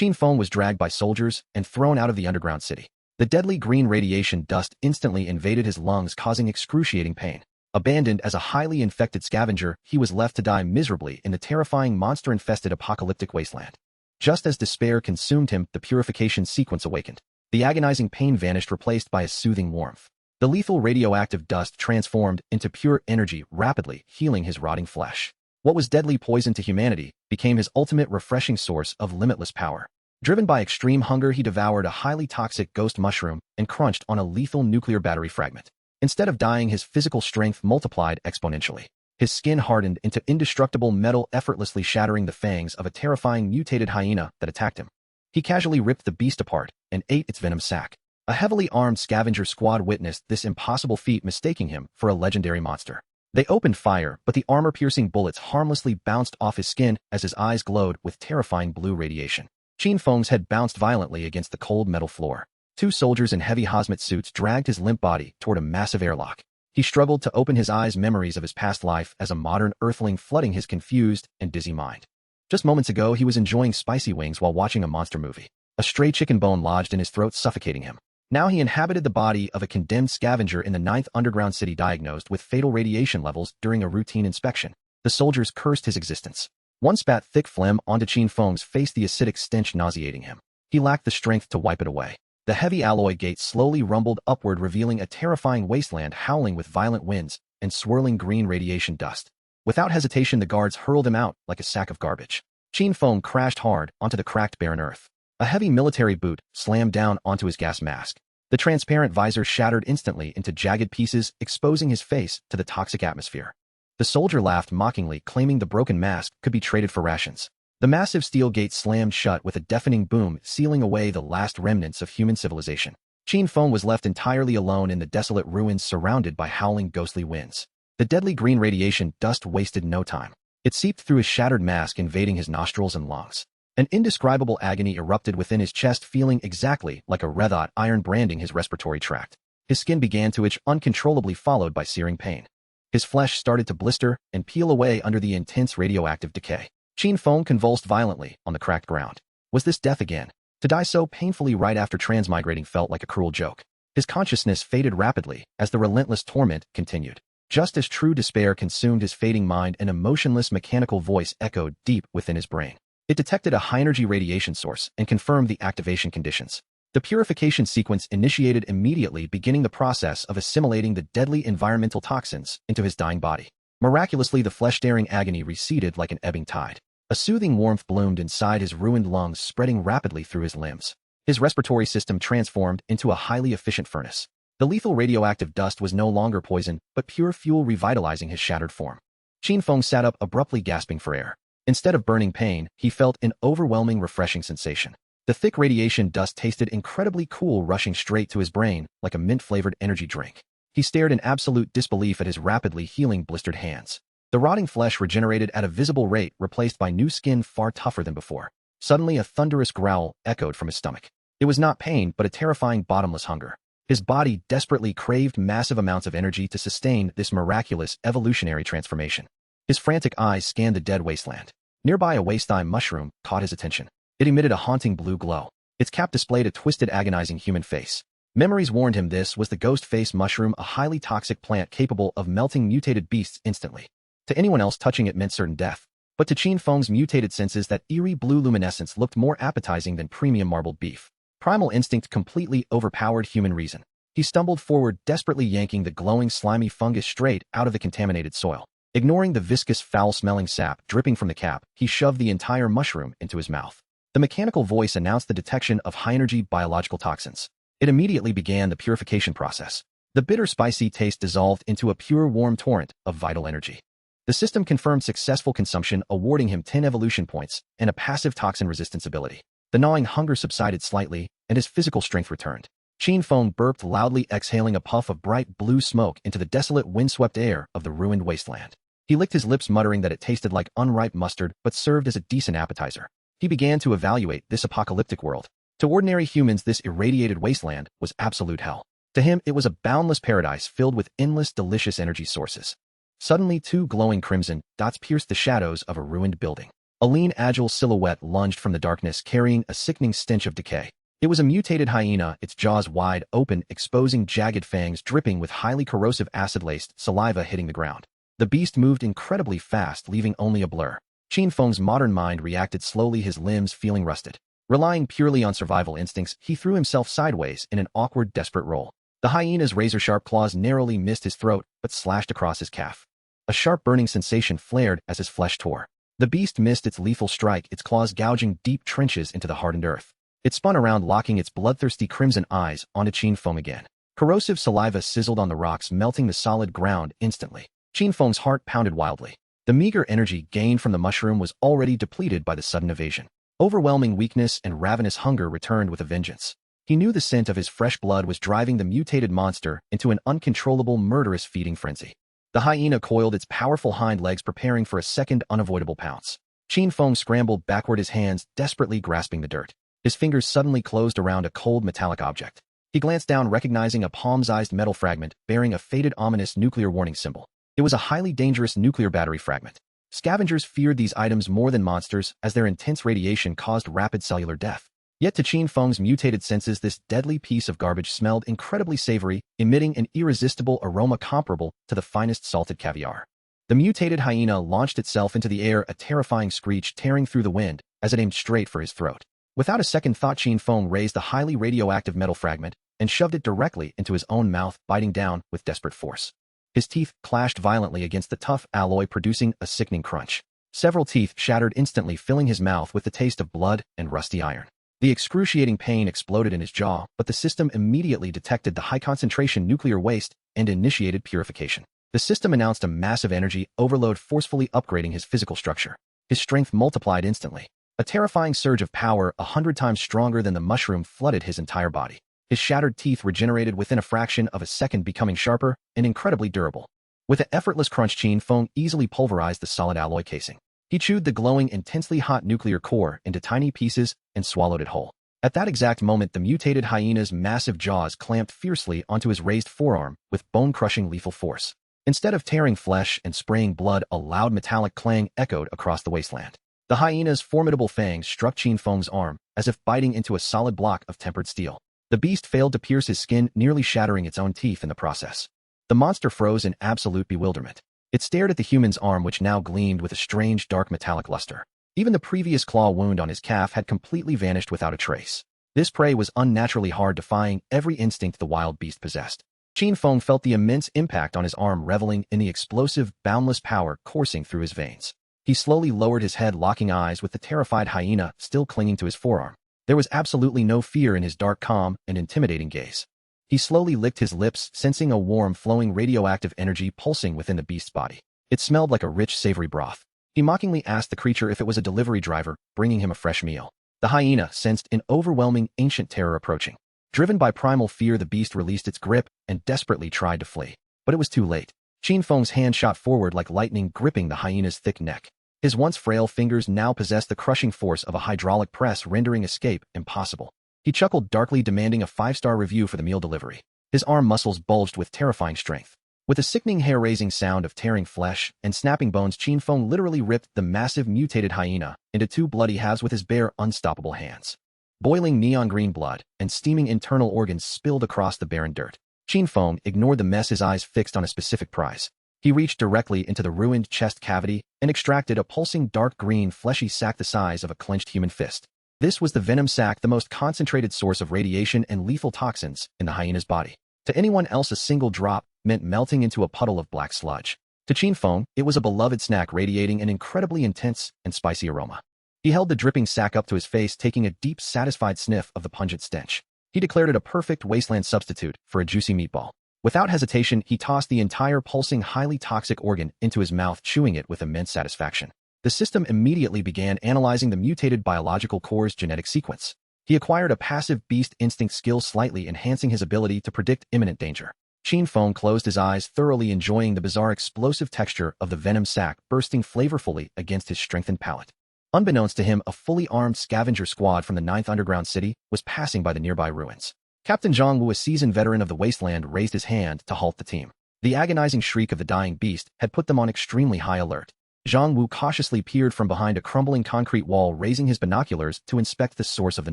Qin Feng was dragged by soldiers and thrown out of the underground city. The deadly green radiation dust instantly invaded his lungs, causing excruciating pain. Abandoned as a highly infected scavenger, he was left to die miserably in the terrifying monster-infested apocalyptic wasteland. Just as despair consumed him, the purification sequence awakened. The agonizing pain vanished, replaced by a soothing warmth. The lethal radioactive dust transformed into pure energy, rapidly healing his rotting flesh. What was deadly poison to humanity became his ultimate refreshing source of limitless power. Driven by extreme hunger, he devoured a highly toxic ghost mushroom and crunched on a lethal nuclear battery fragment. Instead of dying, his physical strength multiplied exponentially. His skin hardened into indestructible metal, effortlessly shattering the fangs of a terrifying mutated hyena that attacked him. He casually ripped the beast apart and ate its venom sac. A heavily armed scavenger squad witnessed this impossible feat, mistaking him for a legendary monster. They opened fire, but the armor-piercing bullets harmlessly bounced off his skin as his eyes glowed with terrifying blue radiation. Qin Feng's head bounced violently against the cold metal floor. Two soldiers in heavy hazmat suits dragged his limp body toward a massive airlock. He struggled to open his eyes, memories of his past life as a modern earthling flooding his confused and dizzy mind. Just moments ago, he was enjoying spicy wings while watching a monster movie. A stray chicken bone lodged in his throat, suffocating him. Now he inhabited the body of a condemned scavenger in the 9th underground city, diagnosed with fatal radiation levels during a routine inspection. The soldiers cursed his existence. One spat thick phlegm onto Qin Feng's face, the acidic stench nauseating him. He lacked the strength to wipe it away. The heavy alloy gate slowly rumbled upward, revealing a terrifying wasteland howling with violent winds and swirling green radiation dust. Without hesitation, the guards hurled him out like a sack of garbage. Qin Feng crashed hard onto the cracked barren earth. A heavy military boot slammed down onto his gas mask. The transparent visor shattered instantly into jagged pieces, exposing his face to the toxic atmosphere. The soldier laughed mockingly, claiming the broken mask could be traded for rations. The massive steel gate slammed shut with a deafening boom, sealing away the last remnants of human civilization. Qin Feng was left entirely alone in the desolate ruins, surrounded by howling ghostly winds. The deadly green radiation dust wasted no time. It seeped through his shattered mask, invading his nostrils and lungs. An indescribable agony erupted within his chest, feeling exactly like a red-hot iron branding his respiratory tract. His skin began to itch uncontrollably, followed by searing pain. His flesh started to blister and peel away under the intense radioactive decay. Qin Feng convulsed violently on the cracked ground. Was this death again? To die so painfully right after transmigrating felt like a cruel joke. His consciousness faded rapidly as the relentless torment continued. Just as true despair consumed his fading mind, an emotionless mechanical voice echoed deep within his brain. It detected a high-energy radiation source and confirmed the activation conditions. The purification sequence initiated immediately, beginning the process of assimilating the deadly environmental toxins into his dying body. Miraculously, the flesh-tearing agony receded like an ebbing tide. A soothing warmth bloomed inside his ruined lungs, spreading rapidly through his limbs. His respiratory system transformed into a highly efficient furnace. The lethal radioactive dust was no longer poison, but pure fuel, revitalizing his shattered form. Qin Feng sat up, abruptly gasping for air. Instead of burning pain, he felt an overwhelming, refreshing sensation. The thick radiation dust tasted incredibly cool, rushing straight to his brain like a mint-flavored energy drink. He stared in absolute disbelief at his rapidly healing, blistered hands. The rotting flesh regenerated at a visible rate, replaced by new skin far tougher than before. Suddenly, a thunderous growl echoed from his stomach. It was not pain, but a terrifying, bottomless hunger. His body desperately craved massive amounts of energy to sustain this miraculous evolutionary transformation. His frantic eyes scanned the dead wasteland. Nearby, a waste-time mushroom caught his attention. It emitted a haunting blue glow. Its cap displayed a twisted, agonizing human face. Memories warned him this was the ghost face mushroom, a highly toxic plant capable of melting mutated beasts instantly. To anyone else, touching it meant certain death. But to Qin Feng's mutated senses, that eerie blue luminescence looked more appetizing than premium marbled beef. Primal instinct completely overpowered human reason. He stumbled forward, desperately yanking the glowing, slimy fungus straight out of the contaminated soil. Ignoring the viscous, foul-smelling sap dripping from the cap, he shoved the entire mushroom into his mouth. The mechanical voice announced the detection of high-energy biological toxins. It immediately began the purification process. The bitter, spicy taste dissolved into a pure, warm torrent of vital energy. The system confirmed successful consumption, awarding him 10 evolution points and a passive toxin resistance ability. The gnawing hunger subsided slightly, and his physical strength returned. Qin Feng burped loudly, exhaling a puff of bright blue smoke into the desolate, windswept air of the ruined wasteland. He licked his lips, muttering that it tasted like unripe mustard, but served as a decent appetizer. He began to evaluate this apocalyptic world. To ordinary humans, this irradiated wasteland was absolute hell. To him, it was a boundless paradise filled with endless, delicious energy sources. Suddenly, two glowing crimson dots pierced the shadows of a ruined building. A lean, agile silhouette lunged from the darkness, carrying a sickening stench of decay. It was a mutated hyena, its jaws wide open, exposing jagged fangs dripping with highly corrosive acid-laced saliva hitting the ground. The beast moved incredibly fast, leaving only a blur. Qin Feng's modern mind reacted slowly, his limbs feeling rusted. Relying purely on survival instincts, he threw himself sideways in an awkward, desperate roll. The hyena's razor-sharp claws narrowly missed his throat, but slashed across his calf. A sharp burning sensation flared as his flesh tore. The beast missed its lethal strike, its claws gouging deep trenches into the hardened earth. It spun around, locking its bloodthirsty crimson eyes onto Qin Feng again. Corrosive saliva sizzled on the rocks, melting the solid ground instantly. Qin Feng's heart pounded wildly. The meager energy gained from the mushroom was already depleted by the sudden evasion. Overwhelming weakness and ravenous hunger returned with a vengeance. He knew the scent of his fresh blood was driving the mutated monster into an uncontrollable, murderous feeding frenzy. The hyena coiled its powerful hind legs, preparing for a second unavoidable pounce. Qin Feng scrambled backward, his hands desperately grasping the dirt. His fingers suddenly closed around a cold metallic object. He glanced down, recognizing a palm-sized metal fragment bearing a faded, ominous nuclear warning symbol. It was a highly dangerous nuclear battery fragment. Scavengers feared these items more than monsters, as their intense radiation caused rapid cellular death. Yet to Qin Feng's mutated senses, this deadly piece of garbage smelled incredibly savory, emitting an irresistible aroma comparable to the finest salted caviar. The mutated hyena launched itself into the air, a terrifying screech tearing through the wind as it aimed straight for his throat. Without a second thought, Qin Feng raised the highly radioactive metal fragment and shoved it directly into his own mouth, biting down with desperate force. His teeth clashed violently against the tough alloy, producing a sickening crunch. Several teeth shattered instantly, filling his mouth with the taste of blood and rusty iron. The excruciating pain exploded in his jaw, but the system immediately detected the high-concentration nuclear waste and initiated purification. The system announced a massive energy overload, forcefully upgrading his physical structure. His strength multiplied instantly. A terrifying surge of power, 100 times stronger than the mushroom, flooded his entire body. His shattered teeth regenerated within a fraction of a second, becoming sharper and incredibly durable. With an effortless crunch, Qin Feng easily pulverized the solid alloy casing. He chewed the glowing, intensely hot nuclear core into tiny pieces and swallowed it whole. At that exact moment, the mutated hyena's massive jaws clamped fiercely onto his raised forearm with bone-crushing lethal force. Instead of tearing flesh and spraying blood, a loud metallic clang echoed across the wasteland. The hyena's formidable fangs struck Qin Feng's arm, as if biting into a solid block of tempered steel. The beast failed to pierce his skin, nearly shattering its own teeth in the process. The monster froze in absolute bewilderment. It stared at the human's arm, which now gleamed with a strange, dark metallic luster. Even the previous claw wound on his calf had completely vanished without a trace. This prey was unnaturally hard, defying every instinct the wild beast possessed. Qin Feng felt the immense impact on his arm, reveling in the explosive, boundless power coursing through his veins. He slowly lowered his head, locking eyes with the terrified hyena still clinging to his forearm. There was absolutely no fear in his dark, calm, and intimidating gaze. He slowly licked his lips, sensing a warm, flowing radioactive energy pulsing within the beast's body. It smelled like a rich, savory broth. He mockingly asked the creature if it was a delivery driver, bringing him a fresh meal. The hyena sensed an overwhelming, ancient terror approaching. Driven by primal fear, the beast released its grip and desperately tried to flee. But it was too late. Qin Feng's hand shot forward like lightning, gripping the hyena's thick neck. His once frail fingers now possessed the crushing force of a hydraulic press, rendering escape impossible. He chuckled darkly, demanding a 5-star review for the meal delivery. His arm muscles bulged with terrifying strength. With a sickening, hair-raising sound of tearing flesh and snapping bones, Qin Feng literally ripped the massive mutated hyena into 2 bloody halves with his bare, unstoppable hands. Boiling neon green blood and steaming internal organs spilled across the barren dirt. Qin Feng ignored the mess, his eyes fixed on a specific prize. He reached directly into the ruined chest cavity and extracted a pulsing dark green fleshy sac the size of a clenched human fist. This was the venom sac, the most concentrated source of radiation and lethal toxins in the hyena's body. To anyone else, a single drop meant melting into a puddle of black sludge. To Qin Feng, it was a beloved snack, radiating an incredibly intense and spicy aroma. He held the dripping sac up to his face, taking a deep, satisfied sniff of the pungent stench. He declared it a perfect wasteland substitute for a juicy meatball. Without hesitation, he tossed the entire pulsing, highly toxic organ into his mouth, chewing it with immense satisfaction. The system immediately began analyzing the mutated biological core's genetic sequence. He acquired a passive beast instinct skill, slightly enhancing his ability to predict imminent danger. Qin Feng closed his eyes, thoroughly enjoying the bizarre explosive texture of the venom sac bursting flavorfully against his strengthened palate. Unbeknownst to him, a fully armed scavenger squad from the 9th Underground City was passing by the nearby ruins. Captain Zhang Wu, a seasoned veteran of the wasteland, raised his hand to halt the team. The agonizing shriek of the dying beast had put them on extremely high alert. Zhang Wu cautiously peered from behind a crumbling concrete wall, raising his binoculars to inspect the source of the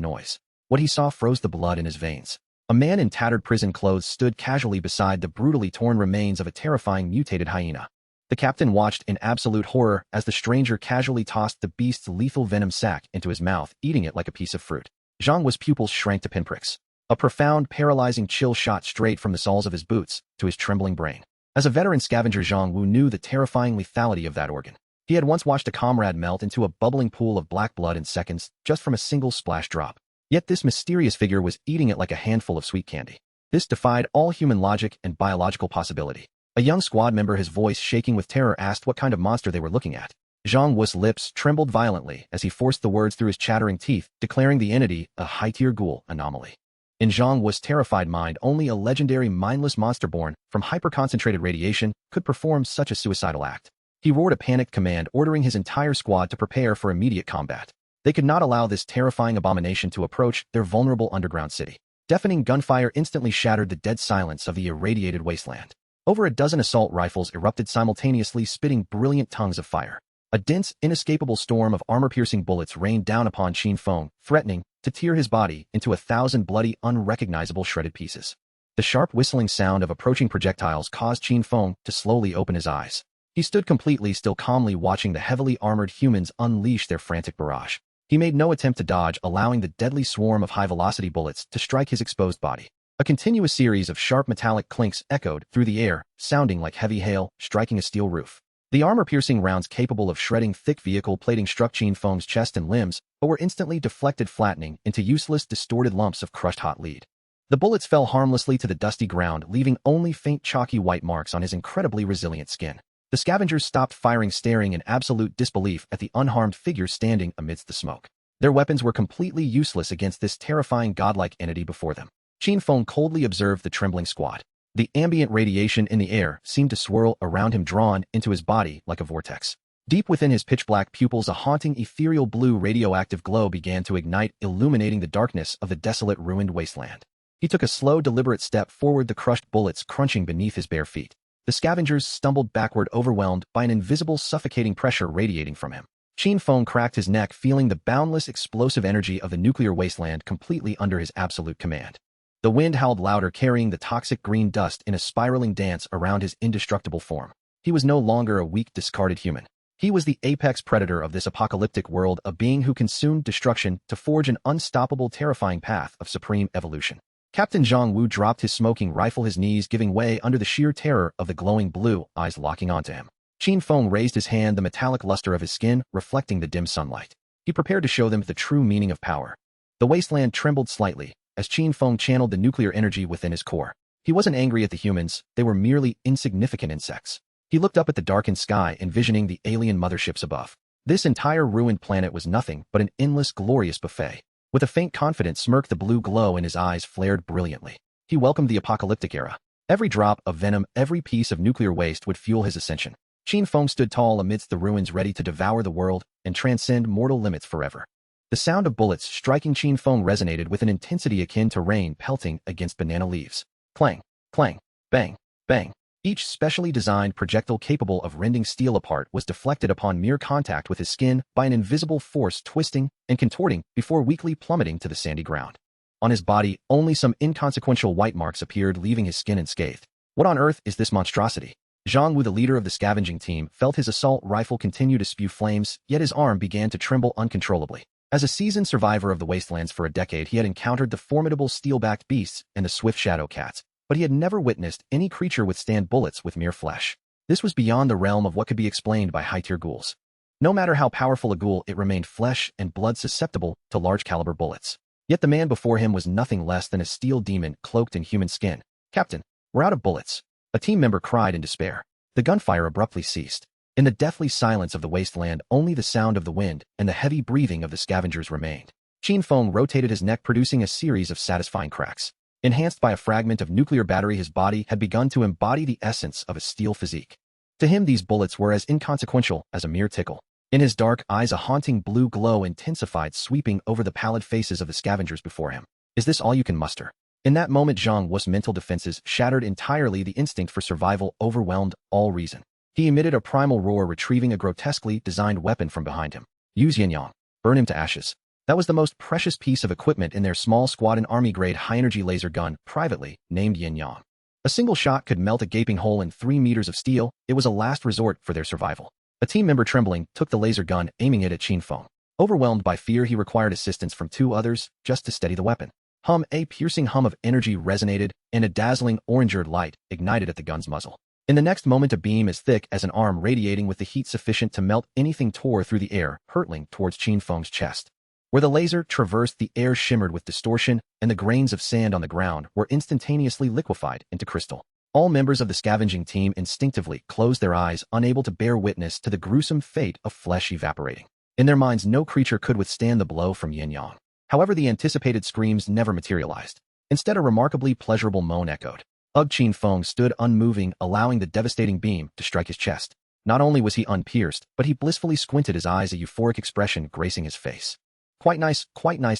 noise. What he saw froze the blood in his veins. A man in tattered prison clothes stood casually beside the brutally torn remains of a terrifying mutated hyena. The captain watched in absolute horror as the stranger casually tossed the beast's lethal venom sac into his mouth, eating it like a piece of fruit. Zhang Wu's pupils shrank to pinpricks. A profound, paralyzing chill shot straight from the soles of his boots to his trembling brain. As a veteran scavenger, Zhang Wu knew the terrifying lethality of that organ. He had once watched a comrade melt into a bubbling pool of black blood in seconds just from a single splash drop. Yet this mysterious figure was eating it like a handful of sweet candy. This defied all human logic and biological possibility. A young squad member, his voice shaking with terror, asked what kind of monster they were looking at. Zhang Wu's lips trembled violently as he forced the words through his chattering teeth, declaring the entity a high-tier ghoul anomaly. In Zhang Wu's terrified mind, only a legendary mindless monster born from hyper-concentrated radiation could perform such a suicidal act. He roared a panicked command, ordering his entire squad to prepare for immediate combat. They could not allow this terrifying abomination to approach their vulnerable underground city. Deafening gunfire instantly shattered the dead silence of the irradiated wasteland. Over a dozen assault rifles erupted simultaneously, spitting brilliant tongues of fire. A dense, inescapable storm of armor-piercing bullets rained down upon Qin Feng, threatening to tear his body into 1,000 bloody, unrecognizable shredded pieces. The sharp whistling sound of approaching projectiles caused Qin Feng to slowly open his eyes. He stood completely still, calmly watching the heavily armored humans unleash their frantic barrage. He made no attempt to dodge, allowing the deadly swarm of high-velocity bullets to strike his exposed body. A continuous series of sharp metallic clinks echoed through the air, sounding like heavy hail striking a steel roof. The armor-piercing rounds capable of shredding thick vehicle plating struck Qin Feng's chest and limbs, but were instantly deflected, flattening into useless, distorted lumps of crushed hot lead. The bullets fell harmlessly to the dusty ground, leaving only faint, chalky white marks on his incredibly resilient skin. The scavengers stopped firing, staring in absolute disbelief at the unharmed figure standing amidst the smoke. Their weapons were completely useless against this terrifying godlike entity before them. Qin Feng coldly observed the trembling squad. The ambient radiation in the air seemed to swirl around him, drawn into his body like a vortex. Deep within his pitch-black pupils, a haunting, ethereal blue radioactive glow began to ignite, illuminating the darkness of the desolate, ruined wasteland. He took a slow, deliberate step forward, the crushed bullets crunching beneath his bare feet. The scavengers stumbled backward, overwhelmed by an invisible, suffocating pressure radiating from him. Qin Feng cracked his neck, feeling the boundless, explosive energy of the nuclear wasteland completely under his absolute command. The wind howled louder, carrying the toxic green dust in a spiraling dance around his indestructible form. He was no longer a weak, discarded human. He was the apex predator of this apocalyptic world, a being who consumed destruction to forge an unstoppable, terrifying path of supreme evolution. Captain Zhang Wu dropped his smoking rifle, his knees giving way under the sheer terror of the glowing blue eyes locking onto him. Qin Feng raised his hand, the metallic luster of his skin reflecting the dim sunlight. He prepared to show them the true meaning of power. The wasteland trembled slightly as Qin Feng channeled the nuclear energy within his core. He wasn't angry at the humans, they were merely insignificant insects. He looked up at the darkened sky, envisioning the alien motherships above. This entire ruined planet was nothing but an endless, glorious buffet. With a faint, confident smirk, the blue glow in his eyes flared brilliantly. He welcomed the apocalyptic era. Every drop of venom, every piece of nuclear waste would fuel his ascension. Qin Feng stood tall amidst the ruins, ready to devour the world and transcend mortal limits forever. The sound of bullets striking Qin Feng resonated with an intensity akin to rain pelting against banana leaves. Clang, clang, bang, bang. Each specially designed projectile capable of rending steel apart was deflected upon mere contact with his skin by an invisible force, twisting and contorting before weakly plummeting to the sandy ground. On his body, only some inconsequential white marks appeared, leaving his skin unscathed. What on earth is this monstrosity? Zhang Wu, the leader of the scavenging team, felt his assault rifle continue to spew flames, yet his arm began to tremble uncontrollably. As a seasoned survivor of the wastelands for a decade, he had encountered the formidable steel-backed beasts and the swift shadow cats, but he had never witnessed any creature withstand bullets with mere flesh. This was beyond the realm of what could be explained by high-tier ghouls. No matter how powerful a ghoul, it remained flesh and blood susceptible to large-caliber bullets. Yet the man before him was nothing less than a steel demon cloaked in human skin. "Captain, we're out of bullets," a team member cried in despair. The gunfire abruptly ceased. In the deathly silence of the wasteland, only the sound of the wind and the heavy breathing of the scavengers remained. Qin Feng rotated his neck, producing a series of satisfying cracks. Enhanced by a fragment of nuclear battery, his body had begun to embody the essence of a steel physique. To him, these bullets were as inconsequential as a mere tickle. In his dark eyes, a haunting blue glow intensified, sweeping over the pallid faces of the scavengers before him. "Is this all you can muster?" In that moment, Zhang Wu's mental defenses shattered entirely. The instinct for survival overwhelmed all reason. He emitted a primal roar, retrieving a grotesquely designed weapon from behind him. Use Yin-Yang. Burn him to ashes. That was the most precious piece of equipment in their small squad, an army-grade high-energy laser gun, privately named Yin-Yang. A single shot could melt a gaping hole in 3 meters of steel. It was a last resort for their survival. A team member, trembling, took the laser gun, aiming it at Qin Feng. Overwhelmed by fear, he required assistance from 2 others just to steady the weapon. A piercing hum of energy resonated, and a dazzling orange-red light ignited at the gun's muzzle. In the next moment, a beam as thick as an arm, radiating with the heat sufficient to melt anything, tore through the air, hurtling towards Qin Feng's chest. Where the laser traversed, the air shimmered with distortion, and the grains of sand on the ground were instantaneously liquefied into crystal. All members of the scavenging team instinctively closed their eyes, unable to bear witness to the gruesome fate of flesh evaporating. In their minds, no creature could withstand the blow from Yin-Yang. However, the anticipated screams never materialized. Instead, a remarkably pleasurable moan echoed. Qin Feng stood unmoving, allowing the devastating beam to strike his chest. Not only was he unpierced, but he blissfully squinted his eyes, a euphoric expression gracing his face. Quite nice,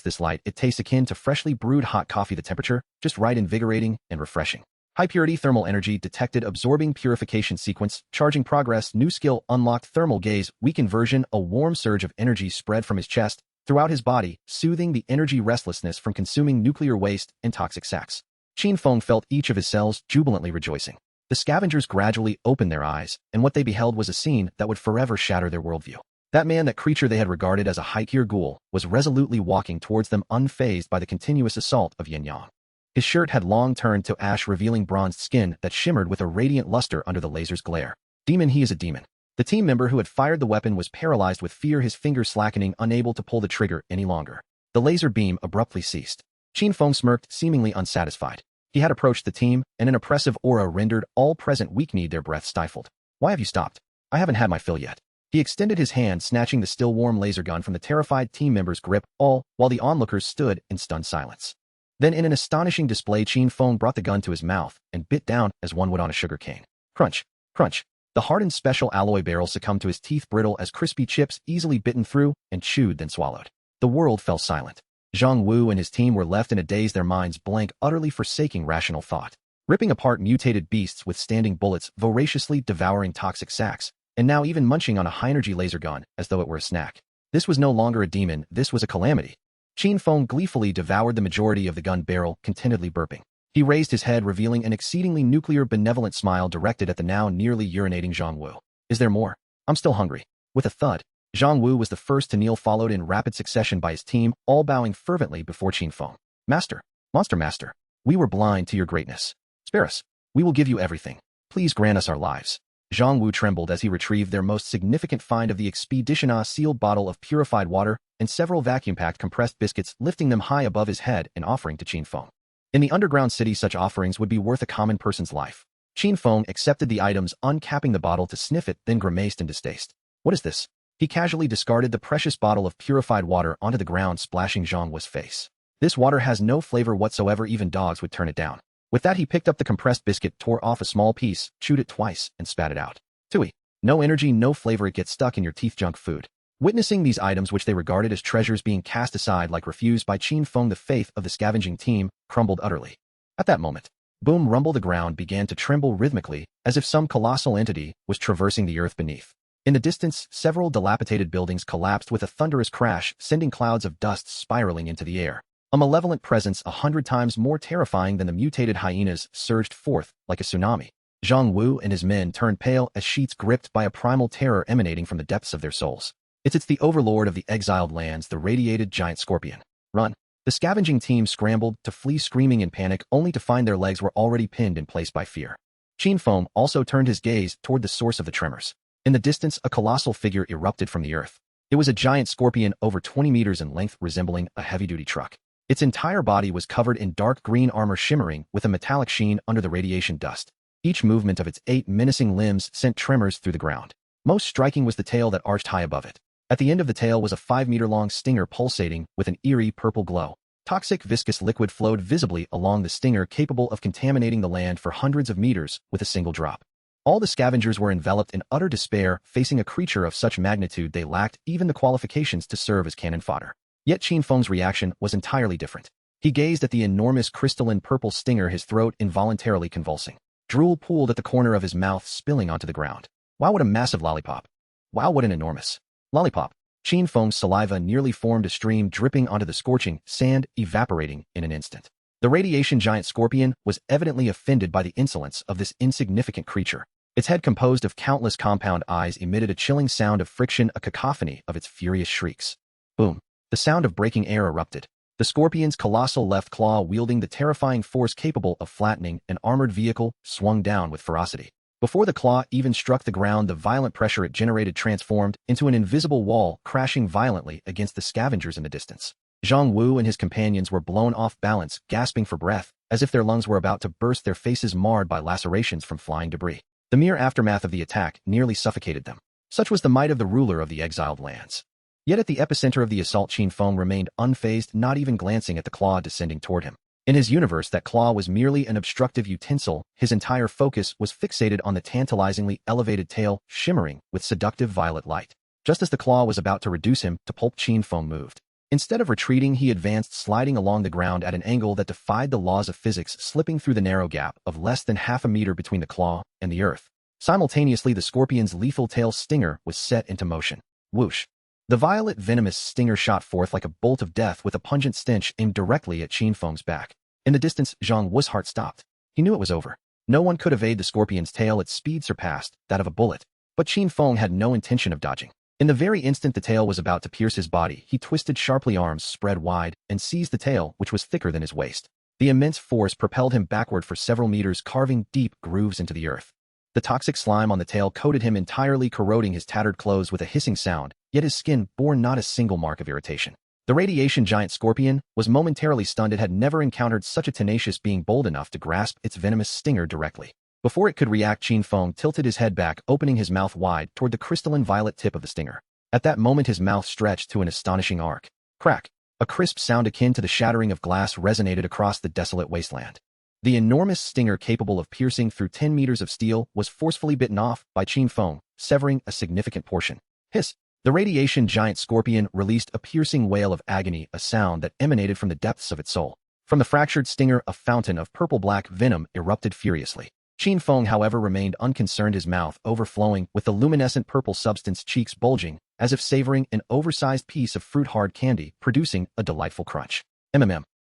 this light. It tastes akin to freshly brewed hot coffee, the temperature, just right, invigorating and refreshing. High-purity thermal energy detected, absorbing purification sequence, charging progress, new skill unlocked, thermal gaze, weakened version. A warm surge of energy spread from his chest throughout his body, soothing the energy restlessness from consuming nuclear waste and toxic sacs. Qin Feng felt each of his cells jubilantly rejoicing. The scavengers gradually opened their eyes, and what they beheld was a scene that would forever shatter their worldview. That man, that creature they had regarded as a high-tier ghoul, was resolutely walking towards them, unfazed by the continuous assault of Yin-Yang. His shirt had long turned to ash, revealing bronzed skin that shimmered with a radiant luster under the laser's glare. Demon, he is a demon. The team member who had fired the weapon was paralyzed with fear, his fingers slackening, unable to pull the trigger any longer. The laser beam abruptly ceased. Qin Feng smirked, seemingly unsatisfied. He had approached the team, and an oppressive aura rendered all present weak, need their breath stifled. Why have you stopped? I haven't had my fill yet. He extended his hand, snatching the still warm laser gun from the terrified team member's grip, all while the onlookers stood in stunned silence. Then, in an astonishing display, Qin Feng brought the gun to his mouth and bit down as one would on a sugar cane. Crunch, crunch. The hardened special alloy barrel succumbed to his teeth, brittle as crispy chips, easily bitten through and chewed, then swallowed. The world fell silent. Zhang Wu and his team were left in a daze, their minds blank, utterly forsaking rational thought. Ripping apart mutated beasts, withstanding bullets, voraciously devouring toxic sacs, and now even munching on a high-energy laser gun as though it were a snack. This was no longer a demon, this was a calamity. Qin Feng gleefully devoured the majority of the gun barrel, contentedly burping. He raised his head, revealing an exceedingly nuclear benevolent smile directed at the now nearly urinating Zhang Wu. Is there more? I'm still hungry. With a thud, Zhang Wu was the first to kneel, followed in rapid succession by his team, all bowing fervently before Qin Feng. Master, Monster Master, we were blind to your greatness. Spare us. We will give you everything. Please grant us our lives. Zhang Wu trembled as he retrieved their most significant find of the expedition, a sealed bottle of purified water and several vacuum-packed compressed biscuits, lifting them high above his head and offering to Qin Feng. In the underground city, such offerings would be worth a common person's life. Qin Feng accepted the items, uncapping the bottle to sniff it, then grimaced in distaste. What is this? He casually discarded the precious bottle of purified water onto the ground, splashing Zhang Wu's face. This water has no flavor whatsoever, even dogs would turn it down. With that, he picked up the compressed biscuit, tore off a small piece, chewed it twice, and spat it out. Tui. No energy, no flavor, it gets stuck in your teeth, junk food. Witnessing these items, which they regarded as treasures, being cast aside like refuse by Qin Feng, the faith of the scavenging team crumbled utterly. At that moment, boom rumble, the ground began to tremble rhythmically, as if some colossal entity was traversing the earth beneath. In the distance, several dilapidated buildings collapsed with a thunderous crash, sending clouds of dust spiraling into the air. A malevolent presence 100 times more terrifying than the mutated hyenas surged forth like a tsunami. Zhang Wu and his men turned pale as sheets, gripped by a primal terror emanating from the depths of their souls. It's the overlord of the exiled lands, the radiated giant scorpion. Run. The scavenging team scrambled to flee, screaming in panic, only to find their legs were already pinned in place by fear. Qin Feng also turned his gaze toward the source of the tremors. In the distance, a colossal figure erupted from the earth. It was a giant scorpion over 20 meters in length, resembling a heavy-duty truck. Its entire body was covered in dark green armor, shimmering with a metallic sheen under the radiation dust. Each movement of its 8 menacing limbs sent tremors through the ground. Most striking was the tail that arched high above it. At the end of the tail was a 5-meter-long stinger pulsating with an eerie purple glow. Toxic viscous liquid flowed visibly along the stinger, capable of contaminating the land for hundreds of meters with a single drop. All the scavengers were enveloped in utter despair, facing a creature of such magnitude they lacked even the qualifications to serve as cannon fodder. Yet Qin Feng's reaction was entirely different. He gazed at the enormous crystalline purple stinger, his throat involuntarily convulsing. Drool pooled at the corner of his mouth, spilling onto the ground. Wow, what a massive lollipop. Wow, what an enormous lollipop. Qin Feng's saliva nearly formed a stream dripping onto the scorching sand, evaporating in an instant. The radiation giant scorpion was evidently offended by the insolence of this insignificant creature. Its head, composed of countless compound eyes, emitted a chilling sound of friction, a cacophony of its furious shrieks. Boom. The sound of breaking air erupted. The scorpion's colossal left claw, wielding the terrifying force capable of flattening an armored vehicle, swung down with ferocity. Before the claw even struck the ground, the violent pressure it generated transformed into an invisible wall, crashing violently against the scavengers in the distance. Zhang Wu and his companions were blown off balance, gasping for breath, as if their lungs were about to burst, their faces marred by lacerations from flying debris. The mere aftermath of the attack nearly suffocated them. Such was the might of the ruler of the exiled lands. Yet at the epicenter of the assault, Qin Feng remained unfazed, not even glancing at the claw descending toward him. In his universe, that claw was merely an obstructive utensil. His entire focus was fixated on the tantalizingly elevated tail, shimmering with seductive violet light. Just as the claw was about to reduce him to pulp, Qin Feng moved. Instead of retreating, he advanced, sliding along the ground at an angle that defied the laws of physics, slipping through the narrow gap of less than half a meter between the claw and the earth. Simultaneously, the scorpion's lethal tail stinger was set into motion. Whoosh! The violet venomous stinger shot forth like a bolt of death, with a pungent stench aimed directly at Qin Feng's back. In the distance, Zhang Wu's heart stopped. He knew it was over. No one could evade the scorpion's tail. Its speed surpassed that of a bullet. But Qin Feng had no intention of dodging. In the very instant the tail was about to pierce his body, he twisted sharply, arms spread wide, and seized the tail, which was thicker than his waist. The immense force propelled him backward for several meters, carving deep grooves into the earth. The toxic slime on the tail coated him entirely, corroding his tattered clothes with a hissing sound, yet his skin bore not a single mark of irritation. The radiation giant scorpion was momentarily stunned. It had never encountered such a tenacious being, bold enough to grasp its venomous stinger directly. Before it could react, Qin Feng tilted his head back, opening his mouth wide toward the crystalline violet tip of the stinger. At that moment, his mouth stretched to an astonishing arc. Crack! A crisp sound akin to the shattering of glass resonated across the desolate wasteland. The enormous stinger, capable of piercing through 10 meters of steel, was forcefully bitten off by Qin Feng, severing a significant portion. Hiss! The radiation giant scorpion released a piercing wail of agony, a sound that emanated from the depths of its soul. From the fractured stinger, a fountain of purple-black venom erupted furiously. Qin Feng, however, remained unconcerned, his mouth overflowing with the luminescent purple substance, cheeks bulging, as if savoring an oversized piece of fruit-hard candy, producing a delightful crunch.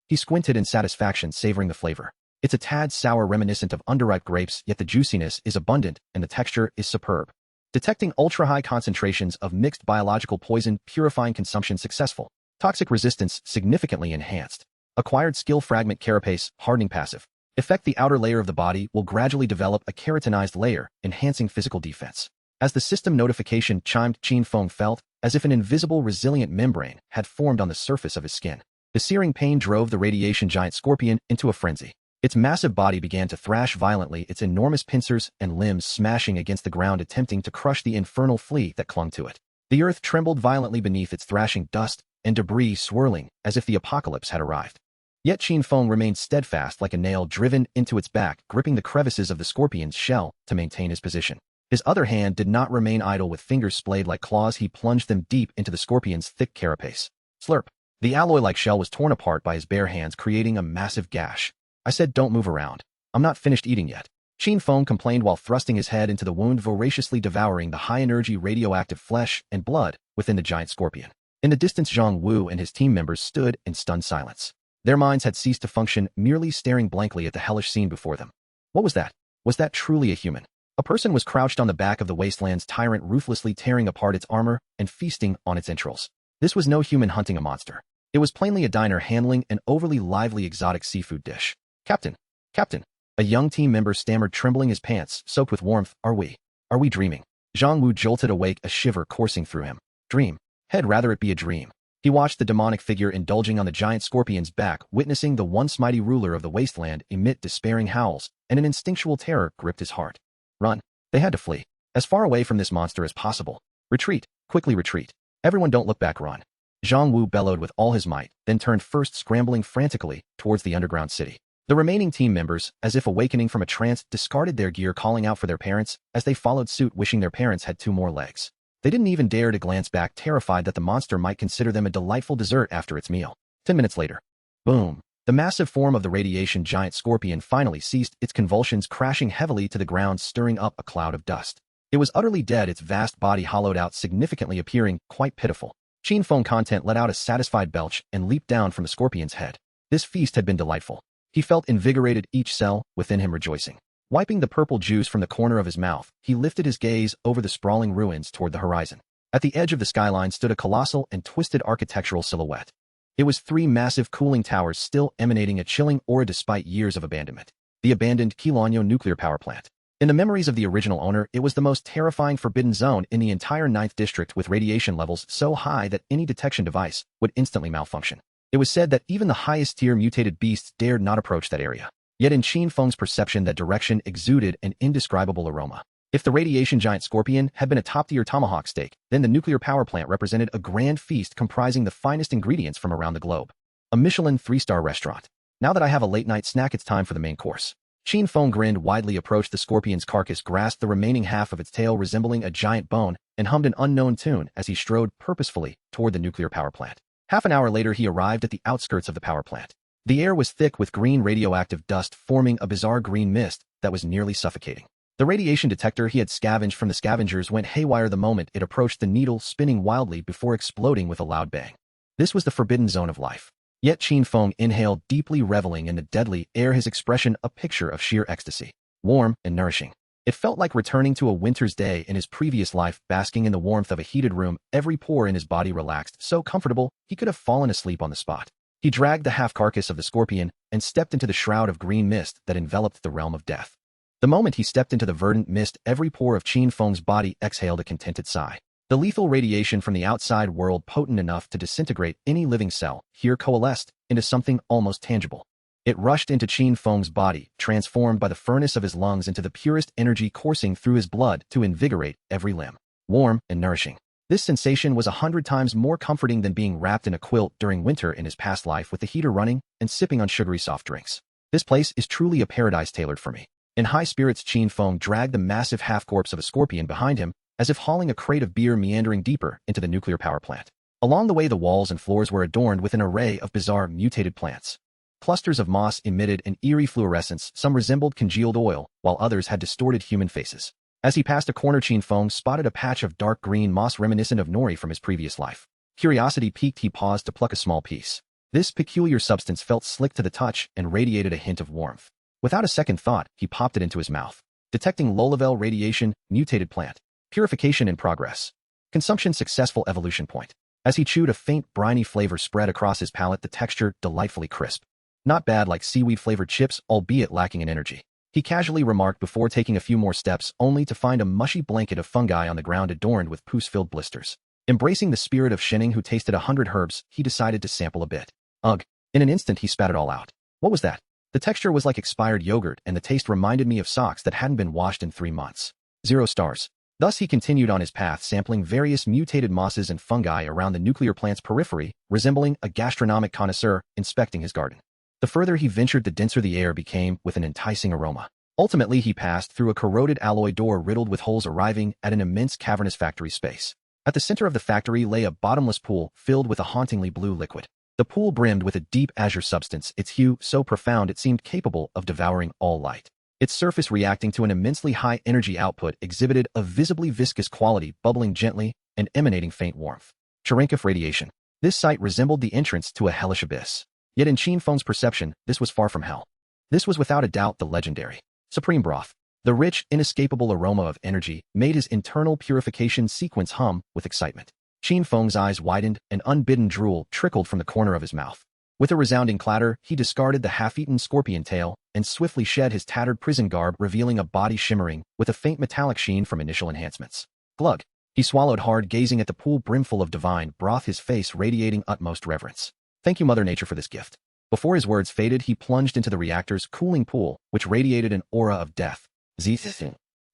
He squinted in satisfaction, savoring the flavor. It's a tad sour, reminiscent of underripe grapes, yet the juiciness is abundant and the texture is superb. Detecting ultra-high concentrations of mixed biological poison, purifying consumption successful. Toxic resistance significantly enhanced. Acquired skill fragment, carapace, hardening passive. Effect: the outer layer of the body will gradually develop a keratinized layer, enhancing physical defense. As the system notification chimed, Qin Feng felt as if an invisible, resilient membrane had formed on the surface of his skin. The searing pain drove the radiation giant scorpion into a frenzy. Its massive body began to thrash violently, its enormous pincers and limbs smashing against the ground, attempting to crush the infernal flea that clung to it. The earth trembled violently beneath its thrashing, dust and debris swirling as if the apocalypse had arrived. Yet Qin Feng remained steadfast, like a nail driven into its back, gripping the crevices of the scorpion's shell to maintain his position. His other hand did not remain idle. With fingers splayed like claws, he plunged them deep into the scorpion's thick carapace. Slurp! The alloy-like shell was torn apart by his bare hands, creating a massive gash. I said, don't move around. I'm not finished eating yet. Qin Feng complained while thrusting his head into the wound, voraciously devouring the high-energy radioactive flesh and blood within the giant scorpion. In the distance, Zhang Wu and his team members stood in stunned silence. Their minds had ceased to function, merely staring blankly at the hellish scene before them. What was that? Was that truly a human? A person was crouched on the back of the wasteland's tyrant, ruthlessly tearing apart its armor and feasting on its entrails. This was no human hunting a monster. It was plainly a diner handling an overly lively exotic seafood dish. Captain, a young team member stammered, trembling, his pants soaked with warmth. Are we dreaming? Zhang Wu jolted awake, a shiver coursing through him. Dream? He'd rather it be a dream. He watched the demonic figure indulging on the giant scorpion's back, witnessing the once mighty ruler of the wasteland emit despairing howls, and an instinctual terror gripped his heart. Run. They had to flee. As far away from this monster as possible. Retreat. Quickly retreat. Everyone, don't look back, run. Zhang Wu bellowed with all his might, then turned first, scrambling frantically towards the underground city. The remaining team members, as if awakening from a trance, discarded their gear, calling out for their parents as they followed suit, wishing their parents had 2 more legs. They didn't even dare to glance back, terrified that the monster might consider them a delightful dessert after its meal. 10 minutes later. Boom! The massive form of the radiation giant scorpion finally ceased its convulsions, crashing heavily to the ground, stirring up a cloud of dust. It was utterly dead, its vast body hollowed out significantly, appearing quite pitiful. Qin Feng content let out a satisfied belch and leaped down from the scorpion's head. This feast had been delightful. He felt invigorated, each cell within him rejoicing. Wiping the purple juice from the corner of his mouth, he lifted his gaze over the sprawling ruins toward the horizon. At the edge of the skyline stood a colossal and twisted architectural silhouette. It was three massive cooling towers still emanating a chilling aura despite years of abandonment. The abandoned Qin nuclear power plant. In the memories of the original owner, it was the most terrifying forbidden zone in the entire 9th district, with radiation levels so high that any detection device would instantly malfunction. It was said that even the highest-tier mutated beasts dared not approach that area. Yet in Qin Feng's perception, that direction exuded an indescribable aroma. If the radiation giant scorpion had been a top-tier tomahawk steak, then the nuclear power plant represented a grand feast comprising the finest ingredients from around the globe. A Michelin 3-star restaurant. Now that I have a late-night snack, it's time for the main course. Qin Feng grinned widely, approached the scorpion's carcass, grasped the remaining half of its tail resembling a giant bone, and hummed an unknown tune as he strode purposefully toward the nuclear power plant. Half an hour later, he arrived at the outskirts of the power plant. The air was thick with green radioactive dust, forming a bizarre green mist that was nearly suffocating. The radiation detector he had scavenged from the scavengers went haywire the moment it approached the needle, spinning wildly before exploding with a loud bang. This was the forbidden zone of life. Yet Qin Feng inhaled deeply, reveling in the deadly air, his expression a picture of sheer ecstasy. Warm and nourishing. It felt like returning to a winter's day in his previous life, basking in the warmth of a heated room, every pore in his body relaxed, so comfortable he could have fallen asleep on the spot. He dragged the half-carcass of the scorpion and stepped into the shroud of green mist that enveloped the realm of death. The moment he stepped into the verdant mist, every pore of Qin Feng's body exhaled a contented sigh. The lethal radiation from the outside world, potent enough to disintegrate any living cell, here coalesced into something almost tangible. It rushed into Qin Feng's body, transformed by the furnace of his lungs into the purest energy coursing through his blood to invigorate every limb. Warm and nourishing. This sensation was 100 times more comforting than being wrapped in a quilt during winter in his past life, with the heater running and sipping on sugary soft drinks. This place is truly a paradise tailored for me. In high spirits, Qin Feng dragged the massive half-corpse of a scorpion behind him, as if hauling a crate of beer, meandering deeper into the nuclear power plant. Along the way, the walls and floors were adorned with an array of bizarre mutated plants. Clusters of moss emitted an eerie fluorescence, some resembled congealed oil, while others had distorted human faces. As he passed a corner, Qin Feng spotted a patch of dark green moss reminiscent of nori from his previous life. Curiosity piqued, he paused to pluck a small piece. This peculiar substance felt slick to the touch and radiated a hint of warmth. Without a second thought, he popped it into his mouth. Detecting low-level radiation, mutated plant. Purification in progress. Consumption successful, evolution point. As he chewed, a faint, briny flavor spread across his palate, the texture delightfully crisp. Not bad, like seaweed-flavored chips, albeit lacking in energy. He casually remarked before taking a few more steps, only to find a mushy blanket of fungi on the ground adorned with pus-filled blisters. Embracing the spirit of Shinning, who tasted 100 herbs, he decided to sample a bit. Ugh. In an instant, he spat it all out. What was that? The texture was like expired yogurt, and the taste reminded me of socks that hadn't been washed in 3 months. 0 stars. Thus he continued on his path, sampling various mutated mosses and fungi around the nuclear plant's periphery, resembling a gastronomic connoisseur inspecting his garden. The further he ventured, the denser the air became, with an enticing aroma. Ultimately, he passed through a corroded alloy door riddled with holes, arriving at an immense cavernous factory space. At the center of the factory lay a bottomless pool filled with a hauntingly blue liquid. The pool brimmed with a deep azure substance, its hue so profound it seemed capable of devouring all light. Its surface, reacting to an immensely high energy output, exhibited a visibly viscous quality, bubbling gently and emanating faint warmth. Cherenkov radiation. This sight resembled the entrance to a hellish abyss. Yet in Qin Feng's perception, this was far from hell. This was without a doubt the legendary supreme broth. The rich, inescapable aroma of energy made his internal purification sequence hum with excitement. Qin Feng's eyes widened, and unbidden drool trickled from the corner of his mouth. With a resounding clatter, he discarded the half-eaten scorpion tail and swiftly shed his tattered prison garb, revealing a body shimmering with a faint metallic sheen from initial enhancements. Glug. He swallowed hard, gazing at the pool brimful of divine broth, his face radiating utmost reverence. Thank you, Mother Nature, for this gift. Before his words faded, he plunged into the reactor's cooling pool, which radiated an aura of death. Zzz.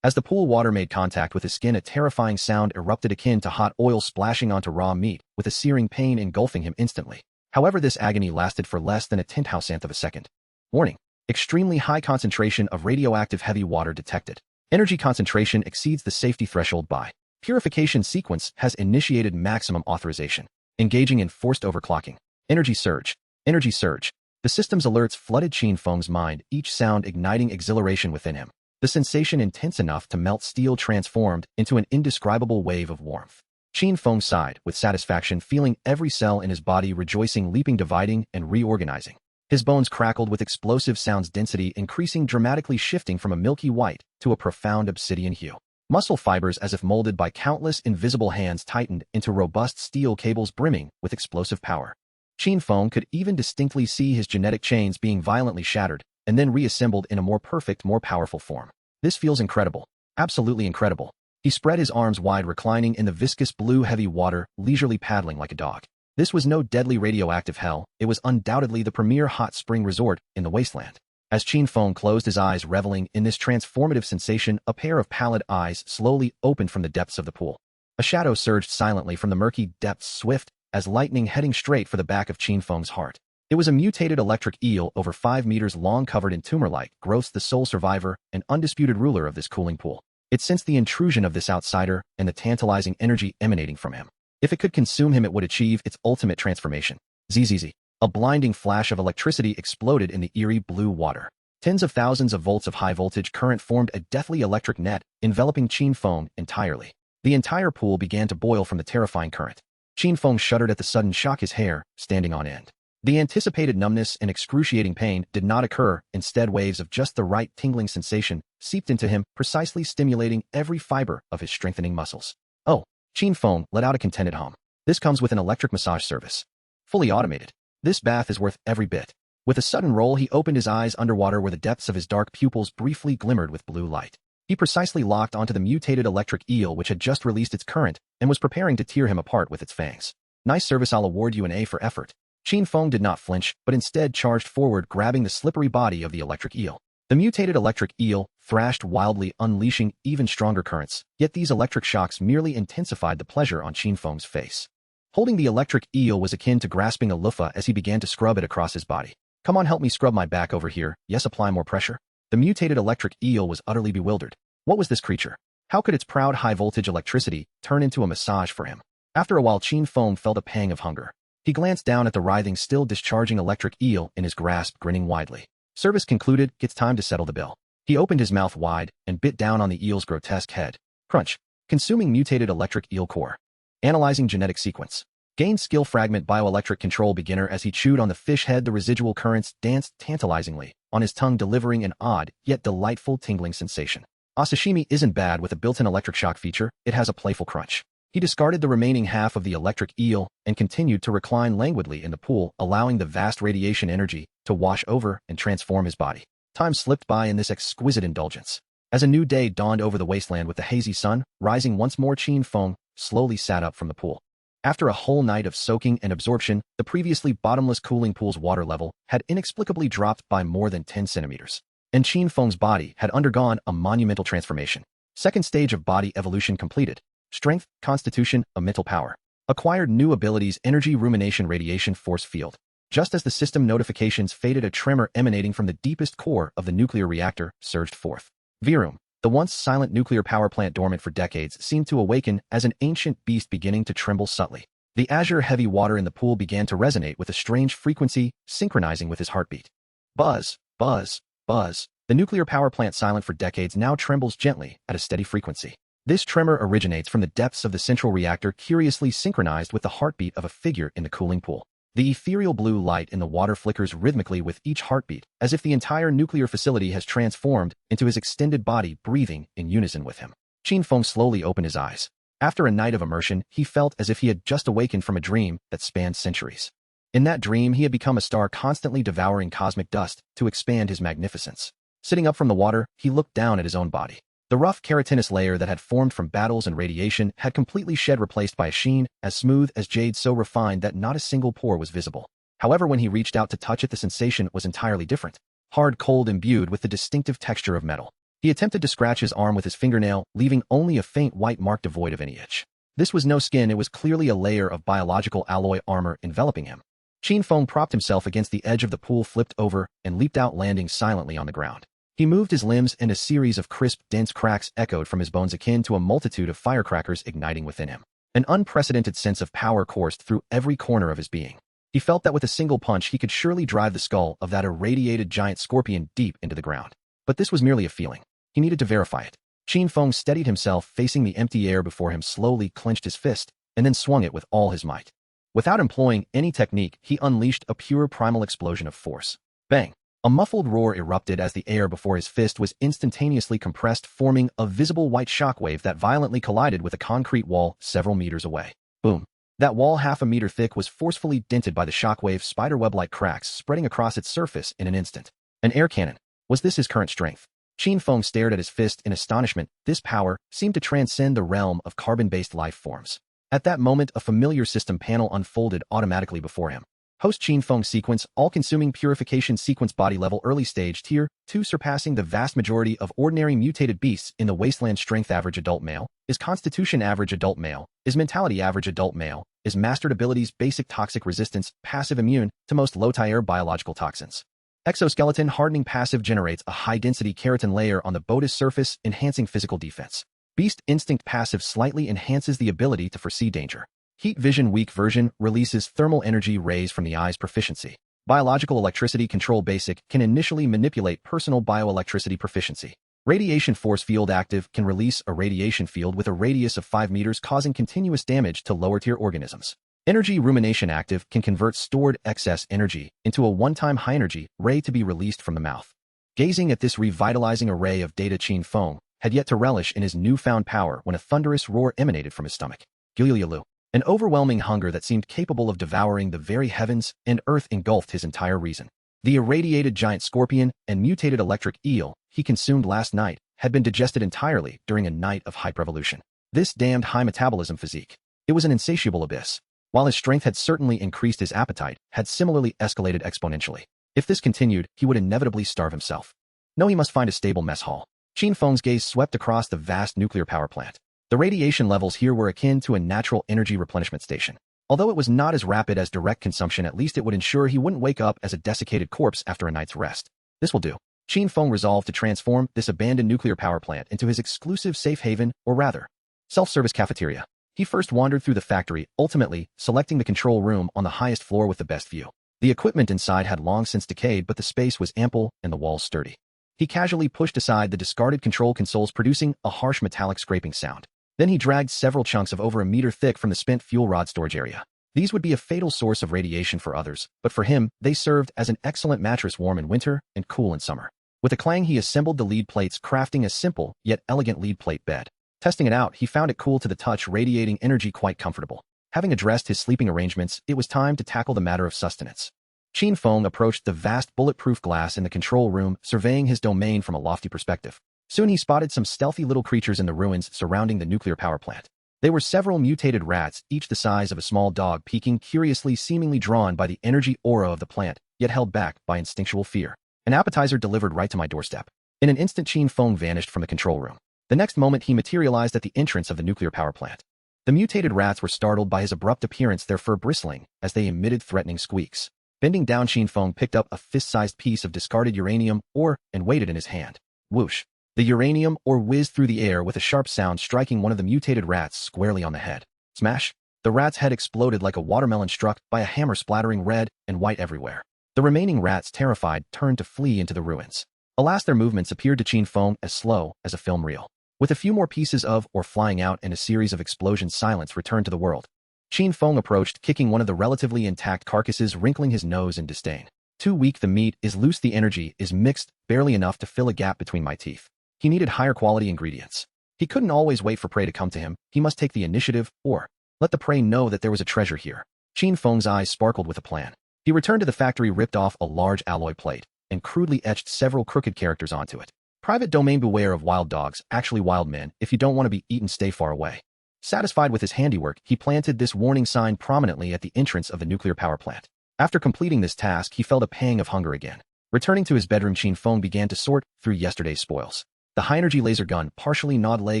As the pool water made contact with his skin, a terrifying sound erupted, akin to hot oil splashing onto raw meat, with a searing pain engulfing him instantly. However, this agony lasted for less than a 10,000th of a second. Warning. Extremely high concentration of radioactive heavy water detected. Energy concentration exceeds the safety threshold by. Purification Sequence has initiated maximum authorization. Engaging in forced overclocking. Energy surge. Energy surge. The system's alerts flooded Qin Feng's mind, each sound igniting exhilaration within him. The The sensation intense enough to melt steel transformed into an indescribable wave of warmth. Qin Feng sighed with satisfaction, feeling every cell in his body rejoicing, leaping, dividing, and reorganizing. His bones crackled with explosive sounds, density increasing dramatically, shifting from a milky white to a profound obsidian hue. Muscle fibers, as if molded by countless invisible hands, tightened into robust steel cables brimming with explosive power. Qin Feng could even distinctly see his genetic chains being violently shattered and then reassembled in a more perfect, more powerful form. This feels incredible. Absolutely incredible. He spread his arms wide, reclining in the viscous blue heavy water, leisurely paddling like a dog. This was no deadly radioactive hell, it was undoubtedly the premier hot spring resort in the wasteland. As Qin Feng closed his eyes, reveling in this transformative sensation, a pair of pallid eyes slowly opened from the depths of the pool. A shadow surged silently from the murky depths, swift as lightning, heading straight for the back of Qin Feng's heart. It was a mutated electric eel over 5 meters long, covered in tumor-like growths, the sole survivor and undisputed ruler of this cooling pool. It sensed the intrusion of this outsider and the tantalizing energy emanating from him. If it could consume him, it would achieve its ultimate transformation. Zzz. A blinding flash of electricity exploded in the eerie blue water. Tens of thousands of volts of high-voltage current formed a deathly electric net, enveloping Qin Feng entirely. The entire pool began to boil from the terrifying current. Qin Feng shuddered at the sudden shock, his hair standing on end. The anticipated numbness and excruciating pain did not occur. Instead, waves of just the right tingling sensation seeped into him, precisely stimulating every fiber of his strengthening muscles. Oh, Qin Feng let out a contented hum. This comes with an electric massage service. Fully automated. This bath is worth every bit. With a sudden roll, he opened his eyes underwater, where the depths of his dark pupils briefly glimmered with blue light. He precisely locked onto the mutated electric eel, which had just released its current and was preparing to tear him apart with its fangs. Nice service, I'll award you an A for effort. Qin Feng did not flinch, but instead charged forward, grabbing the slippery body of the electric eel. The mutated electric eel thrashed wildly, unleashing even stronger currents, yet these electric shocks merely intensified the pleasure on Qin Feng's face. Holding the electric eel was akin to grasping a loofah as he began to scrub it across his body. Come on, help me scrub my back over here. Yes, apply more pressure. The mutated electric eel was utterly bewildered. What was this creature? How could its proud high-voltage electricity turn into a massage for him? After a while, Qin Feng felt a pang of hunger. He glanced down at the writhing, still discharging electric eel in his grasp, grinning widely. Service concluded, it's time to settle the bill. He opened his mouth wide and bit down on the eel's grotesque head. Crunch. Consuming mutated electric eel core. Analyzing genetic sequence. Gained skill fragment bioelectric control beginner. As he chewed on the fish head, the residual currents danced tantalizingly on his tongue, delivering an odd yet delightful tingling sensation. Sashimi isn't bad with a built-in electric shock feature, it has a playful crunch. He discarded the remaining half of the electric eel and continued to recline languidly in the pool, allowing the vast radiation energy to wash over and transform his body. Time slipped by in this exquisite indulgence. As a new day dawned over the wasteland with the hazy sun rising once more, Qin Feng slowly sat up from the pool. After a whole night of soaking and absorption, the previously bottomless cooling pool's water level had inexplicably dropped by more than 10 centimeters. And Qin Feng's body had undergone a monumental transformation. Second stage of body evolution completed. Strength, constitution, a mental power. Acquired new abilities, energy, rumination, radiation, force field. Just as the system notifications faded, a tremor emanating from the deepest core of the nuclear reactor surged forth. Virum, the once silent nuclear power plant dormant for decades, seemed to awaken as an ancient beast beginning to tremble subtly. The azure-heavy water in the pool began to resonate with a strange frequency, synchronizing with his heartbeat. Buzz, buzz, buzz. The nuclear power plant, silent for decades, now trembles gently at a steady frequency. This tremor originates from the depths of the central reactor, curiously synchronized with the heartbeat of a figure in the cooling pool. The ethereal blue light in the water flickers rhythmically with each heartbeat, as if the entire nuclear facility has transformed into his extended body, breathing in unison with him. Qin Feng slowly opened his eyes. After a night of immersion, he felt as if he had just awakened from a dream that spanned centuries. In that dream, he had become a star, constantly devouring cosmic dust to expand his magnificence. Sitting up from the water, he looked down at his own body. The rough keratinous layer that had formed from battles and radiation had completely shed, replaced by a sheen as smooth as jade, so refined that not a single pore was visible. However, when he reached out to touch it, the sensation was entirely different. Hard, cold, imbued with the distinctive texture of metal. He attempted to scratch his arm with his fingernail, leaving only a faint white mark devoid of any itch. This was no skin, it was clearly a layer of biological alloy armor enveloping him. Qin Feng propped himself against the edge of the pool, flipped over, and leaped out, landing silently on the ground. He moved his limbs, and a series of crisp, dense cracks echoed from his bones, akin to a multitude of firecrackers igniting within him. An unprecedented sense of power coursed through every corner of his being. He felt that with a single punch he could surely drive the skull of that irradiated giant scorpion deep into the ground. But this was merely a feeling. He needed to verify it. Qin Feng steadied himself, facing the empty air before him, slowly clenched his fist, and then swung it with all his might. Without employing any technique, he unleashed a pure primal explosion of force. Bang! A muffled roar erupted as the air before his fist was instantaneously compressed, forming a visible white shockwave that violently collided with a concrete wall several meters away. Boom! That wall, half a meter thick, was forcefully dented by the shockwave, spiderweb-like cracks spreading across its surface in an instant. An air cannon. Was this his current strength? Qin Feng stared at his fist in astonishment. This power seemed to transcend the realm of carbon-based life forms. At that moment, a familiar system panel unfolded automatically before him. Post-Qin Feng Sequence, all-consuming Purification Sequence, body level, early stage, tier 2, surpassing the vast majority of ordinary mutated beasts in the wasteland. Strength average adult male, is constitution average adult male, is mentality average adult male, is mastered abilities basic toxic resistance, passive immune to most low-tier biological toxins. Exoskeleton hardening passive generates a high-density keratin layer on the body's surface, enhancing physical defense. Beast instinct passive slightly enhances the ability to foresee danger. Heat vision weak version releases thermal energy rays from the eye's proficiency. Biological electricity control basic can initially manipulate personal bioelectricity proficiency. Radiation force field active can release a radiation field with a radius of 5 meters, causing continuous damage to lower-tier organisms. Energy rumination active can convert stored excess energy into a one-time high-energy ray to be released from the mouth. Gazing at this revitalizing array of data, Qin Feng had yet to relish in his newfound power when a thunderous roar emanated from his stomach. Gulyalu. An overwhelming hunger that seemed capable of devouring the very heavens and earth engulfed his entire reason. The irradiated giant scorpion and mutated electric eel he consumed last night had been digested entirely during a night of hyperevolution. This damned high metabolism physique. It was an insatiable abyss. While his strength had certainly increased, his appetite had similarly escalated exponentially. If this continued, he would inevitably starve himself. No, he must find a stable mess hall. Qin Feng's gaze swept across the vast nuclear power plant. The radiation levels here were akin to a natural energy replenishment station. Although it was not as rapid as direct consumption, at least it would ensure he wouldn't wake up as a desiccated corpse after a night's rest. This will do. Qin Feng resolved to transform this abandoned nuclear power plant into his exclusive safe haven, or rather, self-service cafeteria. He first wandered through the factory, ultimately selecting the control room on the highest floor with the best view. The equipment inside had long since decayed, but the space was ample and the walls sturdy. He casually pushed aside the discarded control consoles, producing a harsh metallic scraping sound. Then he dragged several chunks of over a meter thick from the spent fuel rod storage area. These would be a fatal source of radiation for others, but for him, they served as an excellent mattress, warm in winter and cool in summer. With a clang, he assembled the lead plates, crafting a simple yet elegant lead plate bed. Testing it out, he found it cool to the touch, radiating energy, quite comfortable. Having addressed his sleeping arrangements, it was time to tackle the matter of sustenance. Qin Feng approached the vast bulletproof glass in the control room, surveying his domain from a lofty perspective. Soon he spotted some stealthy little creatures in the ruins surrounding the nuclear power plant. They were several mutated rats, each the size of a small dog, peeking curiously, seemingly drawn by the energy aura of the plant, yet held back by instinctual fear. An appetizer delivered right to my doorstep. In an instant, Qin Feng vanished from the control room. The next moment, he materialized at the entrance of the nuclear power plant. The mutated rats were startled by his abrupt appearance, their fur bristling as they emitted threatening squeaks. Bending down, Qin Feng picked up a fist-sized piece of discarded uranium ore and weighed it in his hand. Whoosh! The uranium ore whizzed through the air with a sharp sound, striking one of the mutated rats squarely on the head. Smash! The rat's head exploded like a watermelon struck by a hammer, splattering red and white everywhere. The remaining rats, terrified, turned to flee into the ruins. Alas, their movements appeared to Qin Feng as slow as a film reel. With a few more pieces of ore flying out and a series of explosions, silence returned to the world. Qin Feng approached, kicking one of the relatively intact carcasses, wrinkling his nose in disdain. Too weak, the meat is loose, the energy is mixed, barely enough to fill a gap between my teeth. He needed higher quality ingredients. He couldn't always wait for prey to come to him. He must take the initiative, or let the prey know that there was a treasure here. Qin Feng's eyes sparkled with a plan. He returned to the factory, ripped off a large alloy plate, and crudely etched several crooked characters onto it. Private domain: beware of wild dogs, actually wild men. If you don't want to be eaten, stay far away. Satisfied with his handiwork, he planted this warning sign prominently at the entrance of the nuclear power plant. After completing this task, he felt a pang of hunger again. Returning to his bedroom, Qin Feng began to sort through yesterday's spoils. The high-energy laser gun, partially gnawed, lay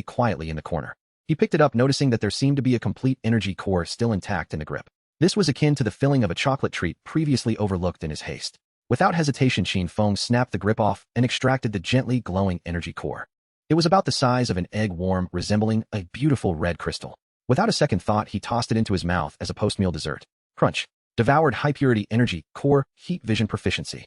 quietly in the corner. He picked it up, noticing that there seemed to be a complete energy core still intact in the grip. This was akin to the filling of a chocolate treat previously overlooked in his haste. Without hesitation, Qin Feng snapped the grip off and extracted the gently glowing energy core. It was about the size of an egg, warm, resembling a beautiful red crystal. Without a second thought, he tossed it into his mouth as a post-meal dessert. Crunch. Devoured high-purity energy core, heat vision proficiency.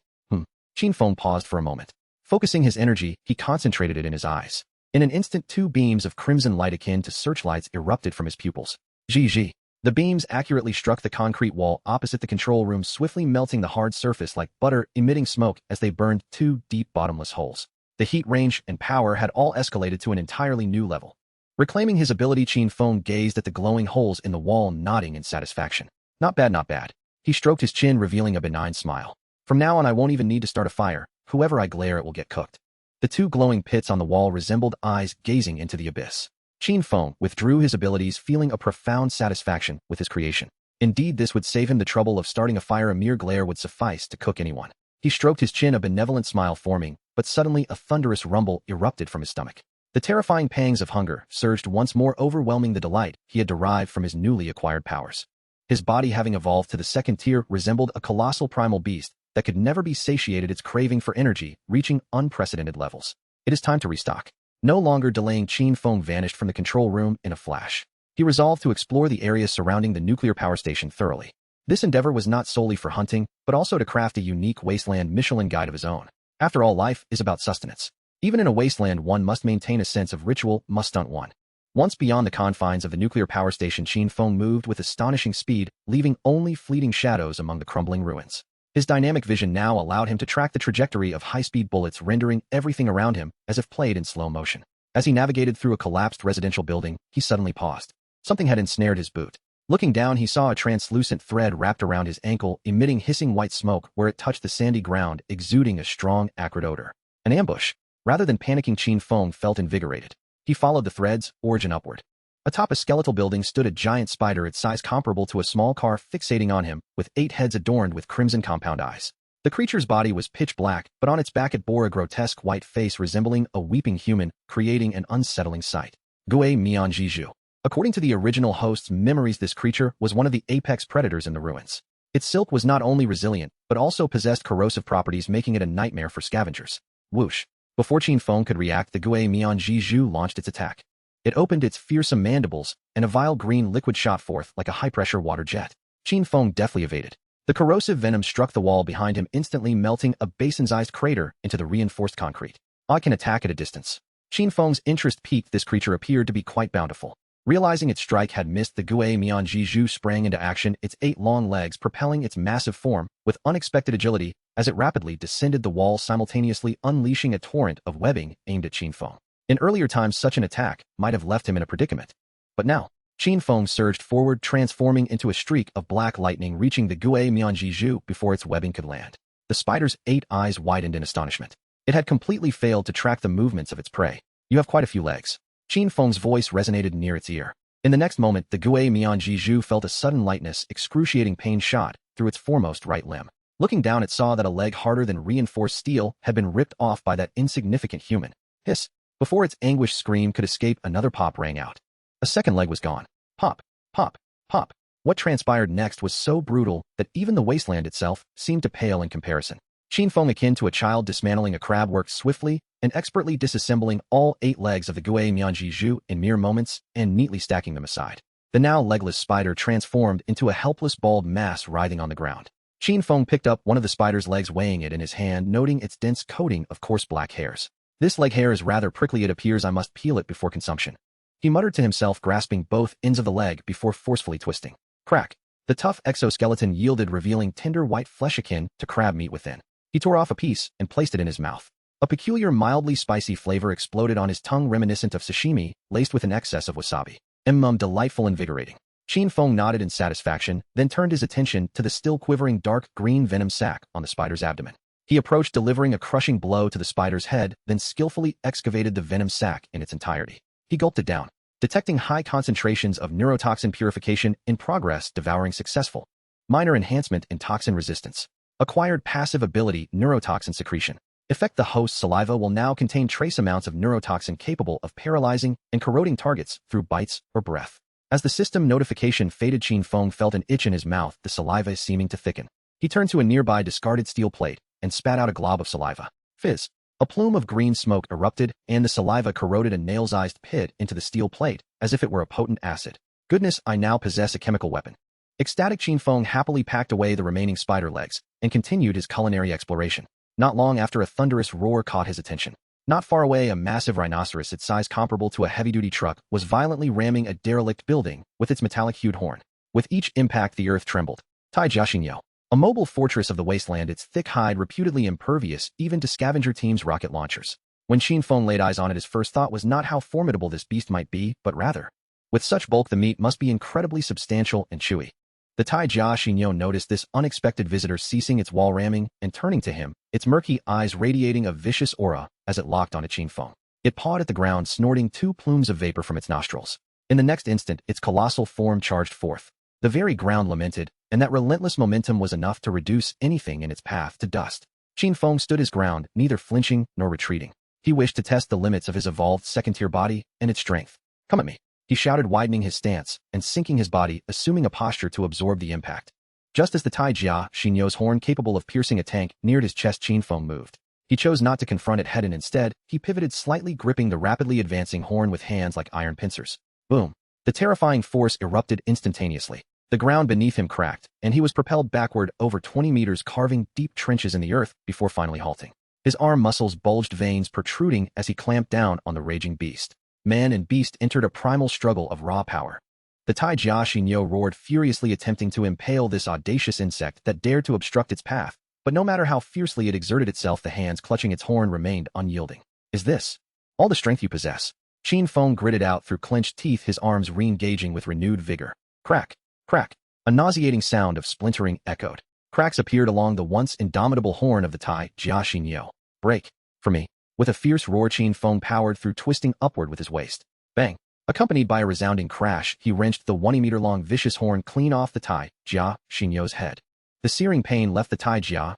Qin Feng paused for a moment. Focusing his energy, he concentrated it in his eyes. In an instant, two beams of crimson light akin to searchlights erupted from his pupils. Zhi. The beams accurately struck the concrete wall opposite the control room, swiftly melting the hard surface like butter, emitting smoke as they burned two deep bottomless holes. The heat range and power had all escalated to an entirely new level. Reclaiming his ability, Qin Feng gazed at the glowing holes in the wall, nodding in satisfaction. Not bad, not bad. He stroked his chin, revealing a benign smile. From now on, I won't even need to start a fire. Whoever I glare at will get cooked. The two glowing pits on the wall resembled eyes gazing into the abyss. Qin Feng withdrew his abilities, feeling a profound satisfaction with his creation. Indeed, this would save him the trouble of starting a fire. A mere glare would suffice to cook anyone. He stroked his chin, a benevolent smile forming, but suddenly a thunderous rumble erupted from his stomach. The terrifying pangs of hunger surged once more, overwhelming the delight he had derived from his newly acquired powers. His body, having evolved to the second tier, resembled a colossal primal beast that could never be satiated, its craving for energy reaching unprecedented levels. It is time to restock. No longer delaying, Qin Feng vanished from the control room in a flash. He resolved to explore the areas surrounding the nuclear power station thoroughly. This endeavor was not solely for hunting, but also to craft a unique wasteland Michelin guide of his own. After all, life is about sustenance. Even in a wasteland, one must maintain a sense of ritual, mustn't one? Once beyond the confines of the nuclear power station, Qin Feng moved with astonishing speed, leaving only fleeting shadows among the crumbling ruins. His dynamic vision now allowed him to track the trajectory of high-speed bullets, rendering everything around him as if played in slow motion. As he navigated through a collapsed residential building, he suddenly paused. Something had ensnared his boot. Looking down, he saw a translucent thread wrapped around his ankle, emitting hissing white smoke where it touched the sandy ground, exuding a strong, acrid odor. An ambush. Rather than panicking, Qin Feng felt invigorated. He followed the thread's origin upward. Atop a skeletal building stood a giant spider, its size comparable to a small car, fixating on him, with 8 heads adorned with crimson compound eyes. The creature's body was pitch black, but on its back it bore a grotesque white face resembling a weeping human, creating an unsettling sight. Gui Mianjiju. According to the original host's memories, this creature was one of the apex predators in the ruins. Its silk was not only resilient, but also possessed corrosive properties, making it a nightmare for scavengers. Whoosh. Before Qin Feng could react, the Gui Mianjiju launched its attack. It opened its fearsome mandibles, and a vile green liquid shot forth like a high-pressure water jet. Qin Feng deftly evaded. The corrosive venom struck the wall behind him, instantly melting a basin-sized crater into the reinforced concrete. I can attack at a distance. Qin Feng's interest peaked. This creature appeared to be quite bountiful. Realizing its strike had missed, the Gui Mianjiju sprang into action, its 8 long legs propelling its massive form with unexpected agility as it rapidly descended the wall, simultaneously unleashing a torrent of webbing aimed at Qin Feng. In earlier times, such an attack might have left him in a predicament. But now, Qin Feng surged forward, transforming into a streak of black lightning, reaching the Gui Mianjiju before its webbing could land. The spider's 8 eyes widened in astonishment. It had completely failed to track the movements of its prey. You have quite a few legs. Qin Feng's voice resonated near its ear. In the next moment, the Gui Mianjiju felt a sudden lightness, excruciating pain shot through its foremost right limb. Looking down, it saw that a leg harder than reinforced steel had been ripped off by that insignificant human. Hiss. Before its anguished scream could escape, another pop rang out. A second leg was gone. Pop, pop, pop. What transpired next was so brutal that even the wasteland itself seemed to pale in comparison. Qin Feng, akin to a child dismantling a crab, worked swiftly and expertly, disassembling all 8 legs of the Gui Mianjiju in mere moments and neatly stacking them aside. The now legless spider transformed into a helpless bald mass writhing on the ground. Qin Feng picked up one of the spider's legs, weighing it in his hand, noting its dense coating of coarse black hairs. This leg hair is rather prickly, it appears. I must peel it before consumption. He muttered to himself, grasping both ends of the leg before forcefully twisting. Crack. The tough exoskeleton yielded, revealing tender white flesh akin to crab meat within. He tore off a piece and placed it in his mouth. A peculiar, mildly spicy flavor exploded on his tongue, reminiscent of sashimi, laced with an excess of wasabi. Delightful, invigorating. Qin Feng nodded in satisfaction, then turned his attention to the still quivering dark green venom sac on the spider's abdomen. He approached, delivering a crushing blow to the spider's head, then skillfully excavated the venom sac in its entirety. He gulped it down, detecting high concentrations of neurotoxin. Purification in progress. Devouring successful. Minor enhancement in toxin resistance. Acquired passive ability, neurotoxin secretion. Effect: the host's saliva will now contain trace amounts of neurotoxin capable of paralyzing and corroding targets through bites or breath. As the system notification faded, Qin Feng felt an itch in his mouth, the saliva seeming to thicken. He turned to a nearby discarded steel plate and spat out a glob of saliva. Fizz. A plume of green smoke erupted, and the saliva corroded a nail-sized pit into the steel plate, as if it were a potent acid. Goodness, I now possess a chemical weapon. Ecstatic, Qin Feng happily packed away the remaining spider legs and continued his culinary exploration. Not long after, a thunderous roar caught his attention. Not far away, a massive rhinoceros, its size comparable to a heavy-duty truck, was violently ramming a derelict building with its metallic-hued horn. With each impact, the earth trembled. Taijia, a mobile fortress of the wasteland, its thick hide reputedly impervious even to scavenger teams' rocket launchers. When Qin Feng laid eyes on it, his first thought was not how formidable this beast might be, but rather, with such bulk, the meat must be incredibly substantial and chewy. The Taijia noticed this unexpected visitor, ceasing its wall ramming and turning to him, its murky eyes radiating a vicious aura as it locked onto Qin Feng. It pawed at the ground, snorting 2 plumes of vapor from its nostrils. In the next instant, its colossal form charged forth. The very ground lamented, and that relentless momentum was enough to reduce anything in its path to dust. Qin Feng stood his ground, neither flinching nor retreating. He wished to test the limits of his evolved second-tier body and its strength. "Come at me," he shouted, widening his stance and sinking his body, assuming a posture to absorb the impact. Just as the Taijia horn capable of piercing a tank neared his chest, Qin Feng moved. He chose not to confront it head-on. Instead, he pivoted slightly, gripping the rapidly advancing horn with hands like iron pincers. Boom! The terrifying force erupted instantaneously. The ground beneath him cracked, and he was propelled backward over 20 meters, carving deep trenches in the earth before finally halting. His arm muscles bulged, veins protruding as he clamped down on the raging beast. Man and beast entered a primal struggle of raw power. The Taijia roared furiously, attempting to impale this audacious insect that dared to obstruct its path, but no matter how fiercely it exerted itself, the hands clutching its horn remained unyielding. "Is this all the strength you possess?" Qin Feng gritted out through clenched teeth, his arms re-engaging with renewed vigor. Crack! Crack! A nauseating sound of splintering echoed. Cracks appeared along the once indomitable horn of the Taijia. "Break! For me!" With a fierce roar, Qin Feng powered through, twisting upward with his waist. Bang! Accompanied by a resounding crash, he wrenched the 20-meter-long vicious horn clean off the Taijia's head. The searing pain left the Taijia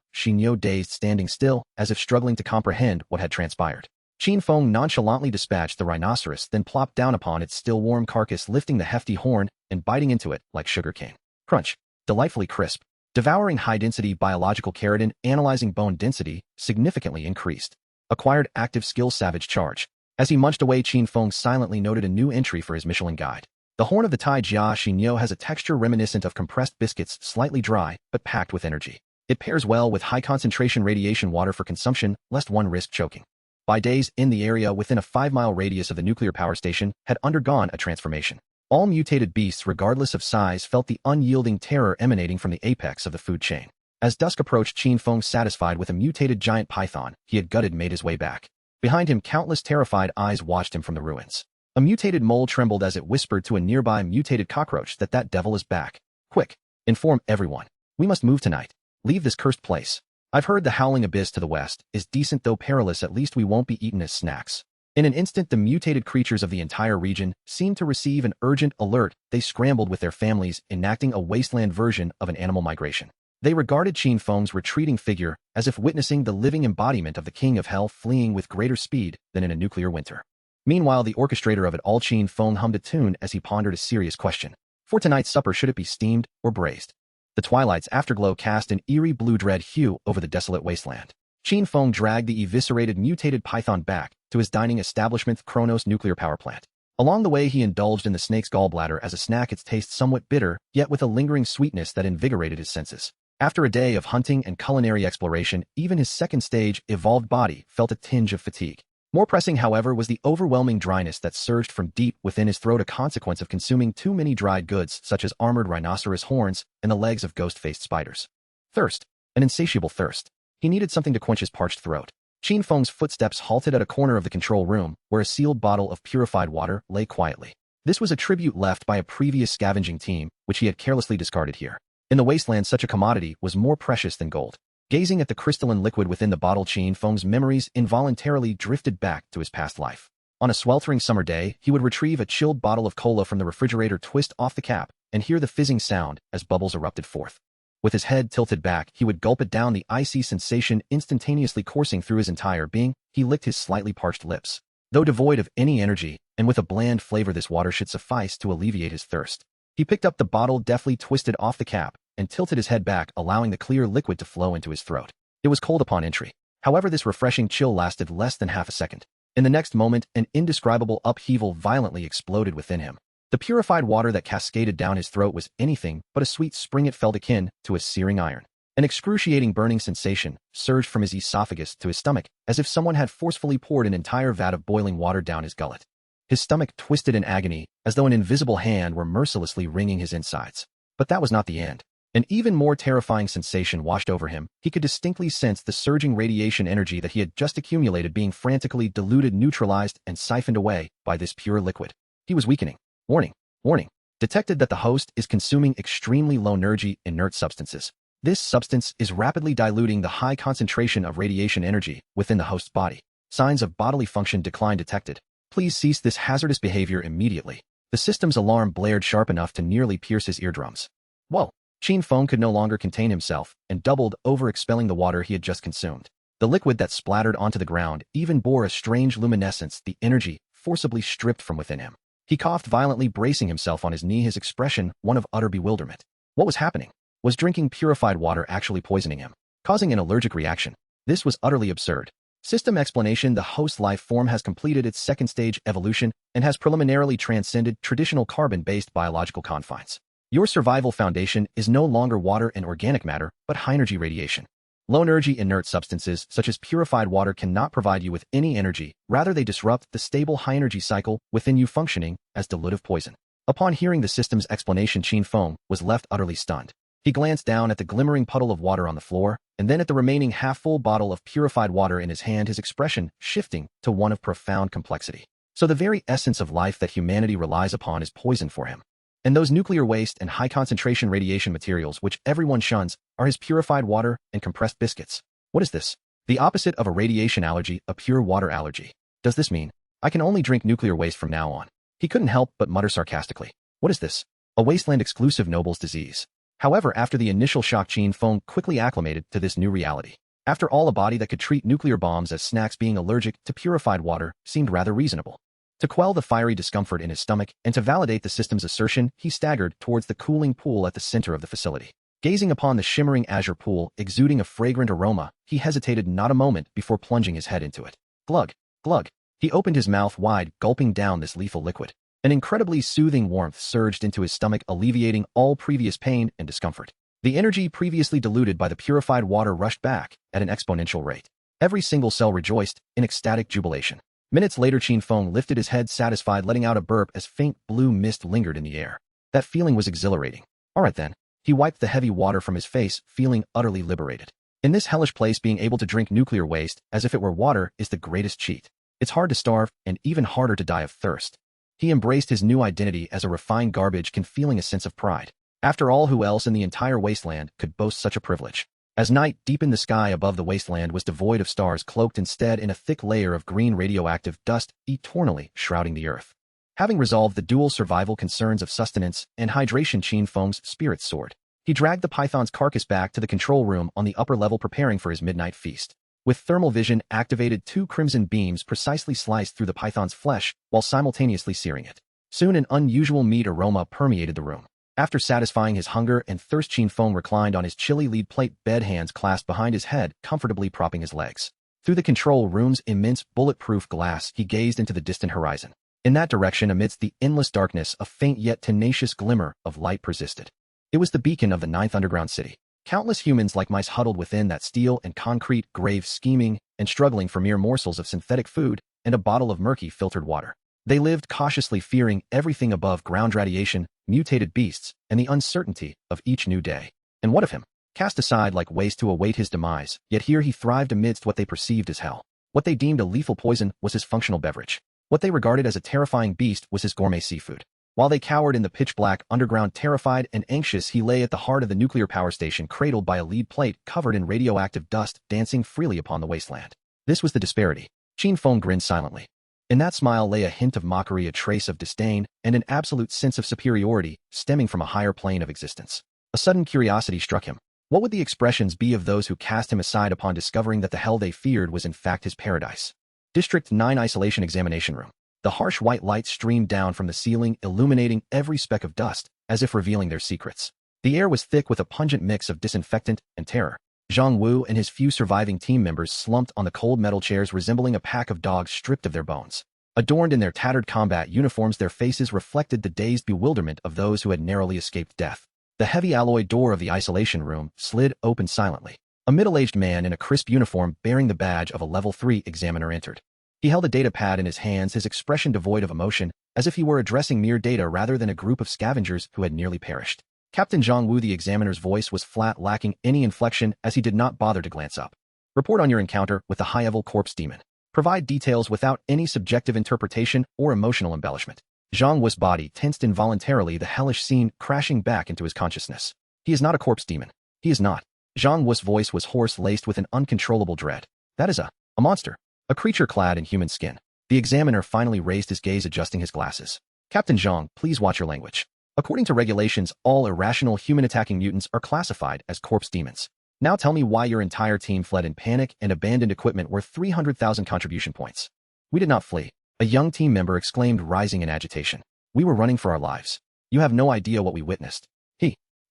dazed, standing still, as if struggling to comprehend what had transpired. Qin Feng nonchalantly dispatched the rhinoceros, then plopped down upon its still warm carcass, lifting the hefty horn and biting into it like sugarcane. Crunch! Delightfully crisp. Devouring high-density biological keratin, analyzing bone density, significantly increased. Acquired active skill, Savage Charge. As he munched away, Qin Feng silently noted a new entry for his Michelin guide. The horn of the Taijia has a texture reminiscent of compressed biscuits, slightly dry, but packed with energy. It pairs well with high-concentration radiation water for consumption, lest one risk choking. By days in, the area within a 5-mile radius of the nuclear power station had undergone a transformation. All mutated beasts, regardless of size, felt the unyielding terror emanating from the apex of the food chain. As dusk approached, Qin Feng, satisfied with a mutated giant python he had gutted, made his way back. Behind him, countless terrified eyes watched him from the ruins. A mutated mole trembled as it whispered to a nearby mutated cockroach that devil is back. "Quick! Inform everyone. We must move tonight. Leave this cursed place. I've heard the howling abyss to the west is decent though perilous. At least we won't be eaten as snacks." In an instant, the mutated creatures of the entire region seemed to receive an urgent alert. They scrambled with their families, enacting a wasteland version of an animal migration. They regarded Qin Feng's retreating figure as if witnessing the living embodiment of the king of hell, fleeing with greater speed than in a nuclear winter. Meanwhile, the orchestrator of it all, Qin Feng, hummed a tune as he pondered a serious question. For tonight's supper, should it be steamed or braised? The twilight's afterglow cast an eerie blue-dread hue over the desolate wasteland. Qin Feng dragged the eviscerated mutated python back to his dining establishment, Kronos Nuclear Power Plant. Along the way, he indulged in the snake's gallbladder as a snack, its taste somewhat bitter, yet with a lingering sweetness that invigorated his senses. After a day of hunting and culinary exploration, even his second-stage evolved body felt a tinge of fatigue. More pressing, however, was the overwhelming dryness that surged from deep within his throat, a consequence of consuming too many dried goods such as armored rhinoceros horns and the legs of ghost-faced spiders. Thirst. An insatiable thirst. He needed something to quench his parched throat. Qin Feng's footsteps halted at a corner of the control room, where a sealed bottle of purified water lay quietly. This was a tribute left by a previous scavenging team, which he had carelessly discarded here. In the wasteland, such a commodity was more precious than gold. Gazing at the crystalline liquid within the bottle, Qin Feng's memories involuntarily drifted back to his past life. On a sweltering summer day, he would retrieve a chilled bottle of cola from the refrigerator, twist off the cap, and hear the fizzing sound as bubbles erupted forth. With his head tilted back, he would gulp it down, the icy sensation instantaneously coursing through his entire being. He licked his slightly parched lips. Though devoid of any energy, and with a bland flavor, this water should suffice to alleviate his thirst. He picked up the bottle, deftly twisted off the cap, and tilted his head back, allowing the clear liquid to flow into his throat. It was cold upon entry. However, this refreshing chill lasted less than half a second. In the next moment, an indescribable upheaval violently exploded within him. The purified water that cascaded down his throat was anything but a sweet spring. It felt akin to a searing iron. An excruciating burning sensation surged from his esophagus to his stomach, as if someone had forcefully poured an entire vat of boiling water down his gullet. His stomach twisted in agony, as though an invisible hand were mercilessly wringing his insides. But that was not the end. An even more terrifying sensation washed over him. He could distinctly sense the surging radiation energy that he had just accumulated being frantically diluted, neutralized, and siphoned away by this pure liquid. He was weakening. Warning. Warning. Detected that the host is consuming extremely low-energy inert substances. This substance is rapidly diluting the high concentration of radiation energy within the host's body. Signs of bodily function decline detected. Please cease this hazardous behavior immediately. The system's alarm blared sharp enough to nearly pierce his eardrums. Whoa! Qin Feng could no longer contain himself and doubled over, expelling the water he had just consumed. The liquid that splattered onto the ground even bore a strange luminescence, the energy forcibly stripped from within him. He coughed violently, bracing himself on his knee, his expression one of utter bewilderment. What was happening? Was drinking purified water actually poisoning him, causing an allergic reaction? This was utterly absurd. System explanation: the host life form has completed its second stage evolution and has preliminarily transcended traditional carbon-based biological confines. Your survival foundation is no longer water and organic matter, but high-energy radiation. Low-energy inert substances, such as purified water, cannot provide you with any energy. Rather, they disrupt the stable high-energy cycle within you, functioning as dilutive poison. Upon hearing the system's explanation, Qin Feng was left utterly stunned. He glanced down at the glimmering puddle of water on the floor, and then at the remaining half-full bottle of purified water in his hand, his expression shifting to one of profound complexity. So the very essence of life that humanity relies upon is poison for him. And those nuclear waste and high-concentration radiation materials which everyone shuns are his purified water and compressed biscuits. What is this? The opposite of a radiation allergy, a pure water allergy. Does this mean I can only drink nuclear waste from now on? He couldn't help but mutter sarcastically. What is this? A wasteland-exclusive noble's disease. However, after the initial shock, Qin Feng quickly acclimated to this new reality. After all, a body that could treat nuclear bombs as snacks, being allergic to purified water seemed rather reasonable. To quell the fiery discomfort in his stomach and to validate the system's assertion, he staggered towards the cooling pool at the center of the facility. Gazing upon the shimmering azure pool exuding a fragrant aroma, he hesitated not a moment before plunging his head into it. Glug, glug. He opened his mouth wide, gulping down this lethal liquid. An incredibly soothing warmth surged into his stomach, alleviating all previous pain and discomfort. The energy previously diluted by the purified water rushed back at an exponential rate. Every single cell rejoiced in ecstatic jubilation. Minutes later, Qin Feng lifted his head, satisfied, letting out a burp as faint blue mist lingered in the air. That feeling was exhilarating. All right then. He wiped the heavy water from his face, feeling utterly liberated. In this hellish place, being able to drink nuclear waste as if it were water is the greatest cheat. It's hard to starve and even harder to die of thirst. He embraced his new identity as a refined garbage can, feeling a sense of pride. After all, who else in the entire wasteland could boast such a privilege? As night deepened, the sky above the wasteland was devoid of stars, cloaked instead in a thick layer of green radioactive dust, eternally shrouding the earth. Having resolved the dual survival concerns of sustenance and hydration, Qin Feng's spirits soared. He dragged the python's carcass back to the control room on the upper level, preparing for his midnight feast. With thermal vision activated, 2 crimson beams precisely sliced through the python's flesh while simultaneously searing it. Soon an unusual meat aroma permeated the room. After satisfying his hunger and thirst, Qin Feng reclined on his chilly lead plate bed, hands clasped behind his head, comfortably propping his legs. Through the control room's immense bulletproof glass, he gazed into the distant horizon. In that direction, amidst the endless darkness, a faint yet tenacious glimmer of light persisted. It was the beacon of the 9th underground city. Countless humans like mice huddled within that steel and concrete grave, scheming and struggling for mere morsels of synthetic food and a bottle of murky filtered water. They lived cautiously, fearing everything above ground: radiation, mutated beasts, and the uncertainty of each new day. And what of him? Cast aside like waste to await his demise, yet here he thrived amidst what they perceived as hell. What they deemed a lethal poison was his functional beverage. What they regarded as a terrifying beast was his gourmet seafood. While they cowered in the pitch-black underground, terrified and anxious, he lay at the heart of the nuclear power station, cradled by a lead plate covered in radioactive dust, dancing freely upon the wasteland. This was the disparity. Qin Feng grinned silently. In that smile lay a hint of mockery, a trace of disdain, and an absolute sense of superiority stemming from a higher plane of existence. A sudden curiosity struck him. What would the expressions be of those who cast him aside upon discovering that the hell they feared was in fact his paradise? District 9 Isolation Examination Room. The harsh white light streamed down from the ceiling, illuminating every speck of dust, as if revealing their secrets. The air was thick with a pungent mix of disinfectant and terror. Zhang Wu and his few surviving team members slumped on the cold metal chairs, resembling a pack of dogs stripped of their bones. Adorned in their tattered combat uniforms, their faces reflected the dazed bewilderment of those who had narrowly escaped death. The heavy alloy door of the isolation room slid open silently. A middle-aged man in a crisp uniform bearing the badge of a Level 3 examiner entered. He held a data pad in his hands, his expression devoid of emotion, as if he were addressing mere data rather than a group of scavengers who had nearly perished. Captain Zhang Wu, the examiner's voice was flat, lacking any inflection, as he did not bother to glance up. Report on your encounter with the high-level corpse demon. Provide details without any subjective interpretation or emotional embellishment. Zhang Wu's body tensed involuntarily, the hellish scene crashing back into his consciousness. He is not a corpse demon. He is not. Zhang Wu's voice was hoarse, laced with an uncontrollable dread. That is a monster. A creature clad in human skin. The examiner finally raised his gaze, adjusting his glasses. Captain Zhang, please watch your language. According to regulations, all irrational human-attacking mutants are classified as corpse demons. Now tell me why your entire team fled in panic and abandoned equipment worth 300,000 contribution points. We did not flee. A young team member exclaimed, rising in agitation. We were running for our lives. You have no idea what we witnessed.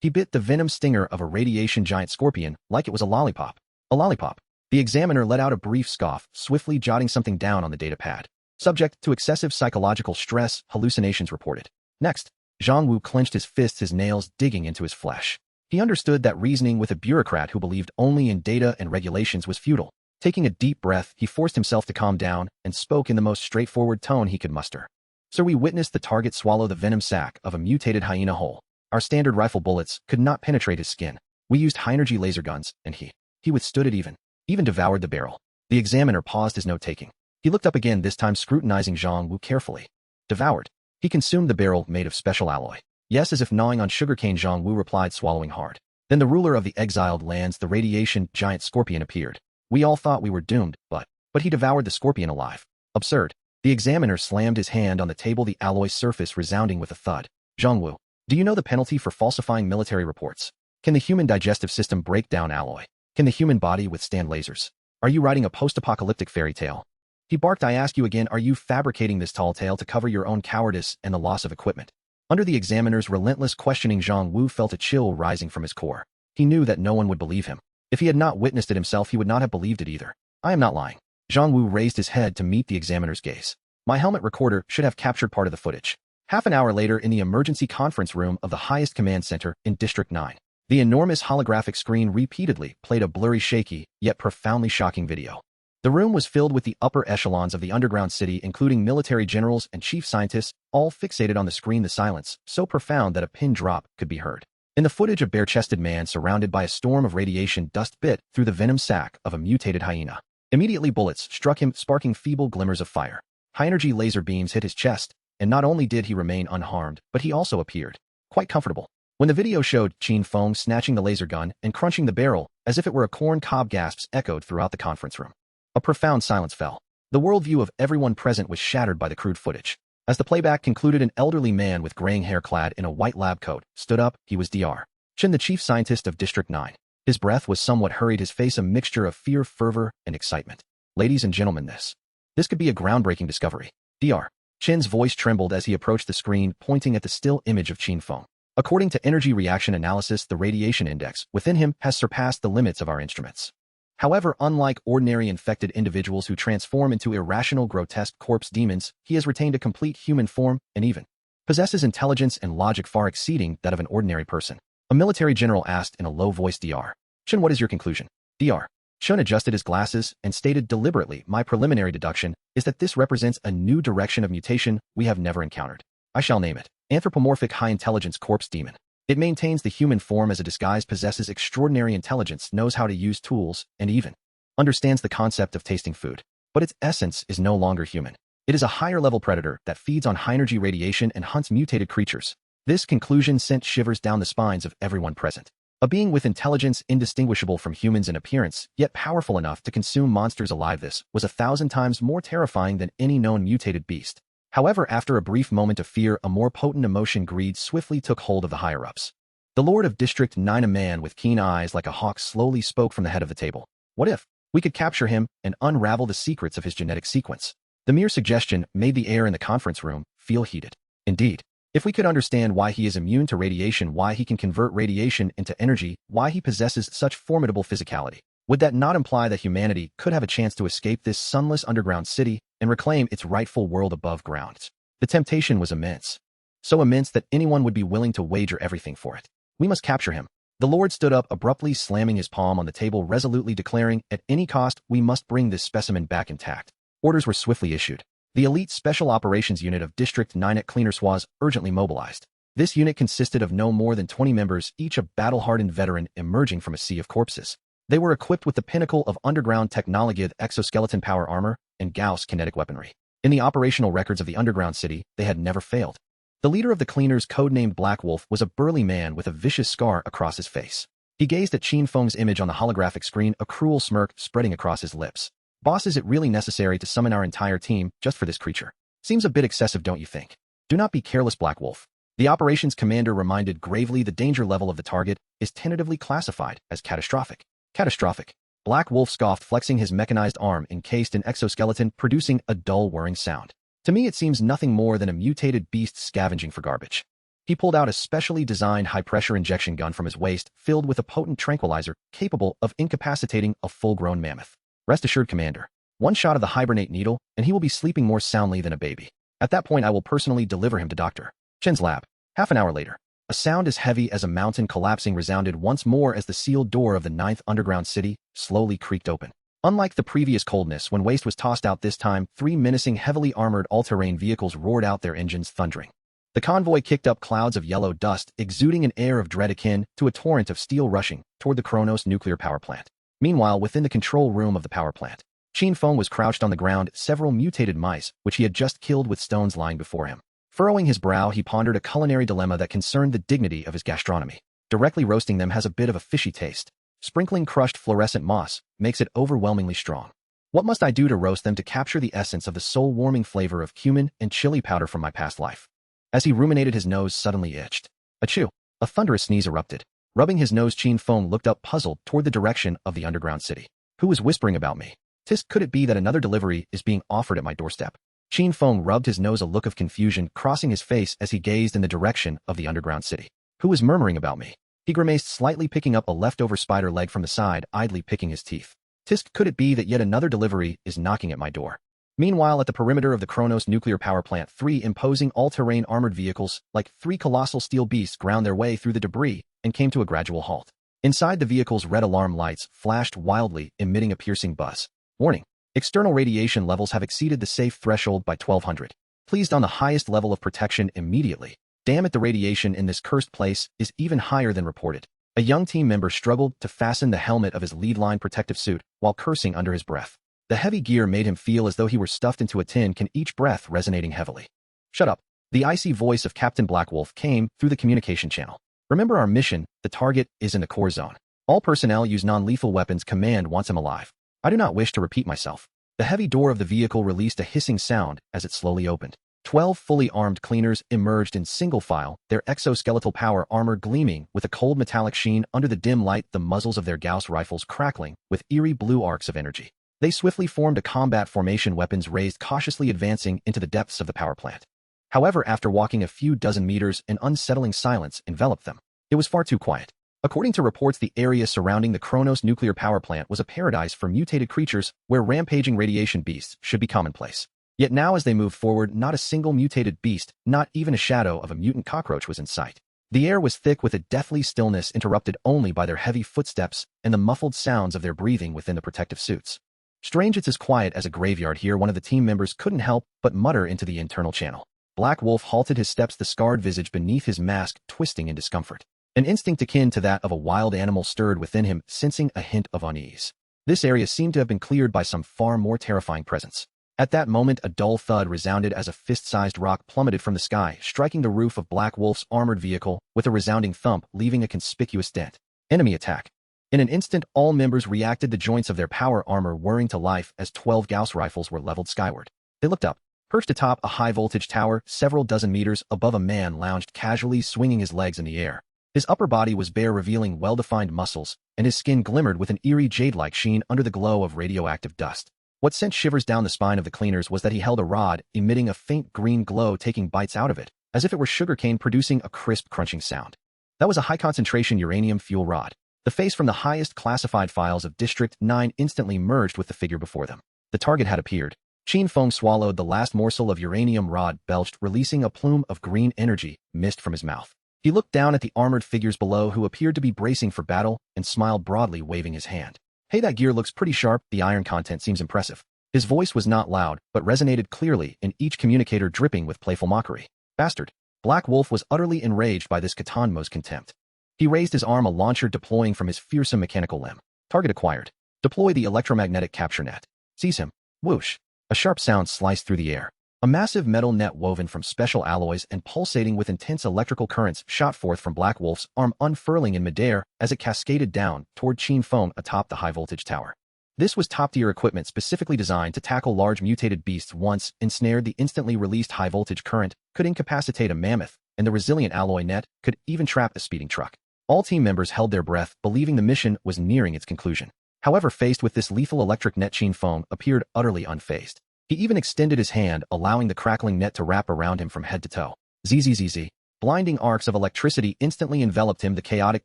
He bit the venom stinger of a radiation giant scorpion like it was a lollipop. A lollipop. The examiner let out a brief scoff, swiftly jotting something down on the data pad. Subject to excessive psychological stress, hallucinations reported. Next, Zhang Wu clenched his fists, his nails digging into his flesh. He understood that reasoning with a bureaucrat who believed only in data and regulations was futile. Taking a deep breath, he forced himself to calm down and spoke in the most straightforward tone he could muster. Sir, we witnessed the target swallow the venom sac of a mutated hyena whole. Our standard rifle bullets could not penetrate his skin. We used high-energy laser guns, and he withstood it, even devoured the barrel. The examiner paused his note-taking. He looked up again, this time scrutinizing Zhang Wu carefully. Devoured. He consumed the barrel made of special alloy. Yes, as if gnawing on sugarcane, Zhang Wu replied, swallowing hard. Then the ruler of the exiled lands, the radiation giant scorpion, appeared. We all thought we were doomed, but he devoured the scorpion alive. Absurd. The examiner slammed his hand on the table, the alloy surface resounding with a thud. Zhang Wu, do you know the penalty for falsifying military reports? Can the human digestive system break down alloy? Can the human body withstand lasers? Are you writing a post-apocalyptic fairy tale? He barked. I ask you again, are you fabricating this tall tale to cover your own cowardice and the loss of equipment? Under the examiner's relentless questioning, Zhang Wu felt a chill rising from his core. He knew that no one would believe him. If he had not witnessed it himself, he would not have believed it either. I am not lying. Zhang Wu raised his head to meet the examiner's gaze. My helmet recorder should have captured part of the footage. Half an hour later, in the emergency conference room of the highest command center in District 9, the enormous holographic screen repeatedly played a blurry, shaky, yet profoundly shocking video. The room was filled with the upper echelons of the underground city, including military generals and chief scientists, all fixated on the screen, the silence so profound that a pin drop could be heard. In the footage, a bare-chested man surrounded by a storm of radiation dust bit through the venom sac of a mutated hyena. Immediately, bullets struck him, sparking feeble glimmers of fire. High-energy laser beams hit his chest, and not only did he remain unharmed, but he also appeared quite comfortable. When the video showed Qin Feng snatching the laser gun and crunching the barrel as if it were a corn cob, gasps echoed throughout the conference room. A profound silence fell. The worldview of everyone present was shattered by the crude footage. As the playback concluded, an elderly man with graying hair, clad in a white lab coat, stood up. He was Dr. Qin, the chief scientist of District 9. His breath was somewhat hurried, his face a mixture of fear, fervor, and excitement. Ladies and gentlemen, this could be a groundbreaking discovery. Dr. Qin's voice trembled as he approached the screen, pointing at the still image of Qin Feng. According to energy reaction analysis, the radiation index within him has surpassed the limits of our instruments. However, unlike ordinary infected individuals who transform into irrational, grotesque corpse demons, he has retained a complete human form and even possesses intelligence and logic far exceeding that of an ordinary person. A military general asked in a low voice, Dr. Qin, what is your conclusion? Dr. Qin adjusted his glasses and stated deliberately, my preliminary deduction is that this represents a new direction of mutation we have never encountered. I shall name it anthropomorphic high-intelligence corpse demon. It maintains the human form as a disguise, possesses extraordinary intelligence, knows how to use tools, and even understands the concept of tasting food. But its essence is no longer human. It is a higher-level predator that feeds on high-energy radiation and hunts mutated creatures. This conclusion sent shivers down the spines of everyone present. A being with intelligence indistinguishable from humans in appearance, yet powerful enough to consume monsters alive, this was 1,000 times more terrifying than any known mutated beast. However, after a brief moment of fear, a more potent emotion, greed, swiftly took hold of the higher-ups. The Lord of District 9, a man with keen eyes like a hawk, slowly spoke from the head of the table. What if we could capture him and unravel the secrets of his genetic sequence? The mere suggestion made the air in the conference room feel heated. Indeed, if we could understand why he is immune to radiation, why he can convert radiation into energy, why he possesses such formidable physicality, would that not imply that humanity could have a chance to escape this sunless underground city and reclaim its rightful world above ground? The temptation was immense. So immense that anyone would be willing to wager everything for it. We must capture him. The Lord stood up abruptly, slamming his palm on the table, resolutely declaring, at any cost, we must bring this specimen back intact. Orders were swiftly issued. The elite Special Operations Unit of District 9 at Cleaners was urgently mobilized. This unit consisted of no more than 20 members, each a battle-hardened veteran emerging from a sea of corpses. They were equipped with the pinnacle of underground technology, exoskeleton power armor, and Gauss kinetic weaponry. In the operational records of the underground city, they had never failed. The leader of the Cleaners, codenamed Black Wolf, was a burly man with a vicious scar across his face. He gazed at Qin Feng's image on the holographic screen, a cruel smirk spreading across his lips. Boss, is it really necessary to summon our entire team just for this creature? Seems a bit excessive, don't you think? Do not be careless, Black Wolf. The operations commander reminded gravely. The danger level of the target is tentatively classified as catastrophic. Catastrophic. Black Wolf scoffed, flexing his mechanized arm encased in exoskeleton, producing a dull whirring sound. To me, it seems nothing more than a mutated beast scavenging for garbage. He pulled out a specially designed high-pressure injection gun from his waist, filled with a potent tranquilizer capable of incapacitating a full-grown mammoth. Rest assured, Commander. One shot of the hibernate needle, and he will be sleeping more soundly than a baby. At that point, I will personally deliver him to Dr. Chen's lab. Half an hour later, a sound as heavy as a mountain collapsing resounded once more as the sealed door of the 9th underground city slowly creaked open. Unlike the previous coldness when waste was tossed out, this time 3 menacing, heavily armored all-terrain vehicles roared out, their engines thundering. The convoy kicked up clouds of yellow dust, exuding an air of dread akin to a torrent of steel rushing toward the Kronos nuclear power plant. Meanwhile, within the control room of the power plant, Qin Feng was crouched on the ground, several mutated mice, which he had just killed, with stones lying before him. Furrowing his brow, he pondered a culinary dilemma that concerned the dignity of his gastronomy. Directly roasting them has a bit of a fishy taste. Sprinkling crushed fluorescent moss makes it overwhelmingly strong. What must I do to roast them to capture the essence of the soul-warming flavor of cumin and chili powder from my past life? As he ruminated, his nose suddenly itched. Achoo! A thunderous sneeze erupted. Rubbing his nose, Qin Feng looked up, puzzled, toward the direction of the underground city. Who was whispering about me? Tisk, could it be that another delivery is being offered at my doorstep? Qin Feng rubbed his nose, a look of confusion crossing his face as he gazed in the direction of the underground city. Who was murmuring about me? He grimaced slightly, picking up a leftover spider leg from the side, idly picking his teeth. Tisk, could it be that yet another delivery is knocking at my door? Meanwhile, at the perimeter of the Kronos nuclear power plant, 3 imposing all-terrain armored vehicles, like 3 colossal steel beasts, ground their way through the debris and came to a gradual halt. Inside, the vehicles' red alarm lights flashed wildly, emitting a piercing buzz. Warning. External radiation levels have exceeded the safe threshold by 1200. Pleased on the highest level of protection immediately. Damn it, the radiation in this cursed place is even higher than reported. A young team member struggled to fasten the helmet of his lead-line protective suit while cursing under his breath. The heavy gear made him feel as though he were stuffed into a tin can, each breath resonating heavily. Shut up. The icy voice of Captain Black Wolf came through the communication channel. Remember our mission, the target is in the core zone. All personnel use non-lethal weapons. Command wants him alive. I do not wish to repeat myself. The heavy door of the vehicle released a hissing sound as it slowly opened. 12 fully armed cleaners emerged in single file, their exoskeletal power armor gleaming with a cold metallic sheen under the dim light, the muzzles of their Gauss rifles crackling with eerie blue arcs of energy. They swiftly formed a combat formation, weapons raised, cautiously advancing into the depths of the power plant. However, after walking a few dozen meters, an unsettling silence enveloped them. It was far too quiet. According to reports, the area surrounding the Kronos nuclear power plant was a paradise for mutated creatures where rampaging radiation beasts should be commonplace. Yet now, as they moved forward, not a single mutated beast, not even a shadow of a mutant cockroach, was in sight. The air was thick with a deathly stillness, interrupted only by their heavy footsteps and the muffled sounds of their breathing within the protective suits. Strange, it's as quiet as a graveyard here, one of the team members couldn't help but mutter into the internal channel. Black Wolf halted his steps, the scarred visage beneath his mask twisting in discomfort. An instinct akin to that of a wild animal stirred within him, sensing a hint of unease. This area seemed to have been cleared by some far more terrifying presence. At that moment, a dull thud resounded as a fist-sized rock plummeted from the sky, striking the roof of Black Wolf's armored vehicle with a resounding thump, leaving a conspicuous dent. Enemy attack. In an instant, all members reacted, the joints of their power armor whirring to life as 12 Gauss rifles were leveled skyward. They looked up. Perched atop a high-voltage tower, several dozen meters above, a man lounged casually, swinging his legs in the air. His upper body was bare, revealing well-defined muscles, and his skin glimmered with an eerie jade-like sheen under the glow of radioactive dust. What sent shivers down the spine of the cleaners was that he held a rod, emitting a faint green glow, taking bites out of it, as if it were sugarcane, producing a crisp, crunching sound. That was a high-concentration uranium fuel rod. The face from the highest classified files of District 9 instantly merged with the figure before them. The target had appeared. Qin Feng swallowed the last morsel of uranium rod, belched, releasing a plume of green energy mist from his mouth. He looked down at the armored figures below who appeared to be bracing for battle and smiled broadly, waving his hand. Hey, that gear looks pretty sharp, the iron content seems impressive. His voice was not loud, but resonated clearly in each communicator, dripping with playful mockery. Bastard. Black Wolf was utterly enraged by this Katanmo's contempt. He raised his arm, a launcher deploying from his fearsome mechanical limb. Target acquired. Deploy the electromagnetic capture net. Seize him. Whoosh. A sharp sound sliced through the air. A massive metal net woven from special alloys and pulsating with intense electrical currents shot forth from Black Wolf's arm, unfurling in midair as it cascaded down toward Qin Feng atop the high-voltage tower. This was top-tier equipment specifically designed to tackle large mutated beasts. Once ensnared, the instantly released high-voltage current could incapacitate a mammoth, and the resilient alloy net could even trap a speeding truck. All team members held their breath, believing the mission was nearing its conclusion. However, faced with this lethal electric net, Qin Feng appeared utterly unfazed. He even extended his hand, allowing the crackling net to wrap around him from head to toe. Zzz. Blinding arcs of electricity instantly enveloped him, the chaotic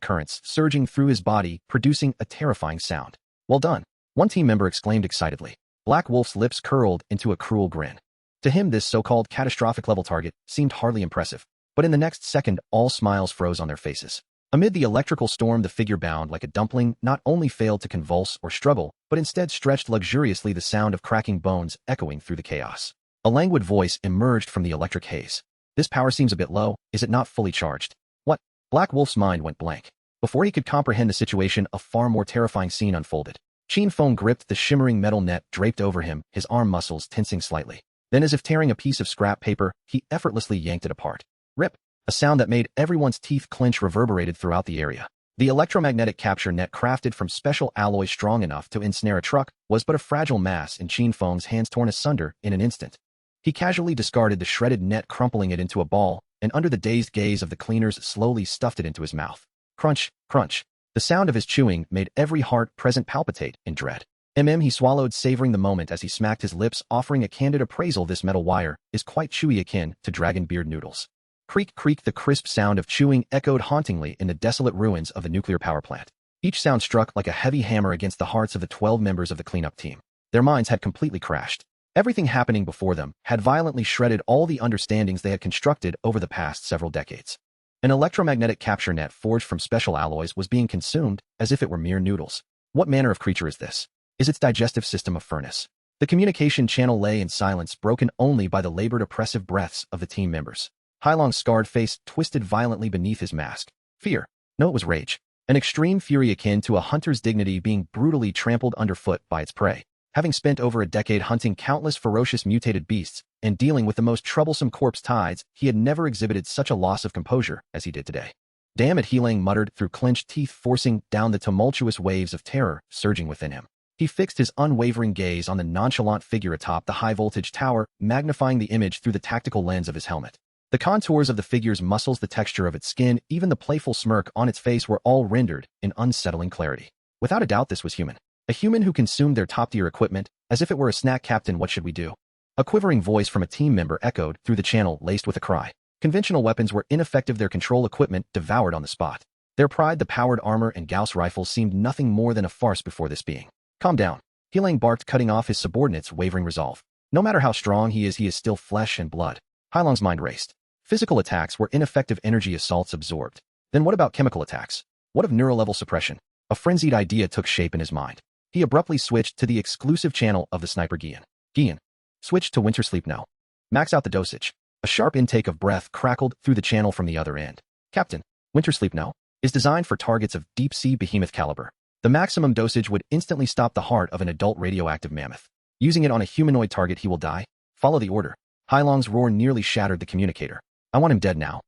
currents surging through his body, producing a terrifying sound. Well done. One team member exclaimed excitedly. Black Wolf's lips curled into a cruel grin. To him, this so-called catastrophic level target seemed hardly impressive, but in the next second, all smiles froze on their faces. Amid the electrical storm, the figure, bound like a dumpling, not only failed to convulse or struggle, but instead stretched luxuriously, the sound of cracking bones echoing through the chaos. A languid voice emerged from the electric haze. This power seems a bit low, is it not fully charged? What? Black Wolf's mind went blank. Before he could comprehend the situation, a far more terrifying scene unfolded. Qin Feng gripped the shimmering metal net draped over him, his arm muscles tensing slightly. Then, as if tearing a piece of scrap paper, he effortlessly yanked it apart. Rip! A sound that made everyone's teeth clench reverberated throughout the area. The electromagnetic capture net, crafted from special alloy strong enough to ensnare a truck, was but a fragile mass in Qin Feng's hands, torn asunder in an instant. He casually discarded the shredded net, crumpling it into a ball, and under the dazed gaze of the cleaners, slowly stuffed it into his mouth. Crunch, crunch. The sound of his chewing made every heart present palpitate in dread. He swallowed, savoring the moment as he smacked his lips, offering a candid appraisal. This metal wire is quite chewy, akin to dragon beard noodles. Creak, creak. The crisp sound of chewing echoed hauntingly in the desolate ruins of the nuclear power plant. Each sound struck like a heavy hammer against the hearts of the 12 members of the cleanup team. Their minds had completely crashed. Everything happening before them had violently shredded all the understandings they had constructed over the past several decades. An electromagnetic capture net forged from special alloys was being consumed as if it were mere noodles. What manner of creature is this? Is its digestive system a furnace? The communication channel lay in silence, broken only by the labored, oppressive breaths of the team members. Hailong's scarred face twisted violently beneath his mask. Fear. No, it was rage. An extreme fury akin to a hunter's dignity being brutally trampled underfoot by its prey. Having spent over a decade hunting countless ferocious mutated beasts and dealing with the most troublesome corpse tides, he had never exhibited such a loss of composure as he did today. Damn it, Hailong muttered through clenched teeth, forcing down the tumultuous waves of terror surging within him. He fixed his unwavering gaze on the nonchalant figure atop the high-voltage tower, magnifying the image through the tactical lens of his helmet. The contours of the figure's muscles, the texture of its skin, even the playful smirk on its face were all rendered in unsettling clarity. Without a doubt, this was human. A human who consumed their top-tier equipment as if it were a snack. Captain, what should we do? A quivering voice from a team member echoed through the channel, laced with a cry. Conventional weapons were ineffective, their control equipment devoured on the spot. Their pride, the powered armor and Gauss rifles, seemed nothing more than a farce before this being. Calm down. Hailong barked, cutting off his subordinate's wavering resolve. No matter how strong he is still flesh and blood. Hailong's mind raced. Physical attacks were ineffective, energy assaults absorbed. Then what about chemical attacks? What of neural-level suppression? A frenzied idea took shape in his mind. He abruptly switched to the exclusive channel of the sniper Gian. Gian. Switch to winter sleep now. Max out the dosage. A sharp intake of breath crackled through the channel from the other end. Captain, winter sleep now is designed for targets of deep-sea behemoth caliber. The maximum dosage would instantly stop the heart of an adult radioactive mammoth. Using it on a humanoid target, he will die. Follow the order. Hailong's roar nearly shattered the communicator. I want him dead now.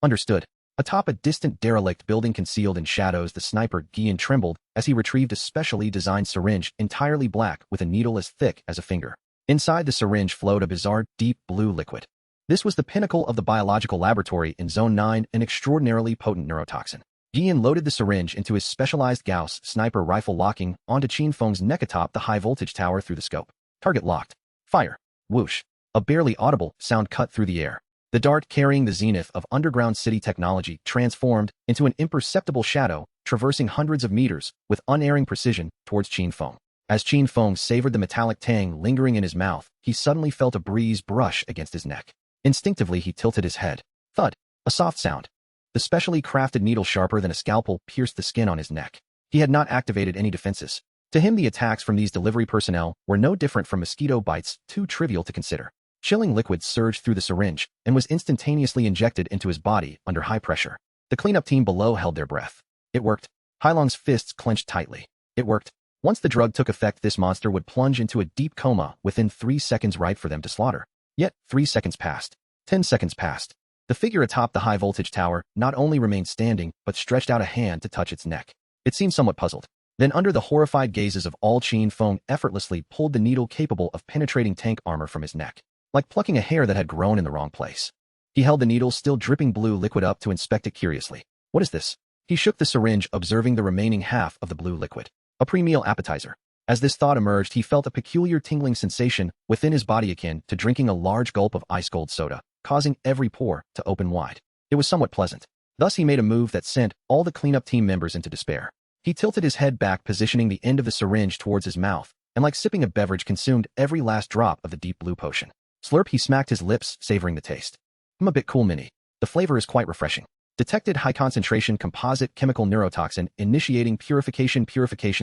Understood. Atop a distant derelict building concealed in shadows, the sniper Gian trembled as he retrieved a specially designed syringe, entirely black with a needle as thick as a finger. Inside the syringe flowed a bizarre, deep blue liquid. This was the pinnacle of the biological laboratory in Zone 9, an extraordinarily potent neurotoxin. Gian loaded the syringe into his specialized Gauss sniper rifle, locking onto Qin Feng's neck atop the high-voltage tower through the scope. Target locked. Fire. Whoosh. A barely audible sound cut through the air. The dart, carrying the zenith of underground city technology, transformed into an imperceptible shadow, traversing hundreds of meters with unerring precision towards Qin Feng. As Qin Feng savored the metallic tang lingering in his mouth, he suddenly felt a breeze brush against his neck. Instinctively, he tilted his head. Thud. A soft sound. The specially crafted needle sharper than a scalpel pierced the skin on his neck. He had not activated any defenses. To him, the attacks from these delivery personnel were no different from mosquito bites, too trivial to consider. Chilling liquid surged through the syringe and was instantaneously injected into his body under high pressure. The cleanup team below held their breath. It worked. Hailong's fists clenched tightly. It worked. Once the drug took effect, this monster would plunge into a deep coma within 3 seconds, right for them to slaughter. Yet, 3 seconds passed. 10 seconds passed. The figure atop the high-voltage tower not only remained standing, but stretched out a hand to touch its neck. It seemed somewhat puzzled. Then, under the horrified gazes of all, Qin Feng effortlessly pulled the needle capable of penetrating tank armor from his neck, like plucking a hair that had grown in the wrong place. He held the needle, still dripping blue liquid, up to inspect it curiously. What is this? He shook the syringe, observing the remaining half of the blue liquid. A pre-meal appetizer. As this thought emerged, he felt a peculiar tingling sensation within his body akin to drinking a large gulp of ice-cold soda, causing every pore to open wide. It was somewhat pleasant. Thus he made a move that sent all the cleanup team members into despair. He tilted his head back, positioning the end of the syringe towards his mouth, and like sipping a beverage, consumed every last drop of the deep blue potion. Slurp, he smacked his lips, savoring the taste. I'm a bit cool, Mini. The flavor is quite refreshing. Detected high-concentration composite chemical neurotoxin, initiating purification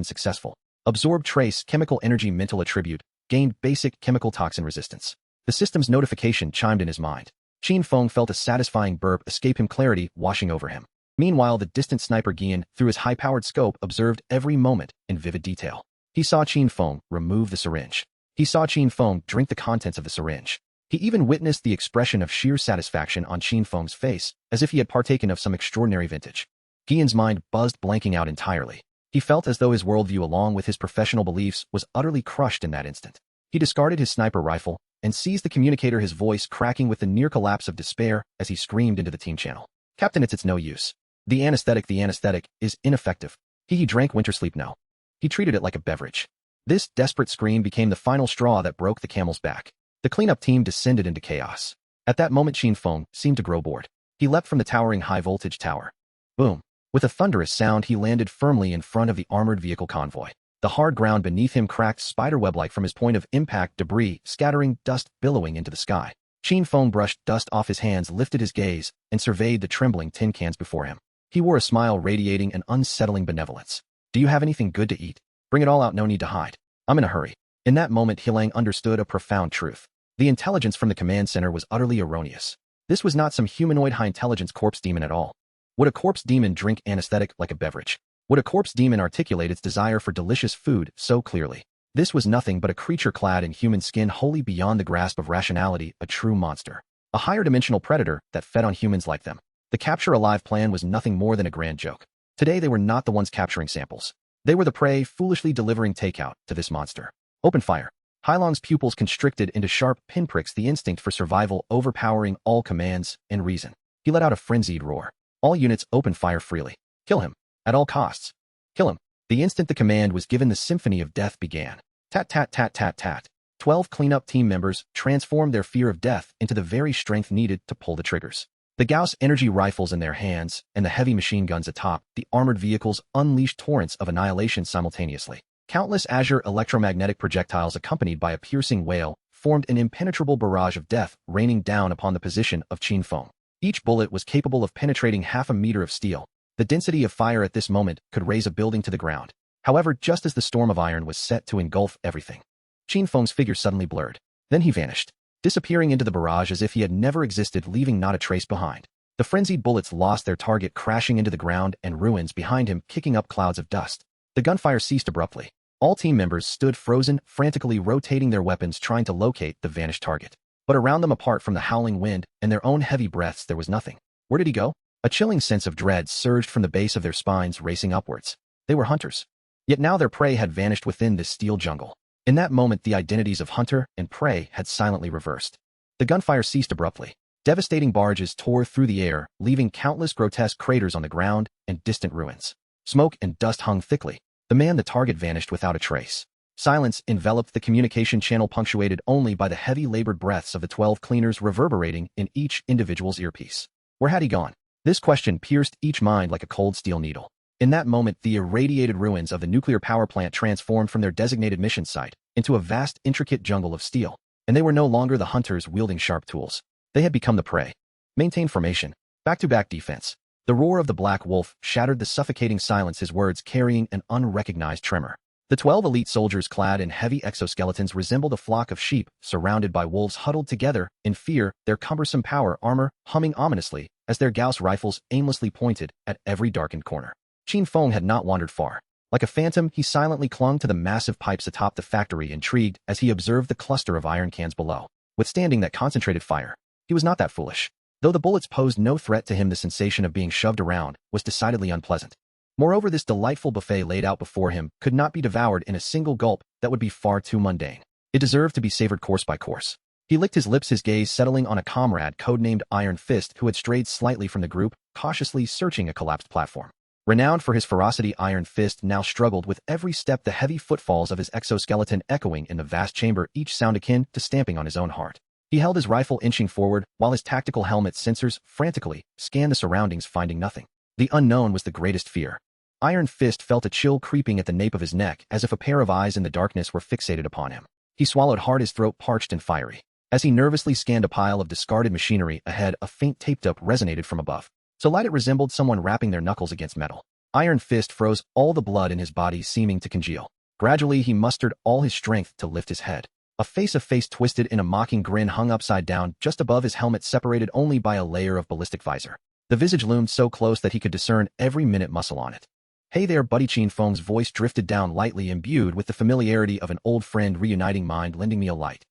successful. Absorbed trace chemical energy, mental attribute, gained basic chemical toxin resistance. The system's notification chimed in his mind. Qin Feng felt a satisfying burp escape him, clarity washing over him. Meanwhile, the distant sniper Gian, through his high-powered scope, observed every moment in vivid detail. He saw Qin Feng remove the syringe. He saw Qin Feng drink the contents of the syringe. He even witnessed the expression of sheer satisfaction on Qin Feng's face, as if he had partaken of some extraordinary vintage. Gian's mind buzzed, blanking out entirely. He felt as though his worldview, along with his professional beliefs, was utterly crushed in that instant. He discarded his sniper rifle and seized the communicator, his voice cracking with the near collapse of despair as he screamed into the team channel. Captain, it's no use. The anesthetic is ineffective. He drank winter sleep. No. He treated it like a beverage. This desperate scream became the final straw that broke the camel's back. The cleanup team descended into chaos. At that moment, Qin Feng seemed to grow bored. He leapt from the towering high-voltage tower. Boom. With a thunderous sound, he landed firmly in front of the armored vehicle convoy. The hard ground beneath him cracked spiderweb-like from his point of impact, debris scattering, dust billowing into the sky. Qin Feng brushed dust off his hands, lifted his gaze, and surveyed the trembling tin cans before him. He wore a smile radiating an unsettling benevolence. Do you have anything good to eat? Bring it all out, no need to hide. I'm in a hurry. In that moment, Hilang understood a profound truth. The intelligence from the command center was utterly erroneous. This was not some humanoid high-intelligence corpse demon at all. Would a corpse demon drink anesthetic like a beverage? Would a corpse demon articulate its desire for delicious food so clearly? This was nothing but a creature clad in human skin, wholly beyond the grasp of rationality, a true monster. A higher-dimensional predator that fed on humans like them. The Capture Alive plan was nothing more than a grand joke. Today they were not the ones capturing samples. They were the prey, foolishly delivering takeout to this monster. Open fire. Hailong's pupils constricted into sharp pinpricks, the instinct for survival overpowering all commands and reason. He let out a frenzied roar. All units open fire freely. Kill him. At all costs. Kill him. The instant the command was given, the symphony of death began. Tat tat tat tat tat. 12 cleanup team members transformed their fear of death into the very strength needed to pull the triggers. The Gauss energy rifles in their hands and the heavy machine guns atop the armored vehicles unleashed torrents of annihilation simultaneously. Countless azure electromagnetic projectiles, accompanied by a piercing wail, formed an impenetrable barrage of death raining down upon the position of Qin Feng. Each bullet was capable of penetrating half a meter of steel. The density of fire at this moment could raise a building to the ground. However, just as the storm of iron was set to engulf everything, Qin Feng's figure suddenly blurred. Then he vanished, disappearing into the barrage as if he had never existed, leaving not a trace behind. The frenzied bullets lost their target, crashing into the ground and ruins behind him, kicking up clouds of dust. The gunfire ceased abruptly. All team members stood frozen, frantically rotating their weapons, trying to locate the vanished target. But around them, apart from the howling wind and their own heavy breaths, there was nothing. Where did he go? A chilling sense of dread surged from the base of their spines, racing upwards. They were hunters. Yet now their prey had vanished within this steel jungle. In that moment, the identities of hunter and prey had silently reversed. The gunfire ceased abruptly. Devastating barrages tore through the air, leaving countless grotesque craters on the ground and distant ruins. Smoke and dust hung thickly. The target vanished without a trace. Silence enveloped the communication channel, punctuated only by the heavy labored breaths of the 12 cleaners reverberating in each individual's earpiece. Where had he gone? This question pierced each mind like a cold steel needle. In that moment, the irradiated ruins of the nuclear power plant transformed from their designated mission site into a vast, intricate jungle of steel, and they were no longer the hunters wielding sharp tools. They had become the prey. Maintain formation. Back-to-back defense. The roar of the black wolf shattered the suffocating silence, his words carrying an unrecognized tremor. The 12 elite soldiers clad in heavy exoskeletons resembled a flock of sheep surrounded by wolves huddled together in fear, their cumbersome power armor humming ominously as their Gauss rifles aimlessly pointed at every darkened corner. Qin Feng had not wandered far. Like a phantom, he silently clung to the massive pipes atop the factory, intrigued as he observed the cluster of iron cans below, withstanding that concentrated fire. He was not that foolish. Though the bullets posed no threat to him, the sensation of being shoved around was decidedly unpleasant. Moreover, this delightful buffet laid out before him could not be devoured in a single gulp. That would be far too mundane. It deserved to be savored course by course. He licked his lips, his gaze settling on a comrade codenamed Iron Fist who had strayed slightly from the group, cautiously searching a collapsed platform. Renowned for his ferocity, Iron Fist now struggled with every step, the heavy footfalls of his exoskeleton echoing in the vast chamber, each sound akin to stamping on his own heart. He held his rifle inching forward, while his tactical helmet's sensors frantically scanned the surroundings, finding nothing. The unknown was the greatest fear. Iron Fist felt a chill creeping at the nape of his neck, as if a pair of eyes in the darkness were fixated upon him. He swallowed hard, his throat parched and fiery. As he nervously scanned a pile of discarded machinery ahead, a faint taped-up resonated from above. So light it resembled someone rapping their knuckles against metal. Iron Fist froze, all the blood in his body seeming to congeal. Gradually, he mustered all his strength to lift his head. A face twisted in a mocking grin hung upside down just above his helmet, separated only by a layer of ballistic visor. The visage loomed so close that he could discern every minute muscle on it. "Hey there, buddy," Qin Feng's voice drifted down lightly, imbued with the familiarity of an old friend reuniting. "Mind lending me a light?"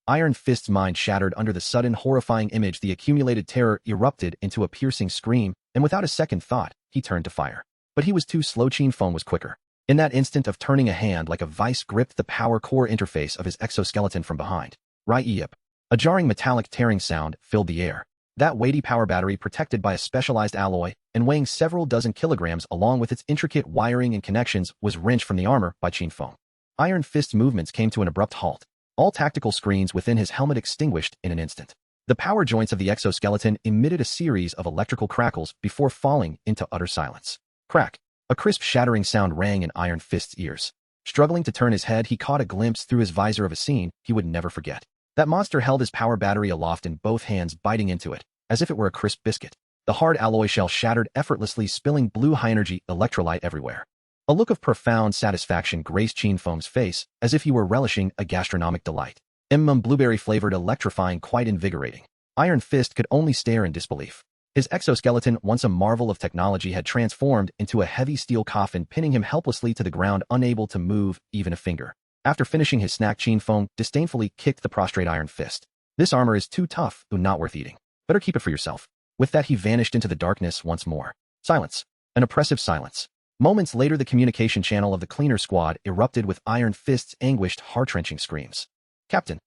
Iron Fist's mind shattered under the sudden horrifying image. The accumulated terror erupted into a piercing scream, and without a second thought, he turned to fire. But he was too slow. Qin Feng was quicker. In that instant of turning, a hand like a vice gripped the power core interface of his exoskeleton from behind. Right-yip. A jarring metallic tearing sound filled the air. That weighty power battery, protected by a specialized alloy and weighing several dozen kilograms along with its intricate wiring and connections, was wrenched from the armor by Qin Feng. Iron Fist's movements came to an abrupt halt. All tactical screens within his helmet extinguished in an instant. The power joints of the exoskeleton emitted a series of electrical crackles before falling into utter silence. Crack. A crisp shattering sound rang in Iron Fist's ears. Struggling to turn his head, he caught a glimpse through his visor of a scene he would never forget. That monster held his power battery aloft in both hands, biting into it, as if it were a crisp biscuit. The hard alloy shell shattered effortlessly, spilling blue high-energy electrolyte everywhere. A look of profound satisfaction graced Qin Feng's face, as if he were relishing a gastronomic delight. Blueberry-flavored, electrifying, quite invigorating. Iron Fist could only stare in disbelief. His exoskeleton, once a marvel of technology, had transformed into a heavy steel coffin, pinning him helplessly to the ground, unable to move even a finger. After finishing his snack, Qin Feng disdainfully kicked the prostrate Iron Fist. "This armor is too tough, not worth eating. Better keep it for yourself." With that, he vanished into the darkness once more. Silence. An oppressive silence. Moments later, the communication channel of the cleaner squad erupted with Iron Fist's anguished, heart-wrenching screams. Captain,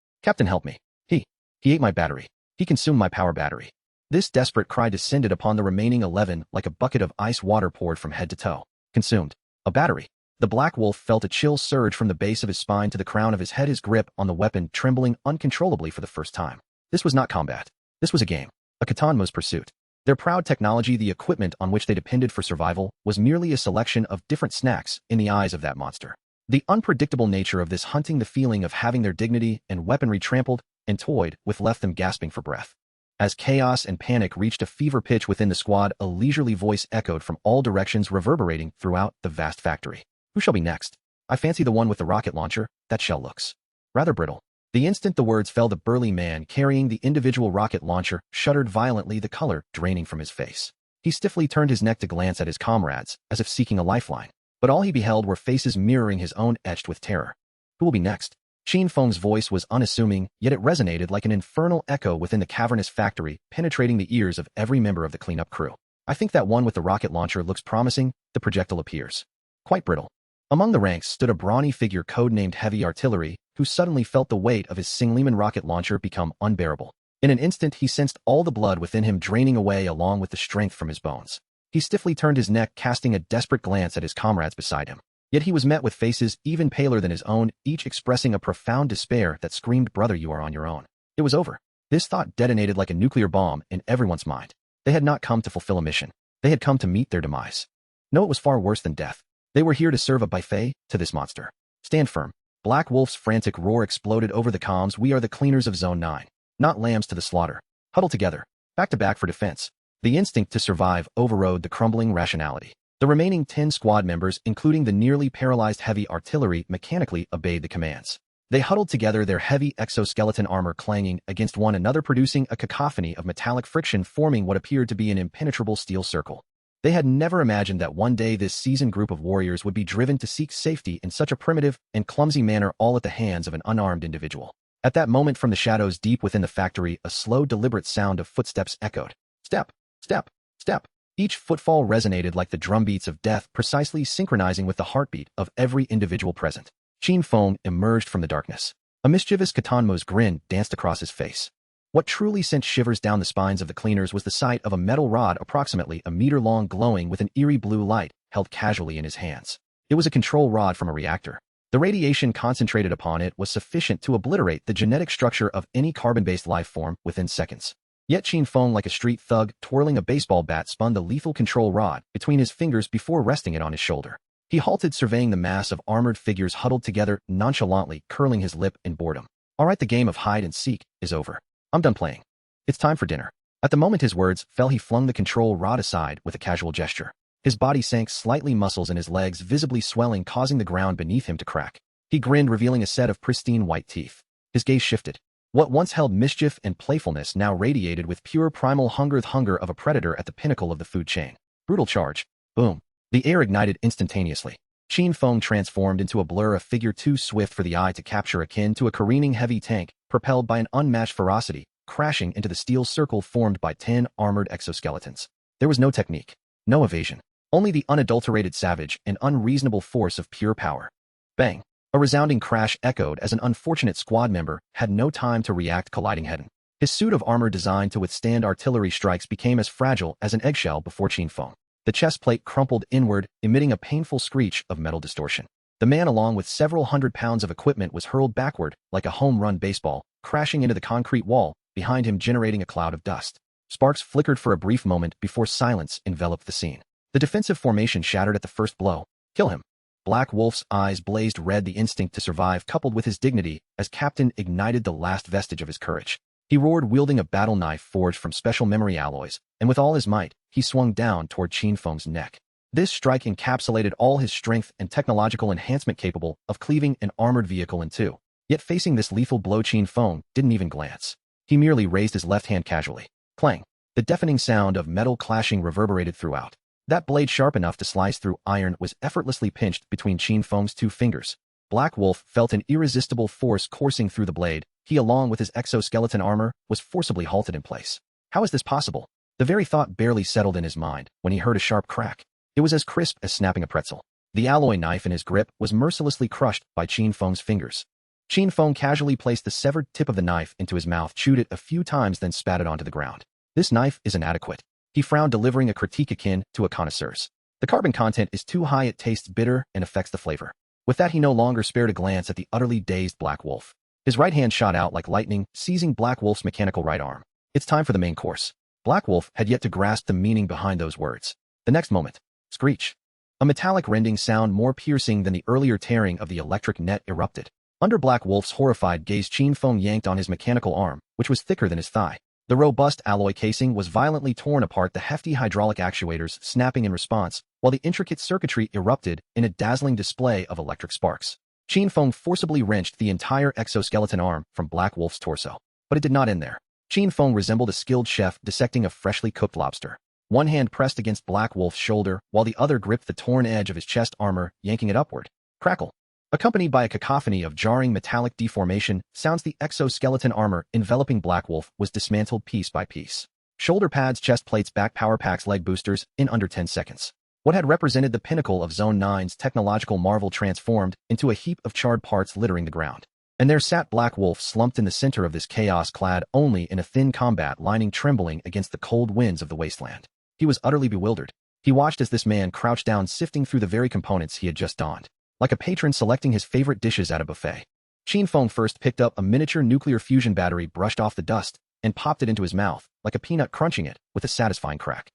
help me. He ate my battery. He consumed my power battery." This desperate cry descended upon the remaining 11 like a bucket of ice water poured from head to toe. Consumed. A battery. The Black Wolf felt a chill surge from the base of his spine to the crown of his head, his grip on the weapon trembling uncontrollably for the first time. This was not combat. This was a game. A Katanmo's pursuit. Their proud technology, the equipment on which they depended for survival, was merely a selection of different snacks in the eyes of that monster. The unpredictable nature of this hunting, the feeling of having their dignity and weaponry trampled and toyed with, left them gasping for breath. As chaos and panic reached a fever pitch within the squad, a leisurely voice echoed from all directions, reverberating throughout the vast factory. "Who shall be next? I fancy the one with the rocket launcher. That shell looks rather brittle." The instant the words fell, the burly man carrying the individual rocket launcher shuddered violently, the color draining from his face. He stiffly turned his neck to glance at his comrades, as if seeking a lifeline. But all he beheld were faces mirroring his own, etched with terror. "Who will be next?" Qin Feng's voice was unassuming, yet it resonated like an infernal echo within the cavernous factory, penetrating the ears of every member of the cleanup crew. "I think that one with the rocket launcher looks promising. The projectile appears quite brittle." Among the ranks stood a brawny figure codenamed Heavy Artillery, who suddenly felt the weight of his Singliman rocket launcher become unbearable. In an instant, he sensed all the blood within him draining away along with the strength from his bones. He stiffly turned his neck, casting a desperate glance at his comrades beside him. Yet he was met with faces even paler than his own, each expressing a profound despair that screamed, "Brother, you are on your own." It was over. This thought detonated like a nuclear bomb in everyone's mind. They had not come to fulfill a mission. They had come to meet their demise. No, it was far worse than death. They were here to serve a buffet to this monster. "Stand firm." Black Wolf's frantic roar exploded over the comms. "We are the cleaners of Zone 9. Not lambs to the slaughter. Huddle together. Back to back for defense." The instinct to survive overrode the crumbling rationality. The remaining 10 squad members, including the nearly paralyzed heavy artillery, mechanically obeyed the commands. They huddled together, their heavy exoskeleton armor clanging against one another, producing a cacophony of metallic friction, forming what appeared to be an impenetrable steel circle. They had never imagined that one day this seasoned group of warriors would be driven to seek safety in such a primitive and clumsy manner, all at the hands of an unarmed individual. At that moment, from the shadows deep within the factory, a slow, deliberate sound of footsteps echoed. Step, step, step. Each footfall resonated like the drumbeats of death, precisely synchronizing with the heartbeat of every individual present. Qin Feng emerged from the darkness. A mischievous Katanmo's grin danced across his face. What truly sent shivers down the spines of the cleaners was the sight of a metal rod approximately a meter long, glowing with an eerie blue light, held casually in his hands. It was a control rod from a reactor. The radiation concentrated upon it was sufficient to obliterate the genetic structure of any carbon-based life form within seconds. Yet Qin Feng, like a street thug twirling a baseball bat, spun the lethal control rod between his fingers before resting it on his shoulder. He halted, surveying the mass of armored figures huddled together, nonchalantly curling his lip in boredom. All right, the game of hide and seek is over. I'm done playing. It's time for dinner. At the moment his words fell, he flung the control rod aside with a casual gesture. His body sank slightly, muscles in his legs visibly swelling, causing the ground beneath him to crack. He grinned, revealing a set of pristine white teeth. His gaze shifted. What once held mischief and playfulness now radiated with pure primal hunger, the hunger of a predator at the pinnacle of the food chain. Brutal charge. Boom. The air ignited instantaneously. Qin Feng transformed into a blur, a figure too swift for the eye to capture, akin to a careening heavy tank, propelled by an unmatched ferocity, crashing into the steel circle formed by 10 armored exoskeletons. There was no technique, no evasion, only the unadulterated savage and unreasonable force of pure power. Bang! A resounding crash echoed as an unfortunate squad member had no time to react, colliding head on. His suit of armor designed to withstand artillery strikes became as fragile as an eggshell before Qin Feng. The chest plate crumpled inward, emitting a painful screech of metal distortion. The man, along with several hundred pounds of equipment, was hurled backward like a home-run baseball, crashing into the concrete wall behind him, generating a cloud of dust. Sparks flickered for a brief moment before silence enveloped the scene. The defensive formation shattered at the first blow. Kill him. Black Wolf's eyes blazed red, the instinct to survive coupled with his dignity as captain ignited the last vestige of his courage. He roared, wielding a battle knife forged from special memory alloys, and with all his might, he swung down toward Qin Feng's neck. This strike encapsulated all his strength and technological enhancement, capable of cleaving an armored vehicle in two. Yet facing this lethal blow, Qin Feng didn't even glance. He merely raised his left hand casually. Clang! The deafening sound of metal clashing reverberated throughout. That blade, sharp enough to slice through iron, was effortlessly pinched between Qin Feng's two fingers. Black Wolf felt an irresistible force coursing through the blade. He, along with his exoskeleton armor, was forcibly halted in place. How is this possible? The very thought barely settled in his mind when he heard a sharp crack. It was as crisp as snapping a pretzel. The alloy knife in his grip was mercilessly crushed by Qin Feng's fingers. Qin Feng casually placed the severed tip of the knife into his mouth, chewed it a few times, then spat it onto the ground. This knife is inadequate. He frowned, delivering a critique akin to a connoisseur's. The carbon content is too high, it tastes bitter and affects the flavor. With that, he no longer spared a glance at the utterly dazed Black Wolf. His right hand shot out like lightning, seizing Black Wolf's mechanical right arm. It's time for the main course. Black Wolf had yet to grasp the meaning behind those words. The next moment, screech. A metallic rending sound more piercing than the earlier tearing of the electric net erupted. Under Black Wolf's horrified gaze, Qin Feng yanked on his mechanical arm, which was thicker than his thigh. The robust alloy casing was violently torn apart, the hefty hydraulic actuators snapping in response, while the intricate circuitry erupted in a dazzling display of electric sparks. Qin Feng forcibly wrenched the entire exoskeleton arm from Black Wolf's torso. But it did not end there. Qin Feng resembled a skilled chef dissecting a freshly cooked lobster. One hand pressed against Black Wolf's shoulder, while the other gripped the torn edge of his chest armor, yanking it upward. Crackle! Accompanied by a cacophony of jarring metallic deformation sounds, the exoskeleton armor enveloping Black Wolf was dismantled piece by piece. Shoulder pads, chest plates, back power packs, leg boosters, in under 10 seconds. What had represented the pinnacle of Zone 9's technological marvel transformed into a heap of charred parts littering the ground. And there sat Black Wolf, slumped in the center of this chaos, clad only in a thin combat lining, trembling against the cold winds of the wasteland. He was utterly bewildered. He watched as this man crouched down, sifting through the very components he had just donned. Like a patron selecting his favorite dishes at a buffet. Qin Feng first picked up a miniature nuclear fusion battery, brushed off the dust, and popped it into his mouth, like a peanut, crunching it with a satisfying crack.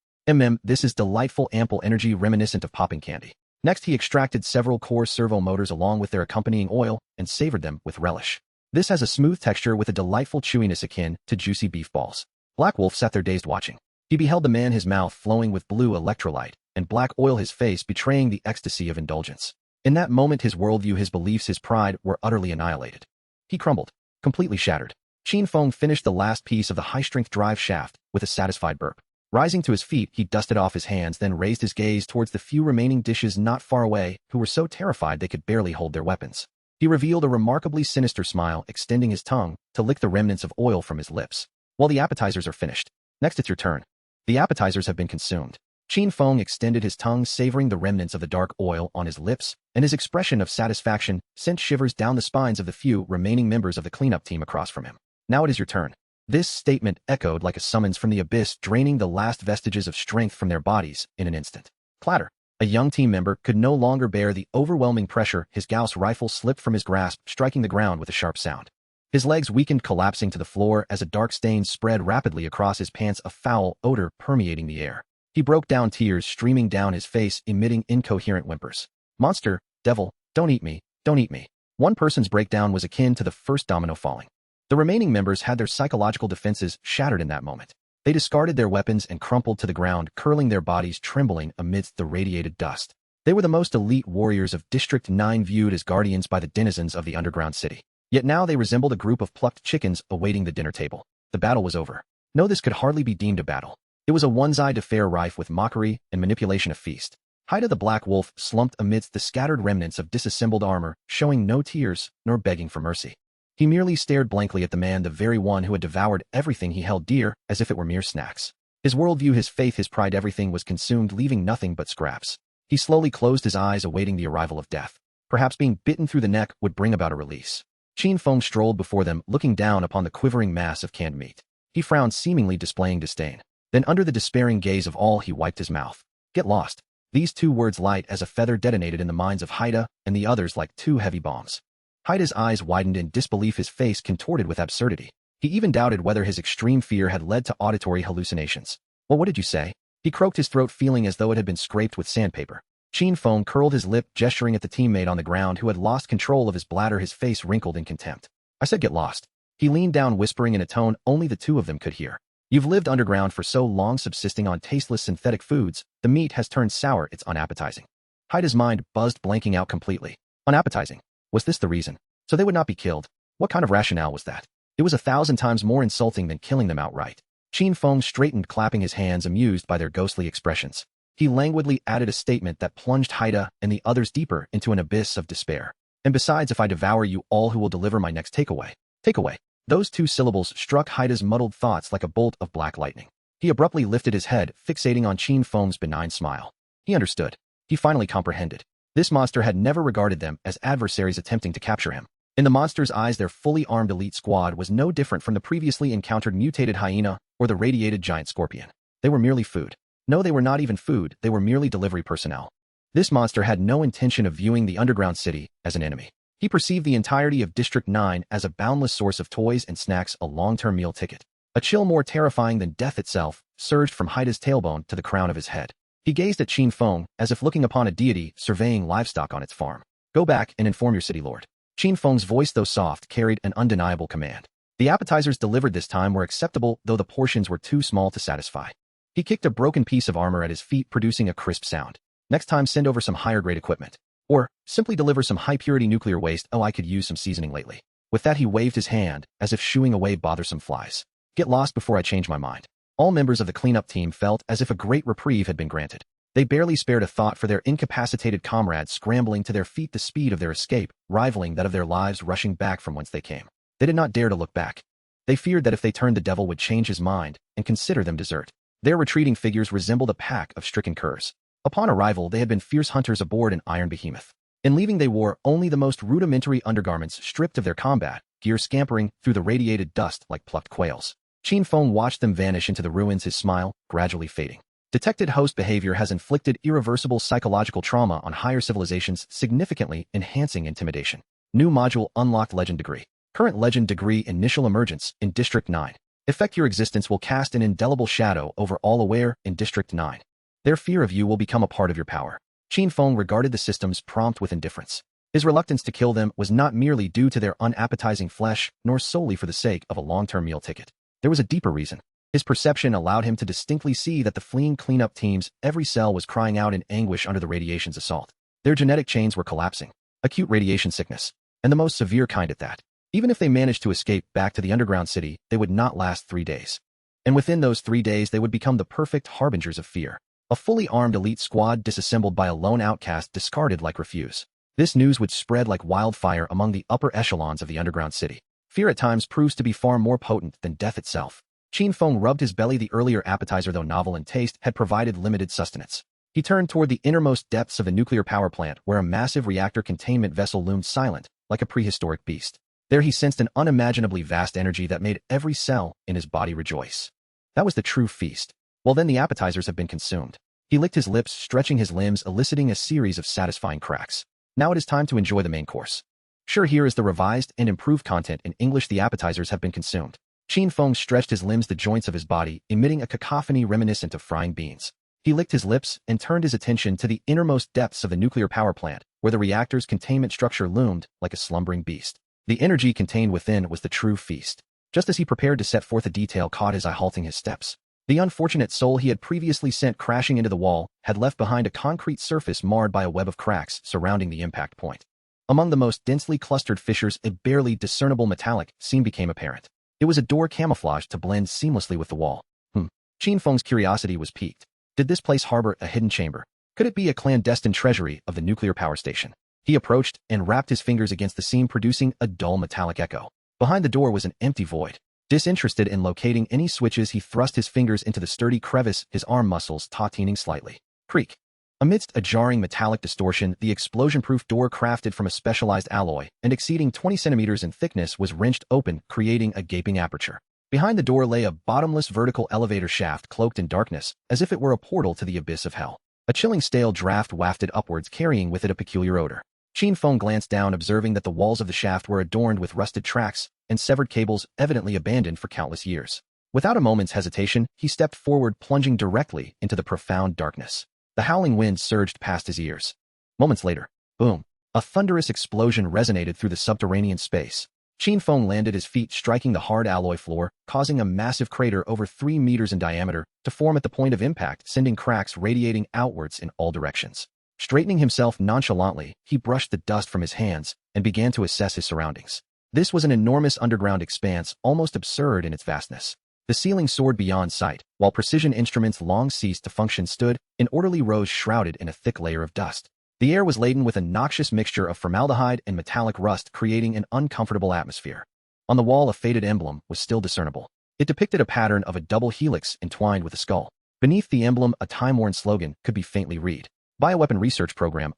This is delightful, ample energy reminiscent of popping candy. Next, he extracted several core servo motors along with their accompanying oil and savored them with relish. This has a smooth texture with a delightful chewiness akin to juicy beef balls. Black Wolf sat there dazed, watching. He beheld the man, his mouth flowing with blue electrolyte, and black oil, his face betraying the ecstasy of indulgence. In that moment, his worldview, his beliefs, his pride were utterly annihilated. He crumbled, completely shattered. Qin Feng finished the last piece of the high-strength drive shaft with a satisfied burp. Rising to his feet, he dusted off his hands, then raised his gaze towards the few remaining dishes not far away, who were so terrified they could barely hold their weapons. He revealed a remarkably sinister smile, extending his tongue to lick the remnants of oil from his lips. Well, the appetizers are finished. Next, it's your turn. The appetizers have been consumed. Qin Feng extended his tongue, savoring the remnants of the dark oil on his lips, and his expression of satisfaction sent shivers down the spines of the few remaining members of the cleanup team across from him. Now it is your turn. This statement echoed like a summons from the abyss, draining the last vestiges of strength from their bodies in an instant. Clatter. A young team member could no longer bear the overwhelming pressure. His Gauss rifle slipped from his grasp, striking the ground with a sharp sound. His legs weakened, collapsing to the floor as a dark stain spread rapidly across his pants, a foul odor permeating the air. He broke down, tears streaming down his face, emitting incoherent whimpers. Monster, devil, don't eat me, don't eat me. One person's breakdown was akin to the first domino falling. The remaining members had their psychological defenses shattered in that moment. They discarded their weapons and crumpled to the ground, curling their bodies, trembling amidst the radiated dust. They were the most elite warriors of District 9, viewed as guardians by the denizens of the underground city. Yet now they resembled a group of plucked chickens awaiting the dinner table. The battle was over. No, this could hardly be deemed a battle. It was a one-sided affair rife with mockery and manipulation, a feast. Haida the Black Wolf slumped amidst the scattered remnants of disassembled armor, showing no tears nor begging for mercy. He merely stared blankly at the man, the very one who had devoured everything he held dear, as if it were mere snacks. His worldview, his faith, his pride, everything was consumed, leaving nothing but scraps. He slowly closed his eyes, awaiting the arrival of death. Perhaps being bitten through the neck would bring about a release. Qin Feng strolled before them, looking down upon the quivering mass of canned meat. He frowned, seemingly displaying disdain. Then, under the despairing gaze of all, he wiped his mouth. Get lost. These two words, light as a feather, detonated in the minds of Haida and the others like two heavy bombs. Haida's eyes widened in disbelief, his face contorted with absurdity. He even doubted whether his extreme fear had led to auditory hallucinations. Well, what did you say? He croaked, his throat feeling as though it had been scraped with sandpaper. Qin Feng curled his lip, gesturing at the teammate on the ground who had lost control of his bladder, his face wrinkled in contempt. I said get lost. He leaned down, whispering in a tone only the two of them could hear. You've lived underground for so long, subsisting on tasteless synthetic foods, the meat has turned sour, it's unappetizing. Haida's mind buzzed, blanking out completely. Unappetizing? Was this the reason? So they would not be killed? What kind of rationale was that? It was 1,000 times more insulting than killing them outright. Qin Feng straightened, clapping his hands, amused by their ghostly expressions. He languidly added a statement that plunged Haida and the others deeper into an abyss of despair. And besides, if I devour you all, who will deliver my next takeaway? Takeaway. Those two syllables struck Haida's muddled thoughts like a bolt of black lightning. He abruptly lifted his head, fixating on Qin Feng's benign smile. He understood. He finally comprehended. This monster had never regarded them as adversaries attempting to capture him. In the monster's eyes, their fully armed elite squad was no different from the previously encountered mutated hyena or the radiated giant scorpion. They were merely food. No, they were not even food, they were merely delivery personnel. This monster had no intention of viewing the underground city as an enemy. He perceived the entirety of District 9 as a boundless source of toys and snacks, a long-term meal ticket. A chill more terrifying than death itself surged from Haida's tailbone to the crown of his head. He gazed at Qin Feng as if looking upon a deity surveying livestock on its farm. Go back and inform your city lord. Qin Feng's voice, though soft, carried an undeniable command. The appetizers delivered this time were acceptable, though the portions were too small to satisfy. He kicked a broken piece of armor at his feet, producing a crisp sound. Next time, send over some higher-grade equipment. Or, simply deliver some high-purity nuclear waste. Oh, I could use some seasoning lately. With that, he waved his hand, as if shooing away bothersome flies. Get lost before I change my mind. All members of the cleanup team felt as if a great reprieve had been granted. They barely spared a thought for their incapacitated comrades scrambling to their feet, the speed of their escape rivaling that of their lives rushing back from whence they came. They did not dare to look back. They feared that if they turned, the devil would change his mind and consider them desert. Their retreating figures resembled a pack of stricken curs. Upon arrival, they had been fierce hunters aboard an iron behemoth. In leaving, they wore only the most rudimentary undergarments, stripped of their combat gear, scampering through the radiated dust like plucked quails. Qin Feng watched them vanish into the ruins, his smile gradually fading. Detected host behavior has inflicted irreversible psychological trauma on higher civilizations, significantly enhancing intimidation. New module unlocked. Legend degree. Current legend degree: initial emergence in District 9. Effect: your existence will cast an indelible shadow over all aware in District 9. Their fear of you will become a part of your power. Qin Feng regarded the system's prompt with indifference. His reluctance to kill them was not merely due to their unappetizing flesh, nor solely for the sake of a long-term meal ticket. There was a deeper reason. His perception allowed him to distinctly see that the fleeing cleanup team's every cell was crying out in anguish under the radiation's assault. Their genetic chains were collapsing. Acute radiation sickness. And the most severe kind at that. Even if they managed to escape back to the underground city, they would not last 3 days. And within those 3 days, they would become the perfect harbingers of fear. A fully armed elite squad disassembled by a lone outcast discarded like refuse. This news would spread like wildfire among the upper echelons of the underground city. Fear at times proves to be far more potent than death itself. Qin Feng rubbed his belly. The earlier appetizer, though novel in taste, had provided limited sustenance. He turned toward the innermost depths of the nuclear power plant, where a massive reactor containment vessel loomed silent, like a prehistoric beast. There he sensed an unimaginably vast energy that made every cell in his body rejoice. That was the true feast. Well, then the appetizers have been consumed. He licked his lips, stretching his limbs, eliciting a series of satisfying cracks. Now it is time to enjoy the main course. Sure, here is the revised and improved content in English. The appetizers have been consumed. Qin Feng stretched his limbs, the joints of his body, emitting a cacophony reminiscent of frying beans. He licked his lips and turned his attention to the innermost depths of the nuclear power plant, where the reactor's containment structure loomed like a slumbering beast. The energy contained within was the true feast. Just as he prepared to set forth, a detail caught his eye, halting his steps. The unfortunate soul he had previously sent crashing into the wall had left behind a concrete surface marred by a web of cracks surrounding the impact point. Among the most densely clustered fissures, a barely discernible metallic seam became apparent. It was a door camouflaged to blend seamlessly with the wall. Qin Feng's curiosity was piqued. Did this place harbor a hidden chamber? Could it be a clandestine treasury of the nuclear power station? He approached and rapped his fingers against the seam, producing a dull metallic echo. Behind the door was an empty void. Disinterested in locating any switches, he thrust his fingers into the sturdy crevice, his arm muscles tautening slightly. Creak. Amidst a jarring metallic distortion, the explosion-proof door, crafted from a specialized alloy and exceeding 20 centimeters in thickness, was wrenched open, creating a gaping aperture. Behind the door lay a bottomless vertical elevator shaft cloaked in darkness, as if it were a portal to the abyss of hell. A chilling stale draft wafted upwards, carrying with it a peculiar odor. Qin Feng glanced down, observing that the walls of the shaft were adorned with rusted tracks and severed cables, evidently abandoned for countless years. Without a moment's hesitation, he stepped forward, plunging directly into the profound darkness. The howling wind surged past his ears. Moments later, boom! A thunderous explosion resonated through the subterranean space. Qin Feng landed, his feet striking the hard alloy floor, causing a massive crater over 3 meters in diameter to form at the point of impact, sending cracks radiating outwards in all directions. Straightening himself nonchalantly, he brushed the dust from his hands and began to assess his surroundings. This was an enormous underground expanse, almost absurd in its vastness. The ceiling soared beyond sight, while precision instruments long ceased to function stood in orderly rows, shrouded in a thick layer of dust. The air was laden with a noxious mixture of formaldehyde and metallic rust, creating an uncomfortable atmosphere. On the wall, a faded emblem was still discernible. It depicted a pattern of a double helix entwined with a skull. Beneath the emblem, a time-worn slogan could be faintly read. Bioweapon Research Program,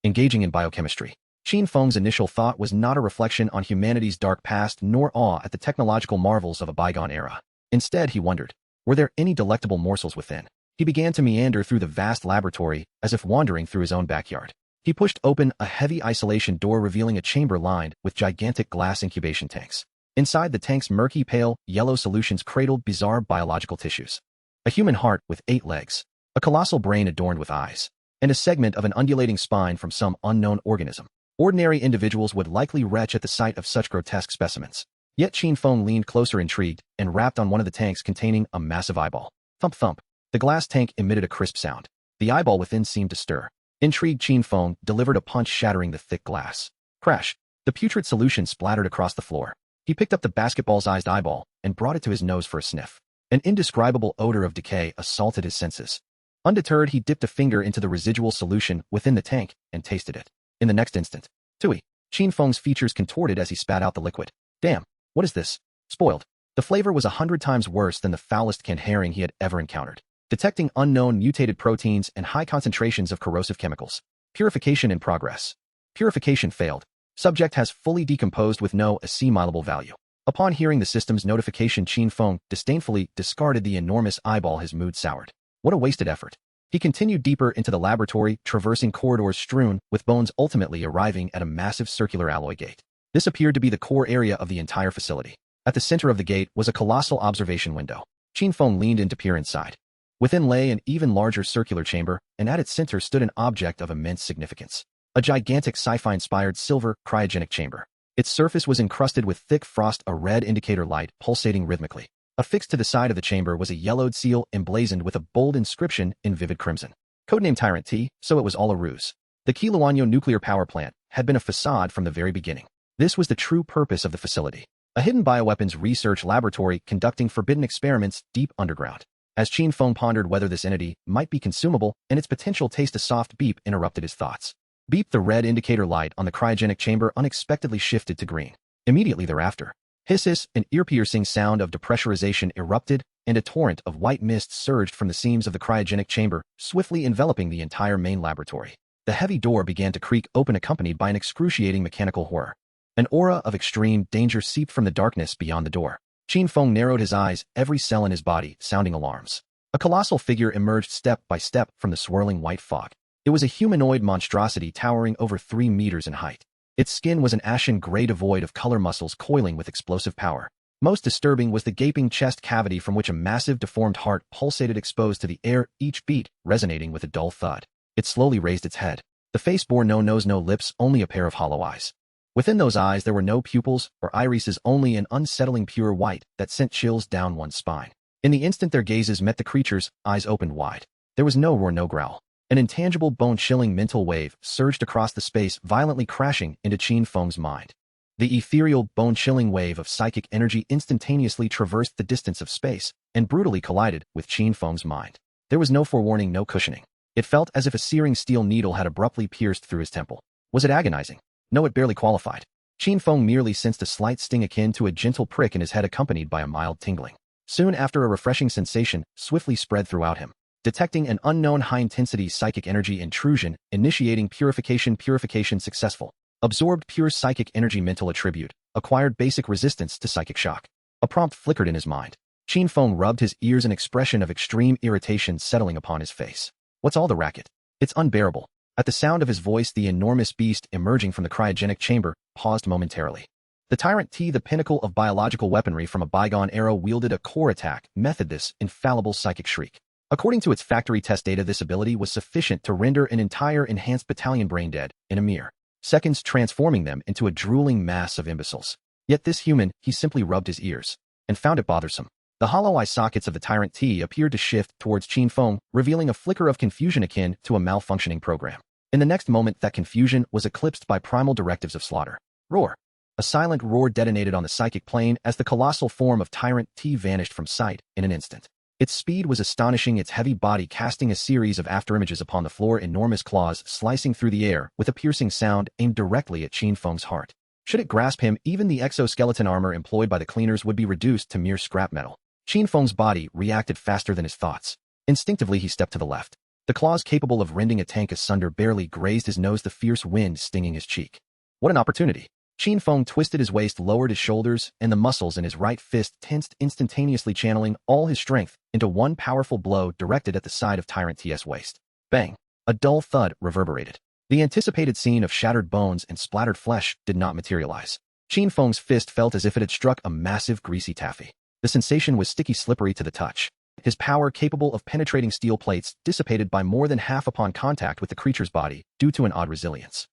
engaging in biochemistry. Qin Feng's initial thought was not a reflection on humanity's dark past, nor awe at the technological marvels of a bygone era. Instead, he wondered, were there any delectable morsels within? He began to meander through the vast laboratory, as if wandering through his own backyard. He pushed open a heavy isolation door, revealing a chamber lined with gigantic glass incubation tanks. Inside the tanks, murky, pale, yellow solutions cradled bizarre biological tissues. A human heart with 8 legs, a colossal brain adorned with eyes, and a segment of an undulating spine from some unknown organism. Ordinary individuals would likely retch at the sight of such grotesque specimens. Yet Qin Feng leaned closer, intrigued, and rapped on one of the tanks containing a massive eyeball. Thump thump. The glass tank emitted a crisp sound. The eyeball within seemed to stir. Intrigued, Qin Feng delivered a punch, shattering the thick glass. Crash! The putrid solution splattered across the floor. He picked up the basketball-sized eyeball and brought it to his nose for a sniff. An indescribable odor of decay assaulted his senses. Undeterred, he dipped a finger into the residual solution within the tank and tasted it. In the next instant, Tui! Qin Feng's features contorted as he spat out the liquid. Damn! What is this? Spoiled. The flavor was 100 times worse than the foulest canned herring he had ever encountered. Detecting unknown mutated proteins and high concentrations of corrosive chemicals. Purification in progress. Purification failed. Subject has fully decomposed with no assimilable value. Upon hearing the system's notification, Qin Feng disdainfully discarded the enormous eyeball. His mood soured. What a wasted effort. He continued deeper into the laboratory, traversing corridors strewn with bones, ultimately arriving at a massive circular alloy gate. This appeared to be the core area of the entire facility. At the center of the gate was a colossal observation window. Qin Feng leaned in to peer inside. Within lay an even larger circular chamber, and at its center stood an object of immense significance. A gigantic Sci-Fi inspired silver cryogenic chamber. Its surface was encrusted with thick frost, a red indicator light pulsating rhythmically. Affixed to the side of the chamber was a yellowed seal emblazoned with a bold inscription in vivid crimson. Codename Tyrant T, so it was all a ruse. The Kiluanyo nuclear power plant had been a facade from the very beginning. This was the true purpose of the facility. A hidden bioweapons research laboratory conducting forbidden experiments deep underground. As Qin Feng pondered whether this entity might be consumable and its potential taste, a soft beep interrupted his thoughts. Beep. The red indicator light on the cryogenic chamber unexpectedly shifted to green. Immediately thereafter, hiss, an ear-piercing sound of depressurization erupted, and a torrent of white mist surged from the seams of the cryogenic chamber, swiftly enveloping the entire main laboratory. The heavy door began to creak open, accompanied by an excruciating mechanical whir. An aura of extreme danger seeped from the darkness beyond the door. Qin Feng narrowed his eyes, every cell in his body sounding alarms. A colossal figure emerged step by step from the swirling white fog. It was a humanoid monstrosity towering over 3 meters in height. Its skin was an ashen gray devoid of color, muscles coiling with explosive power. Most disturbing was the gaping chest cavity from which a massive deformed heart pulsated, exposed to the air, each beat resonating with a dull thud. It slowly raised its head. The face bore no nose, no lips, only a pair of hollow eyes. Within those eyes there were no pupils or irises, only an unsettling pure white that sent chills down one's spine. In the instant their gazes met, the creature's eyes opened wide. There was no roar, no growl. An intangible, bone-chilling mental wave surged across the space, violently crashing into Qin Feng's mind. The ethereal, bone-chilling wave of psychic energy instantaneously traversed the distance of space and brutally collided with Qin Feng's mind. There was no forewarning, no cushioning. It felt as if a searing steel needle had abruptly pierced through his temple. Was it agonizing? No, it barely qualified. Qin Feng merely sensed a slight sting akin to a gentle prick in his head, accompanied by a mild tingling. Soon after, a refreshing sensation swiftly spread throughout him. Detecting an unknown high-intensity psychic energy intrusion, initiating purification successful. Absorbed pure psychic energy, mental attribute, acquired basic resistance to psychic shock. A prompt flickered in his mind. Qin Feng rubbed his ears, an expression of extreme irritation settling upon his face. What's all the racket? It's unbearable. At the sound of his voice, the enormous beast emerging from the cryogenic chamber paused momentarily. The Tyrant T, the pinnacle of biological weaponry from a bygone era, wielded a core attack method, this infallible psychic shriek. According to its factory test data, this ability was sufficient to render an entire enhanced battalion brain dead in a mere seconds, transforming them into a drooling mass of imbeciles. Yet this human, he simply rubbed his ears and found it bothersome. The hollow eye sockets of the Tyrant T appeared to shift towards Qin Feng, revealing a flicker of confusion akin to a malfunctioning program. In the next moment, that confusion was eclipsed by primal directives of slaughter. Roar! A silent roar detonated on the psychic plane as the colossal form of Tyrant T vanished from sight in an instant. Its speed was astonishing, its heavy body casting a series of afterimages upon the floor, enormous claws slicing through the air with a piercing sound aimed directly at Qin Feng's heart. Should it grasp him, even the exoskeleton armor employed by the cleaners would be reduced to mere scrap metal. Qin Feng's body reacted faster than his thoughts. Instinctively, he stepped to the left. The claws capable of rending a tank asunder barely grazed his nose, the fierce wind stinging his cheek. What an opportunity! Qin Feng twisted his waist, lowered his shoulders, and the muscles in his right fist tensed, instantaneously channeling all his strength into one powerful blow directed at the side of Tyrant T's waist. Bang! A dull thud reverberated. The anticipated scene of shattered bones and splattered flesh did not materialize. Qin Feng's fist felt as if it had struck a massive, greasy taffy. The sensation was sticky, slippery to the touch. His power, capable of penetrating steel plates, dissipated by more than half upon contact with the creature's body due to an odd resilience.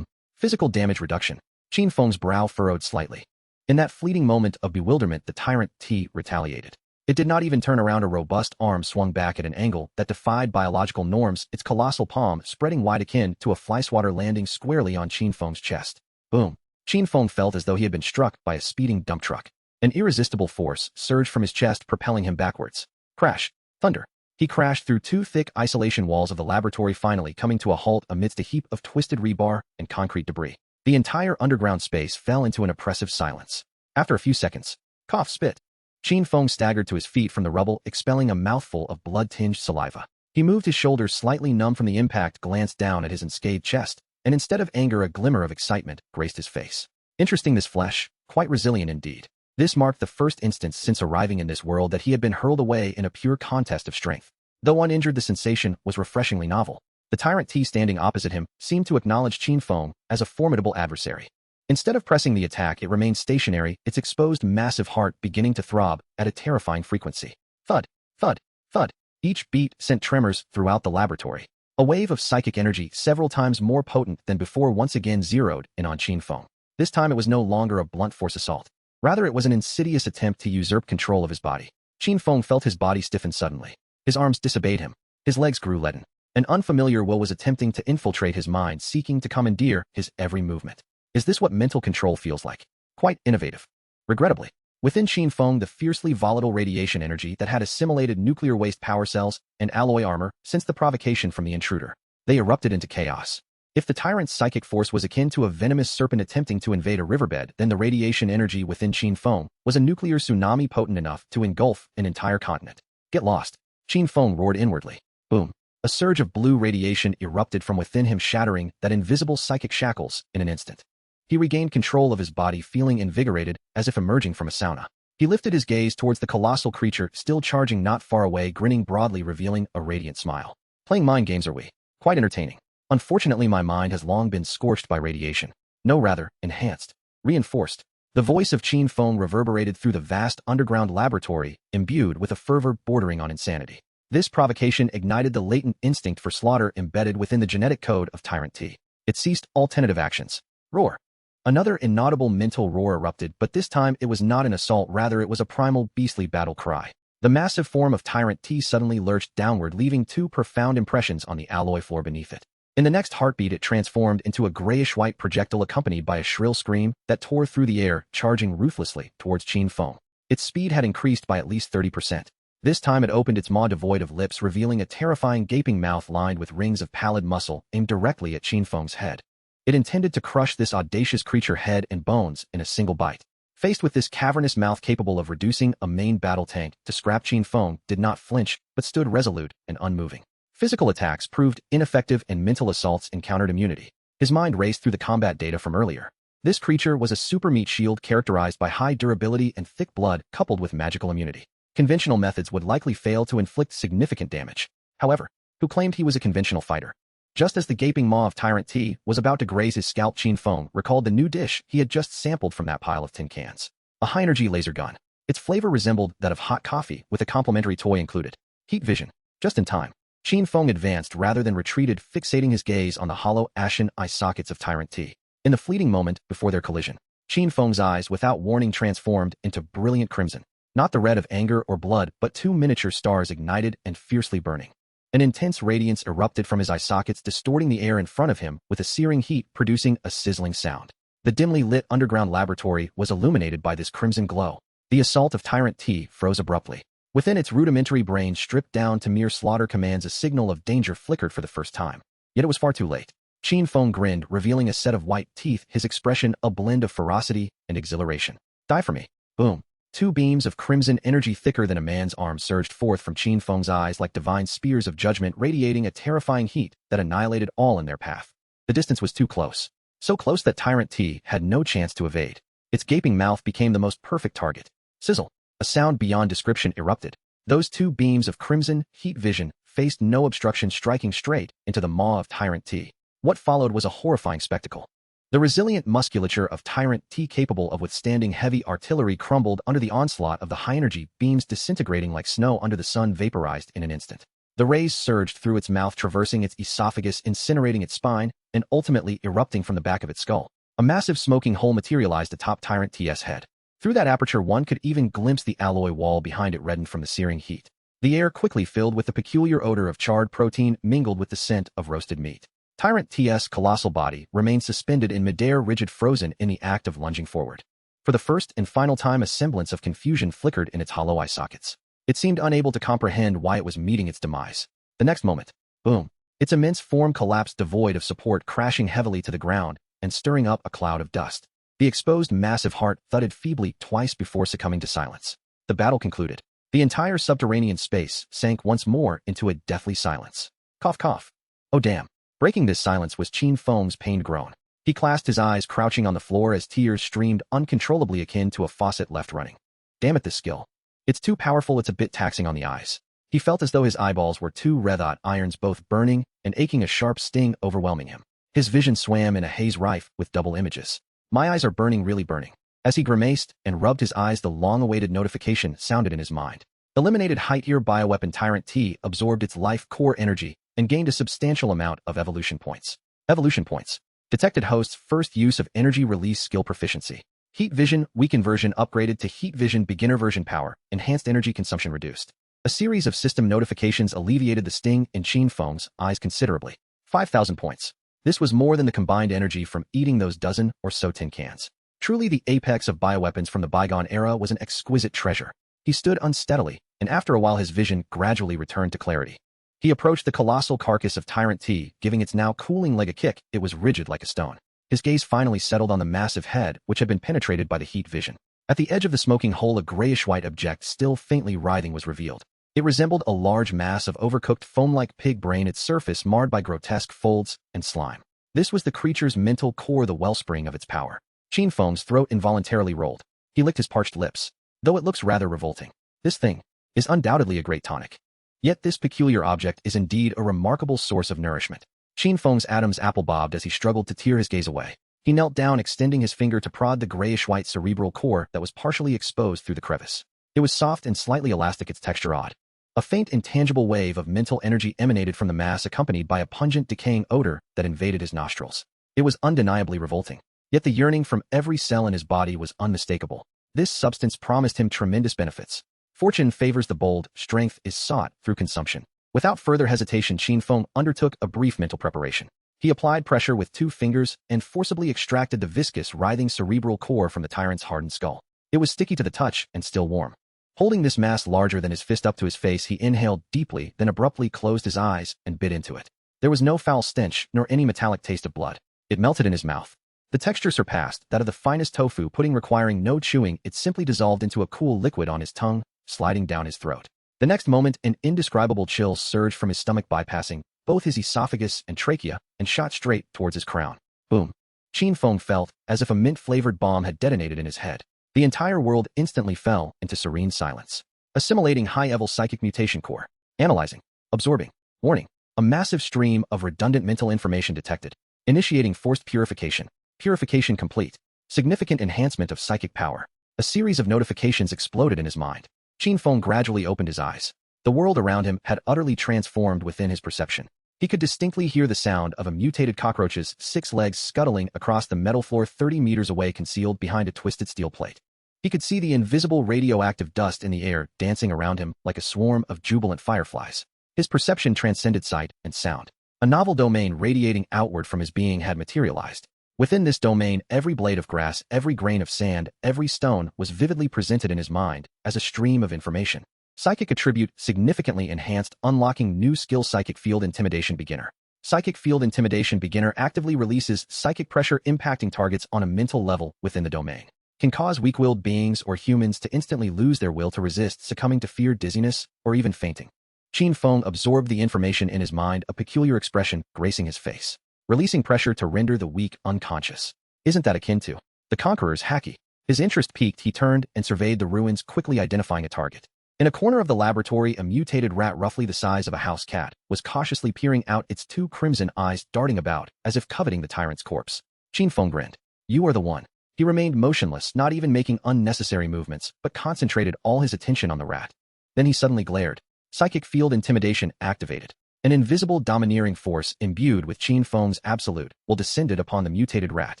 Physical damage reduction. Qin Feng's brow furrowed slightly. In that fleeting moment of bewilderment, the Tyrant T retaliated. It did not even turn around. A robust arm swung back at an angle that defied biological norms, its colossal palm spreading wide akin to a fly swatter, landing squarely on Qin Feng's chest. Boom! Qin Feng felt as though he had been struck by a speeding dump truck. An irresistible force surged from his chest, propelling him backwards. Crash! Thunder! He crashed through 2 thick isolation walls of the laboratory, finally coming to a halt amidst a heap of twisted rebar and concrete debris. The entire underground space fell into an oppressive silence. After a few seconds, cough, spit. Qin Feng staggered to his feet from the rubble, expelling a mouthful of blood-tinged saliva. He moved his shoulders, slightly numb from the impact, glanced down at his unscathed chest, and instead of anger, a glimmer of excitement graced his face. Interesting, this flesh, quite resilient indeed. This marked the first instance since arriving in this world that he had been hurled away in a pure contest of strength. Though uninjured, the sensation was refreshingly novel. The Tyrant T standing opposite him seemed to acknowledge Qin Feng as a formidable adversary. Instead of pressing the attack, it remained stationary, its exposed massive heart beginning to throb at a terrifying frequency. Thud, thud, thud. Each beat sent tremors throughout the laboratory. A wave of psychic energy, several times more potent than before, once again zeroed in on Qin Feng. This time it was no longer a blunt force assault. Rather, it was an insidious attempt to usurp control of his body. Qin Feng felt his body stiffen suddenly. His arms disobeyed him. His legs grew leaden. An unfamiliar will was attempting to infiltrate his mind, seeking to commandeer his every movement. Is this what mental control feels like? Quite innovative. Regrettably, within Qin Feng, the fiercely volatile radiation energy that had assimilated nuclear waste power cells and alloy armor since the provocation from the intruder. They erupted into chaos. If the tyrant's psychic force was akin to a venomous serpent attempting to invade a riverbed, then the radiation energy within Qin Feng was a nuclear tsunami potent enough to engulf an entire continent. Get lost. Qin Feng roared inwardly. Boom. A surge of blue radiation erupted from within him, shattering that invisible psychic shackles in an instant. He regained control of his body, feeling invigorated as if emerging from a sauna. He lifted his gaze towards the colossal creature still charging not far away, grinning broadly, revealing a radiant smile. Playing mind games, are we? Quite entertaining. Unfortunately, my mind has long been scorched by radiation. No, rather, enhanced. Reinforced. The voice of Qin Feng reverberated through the vast underground laboratory, imbued with a fervor bordering on insanity. This provocation ignited the latent instinct for slaughter embedded within the genetic code of Tyrant T. It ceased all tentative actions. Roar. Another inaudible mental roar erupted, but this time it was not an assault, rather it was a primal, beastly battle cry. The massive form of Tyrant T suddenly lurched downward, leaving two profound impressions on the alloy floor beneath it. In the next heartbeat, it transformed into a grayish-white projectile accompanied by a shrill scream that tore through the air, charging ruthlessly towards Qin Feng. Its speed had increased by at least 30%. This time it opened its maw devoid of lips, revealing a terrifying gaping mouth lined with rings of pallid muscle aimed directly at Qin Feng's head. It intended to crush this audacious creature head and bones in a single bite. Faced with this cavernous mouth capable of reducing a main battle tank to scrap, Qin Feng did not flinch, but stood resolute and unmoving. Physical attacks proved ineffective and mental assaults encountered immunity. His mind raced through the combat data from earlier. This creature was a super meat shield characterized by high durability and thick blood coupled with magical immunity. Conventional methods would likely fail to inflict significant damage. However, who claimed he was a conventional fighter? Just as the gaping maw of Tyrant T was about to graze his scalp, Qin Feng recalled the new dish he had just sampled from that pile of tin cans. A high-energy laser gun. Its flavor resembled that of hot coffee, with a complimentary toy included. Heat vision. Just in time. Qin Feng advanced rather than retreated, fixating his gaze on the hollow, ashen eye sockets of Tyrant T. In the fleeting moment before their collision, Qin Feng's eyes without warning transformed into brilliant crimson. Not the red of anger or blood, but two miniature stars ignited and fiercely burning. An intense radiance erupted from his eye sockets, distorting the air in front of him with a searing heat, producing a sizzling sound. The dimly lit underground laboratory was illuminated by this crimson glow. The assault of Tyrant T froze abruptly. Within its rudimentary brain, stripped down to mere slaughter commands, a signal of danger flickered for the first time. Yet it was far too late. Qin Feng grinned, revealing a set of white teeth, his expression a blend of ferocity and exhilaration. Die for me. Boom. Two beams of crimson energy thicker than a man's arm surged forth from Qin Feng's eyes like divine spears of judgment, radiating a terrifying heat that annihilated all in their path. The distance was too close. So close that Tyrant T had no chance to evade. Its gaping mouth became the most perfect target. Sizzle. A sound beyond description erupted. Those two beams of crimson heat vision faced no obstruction, striking straight into the maw of Tyrant T. What followed was a horrifying spectacle. The resilient musculature of Tyrant T, capable of withstanding heavy artillery, crumbled under the onslaught of the high-energy beams, disintegrating like snow under the sun, vaporized in an instant. The rays surged through its mouth, traversing its esophagus, incinerating its spine, and ultimately erupting from the back of its skull. A massive smoking hole materialized atop Tyrant T's head. Through that aperture, one could even glimpse the alloy wall behind it, reddened from the searing heat. The air quickly filled with the peculiar odor of charred protein mingled with the scent of roasted meat. Tyrant T's colossal body remained suspended in midair, rigid, frozen in the act of lunging forward. For the first and final time, a semblance of confusion flickered in its hollow eye sockets. It seemed unable to comprehend why it was meeting its demise. The next moment, boom, its immense form collapsed, devoid of support, crashing heavily to the ground and stirring up a cloud of dust. The exposed massive heart thudded feebly twice before succumbing to silence. The battle concluded. The entire subterranean space sank once more into a deathly silence. Cough, cough. Oh damn. Breaking this silence was Qin Feng's pained groan. He clasped his eyes, crouching on the floor as tears streamed uncontrollably, akin to a faucet left running. Damn it, this skill. It's too powerful, it's a bit taxing on the eyes. He felt as though his eyeballs were two red-hot irons, both burning and aching, a sharp sting overwhelming him. His vision swam in a haze rife with double images. My eyes are burning, really burning. As he grimaced and rubbed his eyes, the long-awaited notification sounded in his mind. Eliminated height-year bioweapon Tyrant T absorbed its life core energy and gained a substantial amount of evolution points. Evolution points. Detected host's first use of energy release skill proficiency. Heat Vision Weakened version upgraded to Heat Vision Beginner version power, enhanced energy consumption reduced. A series of system notifications alleviated the sting in Qin Feng's eyes considerably. 5,000 points. This was more than the combined energy from eating those dozen or so tin cans. Truly the apex of bioweapons from the bygone era was an exquisite treasure. He stood unsteadily, and after a while his vision gradually returned to clarity. He approached the colossal carcass of Tyrant T, giving its now cooling leg a kick. It was rigid like a stone. His gaze finally settled on the massive head, which had been penetrated by the heat vision. At the edge of the smoking hole, a grayish-white object still faintly writhing was revealed. It resembled a large mass of overcooked foam-like pig brain, its surface marred by grotesque folds and slime. This was the creature's mental core, the wellspring of its power. Qin Feng's throat involuntarily rolled. He licked his parched lips. Though it looks rather revolting, this thing is undoubtedly a great tonic. Yet this peculiar object is indeed a remarkable source of nourishment. Qin Feng's Adam's apple bobbed as he struggled to tear his gaze away. He knelt down, extending his finger to prod the grayish-white cerebral core that was partially exposed through the crevice. It was soft and slightly elastic, its texture odd. A faint, intangible wave of mental energy emanated from the mass, accompanied by a pungent, decaying odor that invaded his nostrils. It was undeniably revolting. Yet the yearning from every cell in his body was unmistakable. This substance promised him tremendous benefits. Fortune favors the bold, strength is sought through consumption. Without further hesitation, Qin Feng undertook a brief mental preparation. He applied pressure with 2 fingers and forcibly extracted the viscous, writhing cerebral core from the tyrant's hardened skull. It was sticky to the touch and still warm. Holding this mass larger than his fist up to his face, he inhaled deeply, then abruptly closed his eyes and bit into it. There was no foul stench nor any metallic taste of blood. It melted in his mouth. The texture surpassed that of the finest tofu pudding, requiring no chewing. It simply dissolved into a cool liquid on his tongue, sliding down his throat. The next moment, an indescribable chill surged from his stomach, bypassing both his esophagus and trachea, and shot straight towards his crown. Boom. Qin Feng felt as if a mint-flavored bomb had detonated in his head. The entire world instantly fell into serene silence. Assimilating high-level psychic mutation core. Analyzing. Absorbing. Warning. A massive stream of redundant mental information detected. Initiating forced purification. Purification complete. Significant enhancement of psychic power. A series of notifications exploded in his mind. Qin Feng gradually opened his eyes. The world around him had utterly transformed within his perception. He could distinctly hear the sound of a mutated cockroach's 6 legs scuttling across the metal floor 30 meters away, concealed behind a twisted steel plate. He could see the invisible radioactive dust in the air dancing around him like a swarm of jubilant fireflies. His perception transcended sight and sound. A novel domain radiating outward from his being had materialized. Within this domain, every blade of grass, every grain of sand, every stone was vividly presented in his mind as a stream of information. Psychic attribute significantly enhanced, unlocking new skill. Psychic Field Intimidation Beginner. Psychic Field Intimidation Beginner actively releases psychic pressure impacting targets on a mental level within the domain. Can cause weak-willed beings or humans to instantly lose their will to resist, succumbing to fear, dizziness, or even fainting. Qin Feng absorbed the information in his mind, a peculiar expression gracing his face. Releasing pressure to render the weak unconscious. Isn't that akin to the Conqueror's haki? His interest piqued, he turned and surveyed the ruins, quickly identifying a target. In a corner of the laboratory, a mutated rat roughly the size of a house cat was cautiously peering out, its 2 crimson eyes darting about as if coveting the tyrant's corpse. Qin Feng grinned. You are the one. He remained motionless, not even making unnecessary movements, but concentrated all his attention on the rat. Then he suddenly glared. Psychic Field Intimidation activated. An invisible domineering force imbued with Qin Feng's absolute will descended upon the mutated rat.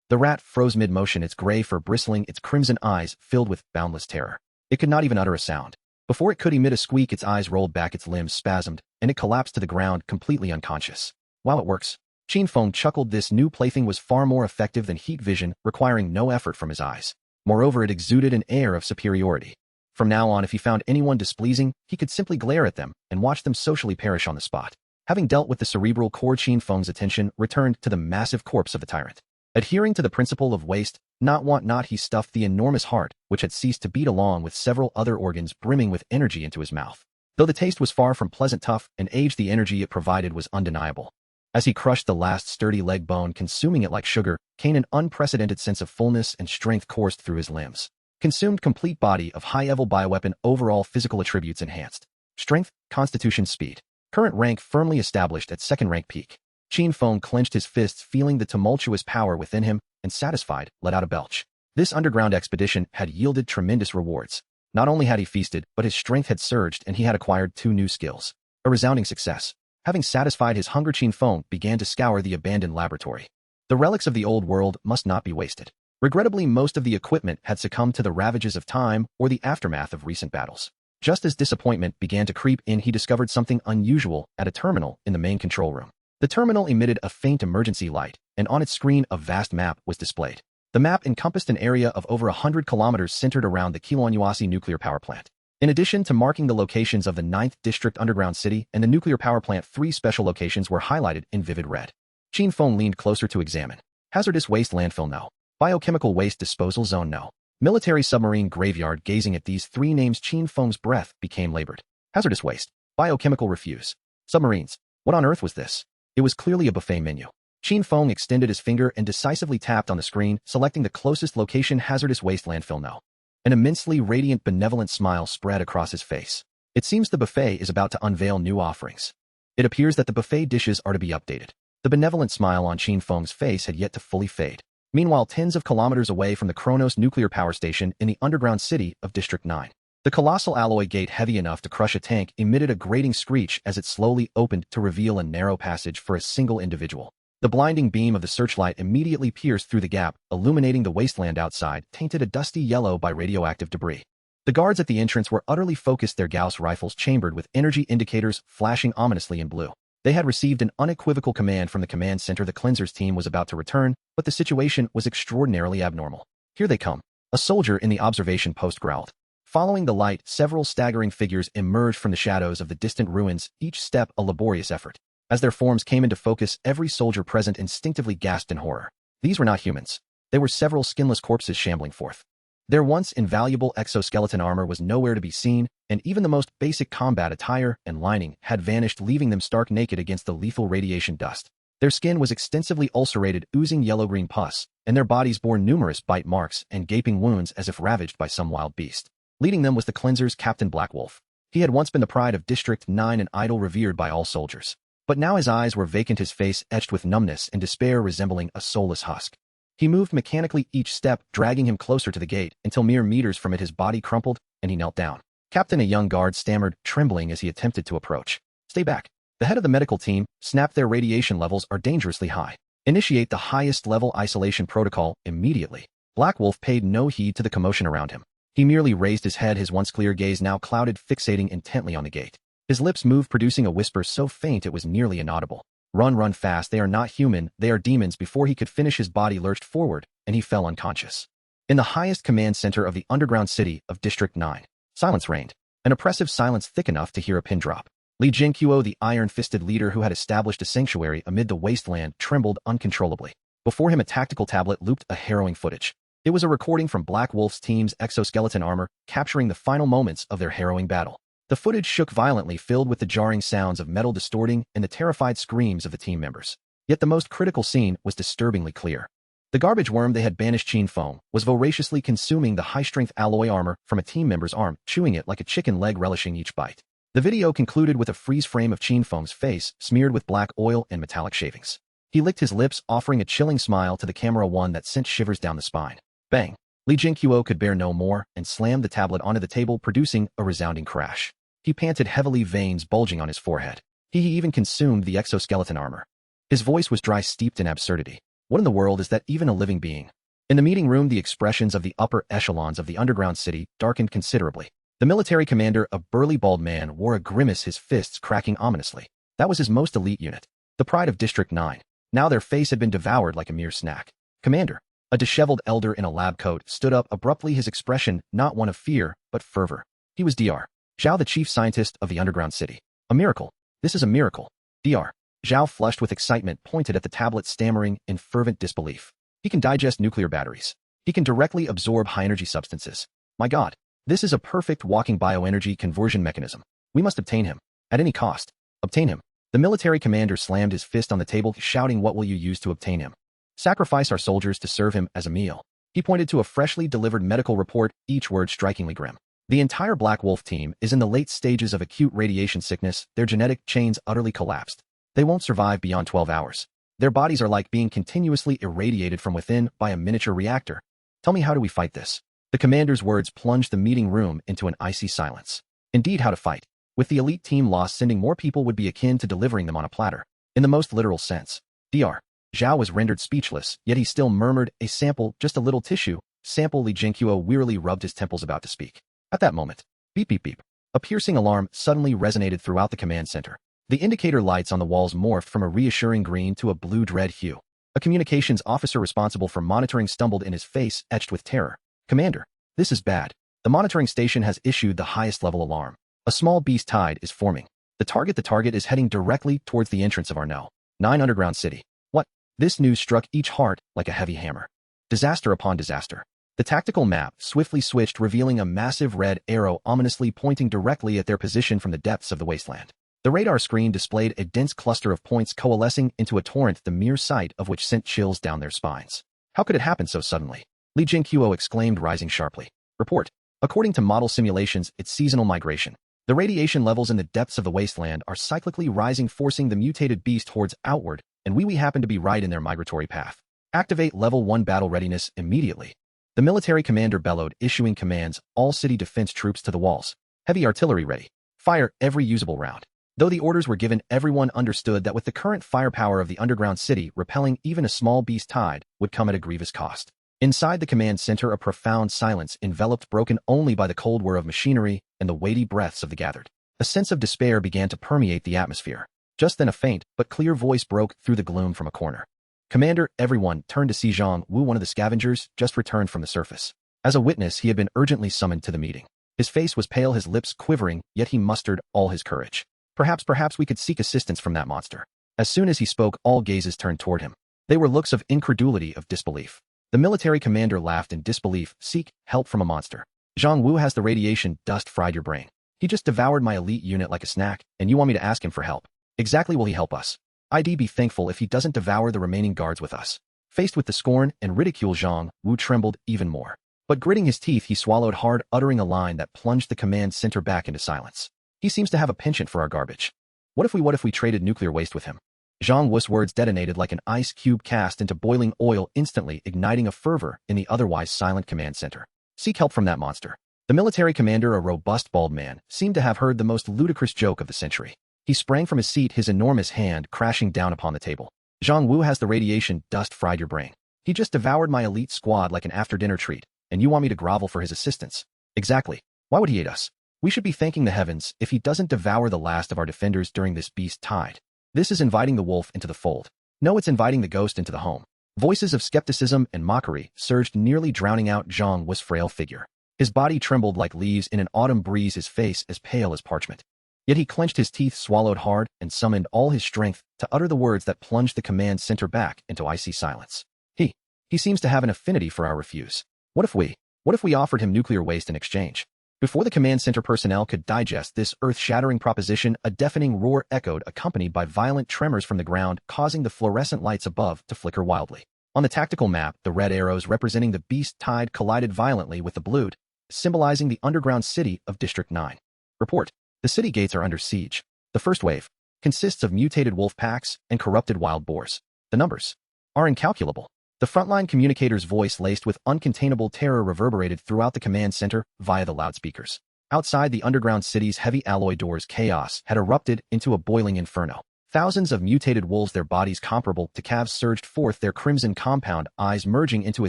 The rat froze mid-motion, its gray fur bristling, its crimson eyes filled with boundless terror. It could not even utter a sound. Before it could emit a squeak, its eyes rolled back, its limbs spasmed, and it collapsed to the ground, completely unconscious. While it works, Qin Feng chuckled, this new plaything was far more effective than heat vision, requiring no effort from his eyes. Moreover, it exuded an air of superiority. From now on, if he found anyone displeasing, he could simply glare at them and watch them socially perish on the spot. Having dealt with the cerebral core, Qin Feng's attention returned to the massive corpse of the tyrant. Adhering to the principle of waste, not want not, he stuffed the enormous heart, which had ceased to beat, along with several other organs brimming with energy, into his mouth. Though the taste was far from pleasant, tough and aged, the energy it provided was undeniable. As he crushed the last sturdy leg bone, consuming it like sugar, came an unprecedented sense of fullness and strength coursed through his limbs. Consumed complete body of high-level bioweapon, overall physical attributes enhanced. Strength, constitution, speed. Current rank firmly established at 2nd rank peak. Qin Feng clenched his fists, feeling the tumultuous power within him, and satisfied, let out a belch. This underground expedition had yielded tremendous rewards. Not only had he feasted, but his strength had surged and he had acquired 2 new skills. A resounding success. Having satisfied his hunger, Qin Feng began to scour the abandoned laboratory. The relics of the old world must not be wasted. Regrettably, most of the equipment had succumbed to the ravages of time or the aftermath of recent battles. Just as disappointment began to creep in, he discovered something unusual at a terminal in the main control room. The terminal emitted a faint emergency light, and on its screen a vast map was displayed. The map encompassed an area of over 100 kilometers centered around the Qin nuclear power plant. In addition to marking the locations of the 9th District underground city and the nuclear power plant, 3 special locations were highlighted in vivid red. Qin Feng leaned closer to examine. Hazardous waste landfill, no. Biochemical waste disposal zone, no. Military submarine graveyard. Gazing at these 3 names, Qin Feng's breath became labored. Hazardous waste. Biochemical refuse. Submarines. What on earth was this? It was clearly a buffet menu. Qin Feng extended his finger and decisively tapped on the screen, selecting the closest location. Hazardous waste landfill, no. An immensely radiant, benevolent smile spread across his face. It seems the buffet is about to unveil new offerings. It appears that the buffet dishes are to be updated. The benevolent smile on Qin Feng's face had yet to fully fade. Meanwhile, tens of kilometers away from the Kronos nuclear power station in the underground city of District 9, the colossal alloy gate, heavy enough to crush a tank, emitted a grating screech as it slowly opened to reveal a narrow passage for a single individual. The blinding beam of the searchlight immediately pierced through the gap, illuminating the wasteland outside, tainted a dusty yellow by radioactive debris. The guards at the entrance were utterly focused, their Gauss rifles chambered with energy indicators flashing ominously in blue. They had received an unequivocal command from the command center. The cleansers team was about to return, but the situation was extraordinarily abnormal. Here they come. A soldier in the observation post growled. Following the light, several staggering figures emerged from the shadows of the distant ruins, each step a laborious effort. As their forms came into focus, every soldier present instinctively gasped in horror. These were not humans. They were several skinless corpses shambling forth. Their once invaluable exoskeleton armor was nowhere to be seen, and even the most basic combat attire and lining had vanished, leaving them stark naked against the lethal radiation dust. Their skin was extensively ulcerated, oozing yellow-green pus, and their bodies bore numerous bite marks and gaping wounds as if ravaged by some wild beast. Leading them was the cleanser's Captain Blackwolf. He had once been the pride of District 9, an idol revered by all soldiers. But now his eyes were vacant, his face etched with numbness and despair, resembling a soulless husk. He moved mechanically each step, dragging him closer to the gate, until mere meters from it his body crumpled, and he knelt down. Captain, a young guard, stammered, trembling as he attempted to approach. Stay back. The head of the medical team snapped. Their radiation levels are dangerously high. Initiate the highest level isolation protocol immediately. Blackwolf paid no heed to the commotion around him. He merely raised his head, his once clear gaze now clouded, fixating intently on the gate. His lips moved, producing a whisper so faint it was nearly inaudible. Run, run fast, they are not human, they are demons. Before he could finish, his body lurched forward, and he fell unconscious. In the highest command center of the underground city of District 9, silence reigned. An oppressive silence thick enough to hear a pin drop. Li Jingqiu, the iron-fisted leader who had established a sanctuary amid the wasteland, trembled uncontrollably. Before him a tactical tablet looped a harrowing footage. It was a recording from Black Wolf's team's exoskeleton armor, capturing the final moments of their harrowing battle. The footage shook violently, filled with the jarring sounds of metal distorting and the terrified screams of the team members. Yet the most critical scene was disturbingly clear. The garbage worm they had banished, Qin Feng, was voraciously consuming the high-strength alloy armor from a team member's arm, chewing it like a chicken leg, relishing each bite. The video concluded with a freeze frame of Qin Feng's face, smeared with black oil and metallic shavings. He licked his lips, offering a chilling smile to the camera, one that sent shivers down the spine. Bang! Li Jingqiu could bear no more and slammed the tablet onto the table, producing a resounding crash. He panted heavily, veins bulging on his forehead. He even consumed the exoskeleton armor. His voice was dry, steeped in absurdity. What in the world is that, even a living being? In the meeting room, the expressions of the upper echelons of the underground city darkened considerably. The military commander, a burly bald man, wore a grimace, his fists cracking ominously. That was his most elite unit, the pride of District 9. Now their face had been devoured like a mere snack. Commander, a disheveled elder in a lab coat, stood up abruptly, his expression not one of fear, but fervor. He was Dr. Zhao, the chief scientist of the underground city. A miracle. This is a miracle. Dr. Zhao, flushed with excitement, pointed at the tablet, stammering in fervent disbelief. He can digest nuclear batteries. He can directly absorb high-energy substances. My God, this is a perfect walking bioenergy conversion mechanism. We must obtain him. At any cost. Obtain him. The military commander slammed his fist on the table, shouting, what will you use to obtain him? Sacrifice our soldiers to serve him as a meal. He pointed to a freshly delivered medical report, each word strikingly grim. The entire Black Wolf team is in the late stages of acute radiation sickness, their genetic chains utterly collapsed. They won't survive beyond 12 hours. Their bodies are like being continuously irradiated from within by a miniature reactor. Tell me, how do we fight this? The commander's words plunged the meeting room into an icy silence. Indeed, how to fight. With the elite team lost, sending more people would be akin to delivering them on a platter. In the most literal sense. Dr. Zhao was rendered speechless, yet he still murmured, "A sample, just a little tissue." Sample. Li Jingqiu wearily rubbed his temples about to speak. At that moment, beep beep beep, a piercing alarm suddenly resonated throughout the command center. The indicator lights on the walls morphed from a reassuring green to a blue dread hue. A communications officer responsible for monitoring stumbled in his face, etched with terror. "Commander, this is bad. The monitoring station has issued the highest level alarm. A small beast tide is forming. The target is heading directly towards the entrance of our No. 9 underground city." What? This news struck each heart like a heavy hammer. Disaster upon disaster. The tactical map swiftly switched, revealing a massive red arrow ominously pointing directly at their position from the depths of the wasteland. The radar screen displayed a dense cluster of points coalescing into a torrent, the mere sight of which sent chills down their spines. How could it happen so suddenly? Li Jingqiu exclaimed, rising sharply. "Report. According to model simulations, it's seasonal migration. The radiation levels in the depths of the wasteland are cyclically rising, forcing the mutated beast hordes outward, and we happen to be right in their migratory path. Activate Level 1 battle readiness immediately." The military commander bellowed, issuing commands, "All city defense troops to the walls. Heavy artillery ready. Fire every usable round." Though the orders were given, everyone understood that with the current firepower of the underground city, repelling even a small beast tide would come at a grievous cost. Inside the command center, a profound silence enveloped, broken only by the cold whir of machinery and the weighty breaths of the gathered. A sense of despair began to permeate the atmosphere. Just then a faint but clear voice broke through the gloom from a corner. "Commander," everyone turned to see Zhang Wu, one of the scavengers, just returned from the surface. As a witness, he had been urgently summoned to the meeting. His face was pale, his lips quivering, yet he mustered all his courage. Perhaps we could seek assistance from that monster." As soon as he spoke, all gazes turned toward him. They were looks of incredulity, of disbelief. The military commander laughed in disbelief. "Seek help from a monster? Zhang Wu has the radiation dust fried your brain. He just devoured my elite unit like a snack, and you want me to ask him for help? Exactly will he help us? I'd be thankful if he doesn't devour the remaining guards with us." Faced with the scorn and ridicule, Zhang Wu trembled even more. But gritting his teeth, he swallowed hard, uttering a line that plunged the command center back into silence. "He seems to have a penchant for our garbage. What if we traded nuclear waste with him?" Zhang Wu's words detonated like an ice cube cast into boiling oil, instantly igniting a fervor in the otherwise silent command center. "Seek help from that monster." The military commander, a robust bald man, seemed to have heard the most ludicrous joke of the century. He sprang from his seat, his enormous hand crashing down upon the table. "Zhang Wu has the radiation dust fried your brain. He just devoured my elite squad like an after-dinner treat, and you want me to grovel for his assistance? Exactly. Why would he hate us? We should be thanking the heavens if he doesn't devour the last of our defenders during this beast tide. This is inviting the wolf into the fold. No, it's inviting the ghost into the home." Voices of skepticism and mockery surged, nearly drowning out Zhang Wu's frail figure. His body trembled like leaves in an autumn breeze, his face as pale as parchment. Yet he clenched his teeth, swallowed hard, and summoned all his strength to utter the words that plunged the command center back into icy silence. He seems to have an affinity for our refuse. What if we offered him nuclear waste in exchange?" Before the command center personnel could digest this earth-shattering proposition, a deafening roar echoed, accompanied by violent tremors from the ground, causing the fluorescent lights above to flicker wildly. On the tactical map, the red arrows representing the beast tide collided violently with the blue, symbolizing the underground city of District 9. "Report. The city gates are under siege. The first wave consists of mutated wolf packs and corrupted wild boars. The numbers are incalculable." The frontline communicator's voice, laced with uncontainable terror, reverberated throughout the command center via the loudspeakers. Outside the underground city's heavy alloy doors, chaos had erupted into a boiling inferno. Thousands of mutated wolves, their bodies comparable to calves, surged forth, their crimson compound eyes merging into a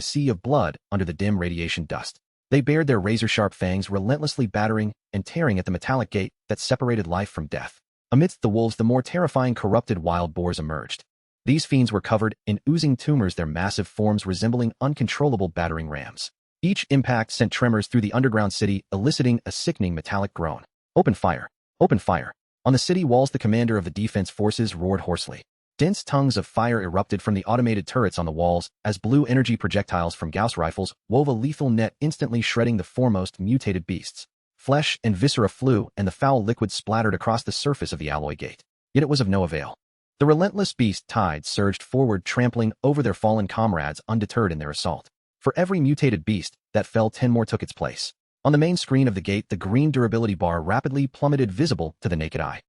sea of blood under the dim radiation dust. They bared their razor-sharp fangs, relentlessly battering and tearing at the metallic gate that separated life from death. Amidst the wolves, the more terrifying corrupted wild boars emerged. These fiends were covered in oozing tumors, their massive forms resembling uncontrollable battering rams. Each impact sent tremors through the underground city, eliciting a sickening metallic groan. "Open fire! Open fire!" On the city walls, the commander of the defense forces roared hoarsely. Dense tongues of fire erupted from the automated turrets on the walls as blue energy projectiles from Gauss rifles wove a lethal net, instantly shredding the foremost mutated beasts. Flesh and viscera flew, and the foul liquid splattered across the surface of the alloy gate. Yet it was of no avail. The relentless beast tide surged forward, trampling over their fallen comrades, undeterred in their assault. For every mutated beast that fell, 10 more took its place. On the main screen of the gate, the green durability bar rapidly plummeted, visible to the naked eye.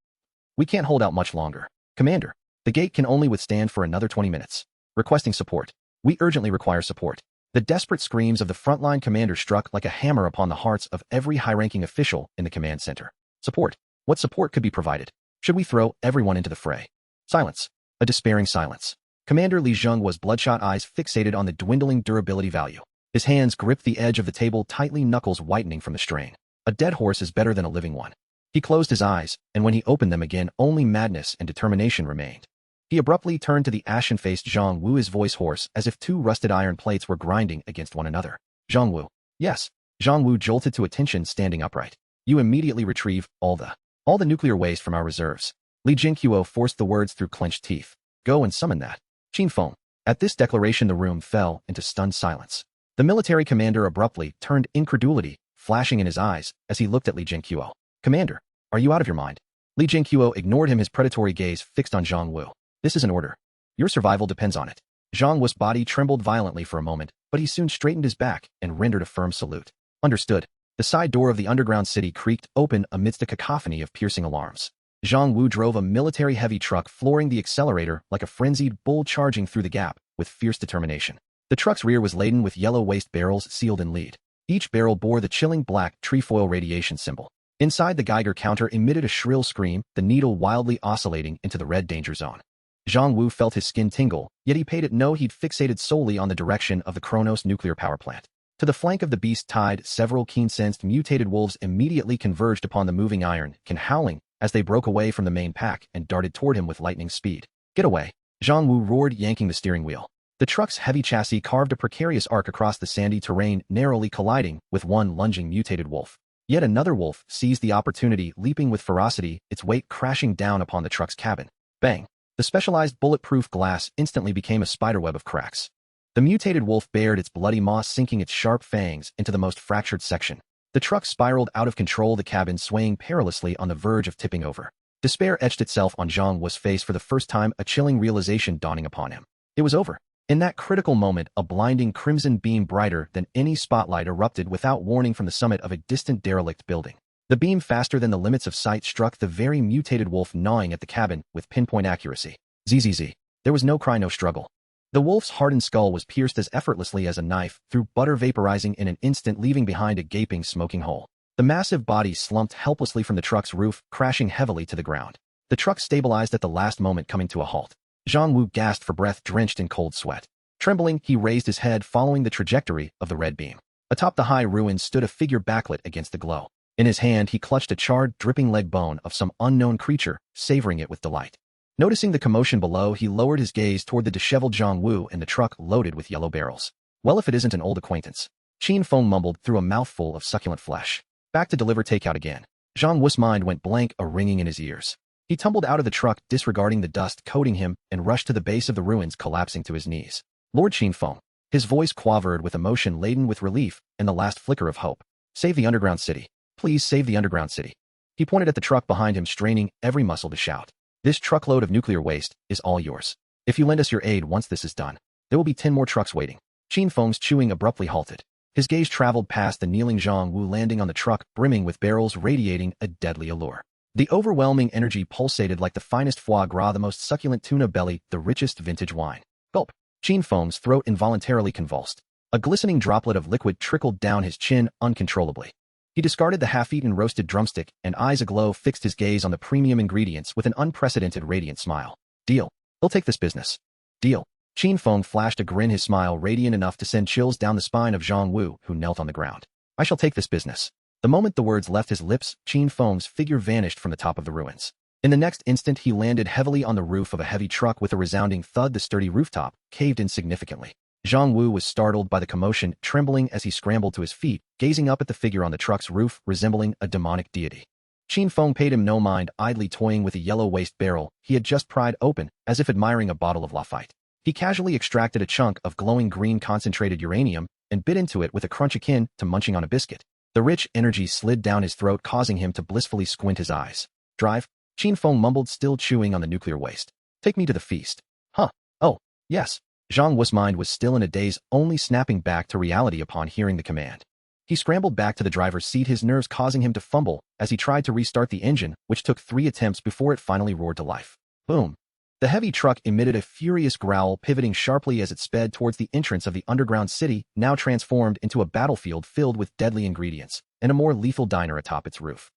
"We can't hold out much longer. Commander, the gate can only withstand for another 20 minutes. Requesting support. We urgently require support." The desperate screams of the frontline commander struck like a hammer upon the hearts of every high-ranking official in the command center. Support. What support could be provided? Should we throw everyone into the fray? Silence. A despairing silence. Commander Li Zheng was bloodshot eyes fixated on the dwindling durability value. His hands gripped the edge of the table tightly, knuckles whitening from the strain. A dead horse is better than a living one. He closed his eyes, and when he opened them again, only madness and determination remained. He abruptly turned to the ashen-faced Zhang Wu, his voice hoarse, as if two rusted iron plates were grinding against one another. Zhang Wu. Yes. Zhang Wu jolted to attention, standing upright. You immediately retrieve all the nuclear waste from our reserves. Li Jingqiu forced the words through clenched teeth. Go and summon that. Qin Feng. At this declaration, the room fell into stunned silence. The military commander abruptly turned, incredulity flashing in his eyes as he looked at Li Jingqiu. Commander, are you out of your mind? Li Jingqiu ignored him, his predatory gaze fixed on Zhang Wu. This is an order. Your survival depends on it. Zhang Wu's body trembled violently for a moment, but he soon straightened his back and rendered a firm salute. Understood. The side door of the underground city creaked open amidst a cacophony of piercing alarms. Zhang Wu drove a military heavy truck, flooring the accelerator like a frenzied bull charging through the gap with fierce determination. The truck's rear was laden with yellow waste barrels sealed in lead. Each barrel bore the chilling black trefoil radiation symbol. Inside, the Geiger counter emitted a shrill scream, the needle wildly oscillating into the red danger zone. Zhang Wu felt his skin tingle, yet he paid it no heed, fixated solely on the direction of the Kronos nuclear power plant. To the flank of the beast tied, several keen-sensed mutated wolves immediately converged upon the moving iron, Qin howling as they broke away from the main pack and darted toward him with lightning speed. Get away! Zhang Wu roared, yanking the steering wheel. The truck's heavy chassis carved a precarious arc across the sandy terrain, narrowly colliding with one lunging mutated wolf. Yet another wolf seized the opportunity, leaping with ferocity, its weight crashing down upon the truck's cabin. Bang! The specialized bulletproof glass instantly became a spiderweb of cracks. The mutated wolf bared its bloody maw, sinking its sharp fangs into the most fractured section. The truck spiraled out of control, the cabin swaying perilously on the verge of tipping over. Despair etched itself on Zhang Wu's face for the first time, a chilling realization dawning upon him. It was over. In that critical moment, a blinding crimson beam brighter than any spotlight erupted without warning from the summit of a distant derelict building. The beam, faster than the limits of sight, struck the very mutated wolf gnawing at the cabin with pinpoint accuracy. Zzz. There was no cry, no struggle. The wolf's hardened skull was pierced as effortlessly as a knife, through butter vaporizing in an instant, leaving behind a gaping, smoking hole. The massive body slumped helplessly from the truck's roof, crashing heavily to the ground. The truck stabilized at the last moment, coming to a halt. Zhang Wu gasped for breath, drenched in cold sweat. Trembling, he raised his head, following the trajectory of the red beam. Atop the high ruins stood a figure backlit against the glow. In his hand, he clutched a charred, dripping leg bone of some unknown creature, savoring it with delight. Noticing the commotion below, he lowered his gaze toward the disheveled Zhang Wu and the truck loaded with yellow barrels. Well, if it isn't an old acquaintance. Qin Feng mumbled through a mouthful of succulent flesh. Back to deliver takeout again. Zhang Wu's mind went blank, a ringing in his ears. He tumbled out of the truck, disregarding the dust coating him, and rushed to the base of the ruins, collapsing to his knees. Lord Qin Feng. His voice quavered with emotion, laden with relief and the last flicker of hope. Save the underground city. Please save the underground city. He pointed at the truck behind him, straining every muscle to shout. This truckload of nuclear waste is all yours. If you lend us your aid once this is done, there will be 10 more trucks waiting. Qin Feng's chewing abruptly halted. His gaze traveled past the kneeling Zhang Wu, landing on the truck, brimming with barrels radiating a deadly allure. The overwhelming energy pulsated like the finest foie gras, the most succulent tuna belly, the richest vintage wine. Gulp. Qin Feng's throat involuntarily convulsed. A glistening droplet of liquid trickled down his chin uncontrollably. He discarded the half-eaten roasted drumstick, and eyes aglow fixed his gaze on the premium ingredients with an unprecedented radiant smile. Deal. He'll take this business. Deal. Qin Feng flashed a grin, his smile radiant enough to send chills down the spine of Zhang Wu, who knelt on the ground. I shall take this business. The moment the words left his lips, Qin Feng's figure vanished from the top of the ruins. In the next instant, he landed heavily on the roof of a heavy truck with a resounding thud. The sturdy rooftop caved in significantly. Zhang Wu was startled by the commotion, trembling as he scrambled to his feet, gazing up at the figure on the truck's roof, resembling a demonic deity. Qin Feng paid him no mind, idly toying with a yellow waste barrel he had just pried open, as if admiring a bottle of Lafite. He casually extracted a chunk of glowing green concentrated uranium and bit into it with a crunch akin to munching on a biscuit. The rich energy slid down his throat, causing him to blissfully squint his eyes. Drive? Qin Feng mumbled, still chewing on the nuclear waste. Take me to the feast. Huh. Oh, yes. Zhang Wu's mind was still in a daze, only snapping back to reality upon hearing the command. He scrambled back to the driver's seat, his nerves causing him to fumble as he tried to restart the engine, which took 3 attempts before it finally roared to life. Boom. The heavy truck emitted a furious growl, pivoting sharply as it sped towards the entrance of the underground city, now transformed into a battlefield filled with deadly ingredients, and a more lethal diner atop its roof.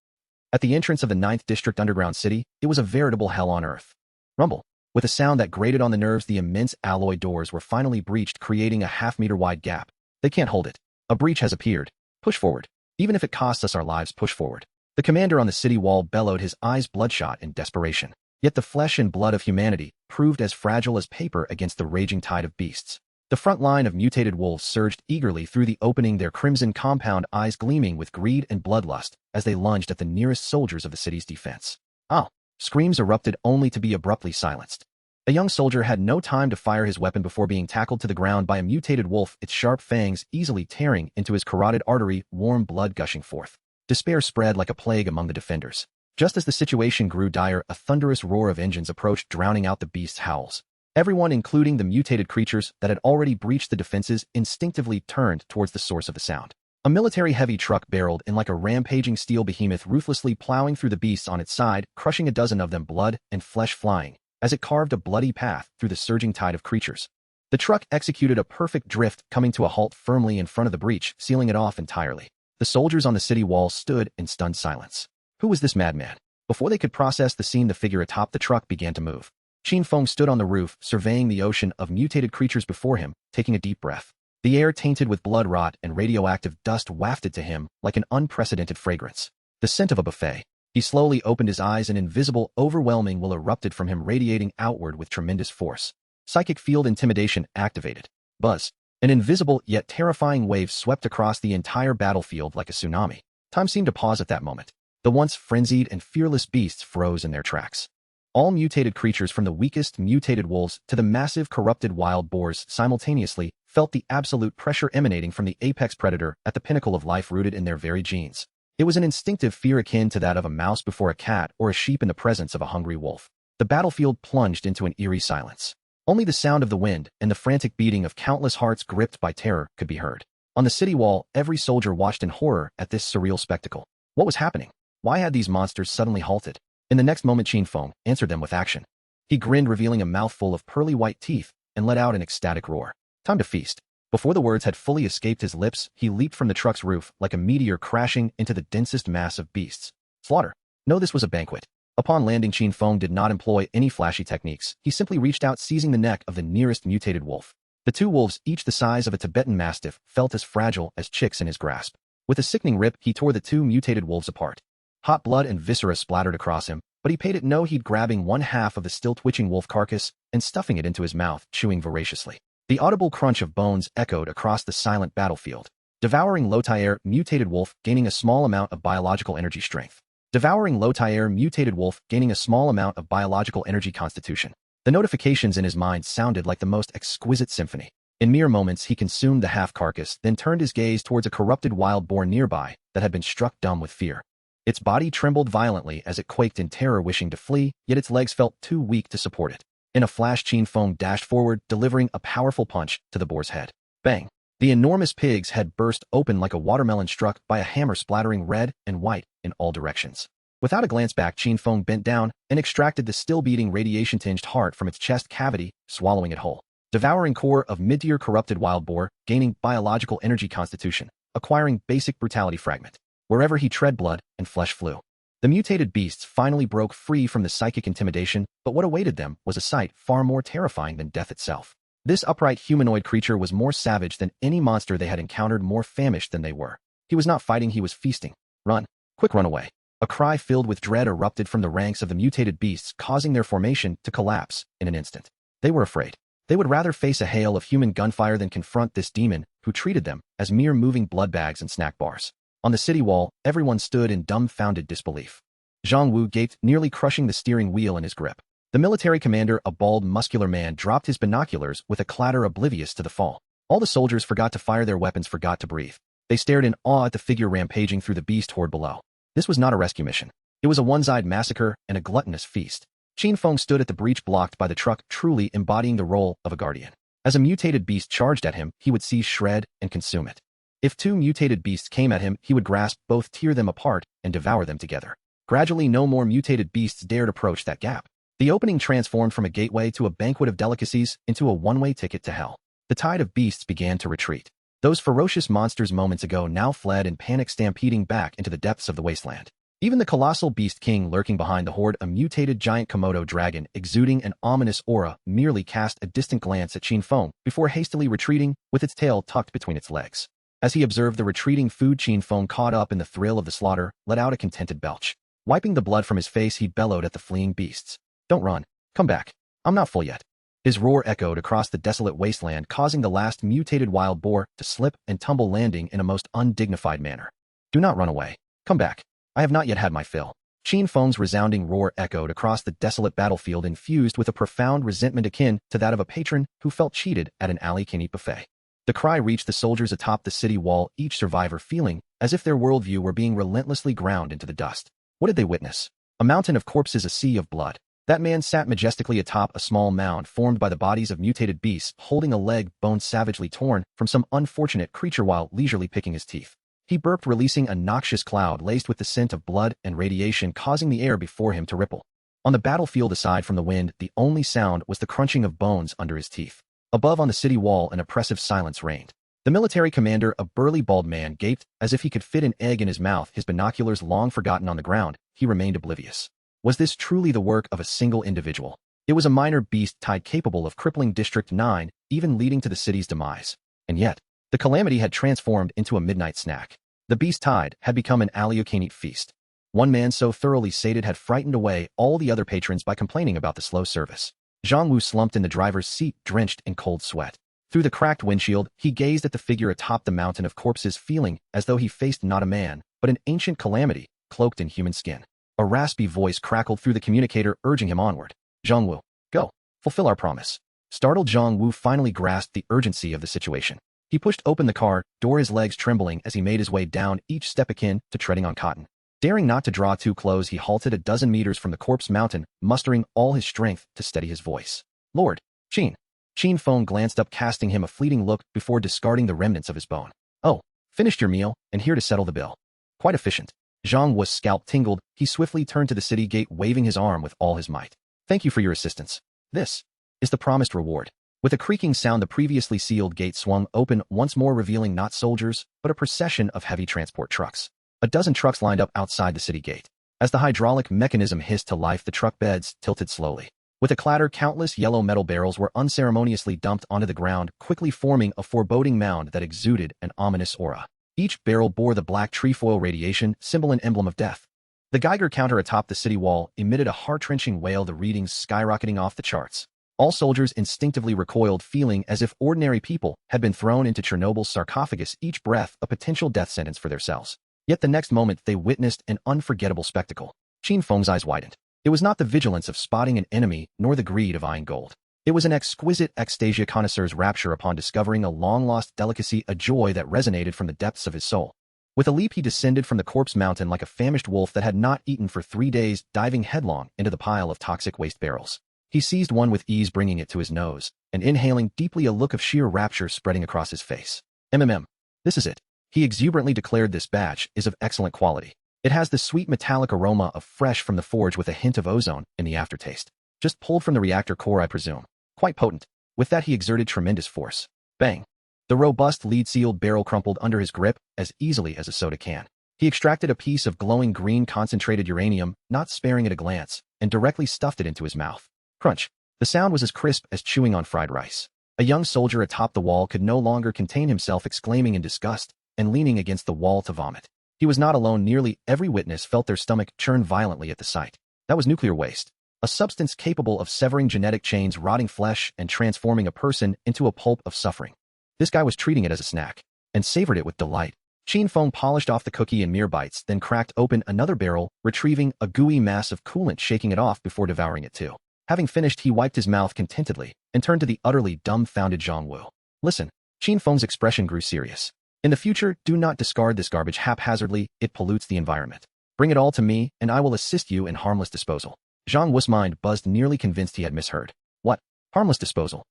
At the entrance of the 9th District underground city, it was a veritable hell on earth. Rumble. With a sound that grated on the nerves, the immense alloy doors were finally breached, creating a half-meter-wide gap. They can't hold it. A breach has appeared. Push forward. Even if it costs us our lives, push forward. The commander on the city wall bellowed, his eyes bloodshot in desperation. Yet the flesh and blood of humanity proved as fragile as paper against the raging tide of beasts. The front line of mutated wolves surged eagerly through the opening, their crimson compound eyes gleaming with greed and bloodlust as they lunged at the nearest soldiers of the city's defense. Ah! Screams erupted only to be abruptly silenced. A young soldier had no time to fire his weapon before being tackled to the ground by a mutated wolf, its sharp fangs easily tearing into his carotid artery, warm blood gushing forth. Despair spread like a plague among the defenders. Just as the situation grew dire, a thunderous roar of engines approached, drowning out the beast's howls. Everyone, including the mutated creatures that had already breached the defenses, instinctively turned towards the source of the sound. A military-heavy truck barreled in like a rampaging steel behemoth, ruthlessly plowing through the beasts on its side, crushing a dozen of them, blood and flesh flying, as it carved a bloody path through the surging tide of creatures. The truck executed a perfect drift, coming to a halt firmly in front of the breach, sealing it off entirely. The soldiers on the city wall stood in stunned silence. Who was this madman? Before they could process the scene, the figure atop the truck began to move. Qin Feng stood on the roof, surveying the ocean of mutated creatures before him, taking a deep breath. The air, tainted with blood rot and radioactive dust, wafted to him like an unprecedented fragrance. The scent of a buffet. He slowly opened his eyes. An invisible, overwhelming will erupted from him, radiating outward with tremendous force. Psychic field intimidation activated. Buzz. An invisible yet terrifying wave swept across the entire battlefield like a tsunami. Time seemed to pause at that moment. The once frenzied and fearless beasts froze in their tracks. All mutated creatures, from the weakest mutated wolves to the massive corrupted wild boars, simultaneously felt the absolute pressure emanating from the apex predator at the pinnacle of life, rooted in their very genes. It was an instinctive fear akin to that of a mouse before a cat or a sheep in the presence of a hungry wolf. The battlefield plunged into an eerie silence. Only the sound of the wind and the frantic beating of countless hearts gripped by terror could be heard. On the city wall, every soldier watched in horror at this surreal spectacle. What was happening? Why had these monsters suddenly halted? In the next moment, Qin Feng answered them with action. He grinned, revealing a mouthful of pearly white teeth, and let out an ecstatic roar. Time to feast. Before the words had fully escaped his lips, he leaped from the truck's roof like a meteor, crashing into the densest mass of beasts. Slaughter. No, this was a banquet. Upon landing, Qin Feng did not employ any flashy techniques. He simply reached out, seizing the neck of the nearest mutated wolf. The two wolves, each the size of a Tibetan mastiff, felt as fragile as chicks in his grasp. With a sickening rip, he tore the two mutated wolves apart. Hot blood and viscera splattered across him, but he paid it no heed, grabbing one half of the still-twitching wolf carcass and stuffing it into his mouth, chewing voraciously. The audible crunch of bones echoed across the silent battlefield. Devouring low-tier mutated wolf, gaining a small amount of biological energy strength. Devouring low-tier mutated wolf, gaining a small amount of biological energy constitution. The notifications in his mind sounded like the most exquisite symphony. In mere moments, he consumed the half-carcass, then turned his gaze towards a corrupted wild boar nearby that had been struck dumb with fear. Its body trembled violently as it quaked in terror, wishing to flee, yet its legs felt too weak to support it. In a flash, Qin Feng dashed forward, delivering a powerful punch to the boar's head. Bang! The enormous pig's head burst open like a watermelon struck by a hammer, splattering red and white in all directions. Without a glance back, Qin Feng bent down and extracted the still-beating, radiation-tinged heart from its chest cavity, swallowing it whole. Devouring core of mid-tier corrupted wild boar, gaining biological energy constitution, acquiring basic brutality fragment. Wherever he tread, blood and flesh flew. The mutated beasts finally broke free from the psychic intimidation, but what awaited them was a sight far more terrifying than death itself. This upright humanoid creature was more savage than any monster they had encountered, more famished than they were. He was not fighting, he was feasting. Run. Quick, run away. A cry filled with dread erupted from the ranks of the mutated beasts, causing their formation to collapse in an instant. They were afraid. They would rather face a hail of human gunfire than confront this demon who treated them as mere moving blood bags and snack bars. On the city wall, everyone stood in dumbfounded disbelief. Zhang Wu gaped, nearly crushing the steering wheel in his grip. The military commander, a bald, muscular man, dropped his binoculars with a clatter, oblivious to the fall. All the soldiers forgot to fire their weapons, forgot to breathe. They stared in awe at the figure rampaging through the beast horde below. This was not a rescue mission. It was a one-sided massacre and a gluttonous feast. Qin Feng stood at the breach blocked by the truck, truly embodying the role of a guardian. As a mutated beast charged at him, he would seize, shred, and consume it. If two mutated beasts came at him, he would grasp both, tear them apart, and devour them together. Gradually, no more mutated beasts dared approach that gap. The opening transformed from a gateway to a banquet of delicacies into a one-way ticket to hell. The tide of beasts began to retreat. Those ferocious monsters moments ago now fled in panic, stampeding back into the depths of the wasteland. Even the colossal beast king lurking behind the horde, a mutated giant Komodo dragon exuding an ominous aura, merely cast a distant glance at Qin Feng before hastily retreating with its tail tucked between its legs. As he observed the retreating food, Qin Feng, caught up in the thrill of the slaughter, let out a contented belch. Wiping the blood from his face, he bellowed at the fleeing beasts. "Don't run. Come back. I'm not full yet." His roar echoed across the desolate wasteland, causing the last mutated wild boar to slip and tumble, landing in a most undignified manner. "Do not run away. Come back. I have not yet had my fill." Qin Feng's resounding roar echoed across the desolate battlefield, infused with a profound resentment akin to that of a patron who felt cheated at an all-you-can-eat buffet. The cry reached the soldiers atop the city wall, each survivor feeling as if their worldview were being relentlessly ground into the dust. What did they witness? A mountain of corpses, a sea of blood. That man sat majestically atop a small mound formed by the bodies of mutated beasts, holding a leg bone savagely torn from some unfortunate creature while leisurely picking his teeth. He burped, releasing a noxious cloud laced with the scent of blood and radiation, causing the air before him to ripple. On the battlefield, aside from the wind, the only sound was the crunching of bones under his teeth. Above, on the city wall, an oppressive silence reigned. The military commander, a burly bald man, gaped as if he could fit an egg in his mouth, his binoculars long forgotten on the ground. He remained oblivious. Was this truly the work of a single individual? It was a minor beast tide capable of crippling District 9, even leading to the city's demise. And yet, the calamity had transformed into a midnight snack. The beast tide had become an all-you-can-eat feast. One man so thoroughly sated had frightened away all the other patrons by complaining about the slow service. Zhang Wu slumped in the driver's seat, drenched in cold sweat. Through the cracked windshield, he gazed at the figure atop the mountain of corpses, feeling as though he faced not a man, but an ancient calamity, cloaked in human skin. A raspy voice crackled through the communicator, urging him onward. "Zhang Wu, go. Fulfill our promise." Startled, Zhang Wu finally grasped the urgency of the situation. He pushed open the car door, his legs trembling as he made his way down each step, akin to treading on cotton. Daring not to draw too close, he halted a dozen meters from the corpse mountain, mustering all his strength to steady his voice. "Lord, Qin." Qin Feng glanced up, casting him a fleeting look before discarding the remnants of his bone. "Oh, finished your meal, and here to settle the bill." Quite efficient. Zhang Wu's scalp tingled. He swiftly turned to the city gate, waving his arm with all his might. "Thank you for your assistance. This is the promised reward." With a creaking sound, the previously sealed gate swung open once more, revealing not soldiers, but a procession of heavy transport trucks. A dozen trucks lined up outside the city gate. As the hydraulic mechanism hissed to life, the truck beds tilted slowly. With a clatter, countless yellow metal barrels were unceremoniously dumped onto the ground, quickly forming a foreboding mound that exuded an ominous aura. Each barrel bore the black trefoil radiation, symbol and emblem of death. The Geiger counter atop the city wall emitted a heart-wrenching wail, the readings skyrocketing off the charts. All soldiers instinctively recoiled, feeling as if ordinary people had been thrown into Chernobyl's sarcophagus, each breath a potential death sentence for themselves. Yet the next moment they witnessed an unforgettable spectacle. Qin Feng's eyes widened. It was not the vigilance of spotting an enemy, nor the greed of eyeing gold. It was an exquisite ecstasia, connoisseur's rapture upon discovering a long-lost delicacy, a joy that resonated from the depths of his soul. With a leap, he descended from the corpse mountain like a famished wolf that had not eaten for 3 days, diving headlong into the pile of toxic waste barrels. He seized one with ease, bringing it to his nose, and inhaling deeply, a look of sheer rapture spreading across his face. This is it," he exuberantly declared. "This batch is of excellent quality. It has the sweet metallic aroma of fresh from the forge with a hint of ozone in the aftertaste. Just pulled from the reactor core, I presume. Quite potent." With that, he exerted tremendous force. Bang! The robust lead-sealed barrel crumpled under his grip as easily as a soda can. He extracted a piece of glowing green concentrated uranium, not sparing it a glance, and directly stuffed it into his mouth. Crunch! The sound was as crisp as chewing on fried rice. A young soldier atop the wall could no longer contain himself, exclaiming in disgust and leaning against the wall to vomit. He was not alone. Nearly every witness felt their stomach churn violently at the sight. That was nuclear waste, a substance capable of severing genetic chains, rotting flesh, and transforming a person into a pulp of suffering. This guy was treating it as a snack, and savored it with delight. Qin Feng polished off the cookie in mere bites, then cracked open another barrel, retrieving a gooey mass of coolant, shaking it off before devouring it too. Having finished, he wiped his mouth contentedly and turned to the utterly dumbfounded Zhang Wu. "Listen." Qin Feng's expression grew serious. "In the future, do not discard this garbage haphazardly. It pollutes the environment. Bring it all to me, and I will assist you in harmless disposal." Zhang Wu's mind buzzed, nearly convinced he had misheard. What? Harmless disposal?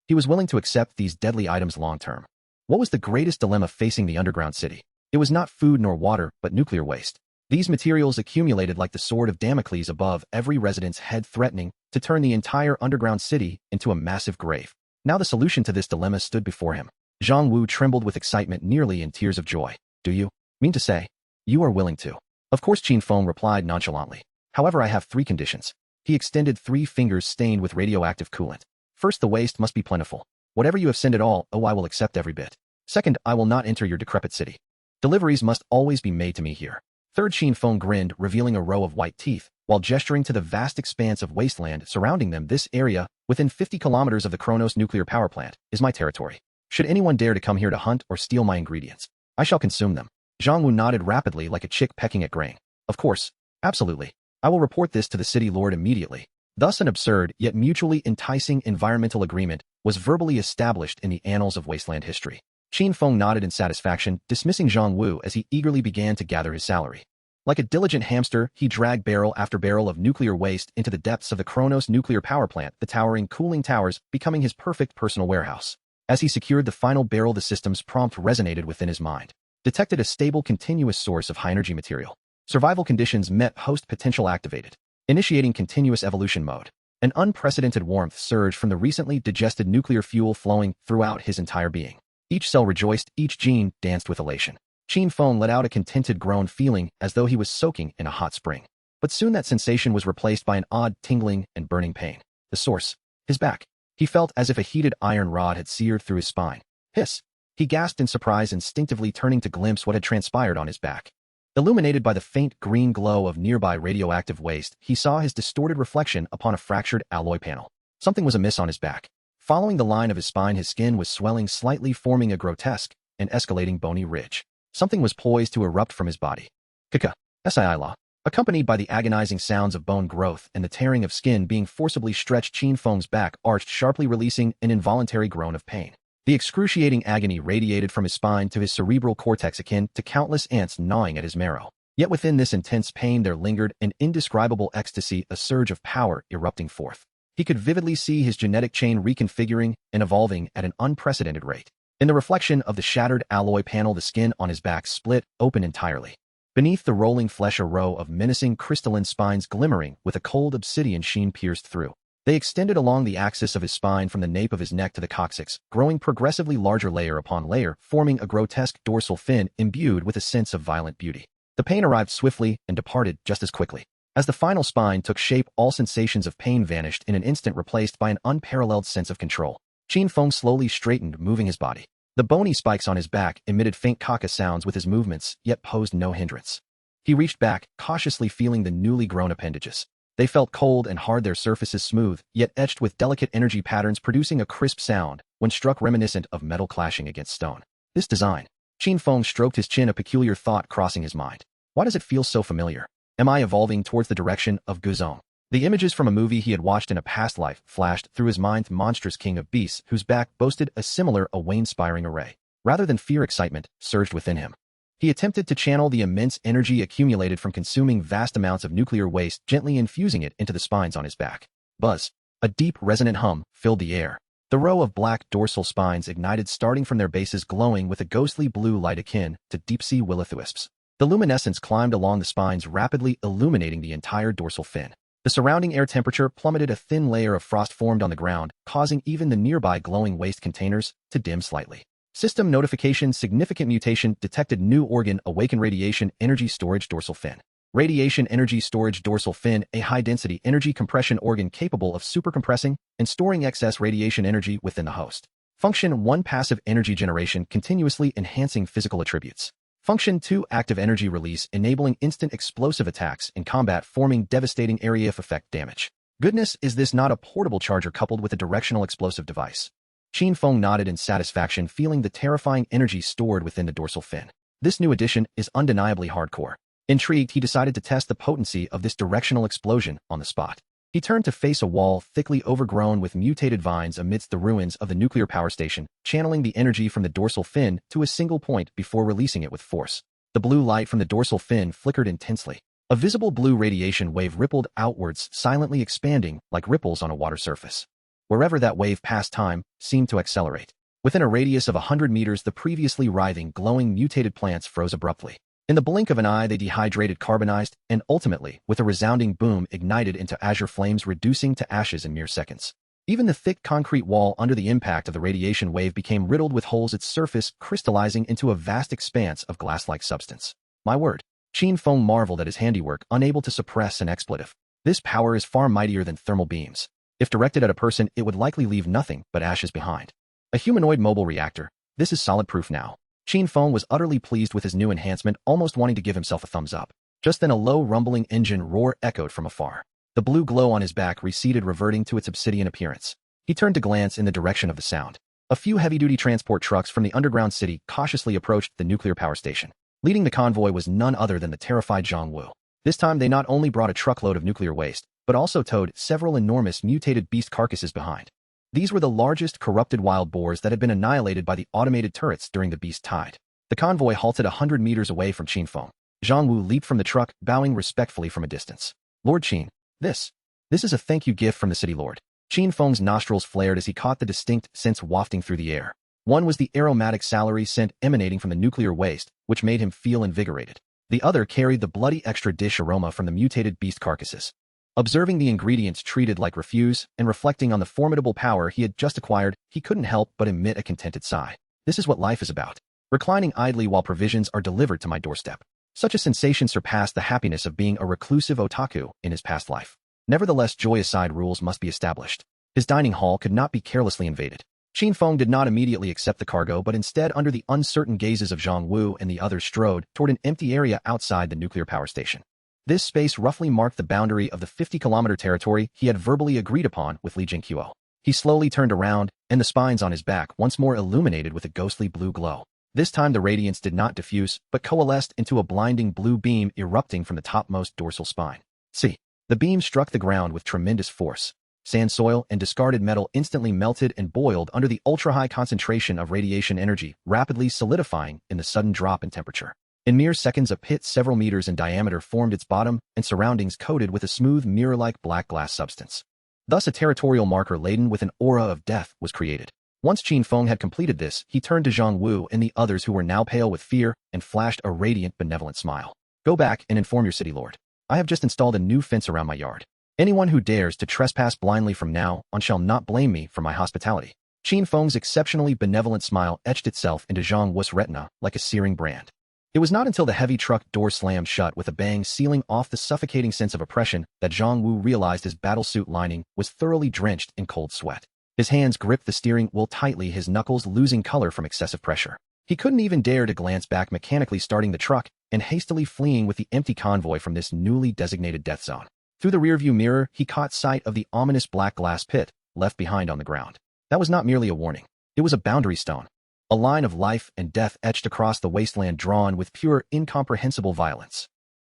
He was willing to accept these deadly items long-term. What was the greatest dilemma facing the underground city? It was not food nor water, but nuclear waste. These materials accumulated like the sword of Damocles above every resident's head, threatening to turn the entire underground city into a massive grave. Now the solution to this dilemma stood before him. Zhang Wu trembled with excitement, nearly in tears of joy. "Do you mean to say you are willing to Of course, Qin Feng replied nonchalantly. However, I have 3 conditions. He extended 3 fingers stained with radioactive coolant. First, the waste must be plentiful. Whatever you have sent it all, I will accept every bit. Second, I will not enter your decrepit city. Deliveries must always be made to me here. Third, Qin Feng grinned, revealing a row of white teeth, while gesturing to the vast expanse of wasteland surrounding them. This area, within 50 kilometers of the Kronos nuclear power plant, is my territory. Should anyone dare to come here to hunt or steal my ingredients, I shall consume them. Zhang Wu nodded rapidly like a chick pecking at grain. Of course. Absolutely. I will report this to the city lord immediately. Thus an absurd yet mutually enticing environmental agreement was verbally established in the annals of wasteland history. Qin Feng nodded in satisfaction, dismissing Zhang Wu as he eagerly began to gather his salary. Like a diligent hamster, he dragged barrel after barrel of nuclear waste into the depths of the Kronos nuclear power plant, the towering cooling towers becoming his perfect personal warehouse. As he secured the final barrel, the system's prompt resonated within his mind. Detected a stable, continuous source of high-energy material. Survival conditions met, host potential activated. Initiating continuous evolution mode. An unprecedented warmth surged from the recently digested nuclear fuel flowing throughout his entire being. Each cell rejoiced, each gene danced with elation. Qin Feng let out a contented groan, feeling as though he was soaking in a hot spring. But soon that sensation was replaced by an odd tingling and burning pain. The source. His back. He felt as if a heated iron rod had seared through his spine. Hiss. He gasped in surprise, instinctively turning to glimpse what had transpired on his back. Illuminated by the faint green glow of nearby radioactive waste, he saw his distorted reflection upon a fractured alloy panel. Something was amiss on his back. Following the line of his spine, his skin was swelling slightly, forming a grotesque and escalating bony ridge. Something was poised to erupt from his body. Kaka, Sci-Fi, accompanied by the agonizing sounds of bone growth and the tearing of skin being forcibly stretched, Qin Feng's back arched sharply, releasing an involuntary groan of pain. The excruciating agony radiated from his spine to his cerebral cortex, akin to countless ants gnawing at his marrow. Yet within this intense pain there lingered an indescribable ecstasy, a surge of power erupting forth. He could vividly see his genetic chain reconfiguring and evolving at an unprecedented rate. In the reflection of the shattered alloy panel, the skin on his back split open entirely. Beneath the rolling flesh, a row of menacing crystalline spines glimmering with a cold obsidian sheen pierced through. They extended along the axis of his spine from the nape of his neck to the coccyx, growing progressively larger layer upon layer, forming a grotesque dorsal fin imbued with a sense of violent beauty. The pain arrived swiftly and departed just as quickly. As the final spine took shape, all sensations of pain vanished in an instant, replaced by an unparalleled sense of control. Qin Feng slowly straightened, moving his body. The bony spikes on his back emitted faint caca sounds with his movements, yet posed no hindrance. He reached back, cautiously feeling the newly grown appendages. They felt cold and hard, their surfaces smooth, yet etched with delicate energy patterns, producing a crisp sound when struck, reminiscent of metal clashing against stone. This design. Qin Feng stroked his chin, a peculiar thought crossing his mind. Why does it feel so familiar? Am I evolving towards the direction of Guzong? The images from a movie he had watched in a past life flashed through his mind, the monstrous king of beasts whose back boasted a similar awe-inspiring array. Rather than fear, excitement surged within him. He attempted to channel the immense energy accumulated from consuming vast amounts of nuclear waste, gently infusing it into the spines on his back. Buzz. A deep, resonant hum filled the air. The row of black dorsal spines ignited, starting from their bases, glowing with a ghostly blue light akin to deep-sea will-o'-the-wisps. The luminescence climbed along the spines, rapidly illuminating the entire dorsal fin. The surrounding air temperature plummeted, a thin layer of frost formed on the ground, causing even the nearby glowing waste containers to dim slightly. System notification: significant mutation detected. New organ awaken. Radiation energy storage dorsal fin. Radiation energy storage dorsal fin, a high-density energy compression organ capable of supercompressing and storing excess radiation energy within the host. Function 1: passive energy generation, continuously enhancing physical attributes. Function 2: active energy release, enabling instant explosive attacks in combat, forming devastating area of effect damage. Goodness, is this not a portable charger coupled with a directional explosive device? Qin Feng nodded in satisfaction, feeling the terrifying energy stored within the dorsal fin. This new addition is undeniably hardcore. Intrigued, he decided to test the potency of this directional explosion on the spot. He turned to face a wall thickly overgrown with mutated vines amidst the ruins of the nuclear power station, channeling the energy from the dorsal fin to a single point before releasing it with force. The blue light from the dorsal fin flickered intensely. A visible blue radiation wave rippled outwards, silently expanding like ripples on a water surface. Wherever that wave passed, time seemed to accelerate. Within a radius of 100 meters, the previously writhing, glowing mutated plants froze abruptly. In the blink of an eye, they dehydrated, carbonized, and ultimately, with a resounding boom, ignited into azure flames, reducing to ashes in mere seconds. Even the thick concrete wall under the impact of the radiation wave became riddled with holes, its surface crystallizing into a vast expanse of glass-like substance. My word! Qin Feng marveled at his handiwork, unable to suppress an expletive. This power is far mightier than thermal beams. If directed at a person, it would likely leave nothing but ashes behind. A humanoid mobile reactor. This is solid proof now. Qin Feng was utterly pleased with his new enhancement, almost wanting to give himself a thumbs up. Just then a low rumbling engine roar echoed from afar. The blue glow on his back receded, reverting to its obsidian appearance. He turned to glance in the direction of the sound. A few heavy-duty transport trucks from the underground city cautiously approached the nuclear power station. Leading the convoy was none other than the terrified Zhang Wu. This time they not only brought a truckload of nuclear waste, but also towed several enormous mutated beast carcasses behind. These were the largest corrupted wild boars that had been annihilated by the automated turrets during the beast tide. The convoy halted 100 meters away from Qin Feng. Zhang Wu leaped from the truck, bowing respectfully from a distance. Lord Qin, this is a thank you gift from the city lord. Qin Feng's nostrils flared as he caught the distinct scents wafting through the air. One was the aromatic salary scent emanating from the nuclear waste, which made him feel invigorated. The other carried the bloody extra dish aroma from the mutated beast carcasses. Observing the ingredients treated like refuse and reflecting on the formidable power he had just acquired, he couldn't help but emit a contented sigh. This is what life is about. Reclining idly while provisions are delivered to my doorstep. Such a sensation surpassed the happiness of being a reclusive otaku in his past life. Nevertheless, joyous side rules must be established. His dining hall could not be carelessly invaded. Qin Feng did not immediately accept the cargo, but instead, under the uncertain gazes of Zhang Wu and the others, strode toward an empty area outside the nuclear power station. This space roughly marked the boundary of the 50-kilometer territory he had verbally agreed upon with Li Jingqiu. He slowly turned around, and the spines on his back once more illuminated with a ghostly blue glow. This time the radiance did not diffuse, but coalesced into a blinding blue beam erupting from the topmost dorsal spine. See, the beam struck the ground with tremendous force. Sand, soil, and discarded metal instantly melted and boiled under the ultra-high concentration of radiation energy, rapidly solidifying in the sudden drop in temperature. In mere seconds, a pit several meters in diameter formed its bottom and surroundings coated with a smooth mirror-like black glass substance. Thus a territorial marker laden with an aura of death was created. Once Qin Feng had completed this, he turned to Zhang Wu and the others, who were now pale with fear, and flashed a radiant, benevolent smile. Go back and inform your city lord. I have just installed a new fence around my yard. Anyone who dares to trespass blindly from now on shall not blame me for my hospitality. Qin Feng's exceptionally benevolent smile etched itself into Zhang Wu's retina like a searing brand. It was not until the heavy truck door slammed shut with a bang, sealing off the suffocating sense of oppression, that Zhang Wu realized his battlesuit lining was thoroughly drenched in cold sweat. His hands gripped the steering wheel tightly, his knuckles losing color from excessive pressure. He couldn't even dare to glance back, mechanically starting the truck and hastily fleeing with the empty convoy from this newly designated death zone. Through the rearview mirror, he caught sight of the ominous black glass pit left behind on the ground. That was not merely a warning. It was a boundary stone. A line of life and death etched across the wasteland, drawn with pure, incomprehensible violence.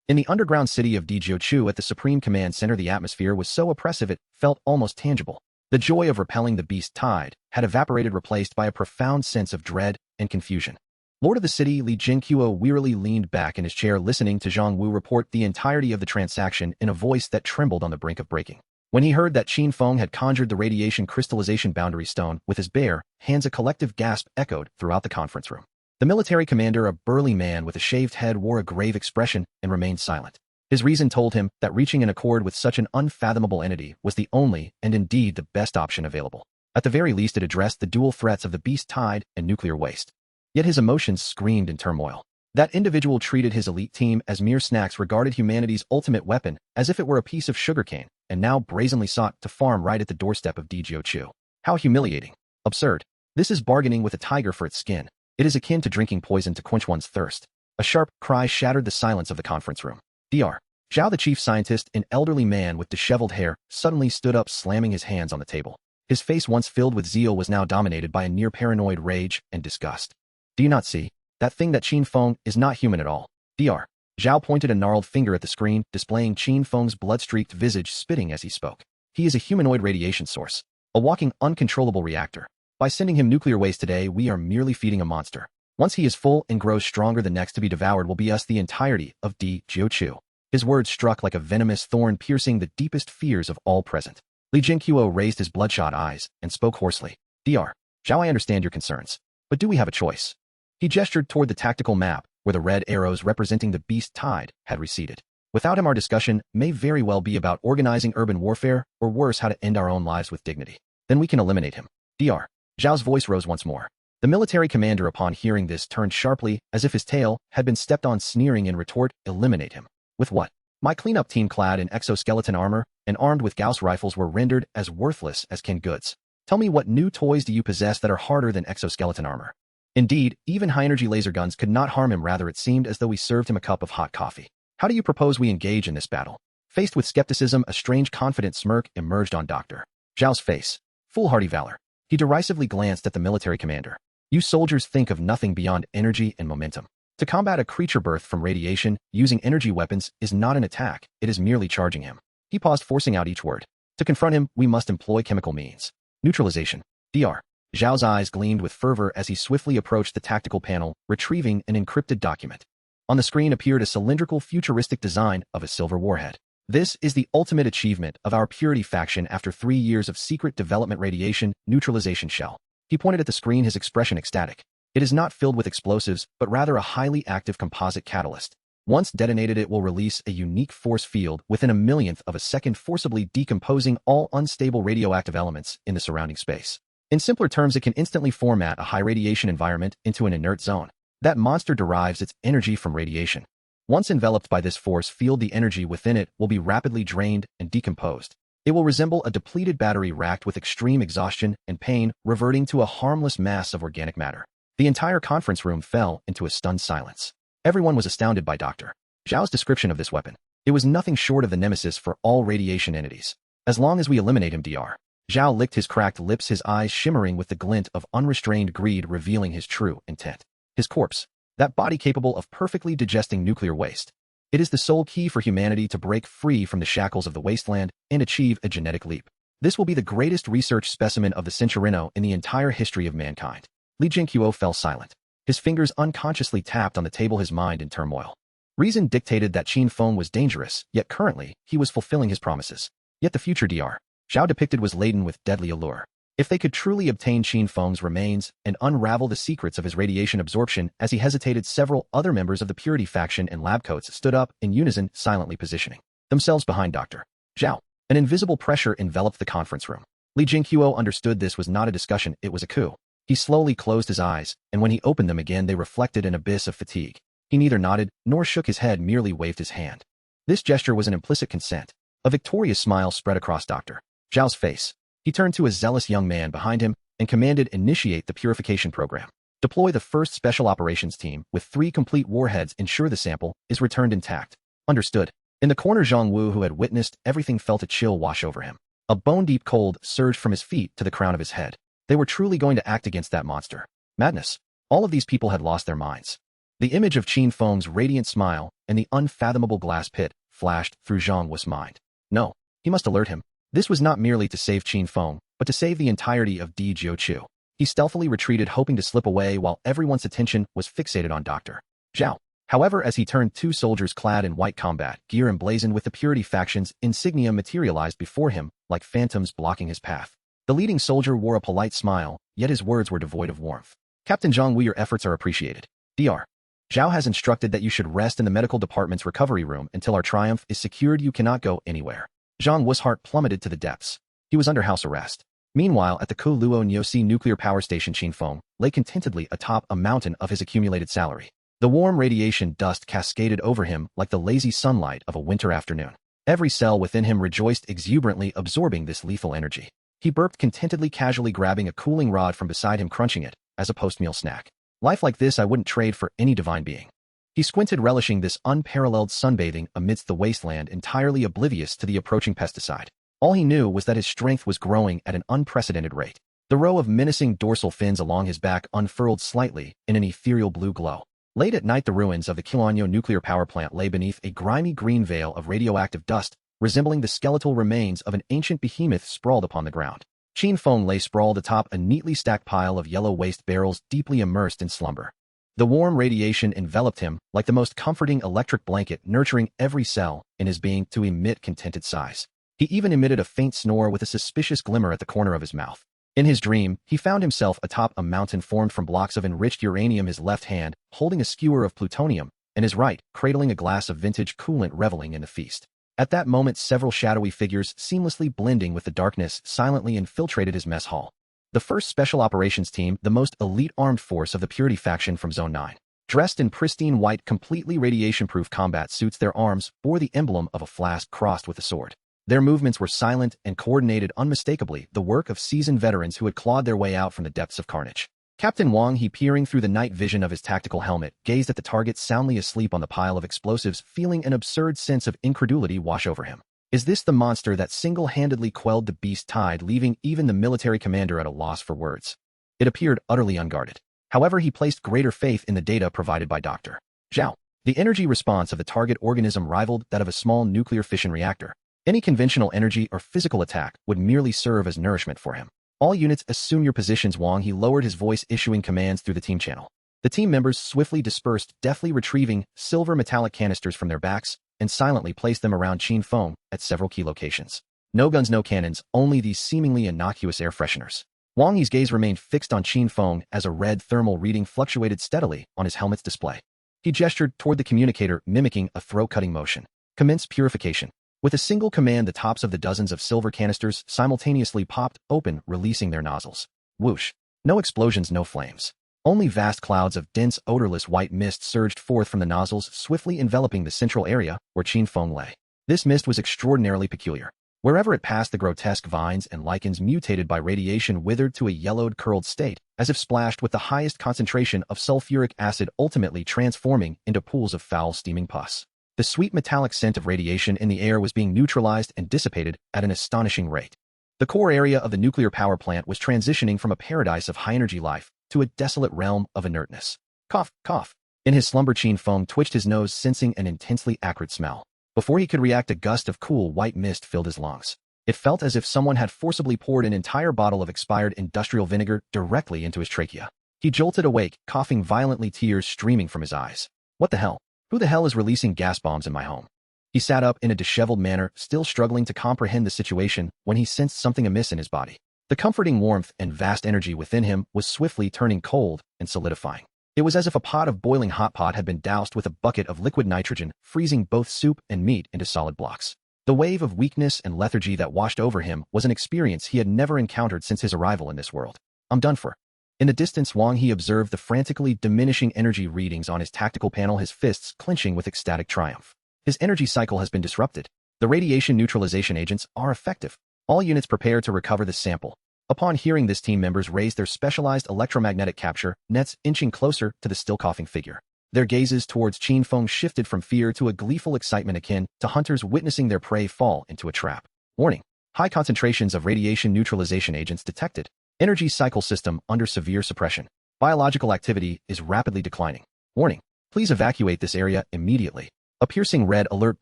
In the underground city of Dijiochu at the Supreme Command Center, the atmosphere was so oppressive it felt almost tangible. The joy of repelling the beast tide had evaporated, replaced by a profound sense of dread and confusion. Lord of the city, Li Jingqiu wearily leaned back in his chair, listening to Zhang Wu report the entirety of the transaction in a voice that trembled on the brink of breaking. When he heard that Qin Feng had conjured the radiation crystallization boundary stone with his bare hands, a collective gasp echoed throughout the conference room. The military commander, a burly man with a shaved head, wore a grave expression and remained silent. His reason told him that reaching an accord with such an unfathomable entity was the only, and indeed the best, option available. At the very least, it addressed the dual threats of the beast tide and nuclear waste. Yet his emotions screamed in turmoil. That individual treated his elite team as mere snacks, regarded humanity's ultimate weapon as if it were a piece of sugarcane, and now brazenly sought to farm right at the doorstep of Dijiochu. How humiliating. Absurd. This is bargaining with a tiger for its skin. It is akin to drinking poison to quench one's thirst. A sharp cry shattered the silence of the conference room. Dr. Zhao, the chief scientist, an elderly man with disheveled hair, suddenly stood up, slamming his hands on the table. His face, once filled with zeal, was now dominated by a near-paranoid rage and disgust. Do you not see? That thing, that Qin Feng, is not human at all. Dr. Zhao pointed a gnarled finger at the screen, displaying Qin Feng's blood-streaked visage, spitting as he spoke. He is a humanoid radiation source. A walking, uncontrollable reactor. By sending him nuclear waste today, we are merely feeding a monster. Once he is full and grows stronger, the next to be devoured will be us, the entirety of Dijiochu. His words struck like a venomous thorn, piercing the deepest fears of all present. Li Jingqiu raised his bloodshot eyes and spoke hoarsely. Dr. Zhao, I understand your concerns. But do we have a choice? He gestured toward the tactical map, where the red arrows representing the beast tide had receded. Without him, our discussion may very well be about organizing urban warfare, or worse, how to end our own lives with dignity. Then we can eliminate him. Dr. Zhao's voice rose once more. The military commander, upon hearing this, turned sharply, as if his tail had been stepped on, sneering in retort, "Eliminate him." With what? My cleanup team, clad in exoskeleton armor and armed with Gauss rifles, were rendered as worthless as canned goods. Tell me, what new toys do you possess that are harder than exoskeleton armor? Indeed, even high-energy laser guns could not harm him. Rather, it seemed as though we served him a cup of hot coffee. How do you propose we engage in this battle? Faced with skepticism, a strange, confident smirk emerged on Dr. Zhao's face. Foolhardy valor. He derisively glanced at the military commander. You soldiers think of nothing beyond energy and momentum. To combat a creature birthed from radiation, using energy weapons is not an attack, it is merely charging him. He paused, forcing out each word. To confront him, we must employ chemical means. Neutralization. Dr. Zhao's eyes gleamed with fervor as he swiftly approached the tactical panel, retrieving an encrypted document. On the screen appeared a cylindrical, futuristic design of a silver warhead. This is the ultimate achievement of our Purity faction after 3 years of secret development. Radiation neutralization shell. He pointed at the screen, his expression ecstatic. It is not filled with explosives, but rather a highly active composite catalyst. Once detonated, it will release a unique force field within a millionth of a second, forcibly decomposing all unstable radioactive elements in the surrounding space. In simpler terms, it can instantly format a high-radiation environment into an inert zone. That monster derives its energy from radiation. Once enveloped by this force field, the energy within it will be rapidly drained and decomposed. It will resemble a depleted battery racked with extreme exhaustion and pain, reverting to a harmless mass of organic matter. The entire conference room fell into a stunned silence. Everyone was astounded by Dr. Zhao's description of this weapon. It was nothing short of the nemesis for all radiation entities. As long as we eliminate him, Dr. Zhao licked his cracked lips, his eyes shimmering with the glint of unrestrained greed, revealing his true intent. His corpse. That body capable of perfectly digesting nuclear waste. It is the sole key for humanity to break free from the shackles of the wasteland and achieve a genetic leap. This will be the greatest research specimen of the Centurino in the entire history of mankind. Li Jingqiu fell silent. His fingers unconsciously tapped on the table, his mind in turmoil. Reason dictated that Qin Feng was dangerous, yet currently, he was fulfilling his promises. Yet the future Dr. Zhao depicted was laden with deadly allure. If they could truly obtain Qin Feng's remains and unravel the secrets of his radiation absorption, as he hesitated, several other members of the Purity faction and lab coats stood up in unison, silently positioning themselves behind Dr. Zhao. An invisible pressure enveloped the conference room. Li Jingqiu understood this was not a discussion, it was a coup. He slowly closed his eyes, and when he opened them again, they reflected an abyss of fatigue. He neither nodded nor shook his head, merely waved his hand. This gesture was an implicit consent. A victorious smile spread across Dr. Zhao's face. He turned to a zealous young man behind him and commanded, initiate the purification program. Deploy the first special operations team with 3 complete warheads. Ensure the sample is returned intact. Understood. In the corner, Zhang Wu, who had witnessed everything, felt a chill wash over him. A bone-deep cold surged from his feet to the crown of his head. They were truly going to act against that monster. Madness. All of these people had lost their minds. The image of Qin Feng's radiant smile and the unfathomable glass pit flashed through Zhang Wu's mind. No, he must alert him. This was not merely to save Qin Feng, but to save the entirety of Di Jiuqiu. He stealthily retreated, hoping to slip away while everyone's attention was fixated on Dr. Zhao. However, as he turned, 2 soldiers clad in white combat gear emblazoned with the Purity faction's insignia materialized before him like phantoms, blocking his path. The leading soldier wore a polite smile, yet his words were devoid of warmth. Captain Zhang Wu, your efforts are appreciated. Dr. Zhao has instructed that you should rest in the medical department's recovery room until our triumph is secured. You cannot go anywhere. Zhang Wu's heart plummeted to the depths. He was under house arrest. Meanwhile, at the Kuluo Nyosi nuclear power station, Qin Feng lay contentedly atop a mountain of his accumulated salary. The warm radiation dust cascaded over him like the lazy sunlight of a winter afternoon. Every cell within him rejoiced exuberantly, absorbing this lethal energy. He burped contentedly, casually grabbing a cooling rod from beside him, crunching it as a post-meal snack. Life like this I wouldn't trade for any divine being. He squinted, relishing this unparalleled sunbathing amidst the wasteland, entirely oblivious to the approaching pesticide. All he knew was that his strength was growing at an unprecedented rate. The row of menacing dorsal fins along his back unfurled slightly in an ethereal blue glow. Late at night, the ruins of the Qilanya nuclear power plant lay beneath a grimy green veil of radioactive dust, resembling the skeletal remains of an ancient behemoth sprawled upon the ground. Qin Feng lay sprawled atop a neatly stacked pile of yellow waste barrels, deeply immersed in slumber. The warm radiation enveloped him like the most comforting electric blanket, nurturing every cell in his being to emit contented sighs. He even emitted a faint snore with a suspicious glimmer at the corner of his mouth. In his dream, he found himself atop a mountain formed from blocks of enriched uranium, his left hand holding a skewer of plutonium, and his right cradling a glass of vintage coolant, reveling in the feast. At that moment, several shadowy figures, seamlessly blending with the darkness, silently infiltrated his mess hall. The first Special Operations Team, the most elite armed force of the Purity faction from Zone 9. Dressed in pristine white, completely radiation-proof combat suits, their arms bore the emblem of a flask crossed with a sword. Their movements were silent and coordinated, unmistakably the work of seasoned veterans who had clawed their way out from the depths of carnage. Captain Wang He, peering through the night vision of his tactical helmet, gazed at the target soundly asleep on the pile of explosives, feeling an absurd sense of incredulity wash over him. Is this the monster that single-handedly quelled the beast tide, leaving even the military commander at a loss for words? It appeared utterly unguarded. However, he placed greater faith in the data provided by Dr. Zhao. The energy response of the target organism rivaled that of a small nuclear fission reactor. Any conventional energy or physical attack would merely serve as nourishment for him. All units assume your positions, Wang He lowered his voice, issuing commands through the team channel. The team members swiftly dispersed, deftly retrieving silver metallic canisters from their backs, and silently placed them around Qin Feng at several key locations. No guns, no cannons, only these seemingly innocuous air fresheners. Wang Yi's gaze remained fixed on Qin Feng as a red thermal reading fluctuated steadily on his helmet's display. He gestured toward the communicator, mimicking a throat-cutting motion. Commence purification. With a single command, the tops of the dozens of silver canisters simultaneously popped open, releasing their nozzles. Whoosh. No explosions, no flames. Only vast clouds of dense, odorless white mist surged forth from the nozzles, swiftly enveloping the central area where Qin Feng lay. This mist was extraordinarily peculiar. Wherever it passed, the grotesque vines and lichens mutated by radiation withered to a yellowed, curled state, as if splashed with the highest concentration of sulfuric acid, ultimately transforming into pools of foul, steaming pus. The sweet metallic scent of radiation in the air was being neutralized and dissipated at an astonishing rate. The core area of the nuclear power plant was transitioning from a paradise of high-energy life to a desolate realm of inertness. Cough, cough. In his slumber, Qin Feng twitched his nose, sensing an intensely acrid smell. Before he could react, a gust of cool, white mist filled his lungs. It felt as if someone had forcibly poured an entire bottle of expired industrial vinegar directly into his trachea. He jolted awake, coughing violently, tears streaming from his eyes. What the hell? Who the hell is releasing gas bombs in my home? He sat up in a disheveled manner, still struggling to comprehend the situation, when he sensed something amiss in his body. The comforting warmth and vast energy within him was swiftly turning cold and solidifying. It was as if a pot of boiling hot pot had been doused with a bucket of liquid nitrogen, freezing both soup and meat into solid blocks. The wave of weakness and lethargy that washed over him was an experience he had never encountered since his arrival in this world. I'm done for. In the distance, Wang He observed the frantically diminishing energy readings on his tactical panel, his fists clenching with ecstatic triumph. His energy cycle has been disrupted. The radiation neutralization agents are effective. All units prepare to recover the sample. Upon hearing this, team members raised their specialized electromagnetic capture nets, inching closer to the still coughing figure. Their gazes towards Qin Feng shifted from fear to a gleeful excitement akin to hunters witnessing their prey fall into a trap. Warning. High concentrations of radiation neutralization agents detected. Energy cycle system under severe suppression. Biological activity is rapidly declining. Warning. Please evacuate this area immediately. A piercing red alert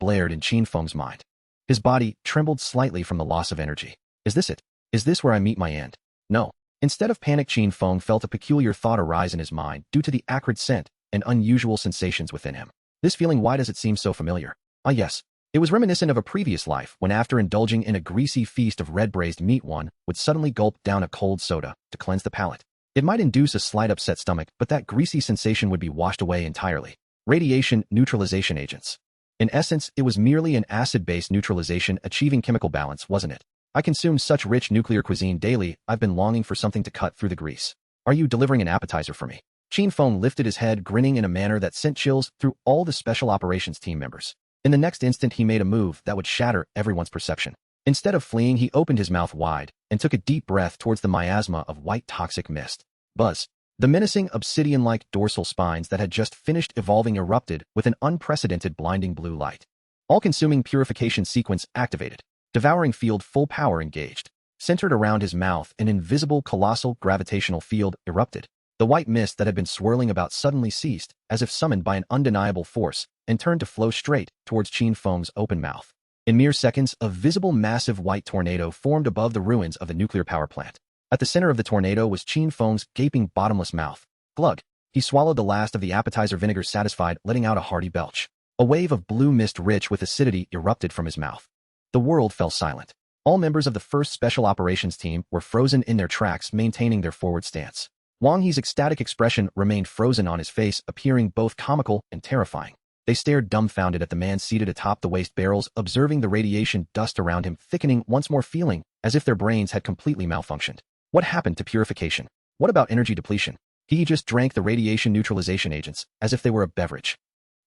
blared in Qin Feng's mind. His body trembled slightly from the loss of energy. Is this it? Is this where I meet my end? No. Instead of panic, Qin Feng felt a peculiar thought arise in his mind due to the acrid scent and unusual sensations within him. This feeling, why does it seem so familiar? Ah yes. It was reminiscent of a previous life when, after indulging in a greasy feast of red braised meat, one would suddenly gulp down a cold soda to cleanse the palate. It might induce a slight upset stomach, but that greasy sensation would be washed away entirely. Radiation neutralization agents. In essence, it was merely an acid-based neutralization achieving chemical balance, wasn't it? I consume such rich nuclear cuisine daily, I've been longing for something to cut through the grease. Are you delivering an appetizer for me? Qin Feng lifted his head, grinning in a manner that sent chills through all the special operations team members. In the next instant, he made a move that would shatter everyone's perception. Instead of fleeing, he opened his mouth wide and took a deep breath towards the miasma of white toxic mist. Buzz. The menacing obsidian-like dorsal spines that had just finished evolving erupted with an unprecedented blinding blue light. All-consuming purification sequence activated. Devouring field full power engaged. Centered around his mouth, an invisible colossal gravitational field erupted. The white mist that had been swirling about suddenly ceased, as if summoned by an undeniable force, and turned to flow straight towards Qin Feng's open mouth. In mere seconds, a visible massive white tornado formed above the ruins of the nuclear power plant. At the center of the tornado was Qin Feng's gaping bottomless mouth. Glug. He swallowed the last of the appetizer vinegar, satisfied, letting out a hearty belch. A wave of blue mist rich with acidity erupted from his mouth. The world fell silent. All members of the first Special Operations Team were frozen in their tracks, maintaining their forward stance. Wang He's ecstatic expression remained frozen on his face, appearing both comical and terrifying. They stared dumbfounded at the man seated atop the waste barrels, observing the radiation dust around him thickening once more, feeling as if their brains had completely malfunctioned. What happened to purification? What about energy depletion? He just drank the radiation neutralization agents, as if they were a beverage.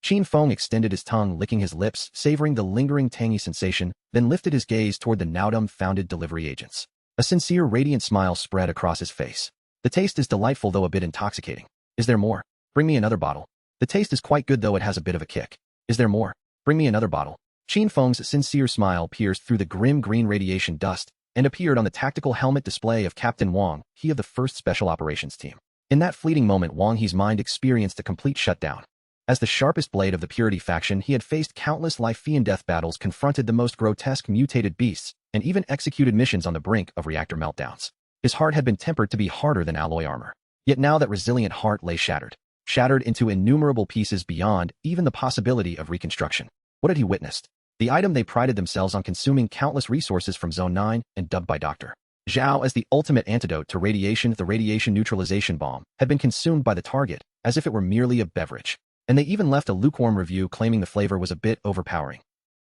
Qin Feng extended his tongue, licking his lips, savoring the lingering tangy sensation, then lifted his gaze toward the now dumbfounded delivery agents. A sincere, radiant smile spread across his face. The taste is delightful, though a bit intoxicating. Is there more? Bring me another bottle. The taste is quite good, though it has a bit of a kick. Is there more? Bring me another bottle. Qin Feng's sincere smile pierced through the grim green radiation dust and appeared on the tactical helmet display of Captain Wang, he of the 1st Special Operations Team. In that fleeting moment, Wang He's mind experienced a complete shutdown. As the sharpest blade of the Purity faction, he had faced countless life-and-death battles, confronted the most grotesque mutated beasts, and even executed missions on the brink of reactor meltdowns. His heart had been tempered to be harder than alloy armor. Yet now that resilient heart lay shattered into innumerable pieces beyond even the possibility of reconstruction. What had he witnessed? The item they prided themselves on consuming countless resources from Zone 9 and dubbed by Dr. Zhao as the ultimate antidote to radiation, the radiation neutralization bomb, had been consumed by the target as if it were merely a beverage. And they even left a lukewarm review claiming the flavor was a bit overpowering.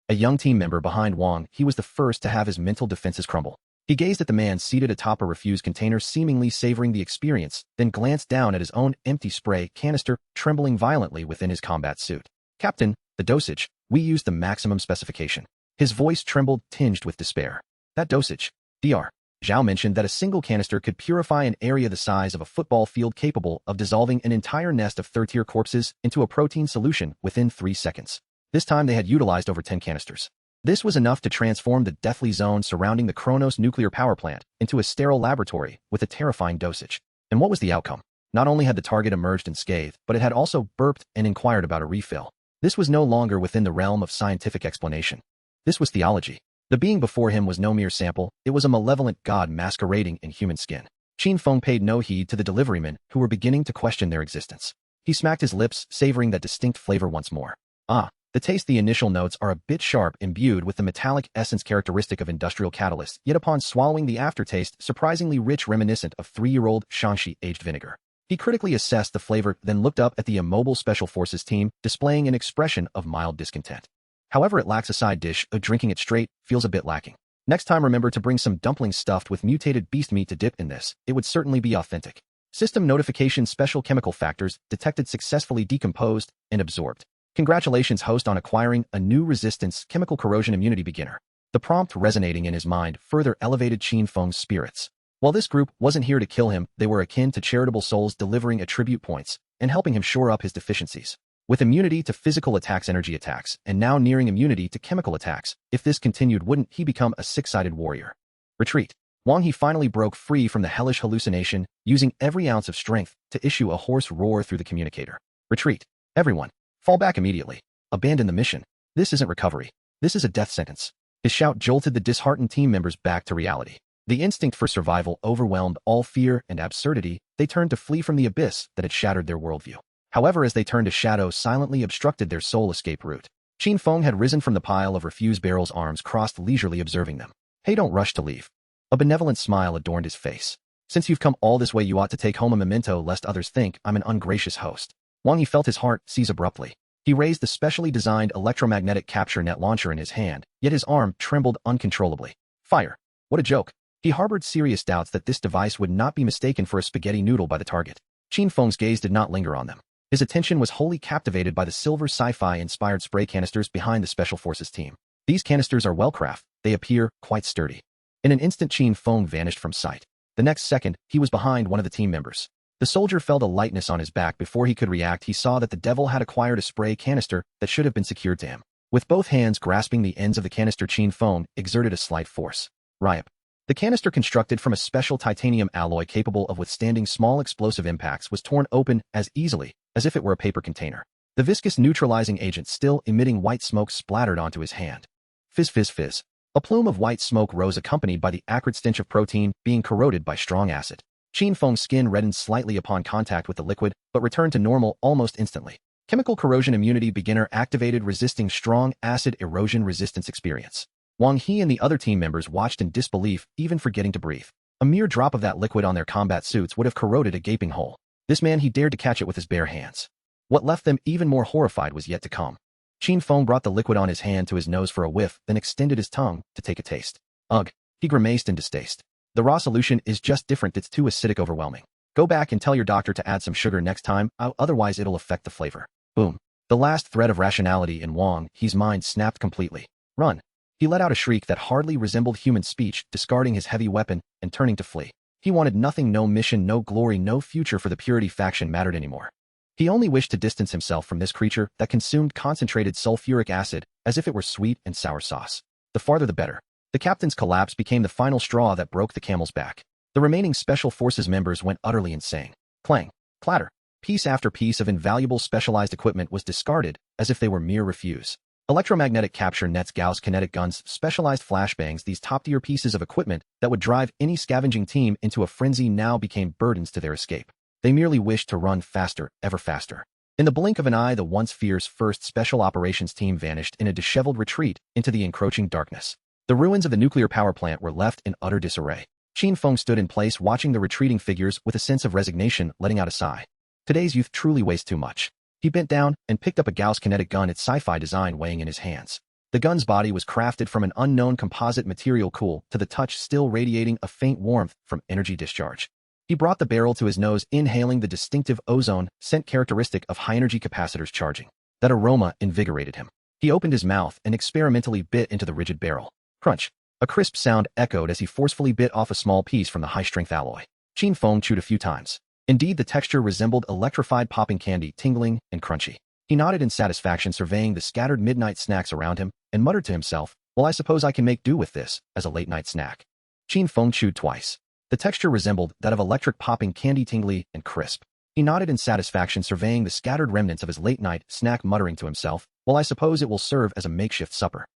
A young team member behind Wang, he was the first to have his mental defenses crumble. He gazed at the man seated atop a refuse container, seemingly savoring the experience, then glanced down at his own empty spray canister, trembling violently within his combat suit. Captain, the dosage. We used the maximum specification. His voice trembled, tinged with despair. That dosage. Dr. Zhao mentioned that a single canister could purify an area the size of a football field, capable of dissolving an entire nest of third-tier corpses into a protein solution within 3 seconds. This time they had utilized over 10 canisters. This was enough to transform the deathly zone surrounding the Kronos nuclear power plant into a sterile laboratory with a terrifying dosage. And what was the outcome? Not only had the target emerged unscathed, but it had also burped and inquired about a refill. This was no longer within the realm of scientific explanation. This was theology. The being before him was no mere sample, it was a malevolent god masquerading in human skin. Qin Feng paid no heed to the deliverymen, who were beginning to question their existence. He smacked his lips, savoring that distinct flavor once more. The taste. The initial notes are a bit sharp, imbued with the metallic essence characteristic of industrial catalysts, yet upon swallowing the aftertaste, surprisingly rich, reminiscent of 3-year-old Shanxi aged vinegar. He critically assessed the flavor, then looked up at the immobile Special Forces team, displaying an expression of mild discontent. However, it lacks a side dish, drinking it straight feels a bit lacking. Next time remember to bring some dumplings stuffed with mutated beast meat to dip in this, it would certainly be authentic. System notification: special chemical factors detected, successfully decomposed and absorbed. Congratulations, host, on acquiring a new resistance, chemical corrosion immunity beginner. The prompt resonating in his mind further elevated Qin Feng's spirits. While this group wasn't here to kill him, they were akin to charitable souls, delivering attribute points and helping him shore up his deficiencies. With immunity to physical attacks, energy attacks, and now nearing immunity to chemical attacks, if this continued, wouldn't he become a 6-sided warrior? Retreat. Wang He finally broke free from the hellish hallucination, using every ounce of strength to issue a hoarse roar through the communicator. Retreat. Everyone. Fall back immediately. Abandon the mission. This isn't recovery. This is a death sentence. His shout jolted the disheartened team members back to reality. The instinct for survival overwhelmed all fear and absurdity. They turned to flee from the abyss that had shattered their worldview. However, as they turned, a shadow silently obstructed their sole escape route. Qin Feng had risen from the pile of refuse barrels, arms crossed, leisurely observing them. Hey, don't rush to leave. A benevolent smile adorned his face. Since you've come all this way, you ought to take home a memento, lest others think I'm an ungracious host. Wang He felt his heart seize abruptly. He raised the specially designed electromagnetic capture net launcher in his hand, yet his arm trembled uncontrollably. Fire. What a joke. He harbored serious doubts that this device would not be mistaken for a spaghetti noodle by the target. Qin Feng's gaze did not linger on them. His attention was wholly captivated by the silver Sci-Fi inspired spray canisters behind the Special Forces team. These canisters are well crafted. They appear quite sturdy. In an instant, Qin Feng vanished from sight. The next second, he was behind one of the team members. The soldier felt a lightness on his back. Before he could react, he saw that the devil had acquired a spray canister that should have been secured to him. With both hands grasping the ends of the canister, Qin Feng exerted a slight force. Ripe. The canister, constructed from a special titanium alloy capable of withstanding small explosive impacts, was torn open as easily as if it were a paper container. The viscous neutralizing agent, still emitting white smoke, splattered onto his hand. Fizz, fizz, fizz. A plume of white smoke rose, accompanied by the acrid stench of protein being corroded by strong acid. Qin Feng's skin reddened slightly upon contact with the liquid, but returned to normal almost instantly. Chemical corrosion immunity beginner activated, resisting strong acid erosion resistance experience. Wang He and the other team members watched in disbelief, even forgetting to breathe. A mere drop of that liquid on their combat suits would have corroded a gaping hole. This man, he dared to catch it with his bare hands. What left them even more horrified was yet to come. Qin Feng brought the liquid on his hand to his nose for a whiff, then extended his tongue to take a taste. Ugh! He grimaced in distaste. The raw solution is just different. It's too acidic, overwhelming. Go back and tell your doctor to add some sugar next time, otherwise it'll affect the flavor. Boom. The last thread of rationality in Wang He's mind snapped completely. Run. He let out a shriek that hardly resembled human speech, discarding his heavy weapon and turning to flee. He wanted nothing, no mission, no glory, no future for the Purity faction mattered anymore. He only wished to distance himself from this creature that consumed concentrated sulfuric acid as if it were sweet and sour sauce. The farther the better. The captain's collapse became the final straw that broke the camel's back. The remaining Special Forces members went utterly insane. Clang. Clatter. Piece after piece of invaluable specialized equipment was discarded as if they were mere refuse. Electromagnetic capture nets, Gauss kinetic guns, specialized flashbangs, these top-tier pieces of equipment that would drive any scavenging team into a frenzy now became burdens to their escape. They merely wished to run faster, ever faster. In the blink of an eye, the once fierce 1st Special Operations Team vanished in a disheveled retreat into the encroaching darkness. The ruins of the nuclear power plant were left in utter disarray. Qin Feng stood in place watching the retreating figures with a sense of resignation, letting out a sigh. Today's youth truly waste too much. He bent down and picked up a Gauss kinetic gun, its Sci-Fi design weighing in his hands. The gun's body was crafted from an unknown composite material, cool to the touch, still radiating a faint warmth from energy discharge. He brought the barrel to his nose, inhaling the distinctive ozone scent characteristic of high-energy capacitors charging. That aroma invigorated him. He opened his mouth and experimentally bit into the rigid barrel. Crunch. A crisp sound echoed as he forcefully bit off a small piece from the high-strength alloy. Qin Feng chewed a few times. Indeed, the texture resembled electrified popping candy, tingling and crunchy. He nodded in satisfaction, surveying the scattered midnight snacks around him, and muttered to himself, well, I suppose I can make do with this as a late-night snack. Qin Feng chewed twice. The texture resembled that of electric popping candy, tingly and crisp. He nodded in satisfaction, surveying the scattered remnants of his late-night snack, muttering to himself, well, I suppose it will serve as a makeshift supper.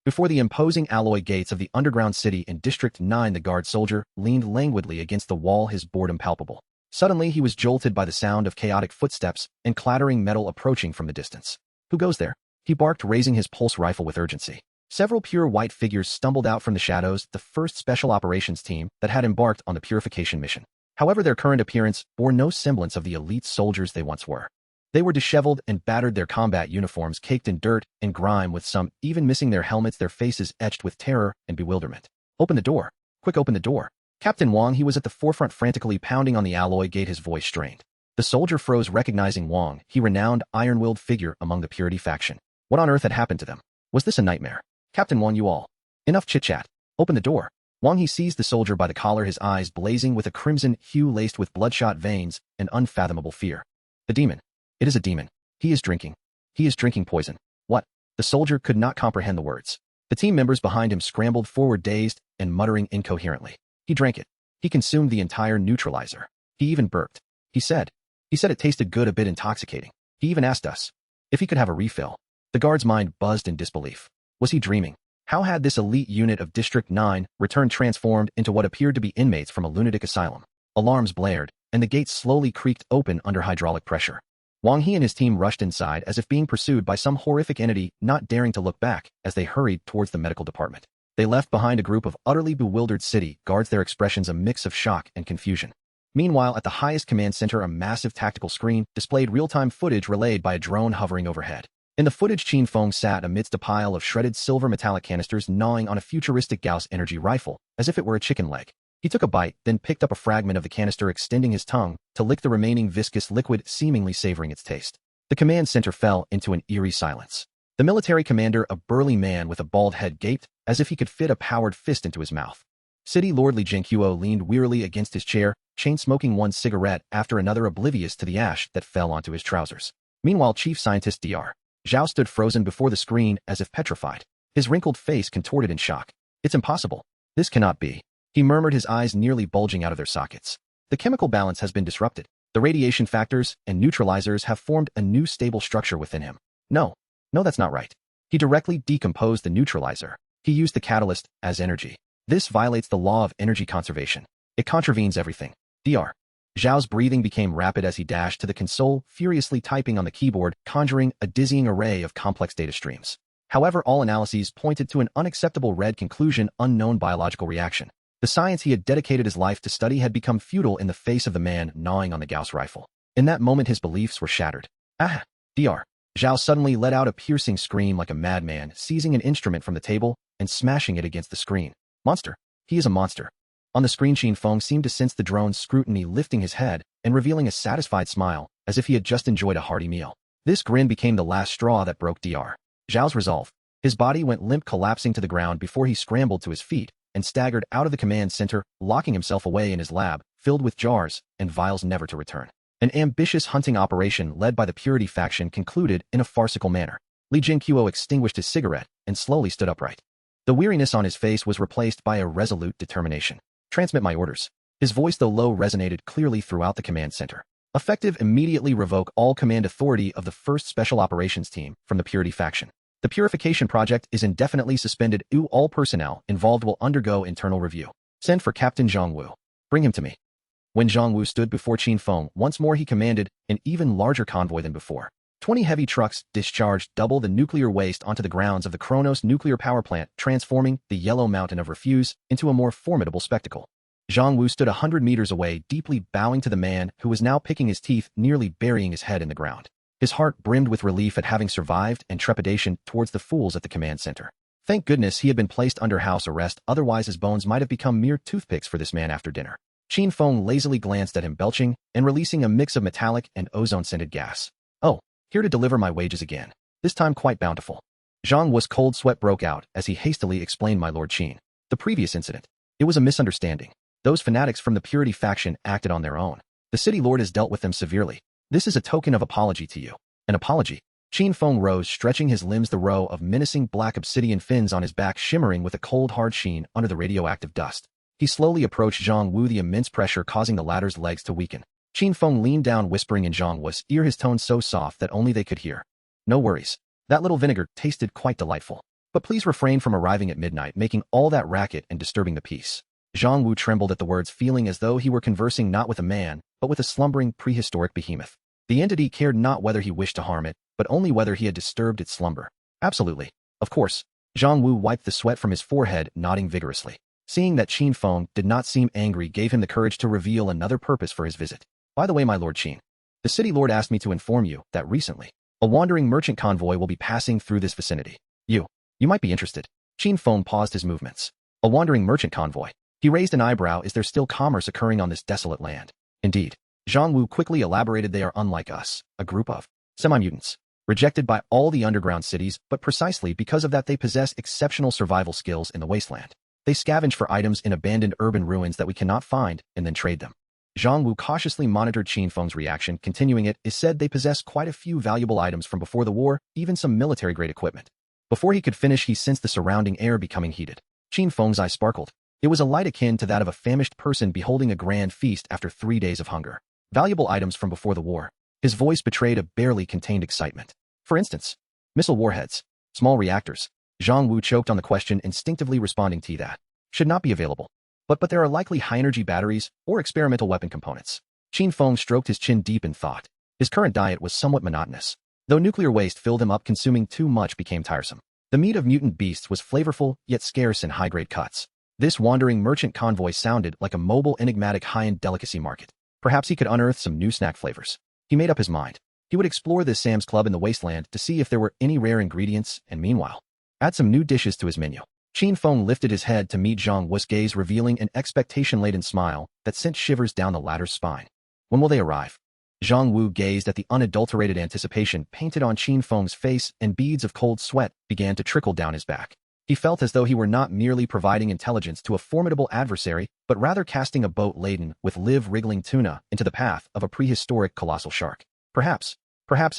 Before the imposing alloy gates of the underground city in District 9, the guard soldier leaned languidly against the wall, his boredom palpable. Suddenly, he was jolted by the sound of chaotic footsteps and clattering metal approaching from the distance. Who goes there? He barked, raising his pulse rifle with urgency. Several pure white figures stumbled out from the shadows, the 1st Special Operations Team that had embarked on the purification mission. However, their current appearance bore no semblance of the elite soldiers they once were. They were disheveled and battered, their combat uniforms caked in dirt and grime, with some even missing their helmets, their faces etched with terror and bewilderment. Open the door. Quick, open the door. Captain Wang, he was at the forefront, frantically pounding on the alloy gate, his voice strained. The soldier froze, recognizing Wang, he renowned, iron-willed figure among the Purity faction. What on earth had happened to them? Was this a nightmare? Captain Wang, you all. Enough chit-chat. Open the door. Wang, he seized the soldier by the collar, his eyes blazing with a crimson hue laced with bloodshot veins and unfathomable fear. The demon. It is a demon. He is drinking. He is drinking poison. What? The soldier could not comprehend the words. The team members behind him scrambled forward, dazed and muttering incoherently. He drank it. He consumed the entire neutralizer. He even burped. He said it tasted good, a bit intoxicating. He even asked us if he could have a refill. The guard's mind buzzed in disbelief. Was he dreaming? How had this elite unit of District 9 returned, transformed into what appeared to be inmates from a lunatic asylum? Alarms blared, and the gates slowly creaked open under hydraulic pressure. Wang He and his team rushed inside as if being pursued by some horrific entity, not daring to look back as they hurried towards the medical department. They left behind a group of utterly bewildered city guards, their expressions a mix of shock and confusion. Meanwhile, at the highest command center, a massive tactical screen displayed real-time footage relayed by a drone hovering overhead. In the footage, Qin Feng sat amidst a pile of shredded silver metallic canisters, gnawing on a futuristic Gauss energy rifle, as if it were a chicken leg. He took a bite, then picked up a fragment of the canister, extending his tongue to lick the remaining viscous liquid, seemingly savoring its taste. The command center fell into an eerie silence. The military commander, a burly man with a bald head, gaped as if he could fit a powered fist into his mouth. City Lord Li Jinghuo leaned wearily against his chair, chain-smoking one cigarette after another, oblivious to the ash that fell onto his trousers. Meanwhile, Chief Scientist Dr. Zhao stood frozen before the screen as if petrified. His wrinkled face contorted in shock. It's impossible. This cannot be. He murmured, his eyes nearly bulging out of their sockets. The chemical balance has been disrupted. The radiation factors and neutralizers have formed a new stable structure within him. No, that's not right. He directly decomposed the neutralizer. He used the catalyst as energy. This violates the law of energy conservation. It contravenes everything. Dr. Zhao's breathing became rapid as he dashed to the console, furiously typing on the keyboard, conjuring a dizzying array of complex data streams. However, all analyses pointed to an unacceptable red conclusion, unknown biological reaction. The science he had dedicated his life to study had become futile in the face of the man gnawing on the Gauss rifle. In that moment, his beliefs were shattered. Ah! Dr. Zhao suddenly let out a piercing scream like a madman, seizing an instrument from the table and smashing it against the screen. Monster! He is a monster! On the screen, Qin Feng seemed to sense the drone's scrutiny, lifting his head and revealing a satisfied smile, as if he had just enjoyed a hearty meal. This grin became the last straw that broke Dr. Zhao's resolve. His body went limp, collapsing to the ground before he scrambled to his feet and staggered out of the command center, locking himself away in his lab, filled with jars and vials never to return. An ambitious hunting operation led by the Purity faction concluded in a farcical manner. Li Jingqiu extinguished his cigarette and slowly stood upright. The weariness on his face was replaced by a resolute determination. Transmit my orders. His voice, though low, resonated clearly throughout the command center. Effective, immediately revoke all command authority of the 1st Special Operations Team from the Purity faction. The Purification project is indefinitely suspended. All personnel involved will undergo internal review. Send for Captain Zhang Wu. Bring him to me. When Zhang Wu stood before Qin Feng, once more he commanded an even larger convoy than before. 20 heavy trucks discharged double the nuclear waste onto the grounds of the Kronos nuclear power plant, transforming the yellow mountain of refuse into a more formidable spectacle. Zhang Wu stood 100 meters away, deeply bowing to the man who was now picking his teeth, nearly burying his head in the ground. His heart brimmed with relief at having survived and trepidation towards the fools at the command center. Thank goodness he had been placed under house arrest, otherwise his bones might have become mere toothpicks for this man after dinner. Qin Feng lazily glanced at him, belching and releasing a mix of metallic and ozone-scented gas. Oh, here to deliver my wages again, this time quite bountiful. Zhang Wu's cold sweat broke out as he hastily explained, my Lord Qin. The previous incident. It was a misunderstanding. Those fanatics from the Purity faction acted on their own. The city lord has dealt with them severely. This is a token of apology to you. An apology? Qin Feng rose, stretching his limbs, the row of menacing black obsidian fins on his back shimmering with a cold, hard sheen under the radioactive dust. He slowly approached Zhang Wu, the immense pressure causing the latter's legs to weaken. Qin Feng leaned down, whispering in Zhang Wu's ear, his tone so soft that only they could hear. No worries. That little vinegar tasted quite delightful. But please refrain from arriving at midnight, making all that racket and disturbing the peace. Zhang Wu trembled at the words, feeling as though he were conversing not with a man, but with a slumbering prehistoric behemoth. The entity cared not whether he wished to harm it, but only whether he had disturbed its slumber. Absolutely. Of course. Zhang Wu wiped the sweat from his forehead, nodding vigorously. Seeing that Qin Feng did not seem angry gave him the courage to reveal another purpose for his visit. By the way, my Lord Qin, the city lord asked me to inform you that recently, a wandering merchant convoy will be passing through this vicinity. You might be interested. Qin Feng paused his movements. A wandering merchant convoy. He raised an eyebrow. Is there still commerce occurring on this desolate land? Indeed. Zhang Wu quickly elaborated. They are unlike us, a group of semi-mutants, rejected by all the underground cities, but precisely because of that they possess exceptional survival skills in the wasteland. They scavenge for items in abandoned urban ruins that we cannot find and then trade them. Zhang Wu cautiously monitored Qin Feng's reaction, continuing, it is said they possess quite a few valuable items from before the war, even some military-grade equipment. Before he could finish, he sensed the surrounding air becoming heated. Qin Feng's eyes sparkled. It was a light akin to that of a famished person beholding a grand feast after 3 days of hunger. Valuable items from before the war. His voice betrayed a barely contained excitement. For instance, missile warheads, small reactors. Zhang Wu choked on the question, instinctively responding to that. Should not be available. But there are likely high-energy batteries or experimental weapon components. Qin Feng stroked his chin deep in thought. His current diet was somewhat monotonous. Though nuclear waste filled him up, consuming too much became tiresome. The meat of mutant beasts was flavorful, yet scarce in high-grade cuts. This wandering merchant convoy sounded like a mobile, enigmatic high-end delicacy market. Perhaps he could unearth some new snack flavors. He made up his mind. He would explore this Sam's Club in the wasteland to see if there were any rare ingredients, and meanwhile, add some new dishes to his menu. Qin Feng lifted his head to meet Zhang Wu's gaze, revealing an expectation-laden smile that sent shivers down the latter's spine. When will they arrive? Zhang Wu gazed at the unadulterated anticipation painted on Qin Feng's face, and beads of cold sweat began to trickle down his back. He felt as though he were not merely providing intelligence to a formidable adversary, but rather casting a boat laden with live-wriggling tuna into the path of a prehistoric colossal shark. Perhaps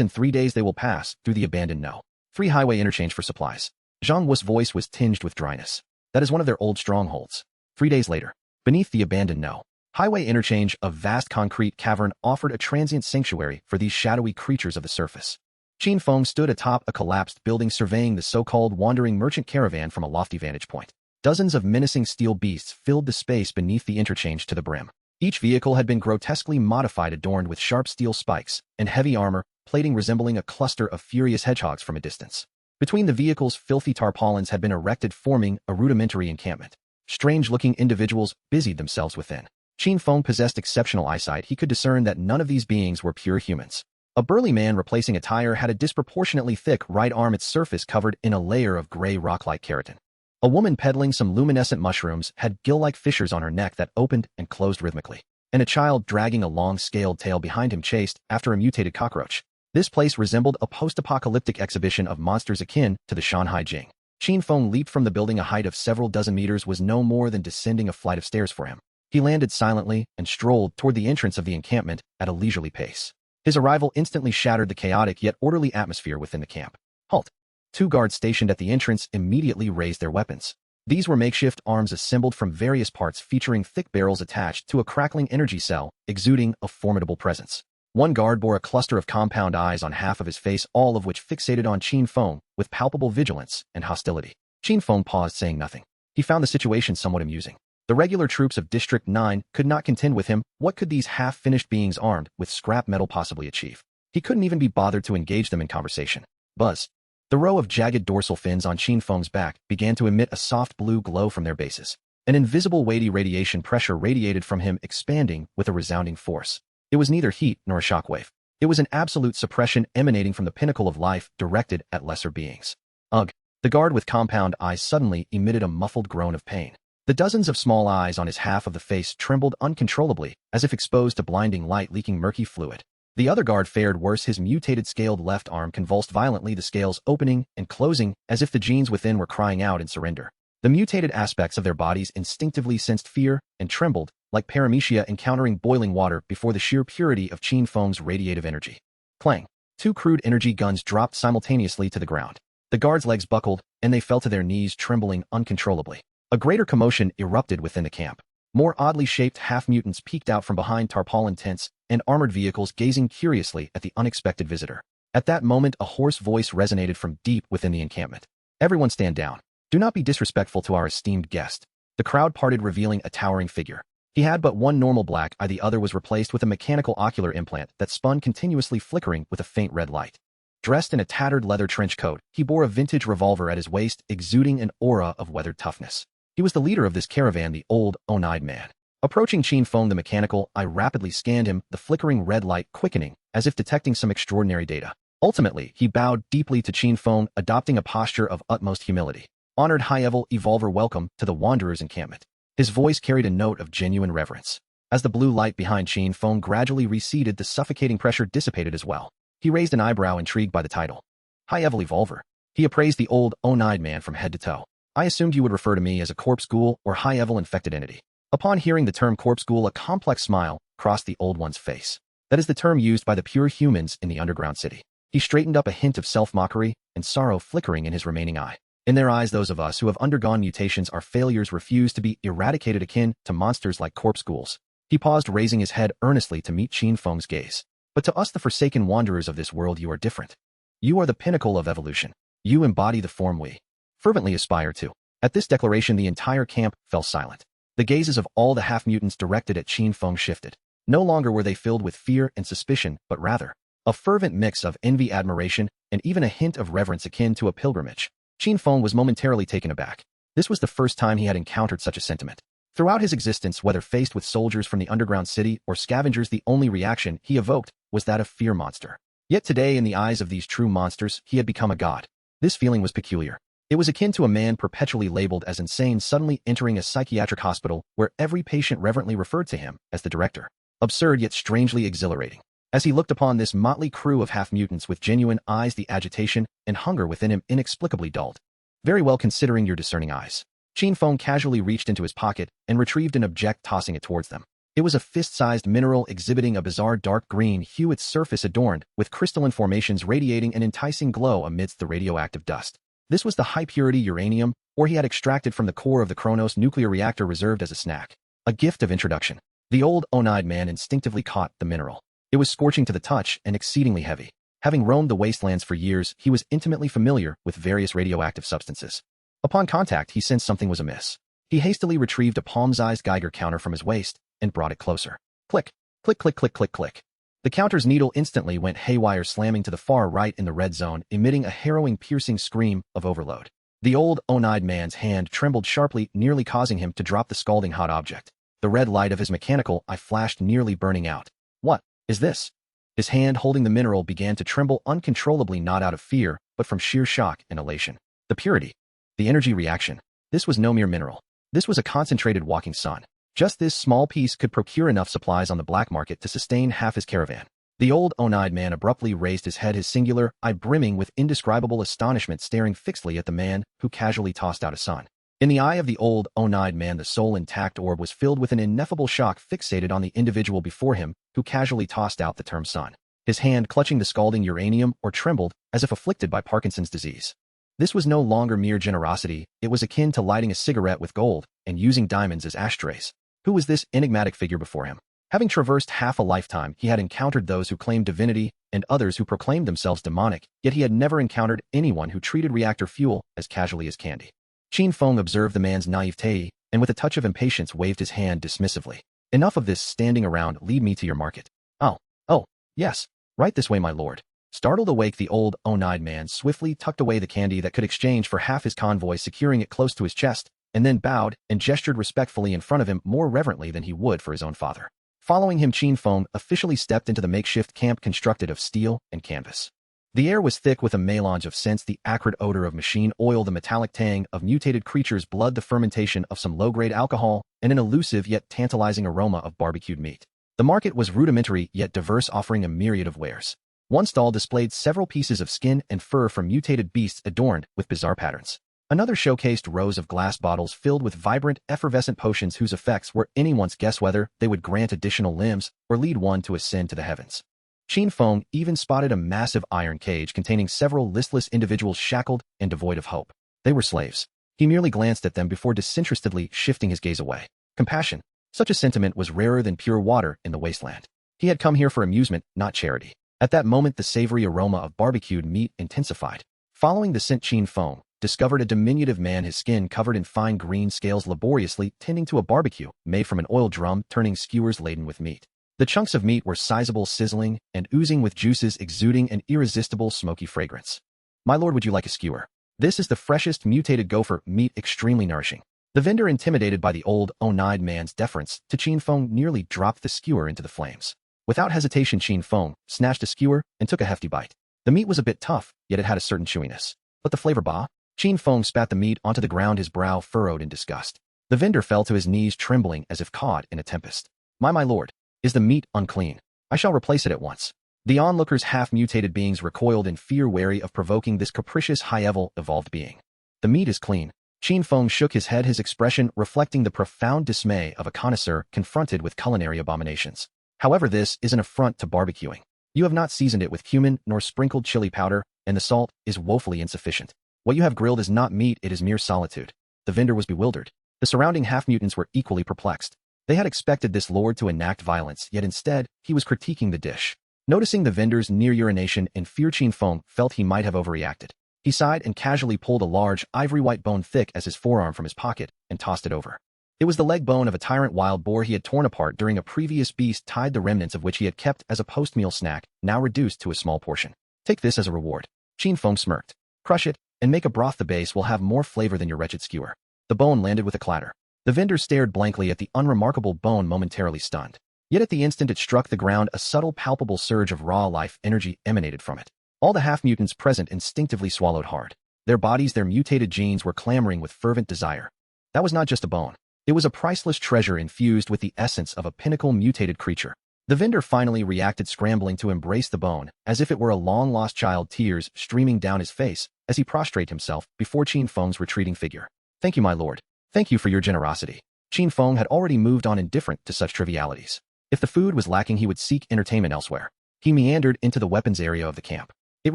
in 3 days they will pass through the abandoned No. 3 highway interchange for supplies. Zhang Wu's voice was tinged with dryness. That is one of their old strongholds. 3 days later, beneath the abandoned No. Highway interchange, a vast concrete cavern offered a transient sanctuary for these shadowy creatures of the surface. Qin Feng stood atop a collapsed building, surveying the so-called wandering merchant caravan from a lofty vantage point. Dozens of menacing steel beasts filled the space beneath the interchange to the brim. Each vehicle had been grotesquely modified, adorned with sharp steel spikes and heavy armor, plating resembling a cluster of furious hedgehogs from a distance. Between the vehicles, filthy tarpaulins had been erected, forming a rudimentary encampment. Strange-looking individuals busied themselves within. Qin Feng possessed exceptional eyesight. He could discern that none of these beings were pure humans. A burly man replacing a tire had a disproportionately thick right arm, its surface covered in a layer of gray rock-like keratin. A woman peddling some luminescent mushrooms had gill-like fissures on her neck that opened and closed rhythmically, and a child dragging a long scaled tail behind him chased after a mutated cockroach. This place resembled a post-apocalyptic exhibition of monsters akin to the Shanghai Jing. Qin Feng leaped from the building. A height of several dozen meters was no more than descending a flight of stairs for him. He landed silently and strolled toward the entrance of the encampment at a leisurely pace. His arrival instantly shattered the chaotic yet orderly atmosphere within the camp. Halt! 2 guards stationed at the entrance immediately raised their weapons. These were makeshift arms assembled from various parts featuring thick barrels attached to a crackling energy cell, exuding a formidable presence. One guard bore a cluster of compound eyes on half of his face, all of which fixated on Qin Feng with palpable vigilance and hostility. Qin Feng paused, saying nothing. He found the situation somewhat amusing. The regular troops of District 9 could not contend with him. What could these half-finished beings armed with scrap metal possibly achieve? He couldn't even be bothered to engage them in conversation. Buzz. The row of jagged dorsal fins on Qin Feng's back began to emit a soft blue glow from their bases. An invisible weighty radiation pressure radiated from him, expanding with a resounding force. It was neither heat nor a shockwave. It was an absolute suppression emanating from the pinnacle of life directed at lesser beings. Ugh! The guard with compound eyes suddenly emitted a muffled groan of pain. The dozens of small eyes on his half of the face trembled uncontrollably, as if exposed to blinding light leaking murky fluid. The other guard fared worse. His mutated scaled left arm convulsed violently, the scales opening and closing as if the genes within were crying out in surrender. The mutated aspects of their bodies instinctively sensed fear and trembled, like paramecia encountering boiling water before the sheer purity of Qin Feng's radiative energy. Clang! 2 crude energy guns dropped simultaneously to the ground. The guards' legs buckled, and they fell to their knees, trembling uncontrollably. A greater commotion erupted within the camp. More oddly shaped half-mutants peeked out from behind tarpaulin tents and armored vehicles, gazing curiously at the unexpected visitor. At that moment, a hoarse voice resonated from deep within the encampment. Everyone stand down. Do not be disrespectful to our esteemed guest. The crowd parted, revealing a towering figure. He had but one normal black eye. The other was replaced with a mechanical ocular implant that spun continuously, flickering with a faint red light. Dressed in a tattered leather trench coat, he bore a vintage revolver at his waist, exuding an aura of weathered toughness. He was the leader of this caravan, the old, one-eyed man. Approaching Qin Feng, the mechanical eye rapidly scanned him, the flickering red light quickening, as if detecting some extraordinary data. Ultimately, he bowed deeply to Qin Feng, adopting a posture of utmost humility. Honored High-Level Evolver, welcome to the Wanderer's encampment. His voice carried a note of genuine reverence. As the blue light behind Qin Feng gradually receded, the suffocating pressure dissipated as well. He raised an eyebrow, intrigued by the title. High-Level Evolver. He appraised the old, one-eyed man from head to toe. I assumed you would refer to me as a corpse ghoul or high-level infected entity. Upon hearing the term corpse ghoul, a complex smile crossed the old one's face. That is the term used by the pure humans in the underground city. He straightened up, a hint of self-mockery and sorrow flickering in his remaining eye. In their eyes, those of us who have undergone mutations, our failures, refuse to be eradicated, akin to monsters like corpse ghouls. He paused, raising his head earnestly to meet Qin Feng's gaze. But to us, the forsaken wanderers of this world, you are different. You are the pinnacle of evolution. You embody the form we fervently aspire to. At this declaration, the entire camp fell silent. The gazes of all the half-mutants directed at Qin Feng shifted. No longer were they filled with fear and suspicion, but rather a fervent mix of envy, admiration, and even a hint of reverence akin to a pilgrimage. Qin Feng was momentarily taken aback. This was the first time he had encountered such a sentiment. Throughout his existence, whether faced with soldiers from the underground city or scavengers, the only reaction he evoked was that of fear monster. Yet today, in the eyes of these true monsters, he had become a god. This feeling was peculiar. It was akin to a man perpetually labeled as insane suddenly entering a psychiatric hospital where every patient reverently referred to him as the director. Absurd yet strangely exhilarating. As he looked upon this motley crew of half-mutants with genuine eyes, the agitation and hunger within him inexplicably dulled. Very well, considering your discerning eyes. Qin Feng casually reached into his pocket and retrieved an object, tossing it towards them. It was a fist-sized mineral exhibiting a bizarre dark green hue, its surface adorned with crystalline formations radiating an enticing glow amidst the radioactive dust. This was the high-purity uranium, or he had extracted from the core of the Kronos nuclear reactor, reserved as a snack. A gift of introduction. The old, one-eyed man instinctively caught the mineral. It was scorching to the touch and exceedingly heavy. Having roamed the wastelands for years, he was intimately familiar with various radioactive substances. Upon contact, he sensed something was amiss. He hastily retrieved a palm-sized Geiger counter from his waist and brought it closer. Click, click, click, click, click, click. The counter's needle instantly went haywire, slamming to the far right in the red zone, emitting a harrowing, piercing scream of overload. The old, one-eyed man's hand trembled sharply, nearly causing him to drop the scalding hot object. The red light of his mechanical eye flashed, nearly burning out. What is this? His hand holding the mineral began to tremble uncontrollably, not out of fear, but from sheer shock and elation. The purity. The energy reaction. This was no mere mineral. This was a concentrated walking sun. Just this small piece could procure enough supplies on the black market to sustain half his caravan. The old one-eyed man abruptly raised his head, his singular eye brimming with indescribable astonishment, staring fixedly at the man who casually tossed out a sun. In the eye of the old one-eyed man, the sole intact orb was filled with an ineffable shock, fixated on the individual before him who casually tossed out the term sun. His hand clutching the scalding uranium or trembled as if afflicted by Parkinson's disease. This was no longer mere generosity, it was akin to lighting a cigarette with gold and using diamonds as ashtrays. Who was this enigmatic figure before him? Having traversed half a lifetime, he had encountered those who claimed divinity and others who proclaimed themselves demonic, yet he had never encountered anyone who treated reactor fuel as casually as candy. Qin Feng observed the man's naivete and with a touch of impatience waved his hand dismissively. Enough of this standing around, lead me to your market. Oh, yes, right this way, my lord. Startled awake, the old one-eyed man swiftly tucked away the candy that could exchange for half his convoy, securing it close to his chest, and then bowed and gestured respectfully in front of him, more reverently than he would for his own father. Following him, Qin Feng officially stepped into the makeshift camp constructed of steel and canvas. The air was thick with a melange of scents, the acrid odor of machine oil, the metallic tang of mutated creatures' blood, the fermentation of some low-grade alcohol, and an elusive yet tantalizing aroma of barbecued meat. The market was rudimentary yet diverse, offering a myriad of wares. One stall displayed several pieces of skin and fur from mutated beasts adorned with bizarre patterns. Another showcased rows of glass bottles filled with vibrant, effervescent potions whose effects were anyone's guess whether they would grant additional limbs or lead one to ascend to the heavens. Qin Feng even spotted a massive iron cage containing several listless individuals shackled and devoid of hope. They were slaves. He merely glanced at them before disinterestedly shifting his gaze away. Compassion. Such a sentiment was rarer than pure water in the wasteland. He had come here for amusement, not charity. At that moment, the savory aroma of barbecued meat intensified. Following the scent, Qin Feng discovered a diminutive man, his skin covered in fine green scales, laboriously tending to a barbecue made from an oil drum, turning skewers laden with meat. The chunks of meat were sizable, sizzling, and oozing with juices, exuding an irresistible smoky fragrance. My lord, would you like a skewer? This is the freshest mutated gopher meat, extremely nourishing. The vendor, intimidated by the old one-eyed man's deference to Qin Feng, nearly dropped the skewer into the flames. Without hesitation, Qin Feng snatched a skewer and took a hefty bite. The meat was a bit tough, yet it had a certain chewiness. But the flavor, bah? Qin Feng spat the meat onto the ground, his brow furrowed in disgust. The vendor fell to his knees, trembling as if caught in a tempest. My lord, is the meat unclean? I shall replace it at once. The onlookers, half-mutated beings, recoiled in fear, wary of provoking this capricious, high-level, evolved being. The meat is clean. Qin Feng shook his head, his expression reflecting the profound dismay of a connoisseur confronted with culinary abominations. However, this is an affront to barbecuing. You have not seasoned it with cumin nor sprinkled chili powder, and the salt is woefully insufficient. What you have grilled is not meat, it is mere solitude. The vendor was bewildered. The surrounding half-mutants were equally perplexed. They had expected this lord to enact violence, yet instead, he was critiquing the dish. Noticing the vendor's near urination and fear, Qin Feng felt he might have overreacted. He sighed and casually pulled a large, ivory-white bone thick as his forearm from his pocket and tossed it over. It was the leg bone of a tyrant wild boar he had torn apart during a previous feast, tied the remnants of which he had kept as a post-meal snack, now reduced to a small portion. Take this as a reward. Qin Feng smirked. Crush it, and make a broth. The base will have more flavor than your wretched skewer. The bone landed with a clatter. The vendor stared blankly at the unremarkable bone, momentarily stunned. Yet at the instant it struck the ground, a subtle, palpable surge of raw life energy emanated from it. All the half-mutants present instinctively swallowed hard. Their bodies, their mutated genes were clamoring with fervent desire. That was not just a bone. It was a priceless treasure infused with the essence of a pinnacle mutated creature. The vendor finally reacted, scrambling to embrace the bone, as if it were a long-lost child, tears streaming down his face as he prostrated himself before Qin Feng's retreating figure. Thank you, my lord. Thank you for your generosity. Qin Feng had already moved on, indifferent to such trivialities. If the food was lacking, he would seek entertainment elsewhere. He meandered into the weapons area of the camp. It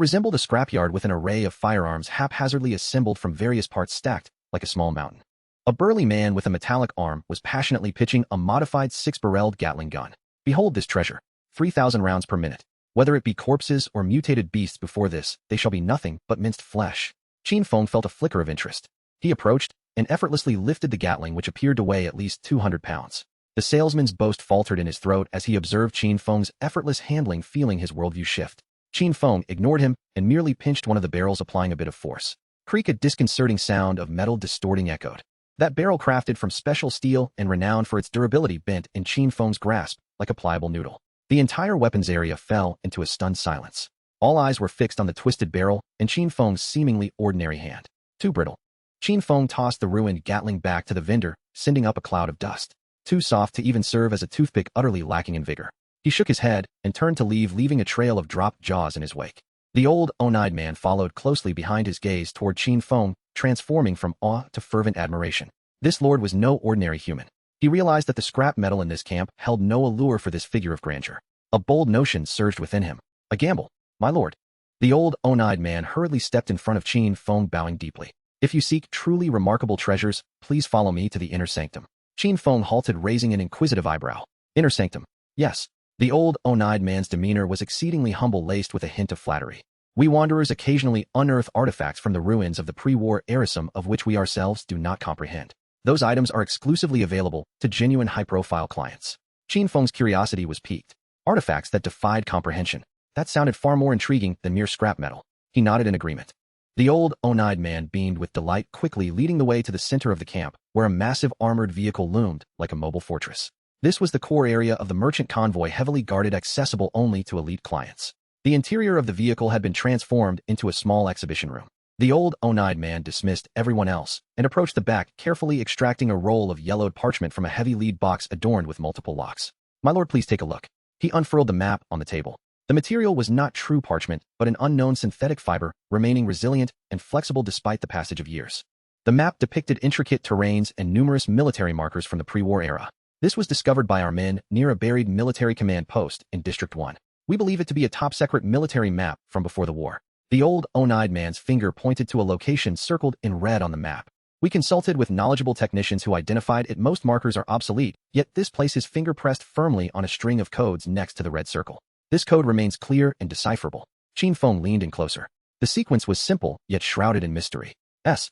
resembled a scrapyard with an array of firearms haphazardly assembled from various parts, stacked like a small mountain. A burly man with a metallic arm was passionately pitching a modified 6-barreled Gatling gun. Behold this treasure. 3,000 rounds per minute. Whether it be corpses or mutated beasts before this, they shall be nothing but minced flesh. Qin Feng felt a flicker of interest. He approached and effortlessly lifted the Gatling, which appeared to weigh at least 200 pounds. The salesman's boast faltered in his throat as he observed Qin Feng's effortless handling, feeling his worldview shift. Qin Feng ignored him and merely pinched one of the barrels, applying a bit of force. Creak, a disconcerting sound of metal distorting echoed. That barrel, crafted from special steel and renowned for its durability, bent in Qin Feng's grasp like a pliable noodle. The entire weapons area fell into a stunned silence. All eyes were fixed on the twisted barrel and Qin Feng's seemingly ordinary hand. Too brittle. Qin Feng tossed the ruined Gatling back to the vendor, sending up a cloud of dust. Too soft to even serve as a toothpick, utterly lacking in vigor. He shook his head and turned to leave, leaving a trail of dropped jaws in his wake. The old, one-eyed man followed closely behind his gaze toward Qin Feng, transforming from awe to fervent admiration. This lord was no ordinary human. He realized that the scrap metal in this camp held no allure for this figure of grandeur. A bold notion surged within him. A gamble, my lord. The old, one-eyed man hurriedly stepped in front of Qin Feng, bowing deeply. If you seek truly remarkable treasures, please follow me to the inner sanctum. Qin Feng halted, raising an inquisitive eyebrow. Inner sanctum. Yes. The old, one-eyed man's demeanor was exceedingly humble, laced with a hint of flattery. We wanderers occasionally unearth artifacts from the ruins of the pre-war era, some of which we ourselves do not comprehend. Those items are exclusively available to genuine high-profile clients. Qin Feng's curiosity was piqued. Artifacts that defied comprehension. That sounded far more intriguing than mere scrap metal. He nodded in agreement. The old, one-eyed man beamed with delight, quickly leading the way to the center of the camp, where a massive armored vehicle loomed like a mobile fortress. This was the core area of the merchant convoy, heavily guarded, accessible only to elite clients. The interior of the vehicle had been transformed into a small exhibition room. The old, one-eyed man dismissed everyone else and approached the back, carefully extracting a roll of yellowed parchment from a heavy lead box adorned with multiple locks. My lord, please take a look. He unfurled the map on the table. The material was not true parchment, but an unknown synthetic fiber, remaining resilient and flexible despite the passage of years. The map depicted intricate terrains and numerous military markers from the pre-war era. This was discovered by our men near a buried military command post in District 1. We believe it to be a top-secret military map from before the war. The old, one-eyed man's finger pointed to a location circled in red on the map. We consulted with knowledgeable technicians who identified it. Most markers are obsolete, yet this place his finger pressed firmly on a string of codes next to the red circle. This code remains clear and decipherable. Qin Feng leaned in closer. The sequence was simple, yet shrouded in mystery. S09.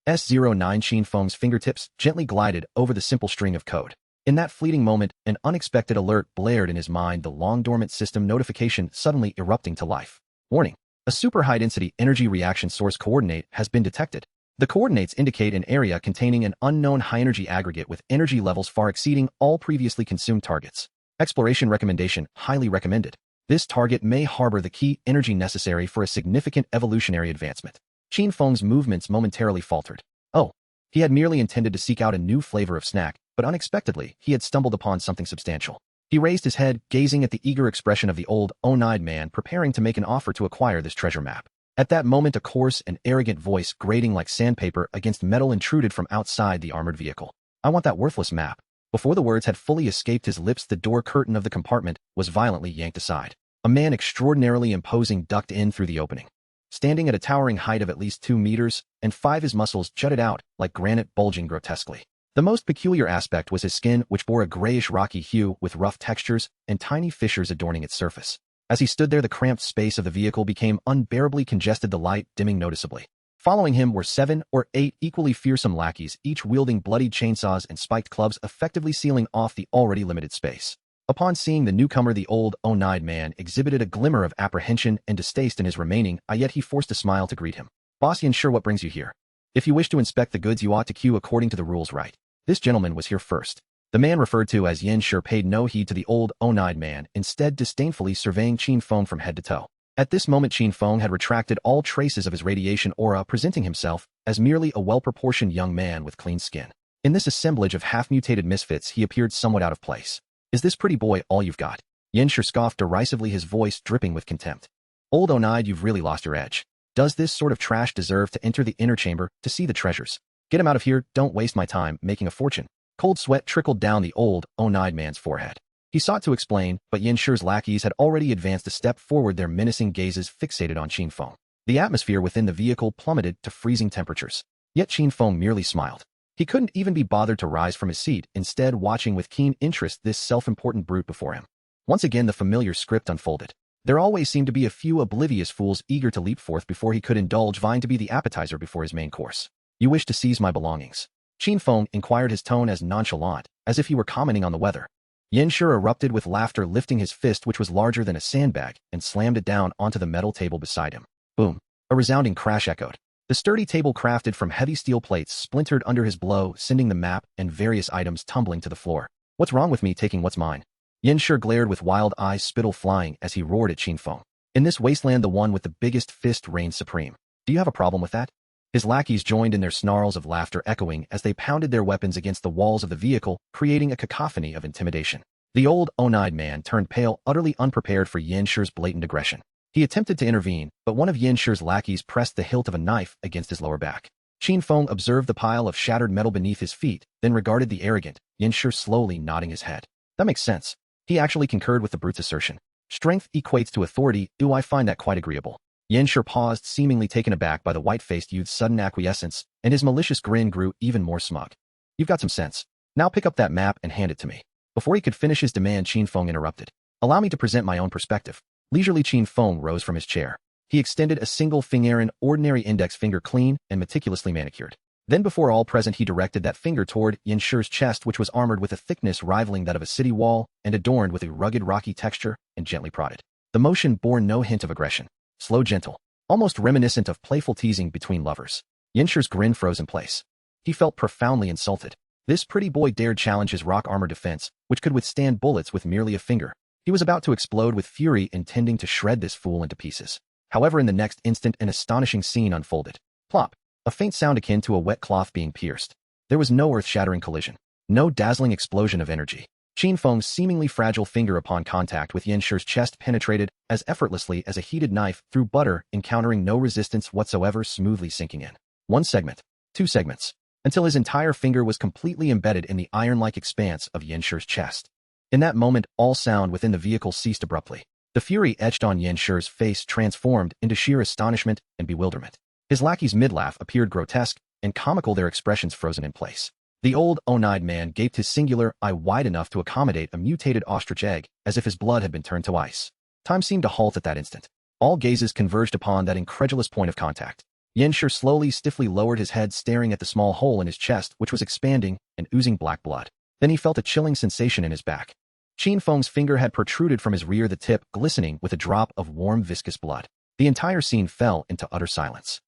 Qin Feng's fingertips gently glided over the simple string of code. In that fleeting moment, an unexpected alert blared in his mind, the long-dormant system notification suddenly erupting to life. Warning. A super high-density energy reaction source coordinate has been detected. The coordinates indicate an area containing an unknown high-energy aggregate with energy levels far exceeding all previously consumed targets. Exploration recommendation, highly recommended. This target may harbor the key energy necessary for a significant evolutionary advancement. Qin Feng's movements momentarily faltered. Oh, he had merely intended to seek out a new flavor of snack, but unexpectedly, he had stumbled upon something substantial. He raised his head, gazing at the eager expression of the old, one-eyed man preparing to make an offer to acquire this treasure map. At that moment, a coarse and arrogant voice, grating like sandpaper against metal, intruded from outside the armored vehicle. I want that worthless map. Before the words had fully escaped his lips, the door curtain of the compartment was violently yanked aside. A man extraordinarily imposing ducked in through the opening. Standing at a towering height of at least 2 meters, and 5, his muscles jutted out like granite, bulging grotesquely. The most peculiar aspect was his skin, which bore a grayish rocky hue with rough textures and tiny fissures adorning its surface. As he stood there, the cramped space of the vehicle became unbearably congested, the light dimming noticeably. Following him were 7 or 8 equally fearsome lackeys, each wielding bloodied chainsaws and spiked clubs, effectively sealing off the already limited space. Upon seeing the newcomer, the old, one-eyed man exhibited a glimmer of apprehension and distaste in his remaining eye, yet he forced a smile to greet him. Boss Yen, sure, what brings you here? If you wish to inspect the goods, you ought to queue according to the rules, right? This gentleman was here first. The man referred to as Yen Sure paid no heed to the old, one-eyed man, instead disdainfully surveying Qin Feng from head to toe. At this moment, Qin Feng had retracted all traces of his radiation aura, presenting himself as merely a well-proportioned young man with clean skin. In this assemblage of half-mutated misfits, he appeared somewhat out of place. Is this pretty boy all you've got? Yen Sure scoffed derisively, his voice dripping with contempt. Old one-eyed, you've really lost your edge. Does this sort of trash deserve to enter the inner chamber to see the treasures? Get him out of here, don't waste my time making a fortune. Cold sweat trickled down the old, one-eyed man's forehead. He sought to explain, but Yen Shure's lackeys had already advanced a step forward, their menacing gazes fixated on Qin Feng. The atmosphere within the vehicle plummeted to freezing temperatures. Yet Qin Feng merely smiled. He couldn't even be bothered to rise from his seat, instead watching with keen interest this self-important brute before him. Once again the familiar script unfolded. There always seemed to be a few oblivious fools eager to leap forth before he could indulge, vying to be the appetizer before his main course. You wish to seize my belongings? Qin Feng inquired, his tone as nonchalant as if he were commenting on the weather. Yen Shure erupted with laughter, lifting his fist, which was larger than a sandbag, and slammed it down onto the metal table beside him. Boom! A resounding crash echoed. The sturdy table, crafted from heavy steel plates, splintered under his blow, sending the map and various items tumbling to the floor. What's wrong with me taking what's mine? Yen Shure glared with wild eyes, spittle flying, as he roared at Qin Feng. In this wasteland, the one with the biggest fist reigns supreme. Do you have a problem with that? His lackeys joined in their snarls of laughter echoing as they pounded their weapons against the walls of the vehicle, creating a cacophony of intimidation. The old, one-eyed man turned pale, utterly unprepared for Yanshur's blatant aggression. He attempted to intervene, but one of Yanshur's lackeys pressed the hilt of a knife against his lower back. Qin Feng observed the pile of shattered metal beneath his feet, then regarded the arrogant Yanshur, slowly nodding his head. That makes sense. He actually concurred with the brute's assertion. Strength equates to authority. I find that quite agreeable. Yanshur paused, seemingly taken aback by the white-faced youth's sudden acquiescence, and his malicious grin grew even more smug. You've got some sense. Now pick up that map and hand it to me. Before he could finish his demand, Qin Feng interrupted. Allow me to present my own perspective. Leisurely, Qin Feng rose from his chair. He extended a single finger, an ordinary index finger, clean and meticulously manicured. Then before all present he directed that finger toward Yanshur's chest, which was armored with a thickness rivaling that of a city wall and adorned with a rugged rocky texture, and gently prodded. The motion bore no hint of aggression. Slow, gentle, almost reminiscent of playful teasing between lovers. Yanshur's grin froze in place. He felt profoundly insulted. This pretty boy dared challenge his rock armor defense, which could withstand bullets with merely a finger. He was about to explode with fury, intending to shred this fool into pieces. However, in the next instant, an astonishing scene unfolded. Plop! A faint sound akin to a wet cloth being pierced. There was no earth-shattering collision. No dazzling explosion of energy. Qin Feng's seemingly fragile finger upon contact with Yanshur's chest penetrated as effortlessly as a heated knife through butter, encountering no resistance whatsoever, smoothly sinking in. One segment. Two segments. Until his entire finger was completely embedded in the iron-like expanse of Yanshur's chest. In that moment, all sound within the vehicle ceased abruptly. The fury etched on Yanshur's face transformed into sheer astonishment and bewilderment. His lackey's mid-laugh appeared grotesque and comical, their expressions frozen in place. The old, one-eyed man gaped, his singular eye wide enough to accommodate a mutated ostrich egg, as if his blood had been turned to ice. Time seemed to halt at that instant. All gazes converged upon that incredulous point of contact. Yanshur slowly, stiffly lowered his head, staring at the small hole in his chest, which was expanding and oozing black blood. Then he felt a chilling sensation in his back. Qin Feng's finger had protruded from his rear, the tip glistening with a drop of warm, viscous blood. The entire scene fell into utter silence.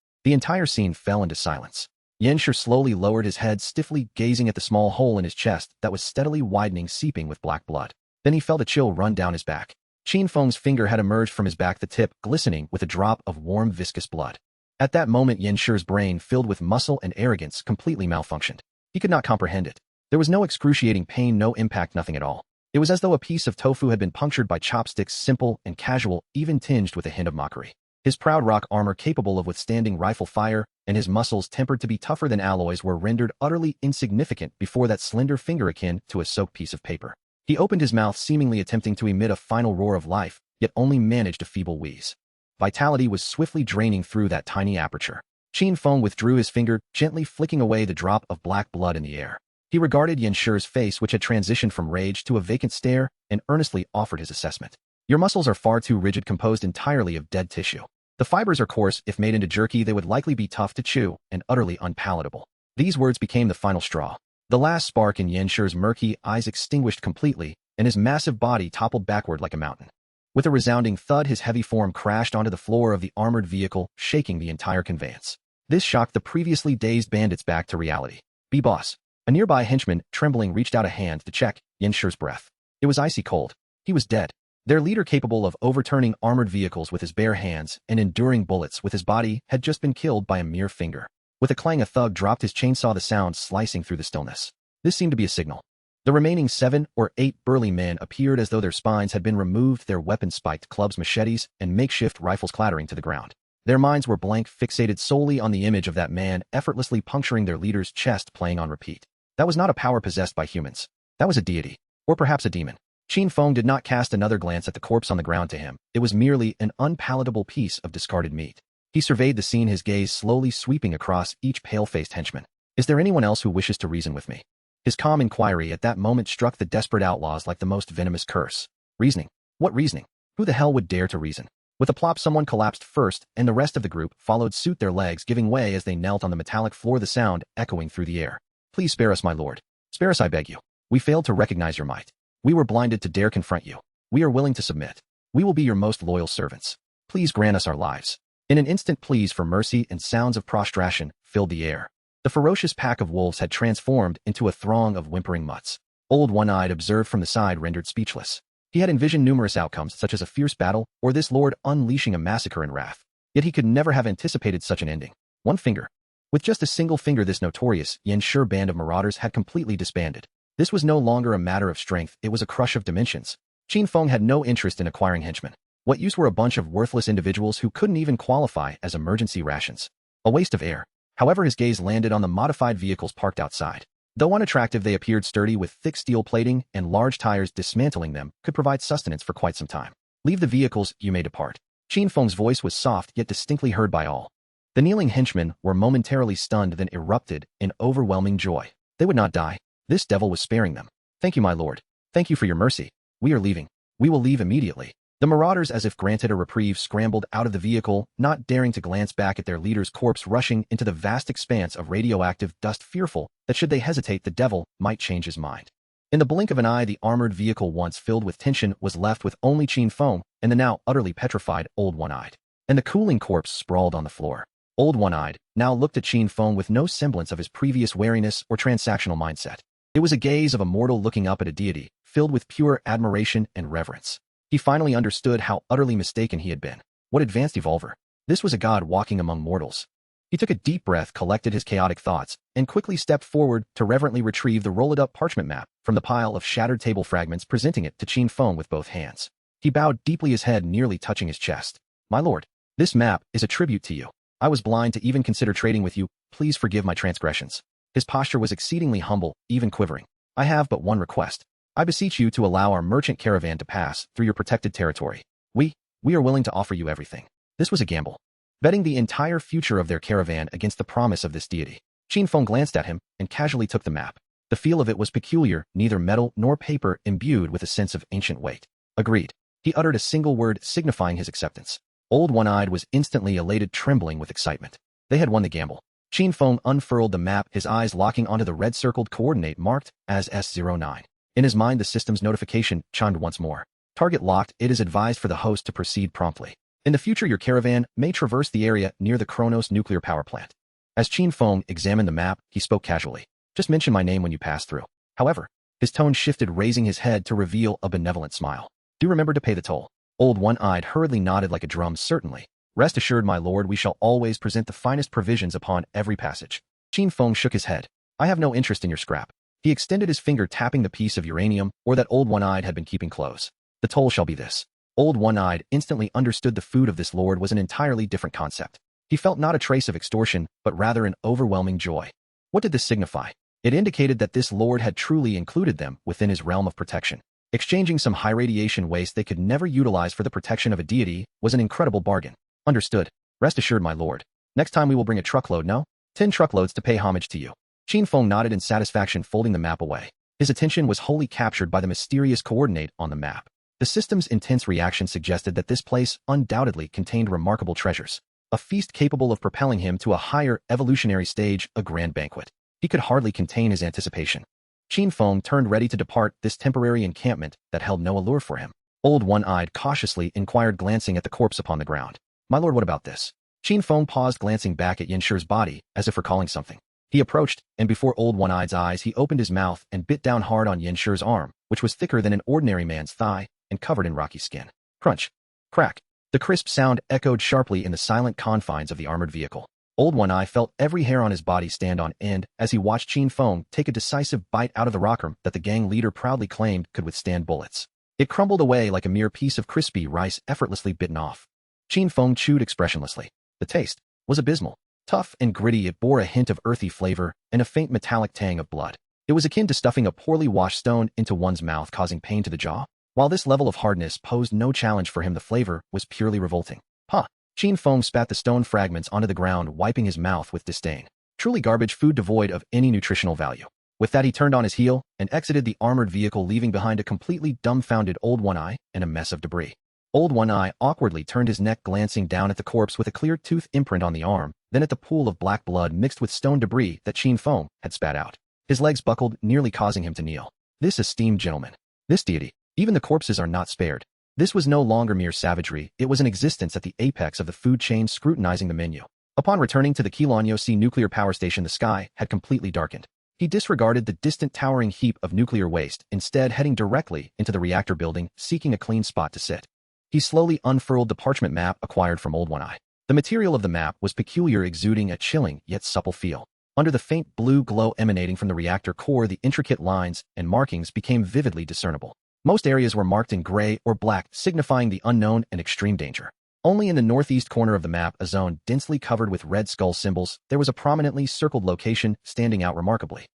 Yanshur slowly lowered his head, stiffly gazing at the small hole in his chest that was steadily widening, seeping with black blood. Then he felt a chill run down his back. Qin Feng's finger had emerged from his back, the tip glistening with a drop of warm, viscous blood. At that moment, Yanshur's brain, filled with muscle and arrogance, completely malfunctioned. He could not comprehend it. There was no excruciating pain, no impact, nothing at all. It was as though a piece of tofu had been punctured by chopsticks, simple and casual, even tinged with a hint of mockery. His proud rock armor, capable of withstanding rifle fire, and his muscles tempered to be tougher than alloys, were rendered utterly insignificant before that slender finger akin to a soaked piece of paper. He opened his mouth, seemingly attempting to emit a final roar of life, yet only managed a feeble wheeze. Vitality was swiftly draining through that tiny aperture. Qin Feng withdrew his finger, gently flicking away the drop of black blood in the air. He regarded Yanshur's face, which had transitioned from rage to a vacant stare, and earnestly offered his assessment. Your muscles are far too rigid, composed entirely of dead tissue. The fibers are coarse. If made into jerky, they would likely be tough to chew and utterly unpalatable. These words became the final straw. The last spark in Yanshur's murky eyes extinguished completely, and his massive body toppled backward like a mountain. With a resounding thud, his heavy form crashed onto the floor of the armored vehicle, shaking the entire conveyance. This shocked the previously dazed bandits back to reality. Boss. A nearby henchman, trembling, reached out a hand to check Yanshur's breath. It was icy cold. He was dead. Their leader, capable of overturning armored vehicles with his bare hands and enduring bullets with his body, had just been killed by a mere finger. With a clang, a thug dropped his chainsaw, the sound slicing through the stillness. This seemed to be a signal. The remaining 7 or 8 burly men appeared as though their spines had been removed, their weapons, spiked clubs, machetes, and makeshift rifles, clattering to the ground. Their minds were blank, fixated solely on the image of that man effortlessly puncturing their leader's chest, playing on repeat. That was not a power possessed by humans. That was a deity. Or perhaps a demon. Qin Feng did not cast another glance at the corpse on the ground. To him, it was merely an unpalatable piece of discarded meat. He surveyed the scene, his gaze slowly sweeping across each pale-faced henchman. Is there anyone else who wishes to reason with me? His calm inquiry at that moment struck the desperate outlaws like the most venomous curse. Reasoning? What reasoning? Who the hell would dare to reason? With a plop, someone collapsed first, and the rest of the group followed suit, their legs giving way as they knelt on the metallic floor, the sound echoing through the air. Please spare us, my lord. Spare us, I beg you. We failed to recognize your might. We were blinded to dare confront you. We are willing to submit. We will be your most loyal servants. Please grant us our lives. In an instant, pleas for mercy and sounds of prostration filled the air. The ferocious pack of wolves had transformed into a throng of whimpering mutts. Old One-Eyed, observed from the side, rendered speechless. He had envisioned numerous outcomes, such as a fierce battle, or this lord unleashing a massacre in wrath. Yet he could never have anticipated such an ending. One finger. With just a single finger, this notorious, yet sure band of marauders had completely disbanded. This was no longer a matter of strength, it was a crush of dimensions. Qin Feng had no interest in acquiring henchmen. What use were a bunch of worthless individuals who couldn't even qualify as emergency rations? A waste of air. However, his gaze landed on the modified vehicles parked outside. Though unattractive, they appeared sturdy with thick steel plating and large tires. Dismantling them could provide sustenance for quite some time. Leave the vehicles, you may depart. Qin Feng's voice was soft yet distinctly heard by all. The kneeling henchmen were momentarily stunned, then erupted in overwhelming joy. They would not die. This devil was sparing them. Thank you, my lord. Thank you for your mercy. We are leaving. We will leave immediately. The marauders, as if granted a reprieve, scrambled out of the vehicle, not daring to glance back at their leader's corpse rushing into the vast expanse of radioactive dust, fearful that should they hesitate, the devil might change his mind. In the blink of an eye, the armored vehicle, once filled with tension, was left with only Qin Feng and the now utterly petrified Old One-Eyed. And the cooling corpse sprawled on the floor. Old One-Eyed now looked at Qin Feng with no semblance of his previous wariness or transactional mindset. It was a gaze of a mortal looking up at a deity, filled with pure admiration and reverence. He finally understood how utterly mistaken he had been. What advanced evolver? This was a god walking among mortals. He took a deep breath, collected his chaotic thoughts, and quickly stepped forward to reverently retrieve the rolled-up parchment map from the pile of shattered table fragments, presenting it to Qin Feng with both hands. He bowed deeply, his head nearly touching his chest. My lord, this map is a tribute to you. I was blind to even consider trading with you. Please forgive my transgressions. His posture was exceedingly humble, even quivering. I have but one request. I beseech you to allow our merchant caravan to pass through your protected territory. We are willing to offer you everything. This was a gamble, betting the entire future of their caravan against the promise of this deity. Qin Feng glanced at him and casually took the map. The feel of it was peculiar, neither metal nor paper, imbued with a sense of ancient weight. Agreed. He uttered a single word signifying his acceptance. Old One-Eyed was instantly elated, trembling with excitement. They had won the gamble. Qin Feng unfurled the map, his eyes locking onto the red-circled coordinate marked as S09. In his mind, the system's notification chimed once more. Target locked. It is advised for the host to proceed promptly. In the future, your caravan may traverse the area near the Kronos nuclear power plant. As Qin Feng examined the map, he spoke casually. Just mention my name when you pass through. However, his tone shifted, raising his head to reveal a benevolent smile. Do remember to pay the toll. Old One-Eyed hurriedly nodded like a drum. Certainly. Rest assured, my lord, we shall always present the finest provisions upon every passage. Qin Feng shook his head. I have no interest in your scrap. He extended his finger, tapping the piece of uranium ore that Old One-Eyed had been keeping close. The toll shall be this. Old One-Eyed instantly understood the food of this lord was an entirely different concept. He felt not a trace of extortion, but rather an overwhelming joy. What did this signify? It indicated that this lord had truly included them within his realm of protection. Exchanging some high-radiation waste they could never utilize for the protection of a deity was an incredible bargain. Understood. Rest assured, my lord. Next time we will bring a truckload, no? 10 truckloads to pay homage to you. Qin Feng nodded in satisfaction, folding the map away. His attention was wholly captured by the mysterious coordinate on the map. The system's intense reaction suggested that this place undoubtedly contained remarkable treasures. A feast capable of propelling him to a higher evolutionary stage, a grand banquet. He could hardly contain his anticipation. Qin Feng turned ready to depart this temporary encampment that held no allure for him. Old One-Eyed cautiously inquired, glancing at the corpse upon the ground. My lord, what about this? Qin Feng paused, glancing back at Yenshi's body, as if recalling something. He approached, and before Old One-Eye's eyes, he opened his mouth and bit down hard on Yenshi's arm, which was thicker than an ordinary man's thigh and covered in rocky skin. Crunch. Crack. The crisp sound echoed sharply in the silent confines of the armored vehicle. Old One-Eye felt every hair on his body stand on end as he watched Qin Feng take a decisive bite out of the rockworm that the gang leader proudly claimed could withstand bullets. It crumbled away like a mere piece of crispy rice effortlessly bitten off. Qin Feng chewed expressionlessly. The taste was abysmal. Tough and gritty, it bore a hint of earthy flavor and a faint metallic tang of blood. It was akin to stuffing a poorly washed stone into one's mouth, causing pain to the jaw. While this level of hardness posed no challenge for him, the flavor was purely revolting. Huh. Qin Feng spat the stone fragments onto the ground, wiping his mouth with disdain. Truly garbage food, devoid of any nutritional value. With that, he turned on his heel and exited the armored vehicle, leaving behind a completely dumbfounded Old One-Eye and a mess of debris. Old One-Eye awkwardly turned his neck, glancing down at the corpse with a clear tooth imprint on the arm, then at the pool of black blood mixed with stone debris that Qin Feng had spat out. His legs buckled, nearly causing him to kneel. This esteemed gentleman. This deity. Even the corpses are not spared. This was no longer mere savagery, it was an existence at the apex of the food chain, scrutinizing the menu. Upon returning to the Qilanya nuclear power station, the sky had completely darkened. He disregarded the distant towering heap of nuclear waste, instead heading directly into the reactor building, seeking a clean spot to sit. He slowly unfurled the parchment map acquired from Old One-Eye. The material of the map was peculiar, exuding a chilling yet supple feel. Under the faint blue glow emanating from the reactor core, the intricate lines and markings became vividly discernible. Most areas were marked in gray or black, signifying the unknown and extreme danger. Only in the northeast corner of the map, a zone densely covered with red skull symbols, there was a prominently circled location standing out remarkably.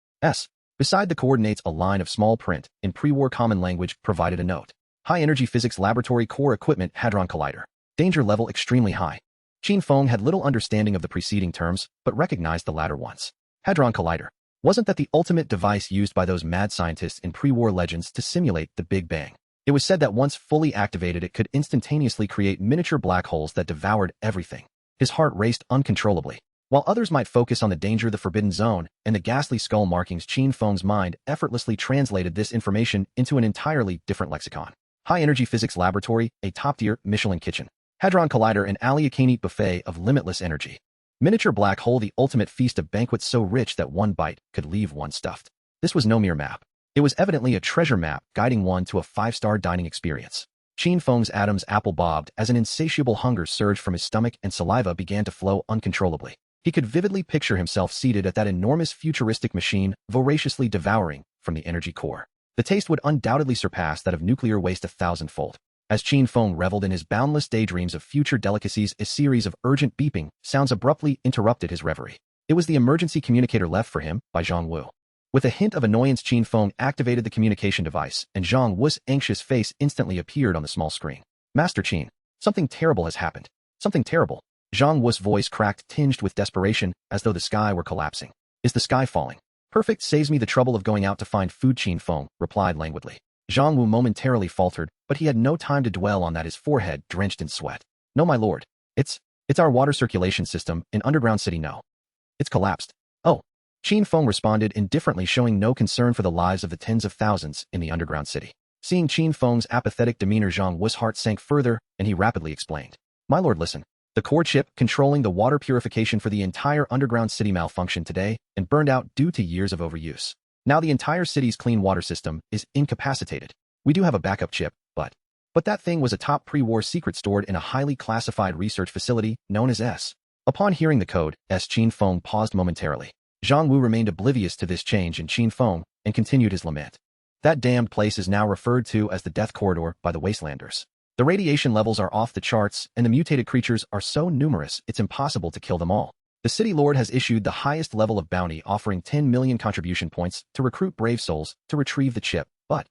Beside the coordinates, a line of small print, in pre-war common language, provided a note. High-energy physics laboratory core equipment hadron collider. Danger level extremely high. Qin Feng had little understanding of the preceding terms, but recognized the latter ones. Hadron collider. Wasn't that the ultimate device used by those mad scientists in pre-war legends to simulate the Big Bang? It was said that once fully activated, it could instantaneously create miniature black holes that devoured everything. His heart raced uncontrollably. While others might focus on the danger, the forbidden zone, and the ghastly skull markings, Qin Feng's mind effortlessly translated this information into an entirely different lexicon. High-energy physics laboratory, a top-tier Michelin kitchen. Hadron collider, an all-you-can-eat buffet of limitless energy. Miniature black hole, the ultimate feast of banquets so rich that one bite could leave one stuffed. This was no mere map. It was evidently a treasure map guiding one to a five-star dining experience. Qin Feng's Adam's apple bobbed as an insatiable hunger surged from his stomach and saliva began to flow uncontrollably. He could vividly picture himself seated at that enormous futuristic machine, voraciously devouring from the energy core. The taste would undoubtedly surpass that of nuclear waste 1,000-fold. As Qin Feng reveled in his boundless daydreams of future delicacies, a series of urgent beeping sounds abruptly interrupted his reverie. It was the emergency communicator left for him by Zhang Wu. With a hint of annoyance, Qin Feng activated the communication device, and Zhang Wu's anxious face instantly appeared on the small screen. Master Qin, something terrible has happened. Something terrible. Zhang Wu's voice cracked, tinged with desperation, as though the sky were collapsing. Is the sky falling? Perfect, saves me the trouble of going out to find food, Qin Feng replied languidly. Zhang Wu momentarily faltered, but he had no time to dwell on that, his forehead drenched in sweat. No, my lord. It's our water circulation system in underground city. No. It's collapsed. Oh. Qin Feng responded indifferently, showing no concern for the lives of the tens of thousands in the underground city. Seeing Qin Feng's apathetic demeanor, Zhang Wu's heart sank further, and he rapidly explained. My lord, listen. The core chip controlling the water purification for the entire underground city malfunctioned today and burned out due to years of overuse. Now the entire city's clean water system is incapacitated. We do have a backup chip, but that thing was a top pre-war secret stored in a highly classified research facility known as S. Upon hearing the code, Qin Feng paused momentarily. Zhang Wu remained oblivious to this change in Qin Feng and continued his lament. That damned place is now referred to as the Death Corridor by the Wastelanders. The radiation levels are off the charts, and the mutated creatures are so numerous it's impossible to kill them all. The city lord has issued the highest level of bounty, offering 10 million contribution points to recruit brave souls to retrieve the chip, but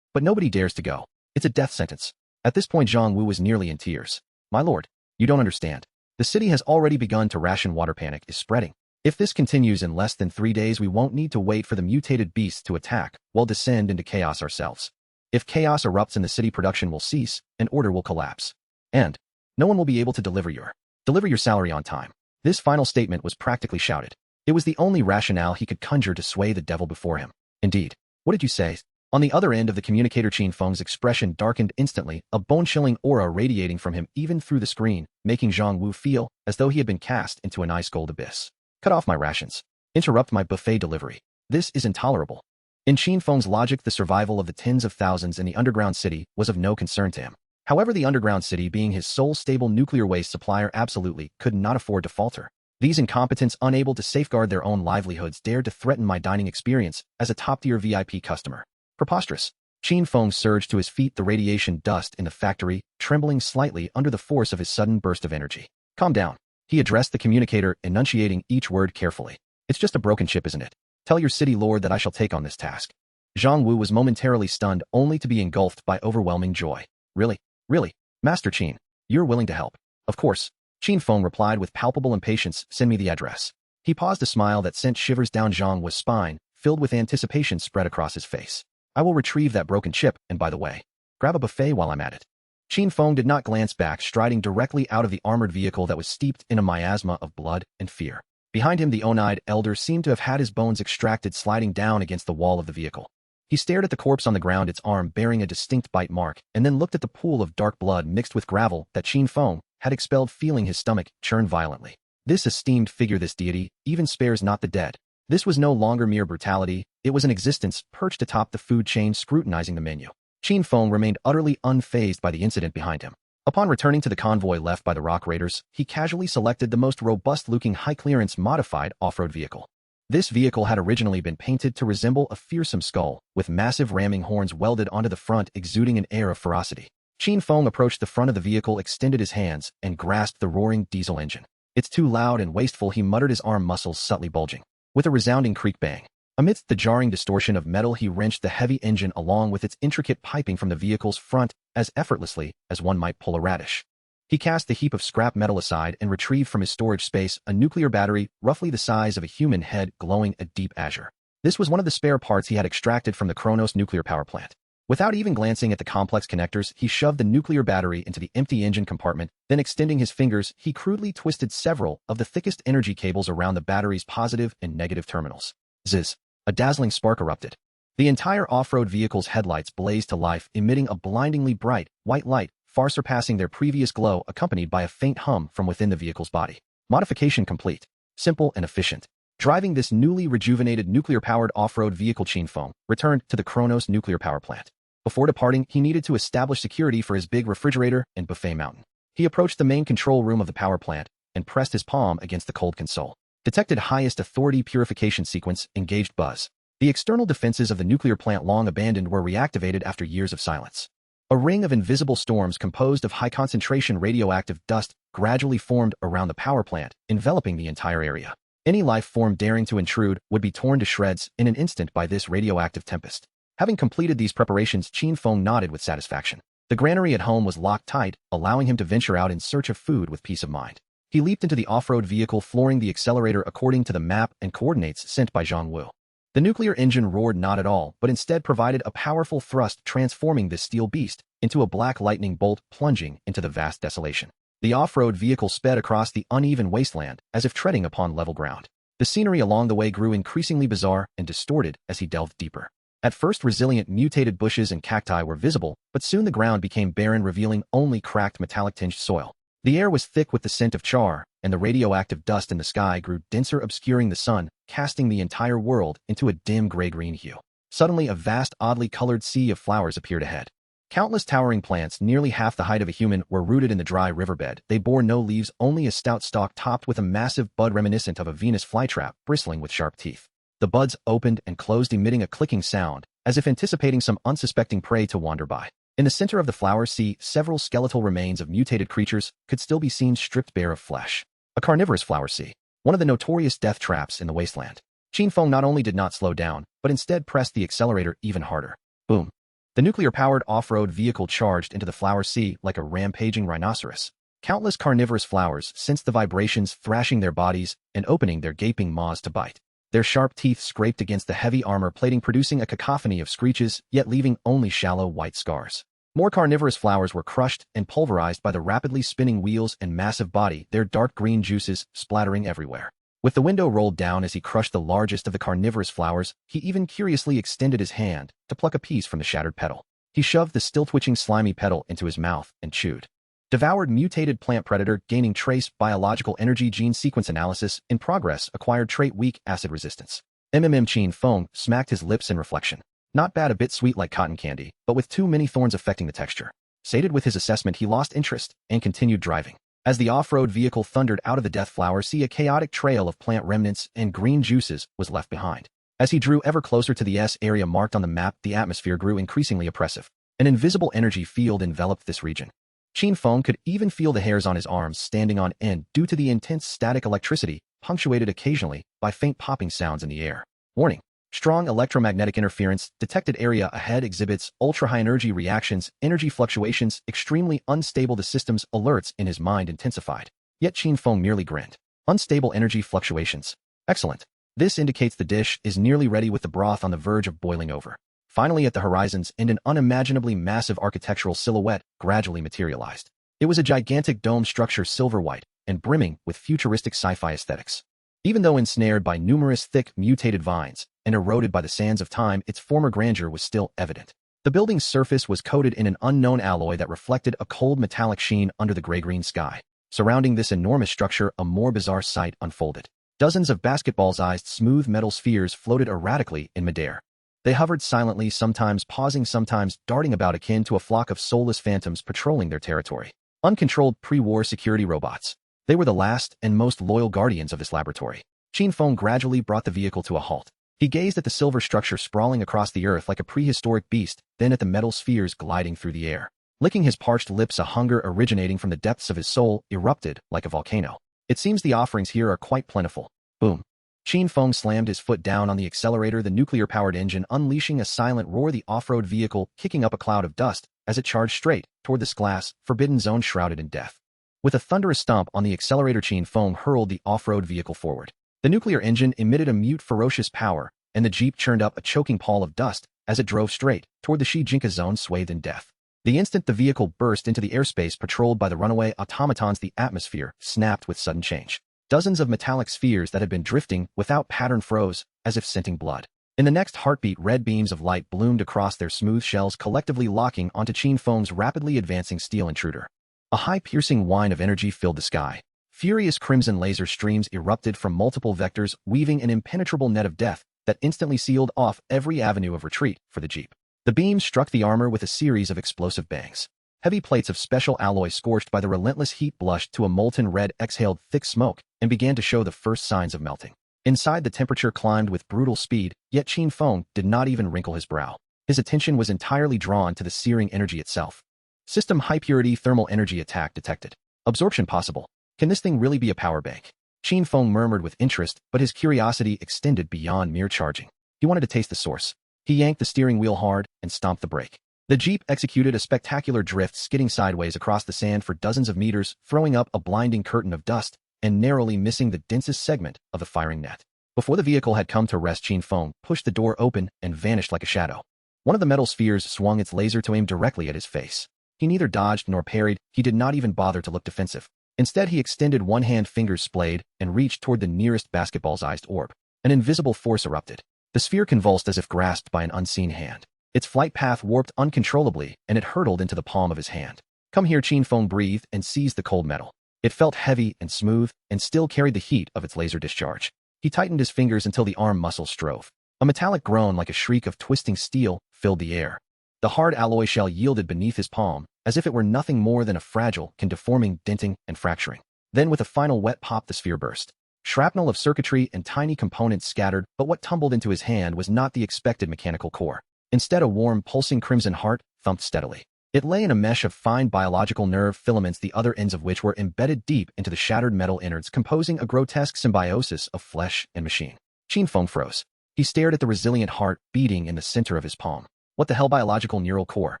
nobody dares to go. It's a death sentence. At this point, Zhang Wu was nearly in tears. My lord, you don't understand. The city has already begun to ration. Water panic is spreading. If this continues, in less than 3 days we won't need to wait for the mutated beasts to attack. We'll descend into chaos ourselves. If chaos erupts in the city, production will cease, and order will collapse. And no one will be able to deliver your salary on time. This final statement was practically shouted. It was the only rationale he could conjure to sway the devil before him. Indeed. What did you say? On the other end of the communicator, Qin Feng's expression darkened instantly, a bone-chilling aura radiating from him even through the screen, making Zhang Wu feel as though he had been cast into an ice-cold abyss. Cut off my rations. Interrupt my buffet delivery. This is intolerable. In Qin Feng's logic, the survival of the tens of thousands in the underground city was of no concern to him. However, the underground city, being his sole stable nuclear waste supplier, absolutely could not afford to falter. These incompetents, unable to safeguard their own livelihoods, dared to threaten my dining experience as a top-tier VIP customer. Preposterous. Qin Feng surged to his feet, the radiation dust in the factory trembling slightly under the force of his sudden burst of energy. Calm down. He addressed the communicator, enunciating each word carefully. It's just a broken chip, isn't it? Tell your city lord that I shall take on this task. Zhang Wu was momentarily stunned, only to be engulfed by overwhelming joy. Really? Really? Master Qin, you're willing to help? Of course. Qin Feng replied with palpable impatience. Send me the address. He paused, a smile that sent shivers down Zhang Wu's spine, filled with anticipation, spread across his face. I will retrieve that broken chip, and by the way, grab a buffet while I'm at it. Qin Feng did not glance back, striding directly out of the armored vehicle that was steeped in a miasma of blood and fear. Behind him, the one-eyed elder seemed to have had his bones extracted, sliding down against the wall of the vehicle. He stared at the corpse on the ground, its arm bearing a distinct bite mark, and then looked at the pool of dark blood mixed with gravel that Qin Feng had expelled, feeling his stomach churn violently. This esteemed figure, this deity, even spares not the dead. This was no longer mere brutality, it was an existence perched atop the food chain, scrutinizing the menu. Qin Feng remained utterly unfazed by the incident behind him. Upon returning to the convoy left by the rock raiders, he casually selected the most robust-looking high-clearance modified off-road vehicle. This vehicle had originally been painted to resemble a fearsome skull, with massive ramming horns welded onto the front exuding an air of ferocity. Qin Feng approached the front of the vehicle, extended his hands, and grasped the roaring diesel engine. "It's too loud and wasteful," he muttered, his arm muscles subtly bulging. With a resounding creak bang. Amidst the jarring distortion of metal, he wrenched the heavy engine along with its intricate piping from the vehicle's front as effortlessly as one might pull a radish. He cast the heap of scrap metal aside and retrieved from his storage space a nuclear battery roughly the size of a human head glowing a deep azure. This was one of the spare parts he had extracted from the Kronos nuclear power plant. Without even glancing at the complex connectors, he shoved the nuclear battery into the empty engine compartment, then extending his fingers, he crudely twisted several of the thickest energy cables around the battery's positive and negative terminals. Zzz! A dazzling spark erupted. The entire off-road vehicle's headlights blazed to life, emitting a blindingly bright, white light, far surpassing their previous glow, accompanied by a faint hum from within the vehicle's body. Modification complete. Simple and efficient. Driving this newly rejuvenated nuclear-powered off-road vehicle, Qin Feng returned to the Kronos nuclear power plant. Before departing, he needed to establish security for his big refrigerator and buffet mountain. He approached the main control room of the power plant and pressed his palm against the cold console. Detected highest authority purification sequence, engaged buzz. The external defenses of the nuclear plant long abandoned were reactivated after years of silence. A ring of invisible storms composed of high-concentration radioactive dust gradually formed around the power plant, enveloping the entire area. Any life form daring to intrude would be torn to shreds in an instant by this radioactive tempest. Having completed these preparations, Qin Feng nodded with satisfaction. The granary at home was locked tight, allowing him to venture out in search of food with peace of mind. He leaped into the off-road vehicle, flooring the accelerator according to the map and coordinates sent by Zhang Wu. The nuclear engine roared not at all, but instead provided a powerful thrust, transforming this steel beast into a black lightning bolt, plunging into the vast desolation. The off-road vehicle sped across the uneven wasteland, as if treading upon level ground. The scenery along the way grew increasingly bizarre and distorted as he delved deeper. At first, resilient mutated bushes and cacti were visible, but soon the ground became barren, revealing only cracked metallic-tinged soil. The air was thick with the scent of char, and the radioactive dust in the sky grew denser, obscuring the sun, casting the entire world into a dim gray-green hue. Suddenly, a vast, oddly colored sea of flowers appeared ahead. Countless towering plants, nearly half the height of a human, were rooted in the dry riverbed. They bore no leaves, only a stout stalk topped with a massive bud reminiscent of a Venus flytrap, bristling with sharp teeth. The buds opened and closed, emitting a clicking sound, as if anticipating some unsuspecting prey to wander by. In the center of the flower sea, several skeletal remains of mutated creatures could still be seen, stripped bare of flesh. A carnivorous flower sea, one of the notorious death traps in the wasteland. Qin Feng not only did not slow down, but instead pressed the accelerator even harder. Boom. The nuclear-powered off-road vehicle charged into the flower sea like a rampaging rhinoceros. Countless carnivorous flowers sensed the vibrations, thrashing their bodies and opening their gaping maws to bite. Their sharp teeth scraped against the heavy armor plating, producing a cacophony of screeches, yet leaving only shallow white scars. More carnivorous flowers were crushed and pulverized by the rapidly spinning wheels and massive body, their dark green juices splattering everywhere. With the window rolled down as he crushed the largest of the carnivorous flowers, he even curiously extended his hand to pluck a piece from the shattered petal. He shoved the still-twitching slimy petal into his mouth and chewed. Devoured mutated plant predator, gaining trace biological energy, gene sequence analysis in progress, acquired trait weak acid resistance. Qin Feng smacked his lips in reflection. Not bad, a bit sweet like cotton candy, but with too many thorns affecting the texture. Sated with his assessment, he lost interest and continued driving. As the off-road vehicle thundered out of the death flower sea, a chaotic trail of plant remnants and green juices was left behind. As he drew ever closer to the area marked on the map, the atmosphere grew increasingly oppressive. An invisible energy field enveloped this region. Qin Feng could even feel the hairs on his arms standing on end due to the intense static electricity, punctuated occasionally by faint popping sounds in the air. Warning. Strong electromagnetic interference detected. Area ahead exhibits ultra-high energy reactions, energy fluctuations, extremely unstable. The system's alerts in his mind intensified. Yet Qin Feng merely grinned. Unstable energy fluctuations. Excellent. This indicates the dish is nearly ready, with the broth on the verge of boiling over. Finally, at the horizon's end, an unimaginably massive architectural silhouette gradually materialized. It was a gigantic dome structure, silver-white and brimming with futuristic sci-fi aesthetics. Even though ensnared by numerous thick, mutated vines and eroded by the sands of time, its former grandeur was still evident. The building's surface was coated in an unknown alloy that reflected a cold metallic sheen under the gray-green sky. Surrounding this enormous structure, a more bizarre sight unfolded. Dozens of basketball-sized smooth metal spheres floated erratically in midair. They hovered silently, sometimes pausing, sometimes darting about, akin to a flock of soulless phantoms patrolling their territory. Uncontrolled pre-war security robots. They were the last and most loyal guardians of this laboratory. Qin Feng gradually brought the vehicle to a halt. He gazed at the silver structure sprawling across the earth like a prehistoric beast, then at the metal spheres gliding through the air. Licking his parched lips, a hunger originating from the depths of his soul erupted like a volcano. It seems the offerings here are quite plentiful. Boom. Qin Feng slammed his foot down on the accelerator, the nuclear-powered engine unleashing a silent roar, the off-road vehicle kicking up a cloud of dust as it charged straight toward this glass, forbidden zone shrouded in death. With a thunderous stomp on the accelerator, Qin Feng hurled the off-road vehicle forward. The nuclear engine emitted a mute, ferocious power, and the Jeep churned up a choking pall of dust as it drove straight toward the Shijinka zone swathed in death. The instant the vehicle burst into the airspace patrolled by the runaway automatons, the atmosphere snapped with sudden change. Dozens of metallic spheres that had been drifting without pattern froze, as if scenting blood. In the next heartbeat, red beams of light bloomed across their smooth shells, collectively locking onto Qin Feng's rapidly advancing steel intruder. A high piercing whine of energy filled the sky. Furious crimson laser streams erupted from multiple vectors, weaving an impenetrable net of death that instantly sealed off every avenue of retreat for the Jeep. The beams struck the armor with a series of explosive bangs. Heavy plates of special alloy scorched by the relentless heat blushed to a molten red, exhaled thick smoke, and began to show the first signs of melting. Inside, the temperature climbed with brutal speed, yet Qin Feng did not even wrinkle his brow. His attention was entirely drawn to the searing energy itself. System high-purity thermal energy attack detected. Absorption possible. Can this thing really be a power bank? Qin Feng murmured with interest, but his curiosity extended beyond mere charging. He wanted to taste the source. He yanked the steering wheel hard and stomped the brake. The Jeep executed a spectacular drift, skidding sideways across the sand for dozens of meters, throwing up a blinding curtain of dust and narrowly missing the densest segment of the firing net. Before the vehicle had come to rest, Qin Feng pushed the door open and vanished like a shadow. One of the metal spheres swung its laser to aim directly at his face. He neither dodged nor parried. He did not even bother to look defensive. Instead, he extended one hand, fingers splayed, and reached toward the nearest basketball-sized orb. An invisible force erupted. The sphere convulsed as if grasped by an unseen hand. Its flight path warped uncontrollably, and it hurtled into the palm of his hand. Come here, Qin Feng breathed and seized the cold metal. It felt heavy and smooth, and still carried the heat of its laser discharge. He tightened his fingers until the arm muscles strove. A metallic groan like a shriek of twisting steel filled the air. The hard alloy shell yielded beneath his palm, as if it were nothing more than a fragile, deforming, denting, and fracturing. Then with a final wet pop, the sphere burst. Shrapnel of circuitry and tiny components scattered, but what tumbled into his hand was not the expected mechanical core. Instead, a warm, pulsing crimson heart thumped steadily. It lay in a mesh of fine biological nerve filaments, the other ends of which were embedded deep into the shattered metal innards, composing a grotesque symbiosis of flesh and machine. Qin Feng froze. He stared at the resilient heart beating in the center of his palm. What the hell, biological neural core?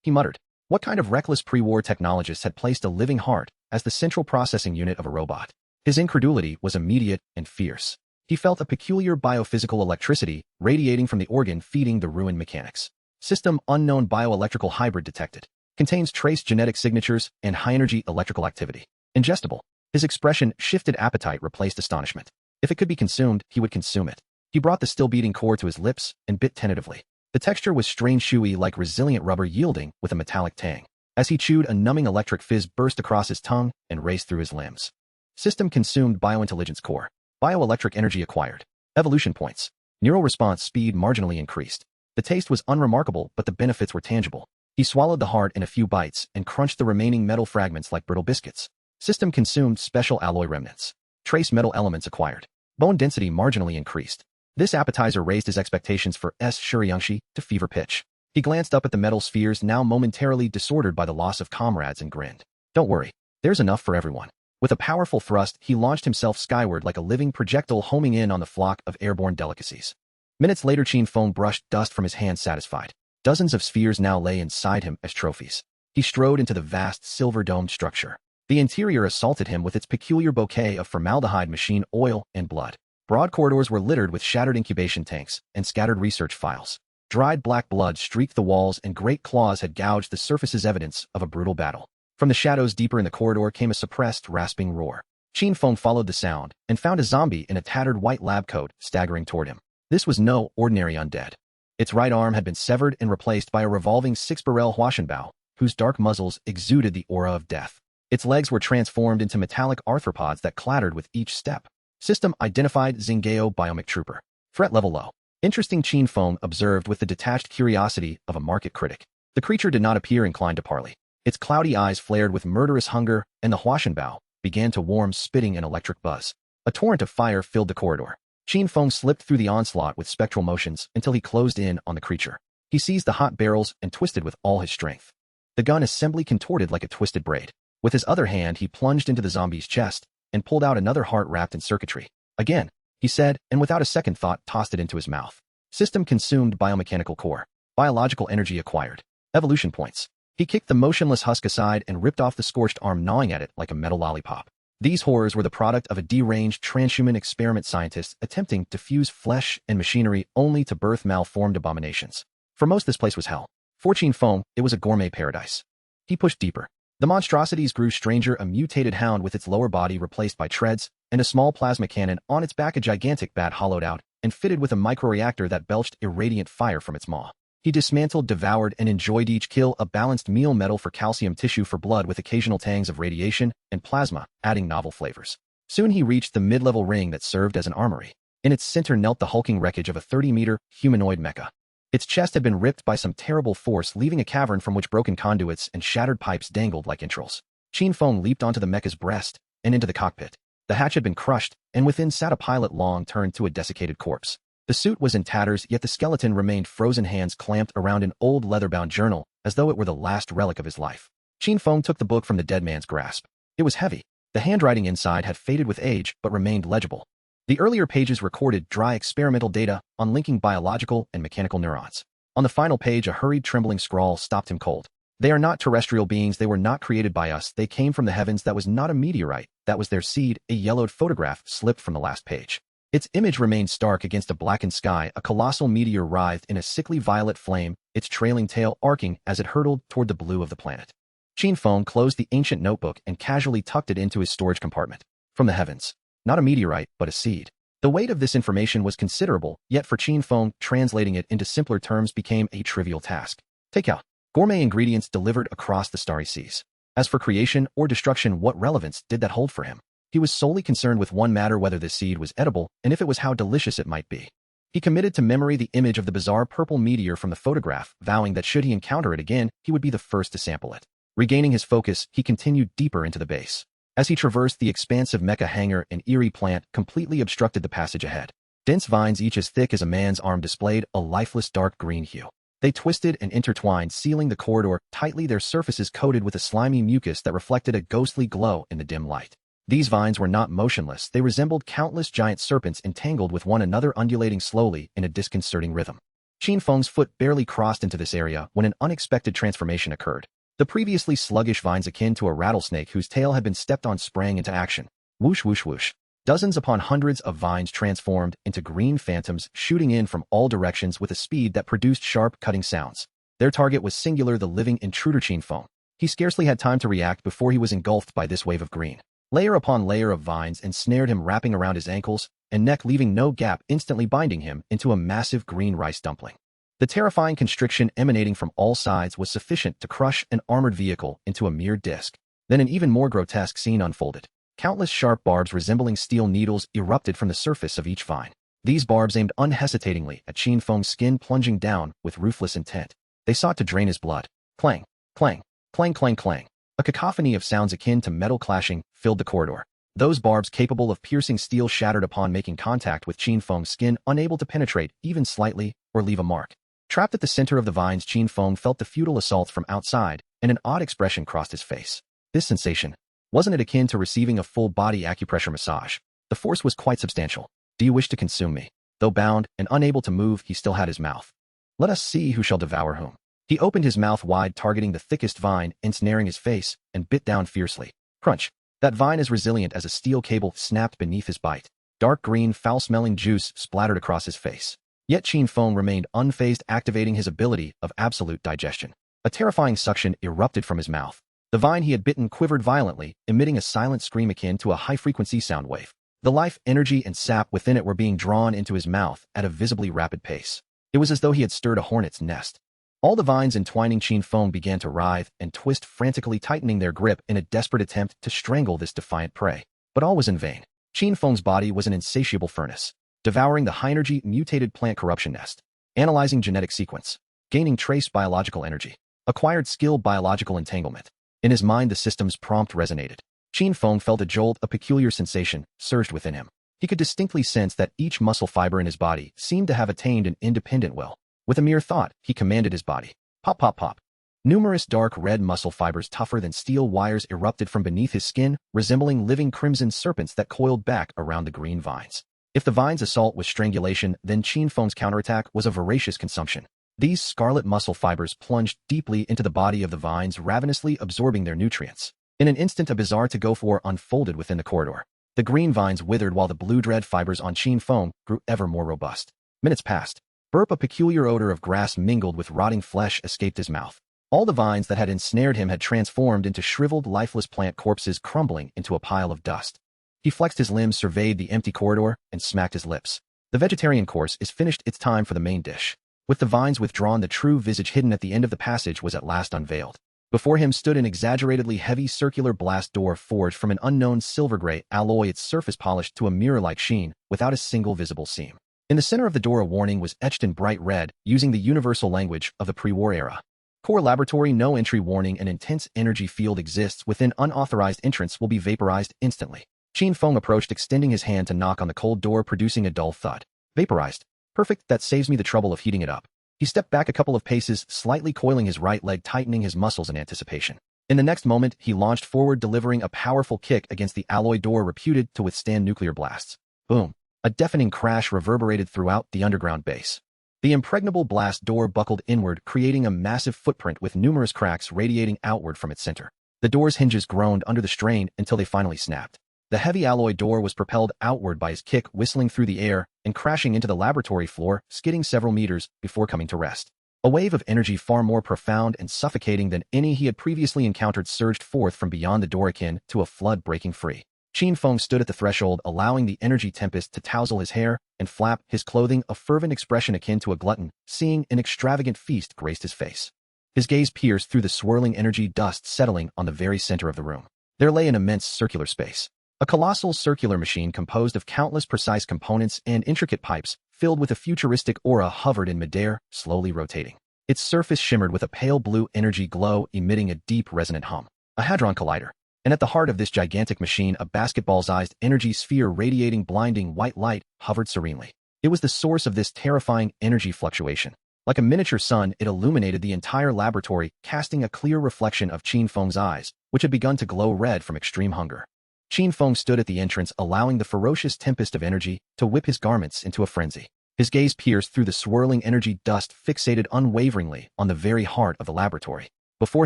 He muttered. What kind of reckless pre-war technologist had placed a living heart as the central processing unit of a robot? His incredulity was immediate and fierce. He felt a peculiar biophysical electricity radiating from the organ feeding the ruined mechanics. System unknown bioelectrical hybrid detected. Contains trace genetic signatures and high-energy electrical activity. Ingestible. His expression shifted. Appetite replaced astonishment. If it could be consumed, he would consume it. He brought the still-beating core to his lips and bit tentatively. The texture was strange, chewy, like resilient rubber yielding with a metallic tang. As he chewed, a numbing electric fizz burst across his tongue and raced through his limbs. System consumed. Biointelligence core. Bioelectric energy acquired. Evolution points. Neural response speed marginally increased. The taste was unremarkable, but the benefits were tangible. He swallowed the heart in a few bites and crunched the remaining metal fragments like brittle biscuits. System consumed. Special alloy remnants. Trace metal elements acquired. Bone density marginally increased. This appetizer raised his expectations for Shuriangshi to fever pitch. He glanced up at the metal spheres, now momentarily disordered by the loss of comrades, and grinned. Don't worry. There's enough for everyone. With a powerful thrust, he launched himself skyward like a living projectile, homing in on the flock of airborne delicacies. Minutes later, Qin Feng brushed dust from his hands, satisfied. Dozens of spheres now lay inside him as trophies. He strode into the vast, silver-domed structure. The interior assaulted him with its peculiar bouquet of formaldehyde, machine oil, and blood. Broad corridors were littered with shattered incubation tanks and scattered research files. Dried black blood streaked the walls, and great claws had gouged the surfaces, evidence of a brutal battle. From the shadows deeper in the corridor came a suppressed, rasping roar. Qin Feng followed the sound and found a zombie in a tattered white lab coat staggering toward him. This was no ordinary undead. Its right arm had been severed and replaced by a revolving six-barrel Huashenbao, whose dark muzzles exuded the aura of death. Its legs were transformed into metallic arthropods that clattered with each step. System identified. Zingao Biomic Trooper. Threat level low. Interesting, Qin Feng observed with the detached curiosity of a market critic. The creature did not appear inclined to parley. Its cloudy eyes flared with murderous hunger, and the Huashenbao began to warm, spitting an electric buzz. A torrent of fire filled the corridor. Qin Feng slipped through the onslaught with spectral motions until he closed in on the creature. He seized the hot barrels and twisted with all his strength. The gun assembly contorted like a twisted braid. With his other hand, he plunged into the zombie's chest and pulled out another heart wrapped in circuitry. Again, he said, and without a second thought tossed it into his mouth. System consumed, biomechanical core. Biological energy acquired. Evolution points. He kicked the motionless husk aside and ripped off the scorched arm, gnawing at it like a metal lollipop. These horrors were the product of a deranged transhuman experiment scientist attempting to fuse flesh and machinery only to birth malformed abominations. For most, this place was hell. For Qin Feng, it was a gourmet paradise. He pushed deeper. The monstrosities grew stranger, a mutated hound with its lower body replaced by treads, and a small plasma cannon on its back, a gigantic bat hollowed out and fitted with a microreactor that belched irradiant fire from its maw. He dismantled, devoured, and enjoyed each kill, a balanced meal, metal for calcium, tissue for blood, with occasional tangs of radiation and plasma, adding novel flavors. Soon he reached the mid-level ring that served as an armory. In its center knelt the hulking wreckage of a 30-meter humanoid mecha. Its chest had been ripped by some terrible force, leaving a cavern from which broken conduits and shattered pipes dangled like entrails. Qin Feng leaped onto the mecha's breast and into the cockpit. The hatch had been crushed, and within sat a pilot, long turned to a desiccated corpse. The suit was in tatters, yet the skeleton remained frozen, hands clamped around an old leather-bound journal, as though it were the last relic of his life. Qin Feng took the book from the dead man's grasp. It was heavy. The handwriting inside had faded with age, but remained legible. The earlier pages recorded dry experimental data on linking biological and mechanical neurons. On the final page, a hurried, trembling scrawl stopped him cold. They are not terrestrial beings. They were not created by us. They came from the heavens. That was not a meteorite. That was their seed. A yellowed photograph slipped from the last page. Its image remained stark against a blackened sky. A colossal meteor writhed in a sickly violet flame, its trailing tail arcing as it hurtled toward the blue of the planet. Qin Feng closed the ancient notebook and casually tucked it into his storage compartment. From the heavens. Not a meteorite, but a seed. The weight of this information was considerable, yet for Qin Feng, translating it into simpler terms became a trivial task. Takeout. Gourmet ingredients delivered across the starry seas. As for creation or destruction, what relevance did that hold for him? He was solely concerned with one matter: whether this seed was edible, and if it was, how delicious it might be. He committed to memory the image of the bizarre purple meteor from the photograph, vowing that should he encounter it again, he would be the first to sample it. Regaining his focus, he continued deeper into the base. As he traversed the expansive mecha hangar, an eerie plant completely obstructed the passage ahead. Dense vines, each as thick as a man's arm, displayed a lifeless dark green hue. They twisted and intertwined, sealing the corridor tightly, their surfaces coated with a slimy mucus that reflected a ghostly glow in the dim light. These vines were not motionless. They resembled countless giant serpents entangled with one another, undulating slowly in a disconcerting rhythm. Qin Feng's foot barely crossed into this area when an unexpected transformation occurred. The previously sluggish vines, akin to a rattlesnake whose tail had been stepped on, sprang into action. Whoosh, whoosh, whoosh. Dozens upon hundreds of vines transformed into green phantoms, shooting in from all directions with a speed that produced sharp, cutting sounds. Their target was singular: the living intruder, Qin Feng. He scarcely had time to react before he was engulfed by this wave of green. Layer upon layer of vines ensnared him, wrapping around his ankles and neck, leaving no gap, instantly binding him into a massive green rice dumpling. The terrifying constriction emanating from all sides was sufficient to crush an armored vehicle into a mere disc. Then an even more grotesque scene unfolded. Countless sharp barbs resembling steel needles erupted from the surface of each vine. These barbs aimed unhesitatingly at Qin Feng's skin, plunging down with ruthless intent. They sought to drain his blood. Clang, clang, clang, clang, clang. A cacophony of sounds akin to metal clashing filled the corridor. Those barbs, capable of piercing steel, shattered upon making contact with Qin Feng's skin, unable to penetrate even slightly or leave a mark. Trapped at the center of the vines, Qin Feng felt the futile assaults from outside, and an odd expression crossed his face. This sensation, wasn't it akin to receiving a full-body acupressure massage? The force was quite substantial. Do you wish to consume me? Though bound and unable to move, he still had his mouth. Let us see who shall devour whom. He opened his mouth wide, targeting the thickest vine, ensnaring his face, and bit down fiercely. Crunch. That vine, as resilient as a steel cable, snapped beneath his bite. Dark green, foul-smelling juice splattered across his face. Yet Qin Feng remained unfazed, activating his ability of absolute digestion. A terrifying suction erupted from his mouth. The vine he had bitten quivered violently, emitting a silent scream akin to a high-frequency sound wave. The life, energy, and sap within it were being drawn into his mouth at a visibly rapid pace. It was as though he had stirred a hornet's nest. All the vines entwining Qin Feng began to writhe and twist, frantically tightening their grip in a desperate attempt to strangle this defiant prey. But all was in vain. Qin Feng's body was an insatiable furnace, devouring the high-energy mutated plant corruption nest, analyzing genetic sequence, gaining trace biological energy. Acquired skill biological entanglement. In his mind the system's prompt resonated. Qin Feng felt a jolt, a peculiar sensation, surged within him. He could distinctly sense that each muscle fiber in his body seemed to have attained an independent will. With a mere thought, he commanded his body. Pop, pop, pop. Numerous dark red muscle fibers tougher than steel wires erupted from beneath his skin, resembling living crimson serpents that coiled back around the green vines. If the vines' assault was strangulation, then Qin Feng's counterattack was a voracious consumption. These scarlet muscle fibers plunged deeply into the body of the vines, ravenously absorbing their nutrients. In an instant a bizarre to-go-for unfolded within the corridor. The green vines withered while the blue-red fibers on Qin Feng grew ever more robust. Minutes passed. Burp, a peculiar odor of grass mingled with rotting flesh escaped his mouth. All the vines that had ensnared him had transformed into shriveled, lifeless plant corpses crumbling into a pile of dust. He flexed his limbs, surveyed the empty corridor, and smacked his lips. The vegetarian course is finished. It's time for the main dish. With the vines withdrawn, the true visage hidden at the end of the passage was at last unveiled. Before him stood an exaggeratedly heavy circular blast door forged from an unknown silver-gray alloy, its surface polished to a mirror-like sheen, without a single visible seam. In the center of the door a warning was etched in bright red, using the universal language of the pre-war era. Core laboratory, no entry warning. An intense energy field exists within. Unauthorized entrance will be vaporized instantly. Qin Feng approached, extending his hand to knock on the cold door, producing a dull thud. Vaporized. Perfect, that saves me the trouble of heating it up. He stepped back a couple of paces, slightly coiling his right leg, tightening his muscles in anticipation. In the next moment, he launched forward, delivering a powerful kick against the alloy door reputed to withstand nuclear blasts. Boom. A deafening crash reverberated throughout the underground base. The impregnable blast door buckled inward, creating a massive footprint with numerous cracks radiating outward from its center. The door's hinges groaned under the strain until they finally snapped. The heavy alloy door was propelled outward by his kick, whistling through the air and crashing into the laboratory floor, skidding several meters before coming to rest. A wave of energy far more profound and suffocating than any he had previously encountered surged forth from beyond the door, akin to a flood breaking free. Qin Feng stood at the threshold, allowing the energy tempest to tousle his hair and flap his clothing, a fervent expression akin to a glutton, seeing an extravagant feast graced his face. His gaze pierced through the swirling energy dust settling on the very center of the room. There lay an immense circular space. A colossal circular machine composed of countless precise components and intricate pipes, filled with a futuristic aura, hovered in midair, slowly rotating. Its surface shimmered with a pale blue energy glow, emitting a deep resonant hum. A hadron collider. And at the heart of this gigantic machine, a basketball-sized energy sphere radiating blinding white light hovered serenely. It was the source of this terrifying energy fluctuation. Like a miniature sun, it illuminated the entire laboratory, casting a clear reflection of Qin Feng's eyes, which had begun to glow red from extreme hunger. Qin Feng stood at the entrance, allowing the ferocious tempest of energy to whip his garments into a frenzy. His gaze pierced through the swirling energy dust, fixated unwaveringly on the very heart of the laboratory. Before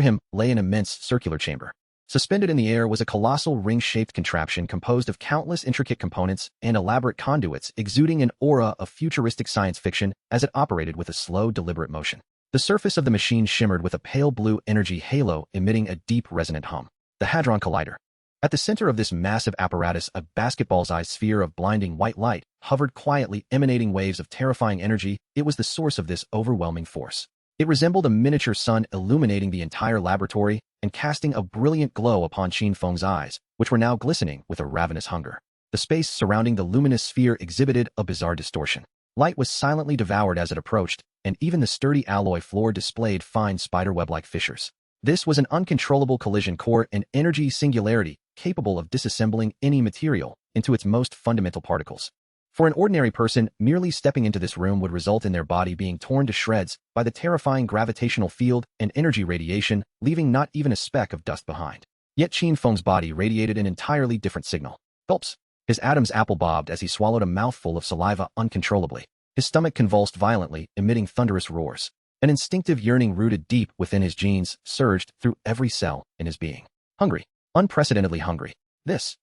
him lay an immense circular chamber. Suspended in the air was a colossal ring-shaped contraption composed of countless intricate components and elaborate conduits, exuding an aura of futuristic science fiction as it operated with a slow, deliberate motion. The surface of the machine shimmered with a pale blue energy halo, emitting a deep, resonant hum. The Hadron Collider. At the center of this massive apparatus, a basketball-sized sphere of blinding white light hovered quietly, emanating waves of terrifying energy. It was the source of this overwhelming force. It resembled a miniature sun, illuminating the entire laboratory and casting a brilliant glow upon Qin Feng's eyes, which were now glistening with a ravenous hunger. The space surrounding the luminous sphere exhibited a bizarre distortion. Light was silently devoured as it approached, and even the sturdy alloy floor displayed fine spiderweb-like fissures. This was an uncontrollable collision core, an energy singularity capable of disassembling any material into its most fundamental particles. For an ordinary person, merely stepping into this room would result in their body being torn to shreds by the terrifying gravitational field and energy radiation, leaving not even a speck of dust behind. Yet Qin Feng's body radiated an entirely different signal. Gulps. His Adam's apple bobbed as he swallowed a mouthful of saliva uncontrollably. His stomach convulsed violently, emitting thunderous roars. An instinctive yearning rooted deep within his genes surged through every cell in his being. Hungry. Unprecedentedly hungry. This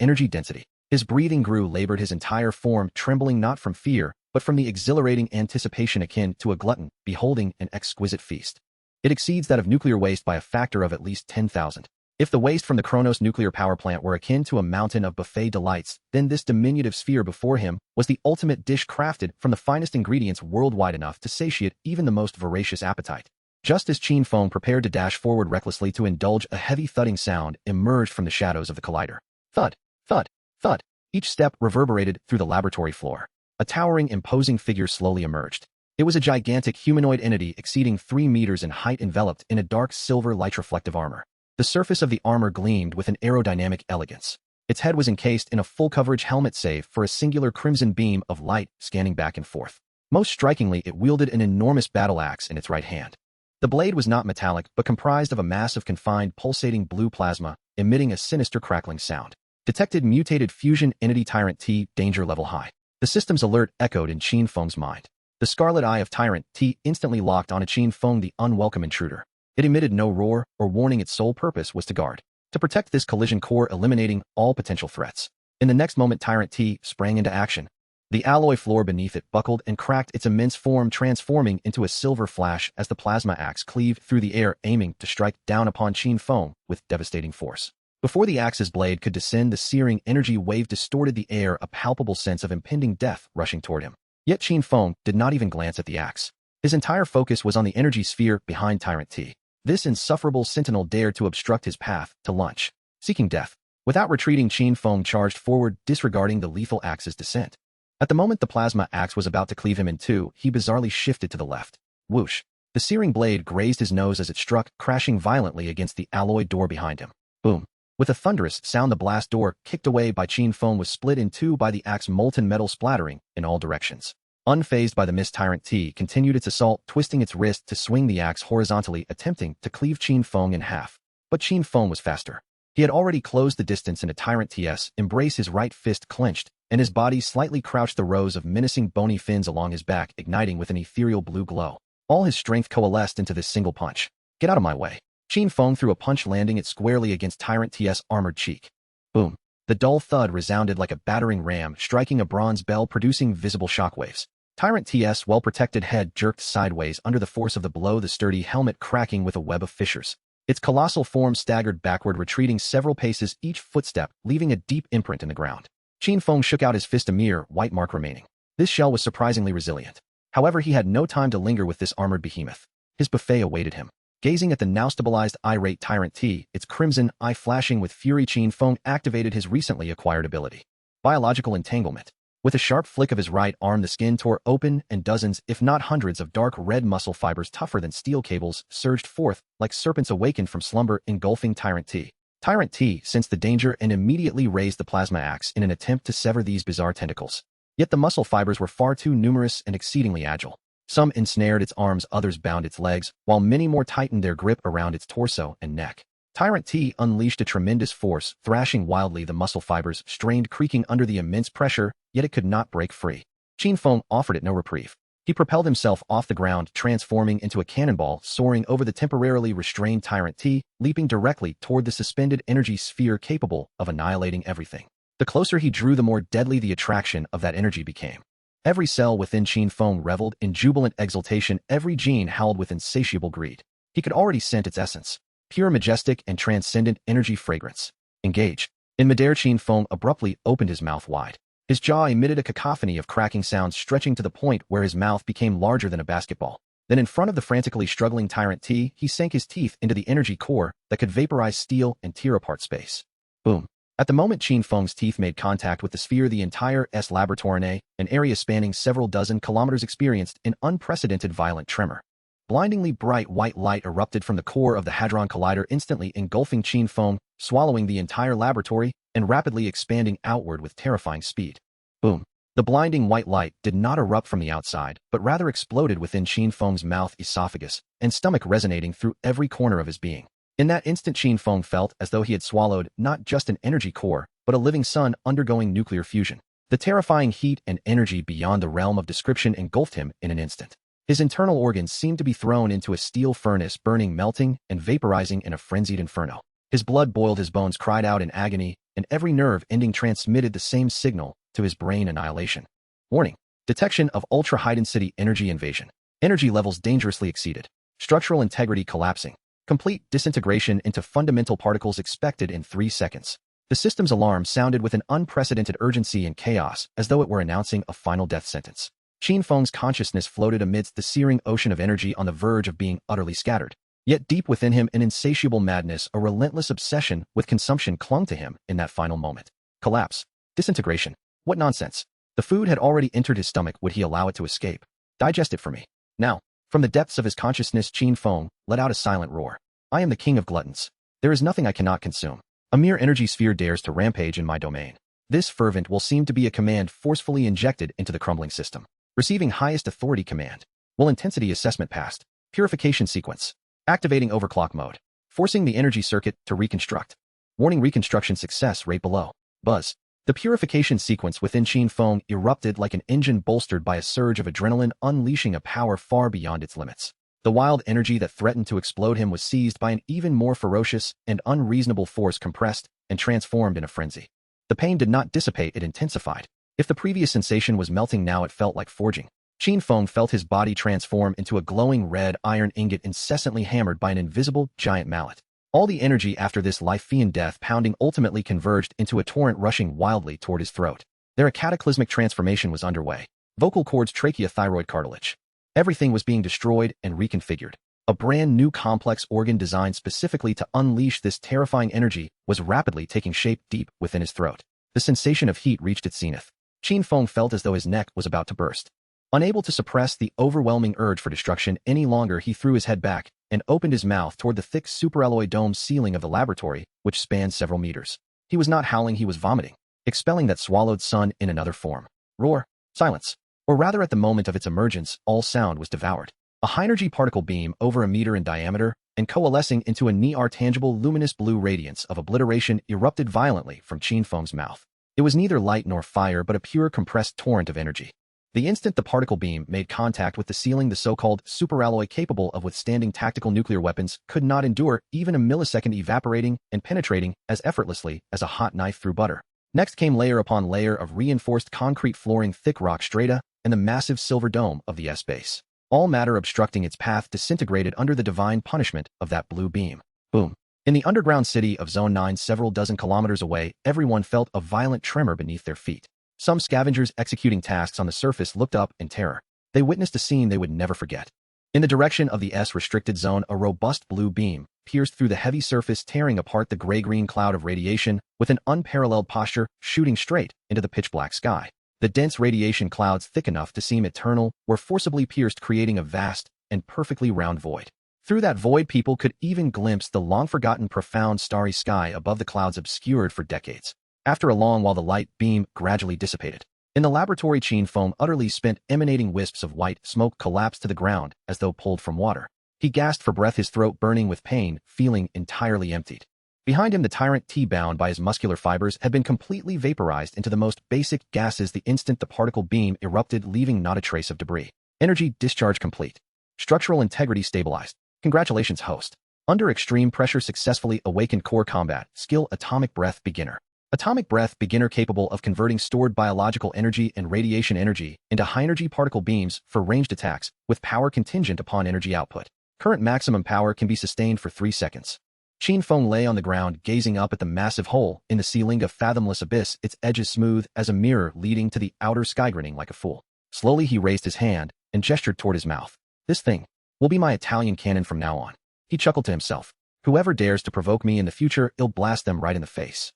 energy density. His breathing grew labored, his entire form trembling not from fear, but from the exhilarating anticipation akin to a glutton beholding an exquisite feast. It exceeds that of nuclear waste by a factor of at least 10,000. If the waste from the Kronos nuclear power plant were akin to a mountain of buffet delights, then this diminutive sphere before him was the ultimate dish crafted from the finest ingredients worldwide, enough to satiate even the most voracious appetite. Just as Qin Feng prepared to dash forward recklessly to indulge, a heavy thudding sound emerged from the shadows of the collider. Thud, thud, thud. Each step reverberated through the laboratory floor. A towering, imposing figure slowly emerged. It was a gigantic humanoid entity exceeding 3 meters in height, enveloped in a dark silver light-reflective armor. The surface of the armor gleamed with an aerodynamic elegance. Its head was encased in a full-coverage helmet save for a singular crimson beam of light scanning back and forth. Most strikingly, it wielded an enormous battle axe in its right hand. The blade was not metallic, but comprised of a mass of confined, pulsating blue plasma, emitting a sinister crackling sound. Detected mutated fusion entity Tyrant T, danger level high. The system's alert echoed in Qin Feng's mind. The scarlet eye of Tyrant T instantly locked on Qin Feng, the unwelcome intruder. It emitted no roar or warning. Its sole purpose was to guard. To protect this collision core, eliminating all potential threats. In the next moment, Tyrant T sprang into action. The alloy floor beneath it buckled and cracked, its immense form transforming into a silver flash as the plasma axe cleaved through the air, aiming to strike down upon Qin Feng with devastating force. Before the axe's blade could descend, the searing energy wave distorted the air, a palpable sense of impending death rushing toward him. Yet Qin Feng did not even glance at the axe. His entire focus was on the energy sphere behind Tyrant T. This insufferable sentinel dared to obstruct his path to lunch. Seeking death. Without retreating, Qin Feng charged forward, disregarding the lethal axe's descent. At the moment the plasma axe was about to cleave him in two, he bizarrely shifted to the left. Whoosh! The searing blade grazed his nose as it struck, crashing violently against the alloy door behind him. Boom! With a thunderous sound, the blast door, kicked away by Qin Feng, was split in two by the axe's molten metal splattering in all directions. Unfazed by the mist, Tyrant T continued its assault, twisting its wrist to swing the axe horizontally, attempting to cleave Qin Feng in half. But Qin Feng was faster. He had already closed the distance into Tyrant T's embrace, his right fist clenched, and his body slightly crouched, the rows of menacing bony fins along his back igniting with an ethereal blue glow. All his strength coalesced into this single punch. Get out of my way. Qin Feng threw a punch, landing it squarely against Tyrant T's armored cheek. Boom. The dull thud resounded like a battering ram striking a bronze bell, producing visible shockwaves. Tyrant T's well-protected head jerked sideways under the force of the blow, the sturdy helmet cracking with a web of fissures. Its colossal form staggered backward, retreating several paces each footstep, leaving a deep imprint in the ground. Qin Feng shook out his fist, a mere white mark remaining. This shell was surprisingly resilient. However, he had no time to linger with this armored behemoth. His buffet awaited him. Gazing at the now stabilized, irate Tyrant T, its crimson eye flashing with fury, Qin Feng activated his recently acquired ability. Biological entanglement. With a sharp flick of his right arm, the skin tore open, and dozens, if not hundreds, of dark red muscle fibers tougher than steel cables surged forth like serpents awakened from slumber, engulfing Tyrant T. Tyrant T sensed the danger and immediately raised the plasma axe in an attempt to sever these bizarre tentacles. Yet the muscle fibers were far too numerous and exceedingly agile. Some ensnared its arms, others bound its legs, while many more tightened their grip around its torso and neck. Tyrant T unleashed a tremendous force, thrashing wildly. The muscle fibers strained, creaking under the immense pressure, yet it could not break free. Qin Feng offered it no reprieve. He propelled himself off the ground, transforming into a cannonball, soaring over the temporarily restrained Tyrant T, leaping directly toward the suspended energy sphere capable of annihilating everything. The closer he drew, the more deadly the attraction of that energy became. Every cell within Qin Feng reveled in jubilant exultation, every gene howled with insatiable greed. He could already scent its essence. Pure, majestic, and transcendent energy fragrance. Engage. In midair, Qin Feng abruptly opened his mouth wide. His jaw emitted a cacophony of cracking sounds, stretching to the point where his mouth became larger than a basketball. Then, in front of the frantically struggling Tyrant T, he sank his teeth into the energy core that could vaporize steel and tear apart space. Boom. At the moment Qin Feng's teeth made contact with the sphere, the entire laboratory, an area spanning several dozen kilometers, experienced an unprecedented violent tremor. Blindingly bright white light erupted from the core of the Hadron Collider, instantly engulfing Qin Feng, swallowing the entire laboratory, and rapidly expanding outward with terrifying speed. Boom. The blinding white light did not erupt from the outside, but rather exploded within Qin Feng's mouth, esophagus, and stomach, resonating through every corner of his being. In that instant, Qin Feng felt as though he had swallowed not just an energy core, but a living sun undergoing nuclear fusion. The terrifying heat and energy beyond the realm of description engulfed him in an instant. His internal organs seemed to be thrown into a steel furnace, burning, melting, and vaporizing in a frenzied inferno. His blood boiled, his bones cried out in agony, and every nerve ending transmitted the same signal to his brain: annihilation. Warning. Detection of ultra-high-density energy invasion. Energy levels dangerously exceeded. Structural integrity collapsing. Complete disintegration into fundamental particles expected in 3 seconds. The system's alarm sounded with an unprecedented urgency and chaos, as though it were announcing a final death sentence. Qin Feng's consciousness floated amidst the searing ocean of energy, on the verge of being utterly scattered. Yet deep within him, an insatiable madness, a relentless obsession with consumption, clung to him in that final moment. Collapse. Disintegration. What nonsense. The food had already entered his stomach. Would he allow it to escape? Digest it for me. Now, from the depths of his consciousness, Qin Feng let out a silent roar. I am the king of gluttons. There is nothing I cannot consume. A mere energy sphere dares to rampage in my domain. This fervent will seem to be a command forcefully injected into the crumbling system. Receiving highest authority command. Will intensity assessment passed. Purification sequence. Activating overclock mode. Forcing the energy circuit to reconstruct. Warning reconstruction success rate below. Buzz. The purification sequence within Qin Feng erupted like an engine bolstered by a surge of adrenaline, unleashing a power far beyond its limits. The wild energy that threatened to explode him was seized by an even more ferocious and unreasonable force, compressed and transformed in a frenzy. The pain did not dissipate, it intensified. If the previous sensation was melting, now it felt like forging. Qin Feng felt his body transform into a glowing red iron ingot incessantly hammered by an invisible, giant mallet. All the energy after this life-fiend death pounding ultimately converged into a torrent rushing wildly toward his throat. There a cataclysmic transformation was underway. Vocal cords, trachea, thyroid cartilage. Everything was being destroyed and reconfigured. A brand new complex organ designed specifically to unleash this terrifying energy was rapidly taking shape deep within his throat. The sensation of heat reached its zenith. Qin Feng felt as though his neck was about to burst. Unable to suppress the overwhelming urge for destruction any longer, he threw his head back and opened his mouth toward the thick superalloy dome ceiling of the laboratory, which spanned several meters. He was not howling, he was vomiting, expelling that swallowed sun in another form. Roar. Silence. Or rather, at the moment of its emergence, all sound was devoured. A high-energy particle beam over a meter in diameter and coalescing into a near tangible luminous blue radiance of obliteration erupted violently from Qin Feng's mouth. It was neither light nor fire, but a pure compressed torrent of energy. The instant the particle beam made contact with the ceiling, the so-called superalloy capable of withstanding tactical nuclear weapons could not endure even a millisecond, evaporating and penetrating as effortlessly as a hot knife through butter. Next came layer upon layer of reinforced concrete flooring, thick rock strata, and the massive silver dome of the S-base. All matter obstructing its path disintegrated under the divine punishment of that blue beam. Boom. In the underground city of Zone 9, several dozen kilometers away, everyone felt a violent tremor beneath their feet. Some scavengers executing tasks on the surface looked up in terror. They witnessed a scene they would never forget. In the direction of the S-restricted zone, a robust blue beam pierced through the heavy surface, tearing apart the gray-green cloud of radiation with an unparalleled posture, shooting straight into the pitch-black sky. The dense radiation clouds, thick enough to seem eternal, were forcibly pierced, creating a vast and perfectly round void. Through that void, people could even glimpse the long-forgotten profound starry sky above the clouds, obscured for decades. After a long while, the light beam gradually dissipated. In the laboratory, Qin Feng, utterly spent, emanating wisps of white smoke, collapsed to the ground as though pulled from water. He gasped for breath, his throat burning with pain, feeling entirely emptied. Behind him, the tyrant T, bound by his muscular fibers, had been completely vaporized into the most basic gases the instant the particle beam erupted, leaving not a trace of debris. Energy discharge complete. Structural integrity stabilized. Congratulations, host. Under extreme pressure, successfully awakened. Core combat skill, atomic breath beginner. Atomic breath beginner, capable of converting stored biological energy and radiation energy into high-energy particle beams for ranged attacks, with power contingent upon energy output. Current maximum power can be sustained for 3 seconds. Qin Feng lay on the ground, gazing up at the massive hole in the ceiling, a fathomless abyss, its edges smooth as a mirror leading to the outer sky, grinning like a fool. Slowly he raised his hand and gestured toward his mouth. This thing will be my Italian cannon from now on. He chuckled to himself. Whoever dares to provoke me in the future, I'll blast them right in the face.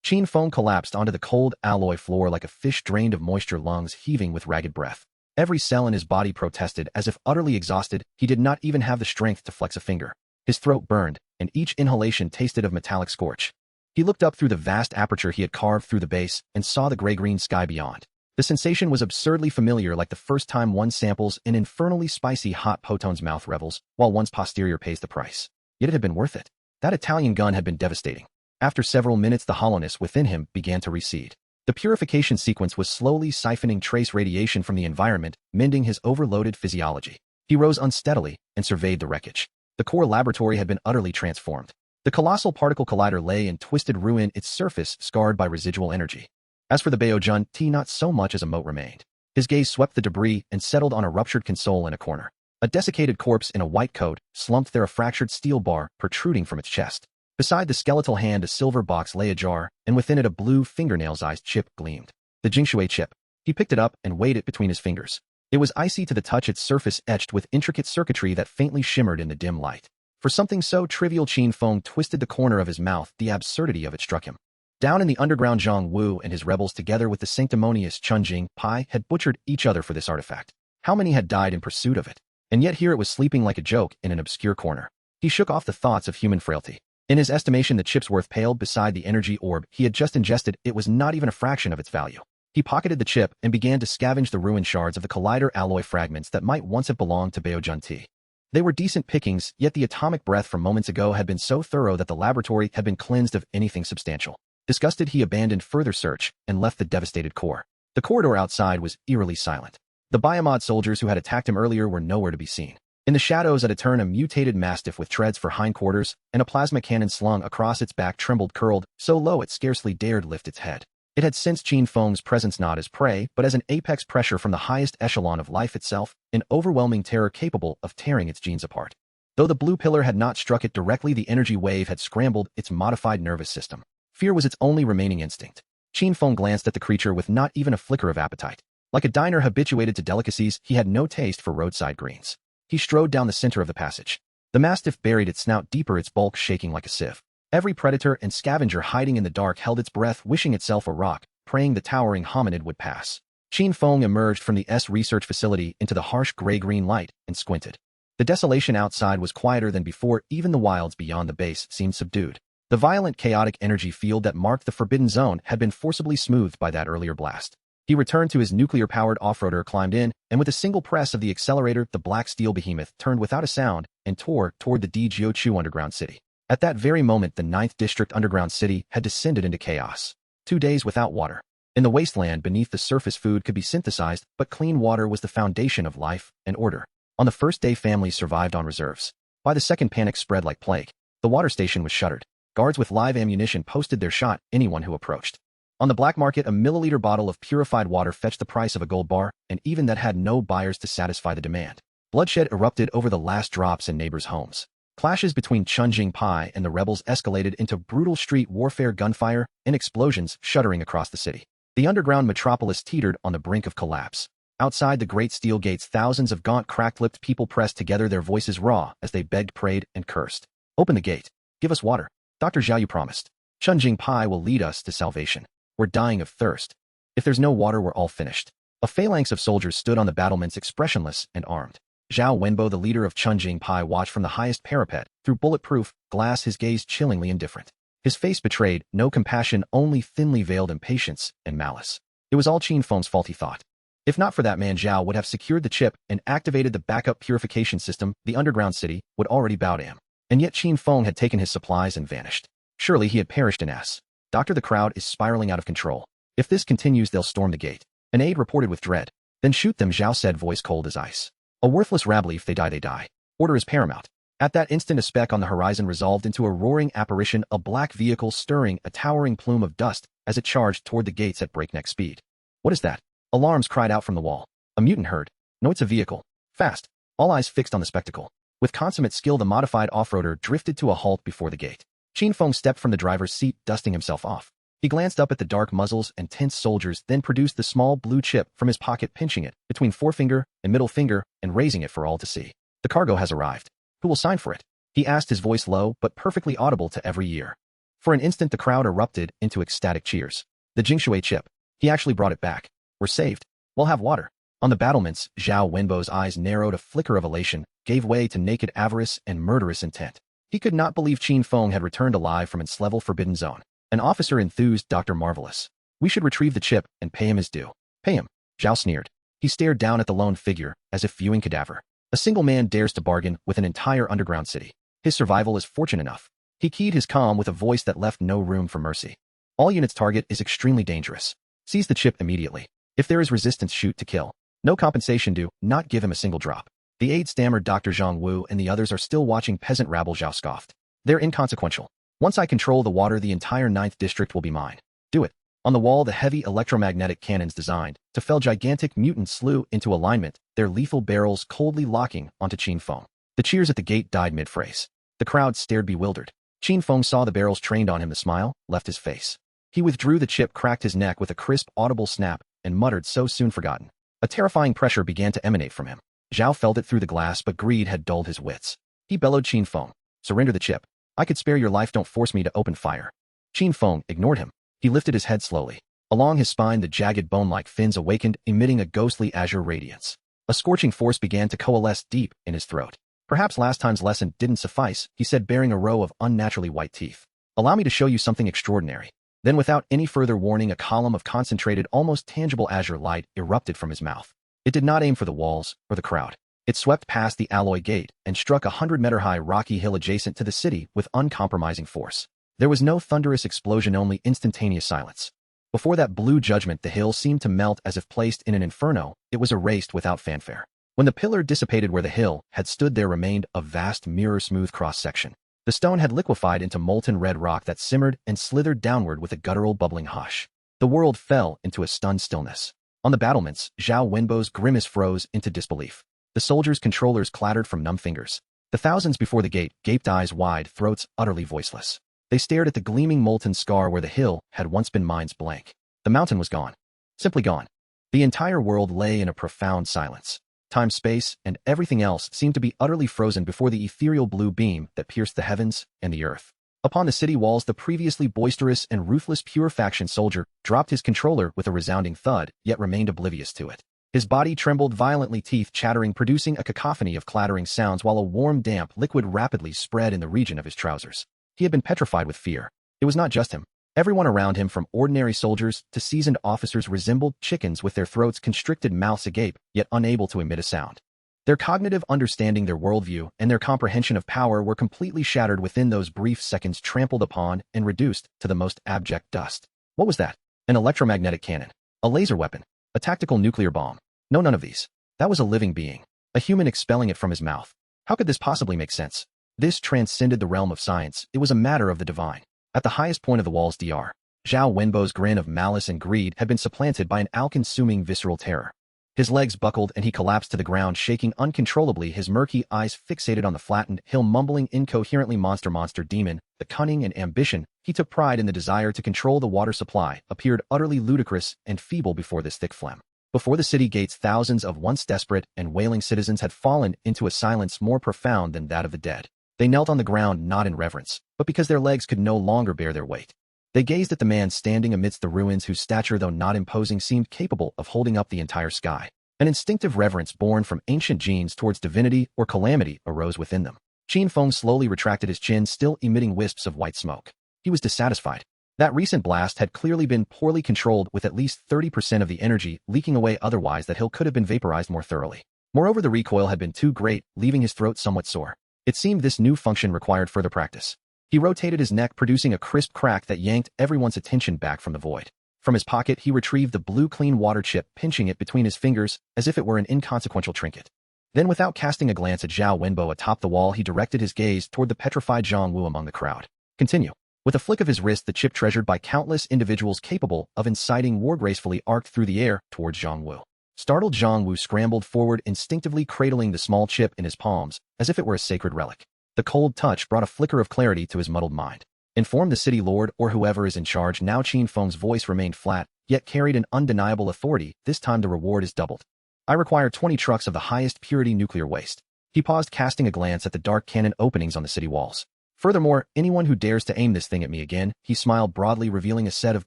Qin Feng collapsed onto the cold alloy floor like a fish drained of moisture, lungs heaving with ragged breath. Every cell in his body protested. As if utterly exhausted, he did not even have the strength to flex a finger. His throat burned, and each inhalation tasted of metallic scorch. He looked up through the vast aperture he had carved through the base and saw the gray-green sky beyond. The sensation was absurdly familiar, like the first time one samples an infernally spicy hot poton's mouth revels, while one's posterior pays the price. Yet it had been worth it. That Italian gun had been devastating. After several minutes, the hollowness within him began to recede. The purification sequence was slowly siphoning trace radiation from the environment, mending his overloaded physiology. He rose unsteadily and surveyed the wreckage. The core laboratory had been utterly transformed. The colossal particle collider lay in twisted ruin, its surface scarred by residual energy. As for the Baojun T, not so much as a mote remained. His gaze swept the debris and settled on a ruptured console in a corner. A desiccated corpse in a white coat slumped there, a fractured steel bar protruding from its chest. Beside the skeletal hand, a silver box lay ajar, and within it a blue fingernail-sized chip gleamed. The Jingshui chip. He picked it up and weighed it between his fingers. It was icy to the touch, its surface etched with intricate circuitry that faintly shimmered in the dim light. For something so trivial, Qin Feng twisted the corner of his mouth. The absurdity of it struck him. Down in the underground, Zhang Wu and his rebels, together with the sanctimonious Chun Jing Pai, had butchered each other for this artifact. How many had died in pursuit of it? And yet here it was sleeping like a joke in an obscure corner. He shook off the thoughts of human frailty. In his estimation, the chip's worth paled beside the energy orb he had just ingested. It was not even a fraction of its value. He pocketed the chip and began to scavenge the ruined shards of the collider alloy fragments that might once have belonged to Baojun-T. They were decent pickings, yet the atomic breath from moments ago had been so thorough that the laboratory had been cleansed of anything substantial. Disgusted, he abandoned further search and left the devastated core. The corridor outside was eerily silent. The biomod soldiers who had attacked him earlier were nowhere to be seen. In the shadows at a turn, a mutated mastiff with treads for hindquarters and a plasma cannon slung across its back trembled, curled so low it scarcely dared lift its head. It had sensed Qin Feng's presence not as prey, but as an apex pressure from the highest echelon of life itself, an overwhelming terror capable of tearing its genes apart. Though the blue pillar had not struck it directly, the energy wave had scrambled its modified nervous system. Fear was its only remaining instinct. Qin Feng glanced at the creature with not even a flicker of appetite. Like a diner habituated to delicacies, he had no taste for roadside greens. He strode down the center of the passage. The mastiff buried its snout deeper, its bulk shaking like a sieve. Every predator and scavenger hiding in the dark held its breath, wishing itself a rock, praying the towering hominid would pass. Qin Feng emerged from the research facility into the harsh gray-green light and squinted. The desolation outside was quieter than before. Even the wilds beyond the base seemed subdued. The violent, chaotic energy field that marked the forbidden zone had been forcibly smoothed by that earlier blast. He returned to his nuclear-powered off-roader, climbed in, and with a single press of the accelerator, the black steel behemoth turned without a sound and tore toward the Jiuqiu underground city. At that very moment, the 9th District underground city had descended into chaos. 2 days without water. In the wasteland beneath the surface, food could be synthesized, but clean water was the foundation of life and order. On the first day, families survived on reserves. By the second, panic spread like plague. The water station was shuttered. Guards with live ammunition posted their shot anyone who approached. On the black market, a milliliter bottle of purified water fetched the price of a gold bar, and even that had no buyers to satisfy the demand. Bloodshed erupted over the last drops in neighbors' homes. Clashes between Chunjing Pai and the rebels escalated into brutal street warfare, gunfire, and explosions shuddering across the city. The underground metropolis teetered on the brink of collapse. Outside the great steel gates, thousands of gaunt, crack-lipped people pressed together, their voices raw as they begged, prayed, and cursed. "Open the gate. Give us water. Dr. Zhao, you promised. Chunjing Pai will lead us to salvation. We're dying of thirst. If there's no water, we're all finished." A phalanx of soldiers stood on the battlements, expressionless and armed. Zhao Wenbo, the leader of Chunjing Pai, watched from the highest parapet, through bulletproof glass, his gaze chillingly indifferent. His face betrayed no compassion, only thinly veiled impatience and malice. It was all Qin Feng's fault, he thought. If not for that man, Zhao would have secured the chip and activated the backup purification system. The underground city would already bow to him. And yet Qin Feng had taken his supplies and vanished. Surely he had perished in S. "Doctor, the crowd is spiraling out of control. If this continues, they'll storm the gate." An aide reported with dread. "Then shoot them," Zhao said, voice cold as ice. "A worthless rabble. If they die, they die. Order is paramount." At that instant, a speck on the horizon resolved into a roaring apparition, a black vehicle stirring a towering plume of dust as it charged toward the gates at breakneck speed. "What is that?" Alarms cried out from the wall. A mutant herd. "No, it's a vehicle. Fast." All eyes fixed on the spectacle. With consummate skill, the modified off-roader drifted to a halt before the gate. Qin Feng stepped from the driver's seat, dusting himself off. He glanced up at the dark muzzles and tense soldiers, then produced the small blue chip from his pocket, pinching it between forefinger and middle finger and raising it for all to see. "The cargo has arrived. Who will sign for it?" he asked, his voice low but perfectly audible to every ear. For an instant, the crowd erupted into ecstatic cheers. "The Jingshui chip. He actually brought it back. We're saved. We'll have water." On the battlements, Zhao Wenbo's eyes narrowed. A flicker of elation gave way to naked avarice and murderous intent. He could not believe Qin Feng had returned alive from its level forbidden zone. An officer enthused, "Dr. Marvelous. We should retrieve the chip and pay him his due." "Pay him?" Zhao sneered. He stared down at the lone figure, as if viewing cadaver. A single man dares to bargain with an entire underground city. His survival is fortune enough. He keyed his comm with a voice that left no room for mercy. "All units, target is extremely dangerous. Seize the chip immediately. If there is resistance, shoot to kill. No compensation due, not give him a single drop." The aide stammered. "Dr. Zhang Wu and the others are still watching." "Peasant rabble," Zhao scoffed. "They're inconsequential. Once I control the water, the entire 9th district will be mine." "Do it." On the wall, the heavy electromagnetic cannons designed to fell gigantic mutants slew into alignment, their lethal barrels coldly locking onto Qin Feng. The cheers at the gate died mid-phrase. The crowd stared bewildered. Qin Feng saw the barrels trained on him. The smile left his face. He withdrew the chip, cracked his neck with a crisp, audible snap, and muttered, "So soon forgotten." A terrifying pressure began to emanate from him. Zhao felt it through the glass, but greed had dulled his wits. He bellowed, "Qin Feng, surrender the chip. I could spare your life. Don't force me to open fire." Qin Feng ignored him. He lifted his head slowly. Along his spine, the jagged bone-like fins awakened, emitting a ghostly azure radiance. A scorching force began to coalesce deep in his throat. Perhaps last time's lesson didn't suffice, he said, baring a row of unnaturally white teeth. Allow me to show you something extraordinary. Then without any further warning, a column of concentrated, almost tangible azure light erupted from his mouth. It did not aim for the walls or the crowd. It swept past the alloy gate and struck a 100-meter-high rocky hill adjacent to the city with uncompromising force. There was no thunderous explosion, only instantaneous silence. Before that blue judgment, the hill seemed to melt as if placed in an inferno. It was erased without fanfare. When the pillar dissipated where the hill had stood, there remained a vast mirror-smooth cross-section. The stone had liquefied into molten red rock that simmered and slithered downward with a guttural bubbling hush. The world fell into a stunned stillness. On the battlements, Zhao Wenbo's grimace froze into disbelief. The soldiers' controllers clattered from numb fingers. The thousands before the gate gaped, eyes wide, throats utterly voiceless. They stared at the gleaming molten scar where the hill had once been, minds blank. The mountain was gone. Simply gone. The entire world lay in a profound silence. Time, space, and everything else seemed to be utterly frozen before the ethereal blue beam that pierced the heavens and the earth. Upon the city walls, the previously boisterous and ruthless Purification soldier dropped his controller with a resounding thud, yet remained oblivious to it. His body trembled violently, teeth chattering, producing a cacophony of clattering sounds, while a warm, damp liquid rapidly spread in the region of his trousers. He had been petrified with fear. It was not just him. Everyone around him, from ordinary soldiers to seasoned officers, resembled chickens with their throats constricted, mouths agape, yet unable to emit a sound. Their cognitive understanding, their worldview, and their comprehension of power were completely shattered within those brief seconds, trampled upon and reduced to the most abject dust. What was that? An electromagnetic cannon? A laser weapon? A tactical nuclear bomb? No, none of these. That was a living being. A human expelling it from his mouth. How could this possibly make sense? This transcended the realm of science. It was a matter of the divine. At the highest point of the walls, Dr. Zhao Wenbo's grin of malice and greed had been supplanted by an all-consuming visceral terror. His legs buckled and he collapsed to the ground, shaking uncontrollably, his murky eyes fixated on the flattened hill, mumbling incoherently, monster, monster, demon. The cunning and ambition he took pride in, the desire to control the water supply, appeared utterly ludicrous and feeble before this thick phlegm. Before the city gates, thousands of once desperate and wailing citizens had fallen into a silence more profound than that of the dead. They knelt on the ground, not in reverence, but because their legs could no longer bear their weight. They gazed at the man standing amidst the ruins, whose stature, though not imposing, seemed capable of holding up the entire sky. An instinctive reverence born from ancient genes towards divinity or calamity arose within them. Qin Feng slowly retracted his chin, still emitting wisps of white smoke. He was dissatisfied. That recent blast had clearly been poorly controlled, with at least 30% of the energy leaking away. Otherwise, that hill could have been vaporized more thoroughly. Moreover, the recoil had been too great, leaving his throat somewhat sore. It seemed this new function required further practice. He rotated his neck, producing a crisp crack that yanked everyone's attention back from the void. From his pocket, he retrieved the blue clean water chip, pinching it between his fingers as if it were an inconsequential trinket. Then, without casting a glance at Zhao Wenbo atop the wall, he directed his gaze toward the petrified Zhang Wu among the crowd. Continue. With a flick of his wrist, the chip treasured by countless individuals capable of inciting war gracefully arced through the air towards Zhang Wu. Startled, Zhang Wu scrambled forward, instinctively cradling the small chip in his palms, as if it were a sacred relic. The cold touch brought a flicker of clarity to his muddled mind. Inform the city lord or whoever is in charge now. Qin Feng's voice remained flat, yet carried an undeniable authority. This time the reward is doubled. I require 20 trucks of the highest purity nuclear waste. He paused, casting a glance at the dark cannon openings on the city walls. Furthermore, anyone who dares to aim this thing at me again, he smiled broadly, revealing a set of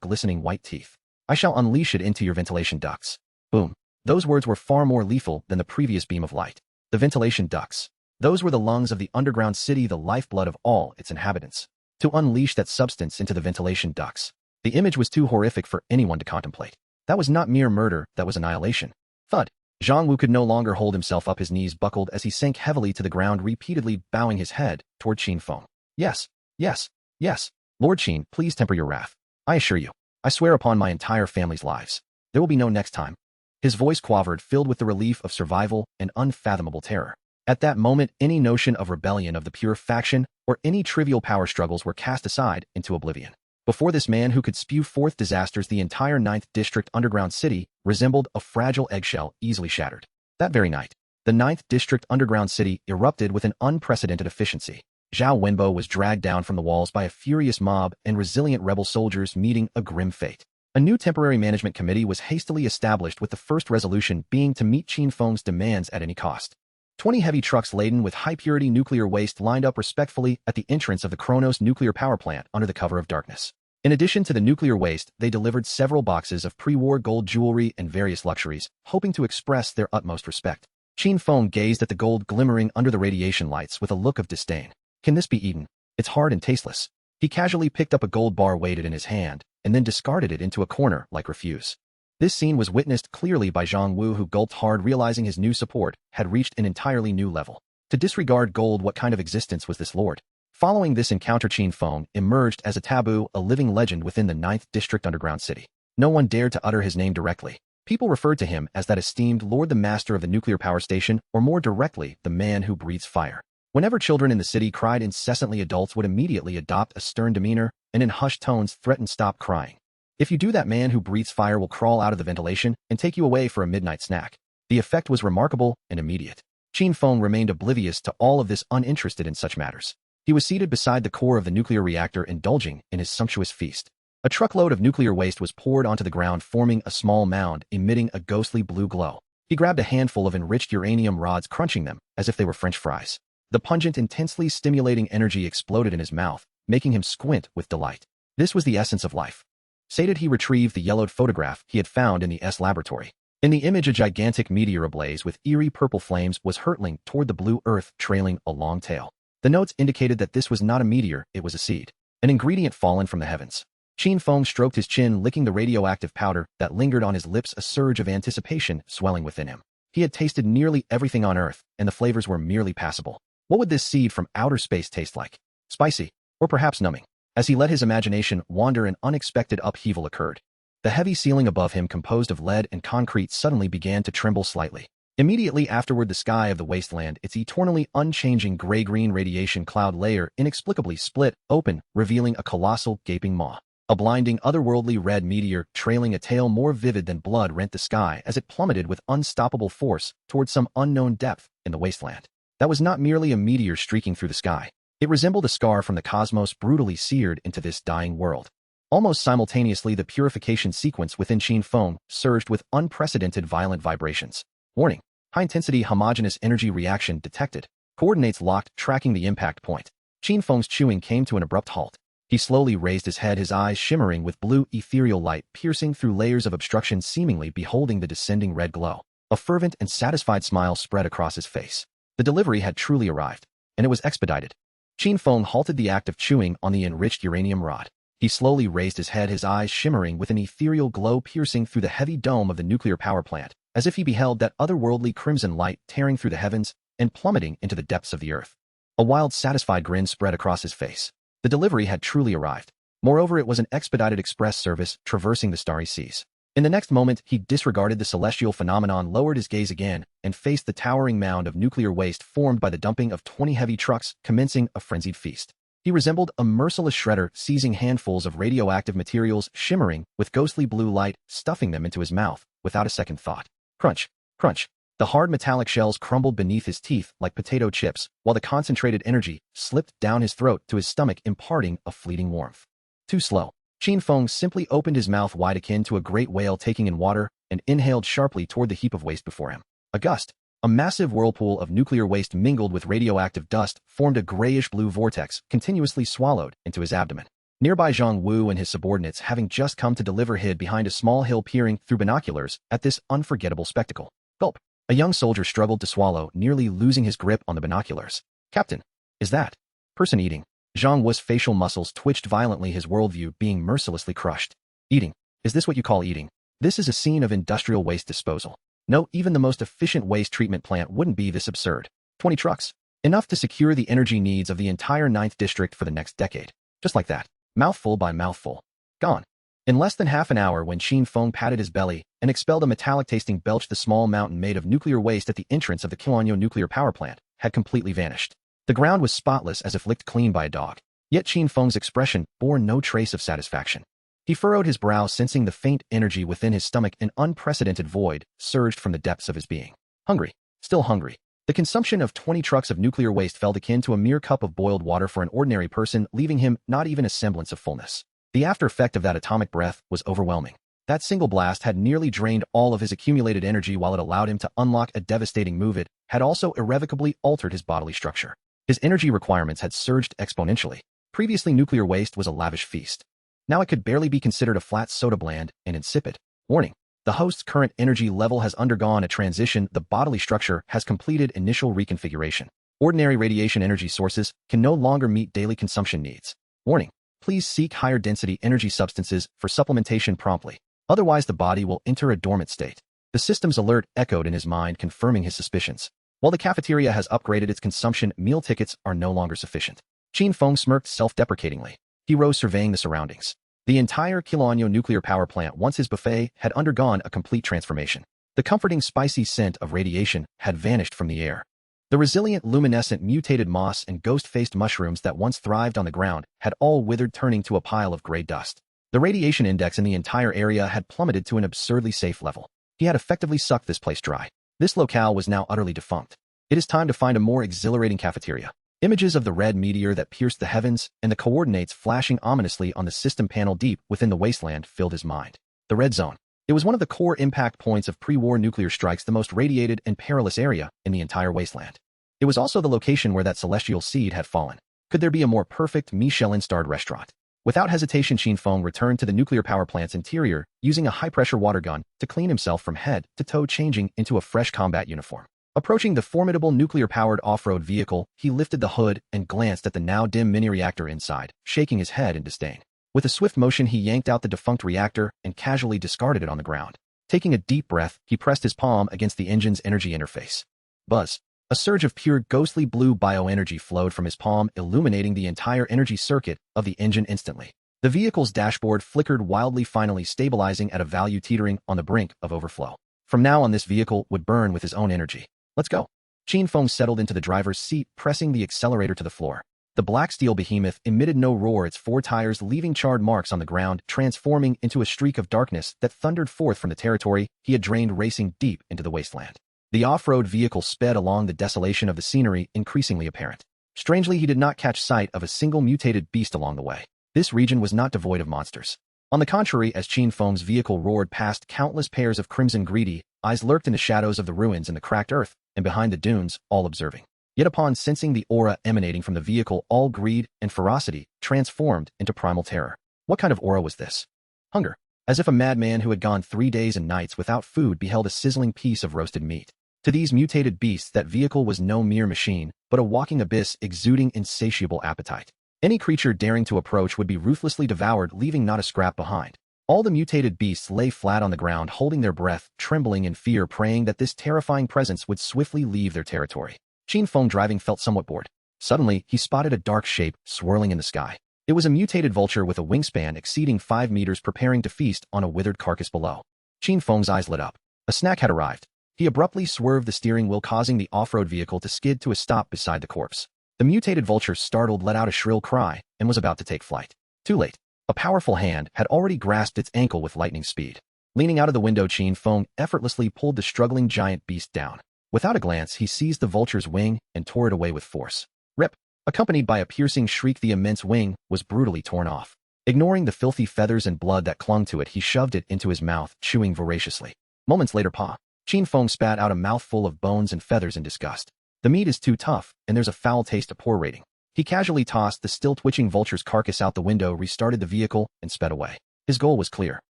glistening white teeth. I shall unleash it into your ventilation ducts. Boom. Those words were far more lethal than the previous beam of light. The ventilation ducts. Those were the lungs of the underground city, the lifeblood of all its inhabitants. To unleash that substance into the ventilation ducts. The image was too horrific for anyone to contemplate. That was not mere murder, that was annihilation. Thud. Zhang Wu could no longer hold himself up, his knees buckled as he sank heavily to the ground, repeatedly bowing his head toward Qin Feng. Yes, yes, yes. Lord Qin, please temper your wrath. I assure you, I swear upon my entire family's lives, there will be no next time. His voice quavered, filled with the relief of survival and unfathomable terror. At that moment, any notion of rebellion of the pure faction or any trivial power struggles were cast aside into oblivion. Before this man who could spew forth disasters, the entire 9th District underground city resembled a fragile eggshell easily shattered. That very night, the 9th District underground city erupted with an unprecedented efficiency. Zhao Wenbo was dragged down from the walls by a furious mob and resilient rebel soldiers meeting a grim fate. A new temporary management committee was hastily established, with the first resolution being to meet Qin Feng's demands at any cost. 20 heavy trucks laden with high-purity nuclear waste lined up respectfully at the entrance of the Kronos nuclear power plant under the cover of darkness. In addition to the nuclear waste, they delivered several boxes of pre-war gold jewelry and various luxuries, hoping to express their utmost respect. Qin Feng gazed at the gold glimmering under the radiation lights with a look of disdain. Can this be eaten? It's hard and tasteless. He casually picked up a gold bar weighted in his hand, and then discarded it into a corner like refuse. This scene was witnessed clearly by Zhang Wu, who gulped hard, realizing his new support had reached an entirely new level. To disregard gold, what kind of existence was this lord? Following this encounter, Qin Feng emerged as a taboo, a living legend within the 9th District underground city. No one dared to utter his name directly. People referred to him as that esteemed lord, the master of the nuclear power station, or more directly, the man who breathes fire. Whenever children in the city cried incessantly, adults would immediately adopt a stern demeanor and in hushed tones threaten stop crying. If you do that, man who breathes fire will crawl out of the ventilation and take you away for a midnight snack. The effect was remarkable and immediate. Qin Feng remained oblivious to all of this, uninterested in such matters. He was seated beside the core of the nuclear reactor, indulging in his sumptuous feast. A truckload of nuclear waste was poured onto the ground, forming a small mound, emitting a ghostly blue glow. He grabbed a handful of enriched uranium rods, crunching them as if they were French fries. The pungent, intensely stimulating energy exploded in his mouth, making him squint with delight. This was the essence of life. Sated, he retrieved the yellowed photograph he had found in the laboratory. In the image, a gigantic meteor ablaze with eerie purple flames was hurtling toward the blue earth, trailing a long tail. The notes indicated that this was not a meteor, it was a seed, an ingredient fallen from the heavens. Qin Feng stroked his chin, licking the radioactive powder that lingered on his lips, a surge of anticipation swelling within him. He had tasted nearly everything on Earth, and the flavors were merely passable. What would this seed from outer space taste like? Spicy, or perhaps numbing? As he let his imagination wander, an unexpected upheaval occurred. The heavy ceiling above him, composed of lead and concrete, suddenly began to tremble slightly. Immediately afterward, the sky of the wasteland, its eternally unchanging gray-green radiation cloud layer, inexplicably split open, revealing a colossal, gaping maw. A blinding, otherworldly red meteor, trailing a tail more vivid than blood, rent the sky as it plummeted with unstoppable force towards some unknown depth in the wasteland. That was not merely a meteor streaking through the sky. It resembled a scar from the cosmos brutally seared into this dying world. Almost simultaneously, the purification sequence within Qin Feng surged with unprecedented violent vibrations. Warning: high-intensity homogeneous energy reaction detected. Coordinates locked, tracking the impact point. Qin Feng's chewing came to an abrupt halt. He slowly raised his head, his eyes shimmering with blue ethereal light, piercing through layers of obstruction, seemingly beholding the descending red glow. A fervent and satisfied smile spread across his face. The delivery had truly arrived, and it was expedited. Qin Feng halted the act of chewing on the enriched uranium rod. He slowly raised his head, his eyes shimmering with an ethereal glow piercing through the heavy dome of the nuclear power plant, as if he beheld that otherworldly crimson light tearing through the heavens and plummeting into the depths of the earth. A wild, satisfied grin spread across his face. The delivery had truly arrived. Moreover, it was an expedited express service traversing the starry seas. In the next moment, he disregarded the celestial phenomenon, lowered his gaze again, and faced the towering mound of nuclear waste formed by the dumping of 20 heavy trucks, commencing a frenzied feast. He resembled a merciless shredder, seizing handfuls of radioactive materials, shimmering with ghostly blue light, stuffing them into his mouth without a second thought. Crunch, crunch. The hard metallic shells crumbled beneath his teeth like potato chips, while the concentrated energy slipped down his throat to his stomach, imparting a fleeting warmth. Too slow. Qin Feng simply opened his mouth wide, akin to a great whale taking in water, and inhaled sharply toward the heap of waste before him. A gust, a massive whirlpool of nuclear waste mingled with radioactive dust, formed a grayish-blue vortex, continuously swallowed into his abdomen. Nearby, Zhang Wu and his subordinates, having just come to deliver, hid behind a small hill, peering through binoculars at this unforgettable spectacle. Gulp. A young soldier struggled to swallow, nearly losing his grip on the binoculars. Captain, is that person eating? Zhang Wu's facial muscles twitched violently, his worldview being mercilessly crushed. Eating? Is this what you call eating? This is a scene of industrial waste disposal. No, even the most efficient waste treatment plant wouldn't be this absurd. 20 trucks. Enough to secure the energy needs of the entire 9th district for the next decade. Just like that. Mouthful by mouthful. Gone. In less than half an hour, when Qin Feng patted his belly and expelled a metallic-tasting belch, the small mountain made of nuclear waste at the entrance of the Qin nuclear power plant had completely vanished. The ground was spotless, as if licked clean by a dog. Yet Qin Feng's expression bore no trace of satisfaction. He furrowed his brow, sensing the faint energy within his stomach. An unprecedented void surged from the depths of his being. Hungry. Still hungry. The consumption of 20 trucks of nuclear waste felt akin to a mere cup of boiled water for an ordinary person, leaving him not even a semblance of fullness. The after effect of that atomic breath was overwhelming. That single blast had nearly drained all of his accumulated energy, while it allowed him to unlock a devastating move. It had also irrevocably altered his bodily structure. His energy requirements had surged exponentially. Previously, nuclear waste was a lavish feast. Now it could barely be considered a flat soda, bland and insipid. Warning. The host's current energy level has undergone a transition. The bodily structure has completed initial reconfiguration. Ordinary radiation energy sources can no longer meet daily consumption needs. Warning. Please seek higher density energy substances for supplementation promptly. Otherwise the body will enter a dormant state. The system's alert echoed in his mind, confirming his suspicions. While the cafeteria has upgraded its consumption, meal tickets are no longer sufficient. Qin Feng smirked self-deprecatingly. He rose, surveying the surroundings. The entire Kilonyo nuclear power plant, once his buffet, had undergone a complete transformation. The comforting spicy scent of radiation had vanished from the air. The resilient luminescent mutated moss and ghost-faced mushrooms that once thrived on the ground had all withered, turning to a pile of gray dust. The radiation index in the entire area had plummeted to an absurdly safe level. He had effectively sucked this place dry. This locale was now utterly defunct. It is time to find a more exhilarating cafeteria. Images of the red meteor that pierced the heavens and the coordinates flashing ominously on the system panel deep within the wasteland filled his mind. The red zone. It was one of the core impact points of pre-war nuclear strikes, the most radiated and perilous area in the entire wasteland. It was also the location where that celestial seed had fallen. Could there be a more perfect Michelin-starred restaurant? Without hesitation, Qin Feng returned to the nuclear power plant's interior, using a high-pressure water gun to clean himself from head to toe, changing into a fresh combat uniform. Approaching the formidable nuclear-powered off-road vehicle, he lifted the hood and glanced at the now dim mini-reactor inside, shaking his head in disdain. With a swift motion, he yanked out the defunct reactor and casually discarded it on the ground. Taking a deep breath, he pressed his palm against the engine's energy interface. Buzz. A surge of pure ghostly blue bioenergy flowed from his palm, illuminating the entire energy circuit of the engine instantly. The vehicle's dashboard flickered wildly, finally stabilizing at a value teetering on the brink of overflow. From now on, this vehicle would burn with his own energy. Let's go. Qin Feng settled into the driver's seat, pressing the accelerator to the floor. The black steel behemoth emitted no roar, its four tires leaving charred marks on the ground, transforming into a streak of darkness that thundered forth from the territory he had drained, racing deep into the wasteland. The off-road vehicle sped along, the desolation of the scenery increasingly apparent. Strangely, he did not catch sight of a single mutated beast along the way. This region was not devoid of monsters. On the contrary, as Qin Feng's vehicle roared past, countless pairs of crimson greedy eyes lurked in the shadows of the ruins and the cracked earth, and behind the dunes, all observing. Yet upon sensing the aura emanating from the vehicle, all greed and ferocity transformed into primal terror. What kind of aura was this? Hunger. As if a madman who had gone 3 days and nights without food beheld a sizzling piece of roasted meat. To these mutated beasts, that vehicle was no mere machine, but a walking abyss exuding insatiable appetite. Any creature daring to approach would be ruthlessly devoured, leaving not a scrap behind. All the mutated beasts lay flat on the ground, holding their breath, trembling in fear, praying that this terrifying presence would swiftly leave their territory. Qin Feng, driving, felt somewhat bored. Suddenly, he spotted a dark shape swirling in the sky. It was a mutated vulture with a wingspan exceeding 5 meters, preparing to feast on a withered carcass below. Qin Feng's eyes lit up. A snack had arrived. He abruptly swerved the steering wheel, causing the off-road vehicle to skid to a stop beside the corpse. The mutated vulture, startled, let out a shrill cry and was about to take flight. Too late. A powerful hand had already grasped its ankle with lightning speed. Leaning out of the window, Qin Feng effortlessly pulled the struggling giant beast down. Without a glance, he seized the vulture's wing and tore it away with force. Rip! Accompanied by a piercing shriek, the immense wing was brutally torn off. Ignoring the filthy feathers and blood that clung to it, he shoved it into his mouth, chewing voraciously. Moments later, Qin Feng spat out a mouthful of bones and feathers in disgust. The meat is too tough, and there's a foul taste, a poor rating. He casually tossed the still-twitching vulture's carcass out the window, restarted the vehicle, and sped away. His goal was clear.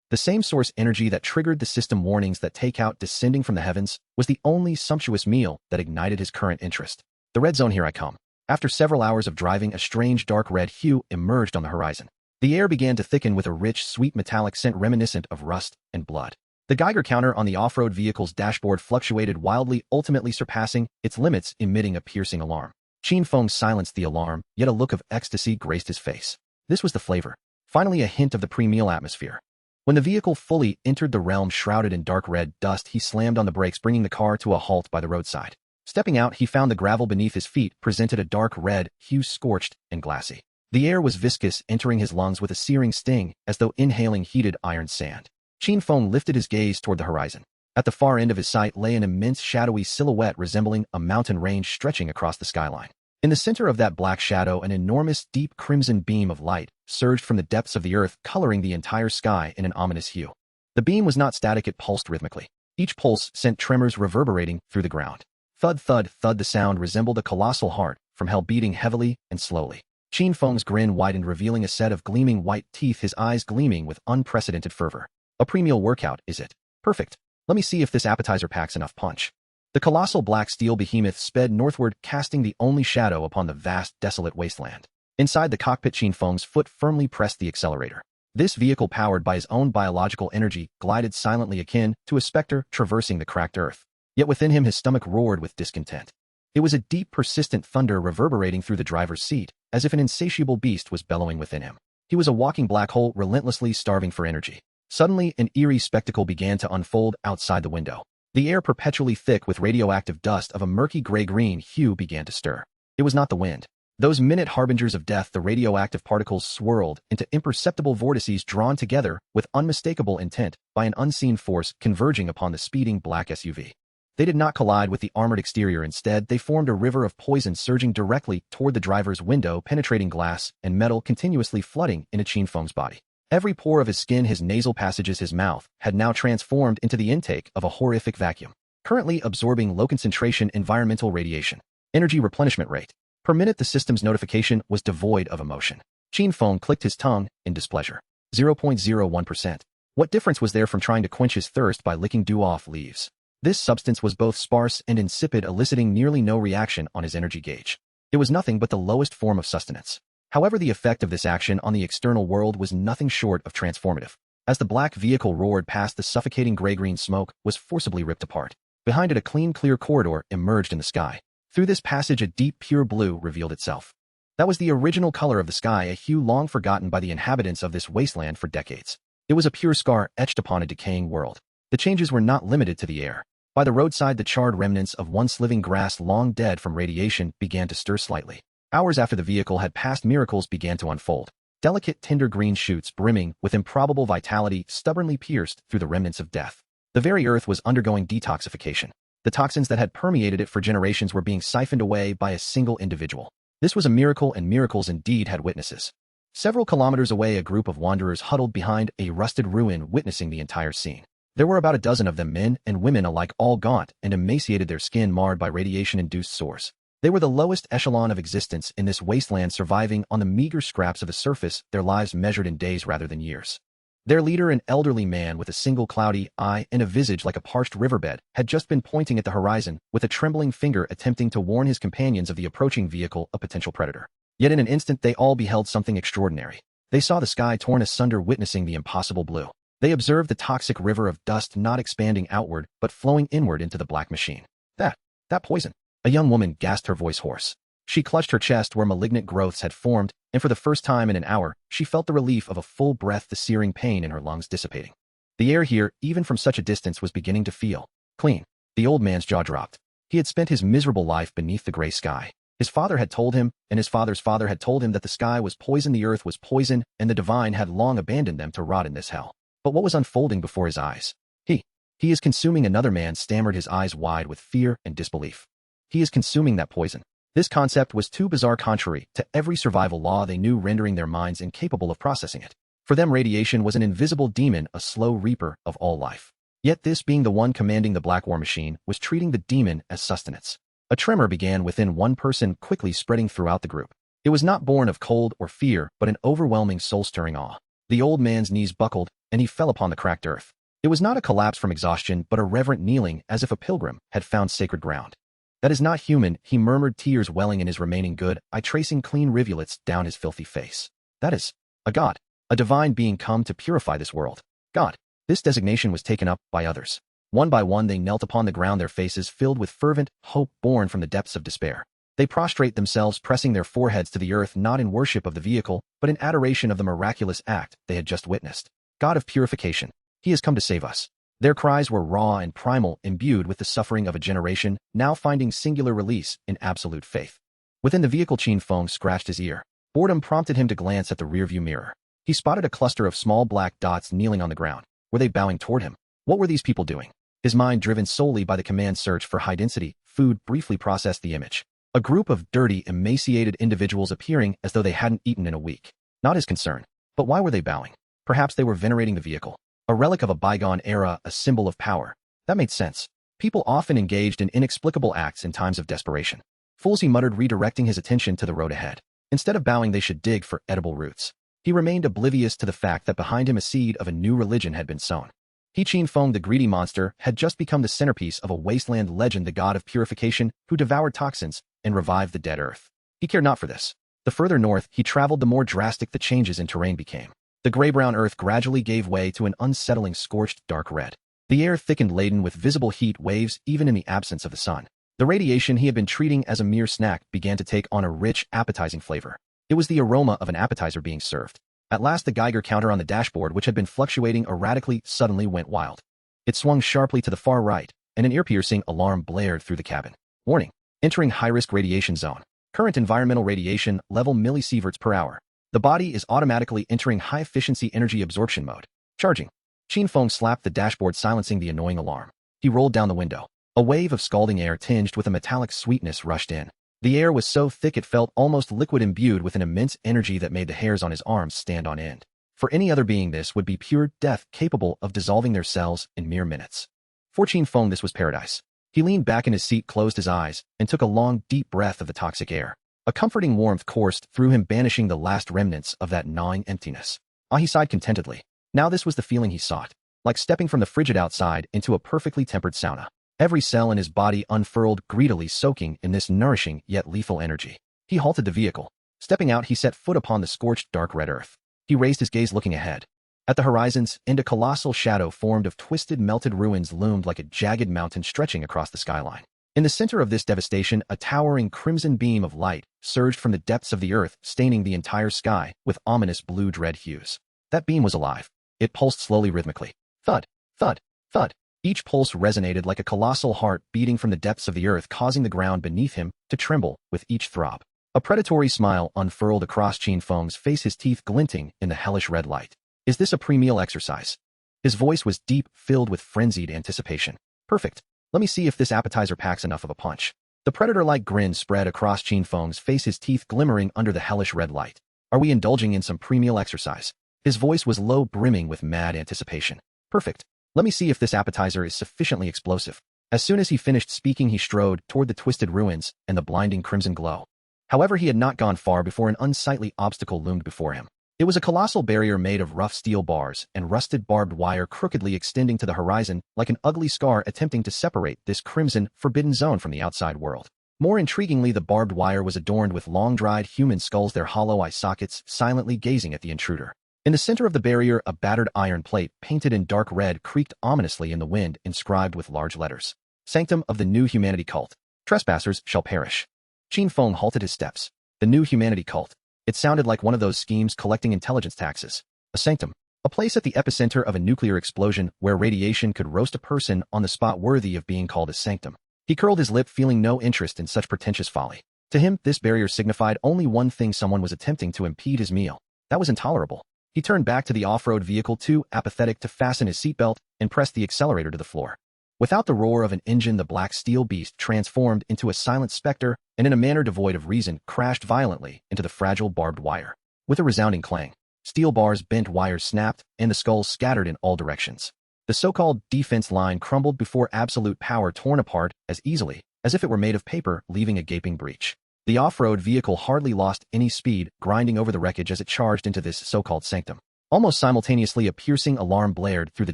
The same source energy that triggered the system warnings that takeout descending from the heavens was the only sumptuous meal that ignited his current interest. The red zone, here I come. After several hours of driving, a strange dark red hue emerged on the horizon. The air began to thicken with a rich, sweet metallic scent reminiscent of rust and blood. The Geiger counter on the off-road vehicle's dashboard fluctuated wildly, ultimately surpassing its limits, emitting a piercing alarm. Qin Feng silenced the alarm, yet a look of ecstasy graced his face. This was the flavor. Finally, a hint of the pre-meal atmosphere. When the vehicle fully entered the realm shrouded in dark red dust, he slammed on the brakes, bringing the car to a halt by the roadside. Stepping out, he found the gravel beneath his feet presented a dark red hue, scorched and glassy. The air was viscous, entering his lungs with a searing sting, as though inhaling heated iron sand. Qin Feng lifted his gaze toward the horizon. At the far end of his sight lay an immense shadowy silhouette resembling a mountain range stretching across the skyline. In the center of that black shadow, an enormous, deep crimson beam of light surged from the depths of the earth, coloring the entire sky in an ominous hue. The beam was not static, it pulsed rhythmically. Each pulse sent tremors reverberating through the ground. Thud, thud, thud, the sound resembled a colossal heart from hell beating heavily and slowly. Qin Feng's grin widened, revealing a set of gleaming white teeth, his eyes gleaming with unprecedented fervor. A pre-meal workout, is it? Perfect. Let me see if this appetizer packs enough punch. The colossal black steel behemoth sped northward, casting the only shadow upon the vast, desolate wasteland. Inside the cockpit, Qin Feng's foot firmly pressed the accelerator. This vehicle, powered by his own biological energy, glided silently, akin to a specter traversing the cracked earth. Yet within him his stomach roared with discontent. It was a deep, persistent thunder reverberating through the driver's seat, as if an insatiable beast was bellowing within him. He was a walking black hole, relentlessly starving for energy. Suddenly, an eerie spectacle began to unfold outside the window. The air, perpetually thick with radioactive dust of a murky gray-green hue, began to stir. It was not the wind. Those minute harbingers of death, the radioactive particles swirled into imperceptible vortices drawn together with unmistakable intent by an unseen force converging upon the speeding black SUV. They did not collide with the armored exterior. Instead, they formed a river of poison surging directly toward the driver's window, penetrating glass and metal, continuously flooding into Qin Feng's body. Every pore of his skin, his nasal passages, his mouth, had now transformed into the intake of a horrific vacuum, currently absorbing low-concentration environmental radiation. Energy replenishment rate. Per minute, the system's notification was devoid of emotion. Qin Feng clicked his tongue in displeasure. 0.01%. What difference was there from trying to quench his thirst by licking dew-off leaves? This substance was both sparse and insipid, eliciting nearly no reaction on his energy gauge. It was nothing but the lowest form of sustenance. However, the effect of this action on the external world was nothing short of transformative. As the black vehicle roared past, the suffocating gray-green smoke was forcibly ripped apart. Behind it, a clean, clear corridor emerged in the sky. Through this passage, a deep, pure blue revealed itself. That was the original color of the sky, a hue long forgotten by the inhabitants of this wasteland for decades. It was a pure scar etched upon a decaying world. The changes were not limited to the air. By the roadside, the charred remnants of once living grass, long dead from radiation, began to stir slightly. Hours after the vehicle had passed, miracles began to unfold. Delicate, tender green shoots, brimming with improbable vitality, stubbornly pierced through the remnants of death. The very earth was undergoing detoxification. The toxins that had permeated it for generations were being siphoned away by a single individual. This was a miracle, and miracles indeed had witnesses. Several kilometers away, a group of wanderers huddled behind a rusted ruin, witnessing the entire scene. There were about a dozen of them, men and women alike, all gaunt and emaciated, their skin marred by radiation-induced sores. They were the lowest echelon of existence in this wasteland, surviving on the meager scraps of the surface, their lives measured in days rather than years. Their leader, an elderly man with a single cloudy eye and a visage like a parched riverbed, had just been pointing at the horizon with a trembling finger, attempting to warn his companions of the approaching vehicle, a potential predator. Yet in an instant they all beheld something extraordinary. They saw the sky torn asunder, witnessing the impossible blue. They observed the toxic river of dust not expanding outward, but flowing inward into the black machine. That poison. A young woman gasped, her voice hoarse. She clutched her chest where malignant growths had formed, and for the first time in an hour, she felt the relief of a full breath, the searing pain in her lungs dissipating. The air here, even from such a distance, was beginning to feel clean. The old man's jaw dropped. He had spent his miserable life beneath the gray sky. His father had told him, and his father's father had told him, that the sky was poison, the earth was poison, and the divine had long abandoned them to rot in this hell. But what was unfolding before his eyes? He is consuming, another man stammered, his eyes wide with fear and disbelief. He is consuming that poison. This concept was too bizarre, contrary to every survival law they knew, rendering their minds incapable of processing it. For them, radiation was an invisible demon, a slow reaper of all life. Yet this being, the one commanding the black war machine, was treating the demon as sustenance. A tremor began within one person, quickly spreading throughout the group. It was not born of cold or fear, but an overwhelming, soul-stirring awe. The old man's knees buckled, and he fell upon the cracked earth. It was not a collapse from exhaustion, but a reverent kneeling, as if a pilgrim had found sacred ground. "That is not human," he murmured, tears welling in his remaining good eye, tracing clean rivulets down his filthy face. "That is a god, a divine being come to purify this world." God. This designation was taken up by others. One by one they knelt upon the ground, their faces filled with fervent hope born from the depths of despair. They prostrate themselves, pressing their foreheads to the earth, not in worship of the vehicle, but in adoration of the miraculous act they had just witnessed. God of purification, he has come to save us. Their cries were raw and primal, imbued with the suffering of a generation, now finding singular release in absolute faith. Within the vehicle, Qin Feng scratched his ear. Boredom prompted him to glance at the rearview mirror. He spotted a cluster of small black dots kneeling on the ground. Were they bowing toward him? What were these people doing? His mind, driven solely by the command search for high-density food, briefly processed the image. A group of dirty, emaciated individuals appearing as though they hadn't eaten in a week. Not his concern. But why were they bowing? Perhaps they were venerating the vehicle. A relic of a bygone era, a symbol of power. That made sense. People often engaged in inexplicable acts in times of desperation. Fools, he muttered, redirecting his attention to the road ahead. Instead of bowing, they should dig for edible roots. He remained oblivious to the fact that behind him a seed of a new religion had been sown. Qin Feng, the greedy monster, had just become the centerpiece of a wasteland legend, the god of purification who devoured toxins and revived the dead earth. He cared not for this. The further north he traveled, the more drastic the changes in terrain became. The gray-brown earth gradually gave way to an unsettling scorched dark red. The air thickened, laden with visible heat waves even in the absence of the sun. The radiation he had been treating as a mere snack began to take on a rich, appetizing flavor. It was the aroma of an appetizer being served. At last the Geiger counter on the dashboard, which had been fluctuating erratically, suddenly went wild. It swung sharply to the far right, and an ear-piercing alarm blared through the cabin. Warning. Entering high-risk radiation zone. Current environmental radiation level millisieverts per hour. The body is automatically entering high-efficiency energy absorption mode. Charging. Qin Feng slapped the dashboard, silencing the annoying alarm. He rolled down the window. A wave of scalding air tinged with a metallic sweetness rushed in. The air was so thick it felt almost liquid, imbued with an immense energy that made the hairs on his arms stand on end. For any other being, this would be pure death, capable of dissolving their cells in mere minutes. For Qin Feng, this was paradise. He leaned back in his seat, closed his eyes, and took a long, deep breath of the toxic air. A comforting warmth coursed through him, banishing the last remnants of that gnawing emptiness. He sighed contentedly. Now this was the feeling he sought, like stepping from the frigid outside into a perfectly tempered sauna. Every cell in his body unfurled, greedily soaking in this nourishing yet lethal energy. He halted the vehicle. Stepping out, he set foot upon the scorched dark red earth. He raised his gaze, looking ahead. At the horizon's end, a colossal shadow formed of twisted, melted ruins loomed like a jagged mountain stretching across the skyline. In the center of this devastation, a towering crimson beam of light surged from the depths of the earth, staining the entire sky with ominous blue-dread hues. That beam was alive. It pulsed slowly, rhythmically. Thud, thud, thud. Each pulse resonated like a colossal heart beating from the depths of the earth, causing the ground beneath him to tremble with each throb. A predatory smile unfurled across Qin Feng's face, his teeth glinting in the hellish red light. Is this a pre-meal exercise? His voice was deep, filled with frenzied anticipation. Perfect. Let me see if this appetizer packs enough of a punch. The predator-like grin spread across Qin Feng's face, his teeth glimmering under the hellish red light. Are we indulging in some pre-meal exercise? His voice was low, brimming with mad anticipation. Perfect. Let me see if this appetizer is sufficiently explosive. As soon as he finished speaking, he strode toward the twisted ruins and the blinding crimson glow. However, he had not gone far before an unsightly obstacle loomed before him. It was a colossal barrier made of rough steel bars and rusted barbed wire, crookedly extending to the horizon like an ugly scar, attempting to separate this crimson, forbidden zone from the outside world. More intriguingly, the barbed wire was adorned with long-dried human skulls, their hollow eye sockets silently gazing at the intruder. In the center of the barrier, a battered iron plate, painted in dark red, creaked ominously in the wind, inscribed with large letters. Sanctum of the New Humanity Cult. Trespassers shall perish. Qin Feng halted his steps. The New Humanity Cult. It sounded like one of those schemes collecting intelligence taxes. A sanctum. A place at the epicenter of a nuclear explosion where radiation could roast a person on the spot, worthy of being called a sanctum. He curled his lip, feeling no interest in such pretentious folly. To him, this barrier signified only one thing: someone was attempting to impede his meal. That was intolerable. He turned back to the off-road vehicle, too apathetic to fasten his seatbelt, and pressed the accelerator to the floor. Without the roar of an engine, the black steel beast transformed into a silent specter and, in a manner devoid of reason, crashed violently into the fragile barbed wire. With a resounding clang, steel bars bent, wires snapped, and the skulls scattered in all directions. The so-called defense line crumbled before absolute power, torn apart as easily as if it were made of paper, leaving a gaping breach. The off-road vehicle hardly lost any speed, grinding over the wreckage as it charged into this so-called sanctum. Almost simultaneously, a piercing alarm blared through the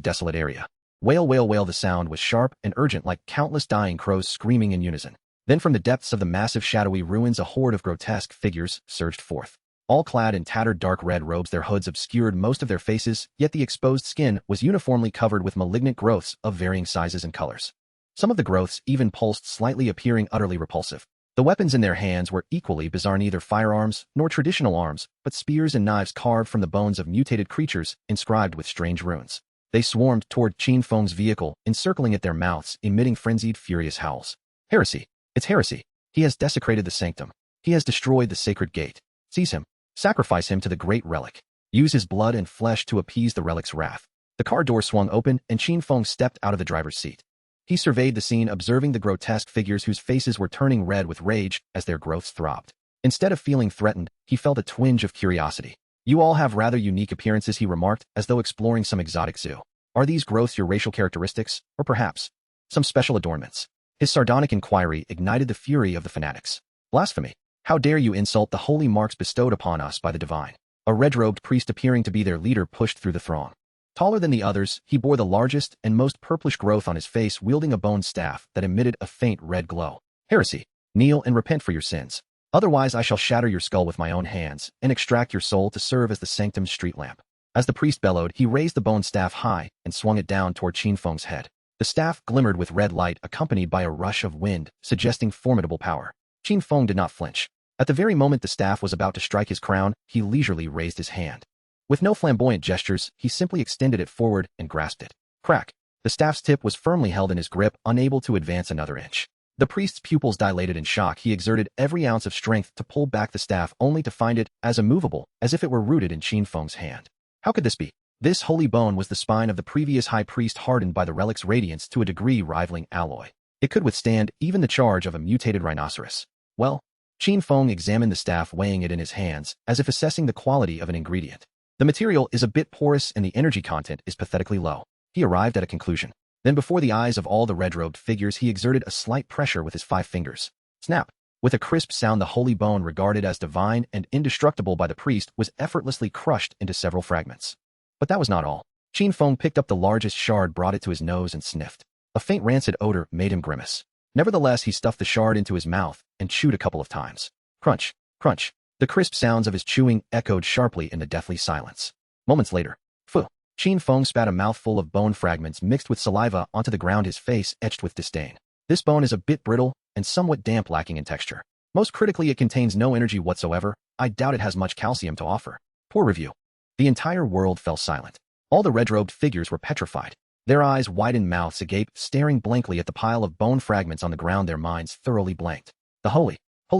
desolate area. Wail, wail, wail. The sound was sharp and urgent, like countless dying crows screaming in unison. Then from the depths of the massive shadowy ruins, a horde of grotesque figures surged forth. All clad in tattered dark red robes, their hoods obscured most of their faces, yet the exposed skin was uniformly covered with malignant growths of varying sizes and colors. Some of the growths even pulsed slightly, appearing utterly repulsive. The weapons in their hands were equally bizarre, neither firearms nor traditional arms, but spears and knives carved from the bones of mutated creatures, inscribed with strange runes. They swarmed toward Qin Feng's vehicle, encircling at their mouths, emitting frenzied, furious howls. Heresy! It's heresy! He has desecrated the sanctum. He has destroyed the sacred gate. Seize him. Sacrifice him to the great relic. Use his blood and flesh to appease the relic's wrath. The car door swung open, and Qin Feng stepped out of the driver's seat. He surveyed the scene, observing the grotesque figures whose faces were turning red with rage as their growths throbbed. Instead of feeling threatened, he felt a twinge of curiosity. You all have rather unique appearances, he remarked, as though exploring some exotic zoo. Are these growths your racial characteristics, or perhaps some special adornments? His sardonic inquiry ignited the fury of the fanatics. Blasphemy! How dare you insult the holy marks bestowed upon us by the divine? A red-robed priest appearing to be their leader pushed through the throng. Taller than the others, he bore the largest and most purplish growth on his face, wielding a bone staff that emitted a faint red glow. Heresy! Kneel and repent for your sins. Otherwise I shall shatter your skull with my own hands and extract your soul to serve as the sanctum's street lamp. As the priest bellowed, he raised the bone staff high and swung it down toward Qin Feng's head. The staff glimmered with red light accompanied by a rush of wind, suggesting formidable power. Qin Feng did not flinch. At the very moment the staff was about to strike his crown, he leisurely raised his hand. With no flamboyant gestures, he simply extended it forward and grasped it. Crack! The staff's tip was firmly held in his grip, unable to advance another inch. The priest's pupils dilated in shock. He exerted every ounce of strength to pull back the staff, only to find it as immovable as if it were rooted in Qin Feng's hand. How could this be? This holy bone was the spine of the previous high priest, hardened by the relic's radiance to a degree rivaling alloy. It could withstand even the charge of a mutated rhinoceros. Well, Qin Feng examined the staff, weighing it in his hands, as if assessing the quality of an ingredient. The material is a bit porous and the energy content is pathetically low. He arrived at a conclusion. Then before the eyes of all the red-robed figures he exerted a slight pressure with his 5 fingers. Snap! With a crisp sound, the holy bone, regarded as divine and indestructible by the priest, was effortlessly crushed into several fragments. But that was not all. Qin Feng picked up the largest shard, brought it to his nose and sniffed. A faint rancid odor made him grimace. Nevertheless, he stuffed the shard into his mouth and chewed a couple of times. Crunch! Crunch! The crisp sounds of his chewing echoed sharply in the deathly silence. Moments later, phew! Qin Feng spat a mouthful of bone fragments mixed with saliva onto the ground, his face etched with disdain. This bone is a bit brittle and somewhat damp, lacking in texture. Most critically, it contains no energy whatsoever. I doubt it has much calcium to offer. Poor review. The entire world fell silent. All the red-robed figures were petrified. Their eyes widened, mouths agape, staring blankly at the pile of bone fragments on the ground, their minds thoroughly blanked. The holy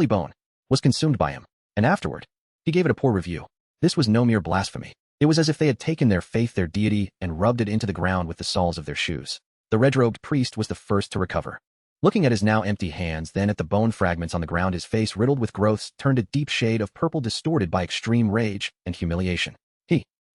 bone was consumed by him. And afterward, he gave it a poor review. This was no mere blasphemy. It was as if they had taken their faith, their deity, and rubbed it into the ground with the soles of their shoes. The red-robed priest was the first to recover. Looking at his now empty hands, then at the bone fragments on the ground, his face, riddled with growths, turned a deep shade of purple, distorted by extreme rage and humiliation.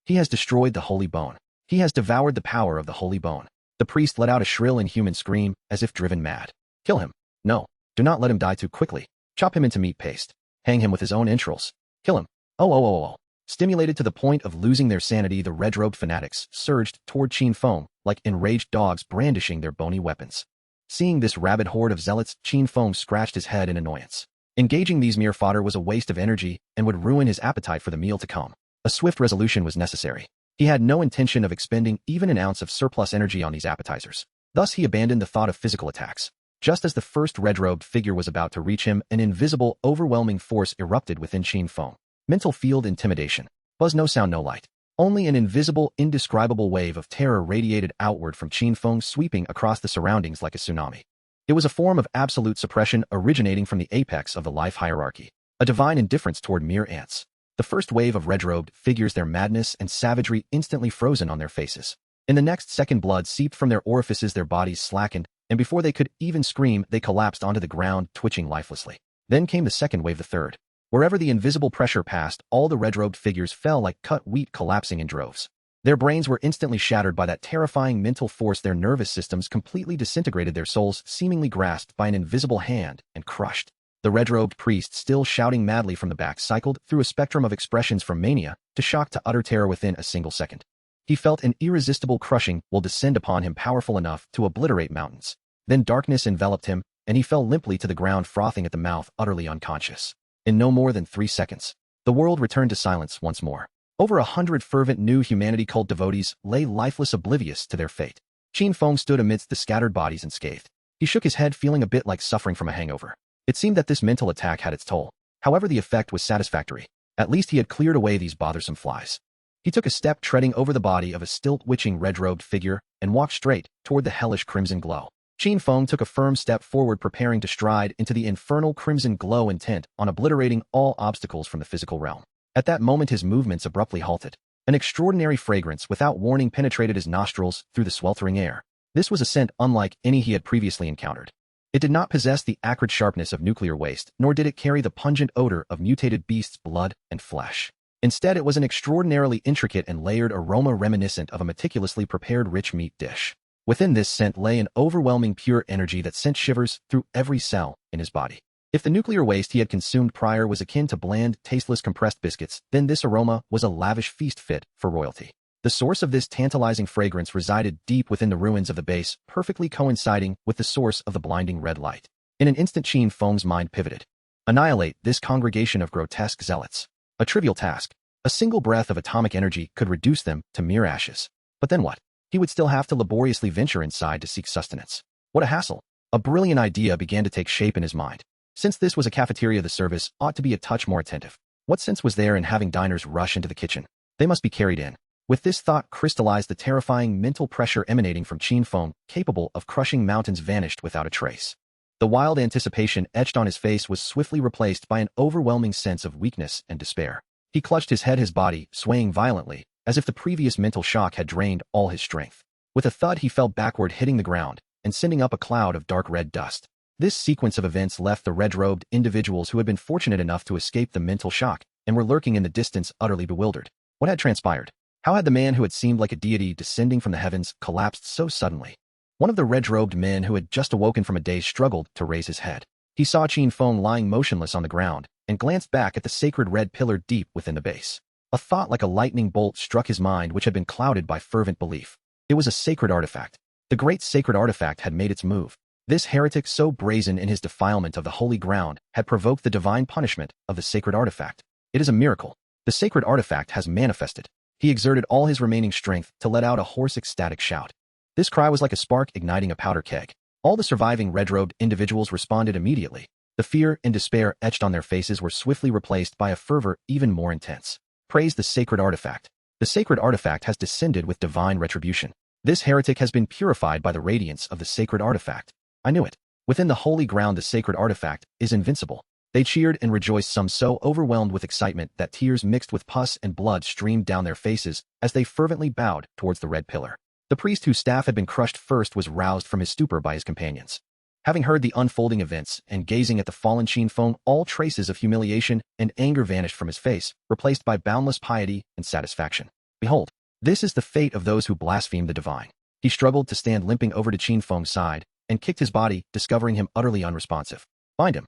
He has destroyed the holy bone. He has devoured the power of the holy bone. The priest let out a shrill, inhuman scream, as if driven mad. Kill him. No, do not let him die too quickly. Chop him into meat paste. Hang him with his own entrails. Kill him. Oh. Stimulated to the point of losing their sanity, the red-robed fanatics surged toward Qin Feng like enraged dogs brandishing their bony weapons. Seeing this rabid horde of zealots, Qin Feng scratched his head in annoyance. Engaging these mere fodder was a waste of energy and would ruin his appetite for the meal to come. A swift resolution was necessary. He had no intention of expending even an ounce of surplus energy on these appetizers. Thus he abandoned the thought of physical attacks. Just as the first red-robed figure was about to reach him, an invisible, overwhelming force erupted within Qin Feng. Mental field intimidation. Buzz, no sound, no light. Only an invisible, indescribable wave of terror radiated outward from Qin Feng, sweeping across the surroundings like a tsunami. It was a form of absolute suppression originating from the apex of the life hierarchy. A divine indifference toward mere ants. The first wave of red-robed figures, their madness and savagery instantly frozen on their faces. In the next second, blood seeped from their orifices, their bodies slackened, and before they could even scream, they collapsed onto the ground, twitching lifelessly. Then came the second wave, the third. Wherever the invisible pressure passed, all the red-robed figures fell like cut wheat, collapsing in droves. Their brains were instantly shattered by that terrifying mental force, their nervous systems completely disintegrated, their souls seemingly grasped by an invisible hand and crushed. The red-robed priest, still shouting madly from the back, cycled through a spectrum of expressions from mania to shock to utter terror within a single second. He felt an irresistible crushing will descend upon him, powerful enough to obliterate mountains. Then darkness enveloped him, and he fell limply to the ground, frothing at the mouth, utterly unconscious. In no more than 3 seconds, the world returned to silence once more. Over 100 fervent new humanity cult devotees lay lifeless, oblivious to their fate. Qin Feng stood amidst the scattered bodies unscathed. He shook his head, feeling a bit like suffering from a hangover. It seemed that this mental attack had its toll. However, the effect was satisfactory. At least he had cleared away these bothersome flies. He took a step, treading over the body of a still twitching red-robed figure, and walked straight toward the hellish crimson glow. Qin Feng took a firm step forward, preparing to stride into the infernal crimson glow, intent on obliterating all obstacles from the physical realm. At that moment, his movements abruptly halted. An extraordinary fragrance, without warning, penetrated his nostrils through the sweltering air. This was a scent unlike any he had previously encountered. It did not possess the acrid sharpness of nuclear waste, nor did it carry the pungent odor of mutated beasts' blood and flesh. Instead, it was an extraordinarily intricate and layered aroma reminiscent of a meticulously prepared rich meat dish. Within this scent lay an overwhelming pure energy that sent shivers through every cell in his body. If the nuclear waste he had consumed prior was akin to bland, tasteless compressed biscuits, then this aroma was a lavish feast fit for royalty. The source of this tantalizing fragrance resided deep within the ruins of the base, perfectly coinciding with the source of the blinding red light. In an instant, Qin Feng's mind pivoted. Annihilate this congregation of grotesque zealots. A trivial task. A single breath of atomic energy could reduce them to mere ashes. But then what? He would still have to laboriously venture inside to seek sustenance. What a hassle. A brilliant idea began to take shape in his mind. Since this was a cafeteria, the service ought to be a touch more attentive. What sense was there in having diners rush into the kitchen? They must be carried in. With this thought crystallized, the terrifying mental pressure emanating from Qin Feng, capable of crushing mountains, vanished without a trace. The wild anticipation etched on his face was swiftly replaced by an overwhelming sense of weakness and despair. He clutched his head, his body swaying violently, as if the previous mental shock had drained all his strength. With a thud, he fell backward, hitting the ground and sending up a cloud of dark red dust. This sequence of events left the red-robed individuals who had been fortunate enough to escape the mental shock and were lurking in the distance utterly bewildered. What had transpired? How had the man who had seemed like a deity descending from the heavens collapsed so suddenly? One of the red-robed men who had just awoken from a daze struggled to raise his head. He saw Qin Feng lying motionless on the ground and glanced back at the sacred red pillar deep within the base. A thought like a lightning bolt struck his mind, which had been clouded by fervent belief. It was a sacred artifact. The great sacred artifact had made its move. This heretic, so brazen in his defilement of the holy ground, had provoked the divine punishment of the sacred artifact. It is a miracle. The sacred artifact has manifested. He exerted all his remaining strength to let out a hoarse, ecstatic shout. This cry was like a spark igniting a powder keg. All the surviving red-robed individuals responded immediately. The fear and despair etched on their faces were swiftly replaced by a fervor even more intense. Praise the sacred artifact. The sacred artifact has descended with divine retribution. This heretic has been purified by the radiance of the sacred artifact. I knew it. Within the holy ground, the sacred artifact is invincible. They cheered and rejoiced, some so overwhelmed with excitement that tears mixed with pus and blood streamed down their faces as they fervently bowed towards the red pillar. The priest, whose staff had been crushed first, was roused from his stupor by his companions. Having heard the unfolding events and gazing at the fallen Qin Feng, all traces of humiliation and anger vanished from his face, replaced by boundless piety and satisfaction. Behold, this is the fate of those who blaspheme the divine. He struggled to stand, limping over to Qin Feng's side, and kicked his body, discovering him utterly unresponsive. Find him.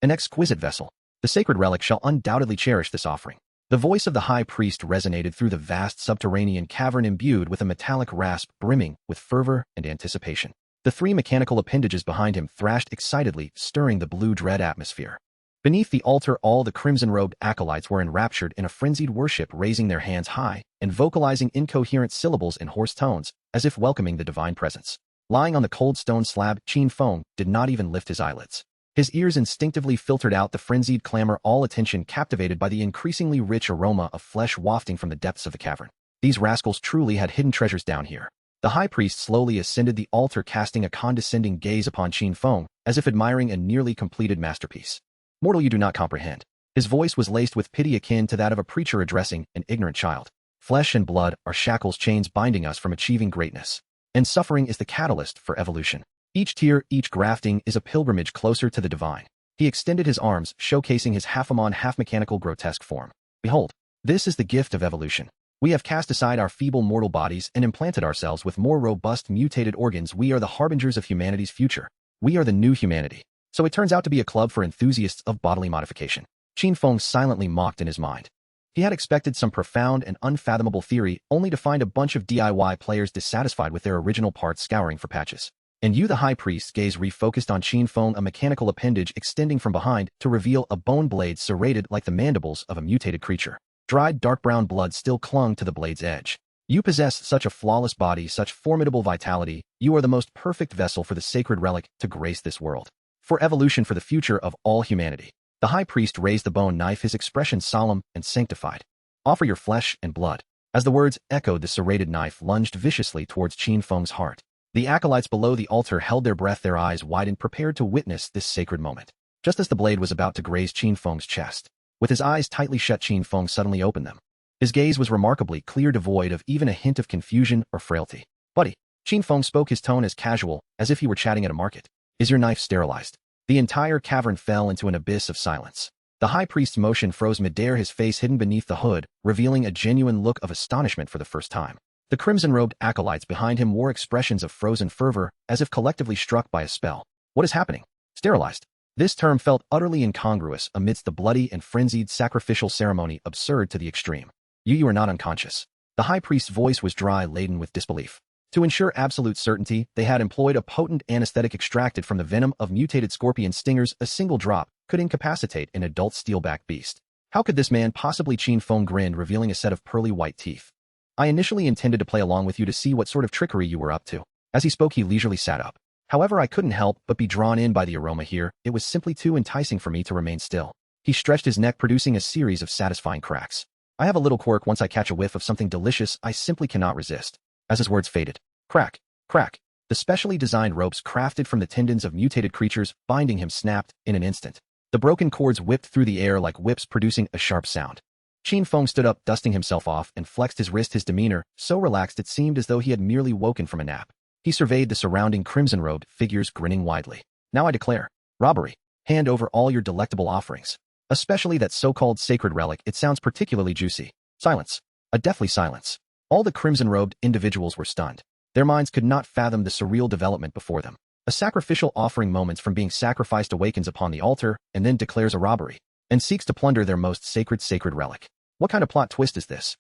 An exquisite vessel. The sacred relic shall undoubtedly cherish this offering. The voice of the high priest resonated through the vast subterranean cavern, imbued with a metallic rasp brimming with fervor and anticipation. The three mechanical appendages behind him thrashed excitedly, stirring the blue dread atmosphere. Beneath the altar, all the crimson-robed acolytes were enraptured in a frenzied worship, raising their hands high and vocalizing incoherent syllables in hoarse tones, as if welcoming the divine presence. Lying on the cold stone slab, Qin Feng did not even lift his eyelids. His ears instinctively filtered out the frenzied clamor, all attention captivated by the increasingly rich aroma of flesh wafting from the depths of the cavern. These rascals truly had hidden treasures down here. The high priest slowly ascended the altar, casting a condescending gaze upon Qin Feng, as if admiring a nearly completed masterpiece. Mortal, you do not comprehend. His voice was laced with pity akin to that of a preacher addressing an ignorant child. Flesh and blood are shackles, chains binding us from achieving greatness. And suffering is the catalyst for evolution. Each tear, each grafting is a pilgrimage closer to the divine. He extended his arms, showcasing his half-amon, half-mechanical, grotesque form. Behold, this is the gift of evolution. We have cast aside our feeble mortal bodies and implanted ourselves with more robust, mutated organs. We are the harbingers of humanity's future. We are the new humanity. So it turns out to be a club for enthusiasts of bodily modification. Qin Feng silently mocked in his mind. He had expected some profound and unfathomable theory, only to find a bunch of DIY players dissatisfied with their original parts, scouring for patches. And you, the high priest's gaze refocused on Qin Feng, a mechanical appendage extending from behind to reveal a bone blade serrated like the mandibles of a mutated creature. Dried dark brown blood still clung to the blade's edge. You possess such a flawless body, such formidable vitality. You are the most perfect vessel for the sacred relic to grace this world. For evolution, for the future of all humanity. The high priest raised the bone knife, his expression solemn and sanctified. Offer your flesh and blood. As the words echoed, the serrated knife lunged viciously towards Qin Feng's heart. The acolytes below the altar held their breath, their eyes widened, prepared to witness this sacred moment. Just as the blade was about to graze Qin Feng's chest, with his eyes tightly shut, Qin Feng suddenly opened them. His gaze was remarkably clear, devoid of even a hint of confusion or frailty. Buddy, Qin Feng spoke, his tone as casual as if he were chatting at a market. Is your knife sterilized? The entire cavern fell into an abyss of silence. The high priest's motion froze midair, his face hidden beneath the hood, revealing a genuine look of astonishment for the first time. The crimson-robed acolytes behind him wore expressions of frozen fervor, as if collectively struck by a spell. What is happening? Sterilized. This term felt utterly incongruous amidst the bloody and frenzied sacrificial ceremony, absurd to the extreme. You are not unconscious. The high priest's voice was dry, laden with disbelief. To ensure absolute certainty, they had employed a potent anesthetic extracted from the venom of mutated scorpion stingers. A single drop could incapacitate an adult steelback beast. How could this man possibly? Qin Feng grinned, revealing a set of pearly white teeth. I initially intended to play along with you to see what sort of trickery you were up to. As he spoke, he leisurely sat up. However, I couldn't help but be drawn in by the aroma here. It was simply too enticing for me to remain still. He stretched his neck, producing a series of satisfying cracks. I have a little quirk. Once I catch a whiff of something delicious, I simply cannot resist. As his words faded, crack, crack, the specially designed ropes crafted from the tendons of mutated creatures binding him snapped in an instant. The broken cords whipped through the air like whips, producing a sharp sound. Qin Feng stood up, dusting himself off, and flexed his wrist, his demeanor so relaxed it seemed as though he had merely woken from a nap. He surveyed the surrounding crimson-robed figures, grinning widely. Now I declare, robbery. Hand over all your delectable offerings. Especially that so-called sacred relic. It sounds particularly juicy. Silence. A deathly silence. All the crimson-robed individuals were stunned. Their minds could not fathom the surreal development before them. A sacrificial offering, moments from being sacrificed, awakens upon the altar and then declares a robbery and seeks to plunder their most sacred relic. What kind of plot twist is this?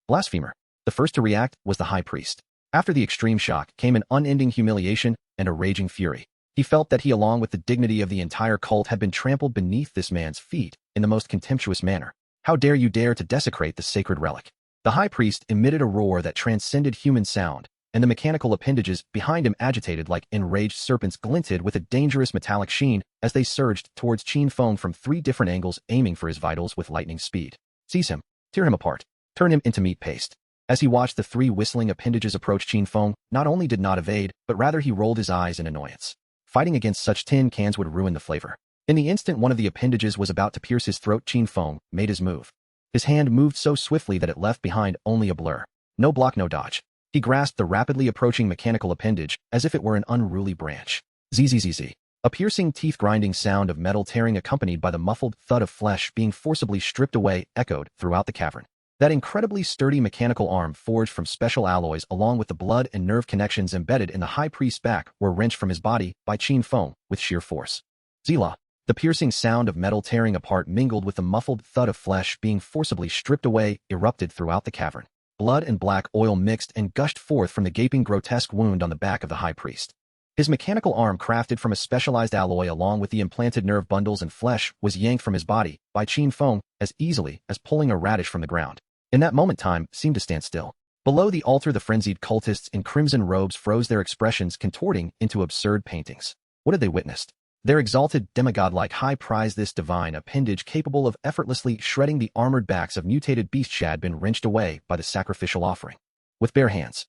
Blasphemer. The first to react was the high priest. After the extreme shock came an unending humiliation and a raging fury. He felt that he, along with the dignity of the entire cult, had been trampled beneath this man's feet in the most contemptuous manner. How dare you dare to desecrate the sacred relic? The high priest emitted a roar that transcended human sound, and the mechanical appendages behind him, agitated like enraged serpents, glinted with a dangerous metallic sheen as they surged towards Qin Feng from 3 different angles, aiming for his vitals with lightning speed. Seize him. Tear him apart. Turn him into meat paste. As he watched the 3 whistling appendages approach, Qin Feng not only did not evade, but rather he rolled his eyes in annoyance. Fighting against such tin cans would ruin the flavor. In the instant one of the appendages was about to pierce his throat, Qin Feng made his move. His hand moved so swiftly that it left behind only a blur. No block, no dodge. He grasped the rapidly approaching mechanical appendage as if it were an unruly branch. Zzz. A piercing, teeth-grinding sound of metal tearing, accompanied by the muffled thud of flesh being forcibly stripped away, echoed throughout the cavern. That incredibly sturdy mechanical arm, forged from special alloys, along with the blood and nerve connections embedded in the high priest's back, were wrenched from his body by Qin Feng with sheer force. Zila. The piercing sound of metal tearing apart mingled with the muffled thud of flesh being forcibly stripped away, erupted throughout the cavern. Blood and black oil mixed and gushed forth from the gaping, grotesque wound on the back of the high priest. His mechanical arm, crafted from a specialized alloy along with the implanted nerve bundles and flesh, was yanked from his body by Qin Feng as easily as pulling a radish from the ground. In that moment, time seemed to stand still. Below the altar, the frenzied cultists in crimson robes froze, their expressions contorting into absurd paintings. What had they witnessed? Their exalted demigod-like high priest, this divine appendage capable of effortlessly shredding the armored backs of mutated beasts, had been wrenched away by the sacrificial offering. With bare hands.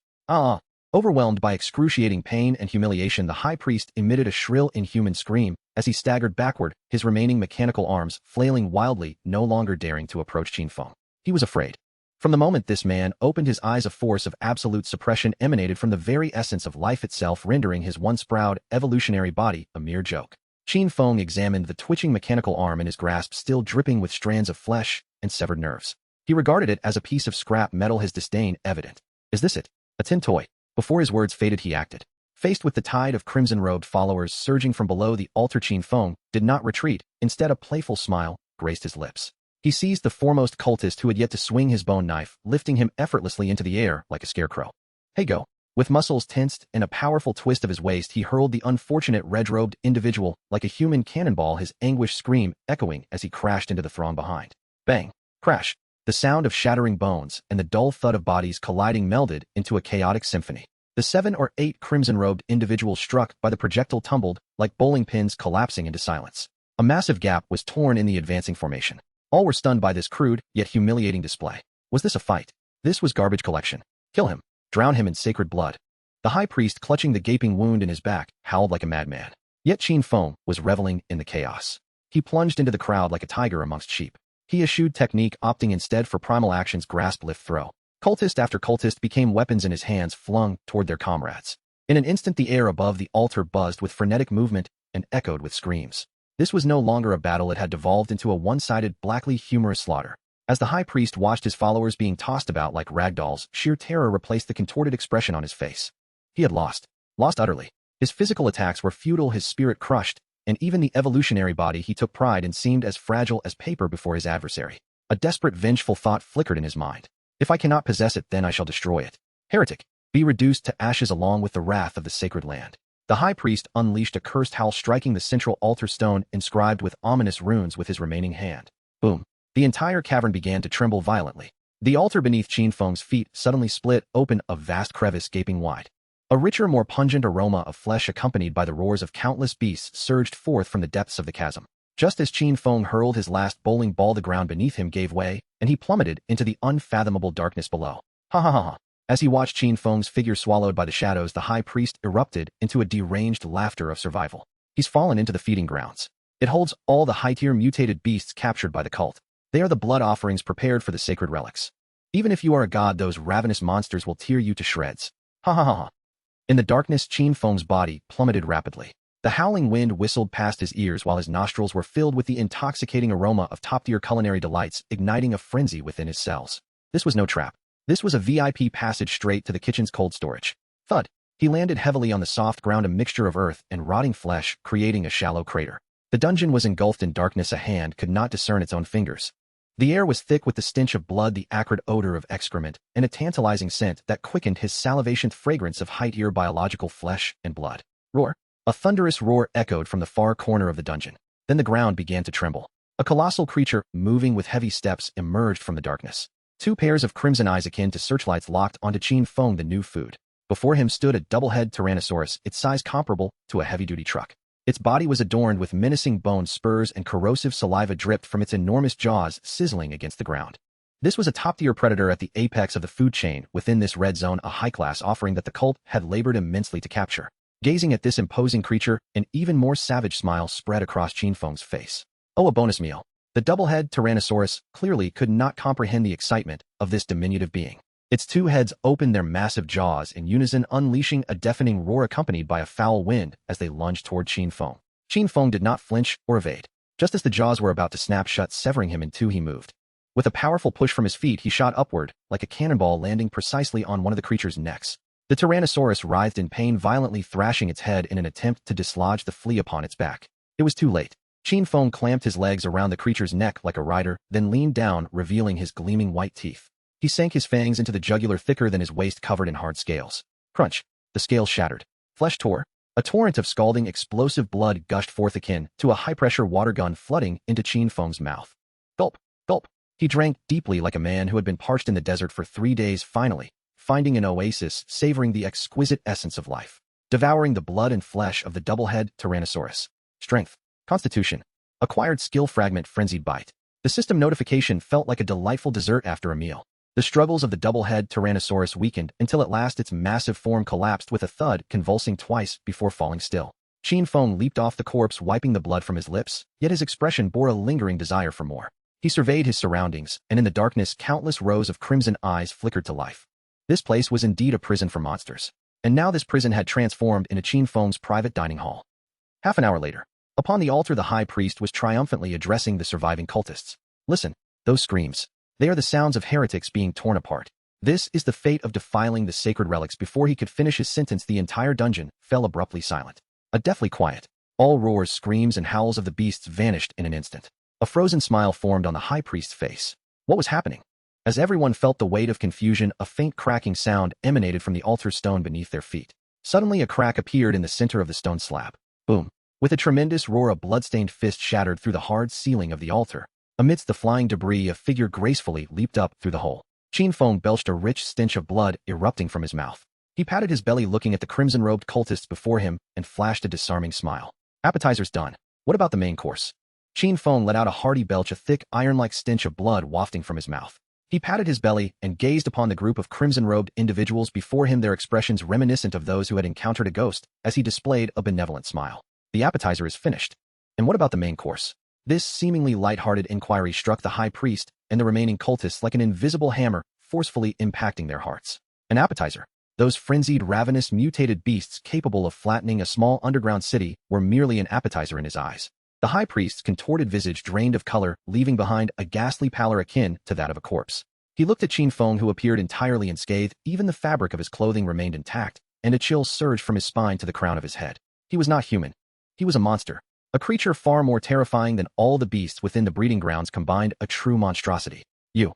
Overwhelmed by excruciating pain and humiliation, the high priest emitted a shrill, inhuman scream as he staggered backward, his remaining mechanical arms flailing wildly, no longer daring to approach Qin Feng. He was afraid. From the moment this man opened his eyes, a force of absolute suppression emanated from the very essence of life itself, rendering his once proud, evolutionary body a mere joke. Qin Feng examined the twitching mechanical arm in his grasp, still dripping with strands of flesh and severed nerves. He regarded it as a piece of scrap metal, his disdain evident. Is this it? A tin toy? Before his words faded, he acted. Faced with the tide of crimson-robed followers surging from below the altar, Qin Feng did not retreat. Instead, a playful smile graced his lips. He seized the foremost cultist who had yet to swing his bone knife, lifting him effortlessly into the air like a scarecrow. Hey, go. With muscles tensed and a powerful twist of his waist, he hurled the unfortunate red-robed individual like a human cannonball, his anguished scream echoing as he crashed into the throng behind. Bang! Crash! The sound of shattering bones and the dull thud of bodies colliding melded into a chaotic symphony. The 7 or 8 crimson-robed individuals struck by the projectile tumbled like bowling pins, collapsing into silence. A massive gap was torn in the advancing formation. All were stunned by this crude, yet humiliating display. Was this a fight? This was garbage collection. Kill him. Drown him in sacred blood. The high priest, clutching the gaping wound in his back, howled like a madman. Yet Qin Feng was reveling in the chaos. He plunged into the crowd like a tiger amongst sheep. He eschewed technique, opting instead for primal actions: grasp, lift, throw. Cultist after cultist became weapons in his hands, flung toward their comrades. In an instant, the air above the altar buzzed with frenetic movement and echoed with screams. This was no longer a battle. It had devolved into a one-sided, blackly humorous slaughter. As the high priest watched his followers being tossed about like ragdolls, sheer terror replaced the contorted expression on his face. He had lost. Lost utterly. His physical attacks were futile, his spirit crushed, and even the evolutionary body he took pride in seemed as fragile as paper before his adversary. A desperate, vengeful thought flickered in his mind. If I cannot possess it, then I shall destroy it. Heretic, be reduced to ashes along with the wrath of the sacred land. The high priest unleashed a cursed howl, striking the central altar stone inscribed with ominous runes with his remaining hand. Boom. The entire cavern began to tremble violently. The altar beneath Qin Feng's feet suddenly split open, a vast crevice gaping wide. A richer, more pungent aroma of flesh accompanied by the roars of countless beasts surged forth from the depths of the chasm. Just as Qin Feng hurled his last bowling ball, the ground beneath him gave way, and he plummeted into the unfathomable darkness below. Ha ha ha ha. As he watched Qin Feng's figure swallowed by the shadows, the high priest erupted into a deranged laughter of survival. He's fallen into the feeding grounds. It holds all the high-tier mutated beasts captured by the cult. They are the blood offerings prepared for the sacred relics. Even if you are a god, those ravenous monsters will tear you to shreds. Ha ha ha ha. In the darkness, Qin Feng's body plummeted rapidly. The howling wind whistled past his ears while his nostrils were filled with the intoxicating aroma of top-tier culinary delights, igniting a frenzy within his cells. This was no trap. This was a VIP passage straight to the kitchen's cold storage. Thud. He landed heavily on the soft ground, a mixture of earth and rotting flesh, creating a shallow crater. The dungeon was engulfed in darkness. A hand could not discern its own fingers. The air was thick with the stench of blood, the acrid odor of excrement, and a tantalizing scent that quickened his salivation, fragrance of high-tier biological flesh and blood. Roar. A thunderous roar echoed from the far corner of the dungeon. Then the ground began to tremble. A colossal creature, moving with heavy steps, emerged from the darkness. Two pairs of crimson eyes akin to searchlights locked onto Qin Feng, the new food. Before him stood a double-head Tyrannosaurus, its size comparable to a heavy-duty truck. Its body was adorned with menacing bone spurs, and corrosive saliva dripped from its enormous jaws, sizzling against the ground. This was a top-tier predator at the apex of the food chain, within this red zone, a high-class offering that the cult had labored immensely to capture. Gazing at this imposing creature, an even more savage smile spread across Qin Feng's face. Oh, a bonus meal. The double-head Tyrannosaurus clearly could not comprehend the excitement of this diminutive being. Its two heads opened their massive jaws in unison, unleashing a deafening roar accompanied by a foul wind as they lunged toward Qin Feng. Qin Feng did not flinch or evade. Just as the jaws were about to snap shut, severing him in two, he moved. With a powerful push from his feet, he shot upward, like a cannonball, landing precisely on one of the creature's necks. The Tyrannosaurus writhed in pain, violently thrashing its head in an attempt to dislodge the flea upon its back. It was too late. Qin Feng clamped his legs around the creature's neck like a rider, then leaned down, revealing his gleaming white teeth. He sank his fangs into the jugular, thicker than his waist, covered in hard scales. Crunch. The scales shattered. Flesh tore. A torrent of scalding, explosive blood gushed forth akin to a high-pressure water gun flooding into Qin Feng's mouth. Gulp. Gulp. He drank deeply like a man who had been parched in the desert for 3 days, finally finding an oasis, savoring the exquisite essence of life. Devouring the blood and flesh of the double-head Tyrannosaurus. Strength. Constitution. Acquired skill fragment, frenzied bite. The system notification felt like a delightful dessert after a meal. The struggles of the double-head Tyrannosaurus weakened until at last its massive form collapsed with a thud, convulsing twice before falling still. Qin Feng leaped off the corpse, wiping the blood from his lips, yet his expression bore a lingering desire for more. He surveyed his surroundings, and in the darkness countless rows of crimson eyes flickered to life. This place was indeed a prison for monsters. And now this prison had transformed into Qin Feng's private dining hall. Half an hour later, upon the altar, the high priest was triumphantly addressing the surviving cultists. Listen, those screams. They are the sounds of heretics being torn apart. This is the fate of defiling the sacred relics. Before he could finish his sentence, the entire dungeon fell abruptly silent. A deathly quiet. All roars, screams, and howls of the beasts vanished in an instant. A frozen smile formed on the high priest's face. What was happening? As everyone felt the weight of confusion, a faint cracking sound emanated from the altar stone beneath their feet. Suddenly a crack appeared in the center of the stone slab. Boom. With a tremendous roar, a blood-stained fist shattered through the hard ceiling of the altar. Amidst the flying debris, a figure gracefully leaped up through the hole. Qin Feng belched a rich stench of blood erupting from his mouth. He patted his belly, looking at the crimson-robed cultists before him, and flashed a disarming smile. Appetizers done. What about the main course? Qin Feng let out a hearty belch, a thick, iron-like stench of blood wafting from his mouth. He patted his belly and gazed upon the group of crimson-robed individuals before him, their expressions reminiscent of those who had encountered a ghost, as he displayed a benevolent smile. The appetizer is finished. And what about the main course? This seemingly light-hearted inquiry struck the high priest and the remaining cultists like an invisible hammer, forcefully impacting their hearts. An appetizer. Those frenzied, ravenous, mutated beasts capable of flattening a small underground city were merely an appetizer in his eyes. The high priest's contorted visage drained of color, leaving behind a ghastly pallor akin to that of a corpse. He looked at Qin Feng, who appeared entirely unscathed. Even the fabric of his clothing remained intact, and a chill surged from his spine to the crown of his head. He was not human. He was a monster. A creature far more terrifying than all the beasts within the breeding grounds combined, a true monstrosity. You.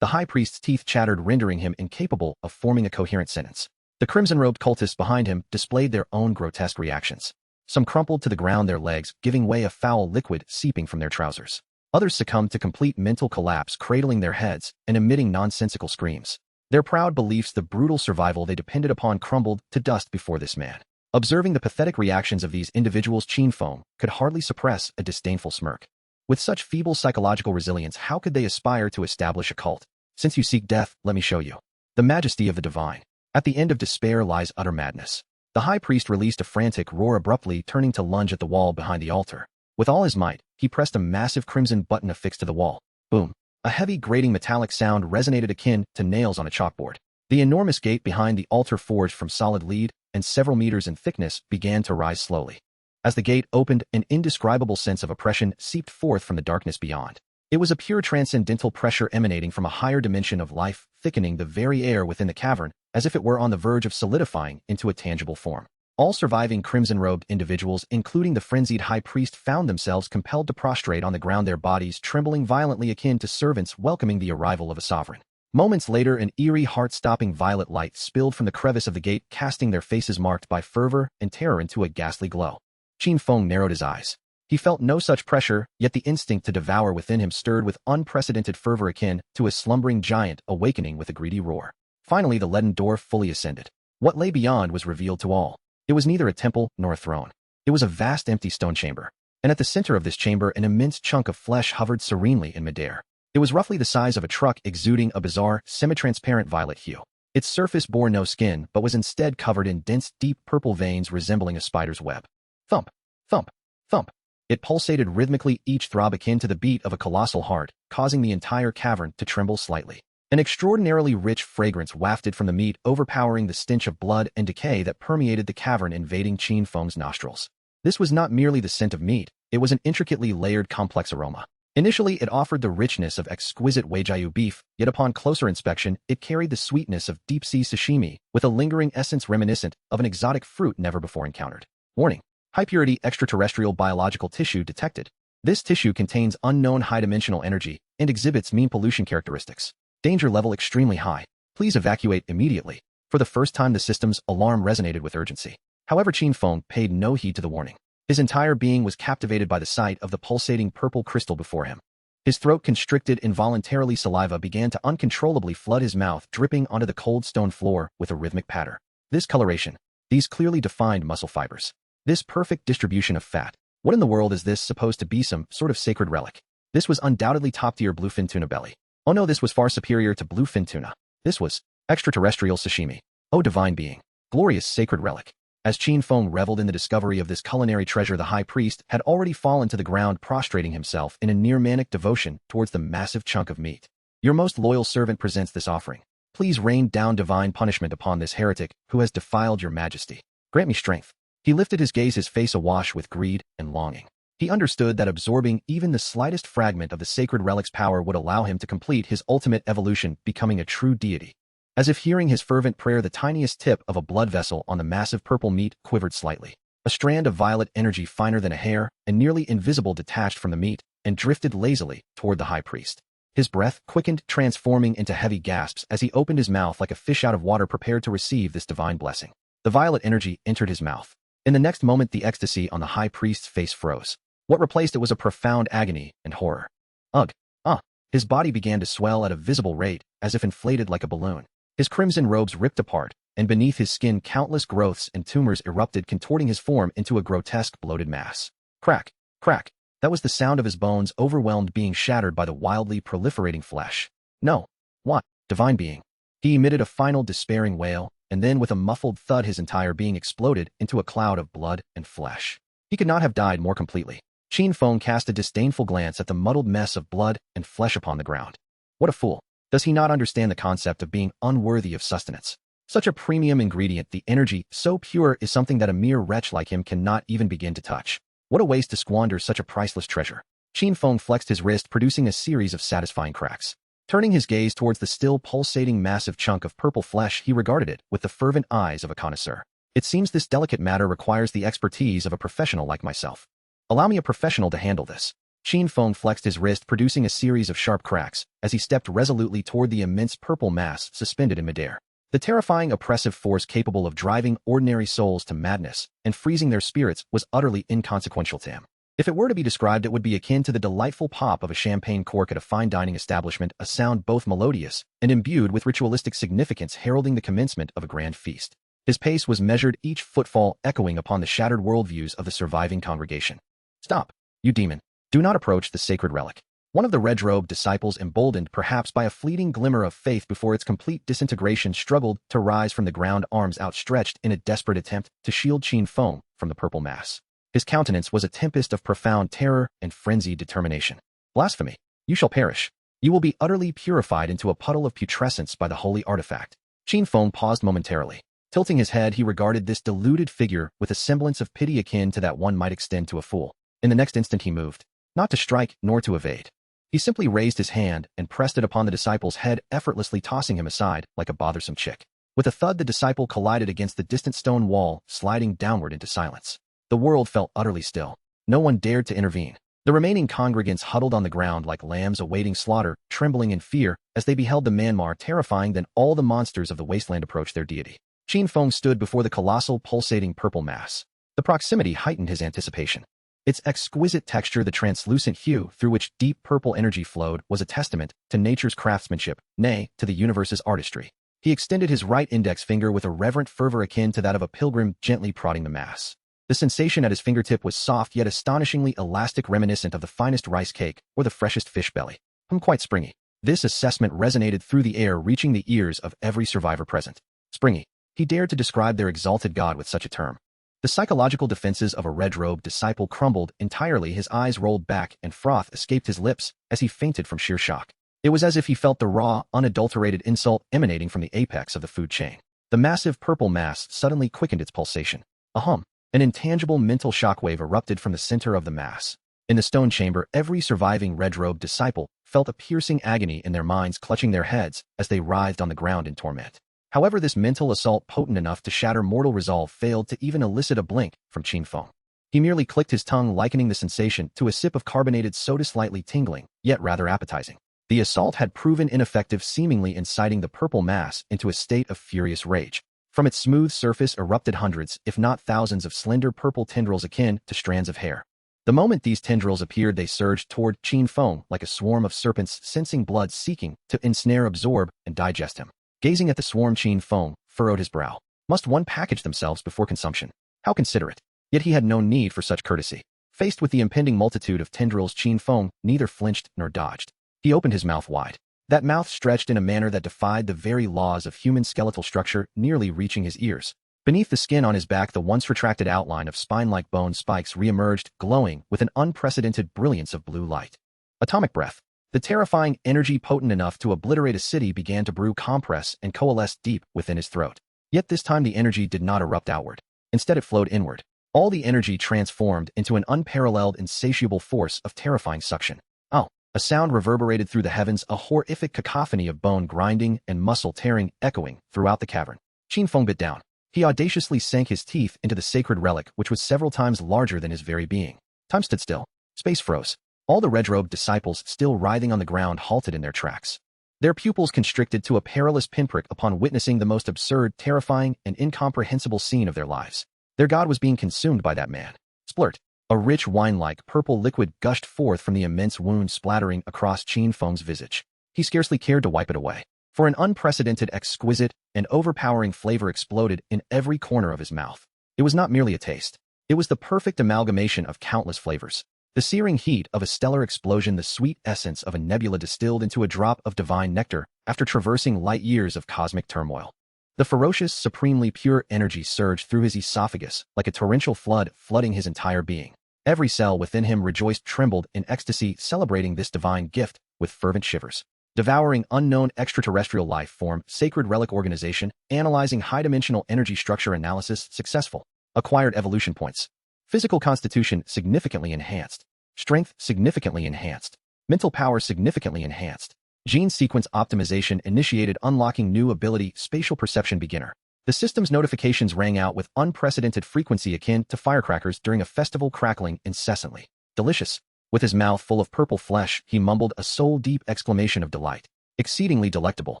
The high priest's teeth chattered, rendering him incapable of forming a coherent sentence. The crimson-robed cultists behind him displayed their own grotesque reactions. Some crumpled to the ground, their legs giving way, a foul liquid seeping from their trousers. Others succumbed to complete mental collapse, cradling their heads and emitting nonsensical screams. Their proud beliefs, the brutal survival they depended upon, crumbled to dust before this man. Observing the pathetic reactions of these individuals, Qin Feng could hardly suppress a disdainful smirk. With such feeble psychological resilience, how could they aspire to establish a cult? Since you seek death, let me show you the majesty of the divine. At the end of despair lies utter madness. The high priest released a frantic roar, abruptly turning to lunge at the wall behind the altar. With all his might, he pressed a massive crimson button affixed to the wall. Boom! A heavy, grating metallic sound resonated akin to nails on a chalkboard. The enormous gate behind the altar, forged from solid lead and several meters in thickness, began to rise slowly. As the gate opened, an indescribable sense of oppression seeped forth from the darkness beyond. It was a pure transcendental pressure emanating from a higher dimension of life, thickening the very air within the cavern, as if it were on the verge of solidifying into a tangible form. All surviving crimson-robed individuals, including the frenzied high priest, found themselves compelled to prostrate on the ground, their bodies trembling violently, akin to servants welcoming the arrival of a sovereign. Moments later, an eerie, heart-stopping violet light spilled from the crevice of the gate, casting their faces marked by fervor and terror into a ghastly glow. Qin Feng narrowed his eyes. He felt no such pressure, yet the instinct to devour within him stirred with unprecedented fervor, akin to a slumbering giant awakening with a greedy roar. Finally, the leaden door fully ascended. What lay beyond was revealed to all. It was neither a temple nor a throne. It was a vast empty stone chamber. And at the center of this chamber, an immense chunk of flesh hovered serenely in midair. It was roughly the size of a truck, exuding a bizarre, semi-transparent violet hue. Its surface bore no skin, but was instead covered in dense, deep purple veins resembling a spider's web. Thump, thump, thump. It pulsated rhythmically, each throb akin to the beat of a colossal heart, causing the entire cavern to tremble slightly. An extraordinarily rich fragrance wafted from the meat, overpowering the stench of blood and decay that permeated the cavern, invading Qin Feng's nostrils. This was not merely the scent of meat, it was an intricately layered, complex aroma. Initially, it offered the richness of exquisite wagyu beef, yet upon closer inspection, it carried the sweetness of deep-sea sashimi, with a lingering essence reminiscent of an exotic fruit never before encountered. Warning: high-purity extraterrestrial biological tissue detected. This tissue contains unknown high-dimensional energy and exhibits mean pollution characteristics. Danger level extremely high. Please evacuate immediately. For the first time, the system's alarm resonated with urgency. However, Qin Feng paid no heed to the warning. His entire being was captivated by the sight of the pulsating purple crystal before him. His throat constricted involuntarily, saliva began to uncontrollably flood his mouth, dripping onto the cold stone floor with a rhythmic patter. This coloration, these clearly defined muscle fibers, this perfect distribution of fat. What in the world is this supposed to be, some sort of sacred relic? This was undoubtedly top-tier bluefin tuna belly. Oh no, this was far superior to bluefin tuna. This was extraterrestrial sashimi. Oh divine being, glorious sacred relic. As Qin Feng reveled in the discovery of this culinary treasure, the high priest had already fallen to the ground, prostrating himself in a near-manic devotion towards the massive chunk of meat. Your most loyal servant presents this offering. Please rain down divine punishment upon this heretic who has defiled your majesty. Grant me strength. He lifted his gaze, his face awash with greed and longing. He understood that absorbing even the slightest fragment of the sacred relic's power would allow him to complete his ultimate evolution, becoming a true deity. As if hearing his fervent prayer, the tiniest tip of a blood vessel on the massive purple meat quivered slightly. A strand of violet energy, finer than a hair and nearly invisible, detached from the meat and drifted lazily toward the high priest. His breath quickened, transforming into heavy gasps as he opened his mouth like a fish out of water, prepared to receive this divine blessing. The violet energy entered his mouth. In the next moment, the ecstasy on the high priest's face froze. What replaced it was a profound agony and horror. Ugh! Ah! His body began to swell at a visible rate, as if inflated like a balloon. His crimson robes ripped apart, and beneath his skin countless growths and tumors erupted, contorting his form into a grotesque, bloated mass. Crack! Crack! That was the sound of his bones overwhelmed, being shattered by the wildly proliferating flesh. No! What? Divine being! He emitted a final despairing wail, and then with a muffled thud his entire being exploded into a cloud of blood and flesh. He could not have died more completely. Qin Feng cast a disdainful glance at the muddled mess of blood and flesh upon the ground. What a fool! Does he not understand the concept of being unworthy of sustenance? Such a premium ingredient, the energy, so pure, is something that a mere wretch like him cannot even begin to touch. What a waste to squander such a priceless treasure. Qin Feng flexed his wrist, producing a series of satisfying cracks. Turning his gaze towards the still pulsating massive chunk of purple flesh, he regarded it with the fervent eyes of a connoisseur. It seems this delicate matter requires the expertise of a professional like myself. Allow me a professional to handle this. Qin Feng flexed his wrist, producing a series of sharp cracks, as he stepped resolutely toward the immense purple mass suspended in midair. The terrifying oppressive force capable of driving ordinary souls to madness and freezing their spirits was utterly inconsequential to him. If it were to be described, it would be akin to the delightful pop of a champagne cork at a fine dining establishment, a sound both melodious and imbued with ritualistic significance heralding the commencement of a grand feast. His pace was measured, each footfall echoing upon the shattered worldviews of the surviving congregation. Stop, you demon. Do not approach the sacred relic. One of the red-robed disciples, emboldened perhaps by a fleeting glimmer of faith before its complete disintegration, struggled to rise from the ground, arms outstretched in a desperate attempt to shield Qin Feng from the purple mass. His countenance was a tempest of profound terror and frenzied determination. Blasphemy! You shall perish. You will be utterly purified into a puddle of putrescence by the holy artifact. Qin Feng paused momentarily. Tilting his head, he regarded this deluded figure with a semblance of pity akin to that one might extend to a fool. In the next instant he moved, not to strike nor to evade. He simply raised his hand and pressed it upon the disciple's head, effortlessly tossing him aside like a bothersome chick. With a thud, the disciple collided against the distant stone wall, sliding downward into silence. The world felt utterly still. No one dared to intervene. The remaining congregants huddled on the ground like lambs awaiting slaughter, trembling in fear as they beheld the man more terrifying than all the monsters of the wasteland approach their deity. Qin Feng stood before the colossal, pulsating purple mass. The proximity heightened his anticipation. Its exquisite texture, the translucent hue through which deep purple energy flowed, was a testament to nature's craftsmanship, nay, to the universe's artistry. He extended his right index finger with a reverent fervor akin to that of a pilgrim gently prodding the mass. The sensation at his fingertip was soft yet astonishingly elastic, reminiscent of the finest rice cake or the freshest fish belly. Quite springy. This assessment resonated through the air, reaching the ears of every survivor present. Springy. He dared to describe their exalted god with such a term. The psychological defenses of a red-robed disciple crumbled entirely. His eyes rolled back and froth escaped his lips as he fainted from sheer shock. It was as if he felt the raw, unadulterated insult emanating from the apex of the food chain. The massive purple mass suddenly quickened its pulsation. A hum. An intangible mental shockwave erupted from the center of the mass. In the stone chamber, every surviving red-robed disciple felt a piercing agony in their minds, clutching their heads as they writhed on the ground in torment. However, this mental assault, potent enough to shatter mortal resolve, failed to even elicit a blink from Qin Feng. He merely clicked his tongue, likening the sensation to a sip of carbonated soda, slightly tingling, yet rather appetizing. The assault had proven ineffective, seemingly inciting the purple mass into a state of furious rage. From its smooth surface erupted hundreds, if not thousands, of slender purple tendrils akin to strands of hair. The moment these tendrils appeared, they surged toward Qin Feng like a swarm of serpents, sensing blood, seeking to ensnare, absorb, and digest him. Gazing at the swarm, Qin Feng furrowed his brow. Must one package themselves before consumption? How considerate. Yet he had no need for such courtesy. Faced with the impending multitude of tendrils, Qin Feng neither flinched nor dodged. He opened his mouth wide. That mouth stretched in a manner that defied the very laws of human skeletal structure, nearly reaching his ears. Beneath the skin on his back, the once retracted outline of spine-like bone spikes reemerged, glowing with an unprecedented brilliance of blue light. Atomic breath. The terrifying energy, potent enough to obliterate a city, began to brew, compress, and coalesce deep within his throat. Yet this time the energy did not erupt outward. Instead it flowed inward. All the energy transformed into an unparalleled, insatiable force of terrifying suction. Oh! A sound reverberated through the heavens, a horrific cacophony of bone grinding and muscle tearing echoing throughout the cavern. Qin Feng bit down. He audaciously sank his teeth into the sacred relic, which was several times larger than his very being. Time stood still. Space froze. All the red-robed disciples, still writhing on the ground, halted in their tracks. Their pupils constricted to a perilous pinprick upon witnessing the most absurd, terrifying, and incomprehensible scene of their lives. Their god was being consumed by that man. Splurt. A rich wine-like purple liquid gushed forth from the immense wound, splattering across Qin Feng's visage. He scarcely cared to wipe it away, for an unprecedented, exquisite, and overpowering flavor exploded in every corner of his mouth. It was not merely a taste. It was the perfect amalgamation of countless flavors. The searing heat of a stellar explosion, the sweet essence of a nebula distilled into a drop of divine nectar after traversing light years of cosmic turmoil. The ferocious, supremely pure energy surged through his esophagus like a torrential flood, flooding his entire being. Every cell within him rejoiced, trembled in ecstasy, celebrating this divine gift with fervent shivers. Devouring unknown extraterrestrial life form, sacred relic organization, analyzing high-dimensional energy structure analysis, successful. Acquired evolution points. Physical constitution significantly enhanced. Strength significantly enhanced. Mental power significantly enhanced. Gene sequence optimization initiated, unlocking new ability, spatial perception beginner. The system's notifications rang out with unprecedented frequency akin to firecrackers during a festival, crackling incessantly. Delicious. With his mouth full of purple flesh, he mumbled a soul-deep exclamation of delight. Exceedingly delectable.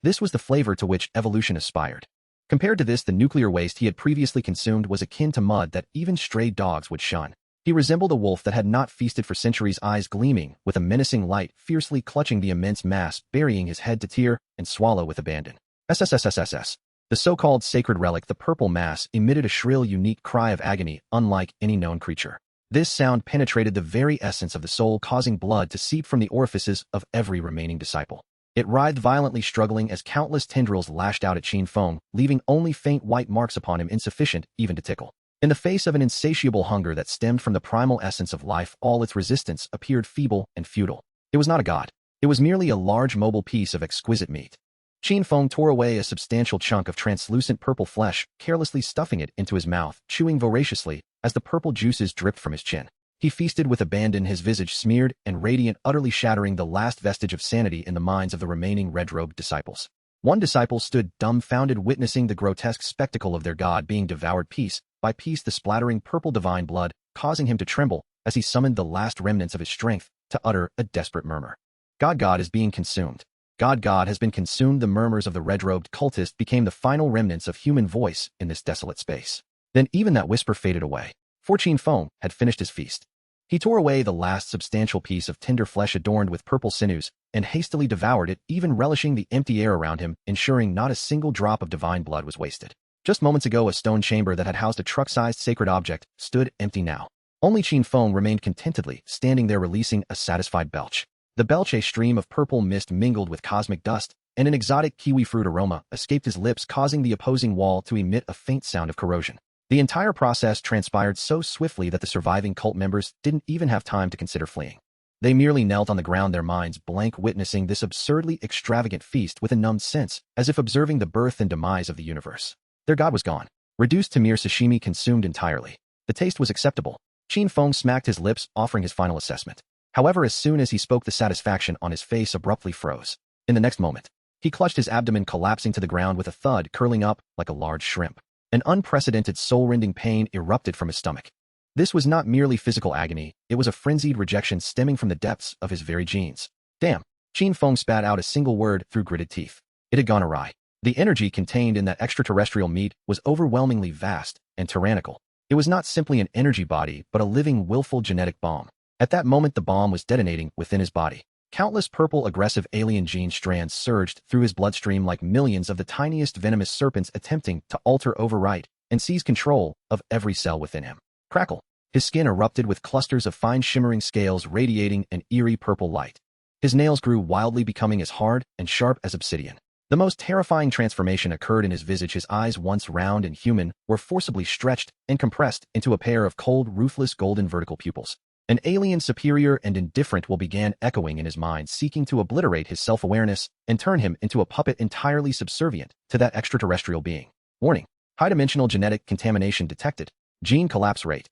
This was the flavor to which evolution aspired. Compared to this, the nuclear waste he had previously consumed was akin to mud that even stray dogs would shun. He resembled a wolf that had not feasted for centuries, eyes gleaming with a menacing light, fiercely clutching the immense mass, burying his head to tear and swallow with abandon. SSSSSS. The so-called sacred relic, the purple mass, emitted a shrill, unique cry of agony, unlike any known creature. This sound penetrated the very essence of the soul, causing blood to seep from the orifices of every remaining disciple. It writhed violently, struggling as countless tendrils lashed out at Qin Feng, leaving only faint white marks upon him, insufficient even to tickle. In the face of an insatiable hunger that stemmed from the primal essence of life, all its resistance appeared feeble and futile. It was not a god. It was merely a large, mobile piece of exquisite meat. Qin Feng tore away a substantial chunk of translucent purple flesh, carelessly stuffing it into his mouth, chewing voraciously as the purple juices dripped from his chin. He feasted with abandon, his visage smeared and radiant, utterly shattering the last vestige of sanity in the minds of the remaining red-robed disciples. One disciple stood dumbfounded, witnessing the grotesque spectacle of their god being devoured piece by piece, the splattering purple divine blood causing him to tremble as he summoned the last remnants of his strength to utter a desperate murmur. God is being consumed. God has been consumed. The murmurs of the red-robed cultist became the final remnants of human voice in this desolate space. Then even that whisper faded away, for Qin Feng had finished his feast. He tore away the last substantial piece of tender flesh adorned with purple sinews and hastily devoured it, even relishing the empty air around him, ensuring not a single drop of divine blood was wasted. Just moments ago, a stone chamber that had housed a truck-sized sacred object stood empty now. Only Qin Feng remained contentedly standing there, releasing a satisfied belch. The belch, a stream of purple mist mingled with cosmic dust, and an exotic kiwi fruit aroma escaped his lips, causing the opposing wall to emit a faint sound of corrosion. The entire process transpired so swiftly that the surviving cult members didn't even have time to consider fleeing. They merely knelt on the ground, their minds blank, witnessing this absurdly extravagant feast with a numbed sense, as if observing the birth and demise of the universe. Their god was gone, reduced to mere sashimi, consumed entirely. The taste was acceptable. Qin Feng smacked his lips, offering his final assessment. However, as soon as he spoke, the satisfaction on his face abruptly froze. In the next moment, he clutched his abdomen, collapsing to the ground with a thud, curling up like a large shrimp. An unprecedented, soul-rending pain erupted from his stomach. This was not merely physical agony, it was a frenzied rejection stemming from the depths of his very genes. Damn! Qin Feng spat out a single word through gritted teeth. It had gone awry. The energy contained in that extraterrestrial meat was overwhelmingly vast and tyrannical. It was not simply an energy body, but a living, willful genetic bomb. At that moment, the bomb was detonating within his body. Countless purple, aggressive alien gene strands surged through his bloodstream like millions of the tiniest venomous serpents, attempting to alter, overwrite, and seize control of every cell within him. Crackle! His skin erupted with clusters of fine shimmering scales radiating an eerie purple light. His nails grew wildly, becoming as hard and sharp as obsidian. The most terrifying transformation occurred in his visage. His eyes, once round and human, were forcibly stretched and compressed into a pair of cold, ruthless, golden vertical pupils. An alien, superior and indifferent will began echoing in his mind, seeking to obliterate his self-awareness and turn him into a puppet entirely subservient to that extraterrestrial being. Warning. High-dimensional genetic contamination detected. Gene collapse rate.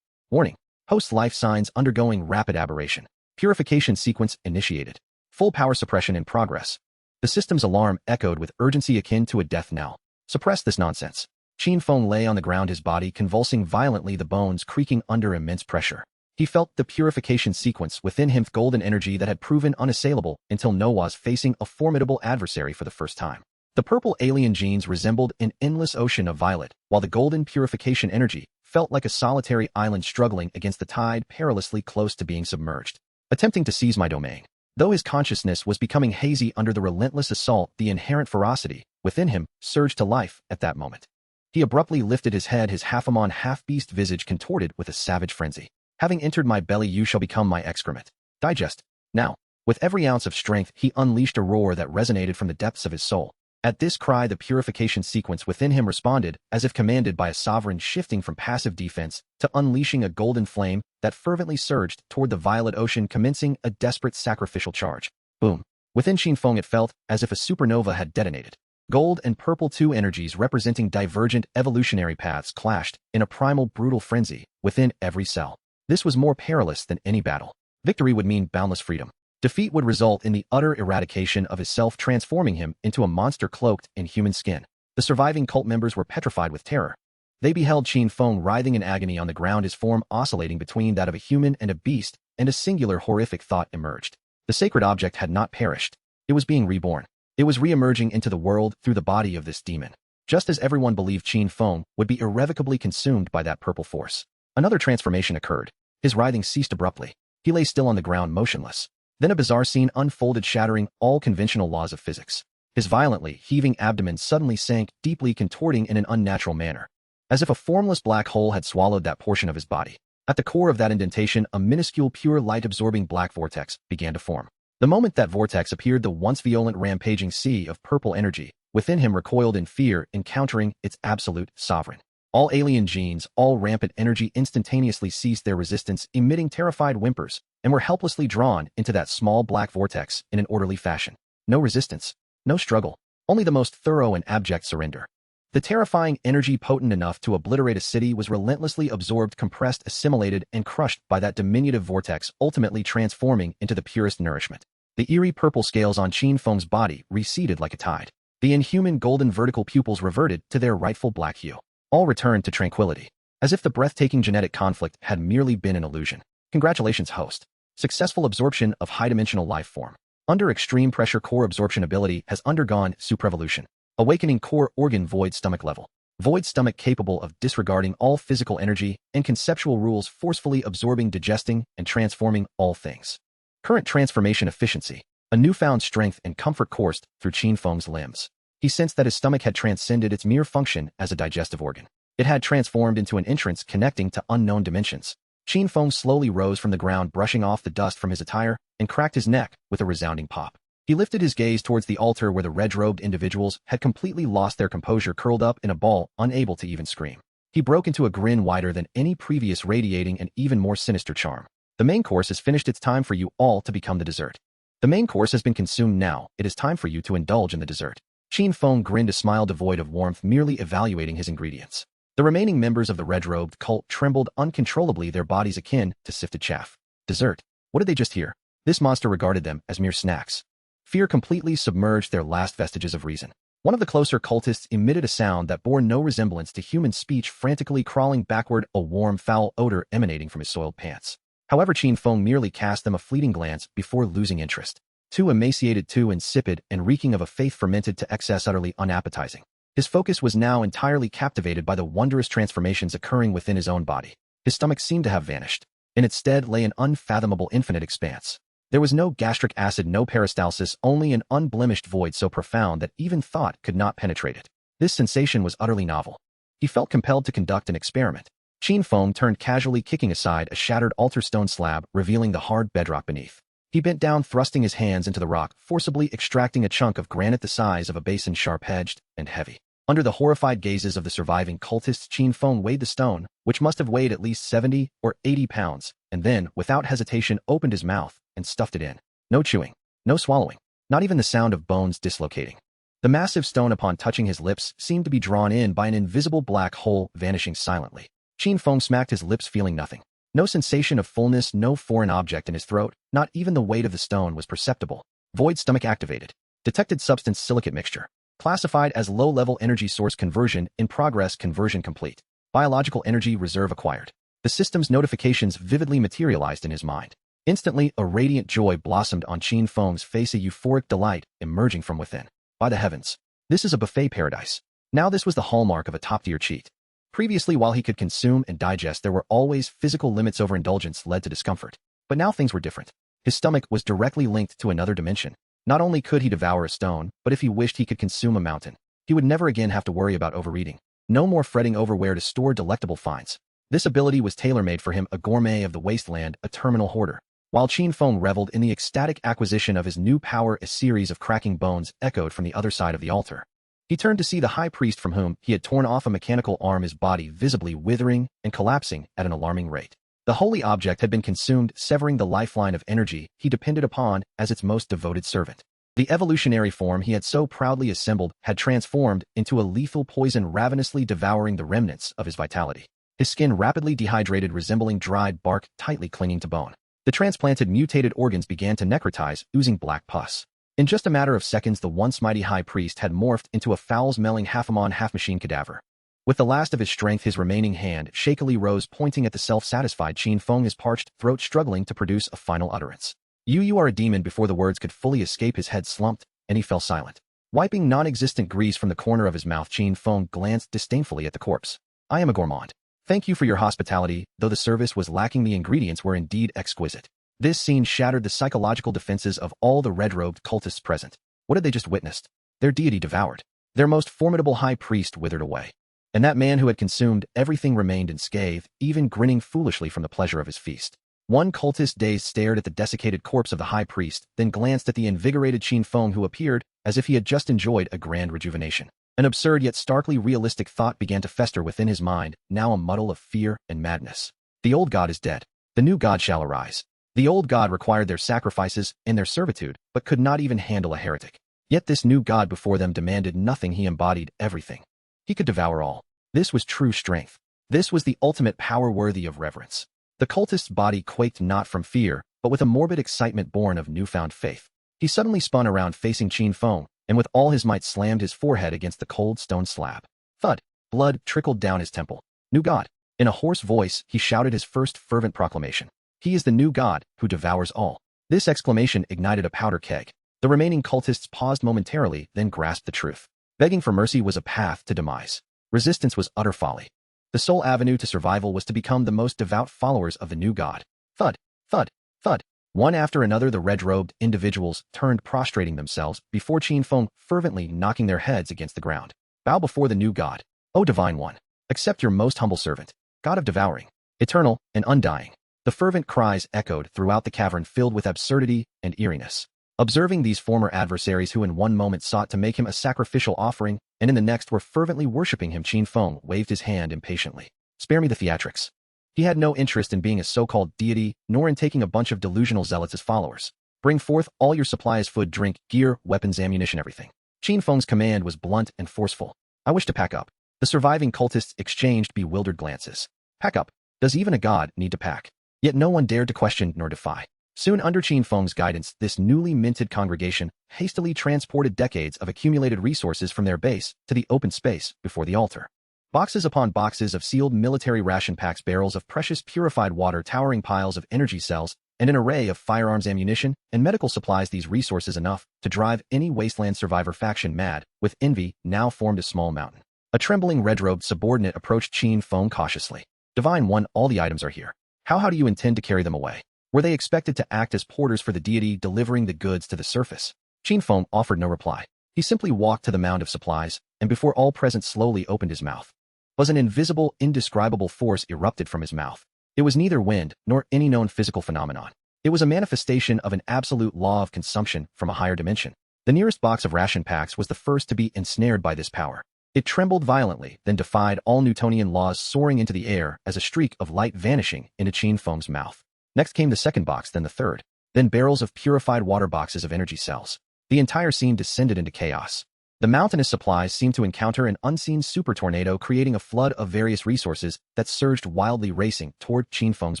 Warning. Host life signs undergoing rapid aberration. Purification sequence initiated. Full power suppression in progress. The system's alarm echoed with urgency akin to a death knell. Suppress this nonsense. Qin Feng lay on the ground, his body convulsing violently, the bones creaking under immense pressure. He felt the purification sequence within him, golden energy that had proven unassailable until now was facing a formidable adversary for the first time. The purple alien genes resembled an endless ocean of violet, while the golden purification energy felt like a solitary island struggling against the tide, perilously close to being submerged. Attempting to seize my domain. Though his consciousness was becoming hazy under the relentless assault, the inherent ferocity within him surged to life at that moment. He abruptly lifted his head, his half-amon, half-beast visage contorted with a savage frenzy. Having entered my belly, you shall become my excrement. Digest. Now. With every ounce of strength, he unleashed a roar that resonated from the depths of his soul. At this cry, the purification sequence within him responded, as if commanded by a sovereign, shifting from passive defense to unleashing a golden flame that fervently surged toward the violet ocean, commencing a desperate sacrificial charge. Boom. Within Qin Feng, it felt as if a supernova had detonated. Gold and purple, two energies representing divergent evolutionary paths, clashed in a primal, brutal frenzy within every cell. This was more perilous than any battle. Victory would mean boundless freedom. Defeat would result in the utter eradication of his self, transforming him into a monster cloaked in human skin. The surviving cult members were petrified with terror. They beheld Qin Feng writhing in agony on the ground, his form oscillating between that of a human and a beast, and a singular horrific thought emerged. The sacred object had not perished. It was being reborn. It was re-emerging into the world through the body of this demon. Just as everyone believed Qin Feng would be irrevocably consumed by that purple force. Another transformation occurred. His writhing ceased abruptly. He lay still on the ground, motionless. Then a bizarre scene unfolded, shattering all conventional laws of physics. His violently heaving abdomen suddenly sank, deeply contorting in an unnatural manner, as if a formless black hole had swallowed that portion of his body. At the core of that indentation, a minuscule, pure light-absorbing black vortex began to form. The moment that vortex appeared, the once violent, rampaging sea of purple energy within him recoiled in fear, encountering its absolute sovereign. All alien genes, all rampant energy instantaneously ceased their resistance, emitting terrified whimpers, and were helplessly drawn into that small black vortex in an orderly fashion. No resistance, no struggle, only the most thorough and abject surrender. The terrifying energy, potent enough to obliterate a city, was relentlessly absorbed, compressed, assimilated, and crushed by that diminutive vortex, ultimately transforming into the purest nourishment. The eerie purple scales on Qin Feng's body receded like a tide. The inhuman golden vertical pupils reverted to their rightful black hue. All returned to tranquility, as if the breathtaking genetic conflict had merely been an illusion. Congratulations, host. Successful absorption of high-dimensional life form. Under extreme pressure, core absorption ability has undergone suprevolution. Awakening core organ void stomach level. Void stomach capable of disregarding all physical energy and conceptual rules, forcefully absorbing, digesting, and transforming all things. Current transformation efficiency. A newfound strength and comfort coursed through Qin Feng's limbs. He sensed that his stomach had transcended its mere function as a digestive organ. It had transformed into an entrance connecting to unknown dimensions. Qin Feng slowly rose from the ground, brushing off the dust from his attire, and cracked his neck with a resounding pop. He lifted his gaze towards the altar where the red-robed individuals had completely lost their composure, curled up in a ball, unable to even scream. He broke into a grin wider than any previous, radiating an even more sinister charm. The main course has finished. It's time for you all to become the dessert. The main course has been consumed now. It is time for you to indulge in the dessert. Qin Feng grinned, a smile devoid of warmth, merely evaluating his ingredients. The remaining members of the red-robed cult trembled uncontrollably, their bodies akin to sifted chaff. Dessert? What did they just hear? This monster regarded them as mere snacks. Fear completely submerged their last vestiges of reason. One of the closer cultists emitted a sound that bore no resemblance to human speech, frantically crawling backward, a warm, foul odor emanating from his soiled pants. However, Qin Feng merely cast them a fleeting glance before losing interest. Too emaciated, too insipid, and reeking of a faith fermented to excess, utterly unappetizing. His focus was now entirely captivated by the wondrous transformations occurring within his own body. His stomach seemed to have vanished. In its stead lay an unfathomable infinite expanse. There was no gastric acid, no peristalsis, only an unblemished void so profound that even thought could not penetrate it. This sensation was utterly novel. He felt compelled to conduct an experiment. Qin Feng turned casually, kicking aside a shattered altar stone slab, revealing the hard bedrock beneath. He bent down, thrusting his hands into the rock, forcibly extracting a chunk of granite the size of a basin, sharp-edged and heavy. Under the horrified gazes of the surviving cultists, Qin Feng weighed the stone, which must have weighed at least 70 or 80 pounds, and then, without hesitation, opened his mouth and stuffed it in. No chewing, no swallowing, not even the sound of bones dislocating. The massive stone, upon touching his lips, seemed to be drawn in by an invisible black hole, vanishing silently. Qin Feng smacked his lips, feeling nothing. No sensation of fullness, no foreign object in his throat, not even the weight of the stone was perceptible. Void stomach activated. Detected substance, silicate mixture. Classified as low-level energy source, conversion in progress, conversion complete. Biological energy reserve acquired. The system's notifications vividly materialized in his mind. Instantly, a radiant joy blossomed on Qin Feng's face, a euphoric delight emerging from within. By the heavens, this is a buffet paradise. Now this was the hallmark of a top-tier cheat. Previously, while he could consume and digest, there were always physical limits. Overindulgence led to discomfort. But now things were different. His stomach was directly linked to another dimension. Not only could he devour a stone, but if he wished, he could consume a mountain. He would never again have to worry about overeating. No more fretting over where to store delectable finds. This ability was tailor-made for him, a gourmet of the wasteland, a terminal hoarder. While Qin Feng reveled in the ecstatic acquisition of his new power, a series of cracking bones echoed from the other side of the altar. He turned to see the high priest from whom he had torn off a mechanical arm, his body visibly withering and collapsing at an alarming rate. The holy object had been consumed, severing the lifeline of energy he depended upon as its most devoted servant. The evolutionary form he had so proudly assembled had transformed into a lethal poison, ravenously devouring the remnants of his vitality. His skin rapidly dehydrated, resembling dried bark tightly clinging to bone. The transplanted mutated organs began to necrotize, oozing black pus. In just a matter of seconds, the once mighty high priest had morphed into a foul-smelling half-amon, half-machine cadaver. With the last of his strength, his remaining hand shakily rose, pointing at the self-satisfied Qin Feng, his parched throat struggling to produce a final utterance. You are a demon." Before the words could fully escape, his head slumped, and he fell silent. Wiping non-existent grease from the corner of his mouth, Qin Feng glanced disdainfully at the corpse. "I am a gourmand. Thank you for your hospitality, though the service was lacking. The ingredients were indeed exquisite." This scene shattered the psychological defenses of all the red-robed cultists present. What had they just witnessed? Their deity devoured. Their most formidable high priest withered away. And that man who had consumed everything remained unscathed, even grinning foolishly from the pleasure of his feast. One cultist, dazed, stared at the desiccated corpse of the high priest, then glanced at the invigorated Qin Feng, who appeared as if he had just enjoyed a grand rejuvenation. An absurd yet starkly realistic thought began to fester within his mind, now a muddle of fear and madness. The old god is dead. The new god shall arise. The old god required their sacrifices and their servitude, but could not even handle a heretic. Yet this new god before them demanded nothing. He embodied everything. He could devour all. This was true strength. This was the ultimate power worthy of reverence. The cultist's body quaked not from fear, but with a morbid excitement born of newfound faith. He suddenly spun around facing Qin Feng, and with all his might slammed his forehead against the cold stone slab. Thud! Blood trickled down his temple. "New god!" In a hoarse voice, he shouted his first fervent proclamation. "He is the new god, who devours all." This exclamation ignited a powder keg. The remaining cultists paused momentarily, then grasped the truth. Begging for mercy was a path to demise. Resistance was utter folly. The sole avenue to survival was to become the most devout followers of the new god. Thud! Thud! Thud! One after another, the red-robed individuals turned, prostrating themselves before Qin Feng, fervently knocking their heads against the ground. "Bow before the new god. O Divine One, accept your most humble servant, God of devouring, eternal and undying." The fervent cries echoed throughout the cavern, filled with absurdity and eeriness. Observing these former adversaries who in one moment sought to make him a sacrificial offering, and in the next were fervently worshipping him, Qin Feng waved his hand impatiently. "Spare me the theatrics." He had no interest in being a so-called deity, nor in taking a bunch of delusional zealots as followers. "Bring forth all your supplies, food, drink, gear, weapons, ammunition, everything." Qin Feng's command was blunt and forceful. "I wish to pack up." The surviving cultists exchanged bewildered glances. Pack up? Does even a god need to pack? Yet no one dared to question nor defy. Soon, under Qin Feng's guidance, this newly minted congregation hastily transported decades of accumulated resources from their base to the open space before the altar. Boxes upon boxes of sealed military ration packs, barrels of precious purified water, towering piles of energy cells, and an array of firearms, ammunition, and medical supplies. These resources enough to drive any wasteland survivor faction mad with envy now formed a small mountain. A trembling red-robed subordinate approached Qin Feng cautiously. "Divine One, all the items are here. How do you intend to carry them away?" Were they expected to act as porters for the deity, delivering the goods to the surface? Qin Feng offered no reply. He simply walked to the mound of supplies, and before all present slowly opened his mouth. An invisible, indescribable force erupted from his mouth. It was neither wind, nor any known physical phenomenon. It was a manifestation of an absolute law of consumption from a higher dimension. The nearest box of ration packs was the first to be ensnared by this power. It trembled violently, then defied all Newtonian laws, soaring into the air as a streak of light vanishing into Qin Feng's mouth. Next came the second box, then the third. Then barrels of purified water, boxes of energy cells. The entire scene descended into chaos. The mountainous supplies seemed to encounter an unseen super tornado, creating a flood of various resources that surged wildly, racing toward Qin Feng's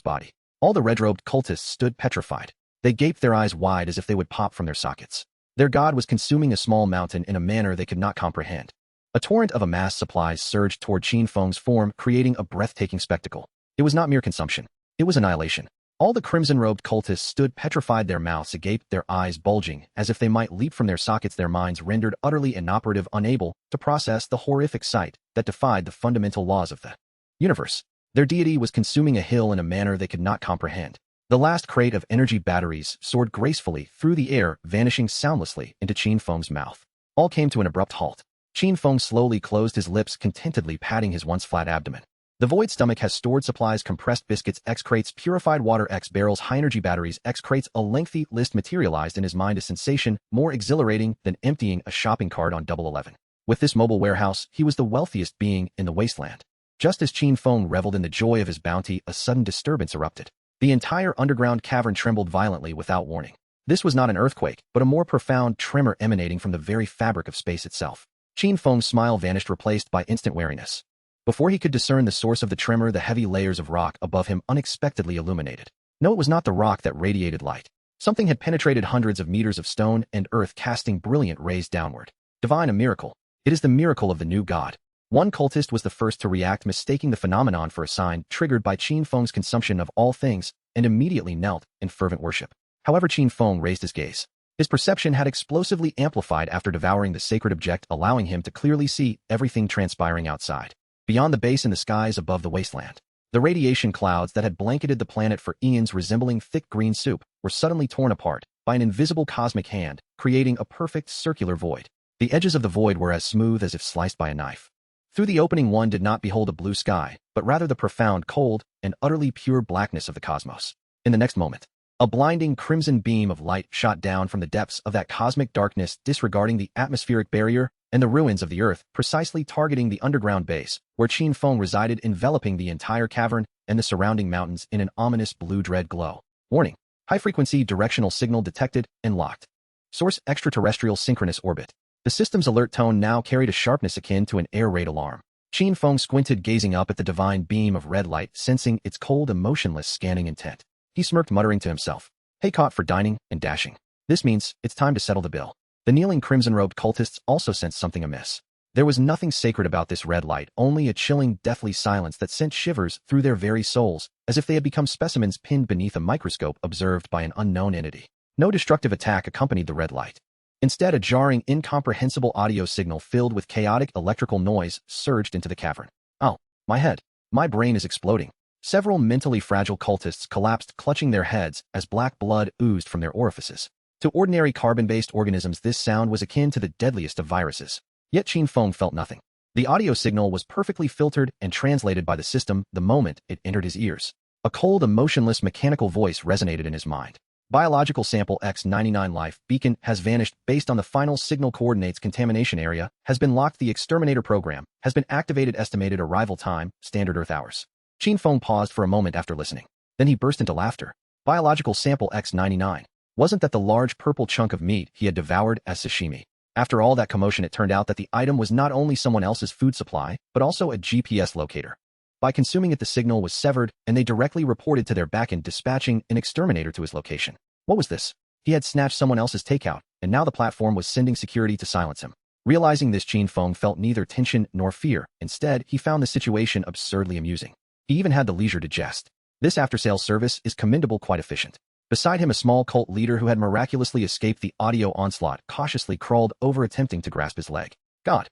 body. All the red-robed cultists stood petrified. They gaped, their eyes wide as if they would pop from their sockets. Their god was consuming a small mountain in a manner they could not comprehend. A torrent of amassed supplies surged toward Qin Feng's form, creating a breathtaking spectacle. It was not mere consumption. It was annihilation. All the crimson-robed cultists stood petrified, their mouths agape, their eyes bulging, as if they might leap from their sockets, their minds rendered utterly inoperative, unable to process the horrific sight that defied the fundamental laws of the universe. Their deity was consuming a hill in a manner they could not comprehend. The last crate of energy batteries soared gracefully through the air, vanishing soundlessly into Qin Feng's mouth. All came to an abrupt halt. Qin Feng slowly closed his lips, contentedly patting his once flat abdomen. The void stomach has stored supplies: compressed biscuits, X crates, purified water, X barrels, high-energy batteries, X crates. A lengthy list materialized in his mind, a sensation more exhilarating than emptying a shopping cart on Double 11. With this mobile warehouse, he was the wealthiest being in the wasteland. Just as Qin Feng reveled in the joy of his bounty, a sudden disturbance erupted. The entire underground cavern trembled violently without warning. This was not an earthquake, but a more profound tremor emanating from the very fabric of space itself. Qin Feng's smile vanished, replaced by instant wariness. Before he could discern the source of the tremor, the heavy layers of rock above him unexpectedly illuminated. No, it was not the rock that radiated light. Something had penetrated hundreds of meters of stone and earth, casting brilliant rays downward. Divine, a miracle. It is the miracle of the new god. One cultist was the first to react, mistaking the phenomenon for a sign triggered by Qin Feng's consumption of all things, and immediately knelt in fervent worship. However, Qin Feng raised his gaze. His perception had explosively amplified after devouring the sacred object, allowing him to clearly see everything transpiring outside. Beyond the base in the skies above the wasteland, the radiation clouds that had blanketed the planet for eons, resembling thick green soup, were suddenly torn apart by an invisible cosmic hand, creating a perfect circular void. The edges of the void were as smooth as if sliced by a knife. Through the opening, one did not behold a blue sky, but rather the profound, cold, and utterly pure blackness of the cosmos. In the next moment, a blinding crimson beam of light shot down from the depths of that cosmic darkness, disregarding the atmospheric barrier and the ruins of the earth, precisely targeting the underground base, where Qin Feng resided, enveloping the entire cavern and the surrounding mountains in an ominous blue-red glow. Warning: high-frequency directional signal detected and locked. Source: extraterrestrial synchronous orbit. The system's alert tone now carried a sharpness akin to an air raid alarm. Qin Feng squinted, gazing up at the divine beam of red light, sensing its cold, emotionless scanning intent. He smirked, muttering to himself, "Hey, caught for dining and dashing. This means it's time to settle the bill." The kneeling crimson-robed cultists also sensed something amiss. There was nothing sacred about this red light, only a chilling, deathly silence that sent shivers through their very souls, as if they had become specimens pinned beneath a microscope observed by an unknown entity. No destructive attack accompanied the red light. Instead, a jarring, incomprehensible audio signal filled with chaotic electrical noise surged into the cavern. "Oh, my head. My brain is exploding." Several mentally fragile cultists collapsed, clutching their heads as black blood oozed from their orifices. To ordinary carbon-based organisms, this sound was akin to the deadliest of viruses. Yet Qin Feng felt nothing. The audio signal was perfectly filtered and translated by the system the moment it entered his ears. A cold, emotionless, mechanical voice resonated in his mind. "Biological sample X-99 life beacon has vanished based on the final signal coordinates. Contamination area has been locked. The exterminator program has been activated. Estimated arrival time, standard Earth hours." Qin Feng paused for a moment after listening. Then he burst into laughter. Biological sample X-99. Wasn't that the large purple chunk of meat he had devoured as sashimi? After all that commotion, it turned out that the item was not only someone else's food supply, but also a GPS locator. By consuming it, the signal was severed, and they directly reported to their backend, dispatching an exterminator to his location. What was this? He had snatched someone else's takeout, and now the platform was sending security to silence him. Realizing this, Qin Feng felt neither tension nor fear. Instead, he found the situation absurdly amusing. He even had the leisure to jest. This after-sales service is commendable, quite efficient. Beside him, a small cult leader who had miraculously escaped the audio onslaught cautiously crawled over, attempting to grasp his leg. God,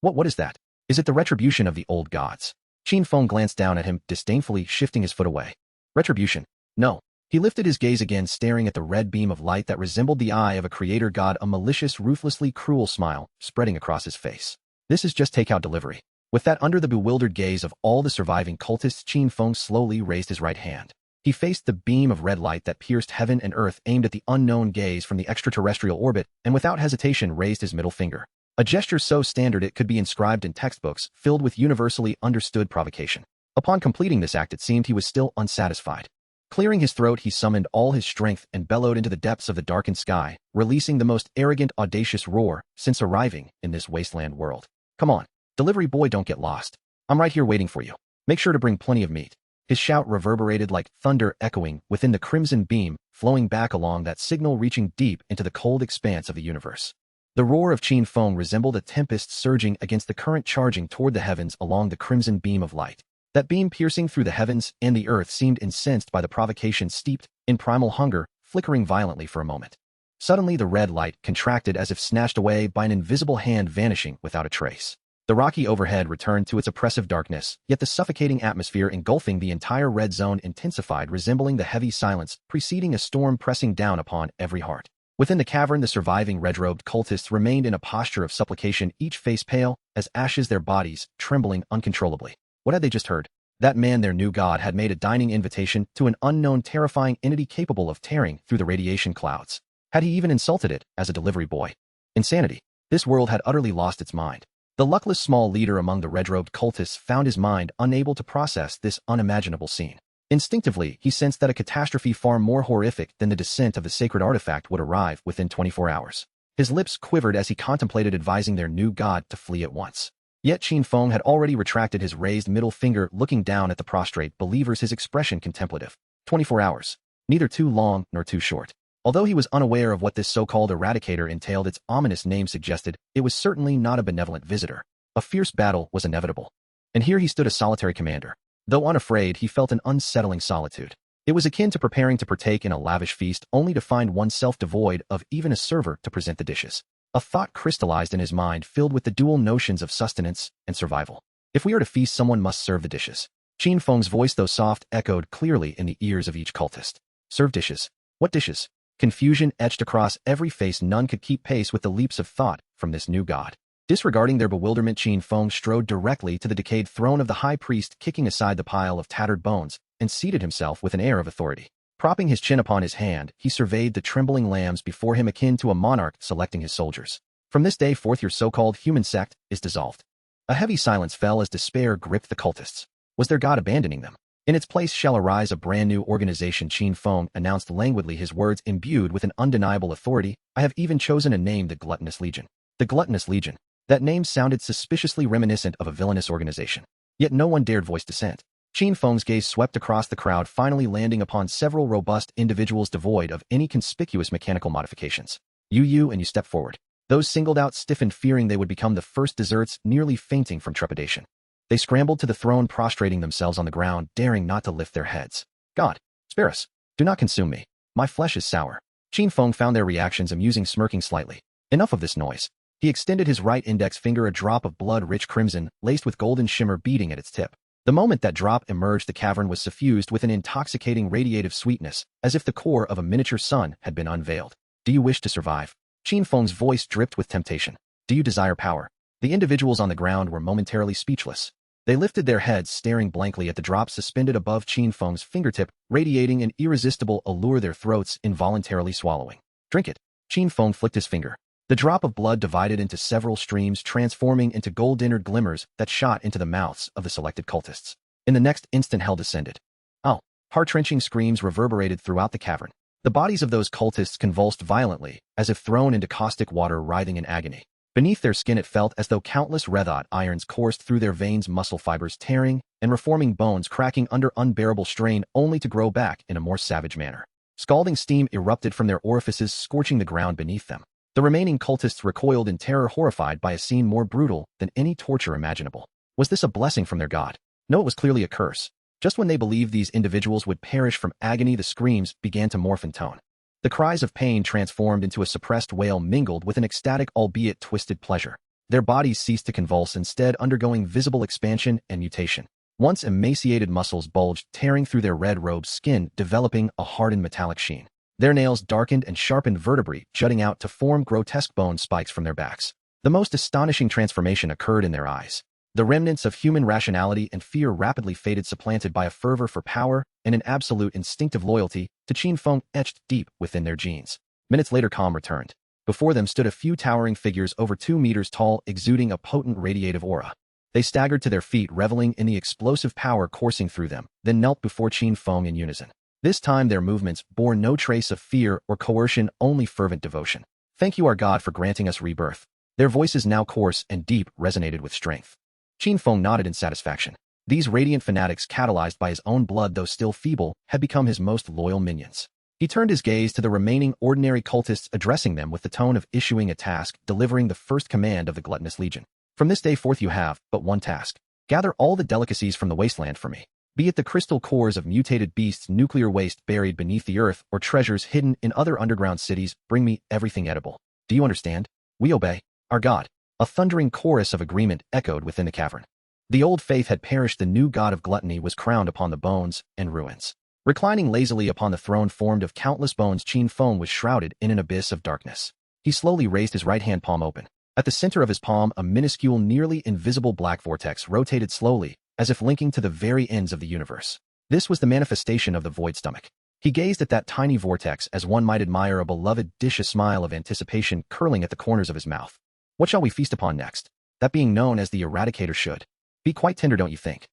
what is that? Is it the retribution of the old gods?" Qin Feng glanced down at him, disdainfully shifting his foot away. "Retribution? No." He lifted his gaze again, staring at the red beam of light that resembled the eye of a creator god, a malicious, ruthlessly cruel smile spreading across his face. "This is just takeout delivery." With that under the bewildered gaze of all the surviving cultists, Qin Feng slowly raised his right hand. He faced the beam of red light that pierced heaven and earth, aimed at the unknown gaze from the extraterrestrial orbit, and without hesitation raised his middle finger. A gesture so standard it could be inscribed in textbooks, filled with universally understood provocation. Upon completing this act, it seemed he was still unsatisfied. Clearing his throat, he summoned all his strength and bellowed into the depths of the darkened sky, releasing the most arrogant, audacious roar since arriving in this wasteland world. "Come on, delivery boy, don't get lost. I'm right here waiting for you. Make sure to bring plenty of meat." His shout reverberated like thunder, echoing within the crimson beam, flowing back along that signal, reaching deep into the cold expanse of the universe. The roar of Qin Feng resembled a tempest surging against the current, charging toward the heavens along the crimson beam of light. That beam, piercing through the heavens and the earth, seemed incensed by the provocation, steeped in primal hunger, flickering violently for a moment. Suddenly, the red light contracted as if snatched away by an invisible hand, vanishing without a trace. The rocky overhead returned to its oppressive darkness, yet the suffocating atmosphere engulfing the entire red zone intensified, resembling the heavy silence preceding a storm pressing down upon every heart. Within the cavern, the surviving red-robed cultists remained in a posture of supplication, each face pale as ashes, their bodies trembling uncontrollably. What had they just heard? That man, their new god, had made a dining invitation to an unknown, terrifying entity capable of tearing through the radiation clouds. Had he even insulted it as a delivery boy? Insanity. This world had utterly lost its mind. The luckless small leader among the red-robed cultists found his mind unable to process this unimaginable scene. Instinctively, he sensed that a catastrophe far more horrific than the descent of the sacred artifact would arrive within 24 hours. His lips quivered as he contemplated advising their new god to flee at once. Yet Qin Feng had already retracted his raised middle finger, looking down at the prostrate believers, his expression contemplative. 24 hours. Neither too long nor too short. Although he was unaware of what this so-called eradicator entailed, its ominous name suggested it was certainly not a benevolent visitor. A fierce battle was inevitable. And here he stood a solitary commander. Though unafraid, he felt an unsettling solitude. It was akin to preparing to partake in a lavish feast only to find oneself devoid of even a server to present the dishes. A thought crystallized in his mind filled with the dual notions of sustenance and survival. If we are to feast, someone must serve the dishes. Qin Feng's voice, though soft, echoed clearly in the ears of each cultist. Serve dishes? What dishes? Confusion etched across every face. None could keep pace with the leaps of thought from this new god. Disregarding their bewilderment, Qin Feng strode directly to the decayed throne of the high priest, kicking aside the pile of tattered bones, and seated himself with an air of authority. Propping his chin upon his hand, he surveyed the trembling lambs before him akin to a monarch selecting his soldiers. From this day forth your so-called human sect is dissolved. A heavy silence fell as despair gripped the cultists. Was their god abandoning them? In its place shall arise a brand new organization. Qin Feng announced languidly, his words imbued with an undeniable authority. I have even chosen a name, the Gluttonous Legion. The Gluttonous Legion. That name sounded suspiciously reminiscent of a villainous organization. Yet no one dared voice dissent. Qin Feng's gaze swept across the crowd, finally landing upon several robust individuals devoid of any conspicuous mechanical modifications. You and you stepped forward. Those singled out stiffened, fearing they would become the first desserts, nearly fainting from trepidation. They scrambled to the throne, prostrating themselves on the ground, daring not to lift their heads. God, spare us. Do not consume me. My flesh is sour. Qin Feng found their reactions amusing, smirking slightly. Enough of this noise. He extended his right index finger, a drop of blood-rich crimson, laced with golden shimmer beating at its tip. The moment that drop emerged, the cavern was suffused with an intoxicating radiative sweetness, as if the core of a miniature sun had been unveiled. Do you wish to survive? Qin Feng's voice dripped with temptation. Do you desire power? The individuals on the ground were momentarily speechless. They lifted their heads, staring blankly at the drop suspended above Qin Feng's fingertip, radiating an irresistible allure, their throats involuntarily swallowing. Drink it. Qin Feng flicked his finger. The drop of blood divided into several streams, transforming into gold-dinnered glimmers that shot into the mouths of the selected cultists. In the next instant, hell descended. Oh! Heart-wrenching screams reverberated throughout the cavern. The bodies of those cultists convulsed violently, as if thrown into caustic water, writhing in agony. Beneath their skin it felt as though countless red-hot irons coursed through their veins, muscle fibers tearing and reforming, bones cracking under unbearable strain, only to grow back in a more savage manner. Scalding steam erupted from their orifices, scorching the ground beneath them. The remaining cultists recoiled in terror, horrified by a scene more brutal than any torture imaginable. Was this a blessing from their god? No, it was clearly a curse. Just when they believed these individuals would perish from agony, the screams began to morph in tone. The cries of pain transformed into a suppressed wail, mingled with an ecstatic, albeit twisted pleasure. Their bodies ceased to convulse, instead undergoing visible expansion and mutation. Once emaciated muscles bulged, tearing through their red robed skin, developing a hardened metallic sheen. Their nails darkened and sharpened, vertebrae jutting out to form grotesque bone spikes from their backs. The most astonishing transformation occurred in their eyes. The remnants of human rationality and fear rapidly faded, supplanted by a fervor for power and an absolute instinctive loyalty to Qin Feng etched deep within their genes. Minutes later, calm returned. Before them stood a few towering figures over 2 meters tall, exuding a potent radiative aura. They staggered to their feet, reveling in the explosive power coursing through them, then knelt before Qin Feng in unison. This time their movements bore no trace of fear or coercion, only fervent devotion. Thank you, our God, for granting us rebirth. Their voices, now coarse and deep, resonated with strength. Qin Feng nodded in satisfaction. These radiant fanatics, catalyzed by his own blood though still feeble, had become his most loyal minions. He turned his gaze to the remaining ordinary cultists, addressing them with the tone of issuing a task, delivering the first command of the Gluttonous Legion. From this day forth you have but one task. Gather all the delicacies from the wasteland for me. Be it the crystal cores of mutated beasts, nuclear waste buried beneath the earth, or treasures hidden in other underground cities, bring me everything edible. Do you understand? We obey, our God. A thundering chorus of agreement echoed within the cavern. The old faith had perished. The new god of gluttony was crowned upon the bones and ruins. Reclining lazily upon the throne formed of countless bones, Qin Feng was shrouded in an abyss of darkness. He slowly raised his right hand palm open. At the center of his palm, a minuscule, nearly invisible black vortex rotated slowly, as if linking to the very ends of the universe. This was the manifestation of the void stomach. He gazed at that tiny vortex as one might admire a beloved dish, a smile of anticipation curling at the corners of his mouth. What shall we feast upon next? That being known as the eradicator should be quite tender, don't you think?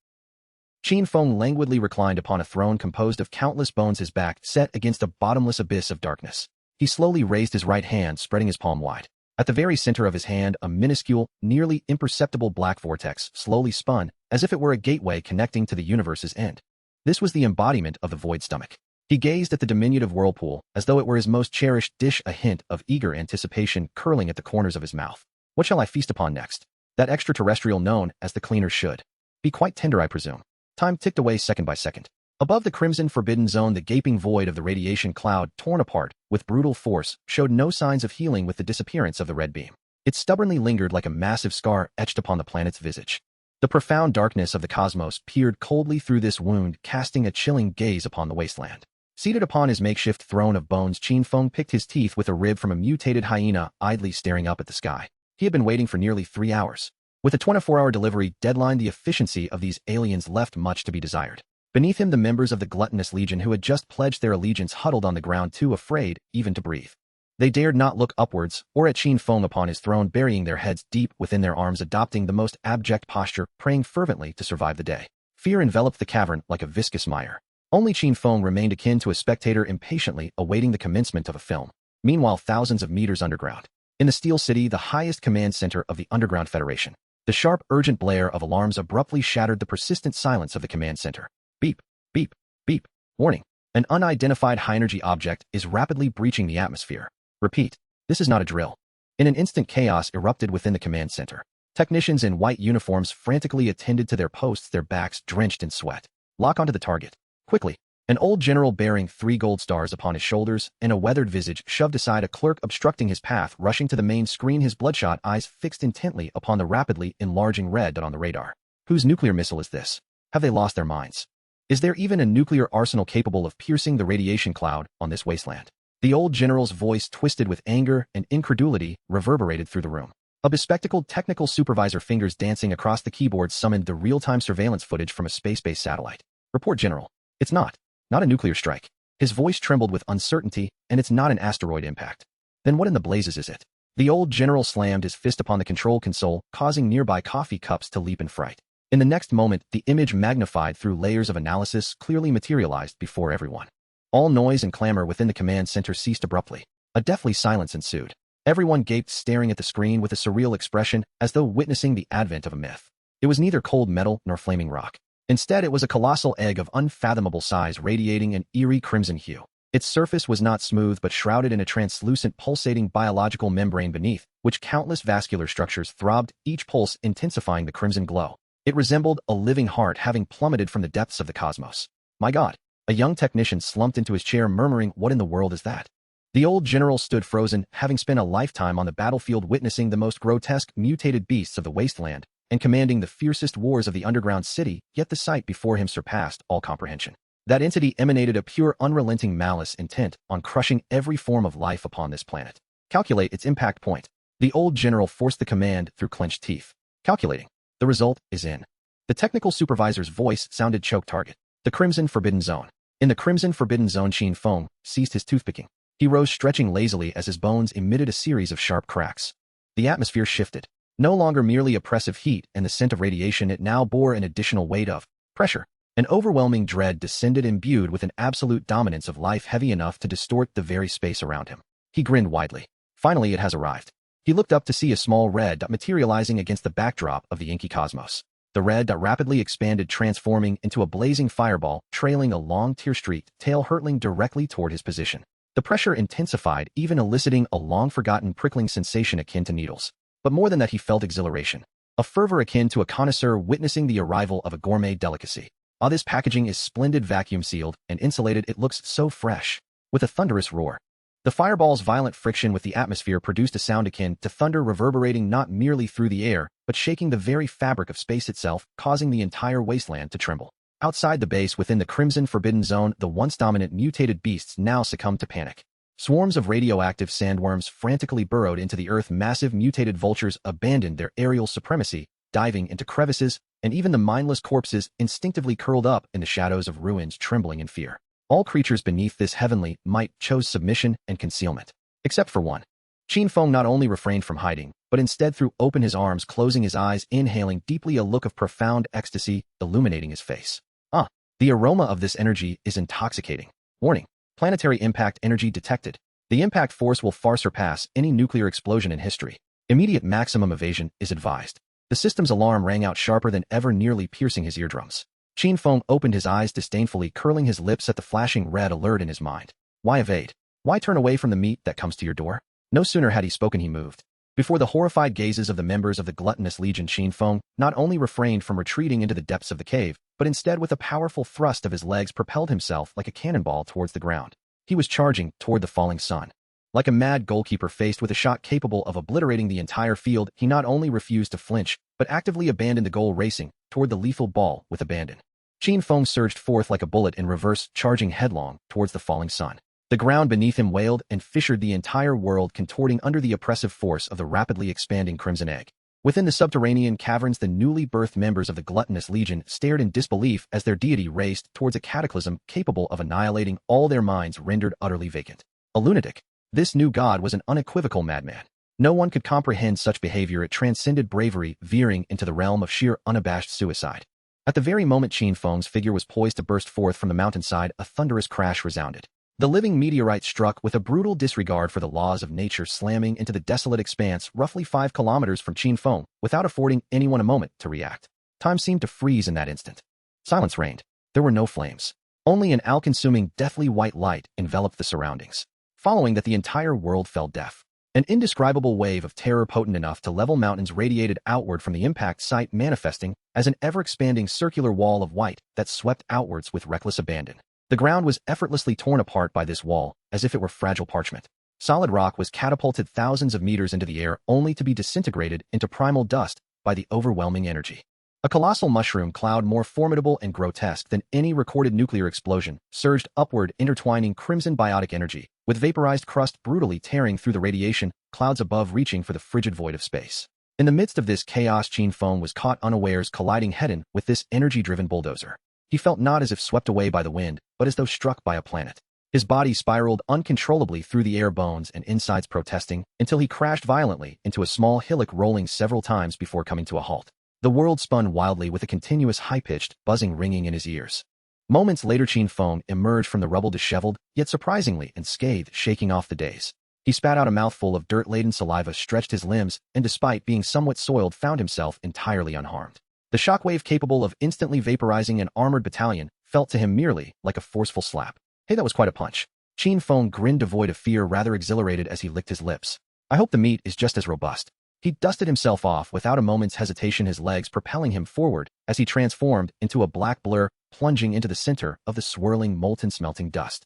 Qin Feng languidly reclined upon a throne composed of countless bones, his back set against a bottomless abyss of darkness. He slowly raised his right hand, spreading his palm wide. At the very center of his hand, a minuscule, nearly imperceptible black vortex slowly spun, as if it were a gateway connecting to the universe's end. This was the embodiment of the void stomach. He gazed at the diminutive whirlpool as though it were his most cherished dish, a hint of eager anticipation curling at the corners of his mouth. What shall I feast upon next? That extraterrestrial known as the cleaner should be quite tender, I presume. Time ticked away second by second. Above the crimson forbidden zone, the gaping void of the radiation cloud, torn apart with brutal force, showed no signs of healing with the disappearance of the red beam. It stubbornly lingered like a massive scar etched upon the planet's visage. The profound darkness of the cosmos peered coldly through this wound, casting a chilling gaze upon the wasteland. Seated upon his makeshift throne of bones, Qin Feng picked his teeth with a rib from a mutated hyena, idly staring up at the sky. He had been waiting for nearly 3 hours. With a 24-hour delivery deadline, the efficiency of these aliens left much to be desired. Beneath him, the members of the gluttonous legion who had just pledged their allegiance huddled on the ground, too afraid even to breathe. They dared not look upwards or at Qin Feng upon his throne, burying their heads deep within their arms, adopting the most abject posture, praying fervently to survive the day. Fear enveloped the cavern like a viscous mire. Only Qin Feng remained akin to a spectator, impatiently awaiting the commencement of a film. Meanwhile, thousands of meters underground, in the Steel City, the highest command center of the Underground Federation, the sharp, urgent blare of alarms abruptly shattered the persistent silence of the command center. Beep, beep, beep. Warning. An unidentified high-energy object is rapidly breaching the atmosphere. Repeat. This is not a drill. In an instant, chaos erupted within the command center. Technicians in white uniforms frantically attended to their posts, their backs drenched in sweat. Lock onto the target. Quickly. An old general bearing 3 gold stars upon his shoulders and a weathered visage shoved aside a clerk obstructing his path, rushing to the main screen, his bloodshot eyes fixed intently upon the rapidly enlarging red dot on the radar. Whose nuclear missile is this? Have they lost their minds? Is there even a nuclear arsenal capable of piercing the radiation cloud on this wasteland? The old general's voice, twisted with anger and incredulity, reverberated through the room. A bespectacled technical supervisor, fingers dancing across the keyboard, summoned the real-time surveillance footage from a space-based satellite. Report, General. It's not a nuclear strike. His voice trembled with uncertainty, and it's not an asteroid impact. Then what in the blazes is it? The old general slammed his fist upon the control console, causing nearby coffee cups to leap in fright. In the next moment, the image, magnified through layers of analysis, clearly materialized before everyone. All noise and clamor within the command center ceased abruptly. A deathly silence ensued. Everyone gaped, staring at the screen with a surreal expression, as though witnessing the advent of a myth. It was neither cold metal nor flaming rock. Instead, it was a colossal egg of unfathomable size, radiating an eerie crimson hue. Its surface was not smooth but shrouded in a translucent, pulsating biological membrane beneath, which countless vascular structures throbbed, each pulse intensifying the crimson glow. It resembled a living heart having plummeted from the depths of the cosmos. My God! A young technician slumped into his chair, murmuring, "What in the world is that?" The old general stood frozen, having spent a lifetime on the battlefield witnessing the most grotesque, mutated beasts of the wasteland, and commanding the fiercest wars of the underground city, yet the sight before him surpassed all comprehension. That entity emanated a pure, unrelenting malice, intent on crushing every form of life upon this planet. Calculate its impact point. The old general forced the command through clenched teeth. Calculating. The result is in. The technical supervisor's voice sounded choked. Target. The Crimson Forbidden Zone. In the Crimson Forbidden Zone, Qin Feng ceased his toothpicking. He rose, stretching lazily as his bones emitted a series of sharp cracks. The atmosphere shifted. No longer merely oppressive heat and the scent of radiation, it now bore an additional weight of pressure. An overwhelming dread descended, imbued with an absolute dominance of life heavy enough to distort the very space around him. He grinned widely. Finally, it has arrived. He looked up to see a small red dot materializing against the backdrop of the inky cosmos. The red dot rapidly expanded, transforming into a blazing fireball, trailing a long tear-streaked tail hurtling directly toward his position. The pressure intensified, even eliciting a long-forgotten prickling sensation akin to needles. But more than that, he felt exhilaration. A fervor akin to a connoisseur witnessing the arrival of a gourmet delicacy. Ah, this packaging is splendid, vacuum-sealed and insulated. It looks so fresh. With a thunderous roar, the fireball's violent friction with the atmosphere produced a sound akin to thunder, reverberating not merely through the air, but shaking the very fabric of space itself, causing the entire wasteland to tremble. Outside the base, within the Crimson Forbidden Zone, the once dominant mutated beasts now succumbed to panic. Swarms of radioactive sandworms frantically burrowed into the earth. Massive mutated vultures abandoned their aerial supremacy, diving into crevices, and even the mindless corpses instinctively curled up in the shadows of ruins, trembling in fear. All creatures beneath this heavenly might chose submission and concealment. Except for one. Qin Feng not only refrained from hiding, but instead threw open his arms, closing his eyes, inhaling deeply, a look of profound ecstasy illuminating his face. Ah, the aroma of this energy is intoxicating. Warning. Planetary impact energy detected. The impact force will far surpass any nuclear explosion in history. Immediate maximum evasion is advised. The system's alarm rang out sharper than ever, nearly piercing his eardrums. Qin Feng opened his eyes disdainfully, curling his lips at the flashing red alert in his mind. Why evade? Why turn away from the meat that comes to your door? No sooner had he spoken he moved. Before the horrified gazes of the members of the gluttonous legion, Qin Feng not only refrained from retreating into the depths of the cave, but instead with a powerful thrust of his legs propelled himself like a cannonball towards the ground. He was charging toward the falling sun. Like a mad goalkeeper faced with a shot capable of obliterating the entire field, he not only refused to flinch, but actively abandoned the goal, racing toward the lethal ball with abandon. Qin Feng surged forth like a bullet in reverse, charging headlong towards the falling sun. The ground beneath him wailed and fissured, the entire world contorting under the oppressive force of the rapidly expanding crimson egg. Within the subterranean caverns, the newly birthed members of the gluttonous legion stared in disbelief as their deity raced towards a cataclysm capable of annihilating all their minds rendered utterly vacant. A lunatic. This new god was an unequivocal madman. No one could comprehend such behavior. It transcended bravery, veering into the realm of sheer unabashed suicide. At the very moment Qin Feng's figure was poised to burst forth from the mountainside, a thunderous crash resounded. The living meteorite struck with a brutal disregard for the laws of nature, slamming into the desolate expanse roughly 5 kilometers from Qin Feng, without affording anyone a moment to react. Time seemed to freeze in that instant. Silence reigned. There were no flames. Only an all-consuming, deathly white light enveloped the surroundings. Following that, the entire world fell deaf. An indescribable wave of terror potent enough to level mountains radiated outward from the impact site, manifesting as an ever-expanding circular wall of white that swept outwards with reckless abandon. The ground was effortlessly torn apart by this wall, as if it were fragile parchment. Solid rock was catapulted thousands of meters into the air, only to be disintegrated into primal dust by the overwhelming energy. A colossal mushroom cloud, more formidable and grotesque than any recorded nuclear explosion, surged upward, intertwining crimson biotic energy, with vaporized crust brutally tearing through the radiation clouds above, reaching for the frigid void of space. In the midst of this chaos, Qin Feng was caught unawares, colliding head-on with this energy-driven bulldozer. He felt not as if swept away by the wind, but as though struck by a planet. His body spiraled uncontrollably through the air, bones and insides protesting, until he crashed violently into a small hillock, rolling several times before coming to a halt. The world spun wildly with a continuous high-pitched, buzzing ringing in his ears. Moments later, Qin Feng emerged from the rubble disheveled, yet surprisingly unscathed, shaking off the daze. He spat out a mouthful of dirt-laden saliva, stretched his limbs, and despite being somewhat soiled, found himself entirely unharmed. The shockwave, capable of instantly vaporizing an armored battalion, felt to him merely like a forceful slap. Hey, that was quite a punch. Qin Feng grinned, devoid of fear, rather exhilarated as he licked his lips. I hope the meat is just as robust. He dusted himself off without a moment's hesitation, his legs propelling him forward as he transformed into a black blur, plunging into the center of the swirling, molten, smelting dust.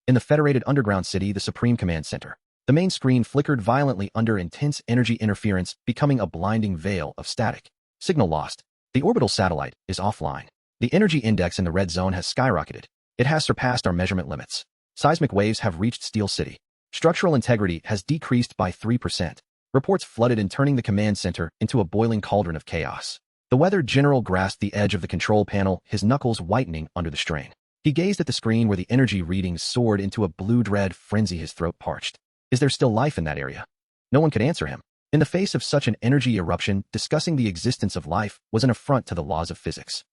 In the federated underground city, the Supreme Command Center, the main screen flickered violently under intense energy interference, becoming a blinding veil of static. Signal lost. The orbital satellite is offline. The energy index in the red zone has skyrocketed. It has surpassed our measurement limits. Seismic waves have reached Steel City. Structural integrity has decreased by 3%. Reports flooded in, turning the command center into a boiling cauldron of chaos. The weather general grasped the edge of the control panel, his knuckles whitening under the strain. He gazed at the screen where the energy readings soared into a blue dread frenzy, his throat parched. Is there still life in that area? No one could answer him. In the face of such an energy eruption, discussing the existence of life was an affront to the laws of physics.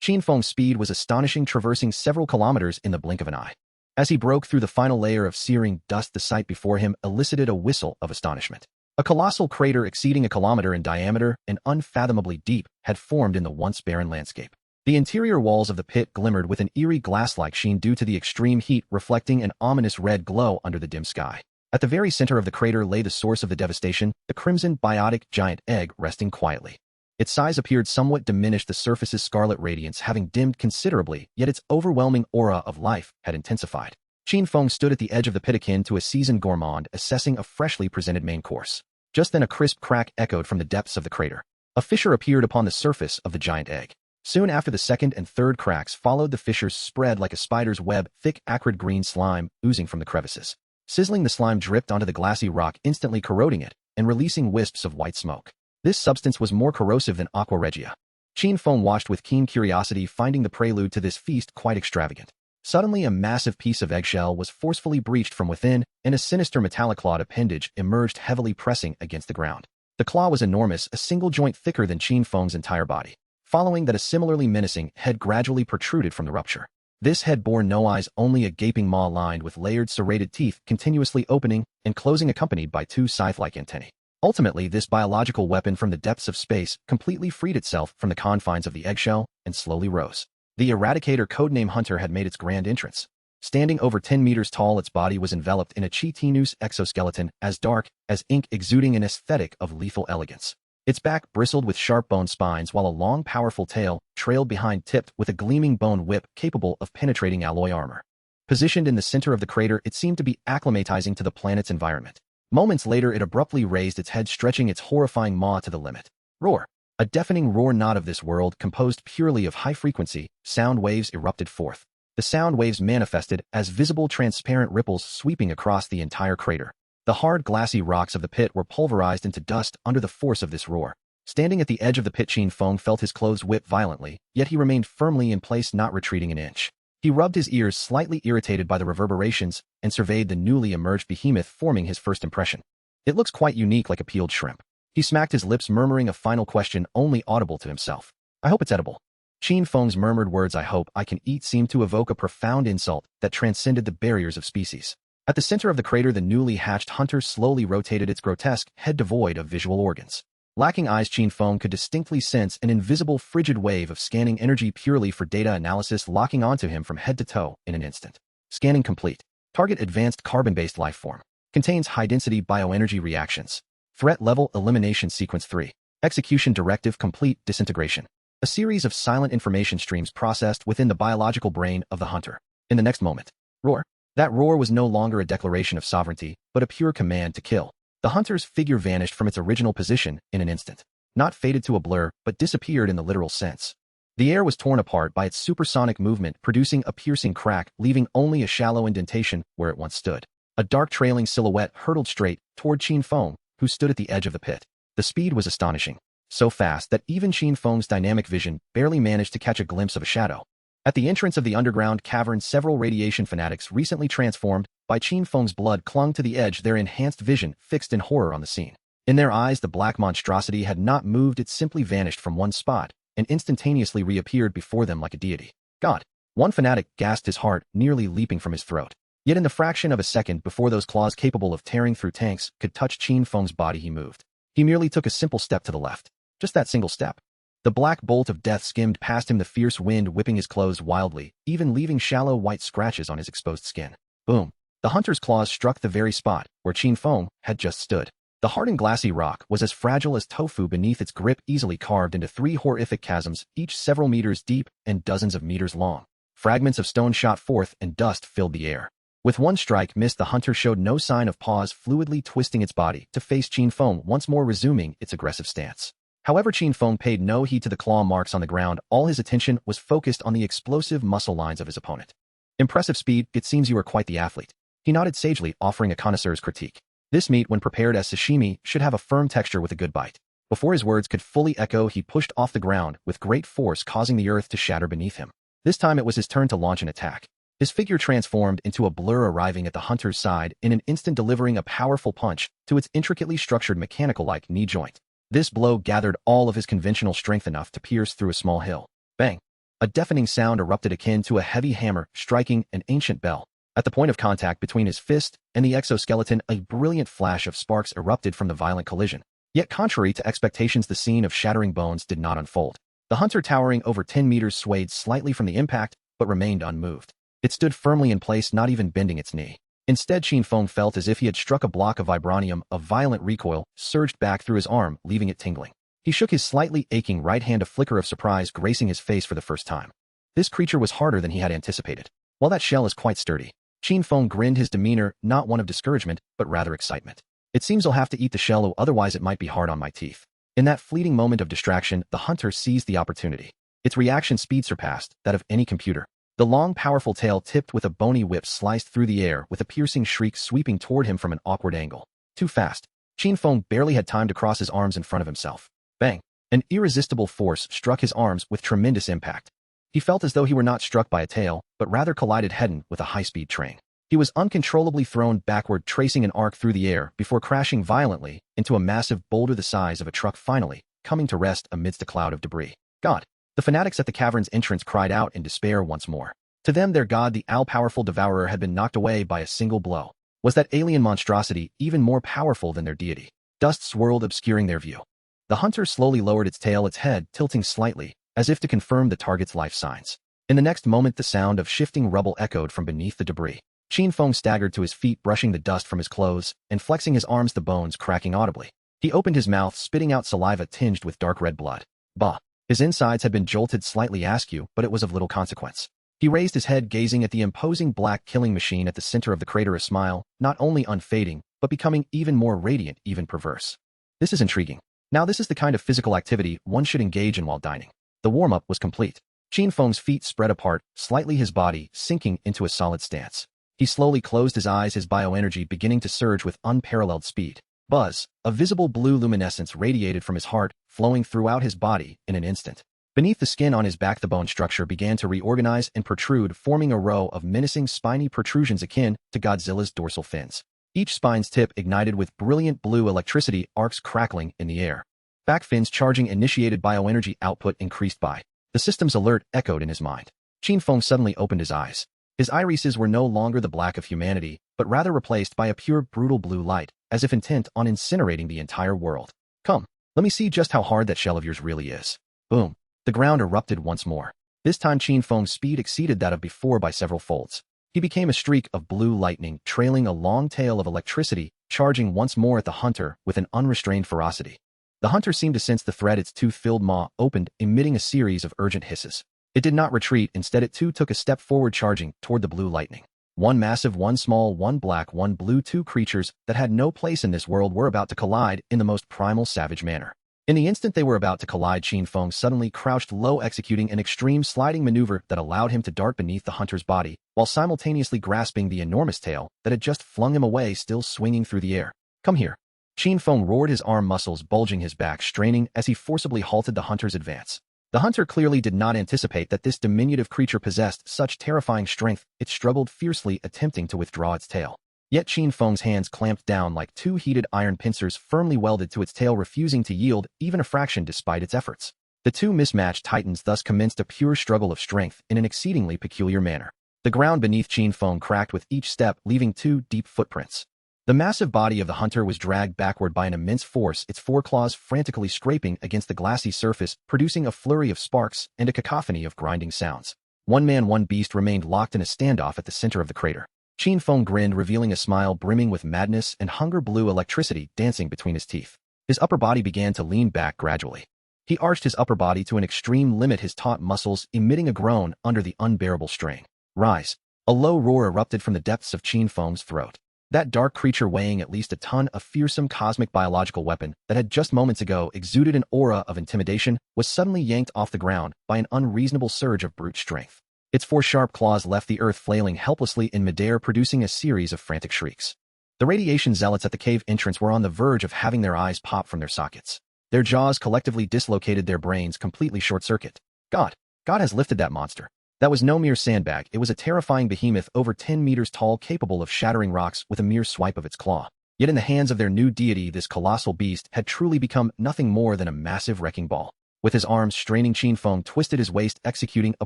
Qin Feng's speed was astonishing, traversing several kilometers in the blink of an eye. As he broke through the final layer of searing dust, the sight before him elicited a whistle of astonishment. A colossal crater exceeding a kilometer in diameter and unfathomably deep had formed in the once barren landscape. The interior walls of the pit glimmered with an eerie glass-like sheen due to the extreme heat, reflecting an ominous red glow under the dim sky. At the very center of the crater lay the source of the devastation, the crimson biotic giant egg resting quietly. Its size appeared somewhat diminished, the surface's scarlet radiance having dimmed considerably, yet its overwhelming aura of life had intensified. Qin Feng stood at the edge of the pit, akin to a seasoned gourmand assessing a freshly presented main course. Just then a crisp crack echoed from the depths of the crater. A fissure appeared upon the surface of the giant egg. Soon after, the second and third cracks followed. The fissures spread like a spider's web, thick acrid green slime oozing from the crevices. Sizzling, the slime dripped onto the glassy rock, instantly corroding it and releasing wisps of white smoke. This substance was more corrosive than aqua regia. Qin Feng watched with keen curiosity, finding the prelude to this feast quite extravagant. Suddenly, a massive piece of eggshell was forcefully breached from within, and a sinister metallic-clawed appendage emerged, heavily pressing against the ground. The claw was enormous, a single joint thicker than Qin Feng's entire body. Following that, a similarly menacing head gradually protruded from the rupture. This head bore no eyes, only a gaping maw lined with layered serrated teeth continuously opening and closing, accompanied by 2 scythe-like antennae. Ultimately, this biological weapon from the depths of space completely freed itself from the confines of the eggshell and slowly rose. The Eradicator codename Hunter had made its grand entrance. Standing over 10 meters tall, its body was enveloped in a chitinous exoskeleton as dark as ink, exuding an aesthetic of lethal elegance. Its back bristled with sharp bone spines while a long, powerful tail trailed behind, tipped with a gleaming bone whip capable of penetrating alloy armor. Positioned in the center of the crater, it seemed to be acclimatizing to the planet's environment. Moments later, it abruptly raised its head, stretching its horrifying maw to the limit. Roar! A deafening roar, not of this world, composed purely of high-frequency sound waves, erupted forth. The sound waves manifested as visible, transparent ripples sweeping across the entire crater. The hard, glassy rocks of the pit were pulverized into dust under the force of this roar. Standing at the edge of the pit, Qin Feng felt his clothes whip violently, yet he remained firmly in place, not retreating an inch. He rubbed his ears, slightly irritated by the reverberations, and surveyed the newly emerged behemoth, forming his first impression. It looks quite unique, like a peeled shrimp. He smacked his lips, murmuring a final question only audible to himself. I hope it's edible. Qin Feng's murmured words, I hope I can eat, seemed to evoke a profound insult that transcended the barriers of species. At the center of the crater, the newly hatched hunter slowly rotated, its grotesque head devoid of visual organs. Lacking eyes, Qin Feng could distinctly sense an invisible, frigid wave of scanning energy purely for data analysis locking onto him from head to toe in an instant. Scanning complete. Target advanced carbon-based life form. Contains high-density bioenergy reactions. Threat level elimination sequence 3. Execution directive complete. Disintegration. A series of silent information streams processed within the biological brain of the hunter. In the next moment, roar. That roar was no longer a declaration of sovereignty, but a pure command to kill. The hunter's figure vanished from its original position in an instant. Not faded to a blur, but disappeared in the literal sense. The air was torn apart by its supersonic movement, producing a piercing crack, leaving only a shallow indentation where it once stood. A dark trailing silhouette hurtled straight toward Qin Feng, who stood at the edge of the pit. The speed was astonishing. So fast that even Qin Feng's dynamic vision barely managed to catch a glimpse of a shadow. At the entrance of the underground cavern, several radiation fanatics recently transformed by Qin Feng's blood clung to the edge, their enhanced vision fixed in horror on the scene. In their eyes, the black monstrosity had not moved, it simply vanished from one spot and instantaneously reappeared before them like a deity. God! One fanatic gasped, his heart nearly leaping from his throat. Yet in the fraction of a second before those claws capable of tearing through tanks could touch Qin Feng's body, he moved. He merely took a simple step to the left. Just that single step. The black bolt of death skimmed past him, the fierce wind whipping his clothes wildly, even leaving shallow white scratches on his exposed skin. Boom! The hunter's claws struck the very spot where Qin Feng had just stood. The hardened glassy rock was as fragile as tofu beneath its grip, easily carved into 3 horrific chasms, each several meters deep and dozens of meters long. Fragments of stone shot forth and dust filled the air. With one strike missed, the hunter showed no sign of pause, fluidly twisting its body to face Qin Feng, once more resuming its aggressive stance. However, Qin Feng paid no heed to the claw marks on the ground. All his attention was focused on the explosive muscle lines of his opponent. Impressive speed, it seems you are quite the athlete. He nodded sagely, offering a connoisseur's critique. This meat, when prepared as sashimi, should have a firm texture with a good bite. Before his words could fully echo, he pushed off the ground with great force, causing the earth to shatter beneath him. This time it was his turn to launch an attack. His figure transformed into a blur, arriving at the hunter's side in an instant, delivering a powerful punch to its intricately structured mechanical-like knee joint. This blow gathered all of his conventional strength enough to pierce through a small hill. Bang! A deafening sound erupted akin to a heavy hammer striking an ancient bell. At the point of contact between his fist and the exoskeleton, a brilliant flash of sparks erupted from the violent collision. Yet contrary to expectations, the scene of shattering bones did not unfold. The hunter, towering over 10 meters, swayed slightly from the impact, but remained unmoved. It stood firmly in place, not even bending its knee. Instead, Qin Feng felt as if he had struck a block of vibranium. A violent recoil surged back through his arm, leaving it tingling. He shook his slightly aching right hand, a flicker of surprise gracing his face for the first time. This creature was harder than he had anticipated. While that shell is quite sturdy, Qin Feng grinned, his demeanor not one of discouragement, but rather excitement. It seems I'll have to eat the shell, otherwise it might be hard on my teeth. In that fleeting moment of distraction, the hunter seized the opportunity. Its reaction speed surpassed that of any computer. The long, powerful tail, tipped with a bony whip, sliced through the air with a piercing shriek, sweeping toward him from an awkward angle. Too fast. Qin Feng barely had time to cross his arms in front of himself. Bang! An irresistible force struck his arms with tremendous impact. He felt as though he were not struck by a tail, but rather collided head-on with a high-speed train. He was uncontrollably thrown backward, tracing an arc through the air before crashing violently into a massive boulder the size of a truck, finally coming to rest amidst a cloud of debris. God! The fanatics at the cavern's entrance cried out in despair once more. To them, their god, the all-powerful devourer, had been knocked away by a single blow. Was that alien monstrosity even more powerful than their deity? Dust swirled, obscuring their view. The hunter slowly lowered its tail, its head tilting slightly, as if to confirm the target's life signs. In the next moment, the sound of shifting rubble echoed from beneath the debris. Qin Feng staggered to his feet, brushing the dust from his clothes and flexing his arms, the bones cracking audibly. He opened his mouth, spitting out saliva tinged with dark red blood. Bah! His insides had been jolted slightly askew, but it was of little consequence. He raised his head, gazing at the imposing black killing machine at the center of the crater, a smile, not only unfading, but becoming even more radiant, even perverse. This is intriguing. Now this is the kind of physical activity one should engage in while dining. The warm-up was complete. Qin Feng's feet spread apart, slightly, his body sinking into a solid stance. He slowly closed his eyes, his bioenergy beginning to surge with unparalleled speed. Buzz, a visible blue luminescence radiated from his heart, flowing throughout his body in an instant. Beneath the skin on his back, the bone structure began to reorganize and protrude, forming a row of menacing spiny protrusions akin to Godzilla's dorsal fins. Each spine's tip ignited with brilliant blue electricity arcs crackling in the air. Back fins charging initiated bioenergy output increased by. The system's alert echoed in his mind. Qin Feng suddenly opened his eyes. His irises were no longer the black of humanity, but rather replaced by a pure, brutal blue light, as if intent on incinerating the entire world. Come, let me see just how hard that shell of yours really is. Boom. The ground erupted once more. This time Qin Feng's speed exceeded that of before by several folds. He became a streak of blue lightning, trailing a long tail of electricity, charging once more at the hunter with an unrestrained ferocity. The hunter seemed to sense the threat. Its tooth-filled maw opened, emitting a series of urgent hisses. It did not retreat. Instead, it too took a step forward, charging toward the blue lightning. One massive, one small, one black, one blue, two creatures that had no place in this world were about to collide in the most primal, savage manner. In the instant they were about to collide, Qin Feng suddenly crouched low, executing an extreme sliding maneuver that allowed him to dart beneath the hunter's body, while simultaneously grasping the enormous tail that had just flung him away, still swinging through the air. Come here. Qin Feng roared, his arm muscles bulging, his back straining as he forcibly halted the hunter's advance. The hunter clearly did not anticipate that this diminutive creature possessed such terrifying strength. It struggled fiercely, attempting to withdraw its tail. Yet Qin Feng's hands clamped down like two heated iron pincers firmly welded to its tail, refusing to yield even a fraction despite its efforts. The two mismatched titans thus commenced a pure struggle of strength in an exceedingly peculiar manner. The ground beneath Qin Feng cracked with each step, leaving two deep footprints. The massive body of the hunter was dragged backward by an immense force, its foreclaws frantically scraping against the glassy surface, producing a flurry of sparks and a cacophony of grinding sounds. One man, one beast remained locked in a standoff at the center of the crater. Qin Feng grinned, revealing a smile brimming with madness and hunger, blue electricity dancing between his teeth. His upper body began to lean back gradually. He arched his upper body to an extreme limit, his taut muscles emitting a groan under the unbearable strain. Rise! A low roar erupted from the depths of Qin Feng's throat. That dark creature, weighing at least a ton, a fearsome cosmic biological weapon that had just moments ago exuded an aura of intimidation, was suddenly yanked off the ground by an unreasonable surge of brute strength. Its four sharp claws left the earth, flailing helplessly in midair, producing a series of frantic shrieks. The radiation zealots at the cave entrance were on the verge of having their eyes pop from their sockets. Their jaws collectively dislocated, their brains completely short-circuit. God has lifted that monster. That was no mere sandbag. It was a terrifying behemoth over 10 meters tall, capable of shattering rocks with a mere swipe of its claw. Yet in the hands of their new deity, this colossal beast had truly become nothing more than a massive wrecking ball. With his arms straining, Qin Feng twisted his waist, executing a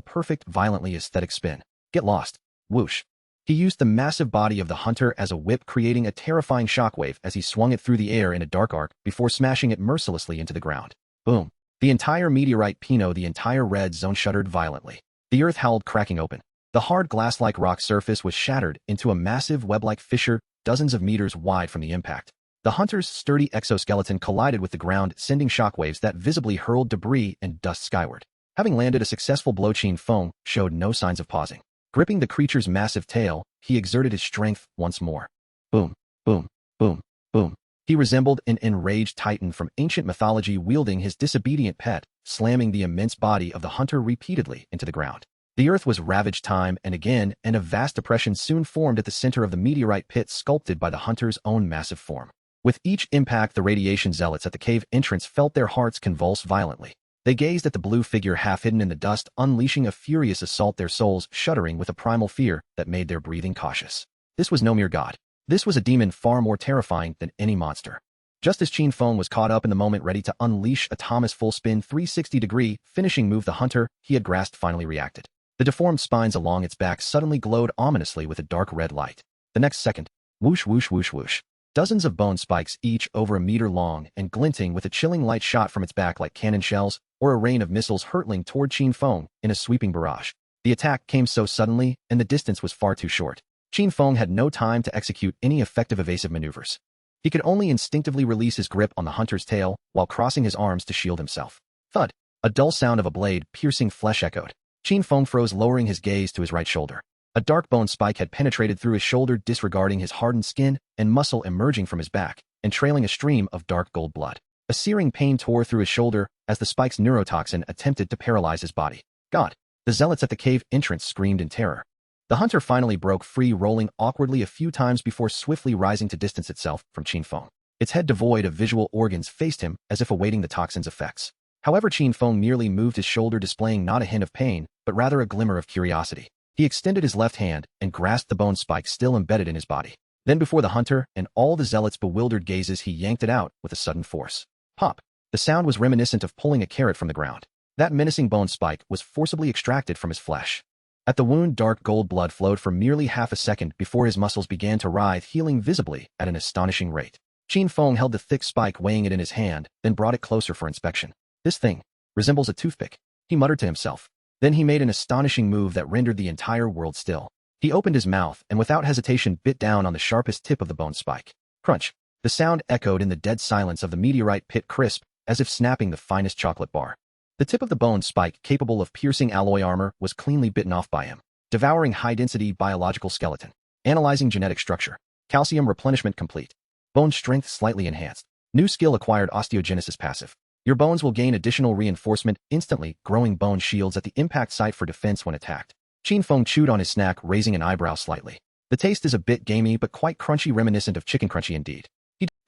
perfect, violently aesthetic spin. Get lost. Whoosh. He used the massive body of the hunter as a whip, creating a terrifying shockwave as he swung it through the air in a dark arc before smashing it mercilessly into the ground. Boom. The entire meteorite pino, the entire red zone shuddered violently. The earth howled, cracking open. The hard glass-like rock surface was shattered into a massive web-like fissure, dozens of meters wide from the impact. The hunter's sturdy exoskeleton collided with the ground, sending shockwaves that visibly hurled debris and dust skyward. Having landed a successful blow, Qin Feng showed no signs of pausing. Gripping the creature's massive tail, he exerted his strength once more. Boom, boom, boom, boom. He resembled an enraged titan from ancient mythology, wielding his disobedient pet, slamming the immense body of the hunter repeatedly into the ground. The earth was ravaged time and again, and a vast depression soon formed at the center of the meteorite pit, sculpted by the hunter's own massive form. With each impact, the radiation zealots at the cave entrance felt their hearts convulse violently. They gazed at the blue figure half hidden in the dust, unleashing a furious assault, their souls shuddering with a primal fear that made their breathing cautious. This was no mere god. This was a demon far more terrifying than any monster. Just as Qin Feng was caught up in the moment, ready to unleash a Thomas full-spin 360-degree finishing move, the hunter he had grasped finally reacted. The deformed spines along its back suddenly glowed ominously with a dark red light. The next second, whoosh, whoosh, whoosh, whoosh. Dozens of bone spikes, each over a meter long and glinting with a chilling light, shot from its back like cannon shells or a rain of missiles, hurtling toward Qin Feng in a sweeping barrage. The attack came so suddenly, and the distance was far too short. Qin Feng had no time to execute any effective evasive maneuvers. He could only instinctively release his grip on the hunter's tail while crossing his arms to shield himself. Thud! A dull sound of a blade piercing flesh echoed. Qin Feng froze, lowering his gaze to his right shoulder. A dark bone spike had penetrated through his shoulder, disregarding his hardened skin and muscle emerging from his back and trailing a stream of dark gold blood. A searing pain tore through his shoulder as the spike's neurotoxin attempted to paralyze his body. God! The zealots at the cave entrance screamed in terror. The hunter finally broke free, rolling awkwardly a few times before swiftly rising to distance itself from Qin Feng. Its head, devoid of visual organs, faced him as if awaiting the toxin's effects. However, Qin Feng merely moved his shoulder, displaying not a hint of pain, but rather a glimmer of curiosity. He extended his left hand and grasped the bone spike still embedded in his body. Then, before the hunter and all the zealots' bewildered gazes, he yanked it out with a sudden force. Pop! The sound was reminiscent of pulling a carrot from the ground. That menacing bone spike was forcibly extracted from his flesh. At the wound, dark gold blood flowed for merely half a second before his muscles began to writhe, healing visibly at an astonishing rate. Qin Feng held the thick spike, weighing it in his hand, then brought it closer for inspection. This thing resembles a toothpick, he muttered to himself. Then he made an astonishing move that rendered the entire world still. He opened his mouth and without hesitation bit down on the sharpest tip of the bone spike. Crunch! The sound echoed in the dead silence of the meteorite pit, crisp, as if snapping the finest chocolate bar. The tip of the bone spike, capable of piercing alloy armor, was cleanly bitten off by him. Devouring high-density biological skeleton. Analyzing genetic structure. Calcium replenishment complete. Bone strength slightly enhanced. New skill acquired, osteogenesis passive. Your bones will gain additional reinforcement instantly, growing bone shields at the impact site for defense when attacked. Qin Feng chewed on his snack, raising an eyebrow slightly. The taste is a bit gamey but quite crunchy, reminiscent of chicken crunchy indeed.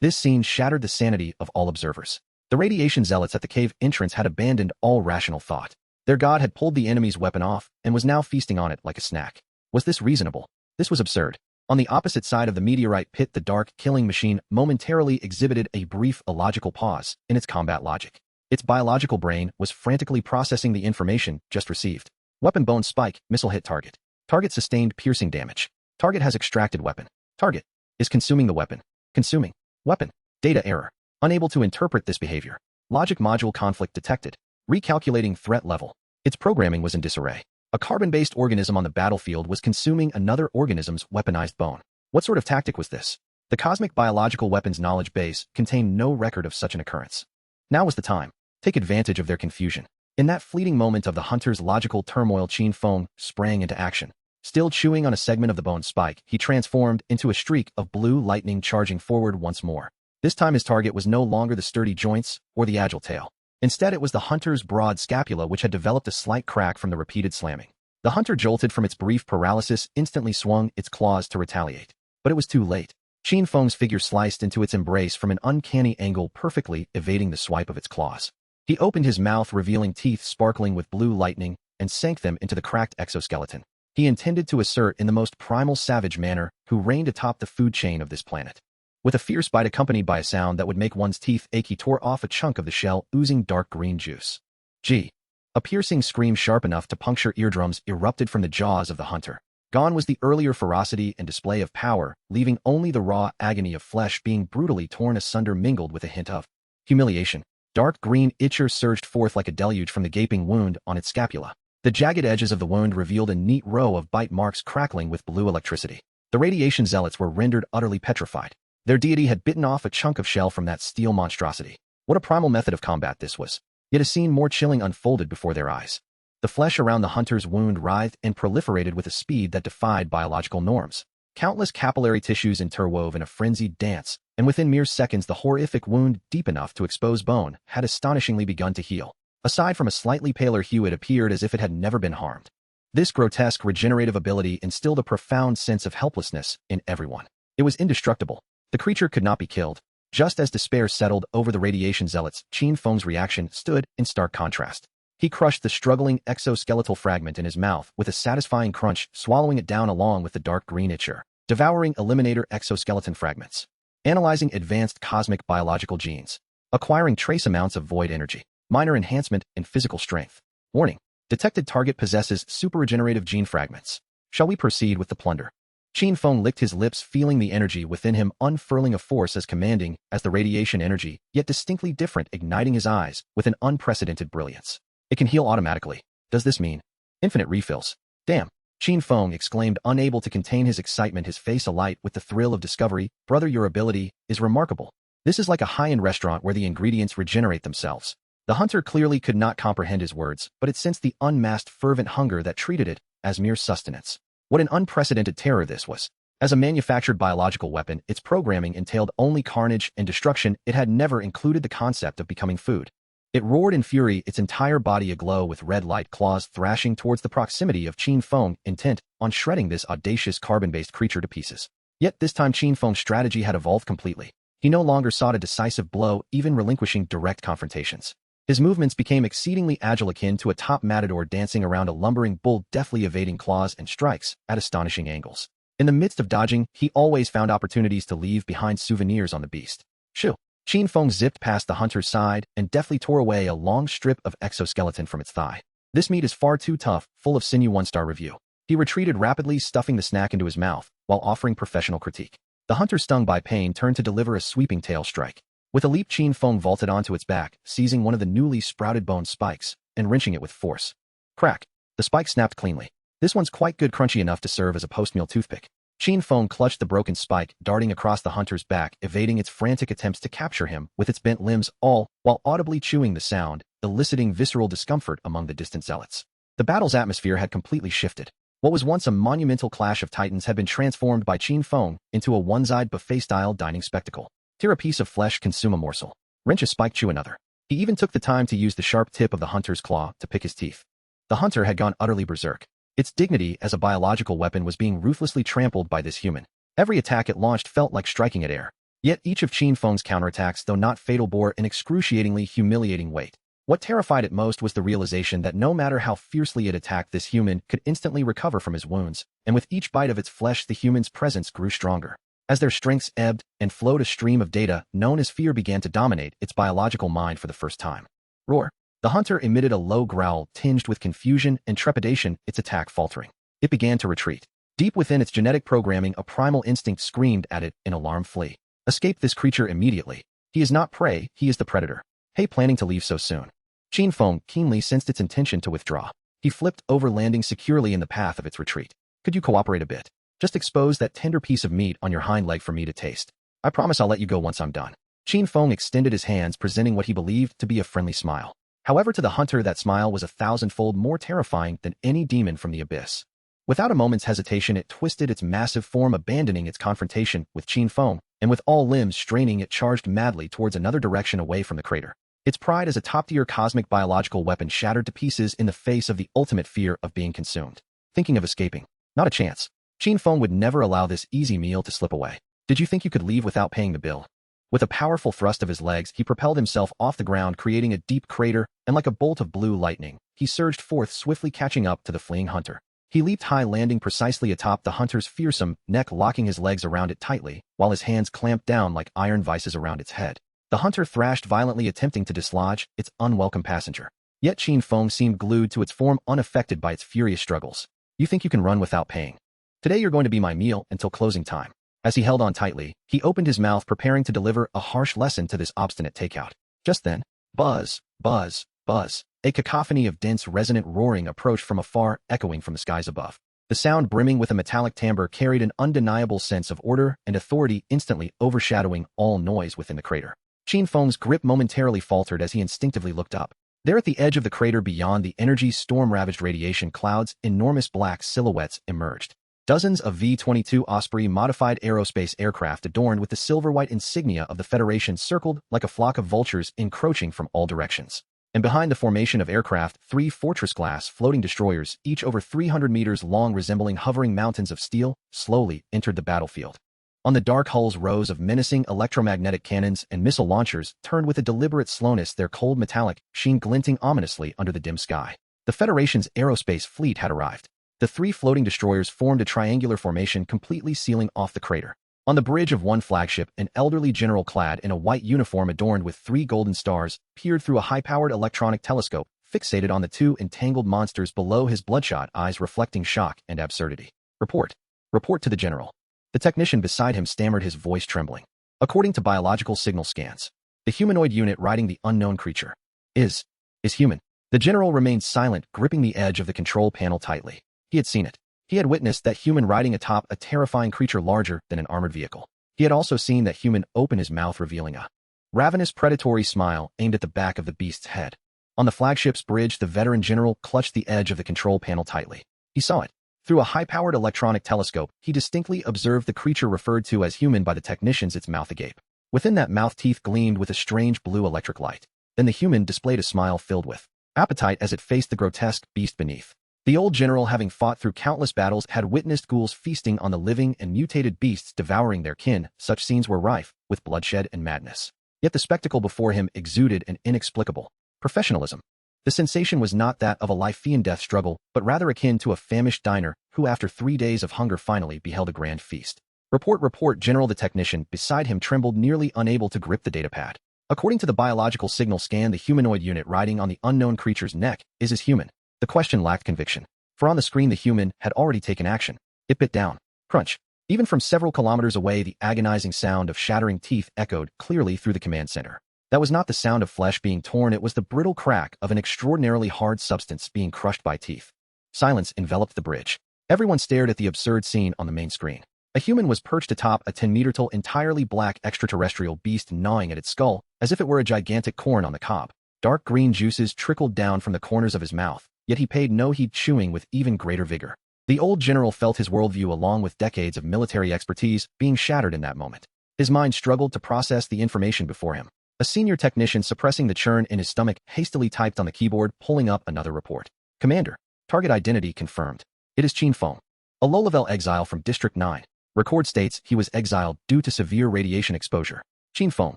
This scene shattered the sanity of all observers. The radiation zealots at the cave entrance had abandoned all rational thought. Their god had pulled the enemy's weapon off and was now feasting on it like a snack. Was this reasonable? This was absurd. On the opposite side of the meteorite pit, the dark, killing machine momentarily exhibited a brief illogical pause in its combat logic. Its biological brain was frantically processing the information just received. Weapon: bone spike, missile hit target. Target sustained piercing damage. Target has extracted weapon. Target is consuming the weapon. Consuming weapon. Data error. Unable to interpret this behavior. Logic module conflict detected. Recalculating threat level. Its programming was in disarray. A carbon-based organism on the battlefield was consuming another organism's weaponized bone. What sort of tactic was this? The cosmic biological weapons knowledge base contained no record of such an occurrence. Now was the time. Take advantage of their confusion. In that fleeting moment of the hunter's logical turmoil, Qin Feng sprang into action. Still chewing on a segment of the bone spike, he transformed into a streak of blue lightning, charging forward once more. This time his target was no longer the sturdy joints or the agile tail. Instead, it was the hunter's broad scapula, which had developed a slight crack from the repeated slamming. The hunter, jolted from its brief paralysis, instantly swung its claws to retaliate. But it was too late. Qin Feng's figure sliced into its embrace from an uncanny angle, perfectly evading the swipe of its claws. He opened his mouth, revealing teeth sparkling with blue lightning, and sank them into the cracked exoskeleton. He intended to assert in the most primal, savage manner who reigned atop the food chain of this planet. With a fierce bite accompanied by a sound that would make one's teeth ache, he tore off a chunk of the shell, oozing dark green juice. Gee! A piercing scream sharp enough to puncture eardrums erupted from the jaws of the hunter. Gone was the earlier ferocity and display of power, leaving only the raw agony of flesh being brutally torn asunder, mingled with a hint of humiliation. Dark green ichor surged forth like a deluge from the gaping wound on its scapula. The jagged edges of the wound revealed a neat row of bite marks crackling with blue electricity. The radiation zealots were rendered utterly petrified. Their deity had bitten off a chunk of shell from that steel monstrosity. What a primal method of combat this was. Yet a scene more chilling unfolded before their eyes. The flesh around the hunter's wound writhed and proliferated with a speed that defied biological norms. Countless capillary tissues interwove in a frenzied dance, and within mere seconds the horrific wound, deep enough to expose bone, had astonishingly begun to heal. Aside from a slightly paler hue, it appeared as if it had never been harmed. This grotesque regenerative ability instilled a profound sense of helplessness in everyone. It was indestructible. The creature could not be killed. Just as despair settled over the radiation zealots, Qin Feng's reaction stood in stark contrast. He crushed the struggling exoskeletal fragment in his mouth with a satisfying crunch, swallowing it down along with the dark green ichor. Devouring eliminator exoskeleton fragments. Analyzing advanced cosmic biological genes. Acquiring trace amounts of void energy. Minor enhancement in physical strength. Warning. Detected target possesses super-regenerative gene fragments. Shall we proceed with the plunder? Qin Feng licked his lips, feeling the energy within him unfurling, a force as commanding as the radiation energy, yet distinctly different, igniting his eyes with an unprecedented brilliance. It can heal automatically. Does this mean infinite refills? Damn! Qin Feng exclaimed, unable to contain his excitement, his face alight with the thrill of discovery. Brother, your ability is remarkable. This is like a high-end restaurant where the ingredients regenerate themselves. The hunter clearly could not comprehend his words, but it sensed the unmasked fervent hunger that treated it as mere sustenance. What an unprecedented terror this was. As a manufactured biological weapon, its programming entailed only carnage and destruction. It had never included the concept of becoming food. It roared in fury, its entire body aglow with red light, claws thrashing towards the proximity of Qin Feng, intent on shredding this audacious carbon-based creature to pieces. Yet this time Qin Feng's strategy had evolved completely. He no longer sought a decisive blow, even relinquishing direct confrontations. His movements became exceedingly agile, akin to a top matador dancing around a lumbering bull, deftly evading claws and strikes at astonishing angles. In the midst of dodging, he always found opportunities to leave behind souvenirs on the beast. Shoo! Qin Feng zipped past the hunter's side and deftly tore away a long strip of exoskeleton from its thigh. This meat is far too tough, full of sinew. 1-star review. He retreated rapidly, stuffing the snack into his mouth, while offering professional critique. The hunter, stung by pain, turned to deliver a sweeping tail strike. With a leap, Qin Feng vaulted onto its back, seizing one of the newly sprouted bone spikes and wrenching it with force. Crack! The spike snapped cleanly. This one's quite good, crunchy enough to serve as a post-meal toothpick. Qin Feng clutched the broken spike, darting across the hunter's back, evading its frantic attempts to capture him with its bent limbs, all while audibly chewing the sound, eliciting visceral discomfort among the distant zealots. The battle's atmosphere had completely shifted. What was once a monumental clash of titans had been transformed by Qin Feng into a one-sided buffet-style dining spectacle. Tear a piece of flesh, consume a morsel. Wrench a spike, chew another. He even took the time to use the sharp tip of the hunter's claw to pick his teeth. The hunter had gone utterly berserk. Its dignity as a biological weapon was being ruthlessly trampled by this human. Every attack it launched felt like striking at air. Yet each of Qin Feng's counterattacks, though not fatal, bore an excruciatingly humiliating weight. What terrified it most was the realization that no matter how fiercely it attacked, this human could instantly recover from his wounds, and with each bite of its flesh the human's presence grew stronger. As their strengths ebbed and flowed, a stream of data known as fear began to dominate its biological mind for the first time. Roar! The hunter emitted a low growl tinged with confusion and trepidation, its attack faltering. It began to retreat. Deep within its genetic programming, a primal instinct screamed at it in alarm. Flee. Escape this creature immediately. He is not prey, he is the predator. Hey, planning to leave so soon? Qin Feng keenly sensed its intention to withdraw. He flipped over, landing securely in the path of its retreat. Could you cooperate a bit? Just expose that tender piece of meat on your hind leg for me to taste. I promise I'll let you go once I'm done. Qin Feng extended his hands, presenting what he believed to be a friendly smile. However, to the hunter, that smile was 1,000-fold more terrifying than any demon from the abyss. Without a moment's hesitation, it twisted its massive form, abandoning its confrontation with Qin Feng, and with all limbs straining, it charged madly towards another direction away from the crater. Its pride as a top-tier cosmic biological weapon shattered to pieces in the face of the ultimate fear of being consumed. Thinking of escaping? Not a chance. Qin Feng would never allow this easy meal to slip away. Did you think you could leave without paying the bill? With a powerful thrust of his legs, he propelled himself off the ground, creating a deep crater, and like a bolt of blue lightning, he surged forth, swiftly catching up to the fleeing hunter. He leaped high, landing precisely atop the hunter's fearsome neck, locking his legs around it tightly, while his hands clamped down like iron vices around its head. The hunter thrashed violently, attempting to dislodge its unwelcome passenger. Yet Qin Feng seemed glued to its form, unaffected by its furious struggles. You think you can run without paying? Today you're going to be my meal until closing time. As he held on tightly, he opened his mouth, preparing to deliver a harsh lesson to this obstinate takeout. Just then, buzz, buzz, buzz. A cacophony of dense, resonant roaring approached from afar, echoing from the skies above. The sound, brimming with a metallic timbre, carried an undeniable sense of order and authority, instantly overshadowing all noise within the crater. Qin Feng's grip momentarily faltered as he instinctively looked up. There at the edge of the crater, beyond the energy storm-ravaged radiation clouds, enormous black silhouettes emerged. Dozens of V-22 Osprey modified aerospace aircraft adorned with the silver-white insignia of the Federation circled like a flock of vultures, encroaching from all directions. And behind the formation of aircraft, 3 fortress-class floating destroyers, each over 300 meters long, resembling hovering mountains of steel, slowly entered the battlefield. On the dark hulls, rows of menacing electromagnetic cannons and missile launchers turned with a deliberate slowness, their cold metallic sheen glinting ominously under the dim sky. The Federation's aerospace fleet had arrived. The 3 floating destroyers formed a triangular formation, completely sealing off the crater. On the bridge of one flagship, an elderly general clad in a white uniform adorned with 3 golden stars peered through a high-powered electronic telescope, fixated on the 2 entangled monsters below, his bloodshot eyes reflecting shock and absurdity. Report. Report to the general. The technician beside him stammered, his voice trembling. According to biological signal scans, the humanoid unit riding the unknown creature is human. The general remained silent, gripping the edge of the control panel tightly. He had seen it. He had witnessed that human riding atop a terrifying creature larger than an armored vehicle. He had also seen that human open his mouth, revealing a ravenous predatory smile aimed at the back of the beast's head. On the flagship's bridge, the veteran general clutched the edge of the control panel tightly. He saw it. Through a high-powered electronic telescope, he distinctly observed the creature referred to as human by the technicians, its mouth agape. Within that mouth, teeth gleamed with a strange blue electric light. Then the human displayed a smile filled with appetite as it faced the grotesque beast beneath. The old general, having fought through countless battles, had witnessed ghouls feasting on the living and mutated beasts devouring their kin. Such scenes were rife with bloodshed and madness. Yet the spectacle before him exuded an inexplicable professionalism. The sensation was not that of a life-and-death struggle, but rather akin to a famished diner who, after 3 days of hunger, finally beheld a grand feast. Report, General. The technician beside him trembled, nearly unable to grip the datapad. According to the biological signal scan, the humanoid unit riding on the unknown creature's neck is as human. The question lacked conviction, for on the screen the human had already taken action. It bit down. Crunch. Even from several kilometers away, the agonizing sound of shattering teeth echoed clearly through the command center. That was not the sound of flesh being torn, it was the brittle crack of an extraordinarily hard substance being crushed by teeth. Silence enveloped the bridge. Everyone stared at the absurd scene on the main screen. A human was perched atop a 10-meter-tall, entirely black extraterrestrial beast, gnawing at its skull as if it were a gigantic corn on the cob. Dark green juices trickled down from the corners of his mouth, yet he paid no heed, chewing with even greater vigor. The old general felt his worldview, along with decades of military expertise, being shattered in that moment. His mind struggled to process the information before him. A senior technician, suppressing the churn in his stomach, hastily typed on the keyboard, pulling up another report. Commander, target identity confirmed. It is Qin Feng, a low-level exile from District 9. Record states he was exiled due to severe radiation exposure. Qin Feng.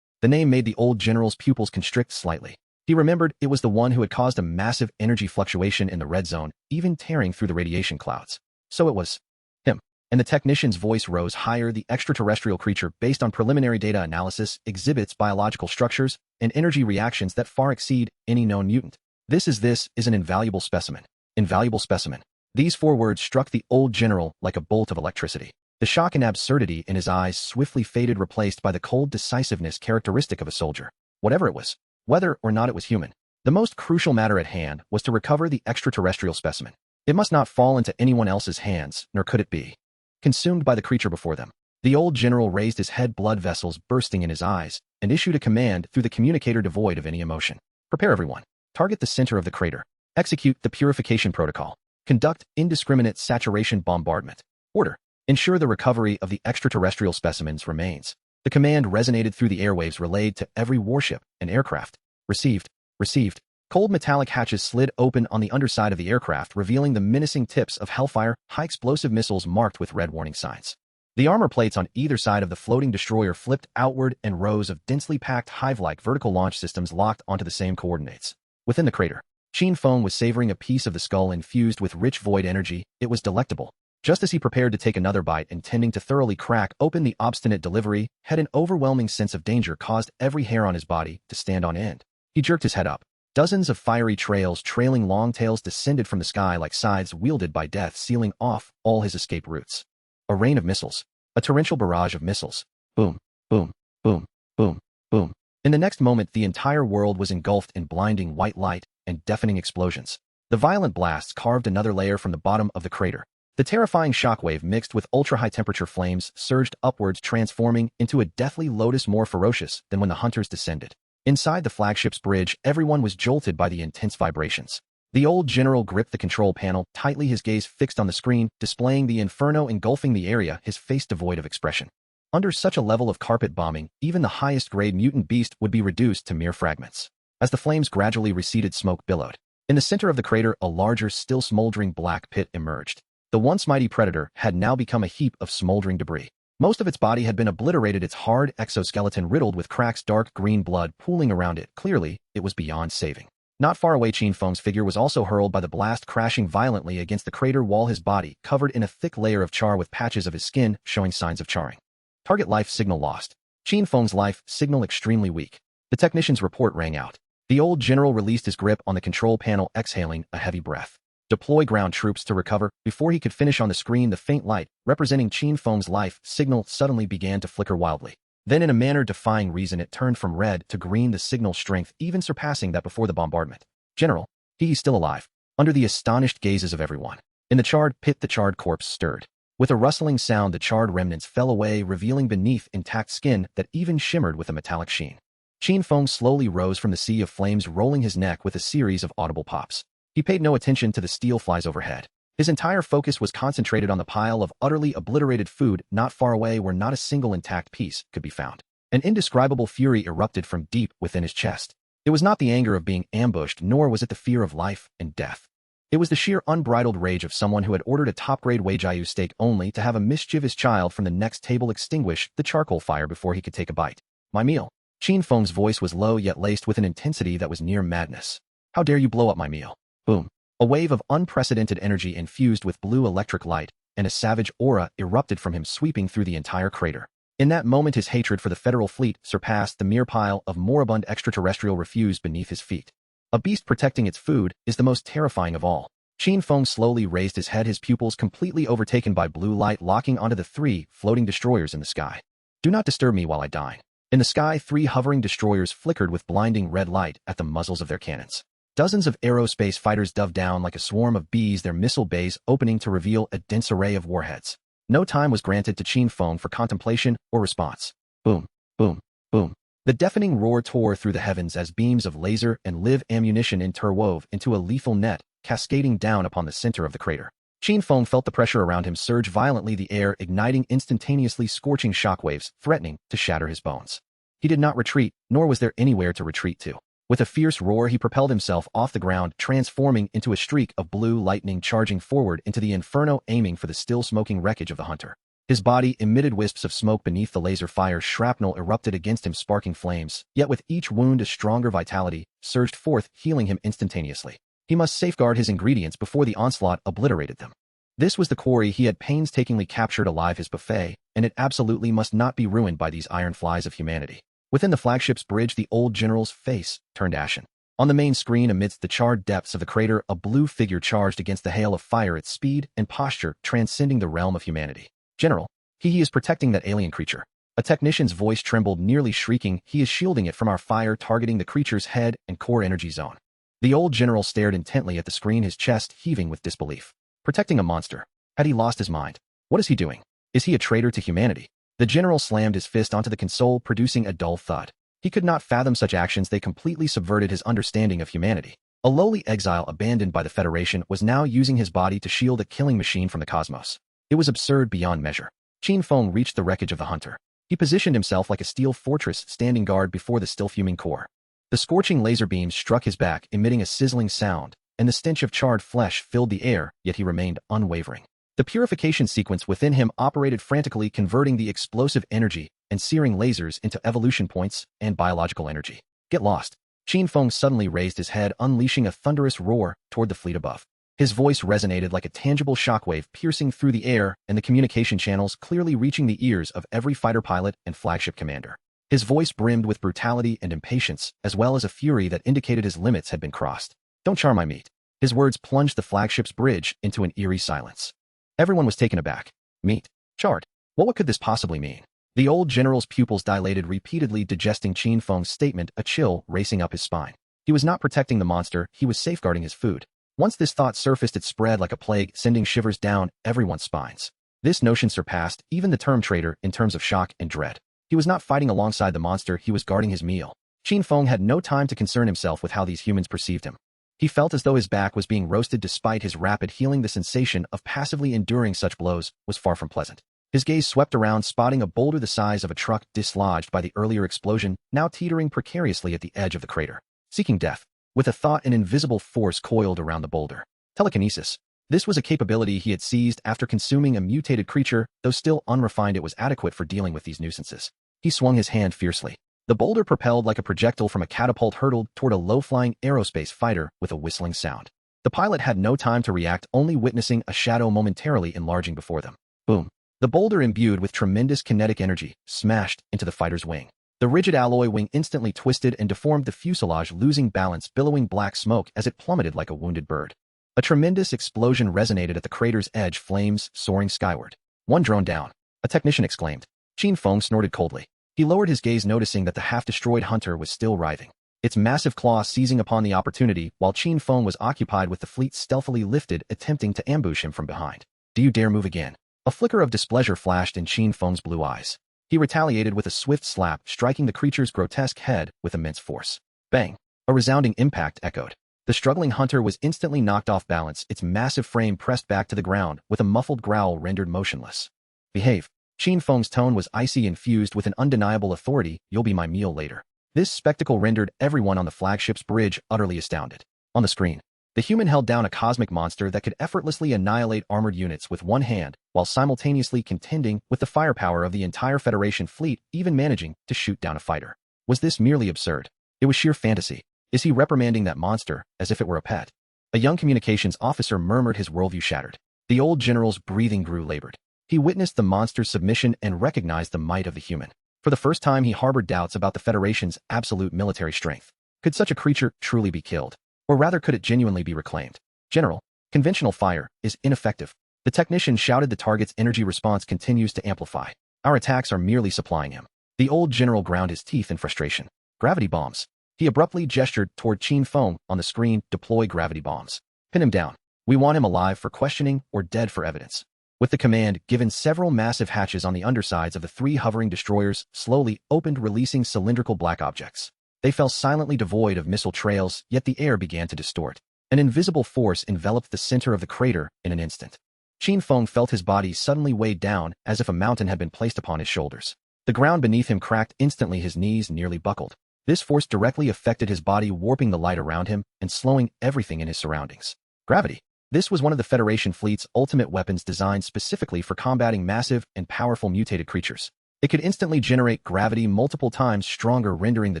The name made the old general's pupils constrict slightly. He remembered it was the one who had caused a massive energy fluctuation in the red zone, even tearing through the radiation clouds. So it was him. And the technician's voice rose higher. The extraterrestrial creature, based on preliminary data analysis, exhibits biological structures and energy reactions that far exceed any known mutant. This is an invaluable specimen. Invaluable specimen. These 4 words struck the old general like a bolt of electricity. The shock and absurdity in his eyes swiftly faded, replaced by the cold decisiveness characteristic of a soldier. Whatever it was, whether or not it was human, the most crucial matter at hand was to recover the extraterrestrial specimen. It must not fall into anyone else's hands, nor could it be consumed by the creature before them. The old general raised his head, blood vessels bursting in his eyes, and issued a command through the communicator devoid of any emotion. Prepare everyone. Target the center of the crater. Execute the purification protocol. Conduct indiscriminate saturation bombardment. Order. Ensure the recovery of the extraterrestrial specimens remains. The command resonated through the airwaves, relayed to every warship and aircraft. Received. Received. Cold metallic hatches slid open on the underside of the aircraft, revealing the menacing tips of Hellfire, high-explosive missiles marked with red warning signs. The armor plates on either side of the floating destroyer flipped outward, and rows of densely packed hive-like vertical launch systems locked onto the same coordinates. Within the crater, Qin Feng was savoring a piece of the skull infused with rich void energy. It was delectable. Just as he prepared to take another bite, intending to thoroughly crack open the obstinate delivery, had an overwhelming sense of danger caused every hair on his body to stand on end. He jerked his head up. Dozens of fiery trails, trailing long tails, descended from the sky like scythes wielded by death, sealing off all his escape routes. A rain of missiles. A torrential barrage of missiles. Boom, boom, boom, boom, boom. In the next moment, the entire world was engulfed in blinding white light and deafening explosions. The violent blasts carved another layer from the bottom of the crater. The terrifying shockwave, mixed with ultra-high temperature flames, surged upwards, transforming into a deathly lotus more ferocious than when the hunters descended. Inside the flagship's bridge, everyone was jolted by the intense vibrations. The old general gripped the control panel tightly, his gaze fixed on the screen, displaying the inferno engulfing the area, his face devoid of expression. Under such a level of carpet bombing, even the highest-grade mutant beast would be reduced to mere fragments. As the flames gradually receded, smoke billowed. In the center of the crater, a larger, still smoldering black pit emerged. The once mighty predator had now become a heap of smoldering debris. Most of its body had been obliterated, its hard exoskeleton riddled with cracks, dark green blood pooling around it. Clearly, it was beyond saving. Not far away, Qin Feng's figure was also hurled by the blast, crashing violently against the crater wall, his body covered in a thick layer of char with patches of his skin showing signs of charring. Target life signal lost. Qin Feng's life signal extremely weak. The technician's report rang out. The old general released his grip on the control panel, exhaling a heavy breath. Deploy ground troops to recover. Before he could finish, on the screen, the faint light representing Qin Feng's life signal suddenly began to flicker wildly. Then, in a manner defying reason, it turned from red to green, the signal strength even surpassing that before the bombardment. General, he's still alive. Under the astonished gazes of everyone, In the charred pit, the charred corpse stirred. With a rustling sound, the charred remnants fell away, revealing beneath intact skin that even shimmered with a metallic sheen. Qin Feng slowly rose from the sea of flames, rolling his neck with a series of audible pops. He paid no attention to the steel flies overhead. His entire focus was concentrated on the pile of utterly obliterated food not far away, where not a single intact piece could be found. An indescribable fury erupted from deep within his chest. It was not the anger of being ambushed, nor was it the fear of life and death. It was the sheer unbridled rage of someone who had ordered a top-grade wagyu steak only to have a mischievous child from the next table extinguish the charcoal fire before he could take a bite. My meal. Qin Feng's voice was low yet laced with an intensity that was near madness. How dare you blow up my meal? Boom. A wave of unprecedented energy infused with blue electric light, and a savage aura erupted from him, sweeping through the entire crater. In that moment, his hatred for the Federal fleet surpassed the mere pile of moribund extraterrestrial refuse beneath his feet. A beast protecting its food is the most terrifying of all. Qin Feng slowly raised his head, his pupils completely overtaken by blue light, locking onto the 3 floating destroyers in the sky. Do not disturb me while I dine. In the sky, 3 hovering destroyers flickered with blinding red light at the muzzles of their cannons. Dozens of aerospace fighters dove down like a swarm of bees, their missile bays opening to reveal a dense array of warheads. No time was granted to Qin Feng for contemplation or response. Boom, boom, boom. The deafening roar tore through the heavens as beams of laser and live ammunition interwove into a lethal net, cascading down upon the center of the crater. Qin Feng felt the pressure around him surge violently, the air igniting instantaneously, scorching shockwaves, threatening to shatter his bones. He did not retreat, nor was there anywhere to retreat to. With a fierce roar, he propelled himself off the ground, transforming into a streak of blue lightning, charging forward into the inferno, aiming for the still smoking wreckage of the hunter. His body emitted wisps of smoke beneath the laser fire. Shrapnel erupted against him, sparking flames, yet with each wound a stronger vitality surged forth, healing him instantaneously. He must safeguard his ingredients before the onslaught obliterated them. This was the quarry he had painstakingly captured alive, his buffet, and it absolutely must not be ruined by these iron flies of humanity. Within the flagship's bridge, the old general's face turned ashen. On the main screen, amidst the charred depths of the crater, a blue figure charged against the hail of fire, its speed and posture transcending the realm of humanity. General, he is protecting that alien creature. A technician's voice trembled, nearly shrieking. He is shielding it from our fire, targeting the creature's head and core energy zone. The old general stared intently at the screen, his chest heaving with disbelief. Protecting a monster. Had he lost his mind? What is he doing? Is he a traitor to humanity? The general slammed his fist onto the console, producing a dull thud. He could not fathom such actions. They completely subverted his understanding of humanity. A lowly exile abandoned by the Federation was now using his body to shield a killing machine from the cosmos. It was absurd beyond measure. Qin Feng reached the wreckage of the hunter. He positioned himself like a steel fortress, standing guard before the still fuming core. The scorching laser beams struck his back, emitting a sizzling sound, and the stench of charred flesh filled the air, yet he remained unwavering. The purification sequence within him operated frantically, converting the explosive energy and searing lasers into evolution points and biological energy. Get lost. Qin Feng suddenly raised his head, unleashing a thunderous roar toward the fleet above. His voice resonated like a tangible shockwave, piercing through the air and the communication channels, clearly reaching the ears of every fighter pilot and flagship commander. His voice brimmed with brutality and impatience, as well as a fury that indicated his limits had been crossed. Don't char my meat. His words plunged the flagship's bridge into an eerie silence. Everyone was taken aback. Meat. Charred. What could this possibly mean? The old general's pupils dilated, repeatedly digesting Qin Feng's statement, a chill racing up his spine. He was not protecting the monster, he was safeguarding his food. Once this thought surfaced, it spread like a plague, sending shivers down everyone's spines. This notion surpassed even the term traitor in terms of shock and dread. He was not fighting alongside the monster, he was guarding his meal. Qin Feng had no time to concern himself with how these humans perceived him. He felt as though his back was being roasted despite his rapid healing. The sensation of passively enduring such blows was far from pleasant. His gaze swept around, spotting a boulder the size of a truck dislodged by the earlier explosion, now teetering precariously at the edge of the crater. Seeking death. With a thought, an invisible force coiled around the boulder. Telekinesis. This was a capability he had seized after consuming a mutated creature. Though still unrefined, it was adequate for dealing with these nuisances. He swung his hand fiercely. The boulder, propelled like a projectile from a catapult, hurtled toward a low-flying aerospace fighter with a whistling sound. The pilot had no time to react, only witnessing a shadow momentarily enlarging before them. Boom. The boulder, imbued with tremendous kinetic energy, smashed into the fighter's wing. The rigid alloy wing instantly twisted and deformed, the fuselage losing balance, billowing black smoke as it plummeted like a wounded bird. A tremendous explosion resonated at the crater's edge, flames soaring skyward. One drone down. A technician exclaimed. Qin Feng snorted coldly. He lowered his gaze, noticing that the half-destroyed hunter was still writhing. its massive claw seizing upon the opportunity while Qin Feng was occupied with the fleet stealthily lifted, attempting to ambush him from behind. Do you dare move again? A flicker of displeasure flashed in Qin Feng's blue eyes. He retaliated with a swift slap, striking the creature's grotesque head with immense force. Bang! A resounding impact echoed. The struggling hunter was instantly knocked off balance, its massive frame pressed back to the ground, with a muffled growl rendered motionless. Behave. Qin Feng's tone was icy, infused with an undeniable authority. You'll be my meal later. This spectacle rendered everyone on the flagship's bridge utterly astounded. On the screen, the human held down a cosmic monster that could effortlessly annihilate armored units with one hand, while simultaneously contending with the firepower of the entire Federation fleet, even managing to shoot down a fighter. Was this merely absurd? It was sheer fantasy. Is he reprimanding that monster as if it were a pet? A young communications officer murmured, his worldview shattered. The old general's breathing grew labored. He witnessed the monster's submission and recognized the might of the human. For the first time, he harbored doubts about the Federation's absolute military strength. Could such a creature truly be killed? Or rather, could it genuinely be reclaimed? General, conventional fire is ineffective. The technician shouted. The target's energy response continues to amplify. Our attacks are merely supplying him. The old general ground his teeth in frustration. Gravity bombs. He abruptly gestured toward Qin Feng on the screen. Deploy gravity bombs. Pin him down. We want him alive for questioning or dead for evidence. With the command given, several massive hatches on the undersides of the 3 hovering destroyers slowly opened, releasing cylindrical black objects. They fell silently, devoid of missile trails, yet the air began to distort. An invisible force enveloped the center of the crater in an instant. Qin Feng felt his body suddenly weighed down, as if a mountain had been placed upon his shoulders. The ground beneath him cracked instantly, his knees nearly buckled. This force directly affected his body, warping the light around him and slowing everything in his surroundings. Gravity. This was one of the Federation fleet's ultimate weapons, designed specifically for combating massive and powerful mutated creatures. It could instantly generate gravity multiple times stronger, rendering the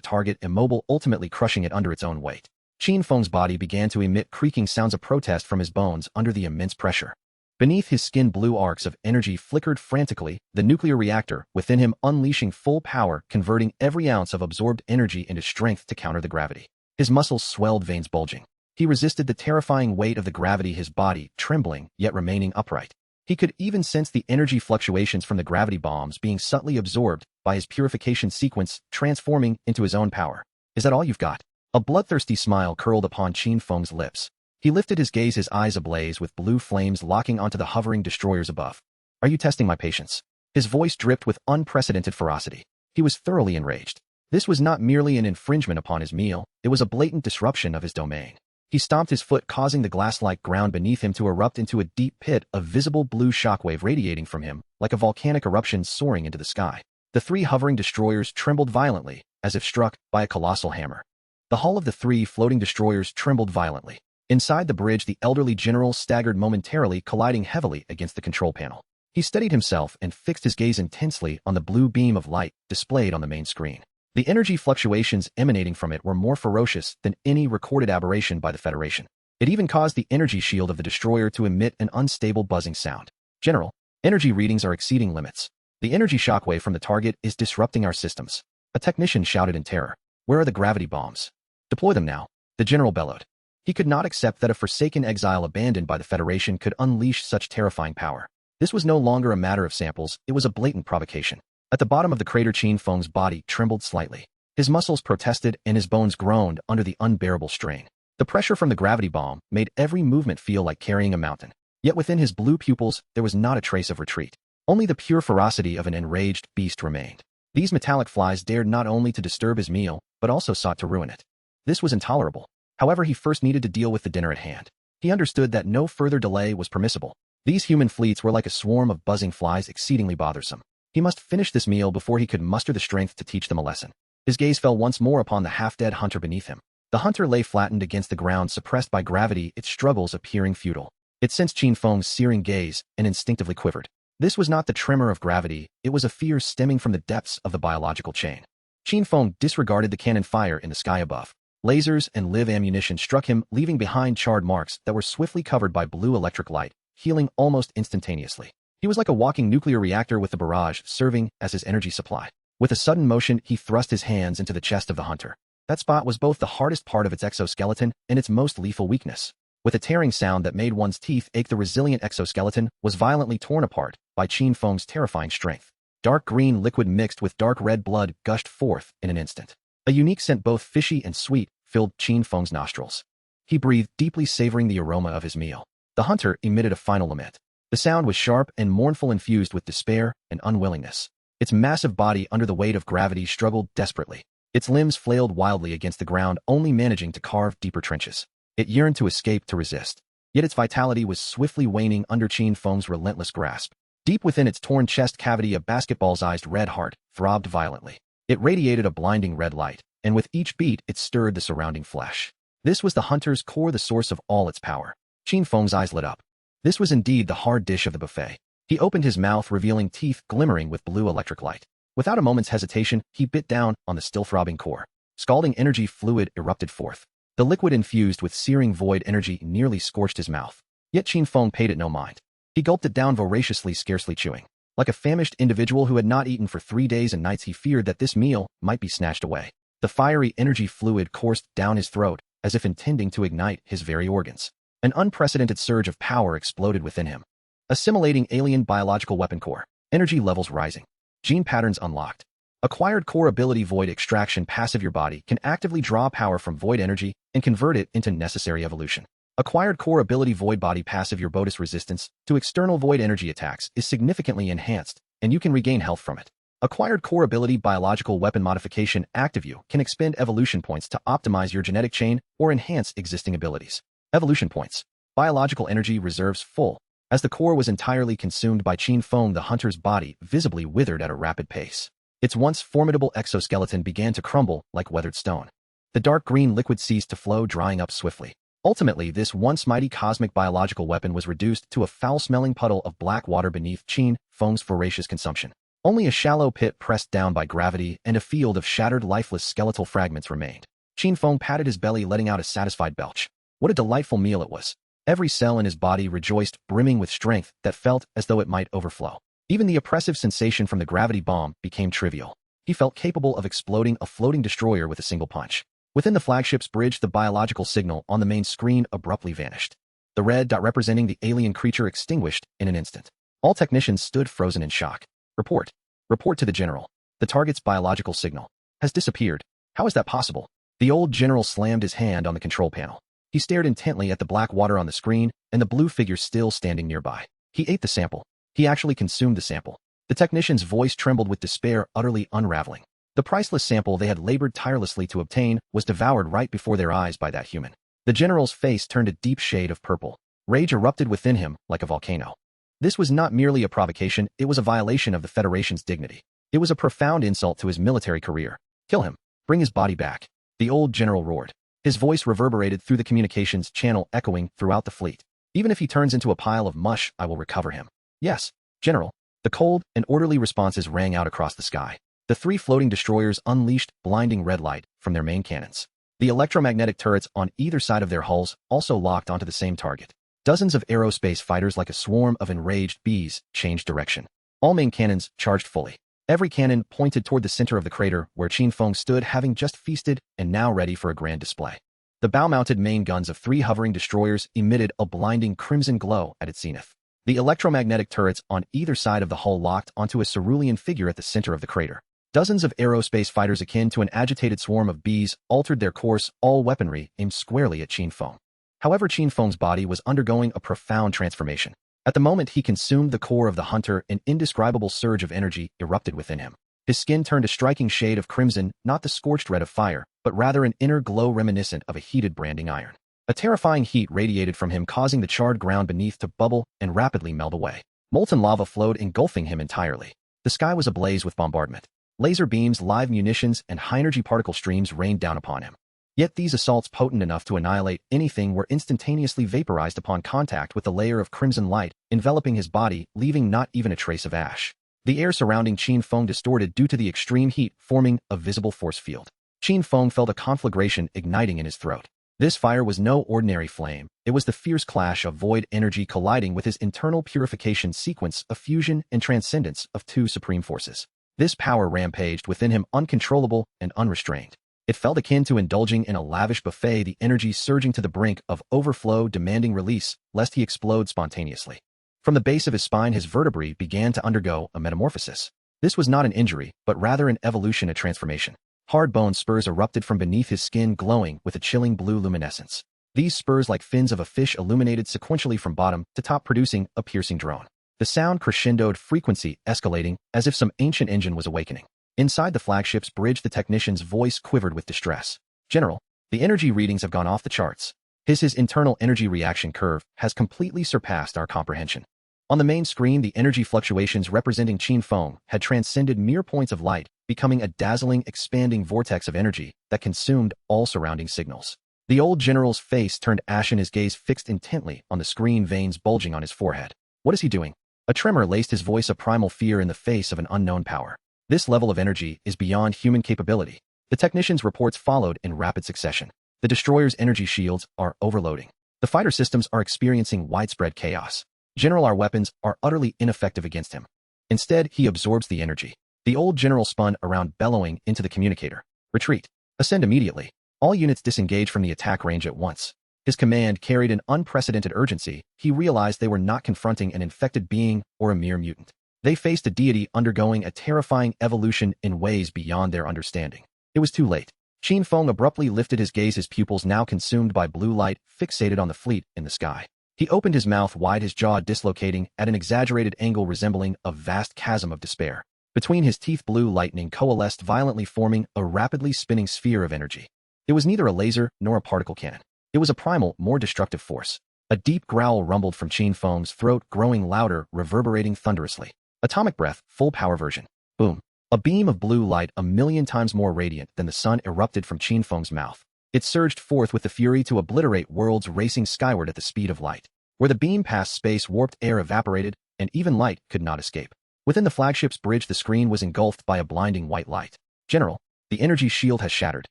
target immobile, ultimately crushing it under its own weight. Qin Feng's body began to emit creaking sounds of protest from his bones under the immense pressure. Beneath his skin, blue arcs of energy flickered frantically, the nuclear reactor within him unleashing full power, converting every ounce of absorbed energy into strength to counter the gravity. His muscles swelled, veins bulging. He resisted the terrifying weight of the gravity, his body trembling yet remaining upright. He could even sense the energy fluctuations from the gravity bombs being subtly absorbed by his purification sequence, transforming into his own power. Is that all you've got? A bloodthirsty smile curled upon Qin Feng's lips. He lifted his gaze, his eyes ablaze with blue flames locking onto the hovering destroyers above. Are you testing my patience? His voice dripped with unprecedented ferocity. He was thoroughly enraged. This was not merely an infringement upon his meal, it was a blatant disruption of his domain. He stomped his foot, causing the glass-like ground beneath him to erupt into a deep pit, a visible blue shockwave radiating from him, like a volcanic eruption soaring into the sky. The 3 hovering destroyers trembled violently, as if struck by a colossal hammer. The hull of the 3 floating destroyers trembled violently. Inside the bridge, the elderly general staggered momentarily, colliding heavily against the control panel. He steadied himself and fixed his gaze intensely on the blue beam of light displayed on the main screen. The energy fluctuations emanating from it were more ferocious than any recorded aberration by the Federation. It even caused the energy shield of the destroyer to emit an unstable buzzing sound. General, energy readings are exceeding limits. The energy shockwave from the target is disrupting our systems. A technician shouted in terror. Where are the gravity bombs? Deploy them now, the general bellowed. He could not accept that a forsaken exile abandoned by the Federation could unleash such terrifying power. This was no longer a matter of samples, it was a blatant provocation. At the bottom of the crater, Qin Feng's body trembled slightly. His muscles protested and his bones groaned under the unbearable strain. The pressure from the gravity bomb made every movement feel like carrying a mountain. Yet within his blue pupils, there was not a trace of retreat. Only the pure ferocity of an enraged beast remained. These metallic flies dared not only to disturb his meal, but also sought to ruin it. This was intolerable. However, he first needed to deal with the dinner at hand. He understood that no further delay was permissible. These human fleets were like a swarm of buzzing flies, exceedingly bothersome. He must finish this meal before he could muster the strength to teach them a lesson. His gaze fell once more upon the half-dead hunter beneath him. The hunter lay flattened against the ground, suppressed by gravity, its struggles appearing futile. It sensed Qin Feng's searing gaze and instinctively quivered. This was not the tremor of gravity, it was a fear stemming from the depths of the biological chain. Qin Feng disregarded the cannon fire in the sky above. Lasers and live ammunition struck him, leaving behind charred marks that were swiftly covered by blue electric light, healing almost instantaneously. He was like a walking nuclear reactor, with the barrage serving as his energy supply. With a sudden motion, he thrust his hands into the chest of the hunter. That spot was both the hardest part of its exoskeleton and its most lethal weakness. With a tearing sound that made one's teeth ache, the resilient exoskeleton was violently torn apart by Qin Feng's terrifying strength. Dark green liquid mixed with dark red blood gushed forth in an instant. A unique scent, both fishy and sweet, filled Qin Feng's nostrils. He breathed deeply, savoring the aroma of his meal. The hunter emitted a final lament. The sound was sharp and mournful, infused with despair and unwillingness. Its massive body, under the weight of gravity, struggled desperately. Its limbs flailed wildly against the ground, only managing to carve deeper trenches. It yearned to escape, to resist. Yet its vitality was swiftly waning under Qin Feng's relentless grasp. Deep within its torn chest cavity, a basketball-sized red heart throbbed violently. It radiated a blinding red light, and with each beat it stirred the surrounding flesh. This was the hunter's core, the source of all its power. Qin Feng's eyes lit up. This was indeed the hard dish of the buffet. He opened his mouth, revealing teeth glimmering with blue electric light. Without a moment's hesitation, he bit down on the still throbbing core. Scalding energy fluid erupted forth. The liquid, infused with searing void energy, nearly scorched his mouth. Yet Qin Feng paid it no mind. He gulped it down voraciously, scarcely chewing. Like a famished individual who had not eaten for 3 days and nights, he feared that this meal might be snatched away. The fiery energy fluid coursed down his throat, as if intending to ignite his very organs. An unprecedented surge of power exploded within him. Assimilating alien biological weapon core. Energy levels rising. Gene patterns unlocked. Acquired core ability, void extraction passive. Your body can actively draw power from void energy and convert it into necessary evolution. Acquired core ability, void body passive. Your body's resistance to external void energy attacks is significantly enhanced, and you can regain health from it. Acquired core ability, biological weapon modification active. You can expend evolution points to optimize your genetic chain or enhance existing abilities. Evolution points. Biological energy reserves full. As the core was entirely consumed by Qin Feng, the hunter's body visibly withered at a rapid pace. Its once formidable exoskeleton began to crumble like weathered stone. The dark green liquid ceased to flow, drying up swiftly. Ultimately, this once mighty cosmic biological weapon was reduced to a foul-smelling puddle of black water beneath Qin Feng's voracious consumption. Only a shallow pit pressed down by gravity and a field of shattered, lifeless skeletal fragments remained. Qin Feng patted his belly, letting out a satisfied belch. What a delightful meal it was. Every cell in his body rejoiced, brimming with strength that felt as though it might overflow. Even the oppressive sensation from the gravity bomb became trivial. He felt capable of exploding a floating destroyer with a single punch. Within the flagship's bridge, the biological signal on the main screen abruptly vanished. The red dot representing the alien creature extinguished in an instant. All technicians stood frozen in shock. Report. Report to the general. The target's biological signal has disappeared. How is that possible? The old general slammed his hand on the control panel. He stared intently at the black water on the screen and the blue figure still standing nearby. He ate the sample. He actually consumed the sample. The technician's voice trembled with despair, utterly unraveling. The priceless sample they had labored tirelessly to obtain was devoured right before their eyes by that human. The general's face turned a deep shade of purple. Rage erupted within him like a volcano. This was not merely a provocation, it was a violation of the Federation's dignity. It was a profound insult to his military career. Kill him. Bring his body back. The old general roared. His voice reverberated through the communications channel, echoing throughout the fleet. Even if he turns into a pile of mush, I will recover him. Yes, General. The cold and orderly responses rang out across the sky. The 3 floating destroyers unleashed blinding red light from their main cannons. The electromagnetic turrets on either side of their hulls also locked onto the same target. Dozens of aerospace fighters, like a swarm of enraged bees, changed direction. All main cannons charged fully. Every cannon pointed toward the center of the crater where Qin Feng stood, having just feasted and now ready for a grand display. The bow-mounted main guns of 3 hovering destroyers emitted a blinding crimson glow at its zenith. The electromagnetic turrets on either side of the hull locked onto a cerulean figure at the center of the crater. Dozens of aerospace fighters, akin to an agitated swarm of bees, altered their course, all weaponry aimed squarely at Qin Feng. However, Qin Feng's body was undergoing a profound transformation. At the moment he consumed the core of the hunter, an indescribable surge of energy erupted within him. His skin turned a striking shade of crimson, not the scorched red of fire, but rather an inner glow reminiscent of a heated branding iron. A terrifying heat radiated from him, causing the charred ground beneath to bubble and rapidly melt away. Molten lava flowed, engulfing him entirely. The sky was ablaze with bombardment. Laser beams, live munitions, and high-energy particle streams rained down upon him. Yet these assaults, potent enough to annihilate anything, were instantaneously vaporized upon contact with the layer of crimson light enveloping his body, leaving not even a trace of ash. The air surrounding Qin Feng distorted due to the extreme heat, forming a visible force field. Qin Feng felt a conflagration igniting in his throat. This fire was no ordinary flame. It was the fierce clash of void energy colliding with his internal purification sequence of fusion and transcendence of 2 supreme forces. This power rampaged within him, uncontrollable and unrestrained. It felt akin to indulging in a lavish buffet, the energy surging to the brink of overflow, demanding release, lest he explode spontaneously. From the base of his spine, his vertebrae began to undergo a metamorphosis. This was not an injury, but rather an evolution, a transformation. Hard bone spurs erupted from beneath his skin, glowing with a chilling blue luminescence. These spurs, like fins of a fish, illuminated sequentially from bottom to top, producing a piercing drone. The sound crescendoed, frequency escalating, as if some ancient engine was awakening. Inside the flagship's bridge, the technician's voice quivered with distress. "General, the energy readings have gone off the charts. His internal energy reaction curve has completely surpassed our comprehension." On the main screen, the energy fluctuations representing Qin Feng had transcended mere points of light, becoming a dazzling, expanding vortex of energy that consumed all surrounding signals. The old general's face turned ashen, his gaze fixed intently on the screen, veins bulging on his forehead. "What is he doing?" A tremor laced his voice, a primal fear in the face of an unknown power. "This level of energy is beyond human capability." The technician's reports followed in rapid succession. "The destroyer's energy shields are overloading. The fighter systems are experiencing widespread chaos. General, our weapons are utterly ineffective against him. Instead, he absorbs the energy." The old general spun around, bellowing into the communicator. "Retreat. Ascend immediately. All units disengage from the attack range at once." His command carried an unprecedented urgency. He realized they were not confronting an infected being or a mere mutant. They faced a deity undergoing a terrifying evolution in ways beyond their understanding. It was too late. Qin Feng abruptly lifted his gaze, his pupils now consumed by blue light, fixated on the fleet in the sky. He opened his mouth wide, his jaw dislocating at an exaggerated angle resembling a vast chasm of despair. Between his teeth, blue lightning coalesced violently, forming a rapidly spinning sphere of energy. It was neither a laser nor a particle cannon. It was a primal, more destructive force. A deep growl rumbled from Qin Feng's throat, growing louder, reverberating thunderously. Atomic breath, full power version. Boom. A beam of blue light, a million times more radiant than the sun, erupted from Qin Feng's mouth. It surged forth with the fury to obliterate worlds racing skyward at the speed of light. Where the beam passed, space warped, air evaporated, and even light could not escape. Within the flagship's bridge, the screen was engulfed by a blinding white light. "General, the energy shield has shattered.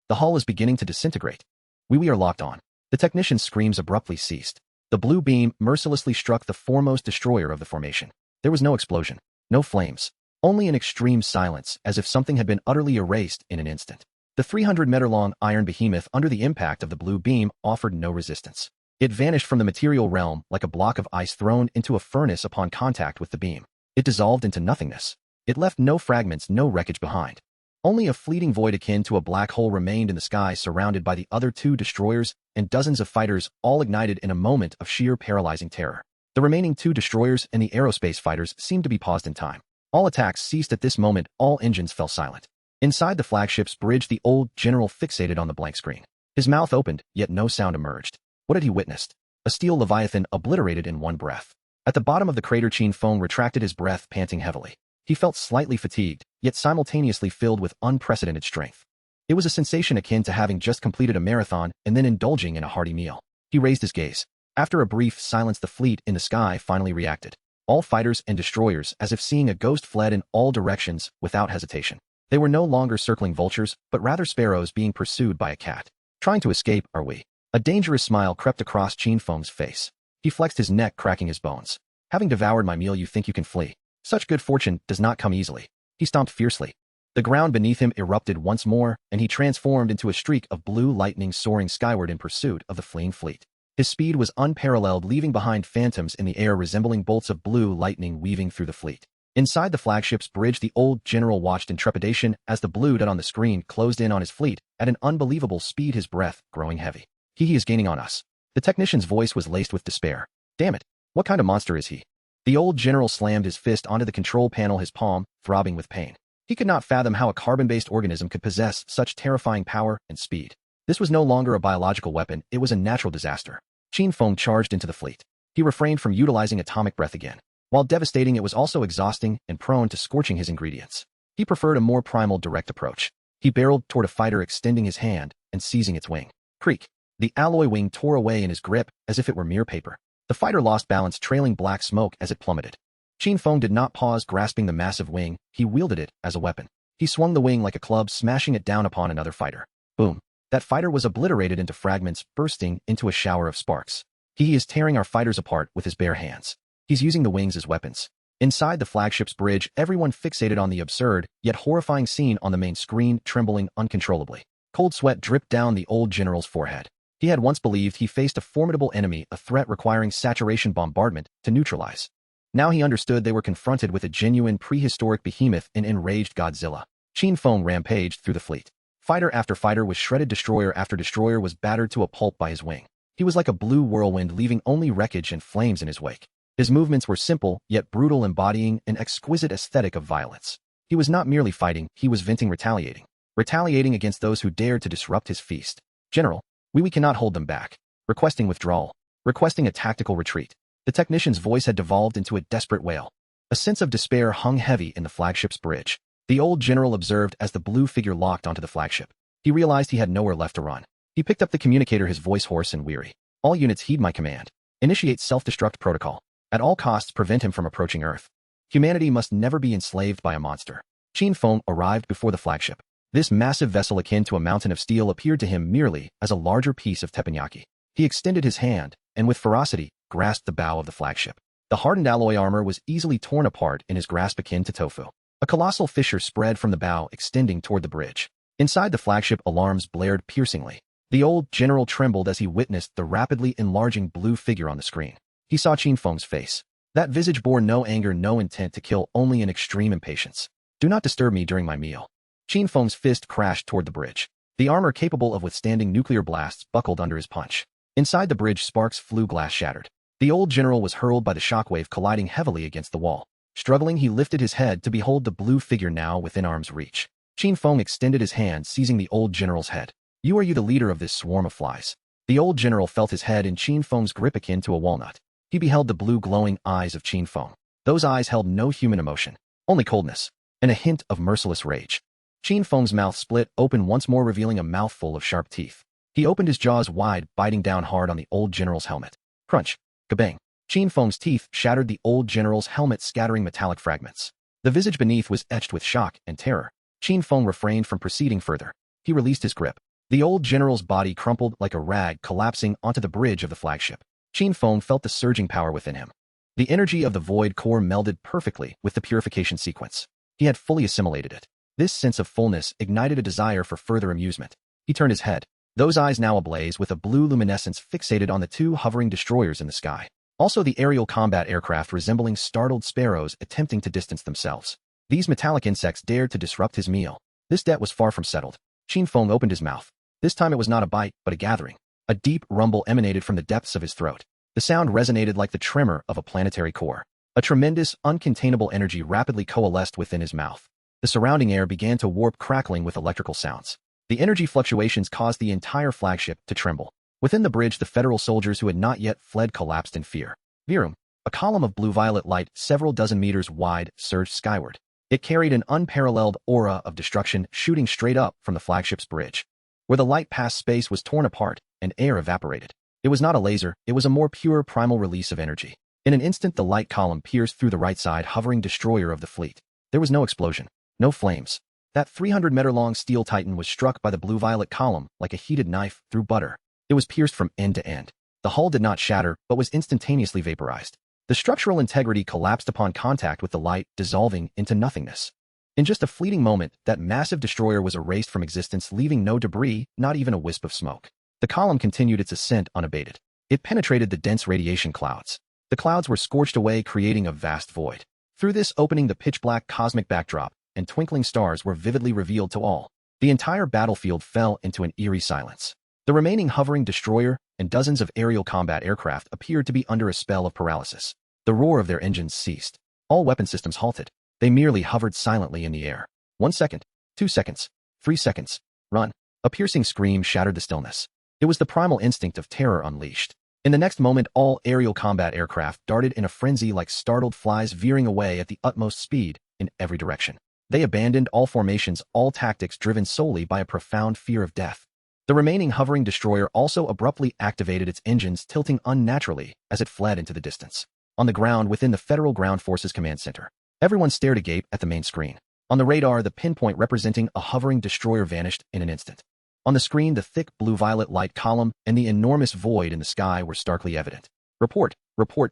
The hull is beginning to disintegrate. We are locked on." The technician's screams abruptly ceased. The blue beam mercilessly struck the foremost destroyer of the formation. There was no explosion, no flames, only an extreme silence, as if something had been utterly erased in an instant. The 300-meter-long iron behemoth, under the impact of the blue beam, offered no resistance. It vanished from the material realm like a block of ice thrown into a furnace upon contact with the beam. It dissolved into nothingness. It left no fragments, no wreckage behind. Only a fleeting void akin to a black hole remained in the sky, surrounded by the other two destroyers and dozens of fighters, all ignited in a moment of sheer paralyzing terror. The remaining two destroyers and the aerospace fighters seemed to be paused in time. All attacks ceased at this moment, all engines fell silent. Inside the flagship's bridge, the old general fixated on the blank screen. His mouth opened, yet no sound emerged. What had he witnessed? A steel leviathan obliterated in one breath. At the bottom of the crater, Qin Feng retracted his breath, panting heavily. He felt slightly fatigued, yet simultaneously filled with unprecedented strength. It was a sensation akin to having just completed a marathon and then indulging in a hearty meal. He raised his gaze. After a brief silence, the fleet in the sky finally reacted. All fighters and destroyers, as if seeing a ghost, fled in all directions without hesitation. They were no longer circling vultures, but rather sparrows being pursued by a cat. "Trying to escape, are we?" A dangerous smile crept across Qin Feng's face. He flexed his neck, cracking his bones. "Having devoured my meal, you think you can flee? Such good fortune does not come easily." He stomped fiercely. The ground beneath him erupted once more, and he transformed into a streak of blue lightning, soaring skyward in pursuit of the fleeing fleet. His speed was unparalleled, leaving behind phantoms in the air resembling bolts of blue lightning weaving through the fleet. Inside the flagship's bridge, the old general watched in trepidation as the blue dot on the screen closed in on his fleet at an unbelievable speed, his breath growing heavy. He is gaining on us." The technician's voice was laced with despair. "Damn it. What kind of monster is he?" The old general slammed his fist onto the control panel, his palm throbbing with pain. He could not fathom how a carbon-based organism could possess such terrifying power and speed. This was no longer a biological weapon, it was a natural disaster. Qin Feng charged into the fleet. He refrained from utilizing atomic breath again. While devastating, it was also exhausting and prone to scorching his ingredients. He preferred a more primal, direct approach. He barreled toward a fighter, extending his hand and seizing its wing. Creak. The alloy wing tore away in his grip as if it were mere paper. The fighter lost balance, trailing black smoke as it plummeted. Qin Feng did not pause, grasping the massive wing. He wielded it as a weapon. He swung the wing like a club, smashing it down upon another fighter. Boom. That fighter was obliterated into fragments, bursting into a shower of sparks. He is tearing our fighters apart with his bare hands. He's using the wings as weapons. Inside the flagship's bridge, everyone fixated on the absurd, yet horrifying scene on the main screen, trembling uncontrollably. Cold sweat dripped down the old general's forehead. He had once believed he faced a formidable enemy, a threat requiring saturation bombardment to neutralize. Now he understood they were confronted with a genuine prehistoric behemoth, an enraged Godzilla. Qin Feng rampaged through the fleet. Fighter after fighter was shredded, destroyer after destroyer was battered to a pulp by his wing. He was like a blue whirlwind, leaving only wreckage and flames in his wake. His movements were simple, yet brutal, embodying an exquisite aesthetic of violence. He was not merely fighting, he was venting, retaliating against those who dared to disrupt his feast. General, we cannot hold them back. Requesting withdrawal. Requesting a tactical retreat. The technician's voice had devolved into a desperate wail. A sense of despair hung heavy in the flagship's bridge. The old general observed as the blue figure locked onto the flagship. He realized he had nowhere left to run. He picked up the communicator, his voice hoarse and weary. All units heed my command. Initiate self-destruct protocol. At all costs, prevent him from approaching Earth. Humanity must never be enslaved by a monster. Qin Feng arrived before the flagship. This massive vessel, akin to a mountain of steel, appeared to him merely as a larger piece of teppanyaki. He extended his hand, and with ferocity, grasped the bow of the flagship. The hardened alloy armor was easily torn apart in his grasp, akin to tofu. A colossal fissure spread from the bow, extending toward the bridge. Inside the flagship, alarms blared piercingly. The old general trembled as he witnessed the rapidly enlarging blue figure on the screen. He saw Qin Feng's face. That visage bore no anger, no intent to kill, only an extreme impatience. Do not disturb me during my meal. Qin Feng's fist crashed toward the bridge. The armor capable of withstanding nuclear blasts buckled under his punch. Inside the bridge, sparks flew, glass shattered. The old general was hurled by the shockwave, colliding heavily against the wall. Struggling, he lifted his head to behold the blue figure now within arm's reach. Qin Feng extended his hand, seizing the old general's head. You are the leader of this swarm of flies. The old general felt his head in Qin Feng's grip, akin to a walnut. He beheld the blue glowing eyes of Qin Feng. Those eyes held no human emotion, only coldness, and a hint of merciless rage. Qin Feng's mouth split open once more, revealing a mouthful of sharp teeth. He opened his jaws wide, biting down hard on the old general's helmet. Crunch. Kabang. Qin Feng's teeth shattered the old general's helmet, scattering metallic fragments. The visage beneath was etched with shock and terror. Qin Feng refrained from proceeding further. He released his grip. The old general's body crumpled like a rag, collapsing onto the bridge of the flagship. Qin Feng felt the surging power within him. The energy of the void core melded perfectly with the purification sequence. He had fully assimilated it. This sense of fullness ignited a desire for further amusement. He turned his head. Those eyes now ablaze with a blue luminescence fixated on the two hovering destroyers in the sky. Also the aerial combat aircraft resembling startled sparrows attempting to distance themselves. These metallic insects dared to disrupt his meal. This debt was far from settled. Qin Feng opened his mouth. This time it was not a bite, but a gathering. A deep rumble emanated from the depths of his throat. The sound resonated like the tremor of a planetary core. A tremendous, uncontainable energy rapidly coalesced within his mouth. The surrounding air began to warp, crackling with electrical sounds. The energy fluctuations caused the entire flagship to tremble. Within the bridge, the Federal soldiers who had not yet fled collapsed in fear. Virum, a column of blue-violet light several dozen meters wide, surged skyward. It carried an unparalleled aura of destruction, shooting straight up from the flagship's bridge. Where the light passed, space was torn apart, and air evaporated. It was not a laser, it was a more pure primal release of energy. In an instant, the light column pierced through the right side hovering destroyer of the fleet. There was no explosion, no flames. That 300-meter-long steel titan was struck by the blue-violet column like a heated knife through butter. It was pierced from end to end. The hull did not shatter, but was instantaneously vaporized. The structural integrity collapsed upon contact with the light, dissolving into nothingness. In just a fleeting moment, that massive destroyer was erased from existence, leaving no debris, not even a wisp of smoke. The column continued its ascent unabated. It penetrated the dense radiation clouds. The clouds were scorched away, creating a vast void. Through this opening, the pitch-black cosmic backdrop and twinkling stars were vividly revealed to all. The entire battlefield fell into an eerie silence. The remaining hovering destroyer and dozens of aerial combat aircraft appeared to be under a spell of paralysis. The roar of their engines ceased. All weapon systems halted. They merely hovered silently in the air. 1 second, 2 seconds, 3 seconds. Run. A piercing scream shattered the stillness. It was the primal instinct of terror unleashed. In the next moment, all aerial combat aircraft darted in a frenzy like startled flies, veering away at the utmost speed in every direction. They abandoned all formations, all tactics, driven solely by a profound fear of death. The remaining hovering destroyer also abruptly activated its engines, tilting unnaturally as it fled into the distance. On the ground within the Federal Ground Forces Command Center, everyone stared agape at the main screen. On the radar, the pinpoint representing a hovering destroyer vanished in an instant. On the screen, the thick blue-violet light column and the enormous void in the sky were starkly evident. Report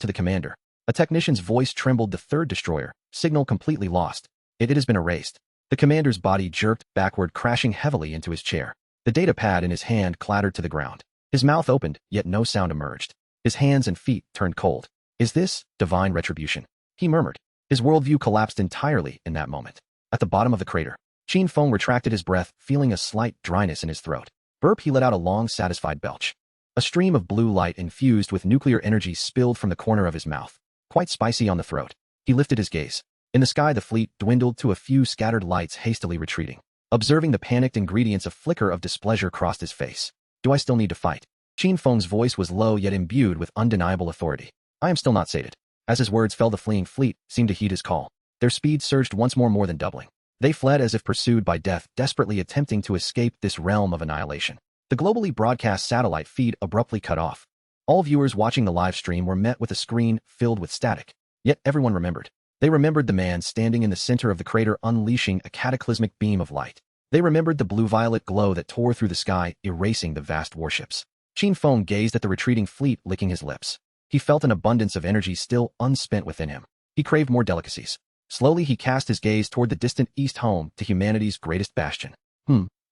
to the commander. A technician's voice trembled. The third destroyer, signal completely lost. It has been erased. The commander's body jerked backward, crashing heavily into his chair. The data pad in his hand clattered to the ground. His mouth opened, yet no sound emerged. His hands and feet turned cold. Is this divine retribution? He murmured. His worldview collapsed entirely in that moment. At the bottom of the crater, Qin Feng retracted his breath, feeling a slight dryness in his throat. Burp, he let out a long, satisfied belch. A stream of blue light infused with nuclear energy spilled from the corner of his mouth, quite spicy on the throat. He lifted his gaze. In the sky, the fleet dwindled to a few scattered lights hastily retreating. Observing the panicked ingredients, a flicker of displeasure crossed his face. Do I still need to fight? Qin Feng's voice was low yet imbued with undeniable authority. I am still not sated. As his words fell, the fleeing fleet seemed to heed his call. Their speed surged once more than doubling. They fled as if pursued by death, desperately attempting to escape this realm of annihilation. The globally broadcast satellite feed abruptly cut off. All viewers watching the live stream were met with a screen filled with static. Yet everyone remembered. They remembered the man standing in the center of the crater unleashing a cataclysmic beam of light. They remembered the blue-violet glow that tore through the sky, erasing the vast warships. Qin Feng gazed at the retreating fleet, licking his lips. He felt an abundance of energy still unspent within him. He craved more delicacies. Slowly he cast his gaze toward the distant east, home to humanity's greatest bastion.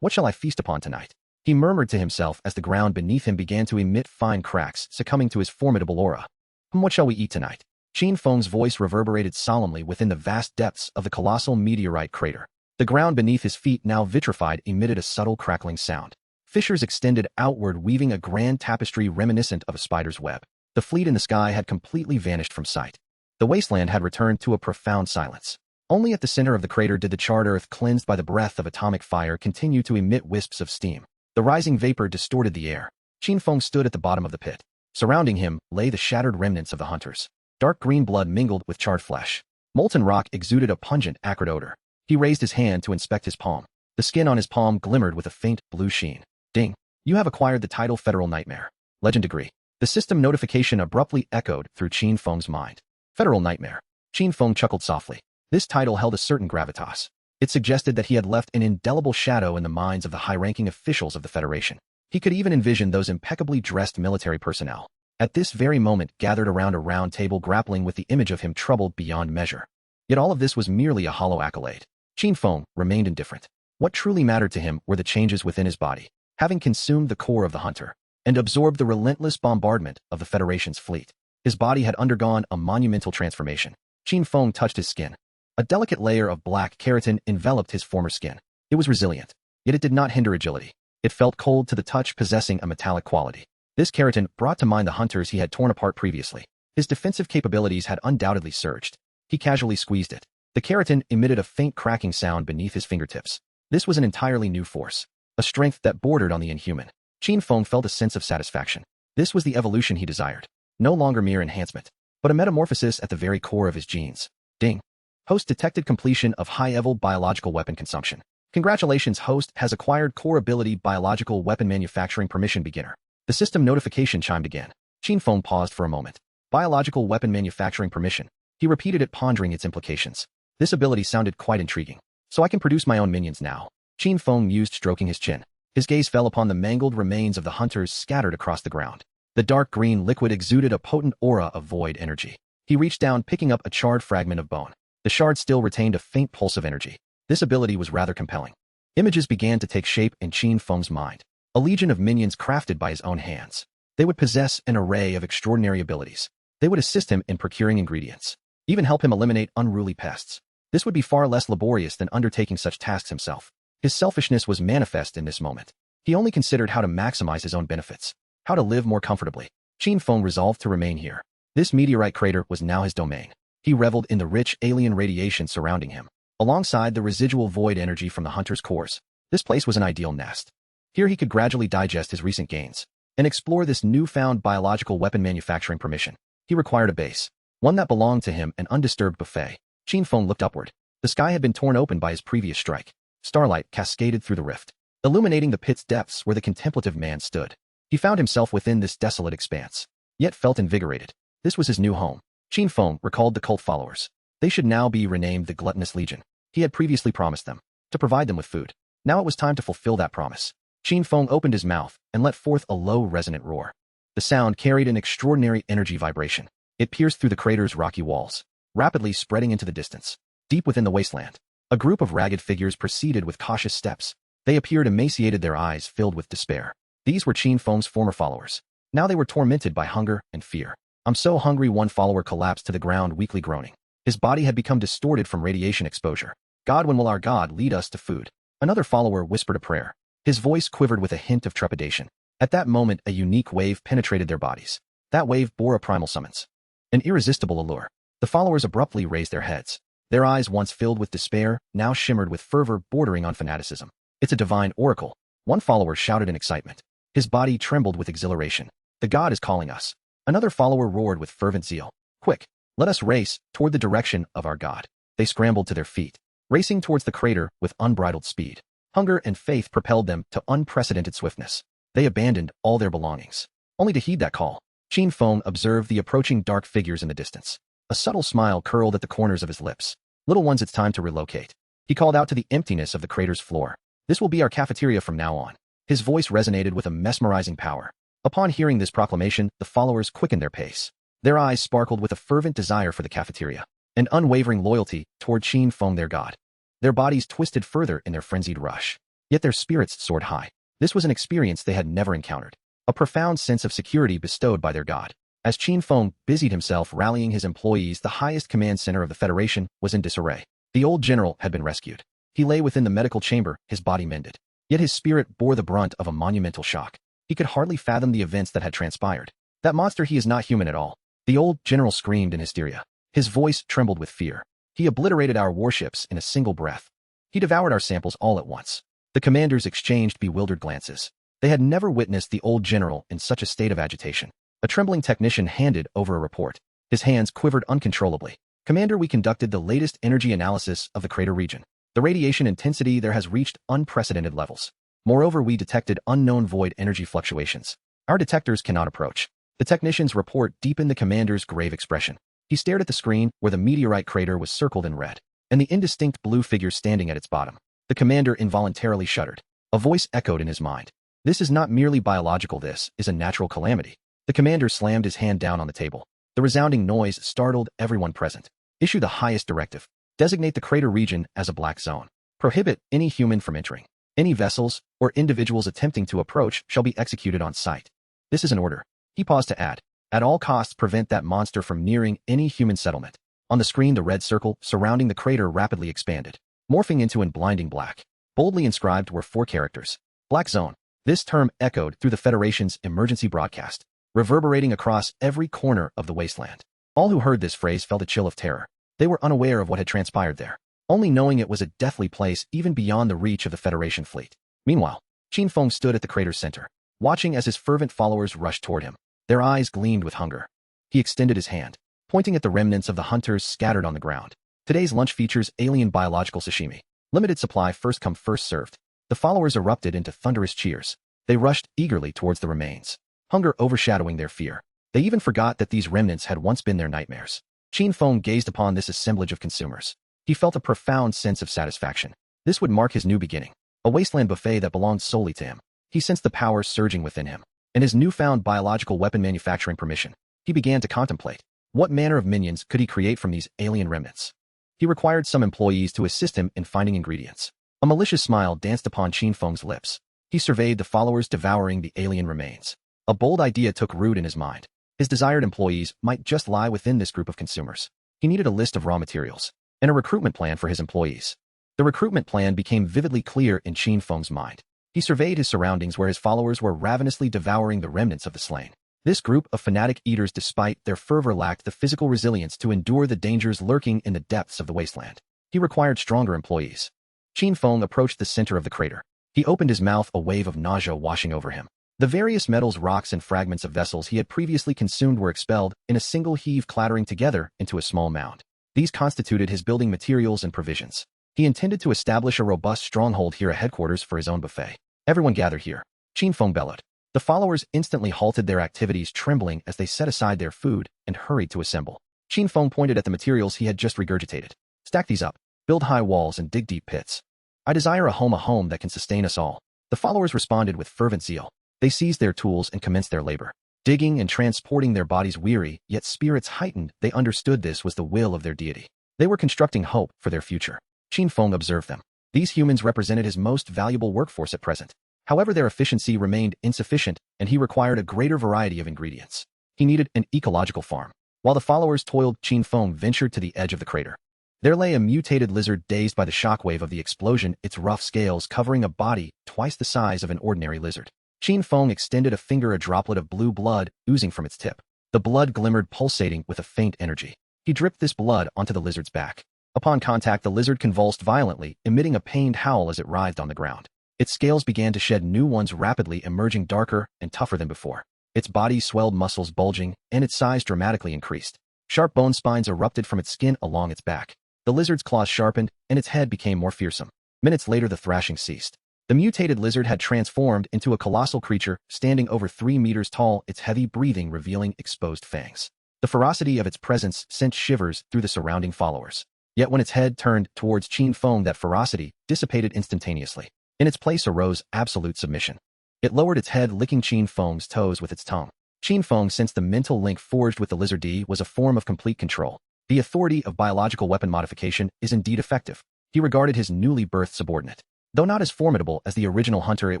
What shall I feast upon tonight? He murmured to himself as the ground beneath him began to emit fine cracks, succumbing to his formidable aura. What shall we eat tonight? Qin Feng's voice reverberated solemnly within the vast depths of the colossal meteorite crater. The ground beneath his feet, now vitrified, emitted a subtle crackling sound. Fissures extended outward, weaving a grand tapestry reminiscent of a spider's web. The fleet in the sky had completely vanished from sight. The wasteland had returned to a profound silence. Only at the center of the crater did the charred earth, cleansed by the breath of atomic fire, continue to emit wisps of steam. The rising vapor distorted the air. Qin Feng stood at the bottom of the pit. Surrounding him lay the shattered remnants of the hunters. Dark green blood mingled with charred flesh. Molten rock exuded a pungent, acrid odor. He raised his hand to inspect his palm. The skin on his palm glimmered with a faint blue sheen. Ding! You have acquired the title Federal Nightmare. Legend degree. The system notification abruptly echoed through Qin Feng's mind. Federal Nightmare. Qin Feng chuckled softly. This title held a certain gravitas. It suggested that he had left an indelible shadow in the minds of the high-ranking officials of the Federation. He could even envision those impeccably dressed military personnel, at this very moment, gathered around a round table, grappling with the image of him, troubled beyond measure. Yet all of this was merely a hollow accolade. Qin Feng remained indifferent. What truly mattered to him were the changes within his body. Having consumed the core of the hunter and absorbed the relentless bombardment of the Federation's fleet, his body had undergone a monumental transformation. Qin Feng touched his skin. A delicate layer of black keratin enveloped his former skin. It was resilient, yet it did not hinder agility. It felt cold to the touch, possessing a metallic quality. This keratin brought to mind the hunters he had torn apart previously. His defensive capabilities had undoubtedly surged. He casually squeezed it. The keratin emitted a faint cracking sound beneath his fingertips. This was an entirely new force, a strength that bordered on the inhuman. Qin Feng felt a sense of satisfaction. This was the evolution he desired. No longer mere enhancement, but a metamorphosis at the very core of his genes. Ding. Host detected completion of high-level biological weapon consumption. Congratulations, host has acquired core ability biological weapon manufacturing permission beginner. The system notification chimed again. Qin Feng paused for a moment. Biological weapon manufacturing permission. He repeated it, pondering its implications. This ability sounded quite intriguing. So I can produce my own minions now. Qin Feng mused, stroking his chin. His gaze fell upon the mangled remains of the hunters scattered across the ground. The dark green liquid exuded a potent aura of void energy. He reached down, picking up a charred fragment of bone. The shard still retained a faint pulse of energy. This ability was rather compelling. Images began to take shape in Qin Feng's mind. A legion of minions crafted by his own hands. They would possess an array of extraordinary abilities. They would assist him in procuring ingredients, even help him eliminate unruly pests. This would be far less laborious than undertaking such tasks himself. His selfishness was manifest in this moment. He only considered how to maximize his own benefits, how to live more comfortably. Qin Feng resolved to remain here. This meteorite crater was now his domain. He reveled in the rich alien radiation surrounding him, alongside the residual void energy from the hunter's cores. This place was an ideal nest. Here he could gradually digest his recent gains and explore this newfound biological weapon manufacturing permission. He required a base, one that belonged to him, an undisturbed buffet. Qin Feng looked upward. The sky had been torn open by his previous strike. Starlight cascaded through the rift, illuminating the pit's depths where the contemplative man stood. He found himself within this desolate expanse, yet felt invigorated. This was his new home. Qin Feng recalled the cult followers. They should now be renamed the Gluttonous Legion. He had previously promised them to provide them with food. Now it was time to fulfill that promise. Qin Feng opened his mouth and let forth a low, resonant roar. The sound carried an extraordinary energy vibration. It pierced through the crater's rocky walls, rapidly spreading into the distance. Deep within the wasteland, a group of ragged figures proceeded with cautious steps. They appeared emaciated, their eyes filled with despair. These were Qin Feng's former followers. Now they were tormented by hunger and fear. I'm so hungry, one follower collapsed to the ground, weakly groaning. His body had become distorted from radiation exposure. God, when will our God lead us to food? Another follower whispered a prayer. His voice quivered with a hint of trepidation. At that moment, a unique wave penetrated their bodies. That wave bore a primal summons. An irresistible allure. The followers abruptly raised their heads. Their eyes, once filled with despair, now shimmered with fervor bordering on fanaticism. It's a divine oracle, one follower shouted in excitement. His body trembled with exhilaration. The God is calling us. Another follower roared with fervent zeal. Quick, let us race toward the direction of our God. They scrambled to their feet, racing towards the crater with unbridled speed. Hunger and faith propelled them to unprecedented swiftness. They abandoned all their belongings, only to heed that call. Qin Feng observed the approaching dark figures in the distance. A subtle smile curled at the corners of his lips. Little ones, it's time to relocate. He called out to the emptiness of the crater's floor. This will be our cafeteria from now on. His voice resonated with a mesmerizing power. Upon hearing this proclamation, the followers quickened their pace. Their eyes sparkled with a fervent desire for the cafeteria, an unwavering loyalty toward Qin Feng, their God. Their bodies twisted further in their frenzied rush, yet their spirits soared high. This was an experience they had never encountered, a profound sense of security bestowed by their God. As Qin Feng busied himself rallying his employees, the highest command center of the Federation was in disarray. The old general had been rescued. He lay within the medical chamber, his body mended. Yet his spirit bore the brunt of a monumental shock. He could hardly fathom the events that had transpired. That monster, he is not human at all. The old general screamed in hysteria. His voice trembled with fear. He obliterated our warships in a single breath. He devoured our samples all at once. The commanders exchanged bewildered glances. They had never witnessed the old general in such a state of agitation. A trembling technician handed over a report. His hands quivered uncontrollably. Commander, we conducted the latest energy analysis of the crater region. The radiation intensity there has reached unprecedented levels. Moreover, we detected unknown void energy fluctuations. Our detectors cannot approach. The technician's report deepened the commander's grave expression. He stared at the screen where the meteorite crater was circled in red, and the indistinct blue figure standing at its bottom. The commander involuntarily shuddered. A voice echoed in his mind. This is not merely biological, this is a natural calamity. The commander slammed his hand down on the table. The resounding noise startled everyone present. Issue the highest directive. Designate the crater region as a black zone. Prohibit any human from entering. Any vessels or individuals attempting to approach shall be executed on sight. This is an order. He paused to add, at all costs prevent that monster from nearing any human settlement. On the screen, the red circle surrounding the crater rapidly expanded, morphing into an blinding black. Boldly inscribed were 4 characters. Black zone. This term echoed through the Federation's emergency broadcast, reverberating across every corner of the wasteland. All who heard this phrase felt a chill of terror. They were unaware of what had transpired there, only knowing it was a deathly place even beyond the reach of the Federation fleet. Meanwhile, Qin Feng stood at the crater's center, watching as his fervent followers rushed toward him. Their eyes gleamed with hunger. He extended his hand, pointing at the remnants of the hunters scattered on the ground. Today's lunch features alien biological sashimi. Limited supply, first come first served. The followers erupted into thunderous cheers. They rushed eagerly towards the remains, hunger overshadowing their fear. They even forgot that these remnants had once been their nightmares. Qin Feng gazed upon this assemblage of consumers. He felt a profound sense of satisfaction. This would mark his new beginning, a wasteland buffet that belonged solely to him. He sensed the power surging within him, and his newfound biological weapon manufacturing permission. He began to contemplate, what manner of minions could he create from these alien remnants? He required some employees to assist him in finding ingredients. A malicious smile danced upon Qin Feng's lips. He surveyed the followers devouring the alien remains. A bold idea took root in his mind. His desired employees might just lie within this group of consumers. He needed a list of raw materials and a recruitment plan for his employees. The recruitment plan became vividly clear in Qin Feng's mind. He surveyed his surroundings where his followers were ravenously devouring the remnants of the slain. This group of fanatic eaters, despite their fervor, lacked the physical resilience to endure the dangers lurking in the depths of the wasteland. He required stronger employees. Qin Feng approached the center of the crater. He opened his mouth, a wave of nausea washing over him. The various metals, rocks, and fragments of vessels he had previously consumed were expelled in a single heave, clattering together into a small mound. These constituted his building materials and provisions. He intended to establish a robust stronghold here, a headquarters for his own buffet. Everyone gather here, Qin Feng bellowed. The followers instantly halted their activities, trembling as they set aside their food and hurried to assemble. Qin Feng pointed at the materials he had just regurgitated. Stack these up, build high walls, and dig deep pits. I desire a home that can sustain us all. The followers responded with fervent zeal. They seized their tools and commenced their labor, digging and transporting, their bodies weary, yet spirits heightened. They understood this was the will of their deity. They were constructing hope for their future. Qin Feng observed them. These humans represented his most valuable workforce at present. However, their efficiency remained insufficient, and he required a greater variety of ingredients. He needed an ecological farm. While the followers toiled, Qin Feng ventured to the edge of the crater. There lay a mutated lizard dazed by the shockwave of the explosion, its rough scales covering a body twice the size of an ordinary lizard. Qin Feng extended a finger, a droplet of blue blood oozing from its tip. The blood glimmered, pulsating with a faint energy. He dripped this blood onto the lizard's back. Upon contact, the lizard convulsed violently, emitting a pained howl as it writhed on the ground. Its scales began to shed new ones, rapidly emerging darker and tougher than before. Its body swelled, muscles bulging, and its size dramatically increased. Sharp bone spines erupted from its skin along its back. The lizard's claws sharpened, and its head became more fearsome. Minutes later, the thrashing ceased. The mutated lizard had transformed into a colossal creature, standing over 3 meters tall, its heavy breathing revealing exposed fangs. The ferocity of its presence sent shivers through the surrounding followers. Yet when its head turned towards Qin Feng, that ferocity dissipated instantaneously. In its place arose absolute submission. It lowered its head, licking Qin Feng's toes with its tongue. Qin Feng sensed the mental link forged with the lizard was a form of complete control. The authority of biological weapon modification is indeed effective. He regarded his newly birthed subordinate. Though not as formidable as the original hunter, it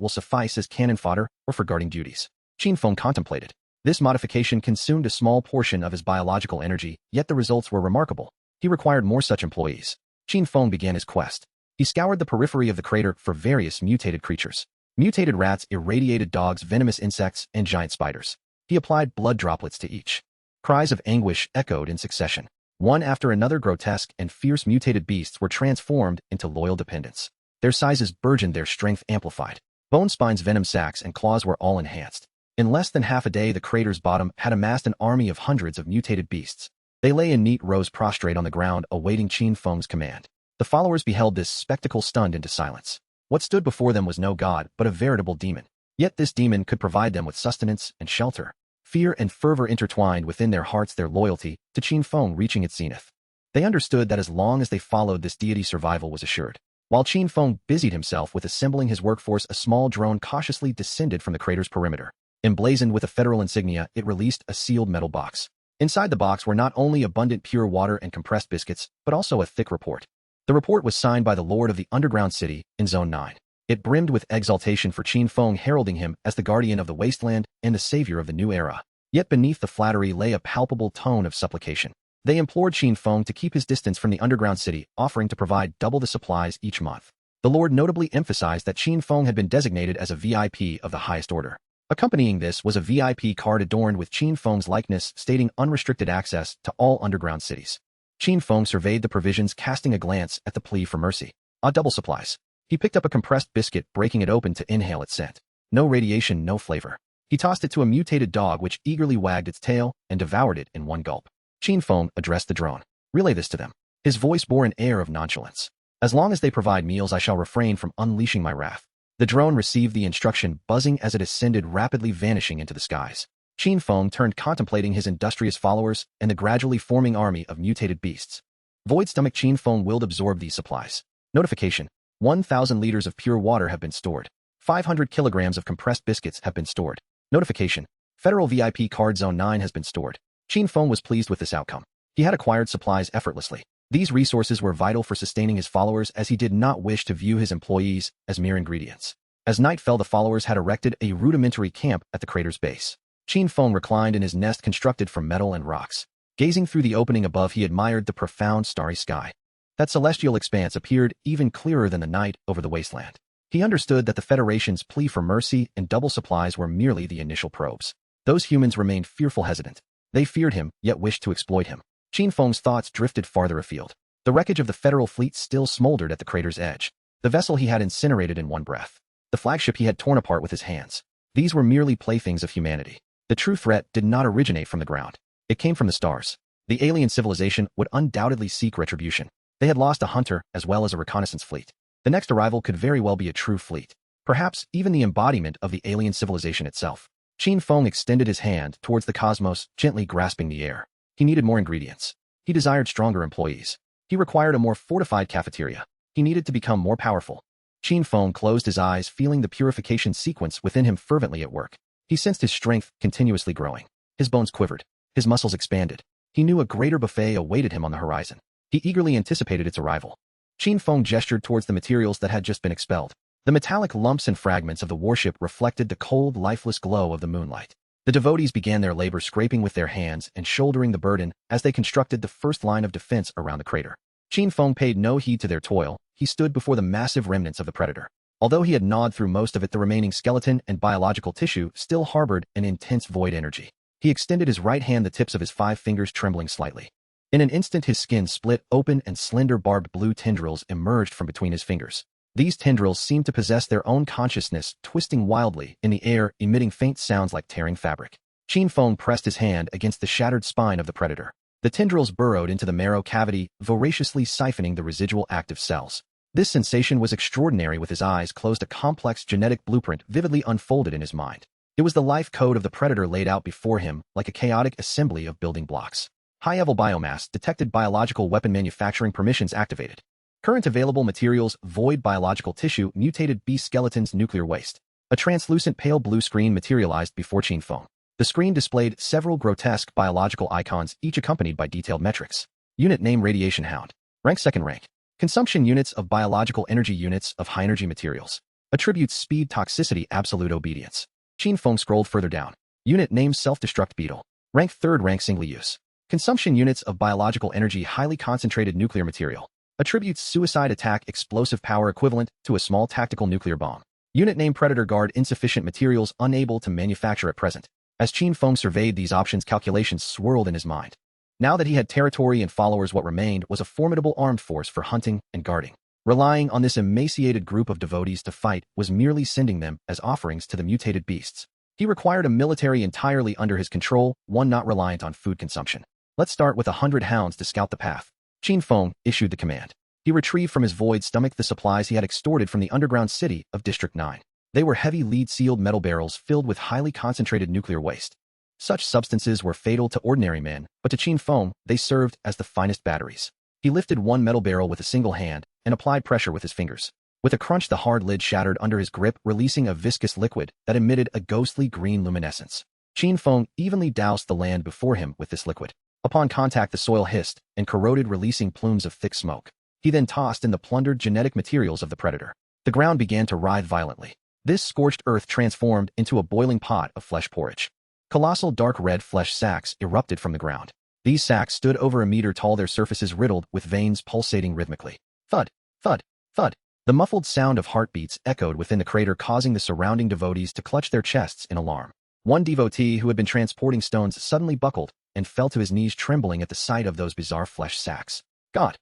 will suffice as cannon fodder or for guarding duties. Qin Feng contemplated. This modification consumed a small portion of his biological energy, yet the results were remarkable. He required more such employees. Qin Feng began his quest. He scoured the periphery of the crater for various mutated creatures. Mutated rats, irradiated dogs, venomous insects, and giant spiders. He applied blood droplets to each. Cries of anguish echoed in succession. One after another, grotesque and fierce mutated beasts were transformed into loyal dependents. Their sizes burgeoned, their strength amplified. Bone spines, venom sacs, and claws were all enhanced. In less than half a day, the crater's bottom had amassed an army of hundreds of mutated beasts. They lay in neat rows, prostrate on the ground, awaiting Qin Feng's command. The followers beheld this spectacle, stunned into silence. What stood before them was no god, but a veritable demon. Yet this demon could provide them with sustenance and shelter. Fear and fervor intertwined within their hearts, their loyalty to Qin Feng reaching its zenith. They understood that as long as they followed this deity, survival was assured. While Qin Feng busied himself with assembling his workforce, a small drone cautiously descended from the crater's perimeter. Emblazoned with a federal insignia, it released a sealed metal box. Inside the box were not only abundant pure water and compressed biscuits, but also a thick report. The report was signed by the Lord of the Underground City in Zone 9. It brimmed with exaltation for Qin Feng, heralding him as the guardian of the wasteland and the savior of the new era. Yet beneath the flattery lay a palpable tone of supplication. They implored Qin Feng to keep his distance from the underground city, offering to provide double the supplies each month. The Lord notably emphasized that Qin Feng had been designated as a VIP of the highest order. Accompanying this was a VIP card adorned with Qin Feng's likeness, stating unrestricted access to all underground cities. Qin Feng surveyed the provisions, casting a glance at the plea for mercy. Double supplies. He picked up a compressed biscuit, breaking it open to inhale its scent. No radiation, no flavor. He tossed it to a mutated dog, which eagerly wagged its tail and devoured it in one gulp. Qin Feng addressed the drone. Relay this to them. His voice bore an air of nonchalance. As long as they provide meals, I shall refrain from unleashing my wrath. The drone received the instruction, buzzing as it ascended, rapidly vanishing into the skies. Qin Feng turned, contemplating his industrious followers and the gradually forming army of mutated beasts. Void stomach. Qin Feng willed absorb these supplies. Notification. 1,000 liters of pure water have been stored. 500 kilograms of compressed biscuits have been stored. Notification. Federal VIP card Zone 9 has been stored. Qin Feng was pleased with this outcome. He had acquired supplies effortlessly. These resources were vital for sustaining his followers, as he did not wish to view his employees as mere ingredients. As night fell, the followers had erected a rudimentary camp at the crater's base. Qin Feng reclined in his nest constructed from metal and rocks. Gazing through the opening above, he admired the profound starry sky. That celestial expanse appeared even clearer than the night over the wasteland. He understood that the Federation's plea for mercy and double supplies were merely the initial probes. Those humans remained fearful, hesitant. They feared him, yet wished to exploit him. Qin Feng's thoughts drifted farther afield. The wreckage of the Federal fleet still smoldered at the crater's edge. The vessel he had incinerated in one breath. The flagship he had torn apart with his hands. These were merely playthings of humanity. The true threat did not originate from the ground. It came from the stars. The alien civilization would undoubtedly seek retribution. They had lost a hunter as well as a reconnaissance fleet. The next arrival could very well be a true fleet. Perhaps even the embodiment of the alien civilization itself. Qin Feng extended his hand towards the cosmos, gently grasping the air. He needed more ingredients. He desired stronger employees. He required a more fortified cafeteria. He needed to become more powerful. Qin Feng closed his eyes, feeling the purification sequence within him fervently at work. He sensed his strength continuously growing. His bones quivered. His muscles expanded. He knew a greater buffet awaited him on the horizon. He eagerly anticipated its arrival. Qin Feng gestured towards the materials that had just been expelled. The metallic lumps and fragments of the warship reflected the cold, lifeless glow of the moonlight. The devotees began their labor, scraping with their hands and shouldering the burden as they constructed the first line of defense around the crater. Qin Feng paid no heed to their toil. He stood before the massive remnants of the predator. Although he had gnawed through most of it, the remaining skeleton and biological tissue still harbored an intense void energy. He extended his right hand, the tips of his 5 fingers trembling slightly. In an instant, his skin split open and slender barbed blue tendrils emerged from between his fingers. These tendrils seemed to possess their own consciousness, twisting wildly in the air, emitting faint sounds like tearing fabric. Qin Feng pressed his hand against the shattered spine of the predator. The tendrils burrowed into the marrow cavity, voraciously siphoning the residual active cells. This sensation was extraordinary. With his eyes closed, a complex genetic blueprint vividly unfolded in his mind. It was the life code of the predator laid out before him, like a chaotic assembly of building blocks. High-level biomass detected. Biological weapon manufacturing permissions activated. Current available materials: void biological tissue, mutated beast skeletons, nuclear waste. A translucent pale blue screen materialized before Qin Feng. The screen displayed several grotesque biological icons, each accompanied by detailed metrics. Unit name: Radiation Hound. Rank: second rank. Consumption: units of biological energy, units of high-energy materials. Attributes: speed, toxicity, absolute obedience. Qin Feng scrolled further down. Unit name: Self-Destruct Beetle. Rank: third rank, single use. Consumption: units of biological energy, highly concentrated nuclear material. Attributes: suicide, attack, explosive power equivalent to a small tactical nuclear bomb. Unit name: Predator Guard. Insufficient materials, unable to manufacture at present. As Qin Feng surveyed these options, calculations swirled in his mind. Now that he had territory and followers, what remained was a formidable armed force for hunting and guarding. Relying on this emaciated group of devotees to fight was merely sending them as offerings to the mutated beasts. He required a military entirely under his control, one not reliant on food consumption. Let's start with 100 hounds to scout the path. Qin Feng issued the command. He retrieved from his void stomach the supplies he had extorted from the underground city of District 9. They were heavy lead-sealed metal barrels filled with highly concentrated nuclear waste. Such substances were fatal to ordinary men, but to Qin Feng, they served as the finest batteries. He lifted one metal barrel with a single hand and applied pressure with his fingers. With a crunch, the hard lid shattered under his grip, releasing a viscous liquid that emitted a ghostly green luminescence. Qin Feng evenly doused the land before him with this liquid. Upon contact, the soil hissed and corroded, releasing plumes of thick smoke. He then tossed in the plundered genetic materials of the predator. The ground began to writhe violently. This scorched earth transformed into a boiling pot of flesh porridge. Colossal dark red flesh sacs erupted from the ground. These sacs stood over a meter tall, their surfaces riddled with veins pulsating rhythmically. Thud, thud, thud. The muffled sound of heartbeats echoed within the crater, causing the surrounding devotees to clutch their chests in alarm. One devotee who had been transporting stones suddenly buckled and fell to his knees, trembling at the sight of those bizarre flesh sacs. God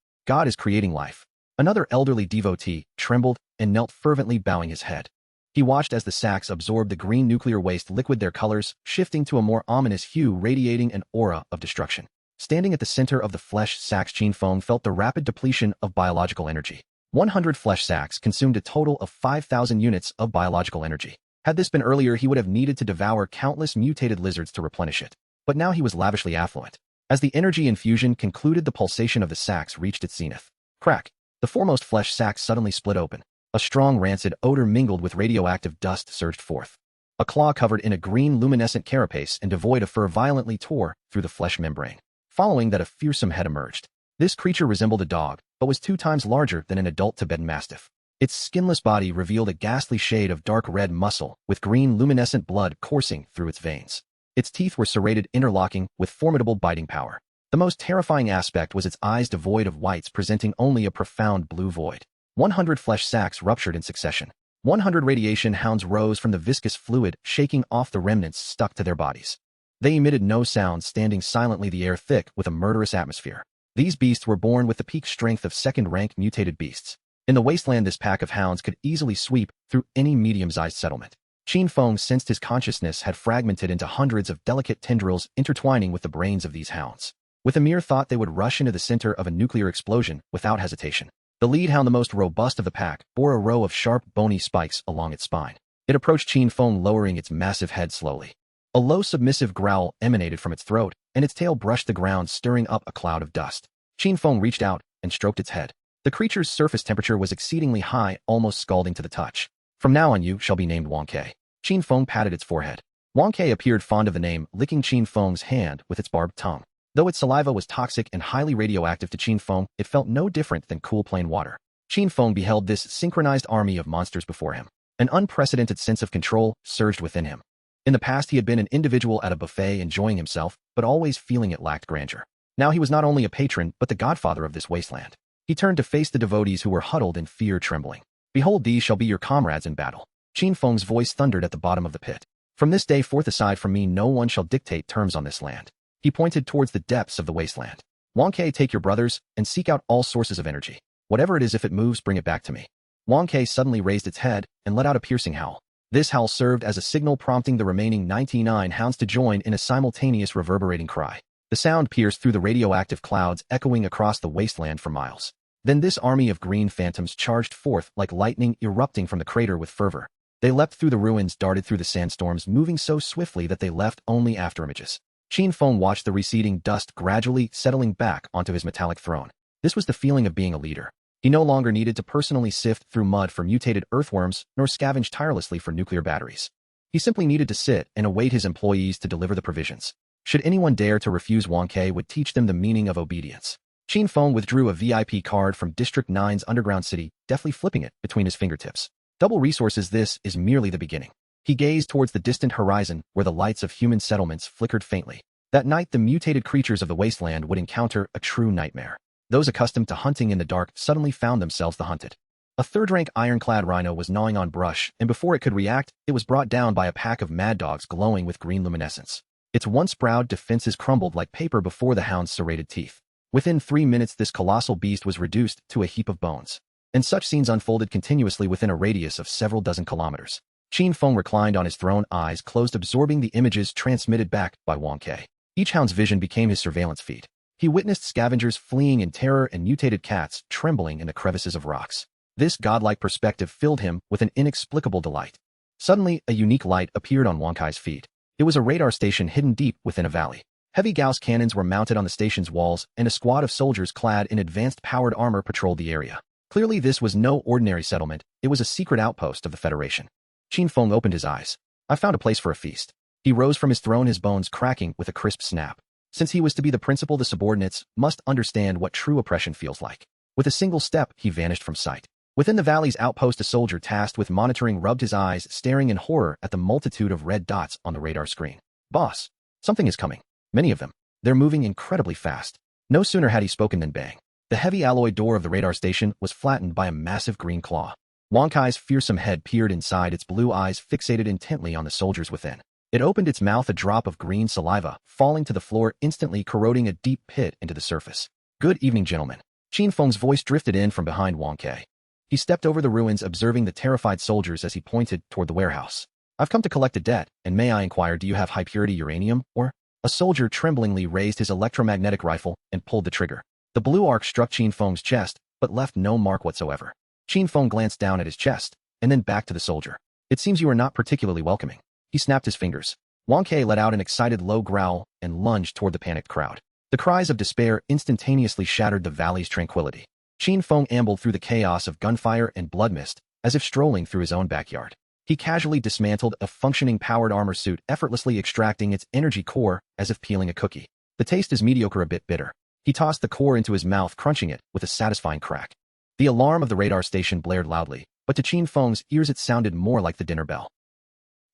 is creating life. Another elderly devotee trembled and knelt fervently, bowing his head. He watched as the sacs absorbed the green nuclear waste liquid, their colors shifting to a more ominous hue, radiating an aura of destruction. Standing at the center of the flesh sacs, Qin Feng felt the rapid depletion of biological energy. 100 flesh sacs consumed a total of 5,000 units of biological energy. Had this been earlier, he would have needed to devour countless mutated lizards to replenish it. But now he was lavishly affluent. As the energy infusion concluded, the pulsation of the sacs reached its zenith. Crack! The foremost flesh sac suddenly split open. A strong rancid odor mingled with radioactive dust surged forth. A claw covered in a green luminescent carapace and devoid of fur violently tore through the flesh membrane. Following that, a fearsome head emerged. This creature resembled a dog, but was 2 times larger than an adult Tibetan Mastiff. Its skinless body revealed a ghastly shade of dark red muscle, with green luminescent blood coursing through its veins. Its teeth were serrated, interlocking, with formidable biting power. The most terrifying aspect was its eyes, devoid of whites, presenting only a profound blue void. 100 flesh sacs ruptured in succession. 100 radiation hounds rose from the viscous fluid, shaking off the remnants stuck to their bodies. They emitted no sound, standing silently, the air thick with a murderous atmosphere. These beasts were born with the peak strength of second-rank mutated beasts. In the wasteland, this pack of hounds could easily sweep through any medium-sized settlement. Qin Feng sensed his consciousness had fragmented into hundreds of delicate tendrils intertwining with the brains of these hounds. With a mere thought, they would rush into the center of a nuclear explosion without hesitation. The lead hound, the most robust of the pack, bore a row of sharp, bony spikes along its spine. It approached Qin Feng, lowering its massive head slowly. A low, submissive growl emanated from its throat, and its tail brushed the ground, stirring up a cloud of dust. Qin Feng reached out and stroked its head. The creature's surface temperature was exceedingly high, almost scalding to the touch. From now on, you shall be named Wang Ke. Qin Feng patted its forehead. Wang Ke appeared fond of the name, licking Qin Feng's hand with its barbed tongue. Though its saliva was toxic and highly radioactive to Qin Feng, it felt no different than cool plain water. Qin Feng beheld this synchronized army of monsters before him. An unprecedented sense of control surged within him. In the past, he had been an individual at a buffet enjoying himself, but always feeling it lacked grandeur. Now he was not only a patron, but the godfather of this wasteland. He turned to face the devotees who were huddled in fear trembling. Behold, these shall be your comrades in battle. Qin Feng's voice thundered at the bottom of the pit. From this day forth aside from me no one shall dictate terms on this land. He pointed towards the depths of the wasteland. Wang Ke, take your brothers, and seek out all sources of energy. Whatever it is, if it moves, bring it back to me. Wang Ke suddenly raised its head and let out a piercing howl. This howl served as a signal prompting the remaining 99 hounds to join in a simultaneous reverberating cry. The sound pierced through the radioactive clouds, echoing across the wasteland for miles. Then this army of green phantoms charged forth like lightning erupting from the crater with fervor. They leapt through the ruins, darted through the sandstorms, moving so swiftly that they left only afterimages. Qin Feng watched the receding dust gradually settling back onto his metallic throne. This was the feeling of being a leader. He no longer needed to personally sift through mud for mutated earthworms, nor scavenge tirelessly for nuclear batteries. He simply needed to sit and await his employees to deliver the provisions. Should anyone dare to refuse, Wang Ke would teach them the meaning of obedience. Qin Feng withdrew a VIP card from District 9's underground city, deftly flipping it between his fingertips. Double resources, this is merely the beginning. He gazed towards the distant horizon where the lights of human settlements flickered faintly. That night the mutated creatures of the wasteland would encounter a true nightmare. Those accustomed to hunting in the dark suddenly found themselves the hunted. A third-rank ironclad rhino was gnawing on brush, and before it could react, it was brought down by a pack of mad dogs glowing with green luminescence. Its once proud defenses crumbled like paper before the hound's serrated teeth. Within 3 minutes this colossal beast was reduced to a heap of bones. And such scenes unfolded continuously within a radius of several dozen kilometers. Qin Feng reclined on his throne, eyes closed, absorbing the images transmitted back by Wang Ke. Each hound's vision became his surveillance feed. He witnessed scavengers fleeing in terror and mutated cats trembling in the crevices of rocks. This godlike perspective filled him with an inexplicable delight. Suddenly, a unique light appeared on Wang Ke's feed. It was a radar station hidden deep within a valley. Heavy Gauss cannons were mounted on the station's walls, and a squad of soldiers clad in advanced powered armor patrolled the area. Clearly this was no ordinary settlement, it was a secret outpost of the Federation. Qin Feng opened his eyes. I found a place for a feast. He rose from his throne, his bones cracking with a crisp snap. Since he was to be the principal, the subordinates must understand what true oppression feels like. With a single step, he vanished from sight. Within the valley's outpost, a soldier tasked with monitoring rubbed his eyes, staring in horror at the multitude of red dots on the radar screen. Boss, something is coming. Many of them. They're moving incredibly fast. No sooner had he spoken than bang. The heavy alloy door of the radar station was flattened by a massive green claw. Wang Ke's fearsome head peered inside, its blue eyes fixated intently on the soldiers within. It opened its mouth, a drop of green saliva falling to the floor, instantly corroding a deep pit into the surface. Good evening, gentlemen. Qin Feng's voice drifted in from behind Wang Ke. He stepped over the ruins, observing the terrified soldiers as he pointed toward the warehouse. I've come to collect a debt, and may I inquire, do you have high-purity uranium, or? A soldier tremblingly raised his electromagnetic rifle and pulled the trigger. The blue arc struck Qin Feng's chest, but left no mark whatsoever. Qin Feng glanced down at his chest, and then back to the soldier. It seems you are not particularly welcoming. He snapped his fingers. Wang Ke let out an excited low growl and lunged toward the panicked crowd. The cries of despair instantaneously shattered the valley's tranquility. Qin Feng ambled through the chaos of gunfire and blood mist, as if strolling through his own backyard. He casually dismantled a functioning powered armor suit, effortlessly extracting its energy core as if peeling a cookie. The taste is mediocre, a bit bitter. He tossed the core into his mouth, crunching it with a satisfying crack. The alarm of the radar station blared loudly, but to Qin Feng's ears it sounded more like the dinner bell.